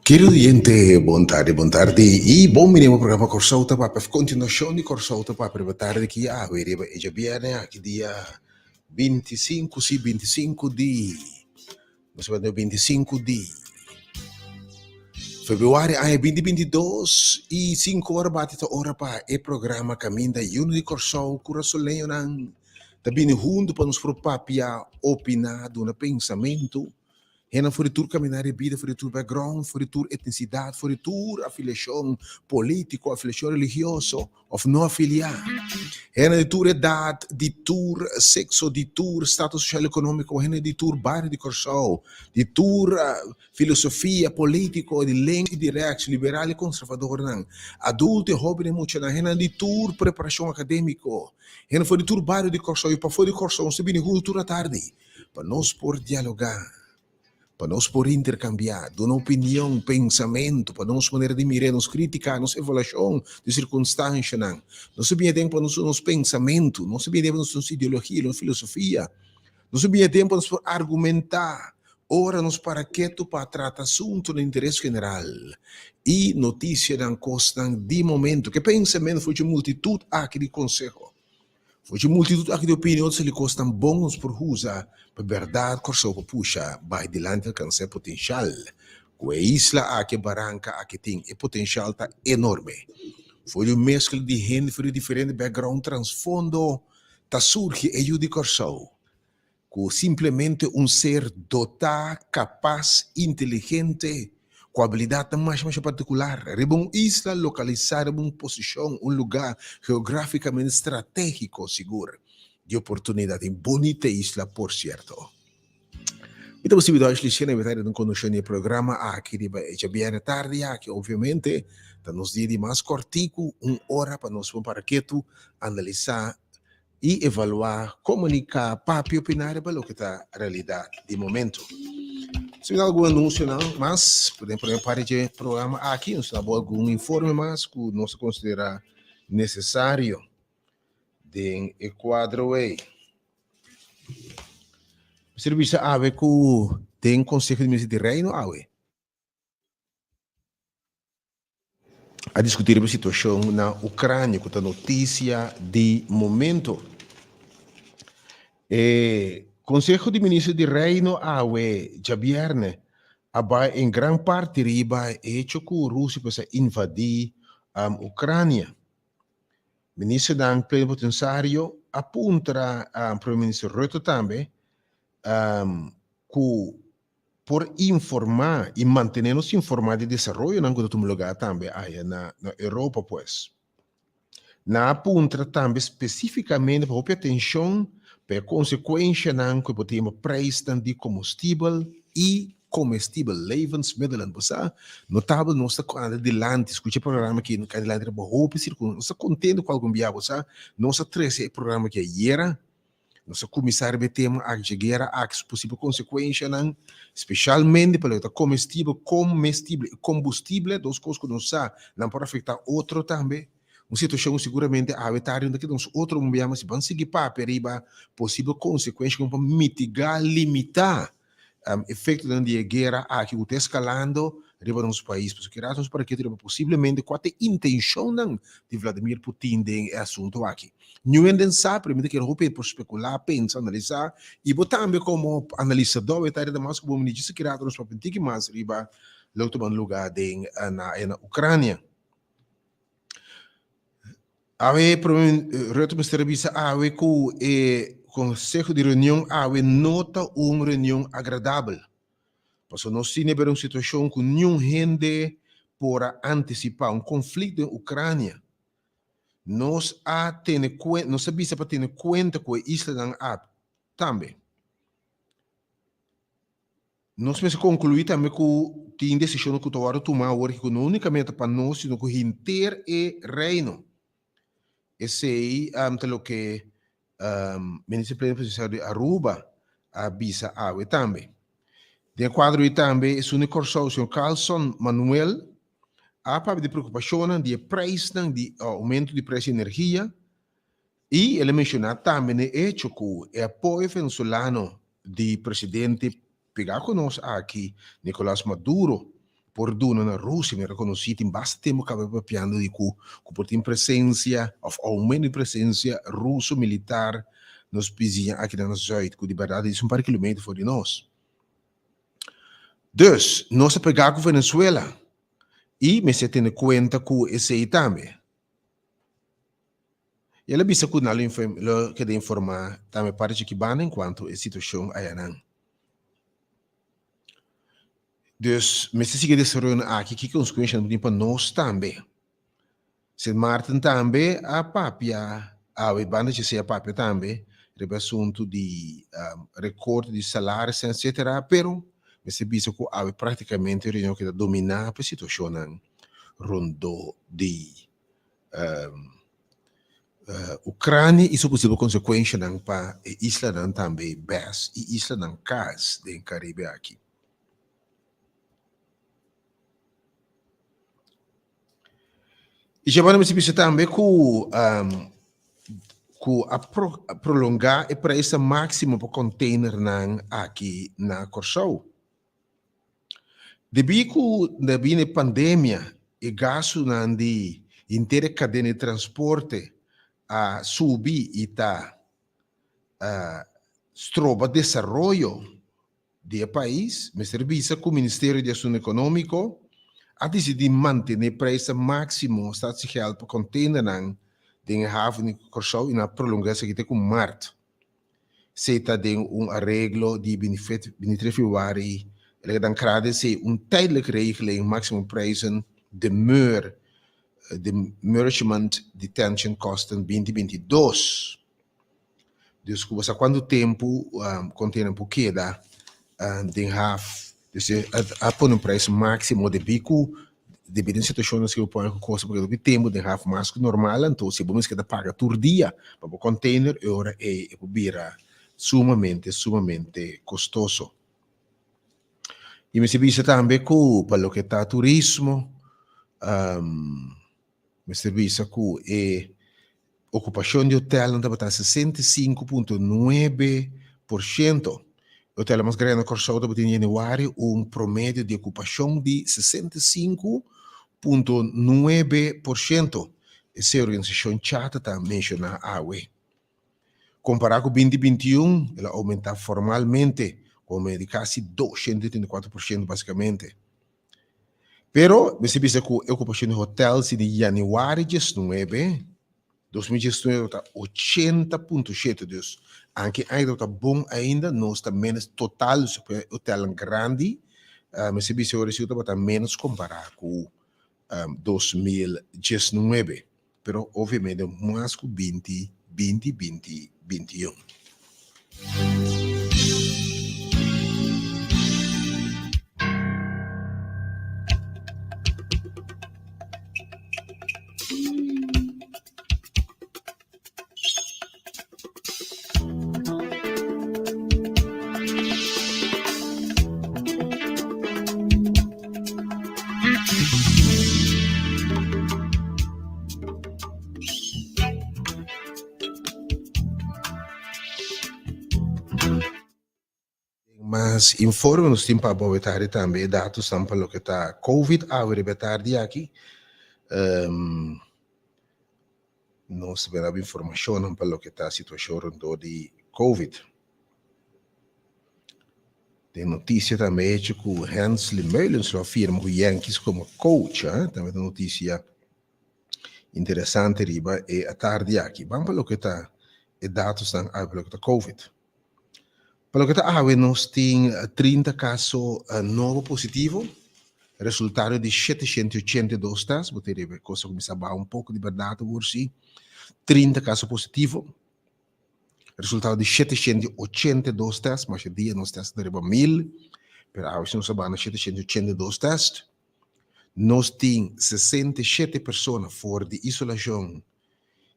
Querido oyente, boa tarde e bom menino programa Consulta Papia. Continuação de Consulta Papia, boa tarde que a veriba e já viene aqui dia 25 de nós vamos 25 de fevereiro ano 2022 e 5 horas bate hora para o programa caminho da Unity Corsol Curaçolenho nan também junto para nos propapia opinar do pensamento Hena voor de tour caminhar de vida, voor de tour background, voor de tour etnicidade, voor de tour afiliação político, afiliação religioso, of não afiliar. Hena de tour idade, de tour sexo, de tour status social econômico, hena de tour bairro de Corsol, de tour filosofia político, de lente de reação liberal e conservador, não. Adulto e jovem muito, não. Hena de tour preparação acadêmico, hena for de tour bairro de Corsol, e para for de Corsol, se bem cultura tarde, para nós por dialogar. Para nós por intercambiar, dar uma opinião, pensamento, para nós maneira de mirar, nos criticar, nos avaliação de circunstância, não. Nós sabia tempo para nos pensamento, nós sabia tempo para nos ideologia, nos filosofia, nós sabia tempo para nos argumentar, ora nos para quieto para tratar assunto no interesse geral e notícia da costa de momento, que pensamento foi de multitud aqui de conselho. Foi de multitud aqui de opiniões que lhe costam bons por usar, para verdade, Corsol para puxar, vai delante alcançar potencial. Com a isla aqui, Barranca, aqui tem, e potencial está enorme. Foi uma mescla de gente, foi de diferente background, transfundo, está surge e de Corsol. Com simplesmente ser dotado, capaz, inteligente, com habilidade mais particular. É uma isla localizada em uma posição, um lugar geograficamente estratégico, seguro, de oportunidade. Bonita isla, por certo. Então, se você quiser invitar a conhecer o programa aqui de Javier tarde, aqui, obviamente, está nos dias de mais cortico, uma hora para nós para que tu analisar e evaluar, comunicar, papi, opinar para o que está a realidade de momento. Se tiver algum anúncio, não, mas podemos parar de programa aqui, não se há algum informe, mas que não se considera necessário de enquadro aí. O serviço AVE que tem Conselho de Ministro de Reino, AVE, a discutir a situação na Ucrânia, que é a notícia de momento. Conselho de Ministros de Reino AUE Javierne abai em grande parte riba hecho que a Rússia possa invadir a Ucrânia. Ministro dan plenipotenciário apunta a Primeiro-Ministro Rutte também que por informar e manter-nos informados de desenvolvimento em algum lugar também aí na Europa, pois. Na apunta também especificamente para a atenção per consequência não que podemos preço de combustível e comestível levensmiddelen basa notável nossa adelante escute programa que no adelante para roupa circun nossa contendo com algum biabo sa nossa 13 programa que era nossa comissário de tema a chegar a possível consequência não especialmente para o comestível e combustível dos coisas que nós não pode afetar outro também. Uma situação seguramente habitária onde nós outros vamos seguir para periba possível consequência para mitigar, limitar efeito da guerra aqui o escalando riba nos países, porque nós para que possivelmente qual é a intenção de Vladimir Putin de assunto aqui. Não sabe, primeiro que ele por especular, pensar, analisar e também como analisador habitário da mais como me disse que nós para pentir mais riba logo no lugar na Ucrânia. Ave Rutte Ministerial ave que o Conselho de Reunião ave nota uma reunião agradável. Porque nós temos uma situação que nenhum gente pode antecipar um conflito na Ucrânia. Nós sabemos para ter conta com a isla também. Nós precisamos concluir também que tem decisão que o tomar hoje que não unicamente para nós, sino que inteiro é reino. Esse aí é o que o Ministro Presidencial de Aruba avisa também. De quadro e também, é o Corsol, o Sr. Carlson Manuel, há para de preocupação de preço, de aumento de preço de energia, e ele mencionou também o hecho que o apoio venezuelano de presidente pegar conosco aqui, Nicolás Maduro, por duna na Rússia, me reconhecido em bastante tempo que estava papiando de que por ter presença, ou aumento de presença russo militar nos vizinhos aqui na nossa cidade, que de verdade é par de quilômetros fora de nós. Então, nós pegar com Venezuela e me se tem conta que esse aí também. E ela disse que não quer informar também parte que van enquanto a situação aí não. Dus, mensen zeggen dat ze ruim aqui, que consequência não tem para nós também. Se Martin também, a papia, a banda que se a papia também, rebe assunto de recorte de salários, etc. Pero, você bisa que há praticamente reunião que dominar a situação rondo de Ucrânia e sua possível consequência para a isla também, BES, e isla CAS, do Caribe aqui. E já vamos pensar também que prolongar o preço máximo para container aqui na Corsou. Devido à pandemia, o gasto de inteira cadeia de transporte a subir e trova desenvolvimento do país, me serviço com o Ministério de Ação Econômica a decidir manter o preço máximo estatal para container de haven de Corsou e na prolongação que tem com março. Se tem arreglo de 23 de februário, ele dan krade se tijdelijke regeling maximum prijzen de Merchant Detention Kosten 2022. Dus há quanto tempo contém queda de a pôr um preço máximo de bico devido a situações que eu ponho com coisa porque o tempo de mais que normal então se vamos que paga por dia para o container ora é bira sumamente custoso. E me serviço também para o que está turismo, me serviço com ocupação de hotel não está 65,9%. O hotel mais grande na Corsou está em janeiro promédio de ocupação de 65,9%. Essa organização chata está mencionando a AUE. Comparado com 2021, ela aumenta formalmente como de quase 234% basicamente. Pero, você pensa que a ocupação de hotéis de janeiro de 2019 está 80,7%. Dus, anche ainda está bom ainda, não está menos total, hotel grande, mas você pensa que está menos comparado com 2019. Pero, obviamente, mais com 2021. Mas informe-nos para botar também dados para o que está COVID agora tarde aqui. Nós temos informação para o que está a situação de COVID. Tem notícia também que o Hensley Meulens afirma que o Yankees como coach, também tem notícia interessante riba e a tarde aqui. Vamos para o que está e dados para o que está COVID. Para o que está nós temos 30 casos novos positivos, resultado de 782 testes, vou ter que começar a um pouco de verdade por si. 30 casos positivos, resultado de 782 testes, mas o dia nós testamos 1000, pero hoje nós sabemos 782 testes. Nós temos 67 pessoas fora de isolação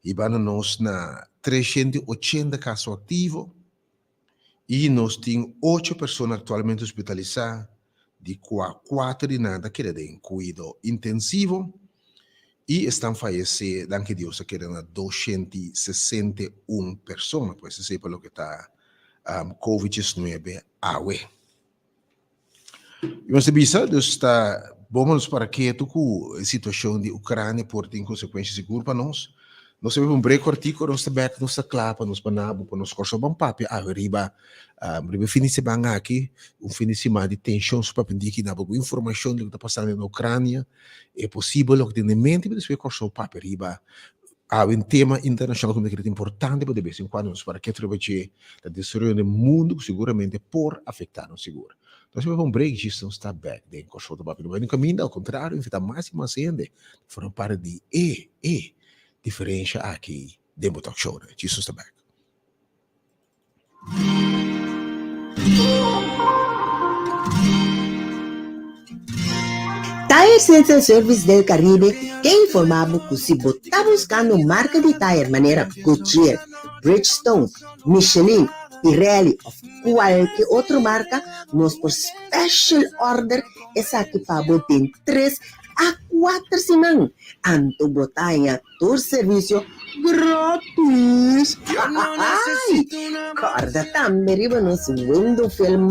e vamos na 380 casos ativos. E nós temos 8 pessoas atualmente hospitalizadas, de 4 de nada que em cuidado intensivo, e estão falecendo, danke Deus, que eram 261 pessoas, pois se para o que está COVID-19 awe. E você bisa, está vamos para que a situação de Ucrânia pode ter consequências seguras para nós. Nós temos um break artigo, nós também nos clapa, nos panabo, para nos corso bom papi, riba finisse bang aqui, finisse de tensão para pedir que na informação do que está passando na Ucrânia, é possível que tenha mente para descer corso papi riba. Há tema internacional como é importante para de vez em quando nos para que trabalhe a destruição do mundo seguramente por afetar o seguro. Nós vamos um break, just não está back. Daí, Corsou da Papi, no caminho, ao contrário, invita máxima acende. Foram para de diferença aqui, dentro do talk show, né? Just não está back. Tire Center Service del Caribe que informava que se você está buscando marca de tire maneira Goodyear, Bridgestone, Michelin, Pirelli ou qualquer outra marca, nós por special order essa aqui para botar 3 a 4 semanas. Anto botanha todo serviço grátis. Ai, corda também riba nos window film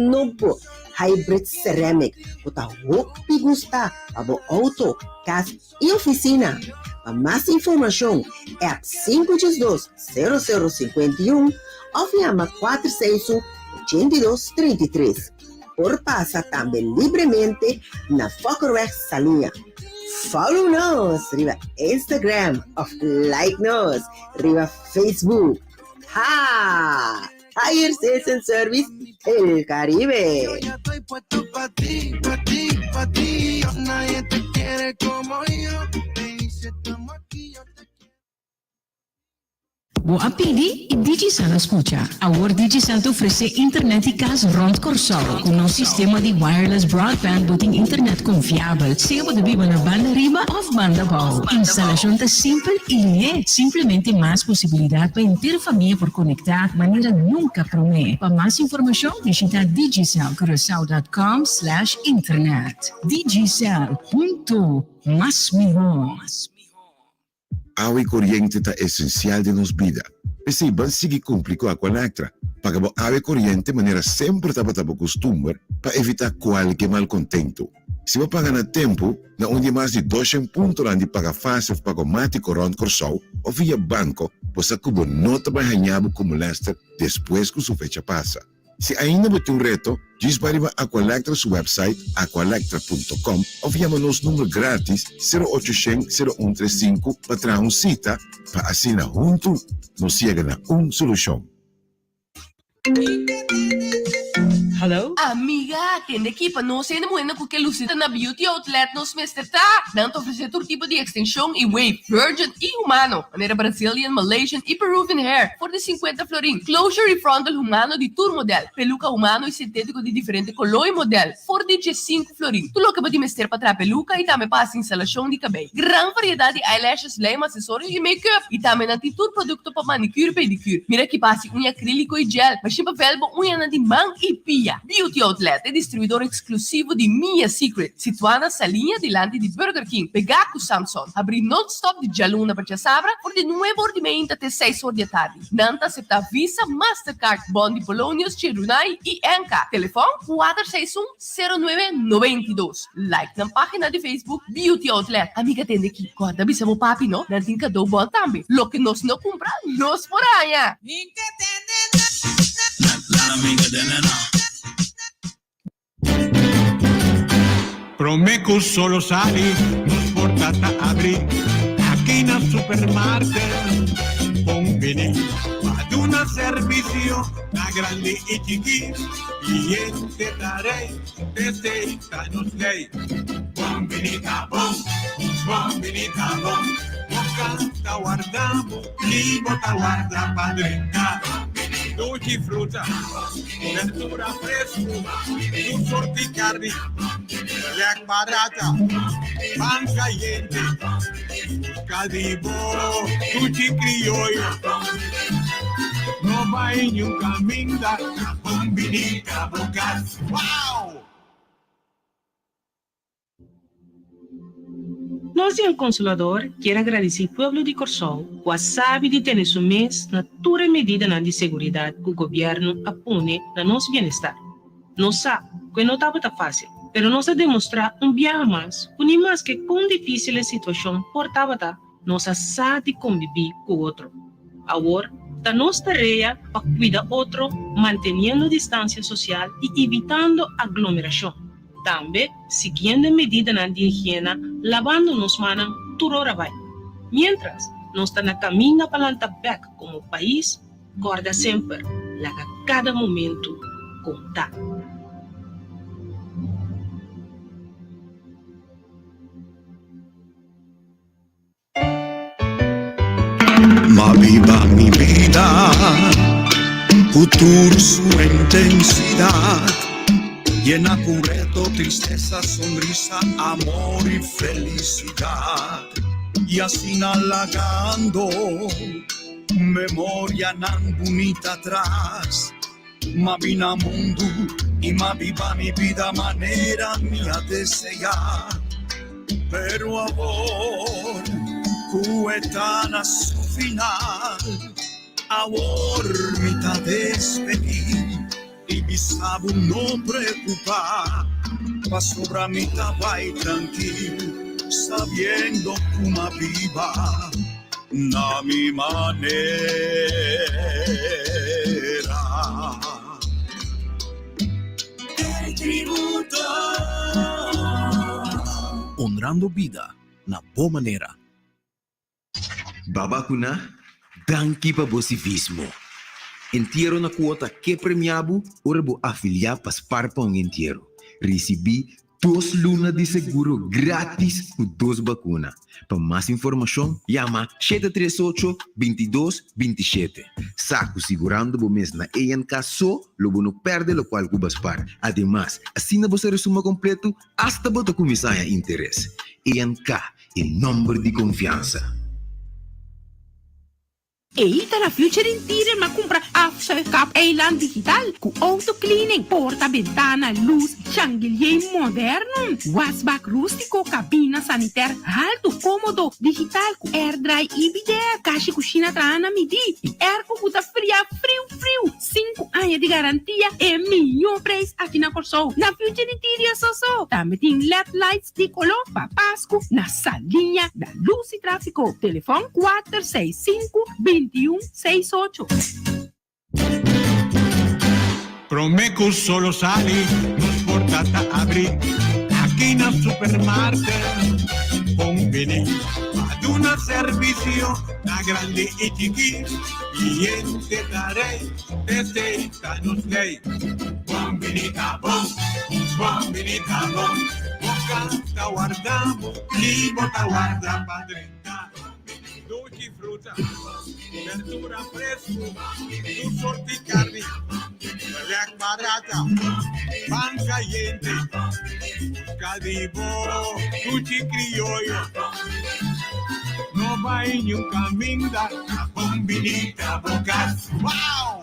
novo hybrid ceramic kota hopi gusta abo auto, casa e oficina. Para mais informação é 512-0051 ou chama 461-8233. Por passa também livremente na Focorweg Salinha. Follow nos riba Instagram ou like nos riba Facebook. Tire Sales and Service El Caribe. Estoy puesto pa' ti, pa' ti, pa' ti. Nadie te quiere como yo. Baby, si estamos aquí, yo te Boa pidi e Digicel escucha. Agora Digicel te oferece internet e casa rond Corsol com um sistema de wireless broadband boting internet confiável. Seja de viva na banda riba ou banda bau. Instalação tá simples e é simplesmente mais possibilidade para inteira família por conectar maneira nunca promete. Para mais informação, visita digicelcuracao.com/internet. Digicel, junto, mais melhor. Água e corrente está essencial de nossa vida. Perceba se que cumpre com a Aqualectra. Pagamos água e corrente de maneira sempre estava costume para evitar qualquer mal contento. Se você pagar a tempo, na onde mais de 200 pontos de pagar fácil pagomático rond Corsol ou via banco, você cubo nota para ganhar como lester depois que sua fecha passa. Se ainda não tem reto, diz para a Aqualectra seu website aqualectra.com ou chama nos número grátis 0800-0135 para trazer cita para assinar junto, nos chega na solução. Hello? Amiga, atende aqui para nós ainda moendo com que Lucita na Beauty Outlet nos mestre tá. Dando oferecer todo tipo de extensão e wave, virgin e humano. Maneira Brazilian, Malaysian e Peruvian hair. Por de 50 florin. Closure e frontal humano de tour model. Peluca humano e sintético de diferente color e model. Por de 5 florin. Tu louca para te mestre para trás peluca e também para instalação de cabelo. Gran variedade de eyelashes, lame, acessórios e make-up. E também na todo produto para manicure e pedicure. Mira que passe unha acrílico e gel. Mas sempre velbo unha na de mão e pia. Beauty Outlet é distribuidor exclusivo de Mia Secret, situada na salinha delante de Burger King. Pegar com Samsung, abrir non-stop de Jaluna para Sabra por de 9h30 até 6h da tarde. Nanta aceitar Visa, Mastercard, Bondi Polonius, Chirunai e Enca. Telefone 461-0992. Like na página de Facebook Beauty Outlet. Amiga, atende aqui. Corda, bisamo papi, no? Não tem cadê bom também. Lo que nós não comprar, nós por aí. Promeco solo sali, nos portata apri, aqui na supermarket, combini, ad una servizio, na grande e chiqui, cliente darei, deseita nos lei, combinita bom, canta guardamo, limo ta guarda padrina, dolci frutta, verdura fresco, tu sorti carni, leg barata, pan caliente, cadivo, tutti criollo, no va en un camino, combinita bocas, wow! Nós, em Consolador, quer agradecer ao povo de Corsol, que sabe de ter nesse mês na toda medida de segurança que o governo apune na nosso bem-estar. Nós sabemos que não estava fácil, mas nós demonstrar viaje mais, nem mais que quão difícil a situação portava, nós sabe conviver com o outro. Agora, da nossa tarefa para cuidar do outro, mantendo distância social e evitando aglomeração. Também, seguindo medidas de higiene, lavando nos manos toda hora vai. Mientras, nós estamos na caminho para back como país, guarda sempre, lá a cada momento, contar. futuro su intensidad. Llena curreto, tristeza, sonrisa, amor y felicidad. Y así halagando, memoria nan bonita atrás. Ma vina mundo y ma viva mi vida manera mía desear. Pero ahora, cuetan a su final, ahora mitad despedir. Y mi sabor no preocupa, pa sobra mitad vai tranquilo, sabiendo cómo viva na mi manera. El tributo. Honrando vida na boa maneira. Babacuna, danke para civismo. Entierro na quota que premiabu, ora bo afiliar para Sparpa um entierro. Recebi 2 lunas de seguro grátis com 2 vacunas. Para mais informação, chama 738-2227. Saco segurando o mês na ENK só, logo não perde o qual cubas par. Ademais, assina você resumo completo, hasta você começar a interesse. ENK, em nome de confiança. Eita na Future Interior ma compra Aftercap Island Digital com auto cleaning, porta, ventana, luz, changuilhe moderno, washback rústico, cabina sanitaire alto, cômodo, digital com air dry e bidet, caixa cozinha trana midi, e air com buta fria, frio, 5 anos de garantia e melhor preço aqui na Corsol. Na Future Interior só. Também tem LED lights de color para Páscoa na salinha da luz e tráfico. Telefone 465-2168. Promeco solo sali, nos portata apri, aquí na supermarket, conveni, ad una servizio, na grande e chiqui, cliente darei, deseita nos lei, convenita bom, bocata guardamo, libota guarda padrenta, dolci frutta, verdura fresco, tu sorti carni, Black barata, pan caliente, cadivo, cuchi criollo, no va en un caminda, combinita bocas, wow!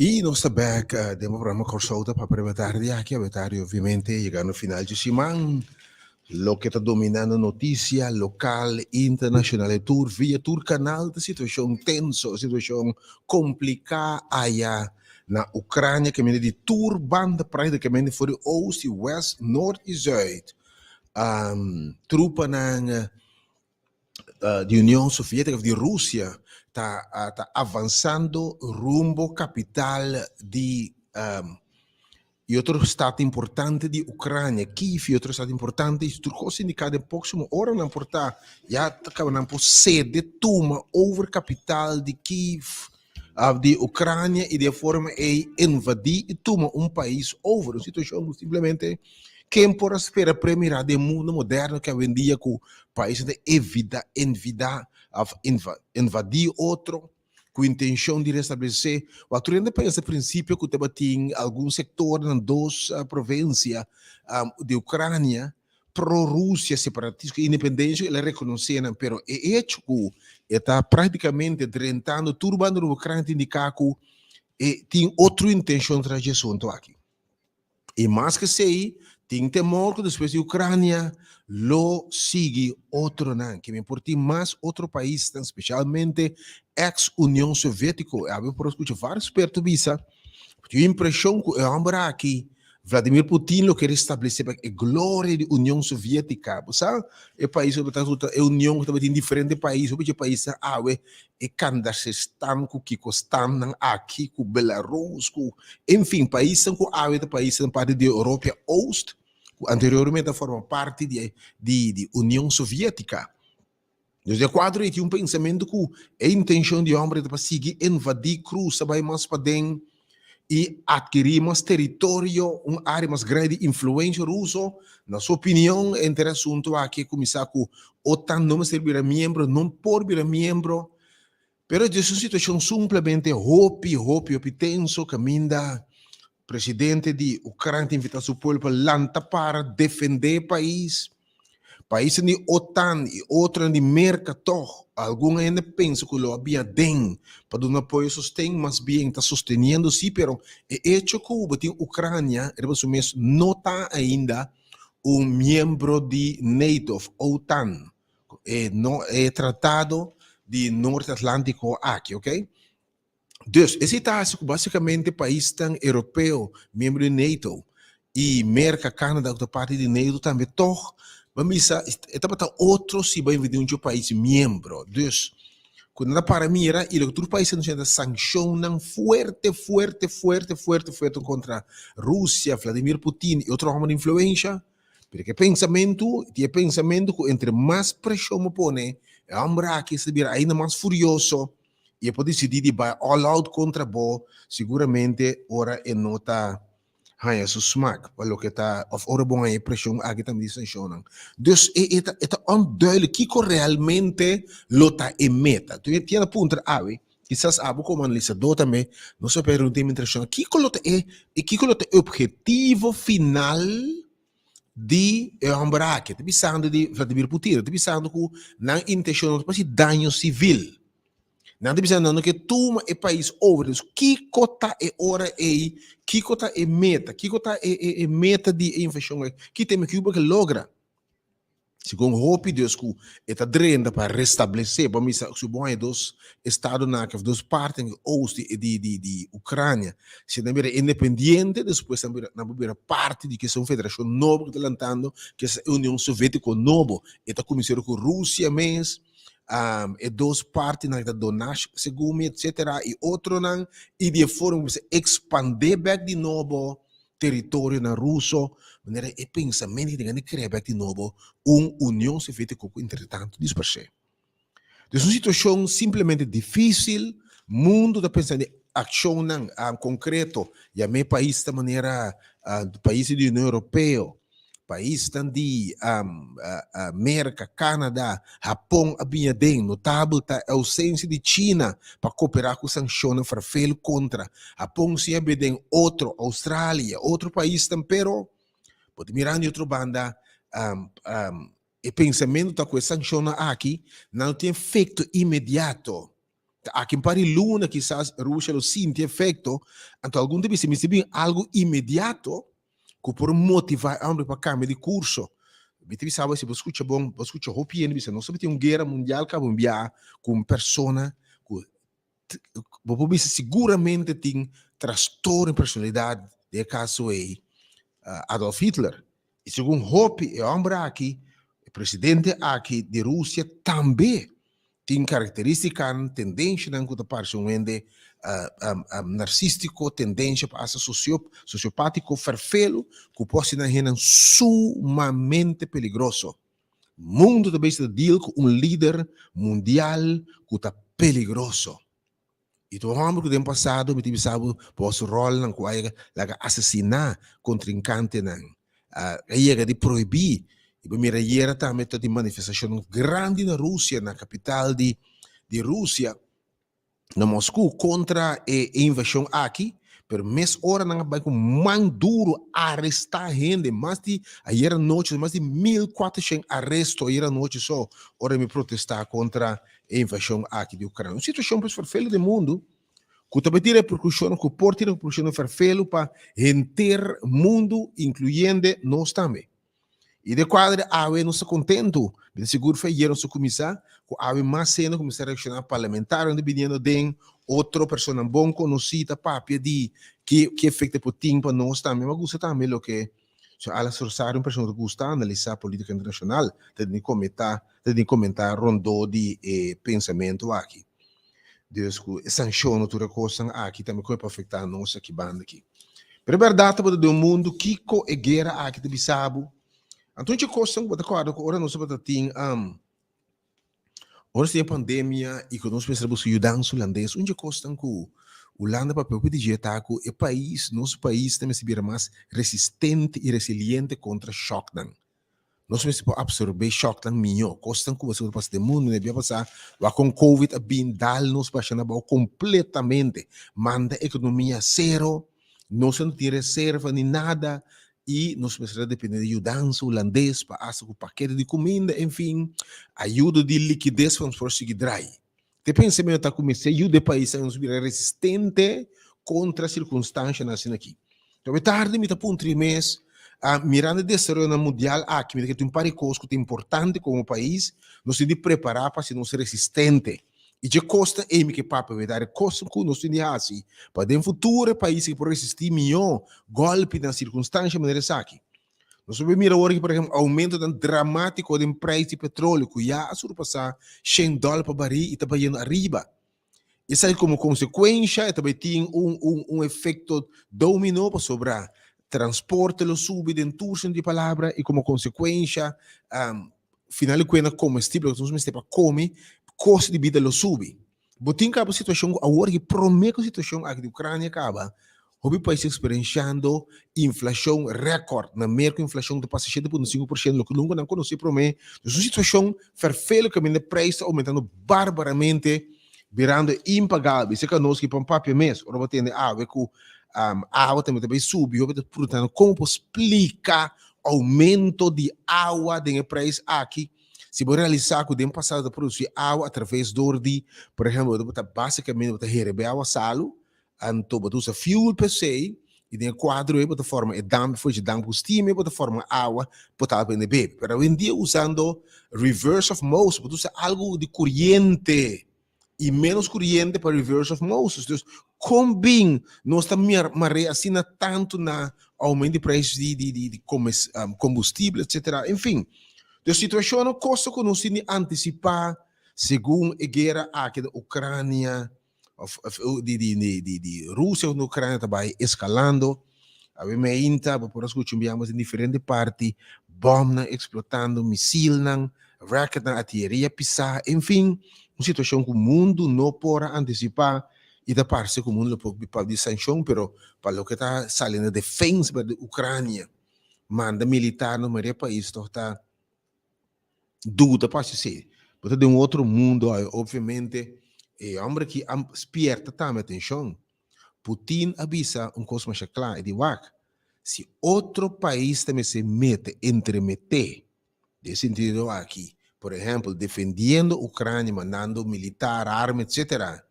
E nós estamos back dentro do programa Corsouta para perguntar aqui, obviamente, chegando no final de semana, o que está dominando notícia local, internacional, via tour canal, de situação tensa, situação complicada aí na Ucrânia, que de tour banda praticamente voor de Oost, West, Noord e Zuid. Troepen da União Soviética, de Rússia, está avançando rumbo capital de outro estado importante de Ucrânia, Kiev, outro estado importante, isso é indicado em próxima hora não portar, já acabam por sede toma over capital de Kiev, de Ucrânia e de forma de invadir e toma país over, uma situação simplesmente quem por espera premiar do mundo moderno que vendia com países de invadir outro com intenção de restabelecer. O atuante país a princípio que tem algum setor nas 2 províncias de Ucrânia pró-Rússia, separatista, independência, eles reconhecem, mas o hecho que está praticamente tentando, turbando o Ucrânia, indicar que tem outra intenção de trazer assunto aqui. E mais que sei, tem temor que depois de Ucrânia lo sigue outro não, que me importa mais outro país, especialmente ex-União Soviética. Eu por escutar vários expertos visa, tive a impressão que o homem aqui, Vladimir Putin, lo quer estabelecer a glória da União Soviética. Sabe? O país é a União que tem diferentes países, o país é Kazajstão, que estão aqui, com Belarus, enfim, países que há países parte da Europa Oeste, anteriormente forma parte de União Soviética. Desde quadro tinha pensamento que a intenção de homem para seguir invadir cruz, vai mais para dentro e adquirimos território, área mais grande de influência russa. Na sua opinião, é interessante aqui começar com OTAN não servirá membro, não pode vir membro, pero essa situação simplesmente hopi tenso, caminha presidente de Ucrânia invita seu povo para lançar para defender o país. Países de OTAN e outros de mercado, alguns ainda pensam que lo havia den para dar apoio sustento, mas bem está sustentando sim, pero o hecho que a Ucrânia não está ainda membro de NATO, OTAN, não é tratado de Norte Atlântico aqui, ok? Então, esse está basicamente país tão europeu, membro de NATO, e América, Canadá, outra parte de NATO também, toch. Vamos para outro se vai vir de um país membro. Então, quando para mira e outro país não sancionam forte contra Rússia, Vladimir Putin e outro homem de influência, porque pensamento que entre mais pressão me põe, é homem que se vira ainda mais furioso e pode decidir de vai all out contra bo, seguramente ora é nota hanya su smaak, walo kita of ora bom aí pressão aqui também sancionam. Dus é onduidelijk kiko realmente lota e meta. Tu tinha ponto ave, quizás abo como analisador também, não só pergunta me interessante, kiko lota é objetivo final de Ambraque, te pensando de Vladimir Putin, te pensando que não intenção de danho civil. Não te pensando que tu é país over, kiko tá é hora aí, kiko tá é meta, kiko tá é meta de invasão, que tem que Cuba que logra. Segundo hope Deus que está drenda para restabelecer, para mim se bom é dos estados na que dos partes oeste de Ucrânia, se não é independente, depois não é parte de que são federação nova que está lantando, que é a União Soviética nova, está começando com Rússia mesmo. E duas partes na Donetsk, Segumi, etc. E outro não, e de forma de expandir back de novo território na Rússia, maneira é pensamento de criar back de novo União Soviética entretanto dispersar. Então, uma situação simplesmente difícil, mundo está pensando em ação concreto, e a meu país da maneira, países da União Europeia, país de América, Canadá, Japão, havia bem notável a ausência de China para cooperar com sanções farfelo contra. Japão se havia bem outro, Austrália, outro país também, pero pode mirar em outra banda, o pensamento da coisa sanção aqui não tem efeito imediato. Aqui em Paris, Luna, quizás Rússia não sente efeito, então algum tempo se me bem algo imediato, que por motivar a homem para câmbio de curso. Você sabe, se você escuta bom, você escuta roupiano, você não sabe tem uma guerra mundial que vai enviar com pessoa, você seguramente tem transtorno de personalidade, de caso é Adolf Hitler. E segundo Hopi, é homem aqui, o presidente aqui de Rússia também tem características, tendência na que parte um ende narcístico, tendência para ser sociopático, farfelo, que pode ser sumamente perigoso. O mundo também está deal com líder mundial que está perigoso. E o homem que tem passado, me sabe, posso rol na qual assassinar contrincante não. Aí de proibir. E primeira era também de manifestação grande na Rússia, na capital de Rússia, na Moscou, contra a invasão aqui, pero mês hora não vai com mais duro arrestar gente, mais de ayer noite, mais de 1.400 arrestos ayer noite só, hora me protestar contra a invasão aqui de Ucrânia. Uma situação para o farfelo do mundo, que também tira repercussão, que pode ter repercussão no farfelo para inteiro mundo, incluindo nós também. E de quadro, a AUE não está contento, de seguro foi não se começar, com a AUE mais cena começar a reaccionar parlamentar, onde vindo de outra pessoa bom conhecida, papia de que efeito Putin para nós também, mas gosta também o que se ela sorçar uma pessoa que gosta analisar a política internacional, tem de comentar rondou de pensamento aqui. Deus que sanciona outra coisa aqui também que pode afetar nós aqui banda aqui. Pero verdade para do mundo que co é guerra aqui de bisabo. Então, a coisa que agora nós temos hoje tem pandemia e que nós precisamos ajudar os holandeses. Onde costa que Holanda para pedir taco é país, nosso país também se vira mais resistente e resiliente contra choque. Nós vamos absorver choque tão melhor. Costam que você passa do mundo, né? Vai passar, vai com Covid, a bem dal nos baixando completamente. Manda a economia zero, nós não tem reserva nem nada, e nós precisamos depender de ajudança holandês para fazer o paquete de comida, enfim, ajuda de liquidez para nos seguir dry. Te pensamento está começando, ajuda o país a nos virar resistente contra as circunstâncias assim aqui. Então, é tarde, me está por um trimestre, mirando desse ano mundial, que tem um paricosco que é importante como país, nós temos de preparar para ser resistente. E de costa é que papo vai dar costa que nós temos de fazer para dentro futuro país que pode resistir melhor golpe na circunstância maneira aqui. Nós vamos mirar agora, por exemplo, aumento dramático do preço de petróleo, que já surpassar $100 para barril e está indo arriba. Isso aí como consequência, também tem efeito dominó para sobrar. Transporte lo sube dentro de palavra e como consequência, final de contas, comestível que nós temos para comer, custo de vida lo sube. Botin acaba a situação, agora que promete a situação aqui da Ucrânia acaba, o país experienciando inflação recorde, na América inflação de passa 7,5%, o que nunca não conheci promete. Então, a situação ferfelo que o preço aumentando barbaramente, virando impagável. Isso é que nós que para um papel mês, ora batendo água que água também subiu, portanto, como explicar aumento de água de preço aqui? Se você realizar que o tempo passado de produzir água através de, por exemplo, basicamente você receber água salo, então você usa fuel per se, e tem quadro você forma foi de combustível, você forma água potável para beber. Mas hoje em dia usando reverse of osmosis, você usa algo de corrente e menos corrente para reverse of osmosis. Então, combina, não está assim tanto na aumento de preços de combustível, etc. Enfim, a situação não custa que nós temos de antecipar, segundo a guerra aqui da Ucrânia, de Rússia na Ucrânia também escalando. A ainda, por isso que em diferentes partes, bomba explotando, missil, racket na artilharia pisar, enfim, uma situação que o mundo não pode antecipar e da parte que o mundo pode pedir sanção, mas para o que está saindo a defesa da Ucrânia, manda militar no meio do país, está dúvida para ser. Porque de outro mundo, obviamente, homem que despierta também atenção. Putin avisa coisa mais clara, de se outro país também se entremeter, nesse sentido aqui, por exemplo, defendendo a Ucrânia, mandando militar, arma, etc.,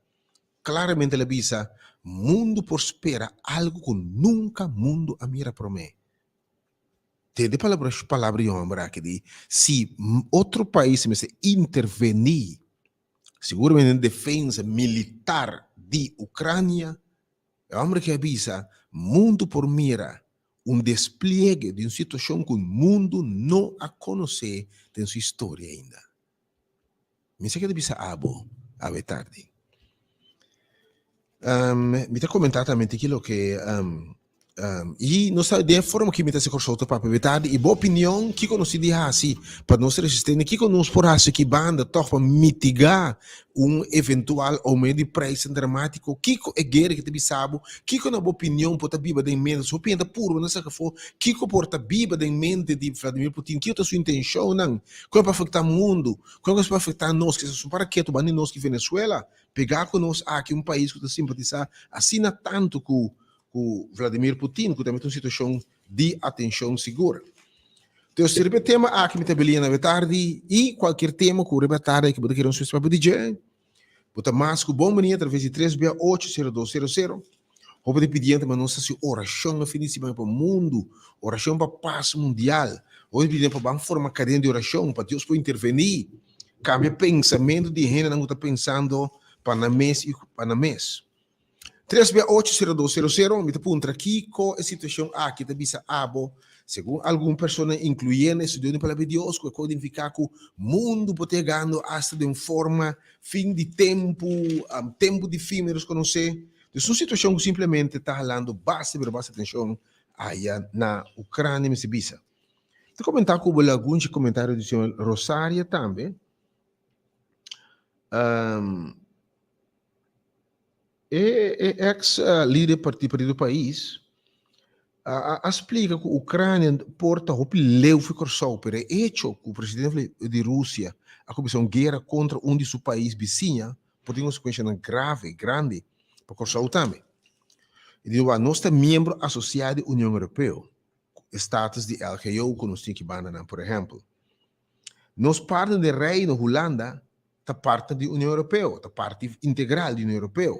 claramente ele avisa, mundo prospera algo que nunca mundo a mira promete. Tem palavra de homem aqui, se outro país se intervenir, seguramente em defesa militar de Ucrânia, é homem que avisa, mundo por mira, despliegue de uma situação que o mundo não a conhece em sua história ainda. Me sei que avisa a tarde. Me está comentando também aquilo que e não sabe de forma que me está se cortando para a verdade e boa opinião que nós de assim para nós resistir que nós por assim que banda para mitigar eventual aumento de preço dramático que é guerra que te sabe que na boa opinião pode biba de mente sua opinião puro não sei que for que porta biba de mente de Vladimir Putin que é sua intenção não como para afetar o mundo como para afetar nós que são para que tu bani nós que Venezuela pegar com nós aqui país que está simpatizar assina tanto com Vladimir Putin, que também tem uma situação de atenção segura. Então, se o tema aqui me tabelina na tarde e qualquer tema que o tarde que você queira um sucesso para DJ, bota mais que bom menino através de 3680200. Roupa de pedir também nossa oração finíssima para o mundo, oração para a paz mundial. Hoje pedimos para formar uma cadeia de oração para Deus poder intervenir, cambia pensamento de gente não está pensando para mês e para mês. 3680200, me apunta aqui com a situação aqui da bisa abo, segundo alguma pessoa incluindo estudando para Deus, que pode ficar que o mundo potegando hasta de uma forma fim de tempo, tempo de fim, menos conhecer. Então, uma situação que simplesmente está falando bastante atenção aí na Ucrânia, me se bisa. Vou comentar com alguns comentários do senhor Rosária também. ex-líder do país, explica que a Ucrânia porta o leu ficou só, pero hecho que o presidente de Rússia a começar uma guerra contra de seu país vizinho, pode ter uma consequência grave, grande, para Corsau também. E digo, nós estamos membro associado à União Europeia, status de LGO, que nós temos que banana, por exemplo. Nós parte do Reino Holanda, está parte da União Europeia, está parte integral da União Europeia.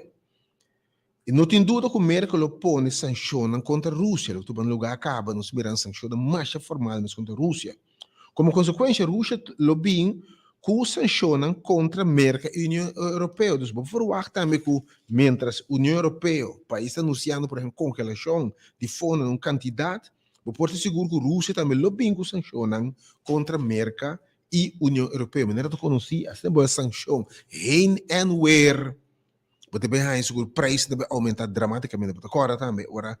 E não tem dúvida que o Merkel põe sanções contra a Rússia. O lugar acaba, nós miramos sanções mais formais contra a Rússia. Como consequência, a Rússia lobbying com sanções contra a Merkel e a União Europeia. Então, vamos falar também que, mientras a União Europeia, o país anunciando, por exemplo, congelação de fundo em quantidade, pode ser seguro que a Rússia também lobbying com sanções contra a Merkel e a União Europeia. De maneira que conheci, essa é uma sanção. And where. Porque bem o preço deve aumentar dramaticamente. Agora também, agora,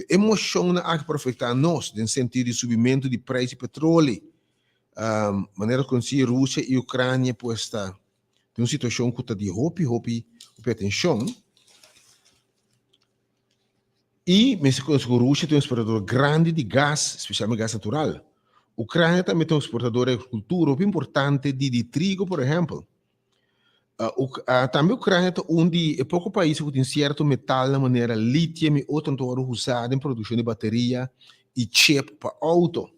emoção na que afetar nós, no sentido de subimento de preço de petróleo. Maneira como se Rússia e Ucrânia pois tem uma situação que está de roupa atenção. E mesmo com a Rússia tem um exportador grande de gás, especialmente gás natural. Ucrânia também tem um exportador de agricultura importante de trigo, por exemplo. Também a Ucrânia é pouco país que tem certo metal na maneira lítio e outro usado em produção de bateria e chip para auto.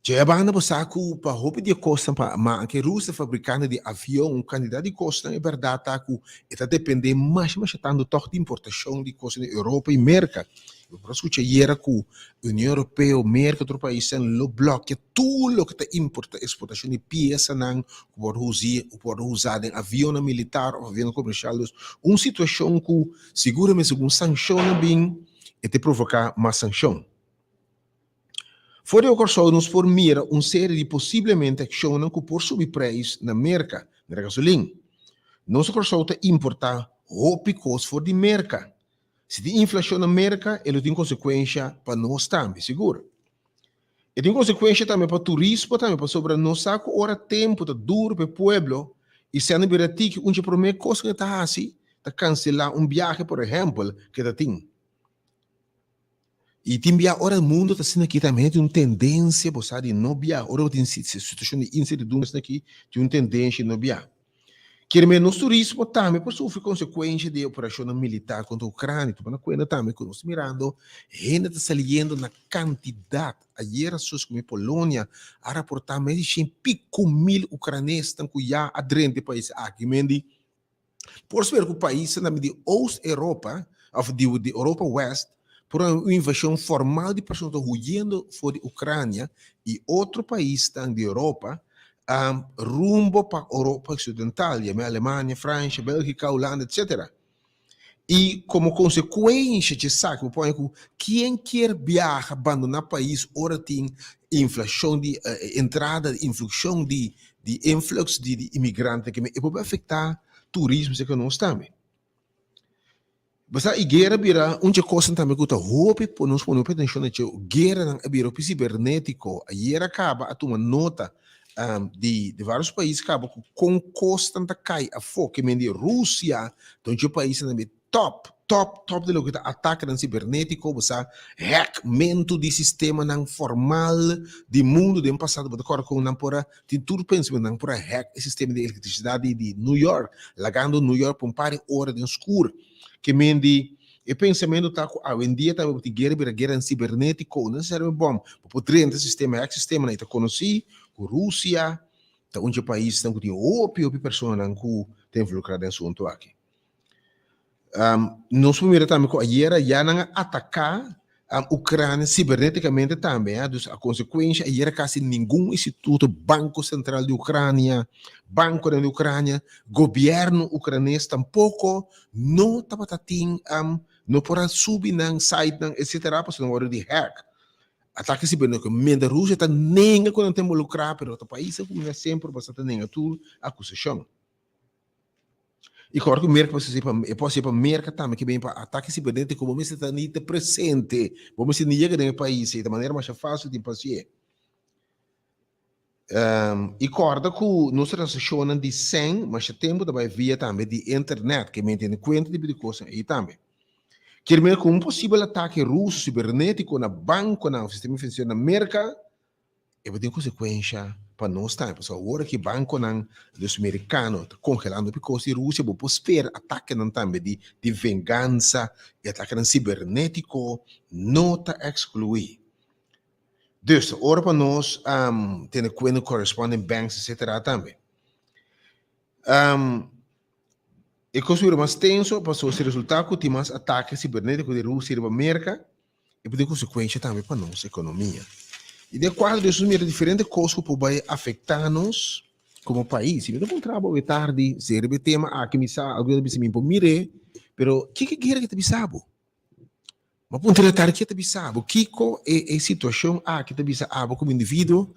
Já a banda para para roupa de costa para que a Rússia fabricante de avião, um candidato de costa é verdade que está dependendo mais tanto de importação de costa na Europa e América. Por isso que era que a União Europeia, o América, outro país, lo bloqueia tudo que está exportação de peças que pode usar em avião militar ou avião comercial. Uma situação que seguramente com sanção bem e te provocar mais sanção. Fora o Corsau nos formira uma série de possivelmente ações que por subir preço na América, na gasolina. Nosso Corsau está importar roupa e coisas fora de América. Se tem inflação na América, ele tem consequência para nós também, seguro. E tem consequência também para o turismo, também para sobre nós, saco hora tempo, está duro para o pueblo, e se não é que onde por meio coisa que está assim, está cancelar viagem, por exemplo, que está tem. E tem viagem, hora o mundo está sendo aqui também, tem uma tendência, você de não viajar, hora tem situação de incertidumbre aqui, tem uma tendência de não viajar. Que menos turismo também, por sofrer consequência de operação militar contra a Ucrânia, tu na também que nós mirando, ainda está saliendo na quantidade. Ayer as como a Polônia a reportar mais de 100.000 ucranianos estão já adentro do país aqui, mendi. Por saber que o país na de Ost-Europa, de Europa West, por uma invasão formal de pessoas huyendo fora da Ucrânia e outro país estão de Europa rumbo para a Europa Ocidental, a Alemanha, França, Bélgica, Holanda, etc. E como consequência de saco, quem quer viajar, abandonar o país, ora tem inflação de entrada, influxão de influxo de imigrantes que pode afetar turismo e economia também. Mas a guerra vira coisa também que está roupa, por nós pôr atenção que a guerra vira o cibernético, a guerra acaba a tomar nota de vários países acaba com constante cai a foco que de Rússia, então o país também top de lo que ataca no cibernético, você hackmento de sistema não formal de mundo do passado, mas agora com não por tem tudo pensamento não por hack o sistema de eletricidade de New York, lagando New York por um par de horas de escuro, que de e pensamento está hoje em dia também tem guerra cibernético, não serve bom, por treinar sistema não está conhecido com Rússia, tá onde o país tem pessoas que tem involucrado nesse assunto aqui. Nós primeiro também que ayer já não atacar a Ucrânia ciberneticamente também, a consequência ayer quase nenhum instituto, Banco Central de Ucrânia, Banco da Ucrânia, governo ucraniano tampouco não estava não pode subir na site, etc. Para não hora de hack. Ataque cibernético, mas a Rússia está nem quando tem involucrado, mas o país é sempre bastante nem tudo acusação. E claro que o mercado pode ser para o mercado também, que vem para ataque cibernético, como se está nem presente, como se não chega no país, de maneira mais fácil de fazer. E corda que nós transacionamos de 100, mas o tempo também via também de internet, que me entende conta de coisa aí também. Que é com um possível ataque russo cibernético na banco, no sistema financeiro na América, e tem consequência para nós também. Porque agora que banco dos americanos está congelando porque a Rússia vai esperar ataque também de vingança e ataque cibernético não está excluído. Dus, ora para nós, tem conta correspondent banks, etc. também. E construir mais tenso, para o resultado que tem mais ataque cibernético de Rússia e da América, e tem consequência também para a nossa economia. E de quadro de assumir diferentes coisas que podem afetar-nos como país. E não trabalho tarde, se é tema, que me sabe, alguém me mire, pero que quer que te sabe? Mas ponto de tarde que te sabe, Kiko é situação que te sabe como indivíduo,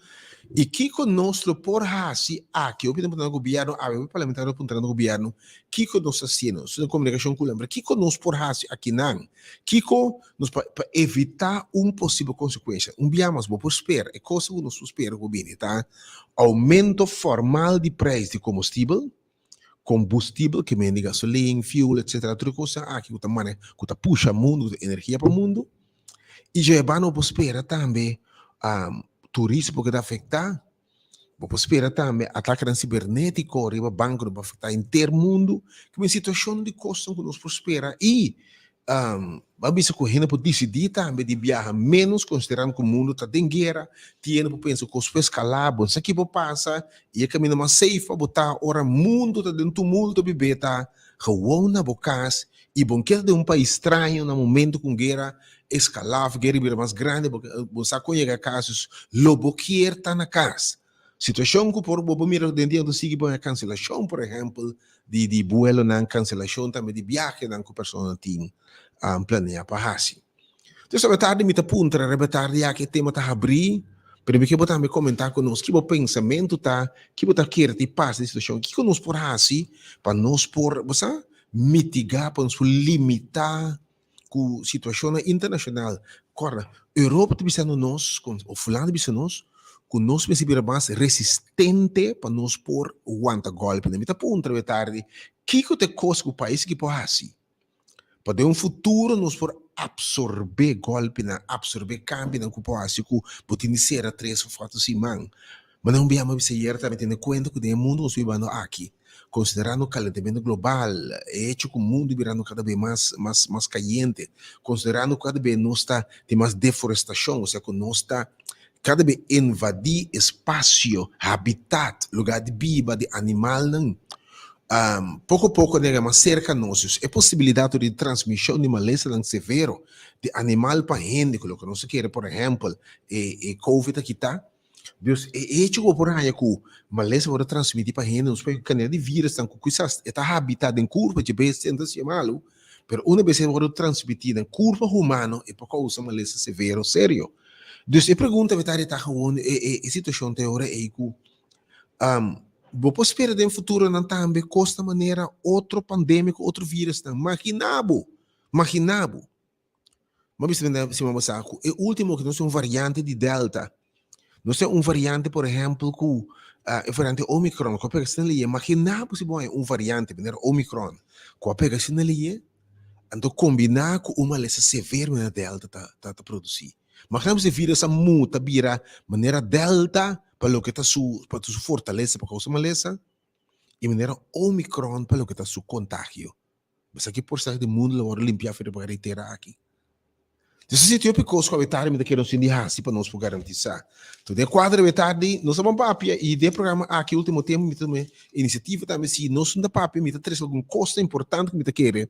e Kiko nosso por hasi que o presidente do governo, o parlamentar do governo, Kiko nos fazendo, sua comunicação com lembra, Kiko nos por hasi aqui não, Kiko nos para evitar possível consequência, biamas por espera, é coisa que nos espera o governo, tá? Aumento formal de preço de combustível, que me gasolina, fuel, etc. Tudo coisa que está puxa mundo, energia para o mundo, e já vão por espera também turismo que está afetado, por espera também ataque cibernético, riba banco vai afetar inteiro mundo, que é uma situação de custo que nos prospera e vamos correndo por decidir também de viajar menos, considerando que o mundo está em guerra, tendo para pensar que os escalar, isso aqui vai passar, e é caminho mais safe para botar, ora, o mundo está dentro do tumulto, bebeta, gewoon na bocas, e bom que é de país estranho, no momento com guerra, escalar, guerra vira mais grande, porque você conhece casos, lobo que está na casa. Situação que por bobo mira dentro do sigue para cancelação, por exemplo, de vuelo na cancelação também de viagem na que a pessoa tem planeia para assim. Então, sobre tarde me tá punta, rebetar já que tema tá abrir, primeiro que botar me comentar conosco, que o pensamento tá, que botar querer te passa de situação, que nós por assim, para nós por, você mitigar, para nós limitar com situação internacional. Corra, Europa te bisa nós, o fulano bisa nós, que nós precisamos mais resistente para nós por aguentar golpe. Me tá punta de tarde, que te costa o país que por assim. Para ter futuro, nós por absorver golpe, absorver cambio na população, que pode iniciar 3 ou 4 semanas. Mas não viemos a dizer também tendo conta que o mundo nós vivendo aqui, considerando o calentamento global, é hecho que o mundo virando cada vez mais caliente, considerando que cada vez nós tem mais deforestação, ou seja, que nós está cada vez invadir espaço, habitat, lugar de vida, de animal, não. Pouco a pouco, mais cerca nós, é possibilidade de transmissão de maleza severo de animal para gente, que nós queremos, por exemplo, Covid aqui está. Deus, é tipo por aí que maleza pode transmitir para gente, nós podemos canela de vírus, que quizás está habitado em curva de vez, tenta se chamá-lo, mas uma vez pode transmitir em curva humana, é por causa de maleza severo, sério. Deus, a pergunta que está gewoon, a situação teórica é que vou esperar no futuro não também costa maneira outro pandêmico, outro vírus não imaginabo. Mas se vamos a é o último que nós temos variante de Delta. Nós temos variante, por exemplo, que é variante Omicron, que pega assim ali, imaginabo se é variante, maneira Omicron, que pega assim ali, então combinar com uma lesão severa na Delta tá produzir. Mas não se vira essa muta, vira maneira Delta, para o que está para sua fortaleza, para causa maleza, e maneira Omicron, para o que está seu contágio. Mas aqui, por ser do mundo, eu vou limpar para reiterar aqui. Então, se eu pico os comentários, me quero se assim para nós garantizar. Então, de quadro de tarde, nós vamos papia e de programa aqui, último tempo, me também iniciativa também, se nós não da papia, me traz algum custo importante que me quer,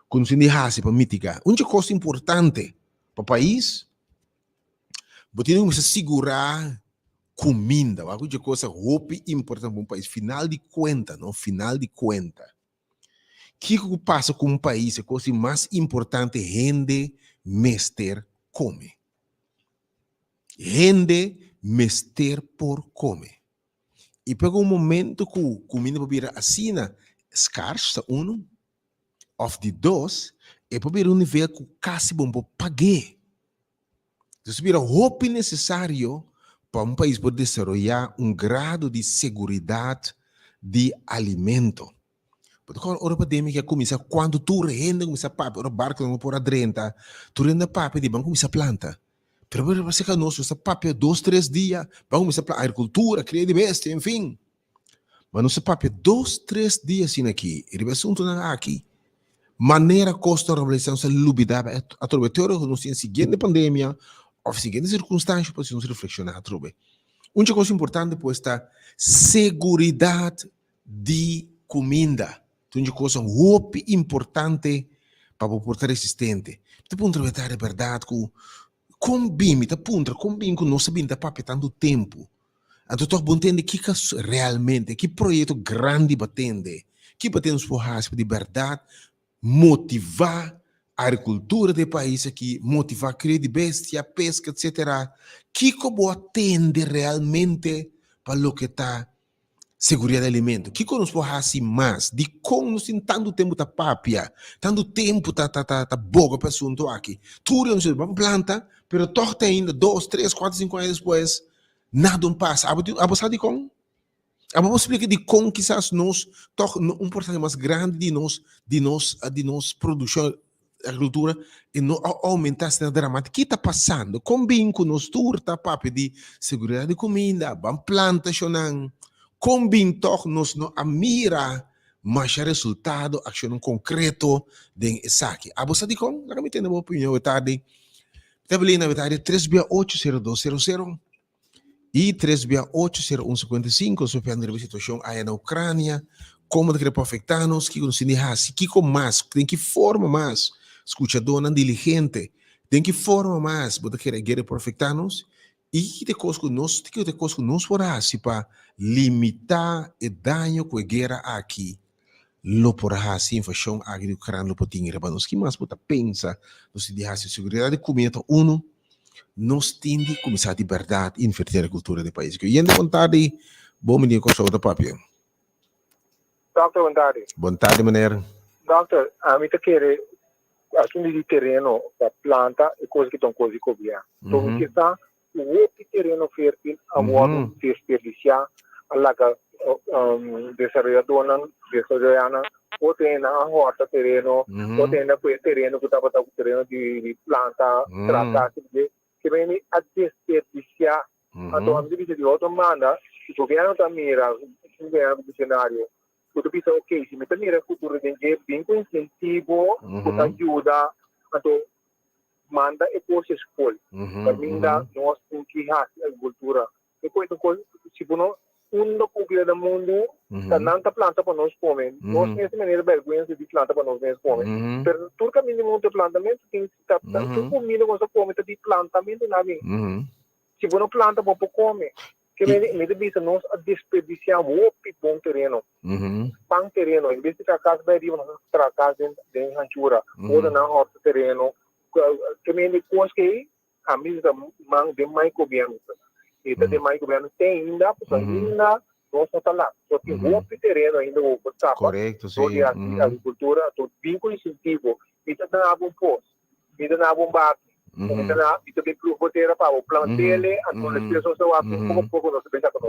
quando se assim para mitigar. Coisa importante para o país, você tem que segurar comida, algo de coisa roupa importante para um país. Final de conta, não? Final de conta. O que passa com um país? A coisa mais importante, rende, mester, come. Rende, mester, por come. E pega um momento que a comida vai virar assim, escassa, of the dois, e para vir um nível que quase bom para pagar. Então, vira roupa necessário para um país poder desarrollar um grado de segurança de alimento. Porque a pandemia começa quando tu rende, começa a papo, o barco não pode adrenta, tu rende papo de banco, começa a planta. Pero você que nós, essa papo é 2, 3 dias, vamos começar a agricultura, criar de bestia, enfim. Mas nossa papo é 2, 3 dias assim aqui, e o assunto não é aqui. Maneira costa a revolução se lubidava a trobe teórico no seguinte pandemia ou seguinte circunstância para nos reflexionar a trobe. Uma coisa importante depois está segurança de comida. Uma coisa muito importante para o portar resistente. Te ponto a verdade que combina, te ponto combina com nossa vida para tanto tempo. Então tu entende que realmente que projeto grande batende, que batemos por raspa de verdade motivar a agricultura do país aqui, motivar a cria de bestia, pesca, etc. Que como atende realmente para o que está segurança de alimento? Que nos pode fazer mais? De como nós temos tanto tempo da papia, tanto tempo da boga para o assunto aqui. Tudo é uma planta, mas torta ainda 2, 3, 4, 5 anos depois, nada passa. Você sabe como? Vamos explicar de como quizás nós um porcentagem mais grande de nós produção agricultura e não aumentar essa dramática. O que está passando? Combina com nós turta papo de segurança de comida, plantação, combina nós a mira mas resultado ação concreto de saque. Você sabe como? Agora me tem uma opinião tarde. Tabelina na verdade 3680200 e 3680155 sobre a situação aí na Ucrânia, como que pode afetar-nos, que nos indicas, que com mais, tem que forma mais, escuchadora diligente, tem que forma mais, pode querer guerra para afetar-nos, e que coisa que nós podemos para limitar o dano que a guerra aqui, lo por assim, inflação aqui Ucrânia, lo pode ter, mas que mais pode pensar, nos indicas, segurança de comida, nós temos que começar de verdade a inverter a cultura do país. E ainda vontade, bom menino com saúde, papi. Doctor, vontade. Vontade, maneira. Doctor, a mim te querer, assim de terreno, da planta, e coisa que estão coisa que via. Então, que está, o outro terreno fértil, a modo de desperdiciar, a laga, desarrolladora, ou tem na horta terreno, ou tem na terreno, que estava terreno de planta, tratar, que vem a desperdiciar. Então, a medida de outra maneira, se o governo está mirando o cenário, tu pensa, ok, se me está mirando o futuro, tem que vir com incentivo, que ajuda, então, manda e coisa escolha. Para mim, nós temos que fazer a agricultura. Depois, se não, do público do mundo, não está planta para nós comer. Nós temos maneira vergonha de planta para nós comer. Mas tudo caminho de mundo de plantamento, tem que estar, tudo comida que nós comemos de plantamento, não é? Se você não planta, você comer. Que me diz, nós desperdiciamos o bom terreno. Pão terreno, em vez de tratar de ir, nós tratar de ranchura, ou na horta terreno, que me diz, que a mesa de mais governo. E de mais governo tem ainda, ainda, nós não está lá. Só tem o terreno ainda, o cortava. Correto, sim. A agricultura, todo vínculo incentivo, e dá um posto, e dá um barco. E também para o roteiro para o plano dele, as pessoas estão a pouco não se pensa com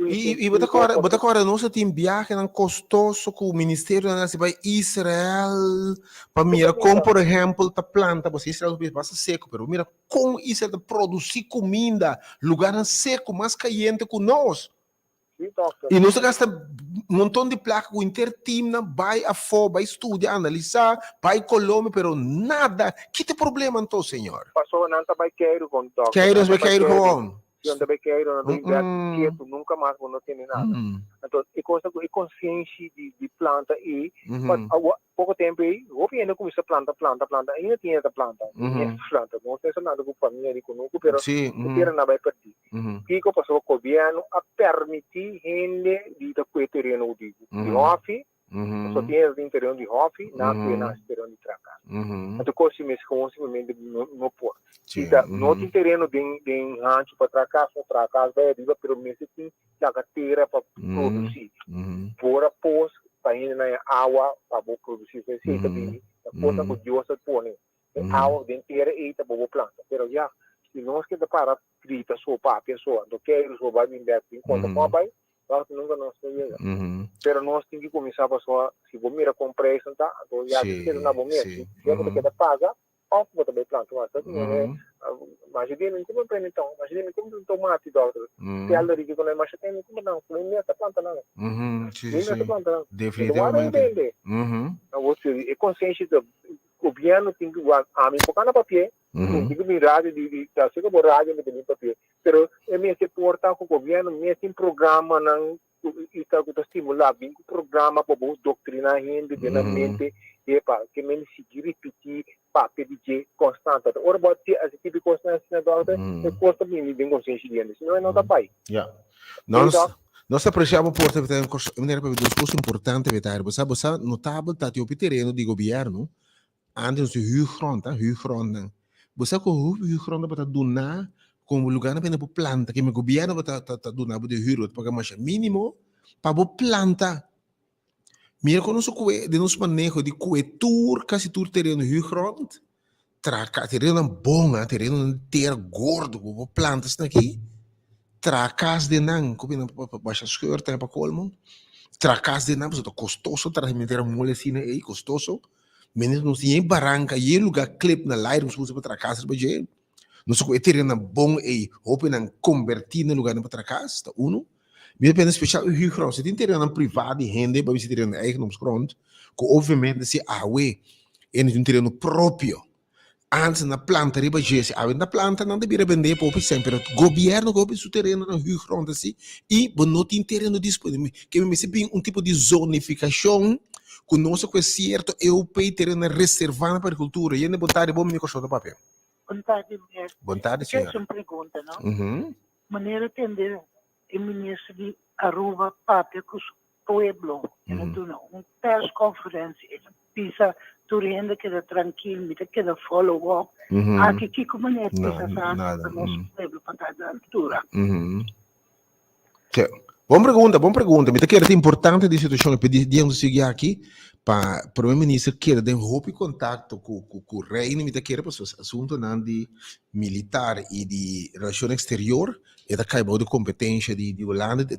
e bota agora nós temos viagem custoso com o Ministério da Nação para Israel para mirar como por exemplo a planta você Israel passa seco, mas mira como Israel produzir comida lugar seco mais caliente que nós. E nós gastamos um montão de placas com o intertime, vai a fora, vai estudar, analisar, vai Colômbia, pero nada. Que tem problema então, senhor? Passou não vai querer com toque. Queiro com onde vai querer, não quieto, nunca mais não tem nada. Então, é consciência de planta e pouco tempo aí, o governo começa a planta, ainda tem essa planta, não tem nada com a família, com o governo, o governo não vai perder. E que passou o governo a permitir gente de ter terreno de off, só tem o terreno de off, não tem terreno de tracar. Então, coisa simplesmente não pode. Não tem terreno de rancho para tracar, só tracar, vai arriba, pelo menos tem carteira para produzir. Por após, para ir na água, para produzir receita, a coisa que Deus põe. A água inteira é para a planta. Mas já, se nós que para frita sua papia sua, do que eles vão vender enquanto com a pai, nós nunca nós chega. Pero nós temos que começar a só, se vou mirar comprar isso, tá? Então já que na bom mesmo, já que você paga, ó, vou também plantar, mas eu digo como para então, mas eu digo como tomate doutor, se ela diz que não é mais tem como não, nem essa planta não. Sim, definitivamente. Você é consciente do governo tem que a mim colocar no papel, tem que mirar de tá chega borragem de papel, pero é mesmo que portar com o governo, mesmo tem programa não está com estimular bem o programa para bom doutrinar gente de na mente e para que men seguir repetir papel de constante. Ora bote esse tipo de constância na data, é custa bem consciente diante, senão não tá pai. Nós apreciamos por ter uma discussão importante, você notável que o terreno de governo antes de huurgrond, você com huurgrond para donar como lugar para planta, que o governo para donar para huur, para mais mínimo para planta. Mira com nosso de nosso manejo de coetur, quase todo terreno huurgrond, traca terreno bom, terreno inteiro gordo, para plantas aqui. Tracas de nan, como não baixa scheur, tem para colmo. Tracas de nan, você tá custoso, transmitir a molecina aí, custoso. Menos não tem barranca, e lugar clip na live, não se para tracas para gente. Não se pode ter na bom aí, hope não convertir no lugar para tracas, tá uno. Me depende especial o huurgrond, se tem terreno privado de rende, para você ter na eigen grond, que obviamente se awe, é um terreno próprio. Antes na planta riba jesse, a na planta não deveria vender para o sempre. O governo gosta do terreno no huurgrond assim e não tem terreno disponível. Que me bem tipo de zonificação que nosso que é certo eu pei terreno reservado para a cultura. E ainda vontade bom me costou do papel. Vontade mesmo. Vontade senhora. Essa é uma pergunta, não? Maneira de entender o ministro de Aruba papel com o pueblo, uma press conferência, pisa turenda queda tranquilo, me queda follow up. Aqui que como é que pisa para nosso pueblo para a altura. Boa pergunta. Me quer é importante de situação pedimos seguir aqui para o primeiro-ministro quer ter roupa contato com o reino, me quer para os assuntos de militar e de relação exterior, e da caiba de competência de Holanda, de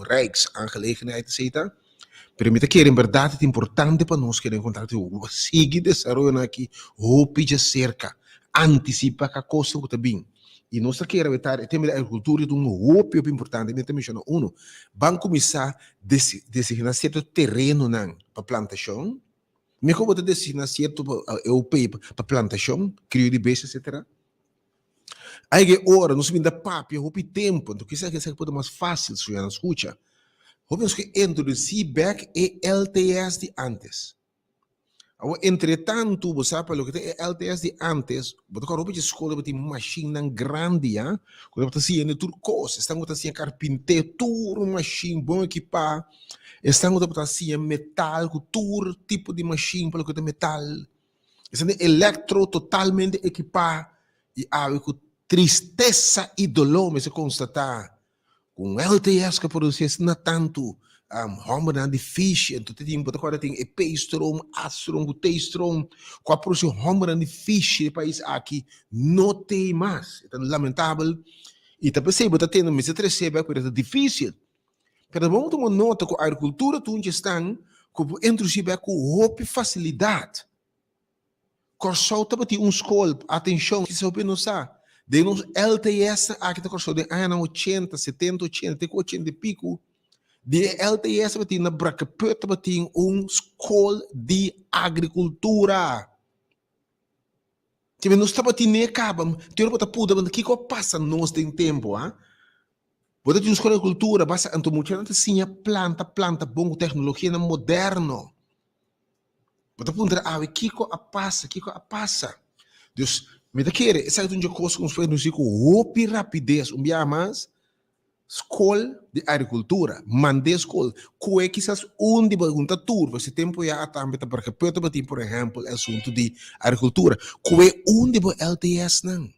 Rijksaangelegenheid, etc. Pero me quer em verdade é importante para nós querer contato seguir desenvolvendo aqui roupa de cerca, antecipa que a coisa que está bem. E nós queremos evitar, tem a agricultura de roupa importante, me mencionou vão começar a designar certo terreno para plantação, me como designar certo para plantação, crio de bestas, etc. Aí hora, nós vamos dar papo, roupa e tempo, então que seja pode mais fácil, se não escuta. Vamos que introduzir back e LTS de antes. Entretanto, você sabe o que é LTS de antes, você tem uma escola que tem uma máquina grande, quando você tem tudo coisa, estão fazendo carpinteiro, tudo máquina bom equipado, estão fazendo metal, tudo tipo de máquina para o que é metal, estão eletro totalmente equipado, e há com tristeza e dolor, mas se constatar, com LTS que produz não tanto, homem difícil, então tem agora tem EP-strom, A-strom, T-strom, com a produção homem difícil do país aqui não tem mais, é lamentável, e também se você tem mas se recebe é difícil, mas vamos tomar nota que a agricultura tu onde estão, como introduzir com roupa facilidade, Corsol também tem escola, atenção, que se você não sabe, de nos LTS aqui na Corsol de ano 80, 70, 80, 80 e pico. De LTS tem na Bracapeta tem escola de agricultura. Tipo, nós estamos nem acabam. Tem uma puta, mas que passa nós tem tempo, Você tem uma escola de agricultura, basta então muito assim planta, bom tecnologia moderno. Você pode perguntar, que passa? Deus, me quer, essa é uma coisa que nós fazemos com rapidez, dia mais. Escola de agricultura, mandei escola, que é quizás onde pergunta turma, esse tempo já também está porque pode bater, por exemplo, o assunto de agricultura, que é onde o LTS não,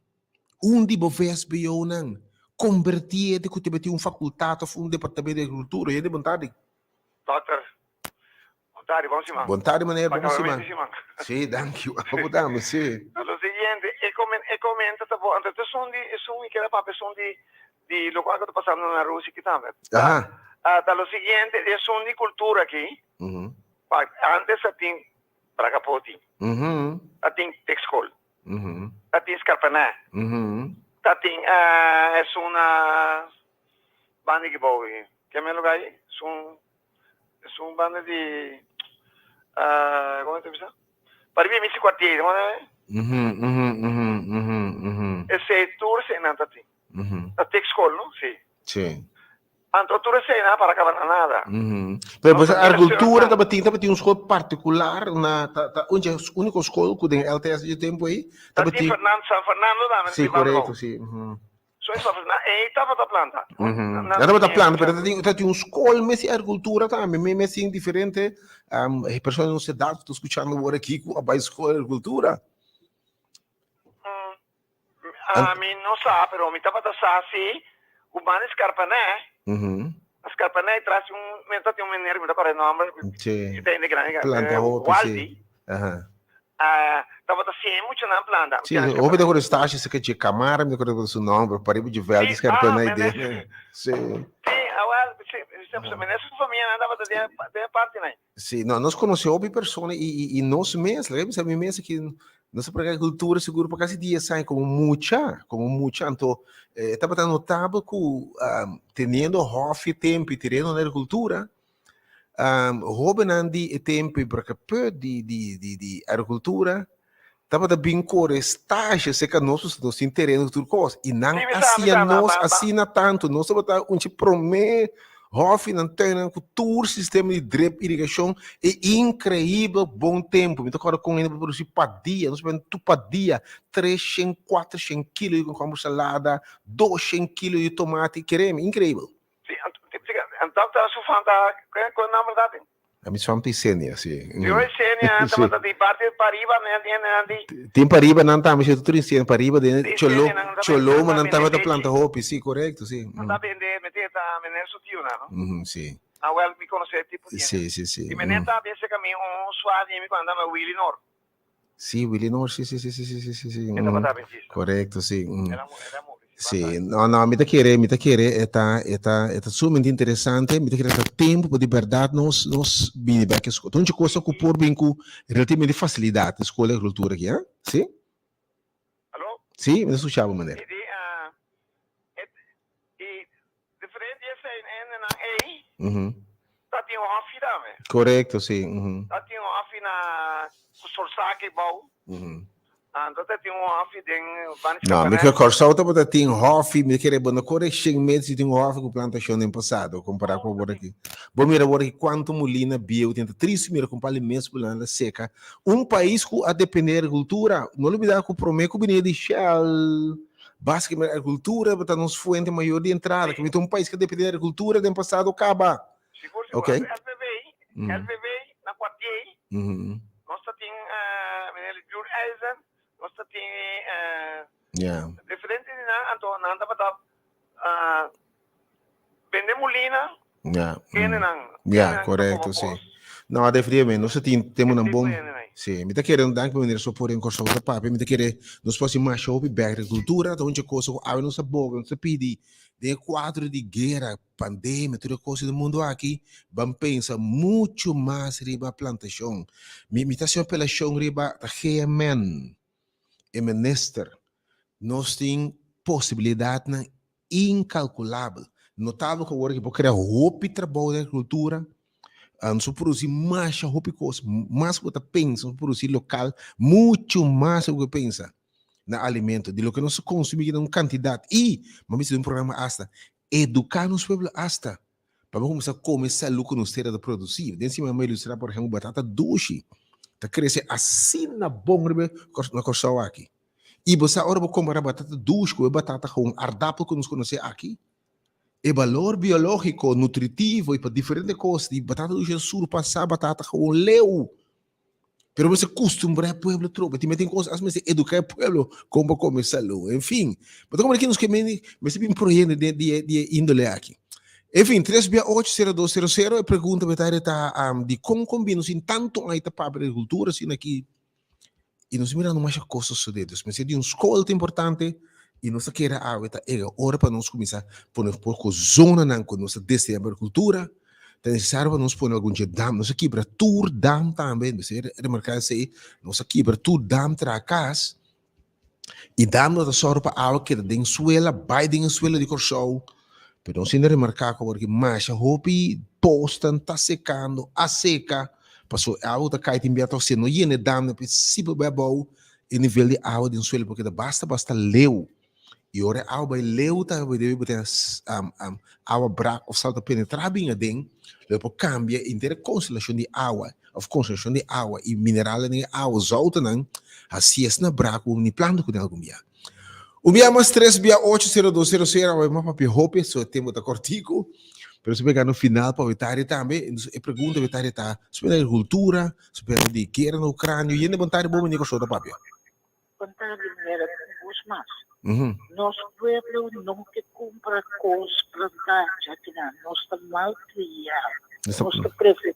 onde o VSBO não, convertir de que tem faculdade ou departamento de agricultura, e é de vontade. Doutor, vontade, vamos cima. Vontade, maneira, vamos cima. Sim, thank you. Vamos sim. Lo siguiente, comenta, tá bom. Então, são que era para são de local que está passando na Rússia aqui também. Aham. Tá o seguinte, é são de cultura aqui. Antes tinha para capoti. Tinha texcol. Tinha escarpané. Tinha é uma banda que boa. Que é meu lugar aí? São banda de como é que é? Para mim, esse quartier, não é? Esse tour se não tá tem. A texcol, não? Sim. Sim. Anto tour se não para acabar nada. Mas a agricultura também uma escola particular onde é a única escola que tem LTS de tempo aí. Tem San Fernando também. Sim, correto, sim. Só isso aí estava da planta. Estava da planta, mas tem uma escola mas agricultura também, mesmo assim diferente. As pessoas não se dão, estou escutando agora aqui com a escola de agricultura. A mim não sabe, mas me estava da assim, o mano escarpané. Escarpané traz tem um menino, me dá para o nome. Sim. Tem de grande. Planta roupa, sim. Estava assim muito na planta. Sim, houve agora estágio, você quer dizer Camara, me acordo do seu nome, para ir de velho, escarpané dele. Sim. Sim, não, nós conhecemos pessoas e nós mesmos, lembra mesmo que nossa agricultura seguro para cada dia sai como muita, então estava notável que tendo hofe tempo e terreno na agricultura, roubando tempo para que de agricultura estava da bem cor estágio se que nós tem terreno tudo coisa e não assina tanto nós estava promete Hofi não tem um sistema de drip irrigação é incrível bom tempo. Me toca com ele para produzir padia, nós vemos tu padia 300, 400 quilos de como salada, 200 quilos de tomate, creme, incrível. Sim, então está sufando com a verdade. A minha família tem Sênia, sim. Eu é Sênia, estava de parte para riba, né? Tem para riba não tá, mas eu estou dizendo para riba de cholo, mas não estava da planta hopi, sim, correto, sim. Não está bem de meter tá menino sutil, não? Sim. Ah, well, me conhece tipo de. Sim. E menino tá bem esse caminho suave, me quando anda Willy Nor. Sim, Willy Nor, sim. Correto, sim. Sim, não, me tá querer, é sumamente interessante, me tá querer tempo para de verdade nós bem back escola. Então, de coisa que por bem com relativamente facilidade, escola e cultura aqui, hein? Sim? Alô? Sim, me escutava, maneira. E diferente esse aí, tá tem off também. Correto, sim. Tá tem off na Sorsaki bom. Então tem off de não, me quer cortar outra tem off, me quer bom correção meses tem off com plantação no passado, comparar com agora aqui. Bom, mira agora que quanto molina bio tenta 30 mil com palimentos planta seca. País que a depender da agricultura, não olvidar que o prometo que de Shell, basicamente a agricultura está nos fuente maior de entrada, que então país que depender da agricultura tem passado acaba. Ok? LVV na quartier. Nós tem Jur Eisen. Nós tem diferente então não dá para vender molina correto sim não definitivamente nós temos um bom sim me tá querendo dar que maneira só por em corso da papo me tá querer nos próximos mais show de agricultura onde coisa a nossa boca nos pede de 4 de guerra pandemia toda coisa do mundo aqui vamos pensar muito mais riba plantação me tá sempre pela chão riba da GMN e minister, nós temos possibilidade incalculável. Notável que agora que pode criar roupa e trabalho da agricultura, nós produzir mais roupa e coisas, mais que você pensa, produzir local, muito mais do que pensa na alimento, de lo que nós consumimos em quantidade. E, mas um programa hasta, educar nos pueblos hasta, para começar a começar o que nós temos de produzir. De cima, eu ilustrar, por exemplo, batata doce. Tá crescer assim na bom na corção aqui. E você agora vai comprar batata doce com batata com ardápio que nós conhecemos aqui. E valor biológico, nutritivo e para diferentes coisas. E batata doce surpassar batata com leu. Pero você acostumbrar o povo tropa. Tem coisas, às vezes, educar o povo como começar lo. Enfim. Mas como aqui nos que me um projeto de índole aqui. Enfim, 3680200 é pergunta de como combina assim tanto a etapa da agricultura assim aqui e nós miramos mais coisas sobre isso. Mas é de uma escola importante e nós queremos a água, é hora para nós começar a pôr um pouco zona na nossa desde a agricultura. É necessário para nós pôr algum dia dam, nós quebra tudo dam também, você remarcar isso, nós quebra tudo dam para casa e dam nós só para água que tem suela, vai tem suela de Corsol, pero nós ainda remarcar porque mais a roupa postam, tá secando, a seca, passou a água tá caindo em beata, você não ia ne dam, né, se bebeu e nível de água de suela porque basta leu. E ora água leu tá deve botar água branca ou salta penetrar bem dentro, depois cambia inteira concentração de água, e mineral de água solta não, assim é na branca o ni planta com algum dia. O dia mais 3 dia 80200 vai mais para hope, só tempo da cortico, pero se pegar no final para vetar também, e pergunta vetar tá, sobre agricultura, sobre de guerra na Ucrânia, e ainda vontade bom nem com da papel. Vontade era os mais. Nosso pueblo não que compra coisas plantadas aqui não, nós estamos mal criados. Nós estamos preferir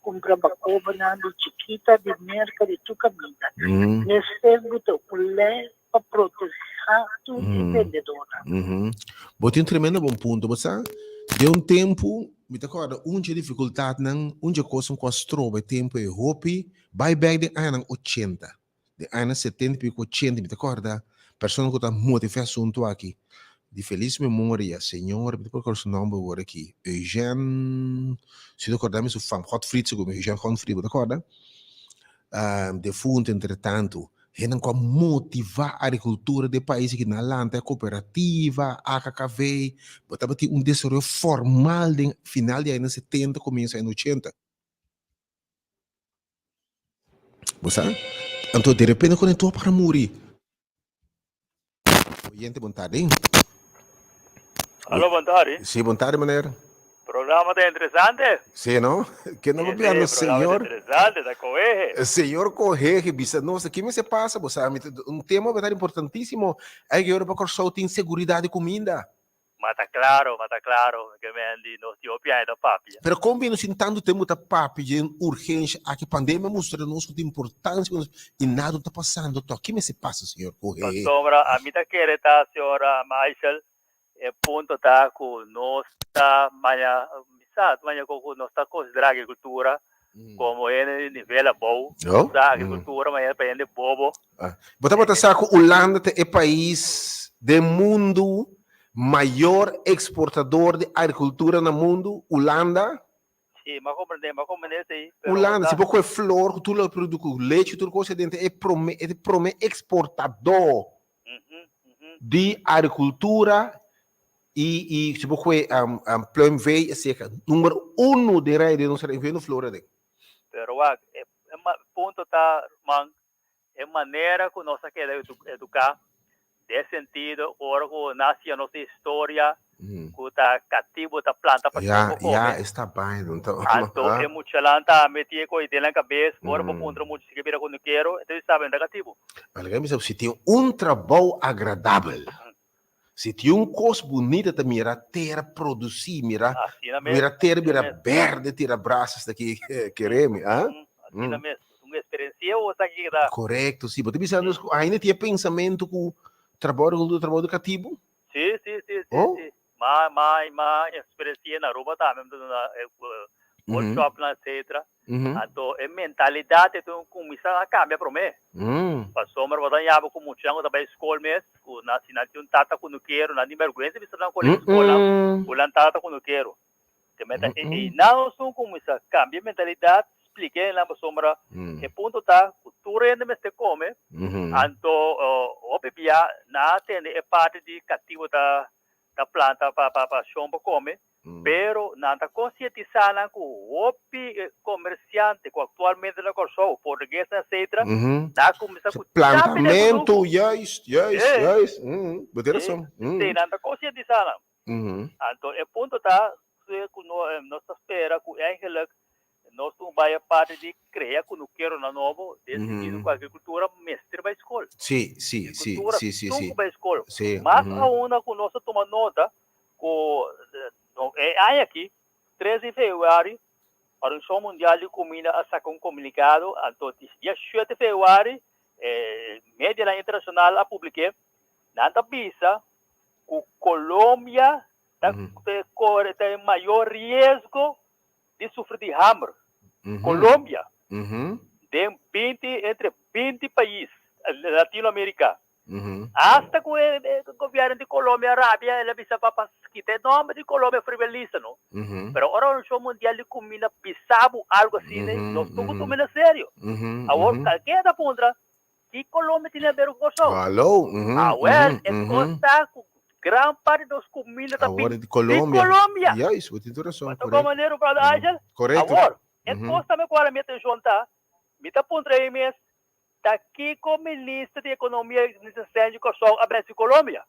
comprar bacoba de chiquita, de merca, de tu caminho. Nesse tempo, o lei para proteger tudo vendedora. Bote um tremendo bom ponto, você de um tempo, me acorda, onde dificuldade não, onde coisa com as trobas, tempo é roupa, vai bem de anos 80, de anos 70 e 80, me acorda. Pessoa que está motivada assunto aqui. De feliz memória, senhor, me procura o nome agora aqui. Eugênio, se recordamos o fam, Hotfried, como Eugênio Hotfried, acorda? Defunto, entretanto, ele não motivar a agricultura de países que na lanta, a cooperativa, a AKKV, botava um desenvolvimento formal de final de anos 70, começo dos anos 80. Você? Então, de repente, quando eu para morrer, gente, boa tarde, hein? Alô, boa tarde. Sim, boa tarde, maneira. Programa está interessante? Sim, não? Que não Sim, vou senhor. Interessante, da Correia. Senhor Correia, bisa, nossa, que me se passa, você um tema verdade importantíssimo é que a Europa Corsol tem segurança de comida. Mas tá claro, que vem nos Etiópia e da Papia. Pero como nós tanto temos da Papia, urgência, a que a pandemia mostra nos de importância e nada está passando. O que me se passa, senhor Correia? Sombra, a mim tá querendo, senhora Michael, ponto tá com nós tá manhã com nós tá considerando a agricultura como é nível bom, da agricultura manhã para ele bobo. Bota saco, Holanda é país do mundo maior exportador de agricultura no mundo, Holanda. Sim, mas compreender sim. Holanda, se pouco é flor, tudo é produto, leite, tudo coisa dentro, é prome exportador de agricultura e se pouco é plum veio, é número 1 de rei de nossa região, flora de. Pero ponto tá, é maneira que nós queremos educar. De sentido, ora que nasce a nossa história, que está cativo da planta para já está bem, então é muito lanta, meter com ideia na cabeça, ora para ponto muito se quebra quando quero, então está bem negativo. Mas se tem um trabalho agradável, se tem uma coisa bonita de mirar terra produzir, mirar terra, mirar verde, tirar braços daqui queremos, assim mesmo, uma experiência ou está aqui da. Correto, sim, mas pensando ainda tinha pensamento que trabalho educativo? Sim. Mas experiência na Aruba também, na workshop, etc. Então, a mentalidade então começa a cambiar para mim. Passou uma rodada já com muito chão da escola mesmo, na assinatura tata quando quero, na vergonha de estar na escola, o lan tata quando quero. E não só começa a cambiar a mentalidade. Expliquei lá para sombra, que ponto tá, tu rende me se come, então o bebê na tem é parte de cativo da planta para chombo come, pero na tá conscientizando que o comerciante que atualmente na Corsol, português etc, tá começando com plantamento, yes, moderação. Sim, na tá conscientizando. Então é ponto tá, que nós espera que é nós vai a parte de criar quando quero na novo, decidido com a agricultura, mestre para a escola. Sim. Para a escola. Mas a onda que nós tomamos nota, é aqui, 13 de fevereiro, a Organização Mundial de Comida sacou comunicado, então, dia 7 de fevereiro, Média Internacional a publiquei, nada pisa, que Colômbia tem maior risco de sofrer de hambre. Colômbia tem entre 20 países latino-americanos. Hasta que o governo de Colômbia, Arábia, ele precisa para que tem nome de Colômbia frivolista, não? Pero a Organização Mundial de Comida pensava algo assim, né? Nós estamos tomando sério. Agora, qualquer da ponta, que Colômbia tem a ver com o Kosovo. Alô? Agora, está com gran parte das comidas da Colômbia. Yeah, isso, vou ter razão. De qualquer maneira, para Ángel, agora, costa me agora me juntar, me tá pondo aí mesmo, daqui como ministro de Economia e de Kosovo, a Colômbia.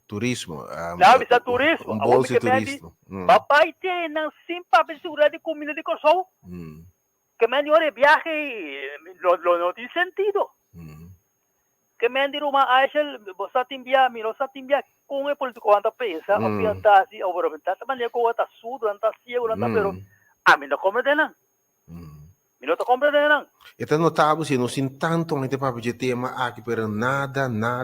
Turismo. Sabe, isso é turismo. Bolsa de turismo. Papai tem não sempre a segurança de comida de Kosovo. Que melhor viaje não tem sentido. Que me diru ma Aishel, bosa timbia, mino sa timbia, kung e politiko anta pensa, ambientasi, obromentata, mania ko ata sud, anta sia, anta pero, mino compreendenan. Mino to compreendenan. Então notável se não sim tanto a gente para de tema aqui, pero nada não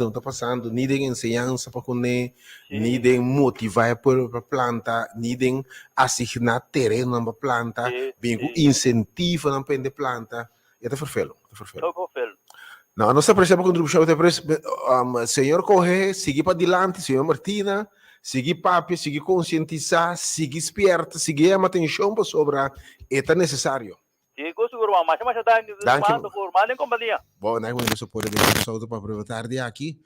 está passando, nem de ensinança para comer, nem de motivar para planta, nem de assignar terreno para planta, bem com incentivo para pende planta, é perfeito, Não, a nossa principal contribuição é senhor correr, seguir para adiante, senhor Martina, seguir papi, seguir conscientizar, seguir esperta, seguir a atenção para sobre é necessário. Sim, com seguro, mas nem companhia. Bom, nós vamos supor que a pessoa para aproveitar de aqui,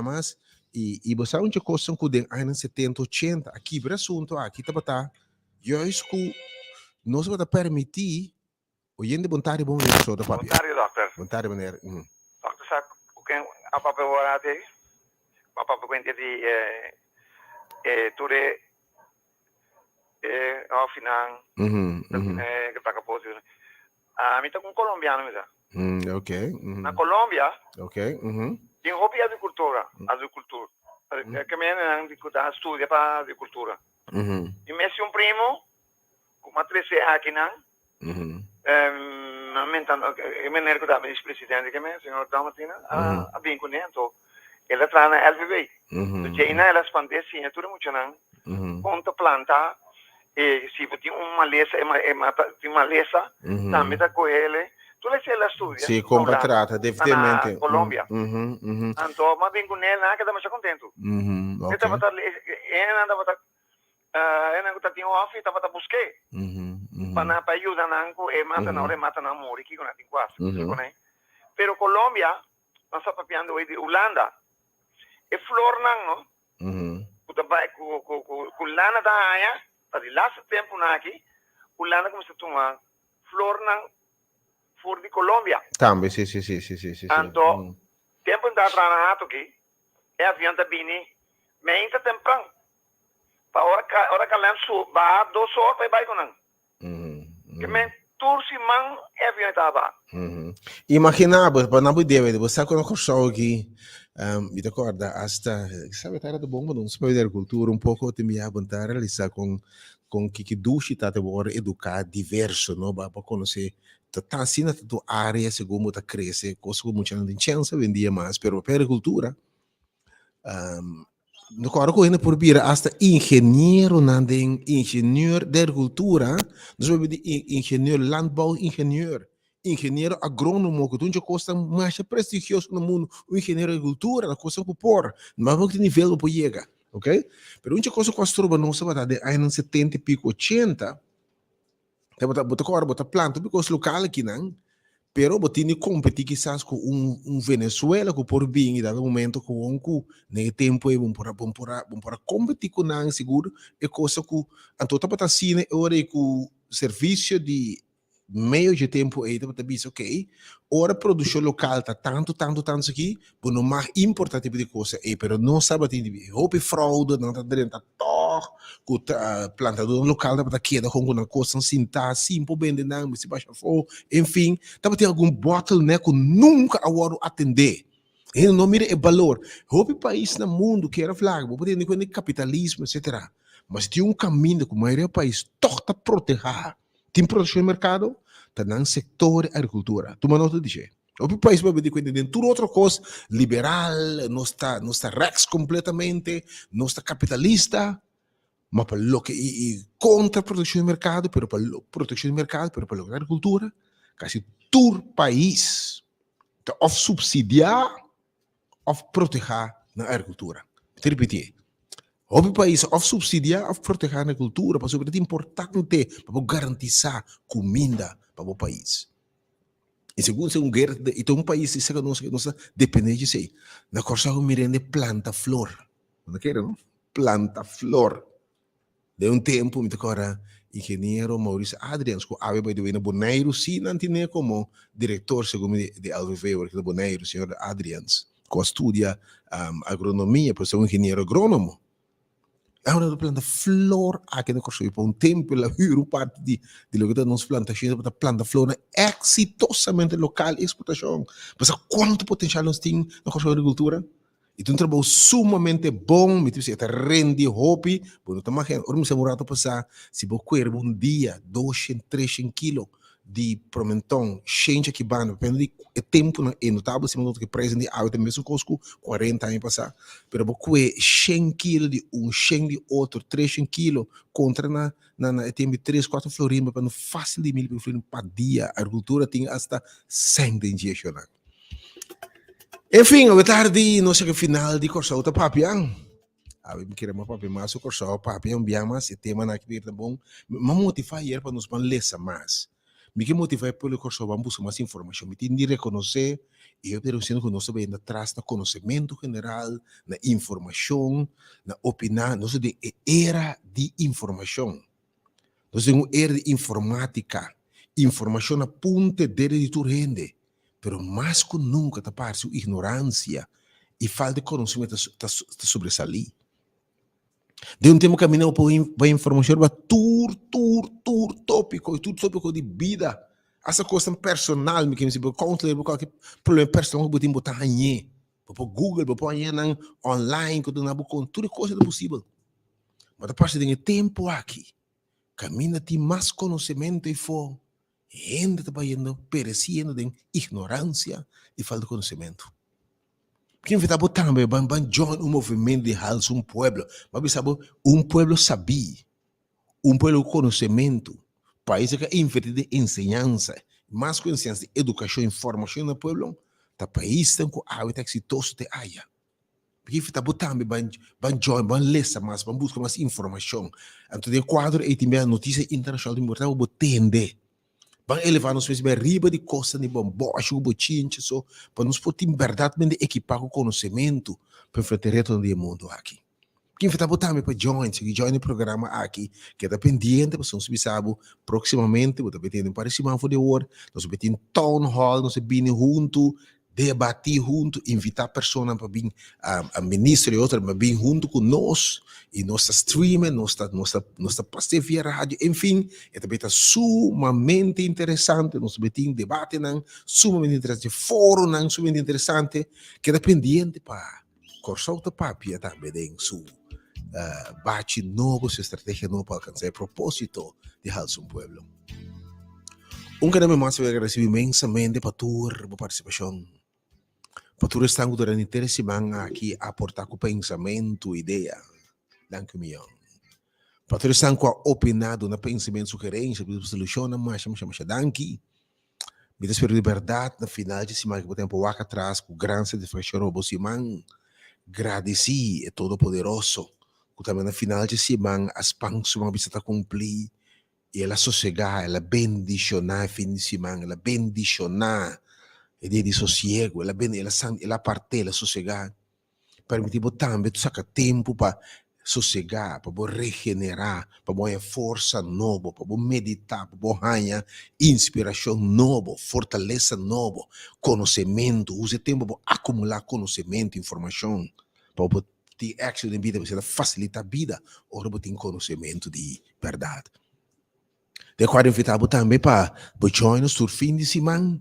mas e você não tinha coisa com den anos 70, 80, aqui para assunto aqui tá eu escuto nós vamos permitir o gente vontade bom de pessoa da papi. Vontade maneira. Waktu sa kuken apa pewarate apa pekuente di ture finang que para capote mita com colombiano misa okay na Colômbia okay tem hobby agricultura que me han discutado estudia para agricultura e messi un primo como 13 aqui não meneer que estava vice-presidente que me senhor Dalmatina a vinculento ela traz na LVB então China ela expande assim tudo muito não conta planta e se tem uma maleza também tá com ele tu lhe ela estudia sim como trata definitivamente na Colômbia então mas vinculento na que tá mais contento então tá ena que tinha off tava busquei para ayudar nanco mata na mori que com a tinquas pero Colômbia nós está papiando de Holanda e flor não puta vai com lana da aia para de last tempo na aqui Holanda começa a tomar flor não for de Colômbia também sim então tempo da tranato aqui é avião da bini meia temprano para hora que lanço vai 2 horas para vai com não que me tursi man avião estava imaginava para não poder você quando eu aqui me recorda hasta sabe era do bom não se pode ver cultura pouco te me apontar realizar com que duche tá de educar diverso não para conhecer tá assim na tua área segundo tá crescer coisa como muita gente chance vendia mais pero para cultura no coro correndo por vir hasta engenheiro nandem engenheiro de agricultura nós vamos de engenheiro landbouw engenheiro agrônomo que tu costa mais prestigioso no mundo o engenheiro de agricultura na coisa por mas vamos ter nível para chegar ok pero uma coisa que nós trabalhamos não de anos 70 e pico 80 bota planta porque local aqui não pero botini competir quizás com Venezuela que por bem em dado momento com no tempo e vamos para competir com não seguro é coisa que então tá para cine hora com serviço de meio de tempo aí tá para dizer ok hora produção local tá tanto aqui por não mais importante tipo de coisa é pero não sabe tem houve fraude não tá dentro tá com plantador local tá para queda com uma coisa assim tá assim por bem de não se baixa for enfim tá para ter algum bottleneck que nunca agora atender ele não mira o valor houve país no mundo que era flag por ter nem capitalismo etc mas tem caminho que a maioria do país toca proteger tem produção de mercado, tá no setor agricultura. Tu não te diz. O país vai ver que tem tudo outra coisa, liberal, não está rex completamente, não está capitalista, mas para lo que contra a produção de mercado, pero para a proteção de mercado, pero para a agricultura, quase todo país está of subsidiar, of proteger na agricultura. Te repetir. O país of subsidiar, of proteger a agricultura, porque é importante para garantizar comida para o país. E segundo um guerra, então país que não está dependente de si. Na Corsau mirende planta flor, não quer não? Planta flor. De tempo me tocou engenheiro Maurício Adrians, que ave by the way na Bonaire, sim, não tinha como diretor segundo de LVV, que na Bonaire, senhor Adrians, que estudia agronomia, por ser engenheiro agrônomo. Agora a planta flor aqui na Corsau, por tempo ela virou parte de lo que nós plantações para planta flor exitosamente local exportação. Mas quanto potencial nós temos na Corsau agricultura? E tem um trabalho sumamente bom, me diz, até rende hobby, porque não tem ora me sembrato passar, se você quer dia 200, 300 quilos de promentão, change aqui banda, depende do tempo é notável, se você preço de água também são cosco 40 anos passar, pero você quer 100 quilos de 100 de outro, 300 quilos contra na tempo 3, 4 florinhos, para não fácil de 1000 florinhos para dia, a agricultura tem até 100 de injeção. Enfim, a tarde, não sei que final de Corsau tá papiang. Me queremos papi mais o Corsau papiang bem mais e tema na que tá bom. Mas motivar para nos ler mais. Me que motivar pelo Corsau vamos buscar mais informação. Me tem de reconhecer e eu quero dizer que nós vem atrás do conhecimento general, na informação, na opinião, nós de era de informação. Nós temos era de informática, informação na ponta de tu rende. Pero mais que nunca está parte de ignorância e falta de conhecimento está sobressalir. De tempo caminhando para informação para tudo tópico de vida. Essa coisa personal, me que me conta qualquer problema personal que você botar aí, para Google, para pôr online, que não com tudo coisa possível. Mas a parte de tempo aqui, caminha tem mais conhecimento e for gente está indo perecendo de ignorância e falta de conhecimento. Quem está botando também join movimento de hals pueblo, mas sabe pueblo sabia, pueblo conhecimento, país que é invertido de ensinança, mais que ensinança de educação e informação no pueblo, tá país tem com hábito exitoso de área. Porque está botando join, ler mais, buscar mais informação. Então de quadro e também a notícia internacional de importante botende. Vão elevar nos para riba de costa de bombocho, botinho, para nos poder verdadeiramente equipar com conhecimento para enfrentar o resto do mundo aqui. Quem está botando para join o programa aqui, que está pendente, para nós sabe, proximamente, vou estar tendo para cima de hora, nós vamos ter town hall, nós vamos junto, debater junto, invitar pessoas para vir a ministro e outra para vir junto conosco e nossa streaming, nossa passeio via rádio, enfim, também está sumamente interessante, nós vamos ter debate sumamente interessante, fórum sumamente interessante, que está pendente para Corsau da Papia também tem sua bate novo, sua estratégia nova para alcançar o propósito de Halson Pueblo. Quero mais agradecer imensamente para tua participação. Para tu estar durante interesse aqui a aportar com pensamento, ideia, danke milhão. Para tu estar com a opinado na pensamento, sugerência, solução, mas danke. Me espero de verdade na final de semana que vou tempo aqui atrás com grande satisfação ao você agradeci é todo poderoso. Que também na final de semana as panças vão visitar cumprir e ela sossegar, ela bendicionar fim de semana, ela bendicionar e dia de sossego, ela partir, ela sossegar. Permitir também tu saca tempo para sossegar, para regenerar, para ganhar força nova, para meditar, para ganhar inspiração nova, fortaleza nova, conhecimento, use tempo para acumular conhecimento, informação, para ter action em vida, para facilitar a vida, ou para ter conhecimento de verdade. De qual invitar também para join nos fim de semana,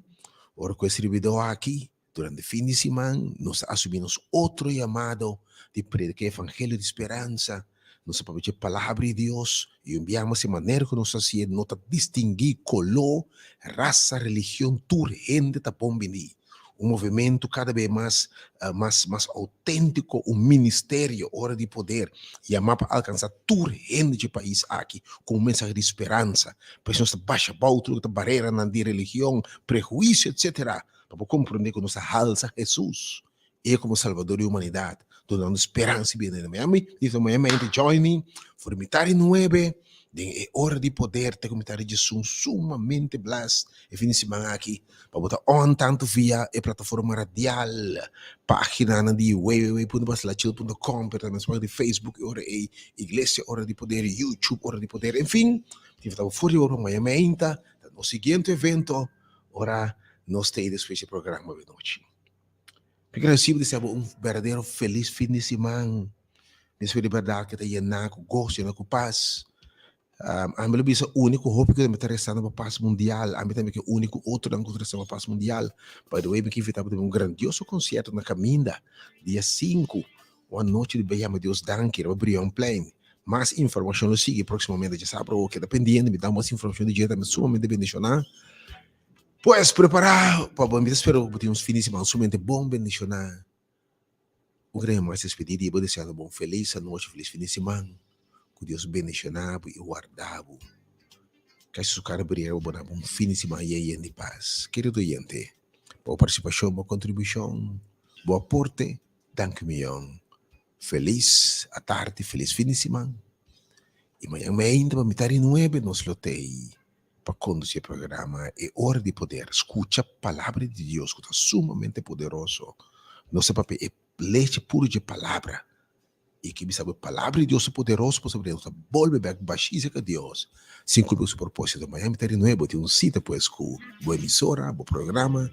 ora com esse vídeo aqui, durante o fim de semana, nós assumimos outro chamado de predicar o evangelho de esperança, Nossa palavra de Deus, e enviamos de maneira que nós assim, não distinguir color, raça, religião, tudo, gente tá bom venir. Movimento cada vez mais autêntico, ministério, hora de poder, e amar para alcançar tudo gente de país aqui, com mensagem de esperança, pessoas baixa outro, barreira na de religião, prejuízo, etc., para compreender que nossa alça Jesus é como Salvador da humanidade, dando esperança e bem em Miami. Diz Miami, joining, formitário 9, é hora de poder, ter comentário de som sumamente blast, e fim de semana aqui, para botar on tanto via a plataforma radial, página de www.baslachil.com, pero também de Facebook, hora e Igreja, hora de poder, YouTube, hora de poder, enfim, tive fora hora Miami, no seguinte evento, ora, nós temos esse programa de noite. Porque nós sempre desejamos verdadeiro feliz fim de semana, nesse de verdade que está llenar com gosto, com paz. A mim é o único hope que me interessa na paz mundial. A mim também é o único outro que me interessa na paz mundial. By the way, me invitava a um grandioso concerto na Caminda, dia 5, uma noite de bem, Deus danke, no Brion Plain. Mais informação lo sigue proximamente, já sabe, o que dependendo, me dá mais informação de dieta, mas sumamente bendicionar. Pois, preparar, para me espero ter uns fins de semana sumamente bom, bendicionar. O grande mais despedido e vou desejar um bom feliz noite, feliz fim de semana. Que Deus bendicionava e guardava. Que a sua cara brilhar um fim de semana e de paz. Querido oyente, boa participação, boa contribuição, boa aporte, danke milhão. Feliz a tarde, feliz fim de semana. E amanhã ainda para metade 9 nos lotei para conduzir o programa. É hora de poder. Escuta a palavra de Deus, que está sumamente poderoso. Nosso papel é leite puro de palavra. E que me sabe a palavra de Deus é poderoso para saber, volve back baixíssima que Deus. Sem cumprir o seu propósito. Amanhã metade 9 tem cita pois com boa emissora, bom programa.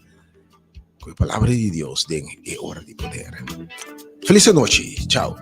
Com a palavra de Deus, é hora de poder. Feliz noite. Tchau.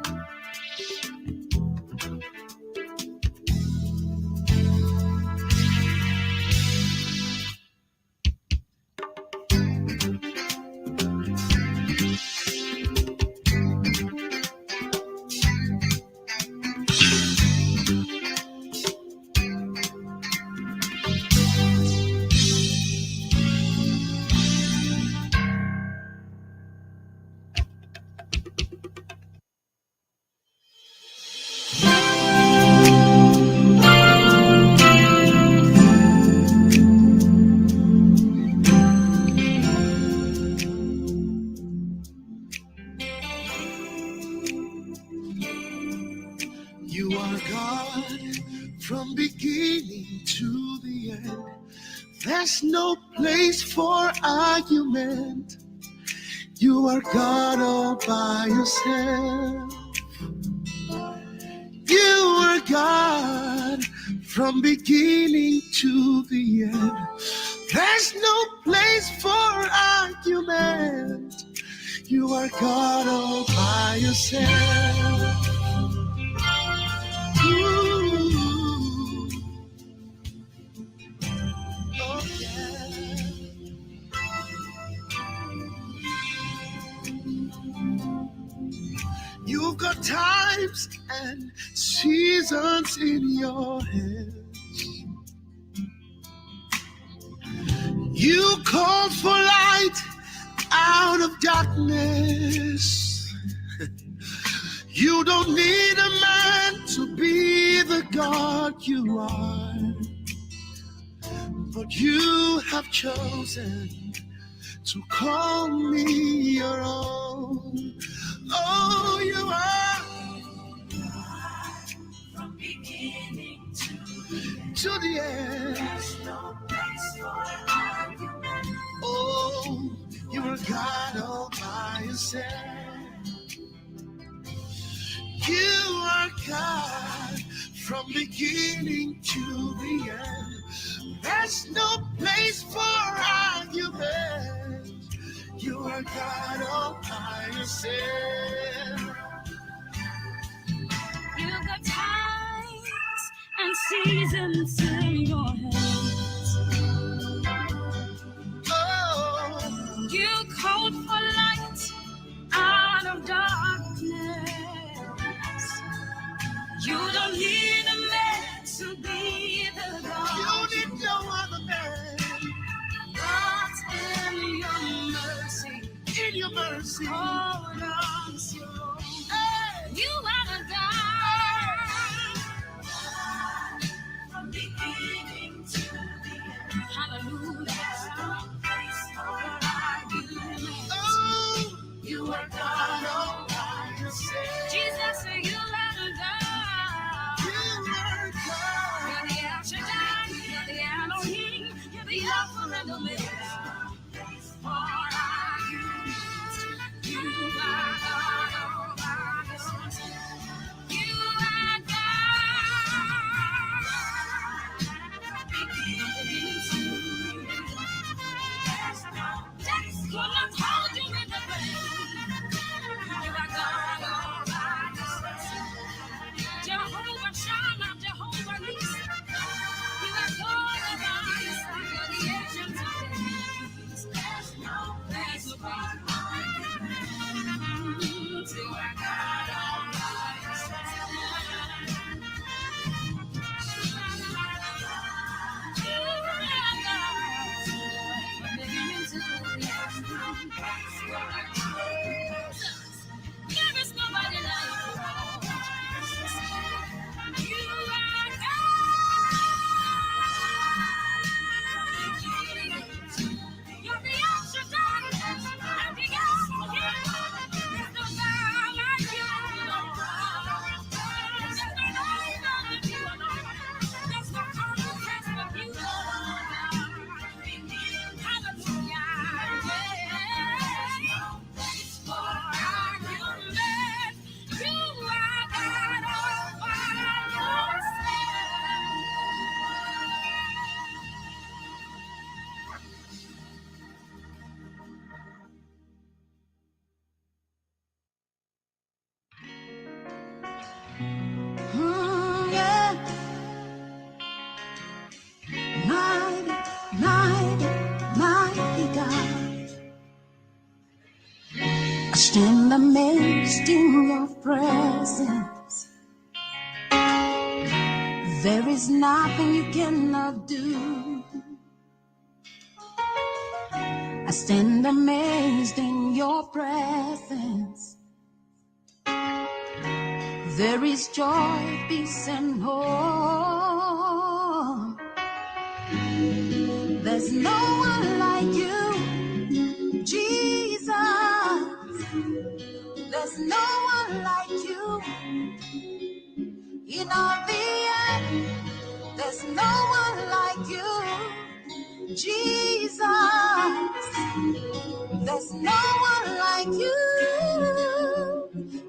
There's no place for argument. You are God all by yourself. You are God from beginning to the end. There's no place for argument. You are God all by yourself. You've got times and seasons in your hands. You called for light out of darkness. You don't need a man to be the God you are, but you have chosen to call me your own. Oh, you are from beginning to the end. There's no place for argument. Oh, you are God all by yourself. You are God from beginning to the end. There's no place for argument. You are God all by yourself. You've got times and seasons in your hands. Oh, you called for light out of darkness. You stand amazed in your presence. There is nothing you cannot do. I stand amazed in your presence. There is joy, peace, and hope. There's no one like you, Jesus. There's no one like you in all the earth. There's no one like you, Jesus. There's no one like you.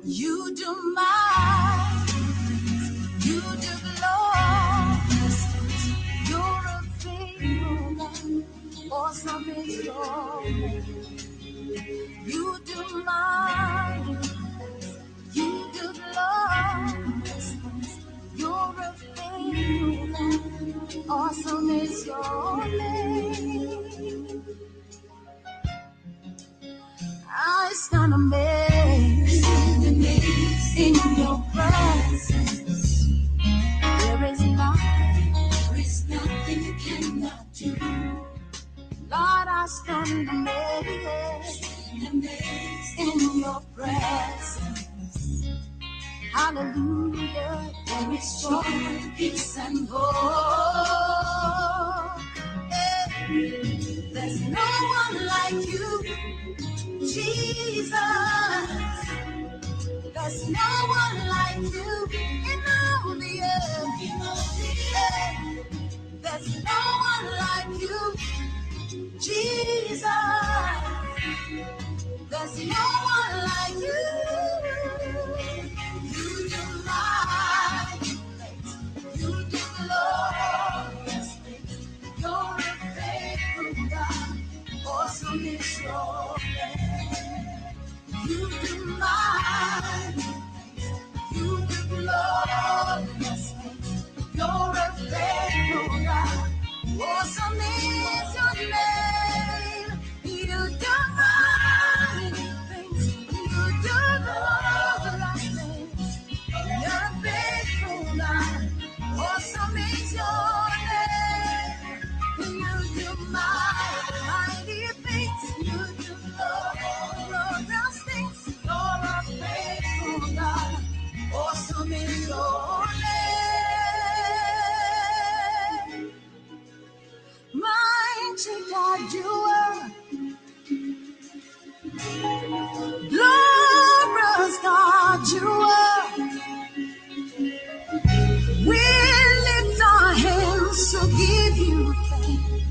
You do marvels, you do glorious things. You're a faithful God, awesome is your name. You do marvels, you do glorious things. You're a faithful God, awesome is your name. I stand amazed in your presence. There is nothing you cannot do. Lord, I stand amazed in your presence. Hallelujah. There is joy, peace, and hope. There's no one like you, Jesus. There's no one like you in all the earth. There's no one like you, Jesus. There's no one like you. You do mighty things. You do glorious things. You're a faithful God. Awesome is your name. You do mighty things. You do glorious things. You're a faithful God. Awesome is your name. You do mighty things. You do glorious things. You're a faithful God. Awesome is your name. You do mighty things. You do glorious things. You're a faithful God. Awesome is your name. Mighty God, you are. Glorious God, you are. We lift our hands to give you thanks.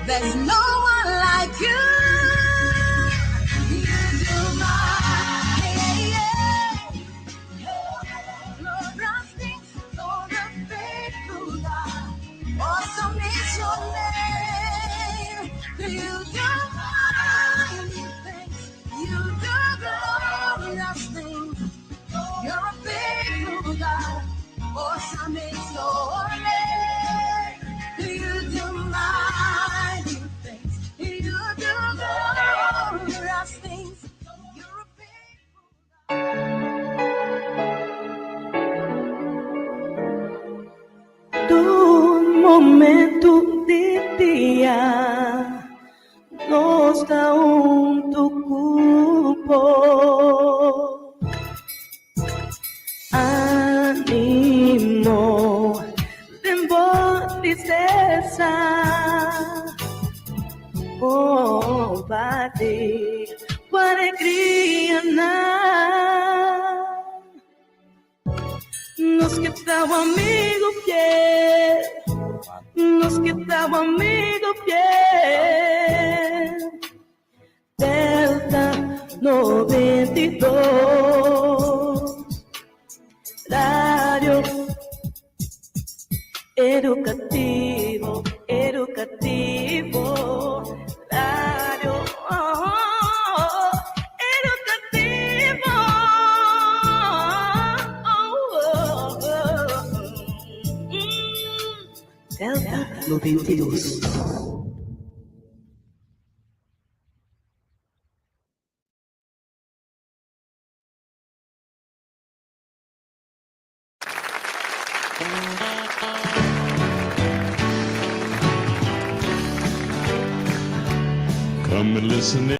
There's no one like you. You do glorious things, Lord, a faithful God. Awesome is your name. You do mighty things. You do glorious things. You're a faithful God. Awesome is your name. You do mighty things. You do glorious things. You're a Un momento de día nos da un cupo. Ánimo de tristeza. Oh, bate com alegria nos que tal amigo fiel, nos que tal amigo fiel. Delta 92 Radio Educativo, Educativo Radio Educativo Delta 92. Come and listen